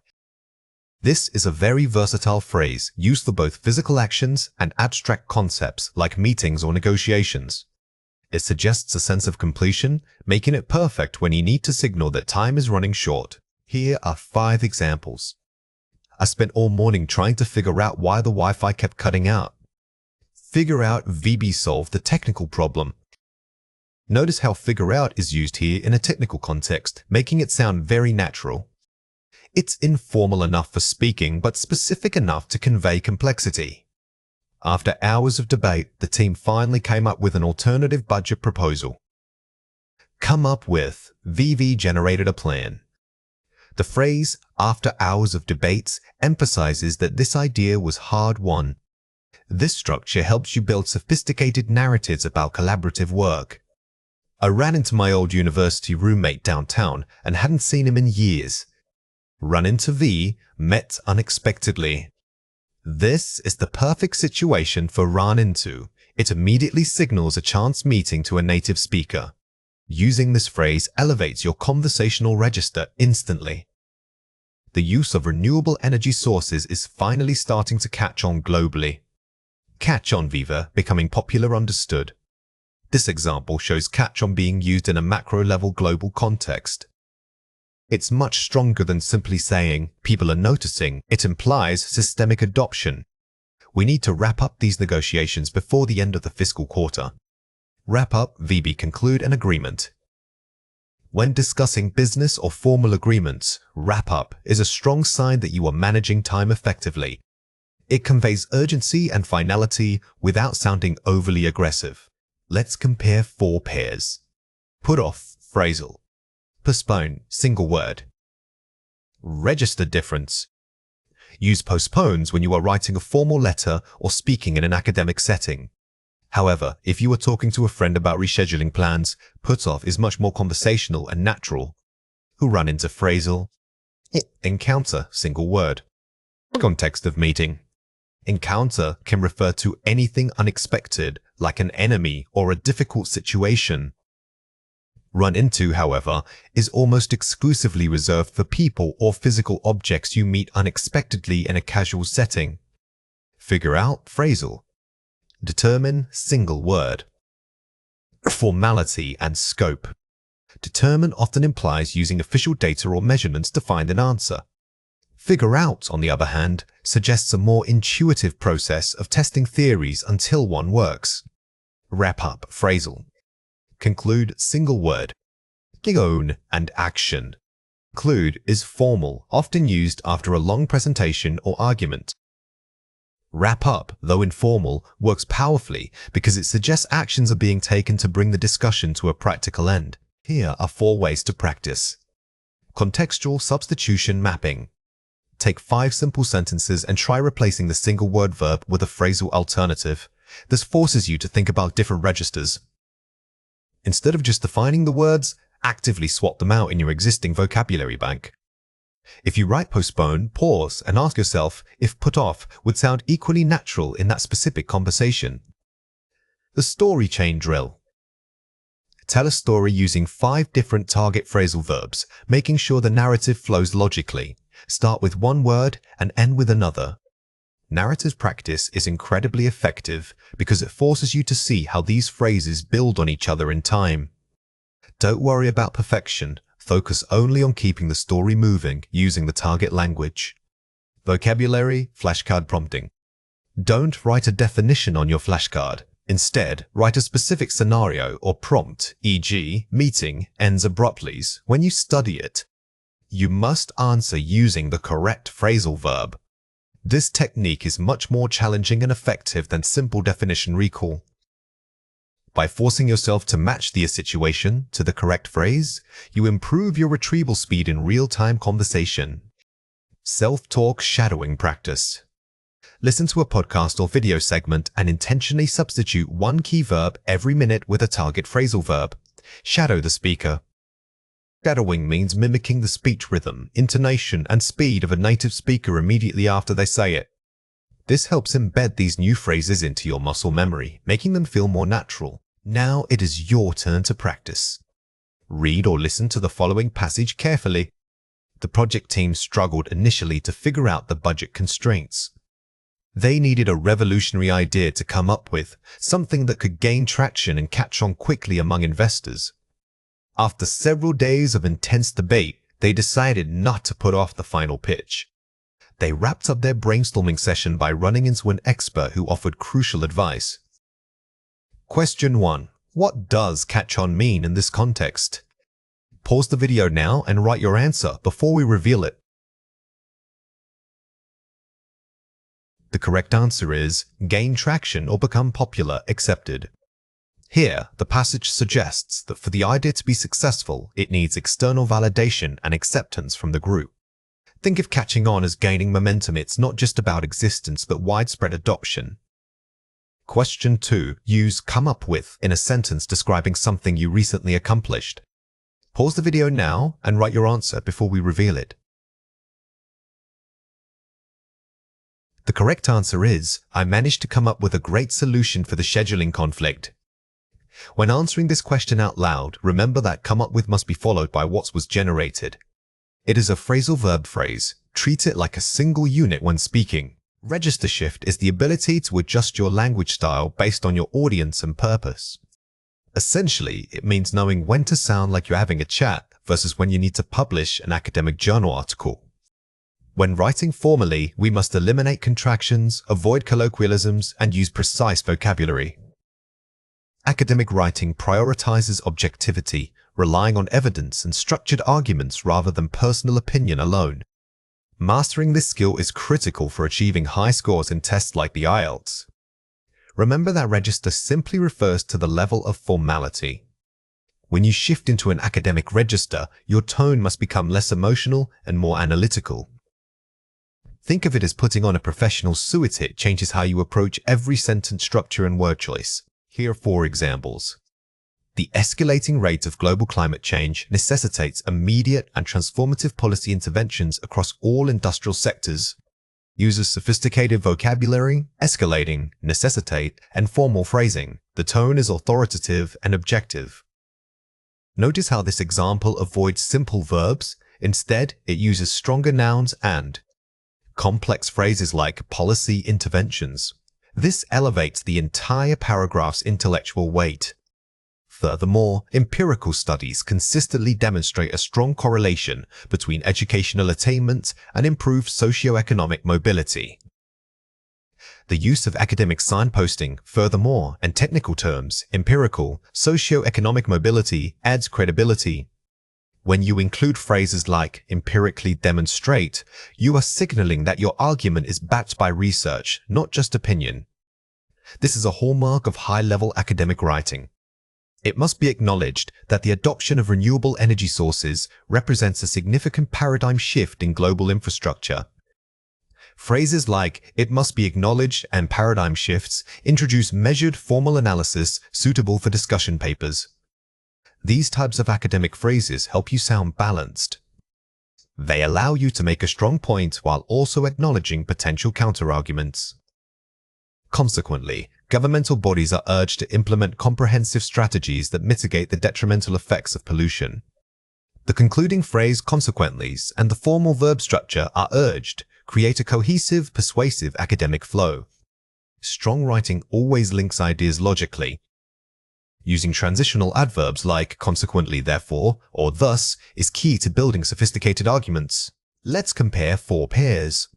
This is a very versatile phrase used for both physical actions and abstract concepts like meetings or negotiations. It suggests a sense of completion, making it perfect when you need to signal that time is running short. Here are 5 examples. I spent all morning trying to figure out why the Wi-Fi kept cutting out. Figure out VB solved the technical problem. Notice how figure out is used here in a technical context, making it sound very natural. It's informal enough for speaking, but specific enough to convey complexity. After hours of debate, the team finally came up with an alternative budget proposal. Come up with, VV generated a plan. The phrase, after hours of debates, emphasizes that this idea was hard-won. This structure helps you build sophisticated narratives about collaborative work. I ran into my old university roommate downtown and hadn't seen him in years. Run into V, met unexpectedly. This is the perfect situation for run into. It immediately signals a chance meeting to a native speaker. Using this phrase elevates your conversational register instantly. The use of renewable energy sources is finally starting to catch on globally. Catch on Viva becoming popular understood. This example shows catch on being used in a macro-level global context. It's much stronger than simply saying, people are noticing. It implies systemic adoption. We need to wrap up these negotiations before the end of the fiscal quarter. Wrap up, VB conclude an agreement. When discussing business or formal agreements, wrap up is a strong sign that you are managing time effectively. It conveys urgency and finality without sounding overly aggressive. Let's compare 4 pairs. Put off, phrasal. Postpone, single word. Register difference. Use postpones when you are writing a formal letter or speaking in an academic setting. However, if you are talking to a friend about rescheduling plans, put off is much more conversational and natural. Who run into phrasal. Encounter, single word. Context of meeting. Encounter can refer to anything unexpected, like an enemy or a difficult situation. Run into, however, is almost exclusively reserved for people or physical objects you meet unexpectedly in a casual setting. Figure out, phrasal. Determine, single word. Formality and scope. Determine often implies using official data or measurements to find an answer. Figure out, on the other hand, suggests a more intuitive process of testing theories until one works. Wrap up, phrasal. Conclude, single word. Own and action. Conclude is formal, often used after a long presentation or argument. Wrap up, though informal, works powerfully because it suggests actions are being taken to bring the discussion to a practical end. Here are 4 ways to practice. Contextual substitution mapping. Take 5 simple sentences and try replacing the single word verb with a phrasal alternative. This forces you to think about different registers. Instead of just defining the words, actively swap them out in your existing vocabulary bank. If you write postpone, pause and ask yourself if put off would sound equally natural in that specific conversation. The story chain drill. Tell a story using 5 different target phrasal verbs, making sure the narrative flows logically. Start with one word and end with another. Narrative practice is incredibly effective because it forces you to see how these phrases build on each other in time. Don't worry about perfection. Focus only on keeping the story moving using the target language. Vocabulary flashcard prompting. Don't write a definition on your flashcard. Instead, write a specific scenario or prompt, e.g., meeting ends abruptly, when you study it. You must answer using the correct phrasal verb. This technique is much more challenging and effective than simple definition recall. By forcing yourself to match the situation to the correct phrase, you improve your retrieval speed in real-time conversation. Self-talk shadowing practice. Listen to a podcast or video segment and intentionally substitute one key verb every minute with a target phrasal verb. Shadow the speaker. Shadowing means mimicking the speech rhythm, intonation, and speed of a native speaker immediately after they say it. This helps embed these new phrases into your muscle memory, making them feel more natural. Now it is your turn to practice. Read or listen to the following passage carefully. The project team struggled initially to figure out the budget constraints. They needed a revolutionary idea to come up with, something that could gain traction and catch on quickly among investors. After several days of intense debate, they decided not to put off the final pitch. They wrapped up their brainstorming session by running into an expert who offered crucial advice. Question 1. What does catch on mean in this context? Pause the video now and write your answer before we reveal it. The correct answer is gain traction or become popular, accepted. Here, the passage suggests that for the idea to be successful, it needs external validation and acceptance from the group. Think of catching on as gaining momentum. It's not just about existence, but widespread adoption. Question 2. Use come up with in a sentence describing something you recently accomplished. Pause the video now and write your answer before we reveal it. The correct answer is, I managed to come up with a great solution for the scheduling conflict. When answering this question out loud, remember that come up with must be followed by what was generated. It is a phrasal verb phrase. Treat it like a single unit when speaking. Register shift is the ability to adjust your language style based on your audience and purpose. Essentially, it means knowing when to sound like you're having a chat versus when you need to publish an academic journal article. When writing formally, we must eliminate contractions, avoid colloquialisms, and use precise vocabulary. Academic writing prioritizes objectivity, relying on evidence and structured arguments rather than personal opinion alone. Mastering this skill is critical for achieving high scores in tests like the IELTS. Remember that register simply refers to the level of formality. When you shift into an academic register, your tone must become less emotional and more analytical. Think of it as putting on a professional suit. It changes how you approach every sentence structure and word choice. Here are 4 examples. The escalating rate of global climate change necessitates immediate and transformative policy interventions across all industrial sectors. Uses sophisticated vocabulary, escalating, necessitate, and formal phrasing. The tone is authoritative and objective. Notice how this example avoids simple verbs. Instead, it uses stronger nouns and complex phrases like policy interventions. This elevates the entire paragraph's intellectual weight. Furthermore, empirical studies consistently demonstrate a strong correlation between educational attainment and improved socioeconomic mobility. The use of academic signposting, furthermore, and technical terms, empirical, socioeconomic mobility, adds credibility. When you include phrases like empirically demonstrate, you are signaling that your argument is backed by research, not just opinion. This is a hallmark of high-level academic writing. It must be acknowledged that the adoption of renewable energy sources represents a significant paradigm shift in global infrastructure. Phrases like "it must be acknowledged" and "paradigm shifts" introduce measured formal analysis suitable for discussion papers. These types of academic phrases help you sound balanced. They allow you to make a strong point while also acknowledging potential counterarguments. Consequently, governmental bodies are urged to implement comprehensive strategies that mitigate the detrimental effects of pollution. The concluding phrase consequently and the formal verb structure are urged, create a cohesive, persuasive academic flow. Strong writing always links ideas logically. Using transitional adverbs like consequently, therefore, or thus is key to building sophisticated arguments. Let's compare 4 pairs.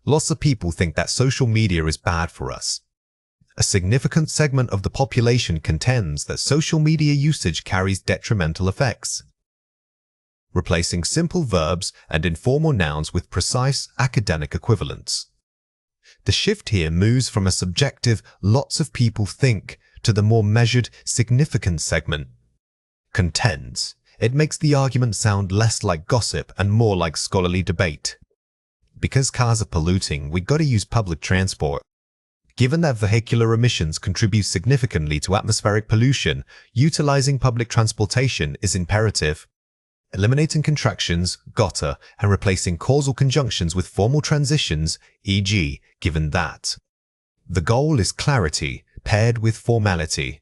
Lots of people think that social media is bad for us. A significant segment of the population contends that social media usage carries detrimental effects. Replacing simple verbs and informal nouns with precise academic equivalents. The shift here moves from a subjective "lots of people think" to the more measured significant segment. Contends. It makes the argument sound less like gossip and more like scholarly debate. Because cars are polluting, we gotta use public transport. Given that vehicular emissions contribute significantly to atmospheric pollution, utilizing public transportation is imperative. Eliminating contractions, gotta, and replacing causal conjunctions with formal transitions, e.g., given that. The goal is clarity, paired with formality.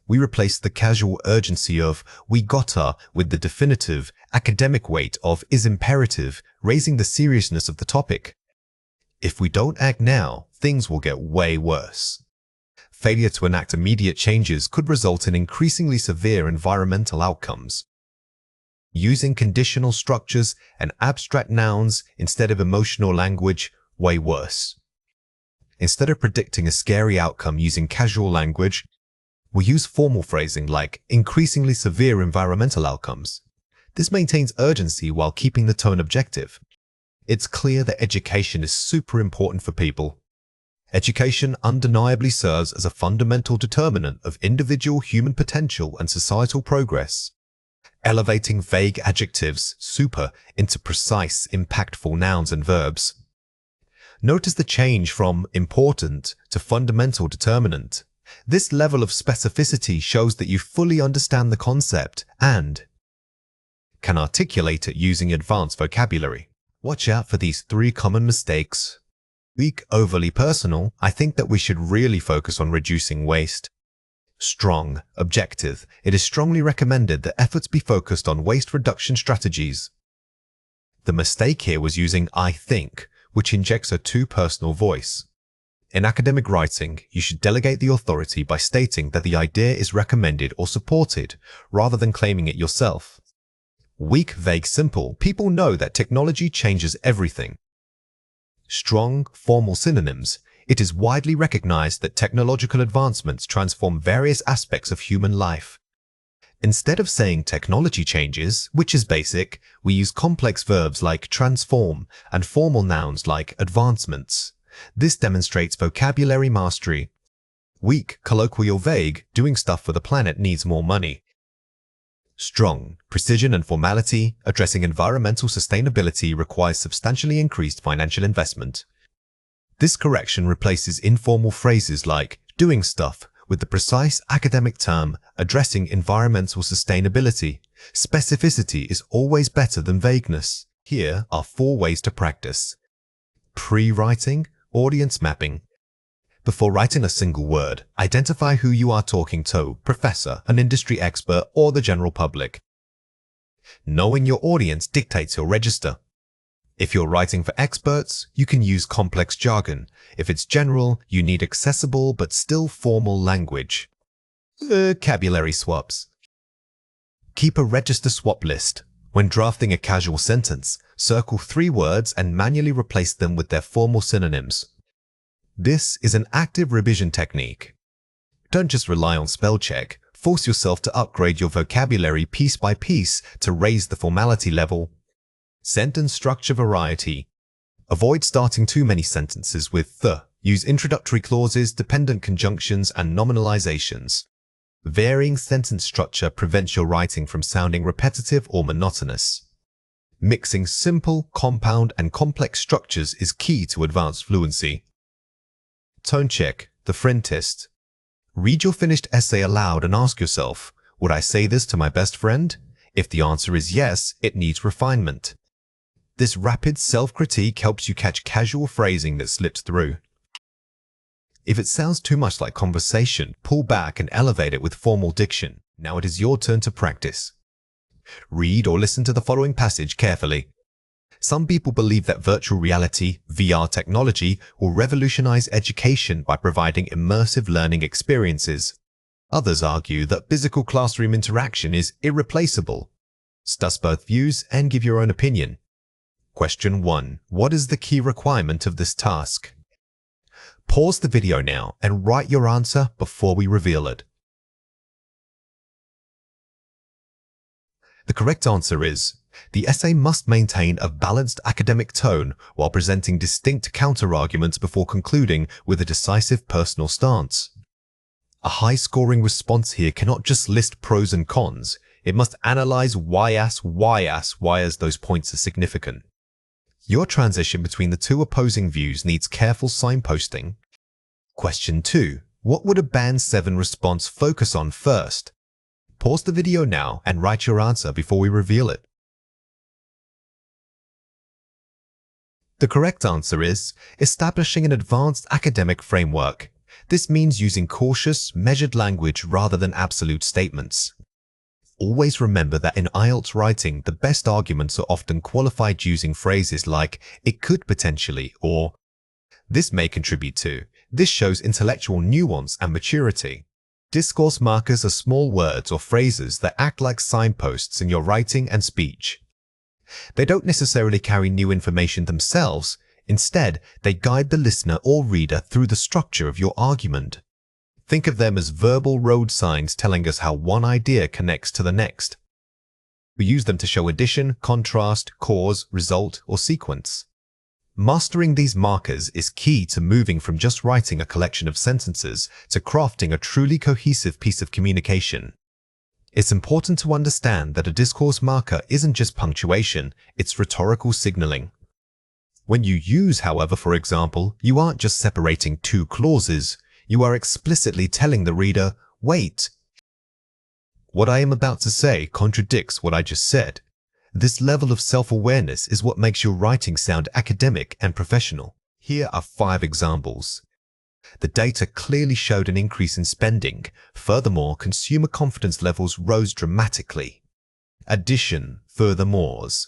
We replace the casual urgency of "we gotta" with the definitive, academic weight of "is imperative," raising the seriousness of the topic. If we don't act now, things will get way worse. Failure to enact immediate changes could result in increasingly severe environmental outcomes. Using conditional structures and abstract nouns instead of emotional language, way worse. Instead of predicting a scary outcome using casual language, we use formal phrasing like increasingly severe environmental outcomes. This maintains urgency while keeping the tone objective. It's clear that education is super important for people. Education undeniably serves as a fundamental determinant of individual human potential and societal progress. Elevating vague adjectives, super, into precise, impactful nouns and verbs. Notice the change from important to fundamental determinant. This level of specificity shows that you fully understand the concept and can articulate it using advanced vocabulary. Watch out for these 3 common mistakes. Weak, overly personal. I think that we should really focus on reducing waste. Strong, objective. It is strongly recommended that efforts be focused on waste reduction strategies. The mistake here was using "I think," which injects a too personal voice. In academic writing, you should delegate the authority by stating that the idea is recommended or supported, rather than claiming it yourself. Weak, vague, simple. People know that technology changes everything. Strong, formal synonyms. It is widely recognized that technological advancements transform various aspects of human life. Instead of saying technology changes, which is basic, we use complex verbs like transform and formal nouns like advancements. This demonstrates vocabulary mastery. Weak, colloquial, vague. Doing stuff for the planet needs more money. Strong, precision and formality. Addressing environmental sustainability requires substantially increased financial investment. This correction replaces informal phrases like "doing stuff" with the precise academic term "addressing environmental sustainability." Specificity is always better than vagueness. Here are 4 ways to practice. Pre-writing, audience mapping. Before writing a single word, identify who you are talking to: professor, an industry expert, or the general public. Knowing your audience dictates your register. If you're writing for experts, you can use complex jargon. If it's general, you need accessible but still formal language. Vocabulary swaps. Keep a register swap list. When drafting a casual sentence, circle 3 words and manually replace them with their formal synonyms. This is an active revision technique. Don't just rely on spell check. Force yourself to upgrade your vocabulary piece by piece to raise the formality level. Sentence structure variety. Avoid starting too many sentences with the. Use introductory clauses, dependent conjunctions, and nominalizations. Varying sentence structure prevents your writing from sounding repetitive or monotonous. Mixing simple, compound, and complex structures is key to advanced fluency. Tone check, the friend test. Read your finished essay aloud and ask yourself, would I say this to my best friend? If the answer is yes, it needs refinement. This rapid self-critique helps you catch casual phrasing that slips through. If it sounds too much like conversation, pull back and elevate it with formal diction. Now it is your turn to practice. Read or listen to the following passage carefully. Some people believe that virtual reality, VR technology, will revolutionize education by providing immersive learning experiences. Others argue that physical classroom interaction is irreplaceable. Discuss both views and give your own opinion. Question 1. What is the key requirement of this task? Pause the video now and write your answer before we reveal it. The correct answer is, the essay must maintain a balanced academic tone while presenting distinct counter-arguments before concluding with a decisive personal stance. A high-scoring response here cannot just list pros and cons. It must analyze why as those points are significant. Your transition between the two opposing views needs careful signposting. Question 2. What would a Band 7 response focus on first? Pause the video now and write your answer before we reveal it. The correct answer is establishing an advanced academic framework. This means using cautious, measured language rather than absolute statements. Always remember that in IELTS writing, the best arguments are often qualified using phrases like "it could potentially" or "this may contribute to." This shows intellectual nuance and maturity. Discourse markers are small words or phrases that act like signposts in your writing and speech. They don't necessarily carry new information themselves. Instead, they guide the listener or reader through the structure of your argument. Think of them as verbal road signs telling us how one idea connects to the next. We use them to show addition, contrast, cause, result, or sequence. Mastering these markers is key to moving from just writing a collection of sentences to crafting a truly cohesive piece of communication. It's important to understand that a discourse marker isn't just punctuation, it's rhetorical signaling. When you use, however, for example, you aren't just separating two clauses, you are explicitly telling the reader, wait. What I am about to say contradicts what I just said. This level of self-awareness is what makes your writing sound academic and professional. Here are 5 examples. The data clearly showed an increase in spending. Furthermore, consumer confidence levels rose dramatically. Addition, furthermores.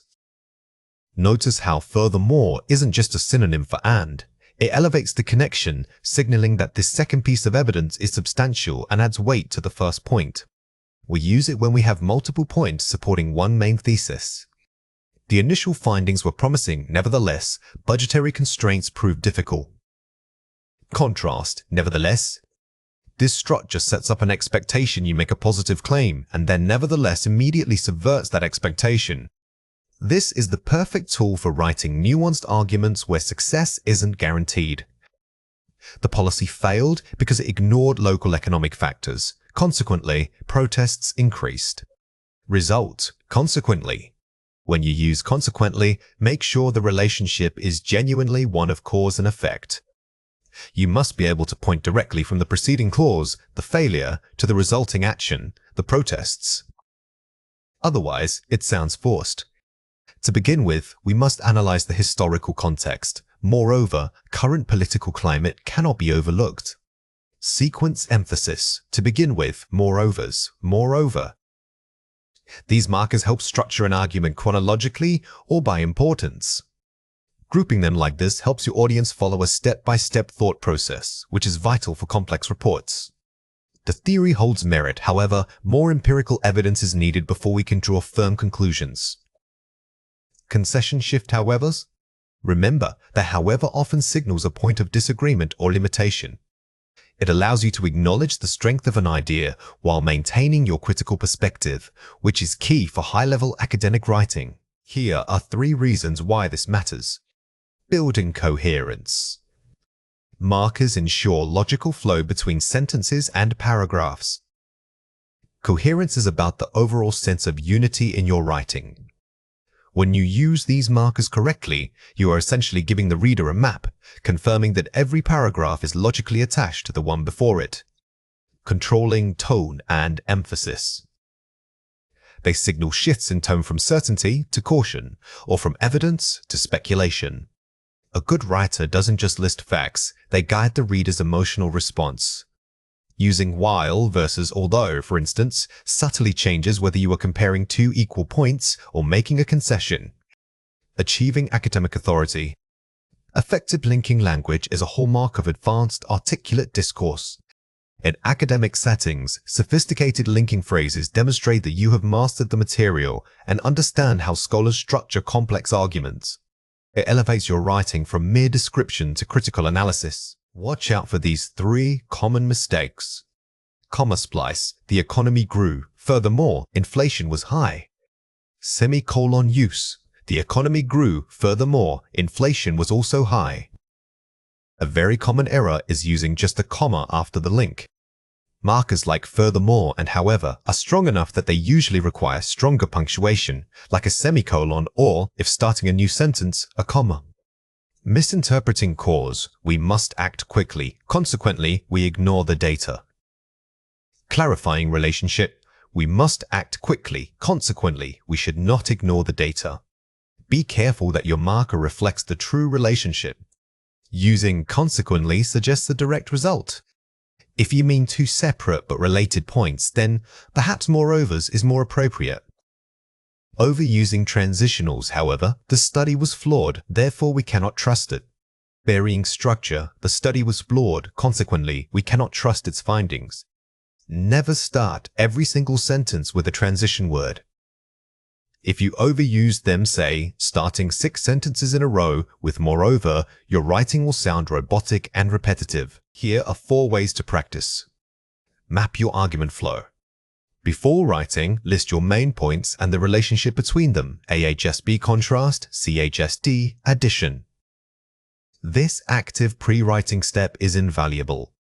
Notice how furthermore isn't just a synonym for and. It elevates the connection, signaling that this second piece of evidence is substantial and adds weight to the first point. We use it when we have multiple points supporting one main thesis. The initial findings were promising, nevertheless, budgetary constraints proved difficult. Contrast, nevertheless. This structure sets up an expectation you make a positive claim, and then nevertheless immediately subverts that expectation. This is the perfect tool for writing nuanced arguments where success isn't guaranteed. The policy failed because it ignored local economic factors. Consequently, protests increased. Result, consequently. When you use consequently, make sure the relationship is genuinely one of cause and effect. You must be able to point directly from the preceding clause, the failure, to the resulting action, the protests. Otherwise, it sounds forced. To begin with, we must analyze the historical context. Moreover, current political climate cannot be overlooked. Sequence emphasis. To begin with, moreovers. Moreover. These markers help structure an argument chronologically or by importance. Grouping them like this helps your audience follow a step-by-step thought process, which is vital for complex reports. The theory holds merit, however, more empirical evidence is needed before we can draw firm conclusions. Concession shift howevers? Remember that however often signals a point of disagreement or limitation. It allows you to acknowledge the strength of an idea while maintaining your critical perspective, which is key for high-level academic writing. Here are 3 reasons why this matters. Building coherence. Markers ensure logical flow between sentences and paragraphs. Coherence is about the overall sense of unity in your writing. When you use these markers correctly, you are essentially giving the reader a map, confirming that every paragraph is logically attached to the one before it. Controlling tone and emphasis. They signal shifts in tone from certainty to caution, or from evidence to speculation. A good writer doesn't just list facts, they guide the reader's emotional response. Using while versus although, for instance, subtly changes whether you are comparing 2 equal points or making a concession. Achieving academic authority. Effective linking language is a hallmark of advanced, articulate discourse. In academic settings, sophisticated linking phrases demonstrate that you have mastered the material and understand how scholars structure complex arguments. It elevates your writing from mere description to critical analysis. Watch out for these 3 common mistakes. Comma splice, the economy grew. Furthermore, inflation was high. Semicolon use, the economy grew. Furthermore, inflation was also high. A very common error is using just a comma after the link. Markers like furthermore and however are strong enough that they usually require stronger punctuation, like a semicolon or, if starting a new sentence, a comma. Misinterpreting cause, we must act quickly. Consequently, we ignore the data. Clarifying relationship, we must act quickly. Consequently, we should not ignore the data. Be careful that your marker reflects the true relationship. Using consequently suggests a direct result. If you mean 2 separate but related points, then perhaps moreovers is more appropriate. Overusing transitionals, however, the study was flawed, therefore we cannot trust it. Burying structure, the study was flawed, consequently we cannot trust its findings. Never start every single sentence with a transition word. If you overuse them, say, starting 6 sentences in a row with moreover, your writing will sound robotic and repetitive. Here are 4 ways to practice. Map your argument flow. Before writing, list your main points and the relationship between them. AHSB contrast, CHSD addition. This active pre-writing step is invaluable.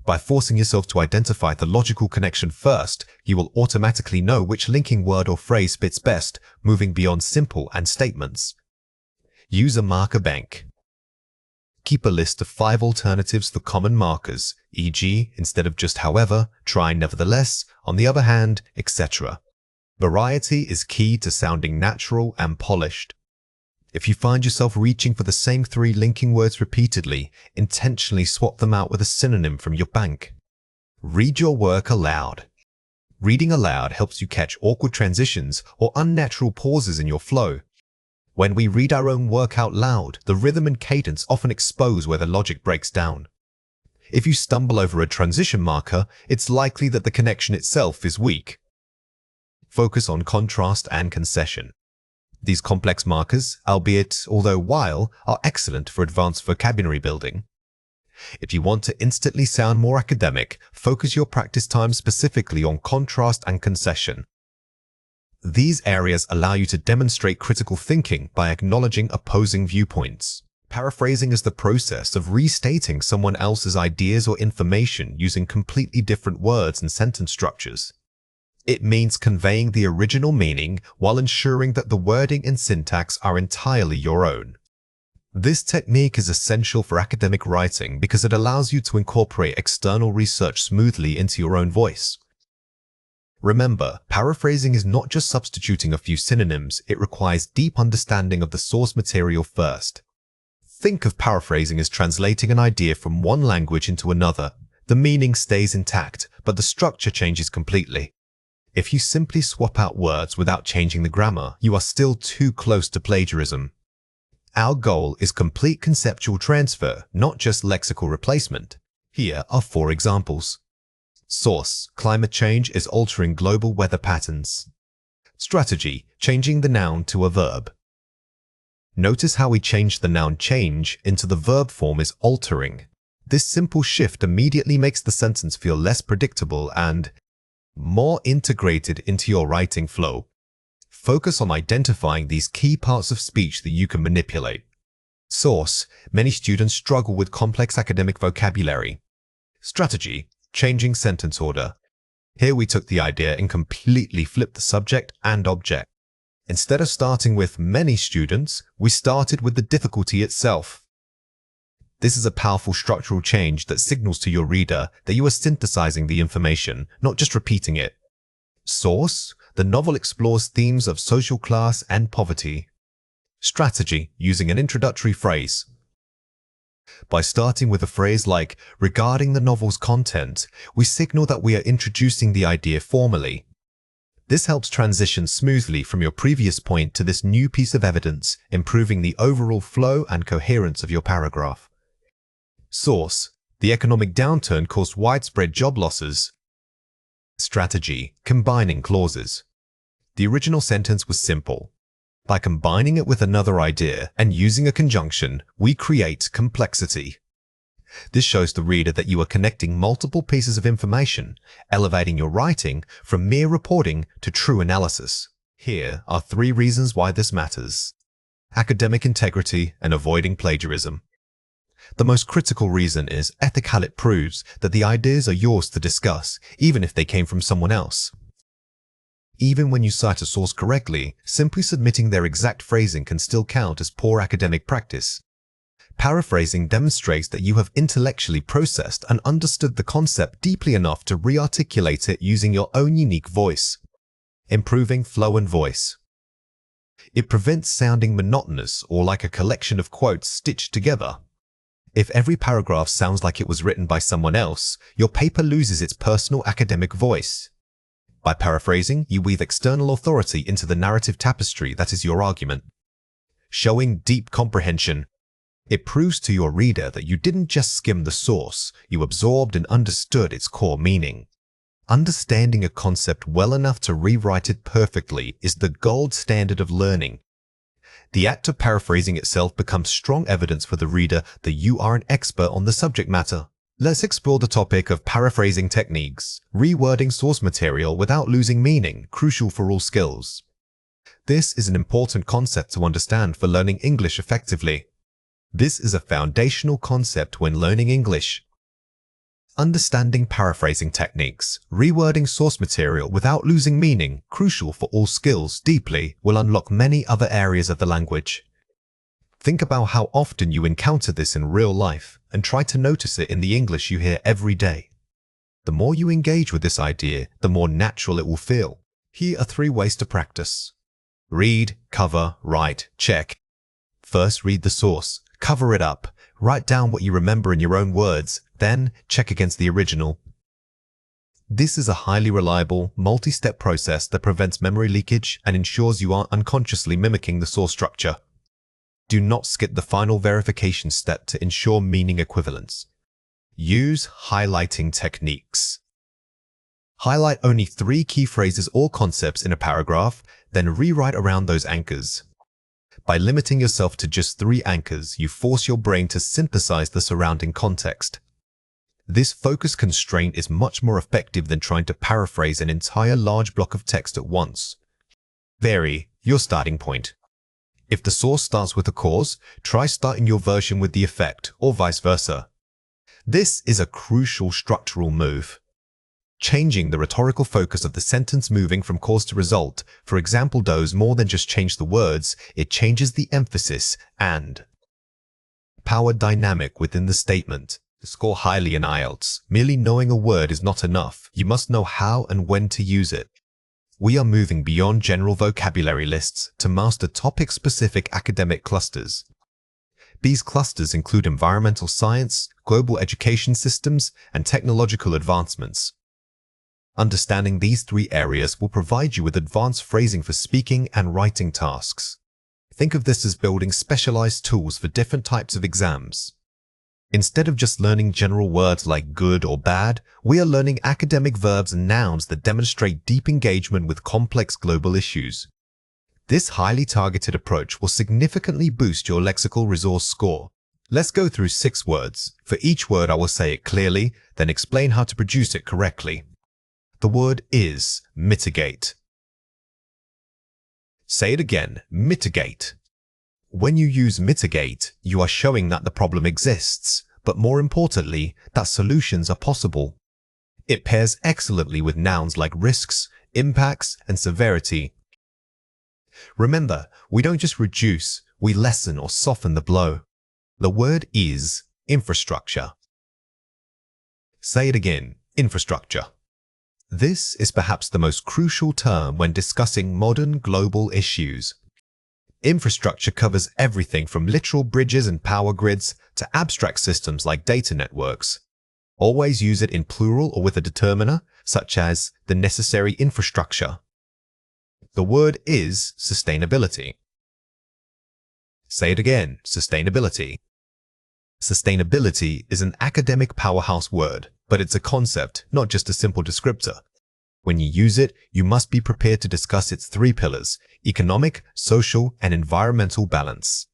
By forcing yourself to identify the logical connection first, you will automatically know which linking word or phrase fits best, moving beyond simple and statements. Use a marker bank. Keep a list of 5 alternatives for common markers, e.g., instead of just however, try nevertheless, on the other hand, etc. Variety is key to sounding natural and polished. If you find yourself reaching for the same 3 linking words repeatedly, intentionally swap them out with a synonym from your bank. Read your work aloud. Reading aloud helps you catch awkward transitions or unnatural pauses in your flow. When we read our own work out loud, the rhythm and cadence often expose where the logic breaks down. If you stumble over a transition marker, it's likely that the connection itself is weak. Focus on contrast and concession. These complex markers, although while, are excellent for advanced vocabulary building. If you want to instantly sound more academic, focus your practice time specifically on contrast and concession. These areas allow you to demonstrate critical thinking by acknowledging opposing viewpoints. Paraphrasing is the process of restating someone else's ideas or information using completely different words and sentence structures. It means conveying the original meaning while ensuring that the wording and syntax are entirely your own. This technique is essential for academic writing because it allows you to incorporate external research smoothly into your own voice. Remember, paraphrasing is not just substituting a few synonyms, it requires deep understanding of the source material first. Think of paraphrasing as translating an idea from one language into another. The meaning stays intact, but the structure changes completely. If you simply swap out words without changing the grammar, you are still too close to plagiarism. Our goal is complete conceptual transfer, not just lexical replacement. Here are 4 examples. Source: climate change is altering global weather patterns. Strategy: changing the noun to a verb. Notice how we changed the noun change into the verb form is altering. This simple shift immediately makes the sentence feel less predictable and more integrated into your writing flow. Focus on identifying these key parts of speech that you can manipulate. Source: many students struggle with complex academic vocabulary. Strategy: changing sentence order. Here we took the idea and completely flipped the subject and object. Instead of starting with many students, we started with the difficulty itself. This is a powerful structural change that signals to your reader that you are synthesizing the information, not just repeating it. Source: the novel explores themes of social class and poverty. Strategy: using an introductory phrase. By starting with a phrase like, regarding the novel's content, we signal that we are introducing the idea formally. This helps transition smoothly from your previous point to this new piece of evidence, improving the overall flow and coherence of your paragraph. Source: the economic downturn caused widespread job losses. Strategy: combining clauses. The original sentence was simple. By combining it with another idea and using a conjunction, we create complexity. This shows the reader that you are connecting multiple pieces of information, elevating your writing from mere reporting to true analysis. Here are 3 reasons why this matters. Academic integrity and avoiding plagiarism. The most critical reason is ethical. It proves that the ideas are yours to discuss, even if they came from someone else. Even when you cite a source correctly, simply submitting their exact phrasing can still count as poor academic practice. Paraphrasing demonstrates that you have intellectually processed and understood the concept deeply enough to re-articulate it using your own unique voice. Improving flow and voice. It prevents sounding monotonous or like a collection of quotes stitched together. If every paragraph sounds like it was written by someone else, your paper loses its personal academic voice. By paraphrasing, you weave external authority into the narrative tapestry that is your argument. Showing deep comprehension. It proves to your reader that you didn't just skim the source, you absorbed and understood its core meaning. Understanding a concept well enough to rewrite it perfectly is the gold standard of learning. The act of paraphrasing itself becomes strong evidence for the reader that you are an expert on the subject matter. Let's explore the topic of paraphrasing techniques, rewording source material without losing meaning, crucial for all skills. This is an important concept to understand for learning English effectively. This is a foundational concept when learning English. Understanding paraphrasing techniques, rewording source material without losing meaning, crucial for all skills deeply, will unlock many other areas of the language. Think about how often you encounter this in real life and try to notice it in the English you hear every day. The more you engage with this idea, the more natural it will feel. Here are 3 ways to practice. Read, cover, write, check. First, read the source. Cover it up. Write down what you remember in your own words, then check against the original. This is a highly reliable, multi-step process that prevents memory leakage and ensures you aren't unconsciously mimicking the source structure. Do not skip the final verification step to ensure meaning equivalence. Use highlighting techniques. Highlight only 3 key phrases or concepts in a paragraph, then rewrite around those anchors. By limiting yourself to just 3 anchors, you force your brain to synthesize the surrounding context. This focus constraint is much more effective than trying to paraphrase an entire large block of text at once. Vary your starting point. If the source starts with a cause, try starting your version with the effect, or vice versa. This is a crucial structural move. Changing the rhetorical focus of the sentence, moving from cause to result, for example, does more than just change the words, it changes the emphasis and power dynamic within the statement. To score highly in IELTS, merely knowing a word is not enough. You must know how and when to use it. We are moving beyond general vocabulary lists to master topic-specific academic clusters. These clusters include environmental science, global education systems, and technological advancements. Understanding these 3 areas will provide you with advanced phrasing for speaking and writing tasks. Think of this as building specialized tools for different types of exams. Instead of just learning general words like good or bad, we are learning academic verbs and nouns that demonstrate deep engagement with complex global issues. This highly targeted approach will significantly boost your lexical resource score. Let's go through 6 words. For each word, I will say it clearly, then explain how to produce it correctly. The word is mitigate. Say it again, mitigate. When you use mitigate, you are showing that the problem exists, but more importantly, that solutions are possible. It pairs excellently with nouns like risks, impacts, and severity. Remember, we don't just reduce, we lessen or soften the blow. The word is infrastructure. Say it again, infrastructure. This is perhaps the most crucial term when discussing modern global issues. Infrastructure covers everything from literal bridges and power grids to abstract systems like data networks. Always use it in plural or with a determiner, such as the necessary infrastructure. The word is sustainability. Say it again, sustainability. Sustainability is an academic powerhouse word, but it's a concept, not just a simple descriptor. When you use it, you must be prepared to discuss its three pillars: economic, social, and environmental balance.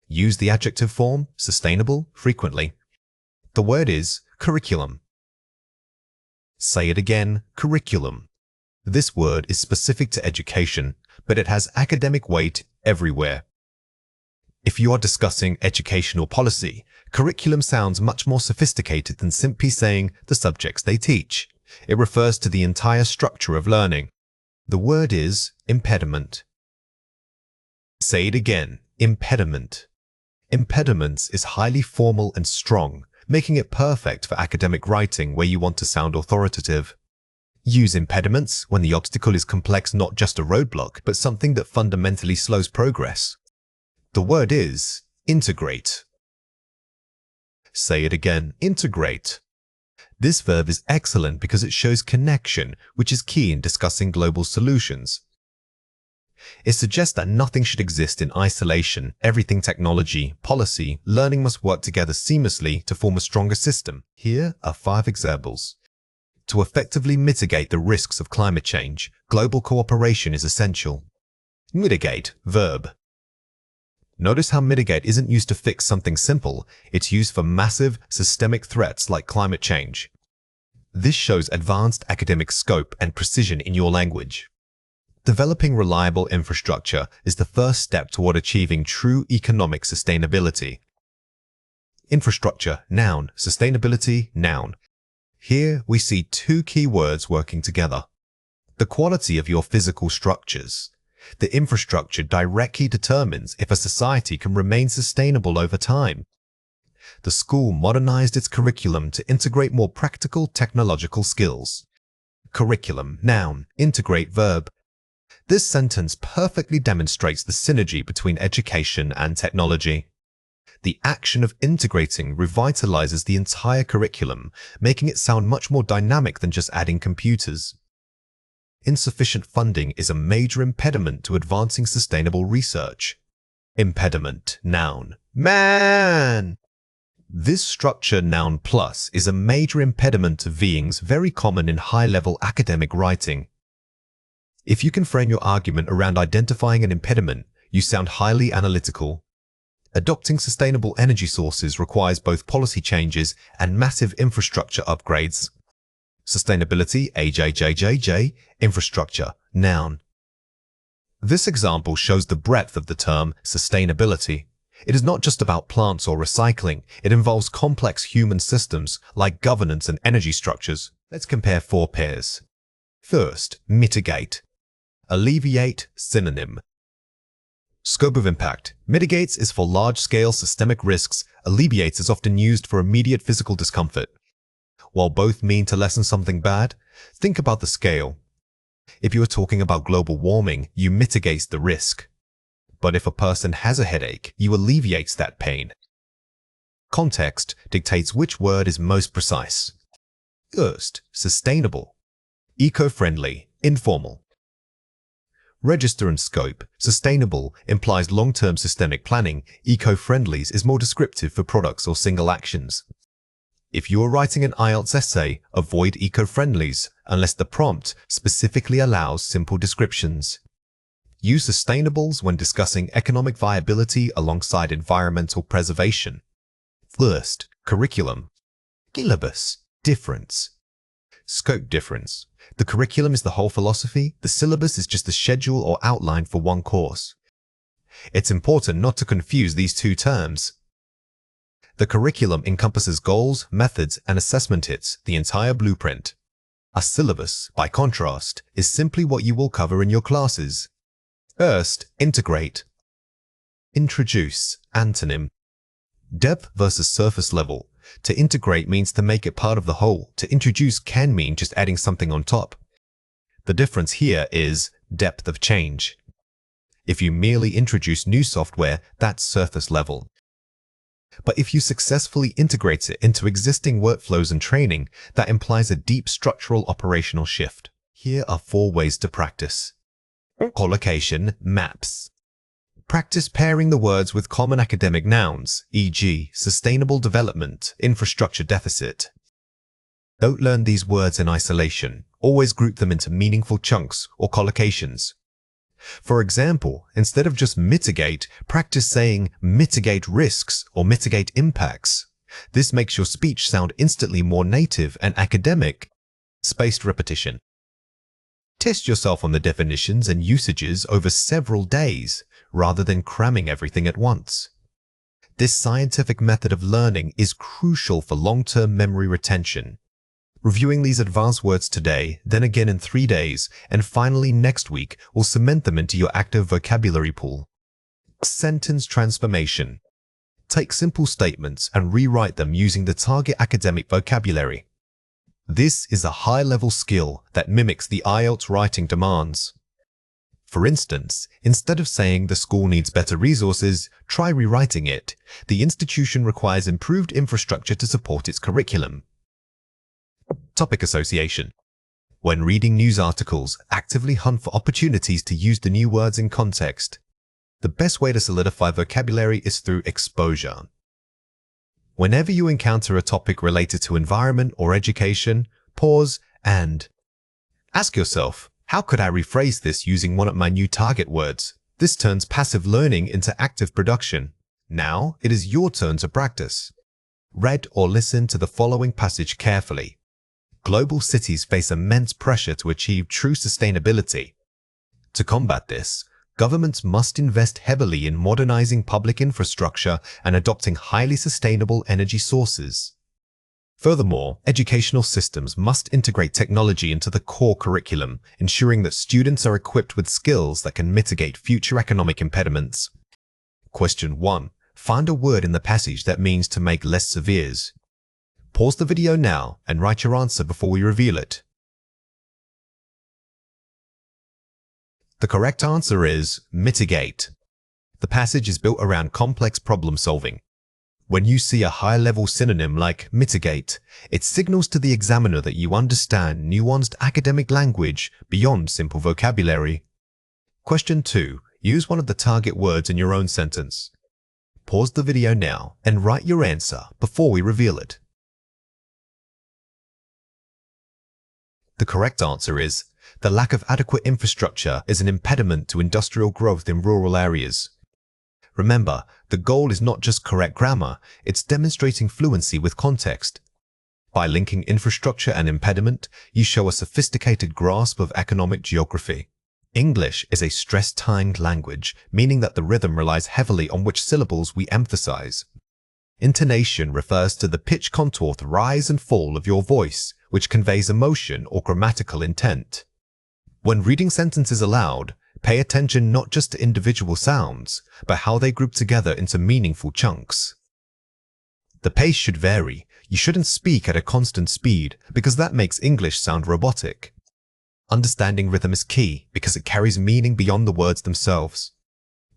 Use the adjective form, sustainable, frequently. The word is curriculum. Say it again, curriculum. This word is specific to education, but it has academic weight everywhere. If you are discussing educational policy, curriculum sounds much more sophisticated than simply saying the subjects they teach. It refers to the entire structure of learning. The word is impediment. Say it again, impediment. Impediments is highly formal and strong, making it perfect for academic writing where you want to sound authoritative. Use impediments when the obstacle is complex, not just a roadblock, but something that fundamentally slows progress. The word is integrate. Say it again, integrate. This verb is excellent because it shows connection, which is key in discussing global solutions. It suggests that nothing should exist in isolation. Everything technology, policy, learning must work together seamlessly to form a stronger system. Here are 5 examples. To effectively mitigate the risks of climate change, global cooperation is essential. Mitigate, verb. Notice how mitigate isn't used to fix something simple. It's used for massive, systemic threats like climate change. This shows advanced academic scope and precision in your language. Developing reliable infrastructure is the first step toward achieving true economic sustainability. Infrastructure, noun. Sustainability, noun. Here we see 2 key words working together. The quality of your physical structures. The infrastructure directly determines if a society can remain sustainable over time. The school modernized its curriculum to integrate more practical technological skills. Curriculum, noun. Integrate, verb. This sentence perfectly demonstrates the synergy between education and technology. The action of integrating revitalizes the entire curriculum, making it sound much more dynamic than just adding computers. Insufficient funding is a major impediment to advancing sustainable research. Impediment, noun. Man! This structure, noun plus, is a major impediment to beings very common in high-level academic writing. If you can frame your argument around identifying an impediment, you sound highly analytical. Adopting sustainable energy sources requires both policy changes and massive infrastructure upgrades. Sustainability, AJJJJ, infrastructure, noun. This example shows the breadth of the term sustainability. It is not just about plants or recycling. It involves complex human systems like governance and energy structures. Let's compare 4 pairs. First, mitigate. Alleviate, synonym. Scope of impact. Mitigates is for large-scale systemic risks. Alleviates is often used for immediate physical discomfort. While both mean to lessen something bad, think about the scale. If you are talking about global warming, you mitigate the risk. But if a person has a headache, you alleviate that pain. Context dictates which word is most precise. First, sustainable. Eco-friendly, informal. Register and scope. Sustainable implies long-term systemic planning. Eco-friendlies is more descriptive for products or single actions. If you are writing an IELTS essay, avoid eco-friendlies unless the prompt specifically allows simple descriptions. Use sustainables when discussing economic viability alongside environmental preservation. First, curriculum. Syllabus, difference. Scope difference. The curriculum is the whole philosophy. The syllabus is just the schedule or outline for one course. It's important not to confuse these 2 terms. The curriculum encompasses goals, methods, and assessment hits, the entire blueprint. A syllabus, by contrast, is simply what you will cover in your classes. First, integrate. Introduce, antonym. Depth versus surface level. To integrate means to make it part of the whole. To introduce can mean just adding something on top. The difference here is depth of change. If you merely introduce new software, that's surface level. But if you successfully integrate it into existing workflows and training, that implies a deep structural operational shift. Here are 4 ways to practice. Collocation, maps. Practice pairing the words with common academic nouns, e.g., sustainable development, infrastructure deficit. Don't learn these words in isolation. Always group them into meaningful chunks or collocations. For example, instead of just mitigate, practice saying mitigate risks or mitigate impacts. This makes your speech sound instantly more native and academic. Spaced repetition. Test yourself on the definitions and usages over several days, rather than cramming everything at once. This scientific method of learning is crucial for long-term memory retention. Reviewing these advanced words today, then again in 3 days, and finally next week will cement them into your active vocabulary pool. Sentence transformation. Take simple statements and rewrite them using the target academic vocabulary. This is a high-level skill that mimics the IELTS writing demands. For instance, instead of saying the school needs better resources, try rewriting it. The institution requires improved infrastructure to support its curriculum. Topic association. When reading news articles, actively hunt for opportunities to use the new words in context. The best way to solidify vocabulary is through exposure. Whenever you encounter a topic related to environment or education, pause and ask yourself, how could I rephrase this using one of my new target words? This turns passive learning into active production. Now it is your turn to practice. Read or listen to the following passage carefully. Global cities face immense pressure to achieve true sustainability. To combat this, governments must invest heavily in modernizing public infrastructure and adopting highly sustainable energy sources. Furthermore, educational systems must integrate technology into the core curriculum, ensuring that students are equipped with skills that can mitigate future economic impediments. Question 1. Find a word in the passage that means to make less severe. Pause the video now and write your answer before we reveal it. The correct answer is mitigate. The passage is built around complex problem solving. When you see a high-level synonym like mitigate, it signals to the examiner that you understand nuanced academic language beyond simple vocabulary. Question 2. Use one of the target words in your own sentence. Pause the video now and write your answer before we reveal it. The correct answer is, the lack of adequate infrastructure is an impediment to industrial growth in rural areas. Remember, the goal is not just correct grammar, it's demonstrating fluency with context. By linking infrastructure and impediment, you show a sophisticated grasp of economic geography. English is a stress-timed language, meaning that the rhythm relies heavily on which syllables we emphasize. Intonation refers to the pitch contour, rise and fall of your voice, which conveys emotion or grammatical intent. When reading sentences aloud, pay attention not just to individual sounds, but how they group together into meaningful chunks. The pace should vary. You shouldn't speak at a constant speed because that makes English sound robotic. Understanding rhythm is key because it carries meaning beyond the words themselves.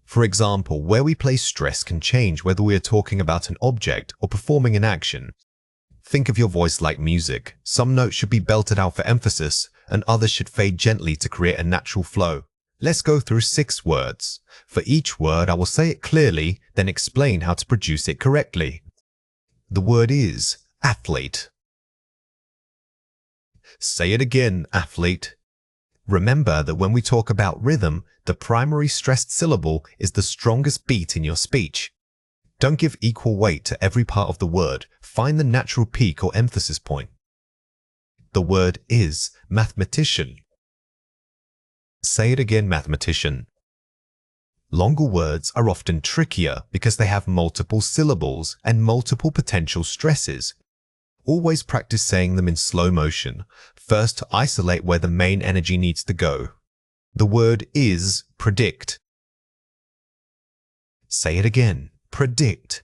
For example, where we place stress can change whether we are talking about an object or performing an action. Think of your voice like music. Some notes should be belted out for emphasis, and others should fade gently to create a natural flow. Let's go through 6 words. For each word, I will say it clearly, then explain how to produce it correctly. The word is athlete. Say it again, athlete. Remember that when we talk about rhythm, the primary stressed syllable is the strongest beat in your speech. Don't give equal weight to every part of the word. Find the natural peak or emphasis point. The word is mathematician. Say it again, mathematician. Longer words are often trickier because they have multiple syllables and multiple potential stresses. Always practice saying them in slow motion, first to isolate where the main energy needs to go. The word is predict. Say it again, predict.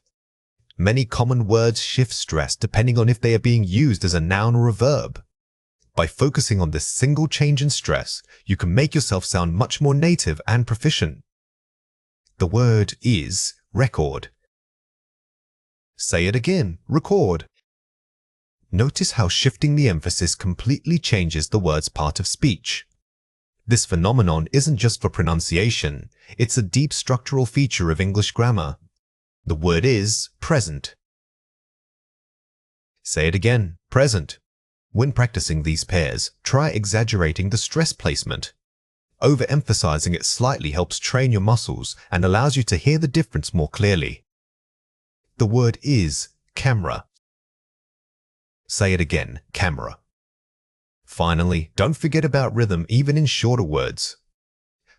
Many common words shift stress depending on if they are being used as a noun or a verb. By focusing on this single change in stress, you can make yourself sound much more native and proficient. The word is record. Say it again, record. Notice how shifting the emphasis completely changes the word's part of speech. This phenomenon isn't just for pronunciation, it's a deep structural feature of English grammar. The word is present. Say it again, present. When practicing these pairs, try exaggerating the stress placement. Overemphasizing it slightly helps train your muscles and allows you to hear the difference more clearly. The word is camera. Say it again, camera. Finally, don't forget about rhythm even in shorter words.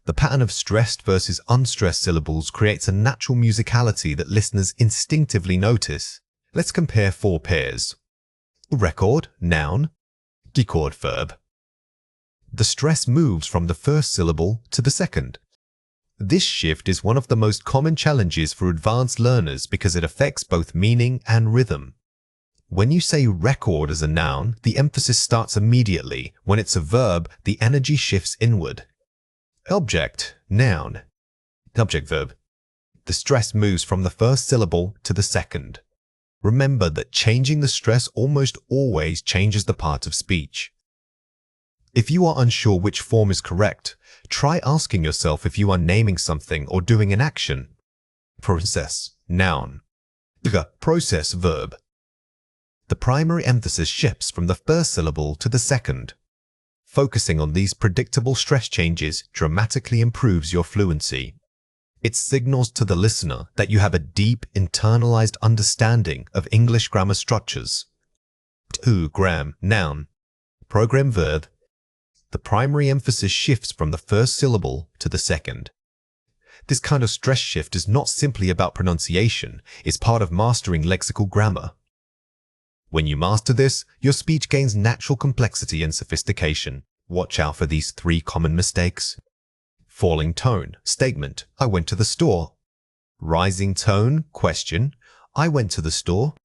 The pattern of stressed versus unstressed syllables creates a natural musicality that listeners instinctively notice. Let's compare 4 pairs. Record, noun. Record, verb. The stress moves from the first syllable to the second. This shift is one of the most common challenges for advanced learners because it affects both meaning and rhythm. When you say record as a noun, the emphasis starts immediately. When it's a verb, the energy shifts inward. Object, noun. Object, verb. The stress moves from the first syllable to the second. Remember that changing the stress almost always changes the part of speech. If you are unsure which form is correct, try asking yourself if you are naming something or doing an action. Process, noun. Process, verb. The primary emphasis shifts from the first syllable to the second. Focusing on these predictable stress changes dramatically improves your fluency. It signals to the listener that you have a deep, internalized understanding of English grammar structures. Gram, noun. Program, verb. The primary emphasis shifts from the first syllable to the second. This kind of stress shift is not simply about pronunciation, it's part of mastering lexical grammar. When you master this, your speech gains natural complexity and sophistication. Watch out for these 3 common mistakes. Falling tone, statement, I went to the store. Rising tone, question, I went to the store.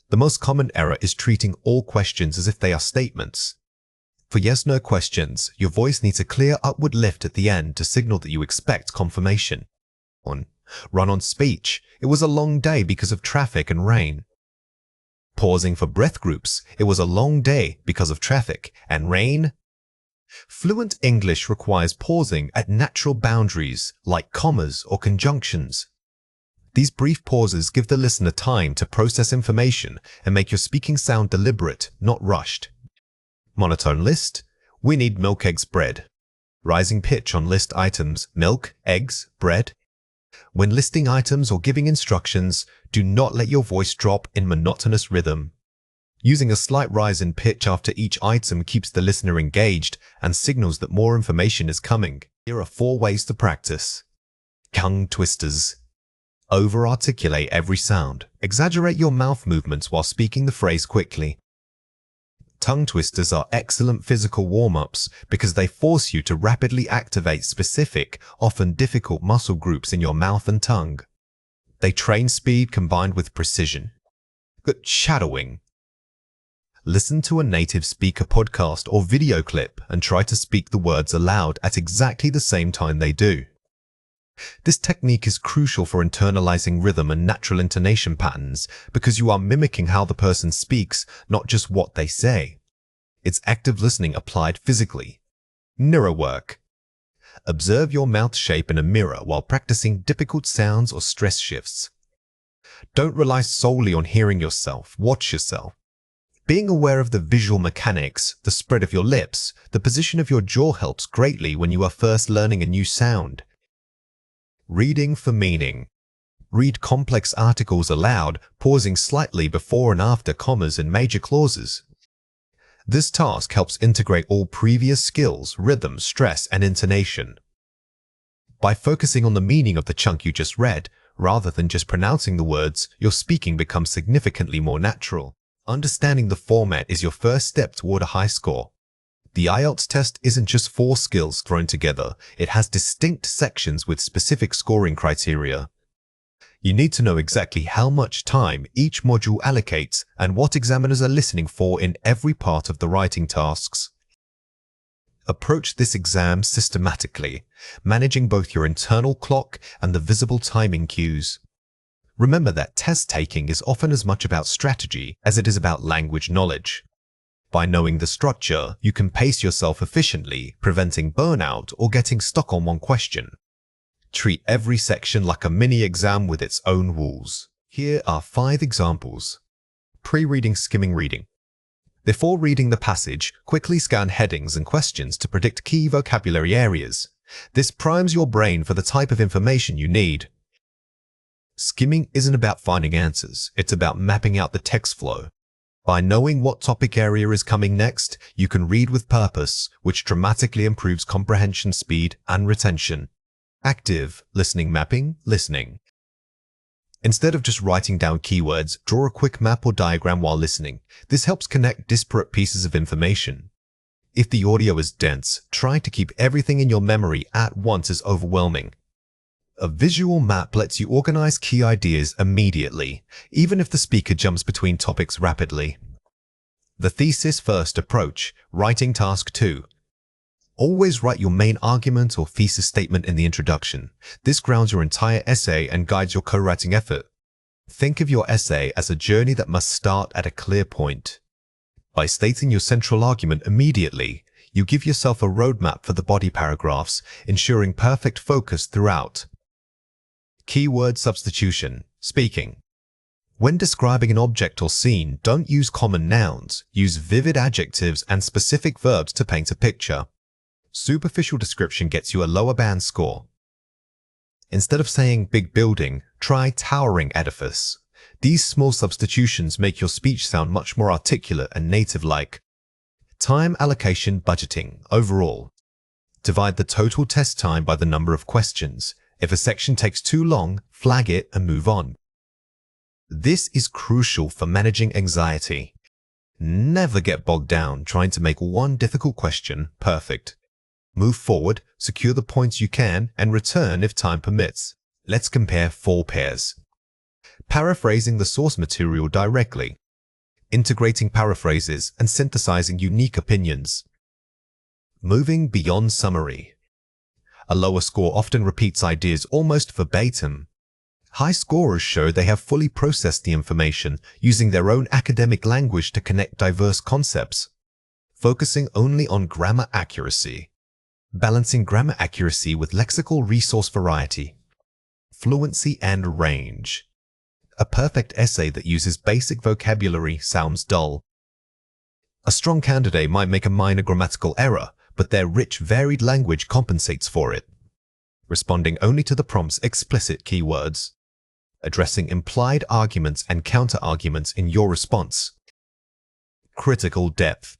The most common error is treating all questions as if they are statements. For yes-no questions, your voice needs a clear upward lift at the end to signal that you expect confirmation. Run-on speech, it was a long day because of traffic and rain. Pausing for breath groups, it was a long day because of traffic and rain. Fluent English requires pausing at natural boundaries like commas or conjunctions. These brief pauses give the listener time to process information and make your speaking sound deliberate, not rushed. Monotone list, we need milk, eggs, bread. Rising pitch on list items, milk, eggs, bread. When listing items or giving instructions, do not let your voice drop in monotonous rhythm. Using a slight rise in pitch after each item keeps the listener engaged and signals that more information is coming. Here are 4 ways to practice. Tongue twisters. Over-articulate every sound. Exaggerate your mouth movements while speaking the phrase quickly. Tongue twisters are excellent physical warm-ups because they force you to rapidly activate specific, often difficult muscle groups in your mouth and tongue. They train speed combined with precision. Shadowing. Listen to a native speaker podcast or video clip and try to speak the words aloud at exactly the same time they do. This technique is crucial for internalizing rhythm and natural intonation patterns because you are mimicking how the person speaks, not just what they say. It's active listening applied physically. Mirror work. Observe your mouth shape in a mirror while practicing difficult sounds or stress shifts. Don't rely solely on hearing yourself. Watch yourself. Being aware of the visual mechanics, the spread of your lips, the position of your jaw helps greatly when you are first learning a new sound. Reading for meaning. Read complex articles aloud, pausing slightly before and after commas and major clauses. This task helps integrate all previous skills, rhythm, stress, and intonation. By focusing on the meaning of the chunk you just read, rather than just pronouncing the words, your speaking becomes significantly more natural. Understanding the format is your first step toward a high score. The IELTS test isn't just 4 skills thrown together, it has distinct sections with specific scoring criteria. You need to know exactly how much time each module allocates and what examiners are listening for in every part of the writing tasks. Approach this exam systematically, managing both your internal clock and the visible timing cues. Remember that test taking is often as much about strategy as it is about language knowledge. By knowing the structure, you can pace yourself efficiently, preventing burnout or getting stuck on one question. Treat every section like a mini exam with its own rules. Here are 5 examples. Pre-reading skimming reading. Before reading the passage, quickly scan headings and questions to predict key vocabulary areas. This primes your brain for the type of information you need. Skimming isn't about finding answers, it's about mapping out the text flow. By knowing what topic area is coming next, you can read with purpose, which dramatically improves comprehension speed and retention. Active listening mapping, listening. Instead of just writing down keywords, draw a quick map or diagram while listening. This helps connect disparate pieces of information. If the audio is dense, trying to keep everything in your memory at once is overwhelming. A visual map lets you organize key ideas immediately, even if the speaker jumps between topics rapidly. The thesis first approach, writing task 2. Always write your main argument or thesis statement in the introduction. This grounds your entire essay and guides your co-writing effort. Think of your essay as a journey that must start at a clear point. By stating your central argument immediately, you give yourself a roadmap for the body paragraphs, ensuring perfect focus throughout. Keyword substitution, speaking. When describing an object or scene, don't use common nouns. Use vivid adjectives and specific verbs to paint a picture. Superficial description gets you a lower band score. Instead of saying big building, try towering edifice. These small substitutions make your speech sound much more articulate and native-like. Time allocation budgeting, overall. Divide the total test time by the number of questions. If a section takes too long, flag it and move on. This is crucial for managing anxiety. Never get bogged down trying to make one difficult question perfect. Move forward, secure the points you can, and return if time permits. Let's compare 4 pairs. Paraphrasing the source material directly. Integrating paraphrases and synthesizing unique opinions. Moving beyond summary. A lower score often repeats ideas almost verbatim. High scorers show they have fully processed the information, using their own academic language to connect diverse concepts. Focusing only on grammar accuracy. Balancing grammar accuracy with lexical resource variety. Fluency and range. A perfect essay that uses basic vocabulary sounds dull. A strong candidate might make a minor grammatical error, but their rich, varied language compensates for it. Responding only to the prompt's explicit keywords. Addressing implied arguments and counter-arguments in your response. Critical depth.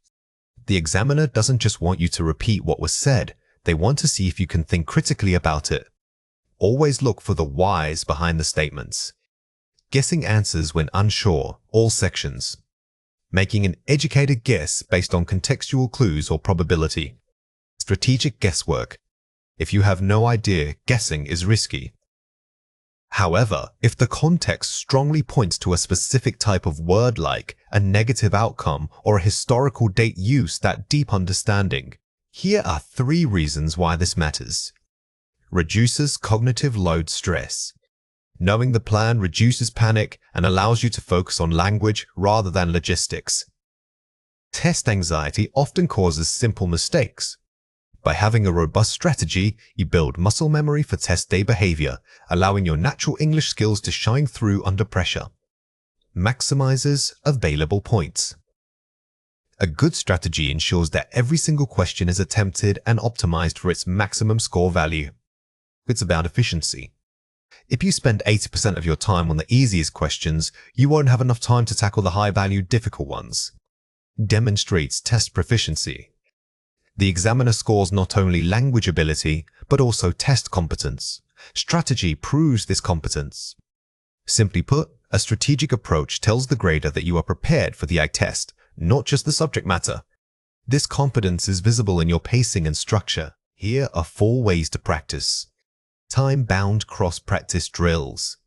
The examiner doesn't just want you to repeat what was said, they want to see if you can think critically about it. Always look for the whys behind the statements. Guessing answers when unsure, all sections. Making an educated guess based on contextual clues or probability. Strategic guesswork. If you have no idea, guessing is risky. However, if the context strongly points to a specific type of word like a negative outcome or a historical date use, that deep understanding. Here are 3 reasons why this matters. Reduces cognitive load stress. Knowing the plan reduces panic and allows you to focus on language rather than logistics. Test anxiety often causes simple mistakes. By having a robust strategy, you build muscle memory for test day behavior, allowing your natural English skills to shine through under pressure. Maximizes available points. A good strategy ensures that every single question is attempted and optimized for its maximum score value. It's about efficiency. If you spend 80% of your time on the easiest questions, you won't have enough time to tackle the high-value difficult ones. Demonstrates test proficiency. The examiner scores not only language ability, but also test competence. Strategy proves this competence. Simply put, a strategic approach tells the grader that you are prepared for the test, not just the subject matter. This competence is visible in your pacing and structure. Here are 4 ways to practice. Time-bound cross-practice drills.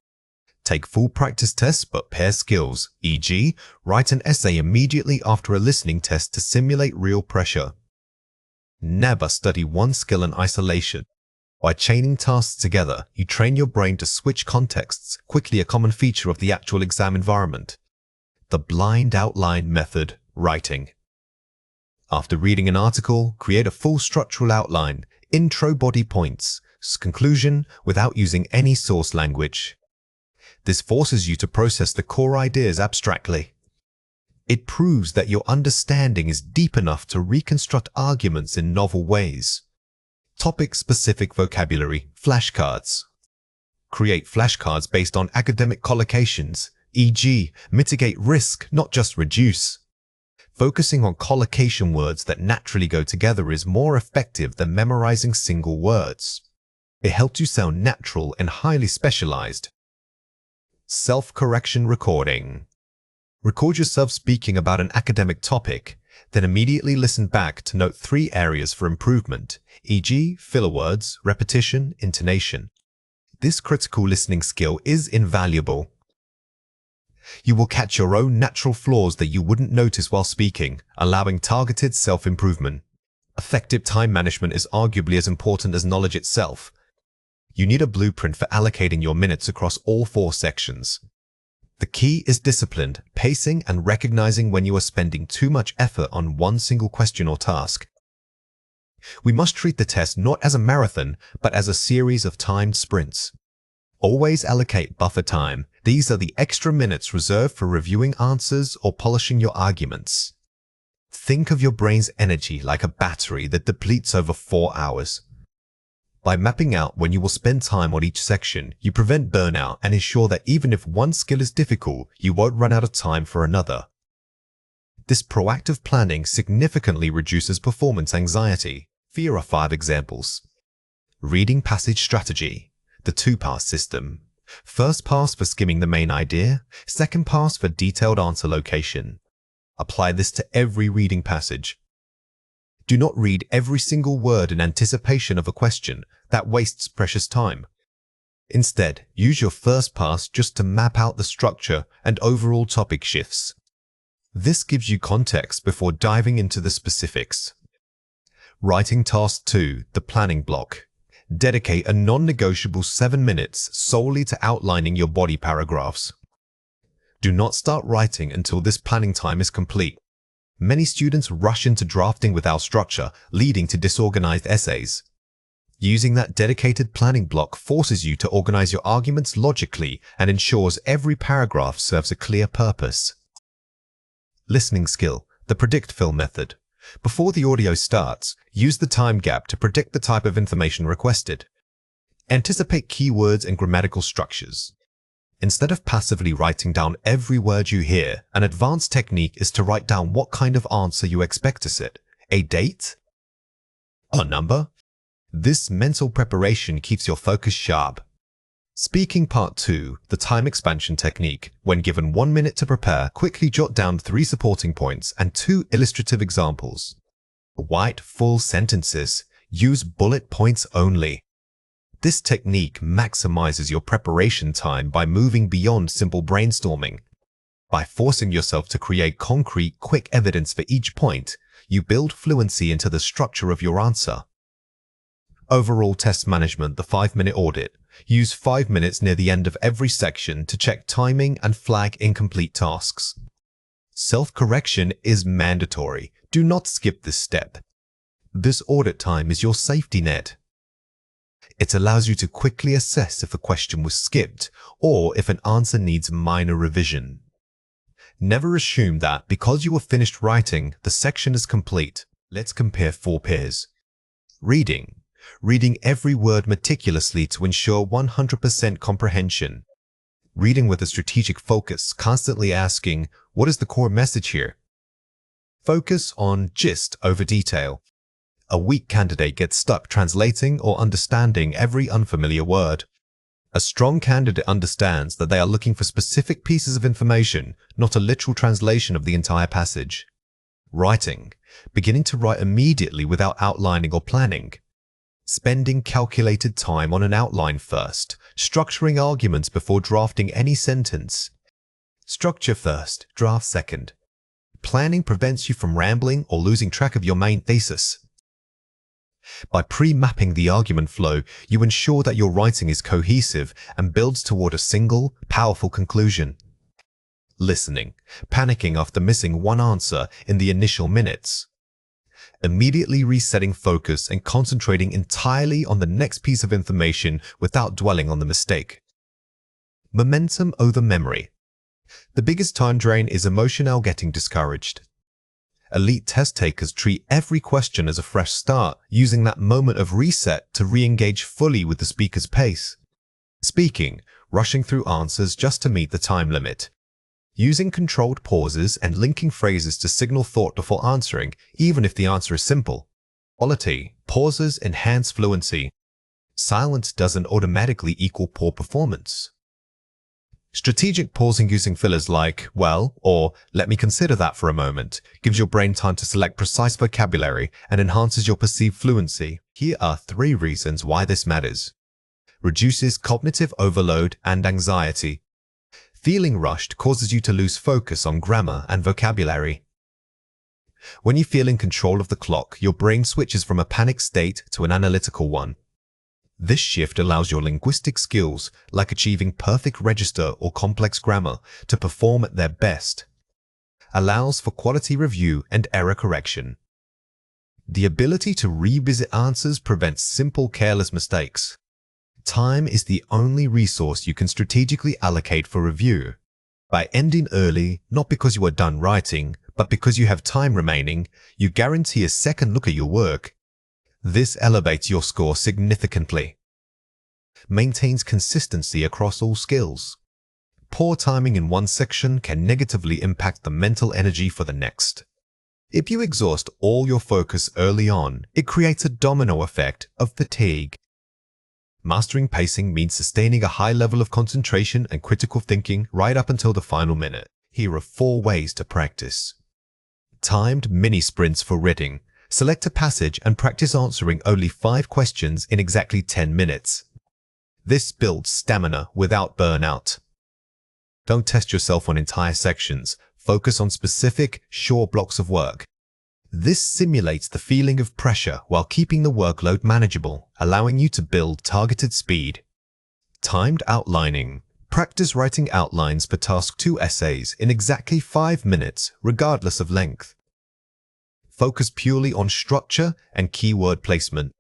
Take full practice tests but pair skills, e.g., write an essay immediately after a listening test to simulate real pressure. Never study one skill in isolation. By chaining tasks together, you train your brain to switch contexts, quickly a common feature of the actual exam environment. The blind outline method, writing. After reading an article, create a full structural outline, intro body points, conclusion without using any source language. This forces you to process the core ideas abstractly. It proves that your understanding is deep enough to reconstruct arguments in novel ways. Topic-specific vocabulary, flashcards. Create flashcards based on academic collocations, e.g., mitigate risk, not just reduce. Focusing on collocation words that naturally go together is more effective than memorizing single words. It helps you sound natural and highly specialized. Self-correction recording. Record yourself speaking about an academic topic, then immediately listen back to note 3 areas for improvement, e.g., filler words, repetition, intonation. This critical listening skill is invaluable. You will catch your own natural flaws that you wouldn't notice while speaking, allowing targeted self-improvement. Effective time management is arguably as important as knowledge itself. You need a blueprint for allocating your minutes across all 4 sections. The key is discipline, pacing, and recognizing when you are spending too much effort on one single question or task. We must treat the test not as a marathon, but as a series of timed sprints. Always allocate buffer time. These are the extra minutes reserved for reviewing answers or polishing your arguments. Think of your brain's energy like a battery that depletes over 4 hours. By mapping out when you will spend time on each section, you prevent burnout and ensure that even if one skill is difficult, you won't run out of time for another. This proactive planning significantly reduces performance anxiety. Here are 5 examples. Reading passage strategy. The 2-pass system. First pass for skimming the main idea, second pass for detailed answer location. Apply this to every reading passage. Do not read every single word in anticipation of a question. That wastes precious time. Instead, use your first pass just to map out the structure and overall topic shifts. This gives you context before diving into the specifics. Writing Task 2, the planning block. Dedicate a non-negotiable 7 minutes solely to outlining your body paragraphs. Do not start writing until this planning time is complete. Many students rush into drafting without structure, leading to disorganized essays. Using that dedicated planning block forces you to organize your arguments logically and ensures every paragraph serves a clear purpose. Listening skill, the predict fill method. Before the audio starts, use the time gap to predict the type of information requested. Anticipate keywords and grammatical structures. Instead of passively writing down every word you hear, an advanced technique is to write down what kind of answer you expect to sit. A date? A number? This mental preparation keeps your focus sharp. Speaking Part 2, the time expansion technique. When given 1 minute to prepare, quickly jot down 3 supporting points and 2 illustrative examples. Write full sentences. Use bullet points only. This technique maximizes your preparation time by moving beyond simple brainstorming. By forcing yourself to create concrete, quick evidence for each point, you build fluency into the structure of your answer. Overall test management, the 5-minute audit. Use 5 minutes near the end of every section to check timing and flag incomplete tasks. Self-correction is mandatory. Do not skip this step. This audit time is your safety net. It allows you to quickly assess if a question was skipped or if an answer needs minor revision. Never assume that because you are finished writing, the section is complete. Let's compare 4 pairs. Reading. Reading every word meticulously to ensure 100% comprehension. Reading with a strategic focus, constantly asking, what is the core message here? Focus on gist over detail. A weak candidate gets stuck translating or understanding every unfamiliar word. A strong candidate understands that they are looking for specific pieces of information, not a literal translation of the entire passage. Writing. Beginning to write immediately without outlining or planning. Spending calculated time on an outline first, structuring arguments before drafting any sentence. Structure first, draft second. Planning prevents you from rambling or losing track of your main thesis. By pre-mapping the argument flow, you ensure that your writing is cohesive and builds toward a single, powerful conclusion. Listening, panicking after missing one answer in the initial minutes. Immediately resetting focus and concentrating entirely on the next piece of information without dwelling on the mistake. Momentum over memory. The biggest time drain is emotional getting discouraged. Elite test takers treat every question as a fresh start, using that moment of reset to re-engage fully with the speaker's pace. Speaking, rushing through answers just to meet the time limit. Using controlled pauses and linking phrases to signal thought before answering, even if the answer is simple. Quality, pauses enhance fluency. Silence doesn't automatically equal poor performance. Strategic pausing using fillers like, well, or let me consider that for a moment, gives your brain time to select precise vocabulary and enhances your perceived fluency. Here are 3 reasons why this matters. Reduces cognitive overload and anxiety. Feeling rushed causes you to lose focus on grammar and vocabulary. When you feel in control of the clock, your brain switches from a panic state to an analytical one. This shift allows your linguistic skills, like achieving perfect register or complex grammar, to perform at their best. Allows for quality review and error correction. The ability to revisit answers prevents simple, careless mistakes. Time is the only resource you can strategically allocate for review. By ending early, not because you are done writing, but because you have time remaining, you guarantee a second look at your work. This elevates your score significantly. Maintains consistency across all skills. Poor timing in one section can negatively impact the mental energy for the next. If you exhaust all your focus early on, it creates a domino effect of fatigue. Mastering pacing means sustaining a high level of concentration and critical thinking right up until the final minute. Here are 4 ways to practice. Timed mini sprints for reading. Select a passage and practice answering only 5 questions in exactly 10 minutes. This builds stamina without burnout. Don't test yourself on entire sections. Focus on specific, short blocks of work. This simulates the feeling of pressure while keeping the workload manageable, allowing you to build targeted speed. Timed outlining. Practice writing outlines for Task 2 essays in exactly 5 minutes, regardless of length. Focus purely on structure and keyword placement.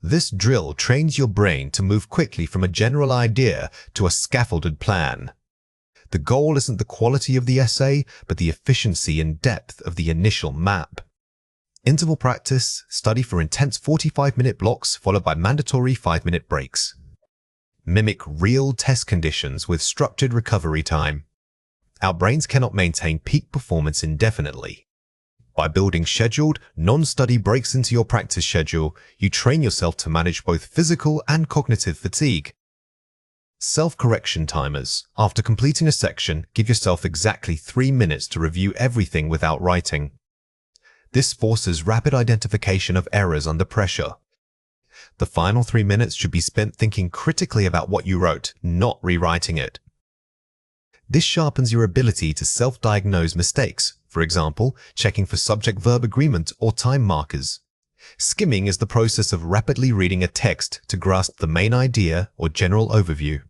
This drill trains your brain to move quickly from a general idea to a scaffolded plan. The goal isn't the quality of the essay, but the efficiency and depth of the initial map. Interval practice, study for intense 45-minute blocks followed by mandatory 5-minute breaks. Mimic real test conditions with structured recovery time. Our brains cannot maintain peak performance indefinitely. By building scheduled, non-study breaks into your practice schedule, you train yourself to manage both physical and cognitive fatigue. Self-correction timers. After completing a section, give yourself exactly 3 minutes to review everything without writing. This forces rapid identification of errors under pressure. The final 3 minutes should be spent thinking critically about what you wrote, not rewriting it. This sharpens your ability to self-diagnose mistakes, for example, checking for subject-verb agreement or time markers. Skimming is the process of rapidly reading a text to grasp the main idea or general overview.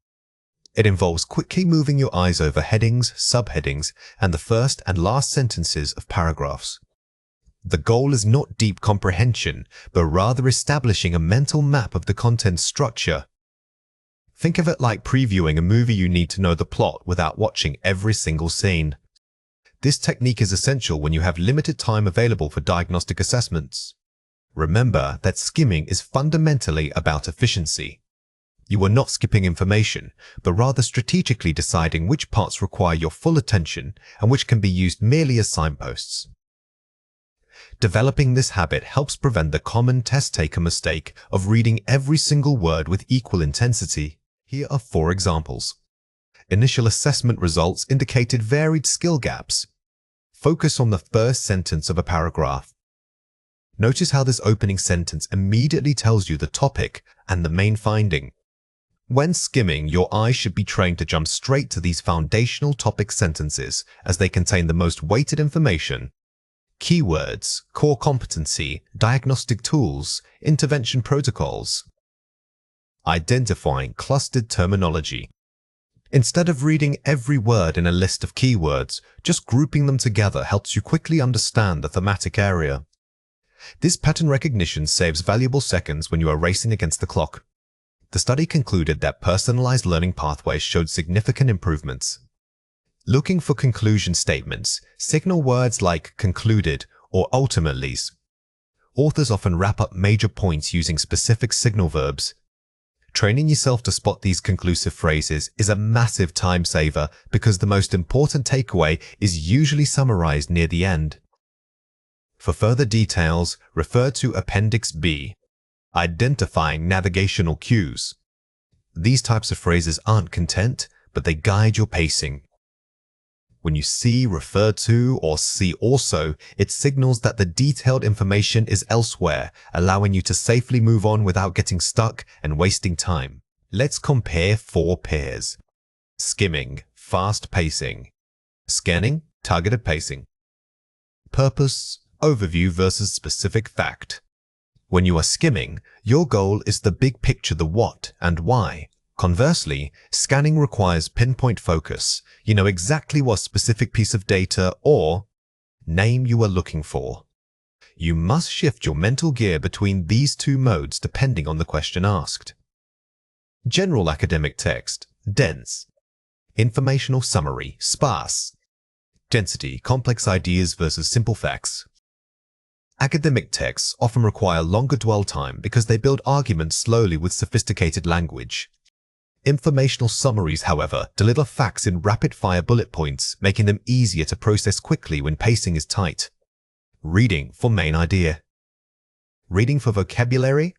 It involves quickly moving your eyes over headings, subheadings, and the first and last sentences of paragraphs. The goal is not deep comprehension, but rather establishing a mental map of the content's structure. Think of it like previewing a movie you need to know the plot without watching every single scene. This technique is essential when you have limited time available for diagnostic assessments. Remember that skimming is fundamentally about efficiency. You are not skipping information, but rather strategically deciding which parts require your full attention and which can be used merely as signposts. Developing this habit helps prevent the common test-taker mistake of reading every single word with equal intensity. Here are 4 examples. Initial assessment results indicated varied skill gaps. Focus on the first sentence of a paragraph. Notice how this opening sentence immediately tells you the topic and the main finding. When skimming, your eyes should be trained to jump straight to these foundational topic sentences as they contain the most weighted information. Keywords, core competency, diagnostic tools, intervention protocols. Identifying clustered terminology. Instead of reading every word in a list of keywords, just grouping them together helps you quickly understand the thematic area. This pattern recognition saves valuable seconds when you are racing against the clock. The study concluded that personalized learning pathways showed significant improvements. Looking for conclusion statements, signal words like concluded or ultimately. Authors often wrap up major points using specific signal verbs. Training yourself to spot these conclusive phrases is a massive time saver because the most important takeaway is usually summarized near the end. For further details, refer to Appendix B, Identifying Navigational Cues. These types of phrases aren't content, but they guide your pacing. When you see refer to or see also, it signals that the detailed information is elsewhere, allowing you to safely move on without getting stuck and wasting time. Let's compare 4 pairs. Skimming, fast pacing. Scanning, targeted pacing. Purpose, overview versus specific fact. When you are skimming, your goal is the big picture, the what and why. Conversely, scanning requires pinpoint focus. You know exactly what specific piece of data or name you are looking for. You must shift your mental gear between these 2 modes depending on the question asked. General academic text, dense. Informational summary, sparse. Density, complex ideas versus simple facts. Academic texts often require longer dwell time because they build arguments slowly with sophisticated language. Informational summaries, however, deliver facts in rapid-fire bullet points, making them easier to process quickly when pacing is tight. Reading for main idea. Reading for vocabulary.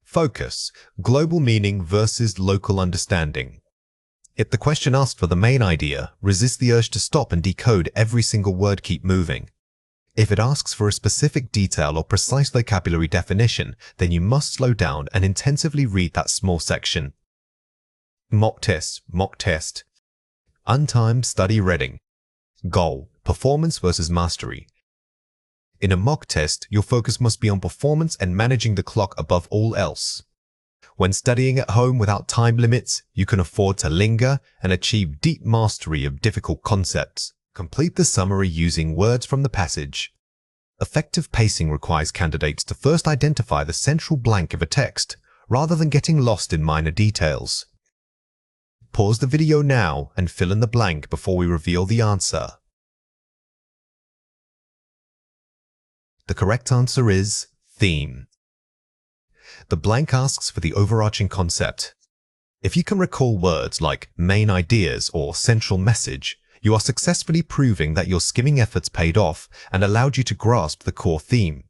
Focus, global meaning versus local understanding. If the question asked for the main idea, resist the urge to stop and decode every single word, keep moving. If it asks for a specific detail or precise vocabulary definition, then you must slow down and intensively read that small section. Mock test. Untimed study reading. Goal, performance versus mastery. In a mock test, your focus must be on performance and managing the clock above all else. When studying at home without time limits, you can afford to linger and achieve deep mastery of difficult concepts. Complete the summary using words from the passage. Effective pacing requires candidates to first identify the central blank of a text, rather than getting lost in minor details. Pause the video now and fill in the blank before we reveal the answer. The correct answer is theme. The blank asks for the overarching concept. If you can recall words like main ideas or central message, you are successfully proving that your skimming efforts paid off and allowed you to grasp the core theme.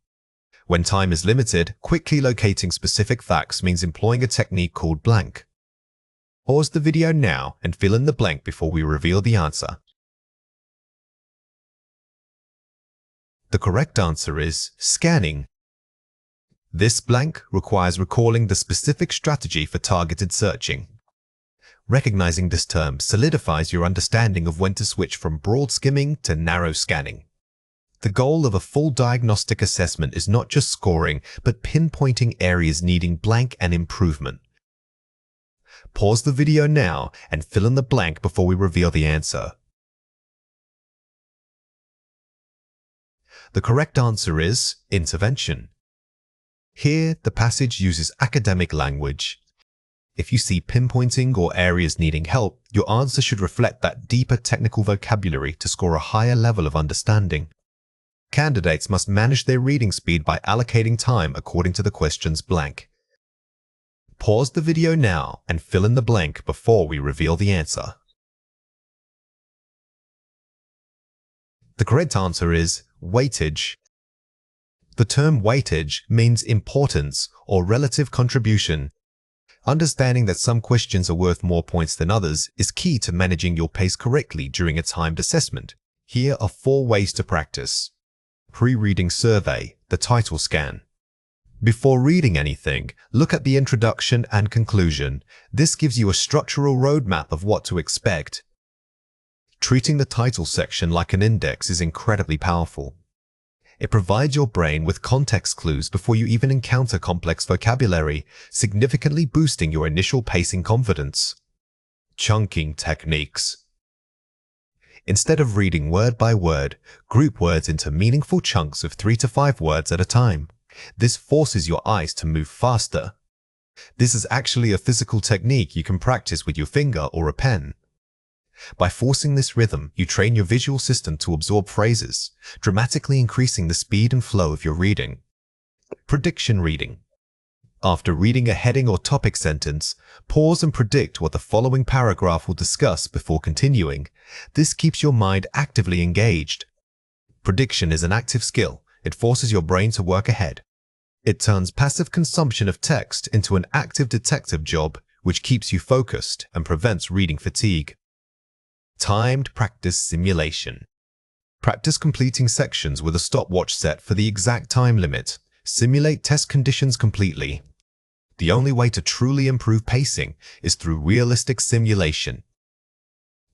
When time is limited, quickly locating specific facts means employing a technique called blank. Pause the video now and fill in the blank before we reveal the answer. The correct answer is scanning. This blank requires recalling the specific strategy for targeted searching. Recognizing this term solidifies your understanding of when to switch from broad skimming to narrow scanning. The goal of a full diagnostic assessment is not just scoring, but pinpointing areas needing blank and improvement. Pause the video now and fill in the blank before we reveal the answer. The correct answer is intervention. Here, the passage uses academic language. If you see pinpointing or areas needing help, your answer should reflect that deeper technical vocabulary to score a higher level of understanding. Candidates must manage their reading speed by allocating time according to the question's blank. Pause the video now and fill in the blank before we reveal the answer. The correct answer is weightage. The term weightage means importance or relative contribution. Understanding that some questions are worth more points than others is key to managing your pace correctly during a timed assessment. Here are 4 ways to practice. Pre-reading survey, the title scan. Before reading anything, look at the introduction and conclusion. This gives you a structural roadmap of what to expect. Treating the title section like an index is incredibly powerful. It provides your brain with context clues before you even encounter complex vocabulary, significantly boosting your initial pacing confidence. Chunking techniques. Instead of reading word by word, group words into meaningful chunks of 3 to 5 words at a time. This forces your eyes to move faster. This is actually a physical technique you can practice with your finger or a pen. By forcing this rhythm, you train your visual system to absorb phrases, dramatically increasing the speed and flow of your reading. Prediction reading. After reading a heading or topic sentence, pause and predict what the following paragraph will discuss before continuing. This keeps your mind actively engaged. Prediction is an active skill. It forces your brain to work ahead. It turns passive consumption of text into an active detective job, which keeps you focused and prevents reading fatigue. Timed practice simulation. Practice completing sections with a stopwatch set for the exact time limit. Simulate test conditions completely. The only way to truly improve pacing is through realistic simulation.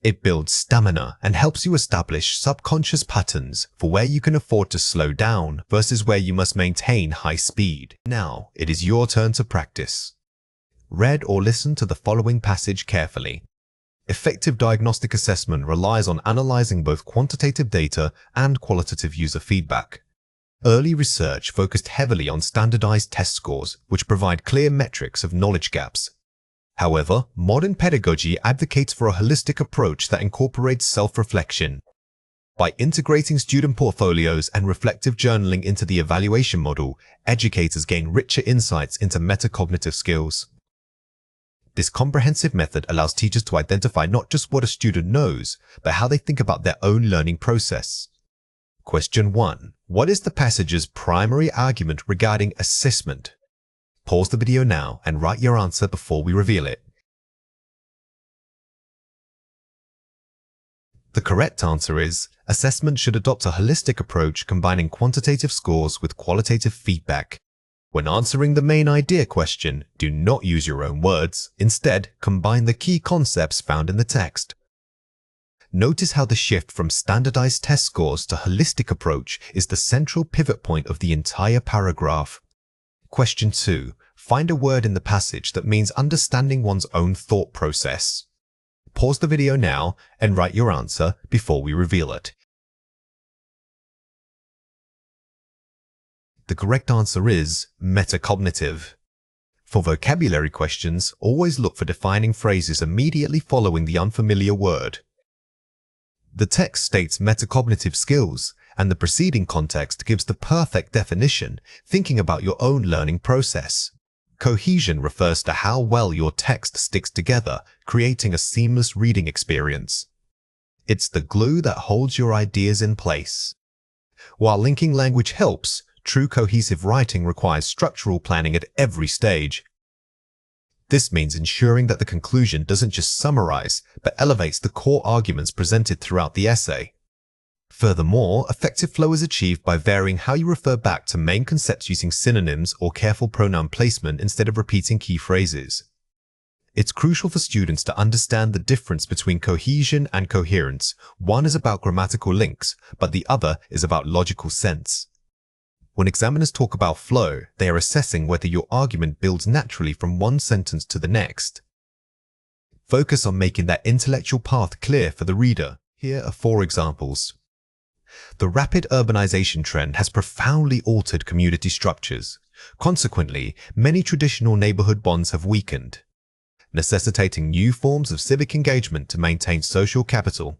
It builds stamina and helps you establish subconscious patterns for where you can afford to slow down versus where you must maintain high speed. Now, it is your turn to practice. Read or listen to the following passage carefully. Effective diagnostic assessment relies on analyzing both quantitative data and qualitative user feedback. Early research focused heavily on standardized test scores, which provide clear metrics of knowledge gaps. However, modern pedagogy advocates for a holistic approach that incorporates self-reflection. By integrating student portfolios and reflective journaling into the evaluation model, educators gain richer insights into metacognitive skills. This comprehensive method allows teachers to identify not just what a student knows, but how they think about their own learning process. Question 1. What is the passage's primary argument regarding assessment? Pause the video now and write your answer before we reveal it. The correct answer is, assessment should adopt a holistic approach combining quantitative scores with qualitative feedback. When answering the main idea question, do not use your own words. Instead, combine the key concepts found in the text. Notice how the shift from standardized test scores to holistic approach is the central pivot point of the entire paragraph. Question 2. Find a word in the passage that means understanding one's own thought process. Pause the video now and write your answer before we reveal it. The correct answer is metacognitive. For vocabulary questions, always look for defining phrases immediately following the unfamiliar word. The text states metacognitive skills, and the preceding context gives the perfect definition, thinking about your own learning process. Cohesion refers to how well your text sticks together, creating a seamless reading experience. It's the glue that holds your ideas in place. While linking language helps, true cohesive writing requires structural planning at every stage. This means ensuring that the conclusion doesn't just summarize, but elevates the core arguments presented throughout the essay. Furthermore, effective flow is achieved by varying how you refer back to main concepts using synonyms or careful pronoun placement instead of repeating key phrases. It's crucial for students to understand the difference between cohesion and coherence. One is about grammatical links, but the other is about logical sense. When examiners talk about flow, they are assessing whether your argument builds naturally from one sentence to the next. Focus on making that intellectual path clear for the reader. Here are 4 examples. The rapid urbanization trend has profoundly altered community structures. Consequently, many traditional neighborhood bonds have weakened, necessitating new forms of civic engagement to maintain social capital.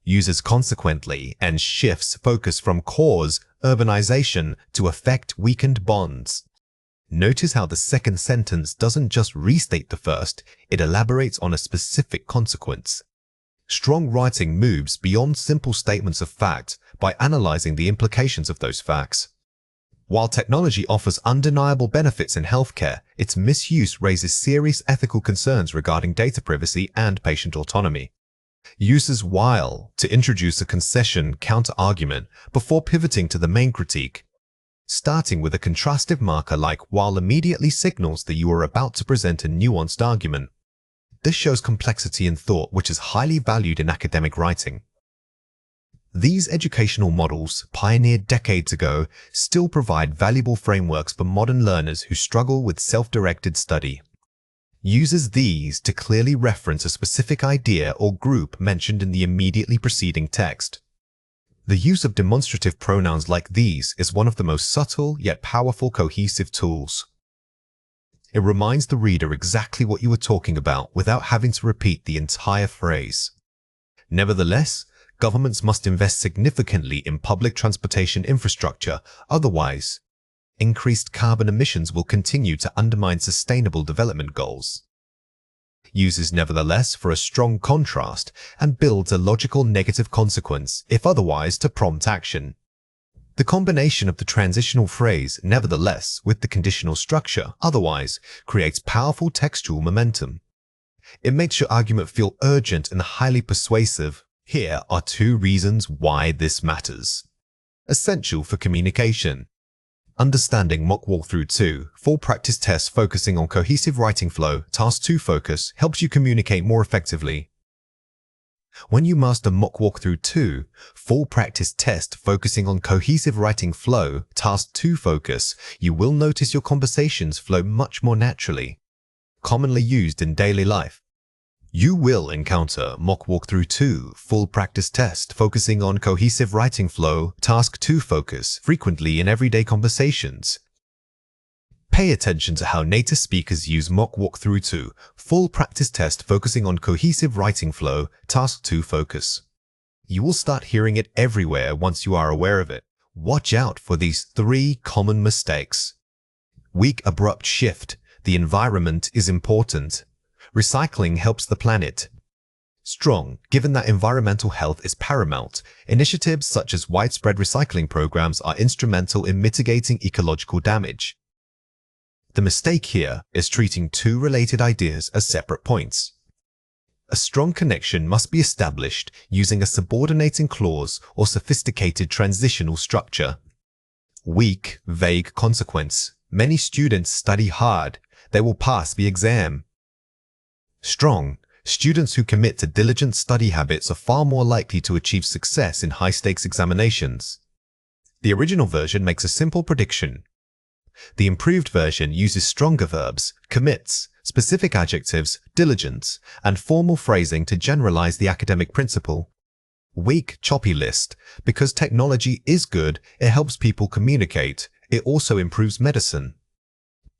Uses consequently and shifts focus from cause, urbanization, to affect weakened bonds. Notice how the second sentence doesn't just restate the first, it elaborates on a specific consequence. Strong writing moves beyond simple statements of fact by analyzing the implications of those facts. While technology offers undeniable benefits in healthcare, its misuse raises serious ethical concerns regarding data privacy and patient autonomy. Uses while to introduce a concession counter-argument before pivoting to the main critique. Starting with a contrastive marker like while immediately signals that you are about to present a nuanced argument. This shows complexity in thought, which is highly valued in academic writing. These educational models, pioneered decades ago, still provide valuable frameworks for modern learners who struggle with self-directed study. Uses these to clearly reference a specific idea or group mentioned in the immediately preceding text. The use of demonstrative pronouns like these is one of the most subtle yet powerful cohesive tools. It reminds the reader exactly what you were talking about without having to repeat the entire phrase. Nevertheless, governments must invest significantly in public transportation infrastructure, otherwise, increased carbon emissions will continue to undermine sustainable development goals. Uses nevertheless for a strong contrast and builds a logical negative consequence, if otherwise, to prompt action. The combination of the transitional phrase, nevertheless, with the conditional structure, otherwise, creates powerful textual momentum. It makes your argument feel urgent and highly persuasive. Here are 2 reasons why this matters. Essential for communication. Understanding Mock Walkthrough 2, full practice test focusing on cohesive writing flow, Task 2 focus, helps you communicate more effectively. When you master Mock Walkthrough 2, full practice test focusing on cohesive writing flow, Task 2 focus, you will notice your conversations flow much more naturally. Commonly used in daily life. You will encounter Mock Walkthrough 2, full practice test focusing on cohesive writing flow, Task 2 focus, frequently in everyday conversations. Pay attention to how native speakers use Mock Walkthrough 2, full practice test focusing on cohesive writing flow, Task 2 focus. You will start hearing it everywhere once you are aware of it. Watch out for these 3 common mistakes. Weak abrupt shift. The environment is important. Recycling helps the planet. Strong, given that environmental health is paramount, initiatives such as widespread recycling programs are instrumental in mitigating ecological damage. The mistake here is treating 2 related ideas as separate points. A strong connection must be established using a subordinating clause or sophisticated transitional structure. Weak, vague consequence. Many students study hard. They will pass the exam. Strong. Students who commit to diligent study habits are far more likely to achieve success in high-stakes examinations. The original version makes a simple prediction. The improved version uses stronger verbs, commits, specific adjectives, diligence, and formal phrasing to generalize the academic principle. Weak, choppy list. Because technology is good, it helps people communicate. It also improves medicine.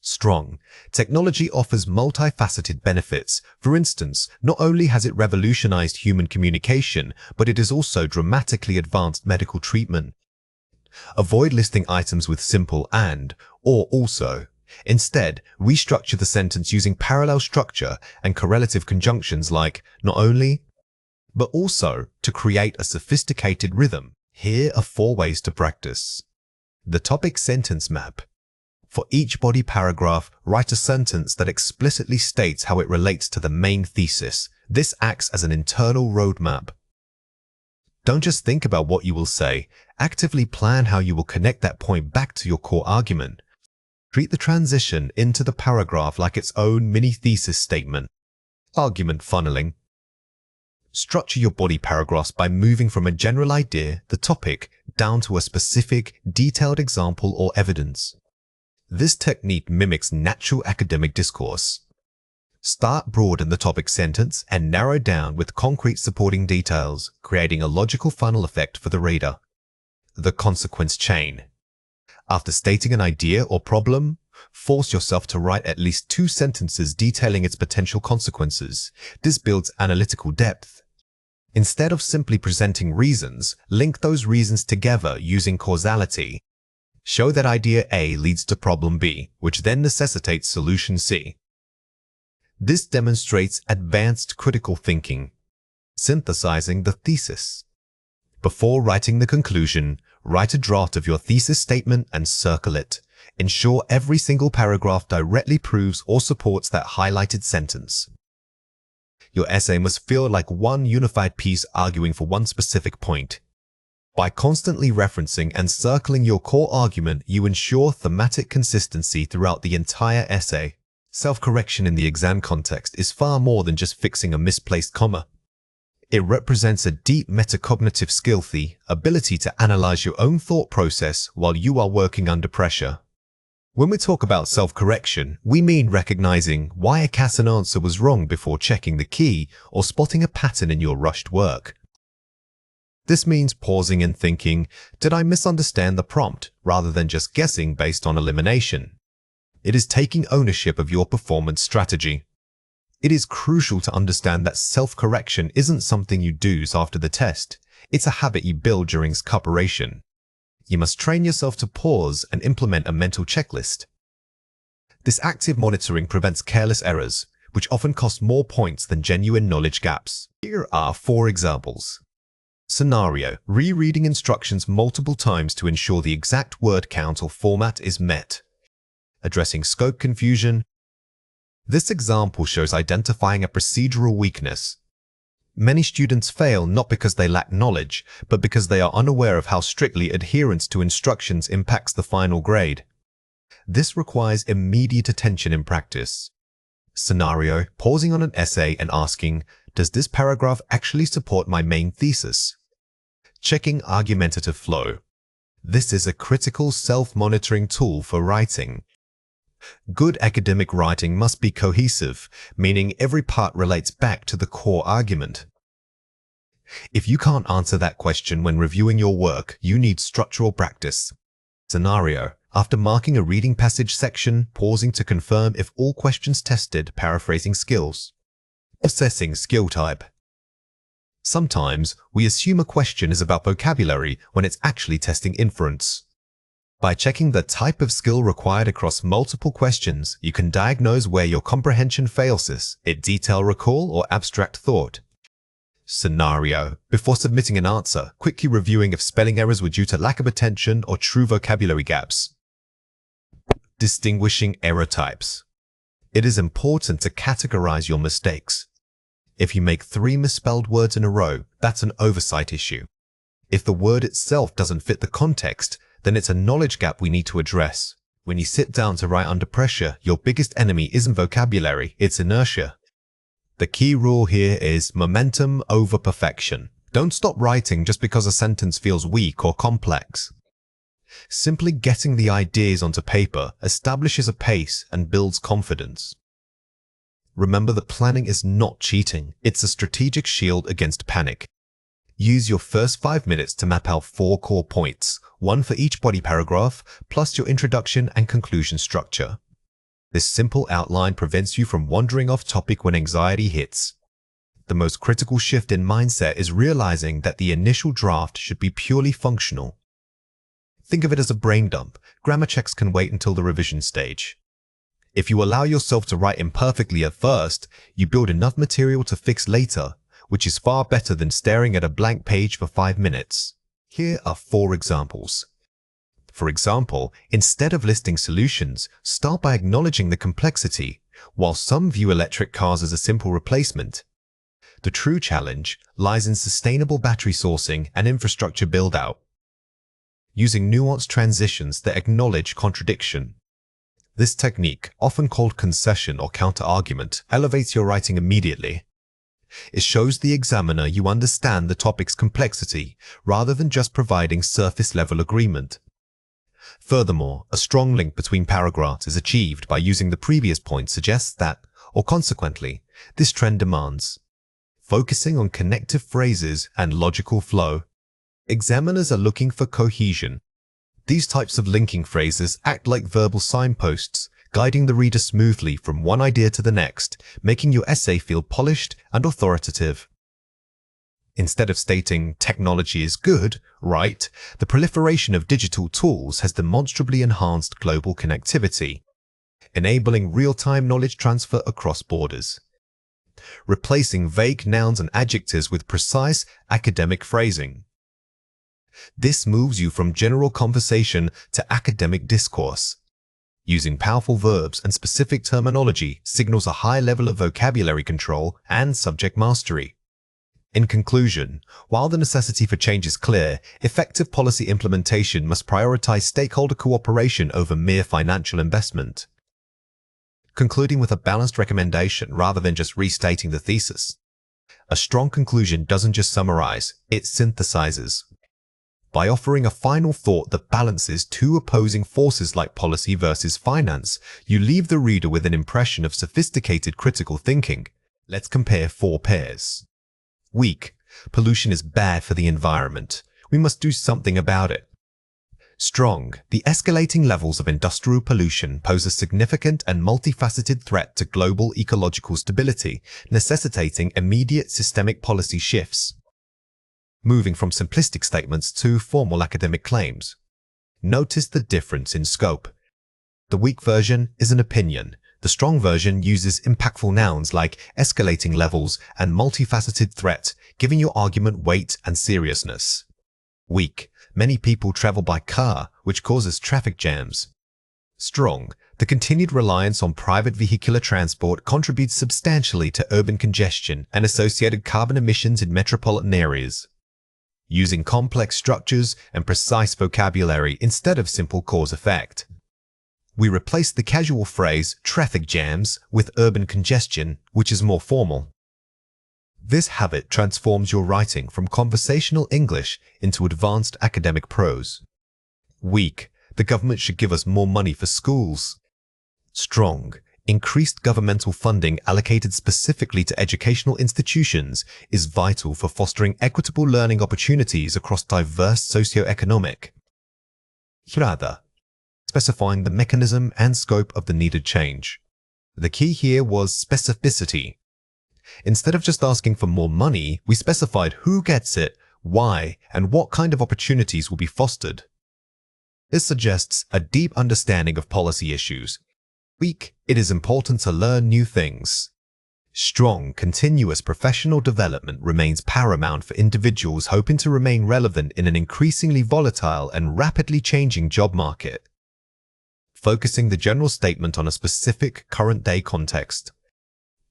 Strong. Technology offers multifaceted benefits. For instance, not only has it revolutionized human communication, but it has also dramatically advanced medical treatment. Avoid listing items with simple and, or also. Instead, restructure the sentence using parallel structure and correlative conjunctions like not only, but also to create a sophisticated rhythm. Here are 4 ways to practice. The topic sentence map. For each body paragraph, write a sentence that explicitly states how it relates to the main thesis. This acts as an internal roadmap. Don't just think about what you will say. Actively plan how you will connect that point back to your core argument. Treat the transition into the paragraph like its own mini-thesis statement. Argument funneling. Structure your body paragraphs by moving from a general idea, the topic, down to a specific, detailed example or evidence. This technique mimics natural academic discourse. Start broad in the topic sentence and narrow down with concrete supporting details, creating a logical funnel effect for the reader. The consequence chain. After stating an idea or problem, force yourself to write at least 2 sentences detailing its potential consequences. This builds analytical depth. Instead of simply presenting reasons, link those reasons together using causality. Show that idea A leads to problem B, which then necessitates solution C. This demonstrates advanced critical thinking, synthesizing the thesis. Before writing the conclusion, write a draft of your thesis statement and circle it. Ensure every single paragraph directly proves or supports that highlighted sentence. Your essay must feel like one unified piece arguing for one specific point. By constantly referencing and circling your core argument, you ensure thematic consistency throughout the entire essay. Self-correction in the exam context is far more than just fixing a misplaced comma. It represents a deep metacognitive skill, the ability to analyze your own thought process while you are working under pressure. When we talk about self-correction, we mean recognizing why a cast answer was wrong before checking the key or spotting a pattern in your rushed work. This means pausing and thinking, did I misunderstand the prompt, rather than just guessing based on elimination? It is taking ownership of your performance strategy. It is crucial to understand that self-correction isn't something you do after the test. It's a habit you build during preparation. You must train yourself to pause and implement a mental checklist. This active monitoring prevents careless errors, which often cost more points than genuine knowledge gaps. Here are 4 examples. Scenario: rereading instructions multiple times to ensure the exact word count or format is met. Addressing scope confusion. This example shows identifying a procedural weakness. Many students fail not because they lack knowledge, but because they are unaware of how strictly adherence to instructions impacts the final grade. This requires immediate attention in practice. Scenario: pausing on an essay and asking, does this paragraph actually support my main thesis? Checking argumentative flow. This is a critical self-monitoring tool for writing. Good academic writing must be cohesive, meaning every part relates back to the core argument. If you can't answer that question when reviewing your work, you need structural practice. Scenario: after marking a reading passage section, pausing to confirm if all questions tested, paraphrasing skills. Assessing skill type. Sometimes, we assume a question is about vocabulary when it's actually testing inference. By checking the type of skill required across multiple questions, you can diagnose where your comprehension fails. Detail recall or abstract thought. Scenario: before submitting an answer, quickly reviewing if spelling errors were due to lack of attention or true vocabulary gaps. Distinguishing error types. It is important to categorize your mistakes. If you make 3 misspelled words in a row, that's an oversight issue. If the word itself doesn't fit the context, then it's a knowledge gap we need to address. When you sit down to write under pressure, your biggest enemy isn't vocabulary, it's inertia. The key rule here is momentum over perfection. Don't stop writing just because a sentence feels weak or complex. Simply getting the ideas onto paper establishes a pace and builds confidence. Remember that planning is not cheating, it's a strategic shield against panic. Use your first 5 minutes to map out 4 core points, 1 for each body paragraph, plus your introduction and conclusion structure. This simple outline prevents you from wandering off topic when anxiety hits. The most critical shift in mindset is realizing that the initial draft should be purely functional. Think of it as a brain dump. Grammar checks can wait until the revision stage. If you allow yourself to write imperfectly at first, you build enough material to fix later, which is far better than staring at a blank page for 5 minutes. Here are 4 examples. For example, instead of listing solutions, start by acknowledging the complexity. While some view electric cars as a simple replacement, the true challenge lies in sustainable battery sourcing and infrastructure build-out. Using nuanced transitions that acknowledge contradiction. This technique, often called concession or counter-argument, elevates your writing immediately. It shows the examiner you understand the topic's complexity rather than just providing surface-level agreement. Furthermore, a strong link between paragraphs is achieved by using the previous point suggests that, or consequently, this trend demands. Focusing on connective phrases and logical flow. Examiners are looking for cohesion. These types of linking phrases act like verbal signposts, guiding the reader smoothly from one idea to the next, making your essay feel polished and authoritative. Instead of stating, technology is good, write, the proliferation of digital tools has demonstrably enhanced global connectivity, enabling real-time knowledge transfer across borders. Replacing vague nouns and adjectives with precise academic phrasing. This moves you from general conversation to academic discourse. Using powerful verbs and specific terminology signals a high level of vocabulary control and subject mastery. In conclusion, while the necessity for change is clear, effective policy implementation must prioritize stakeholder cooperation over mere financial investment. Concluding with a balanced recommendation rather than just restating the thesis. A strong conclusion doesn't just summarize, it synthesizes. By offering a final thought that balances 2 opposing forces like policy versus finance, you leave the reader with an impression of sophisticated critical thinking. Let's compare 4 pairs. Weak. Pollution is bad for the environment. We must do something about it. Strong, the escalating levels of industrial pollution pose a significant and multifaceted threat to global ecological stability, necessitating immediate systemic policy shifts. Moving from simplistic statements to formal academic claims. Notice the difference in scope. The weak version is an opinion. The strong version uses impactful nouns like escalating levels and multifaceted threat, giving your argument weight and seriousness. Weak. Many people travel by car, which causes traffic jams. Strong. The continued reliance on private vehicular transport contributes substantially to urban congestion and associated carbon emissions in metropolitan areas. Using complex structures and precise vocabulary instead of simple cause-effect. We replace the casual phrase traffic jams with urban congestion, which is more formal. This habit transforms your writing from conversational English into advanced academic prose. Weak. The government should give us more money for schools. Strong. Increased governmental funding allocated specifically to educational institutions is vital for fostering equitable learning opportunities across diverse socioeconomic. Strada. Specifying the mechanism and scope of the needed change. The key here was specificity. Instead of just asking for more money, we specified who gets it, why, and what kind of opportunities will be fostered. This suggests a deep understanding of policy issues. Weak, it is important to learn new things. Strong, continuous professional development remains paramount for individuals hoping to remain relevant in an increasingly volatile and rapidly changing job market. Focusing the general statement on a specific current-day context.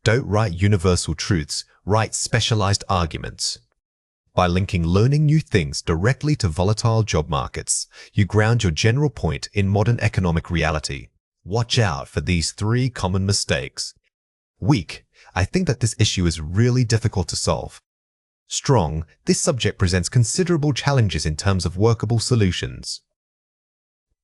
Don't write universal truths, write specialized arguments. By linking learning new things directly to volatile job markets, you ground your general point in modern economic reality. Watch out for these 3 common mistakes. Weak. I think that this issue is really difficult to solve. Strong. This subject presents considerable challenges in terms of workable solutions.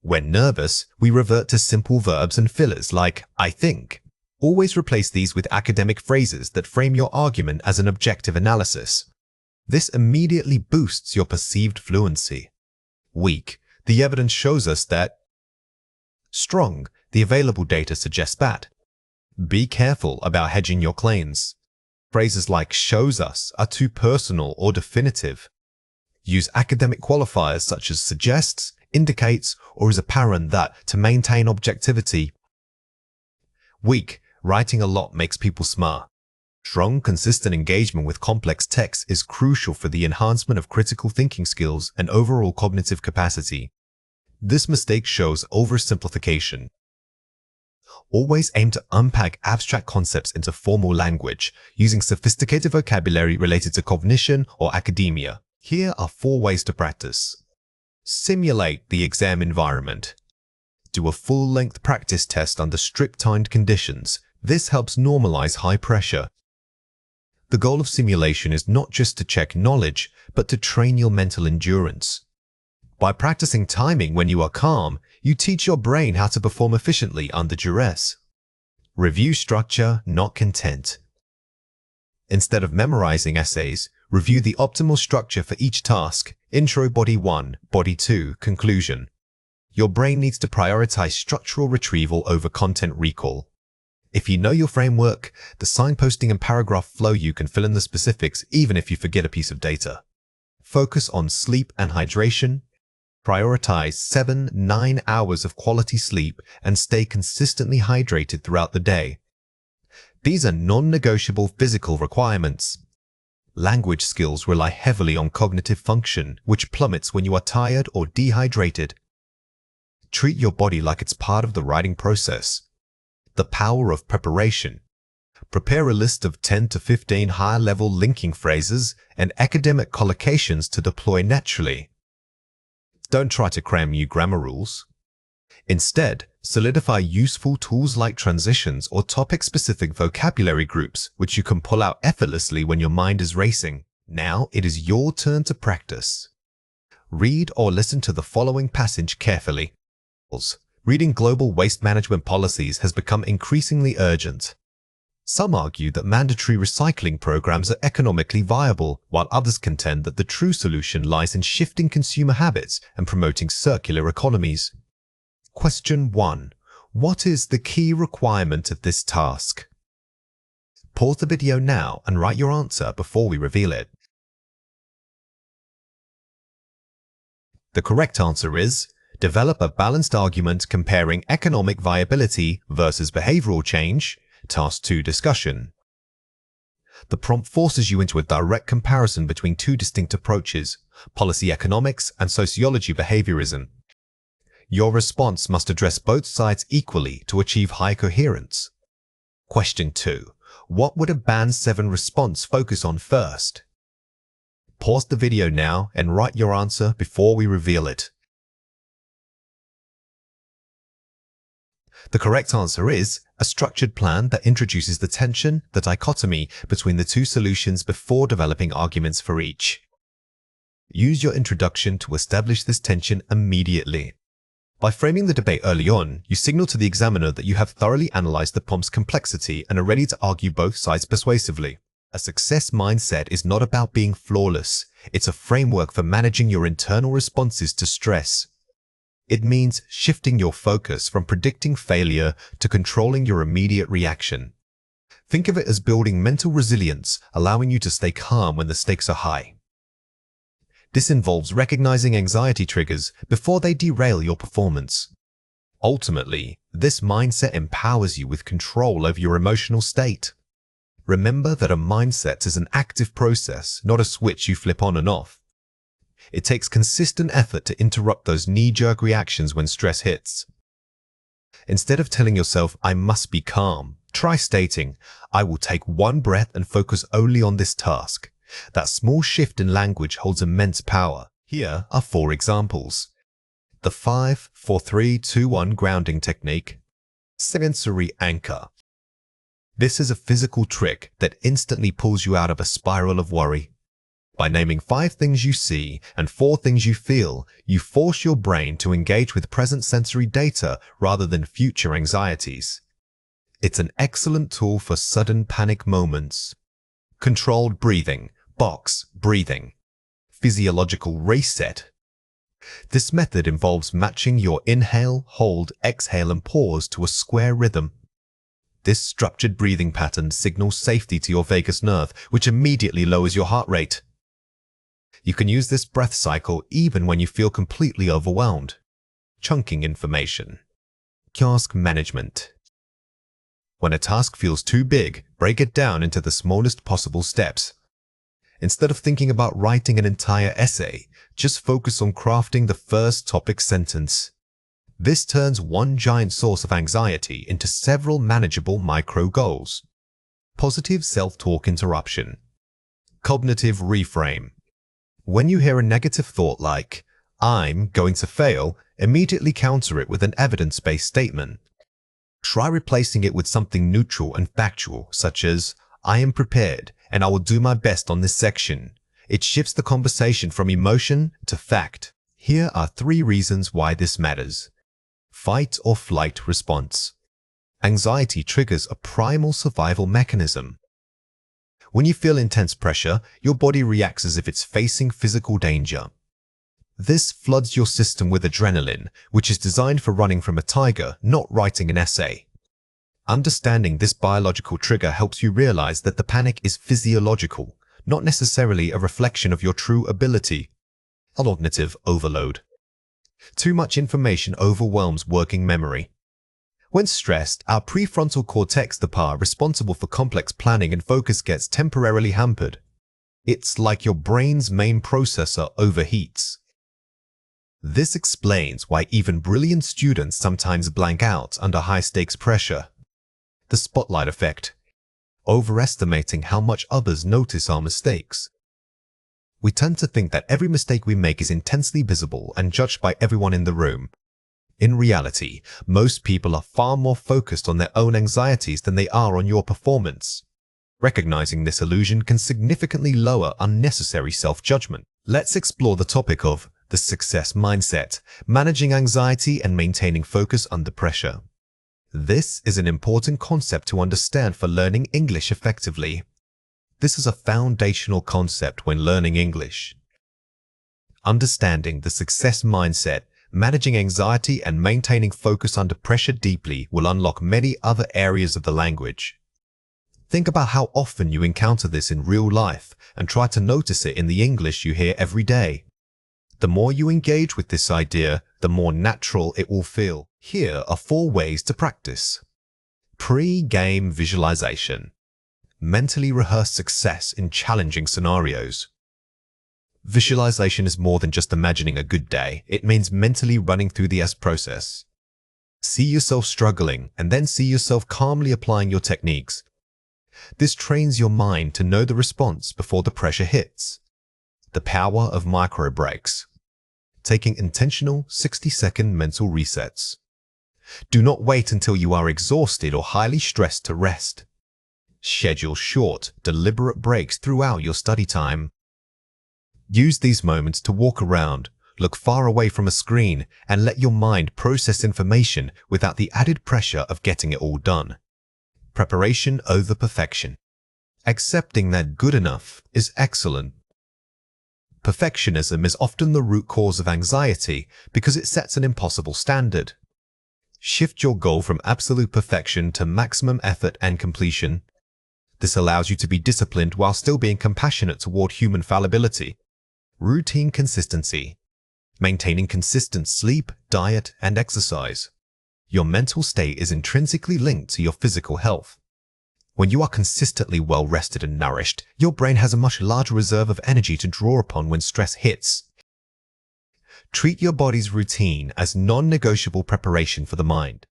When nervous, we revert to simple verbs and fillers like I think. Always replace these with academic phrases that frame your argument as an objective analysis. This immediately boosts your perceived fluency. Weak. The evidence shows us that. Strong. The available data suggests that. Be careful about hedging your claims. Phrases like shows us are too personal or definitive. Use academic qualifiers such as suggests, indicates, or is apparent that to maintain objectivity. Weak. Writing a lot makes people smart. Strong, consistent engagement with complex texts is crucial for the enhancement of critical thinking skills and overall cognitive capacity. This mistake shows oversimplification. Always aim to unpack abstract concepts into formal language, using sophisticated vocabulary related to cognition or academia. Here are 4 ways to practice. Simulate the exam environment. Do a full-length practice test under strict timed conditions. This helps normalize high pressure. The goal of simulation is not just to check knowledge, but to train your mental endurance. By practicing timing when you are calm, you teach your brain how to perform efficiently under duress. Review structure, not content. Instead of memorizing essays, review the optimal structure for each task: intro, body 1, body 2, conclusion. Your brain needs to prioritize structural retrieval over content recall. If you know your framework, the signposting and paragraph flow you can fill in the specifics even if you forget a piece of data. Focus on sleep and hydration. Prioritize 7-9 hours of quality sleep and stay consistently hydrated throughout the day. These are non-negotiable physical requirements. Language skills rely heavily on cognitive function, which plummets when you are tired or dehydrated. Treat your body like it's part of the writing process. The power of preparation. Prepare a list of 10 to 15 high-level linking phrases and academic collocations to deploy naturally. Don't try to cram new grammar rules. Instead, solidify useful tools like transitions or topic-specific vocabulary groups, which you can pull out effortlessly when your mind is racing. Now it is your turn to practice. Read or listen to the following passage carefully. Reading global waste management policies has become increasingly urgent. Some argue that mandatory recycling programs are economically viable, while others contend that the true solution lies in shifting consumer habits and promoting circular economies. Question 1. What is the key requirement of this task? Pause the video now and write your answer before we reveal it. The correct answer is, develop a balanced argument comparing economic viability versus behavioral change. Task 2 discussion. The prompt forces you into a direct comparison between two distinct approaches, policy economics and sociology behaviorism. Your response must address both sides equally to achieve high coherence. Question 2. What would a Band 7 response focus on first? Pause the video now and write your answer before we reveal it. The correct answer is a structured plan that introduces the tension, the dichotomy between the two solutions before developing arguments for each. Use your introduction to establish this tension immediately. By framing the debate early on, you signal to the examiner that you have thoroughly analyzed the prompt's complexity and are ready to argue both sides persuasively. A success mindset is not about being flawless. It's a framework for managing your internal responses to stress. It means shifting your focus from predicting failure to controlling your immediate reaction. Think of it as building mental resilience, allowing you to stay calm when the stakes are high. This involves recognizing anxiety triggers before they derail your performance. Ultimately, this mindset empowers you with control over your emotional state. Remember that a mindset is an active process, not a switch you flip on and off. It takes consistent effort to interrupt those knee-jerk reactions when stress hits. Instead of telling yourself, I must be calm, try stating, I will take one breath and focus only on this task. That small shift in language holds immense power. Here are 4 examples. The 5-4-3-2-1 grounding technique. Sensory anchor. This is a physical trick that instantly pulls you out of a spiral of worry. By naming 5 things you see and 4 things you feel, you force your brain to engage with present sensory data rather than future anxieties. It's an excellent tool for sudden panic moments. Controlled breathing, box breathing. Physiological reset. This method involves matching your inhale, hold, exhale, and pause to a square rhythm. This structured breathing pattern signals safety to your vagus nerve, which immediately lowers your heart rate. You can use this breath cycle even when you feel completely overwhelmed. Chunking information. Task management. When a task feels too big, break it down into the smallest possible steps. Instead of thinking about writing an entire essay, just focus on crafting the first topic sentence. This turns one giant source of anxiety into several manageable micro goals. Positive self-talk interruption. Cognitive reframe. When you hear a negative thought like, I'm going to fail, immediately counter it with an evidence-based statement. Try replacing it with something neutral and factual, such as, I am prepared and I will do my best on this section. It shifts the conversation from emotion to fact. Here are 3 reasons why this matters. Fight or flight response. Anxiety triggers a primal survival mechanism. When you feel intense pressure, your body reacts as if it's facing physical danger. This floods your system with adrenaline, which is designed for running from a tiger, not writing an essay. Understanding this biological trigger helps you realize that the panic is physiological, not necessarily a reflection of your true ability. Cognitive overload. Too much information overwhelms working memory. When stressed, our prefrontal cortex, the part responsible for complex planning and focus, gets temporarily hampered. It's like your brain's main processor overheats. This explains why even brilliant students sometimes blank out under high-stakes pressure. The spotlight effect. Overestimating how much others notice our mistakes. We tend to think that every mistake we make is intensely visible and judged by everyone in the room. In reality, most people are far more focused on their own anxieties than they are on your performance. Recognizing this illusion can significantly lower unnecessary self-judgment. Let's explore the topic of the success mindset, managing anxiety and maintaining focus under pressure. This is an important concept to understand for learning English effectively. This is a foundational concept when learning English. Understanding the success mindset, managing anxiety, and maintaining focus under pressure deeply will unlock many other areas of the language. Think about how often you encounter this in real life and try to notice it in the English you hear every day. The more you engage with this idea, the more natural it will feel. Here are 4 ways to practice. Pre-game visualization. Mentally rehearse success in challenging scenarios. Visualization is more than just imagining a good day. It means mentally running through the process. See yourself struggling and then see yourself calmly applying your techniques. This trains your mind to know the response before the pressure hits. The power of micro breaks. Taking intentional 60-second mental resets. Do not wait until you are exhausted or highly stressed to rest. Schedule short, deliberate breaks throughout your study time. Use these moments to walk around, look far away from a screen, and let your mind process information without the added pressure of getting it all done. Preparation over perfection. Accepting that good enough is excellent. Perfectionism is often the root cause of anxiety because it sets an impossible standard. Shift your goal from absolute perfection to maximum effort and completion. This allows you to be disciplined while still being compassionate toward human fallibility. Routine consistency. Maintaining consistent sleep, diet, and exercise. Your mental state is intrinsically linked to your physical health. When you are consistently well rested and nourished, your brain has a much larger reserve of energy to draw upon when stress hits. Treat your body's routine as non-negotiable preparation for the mind.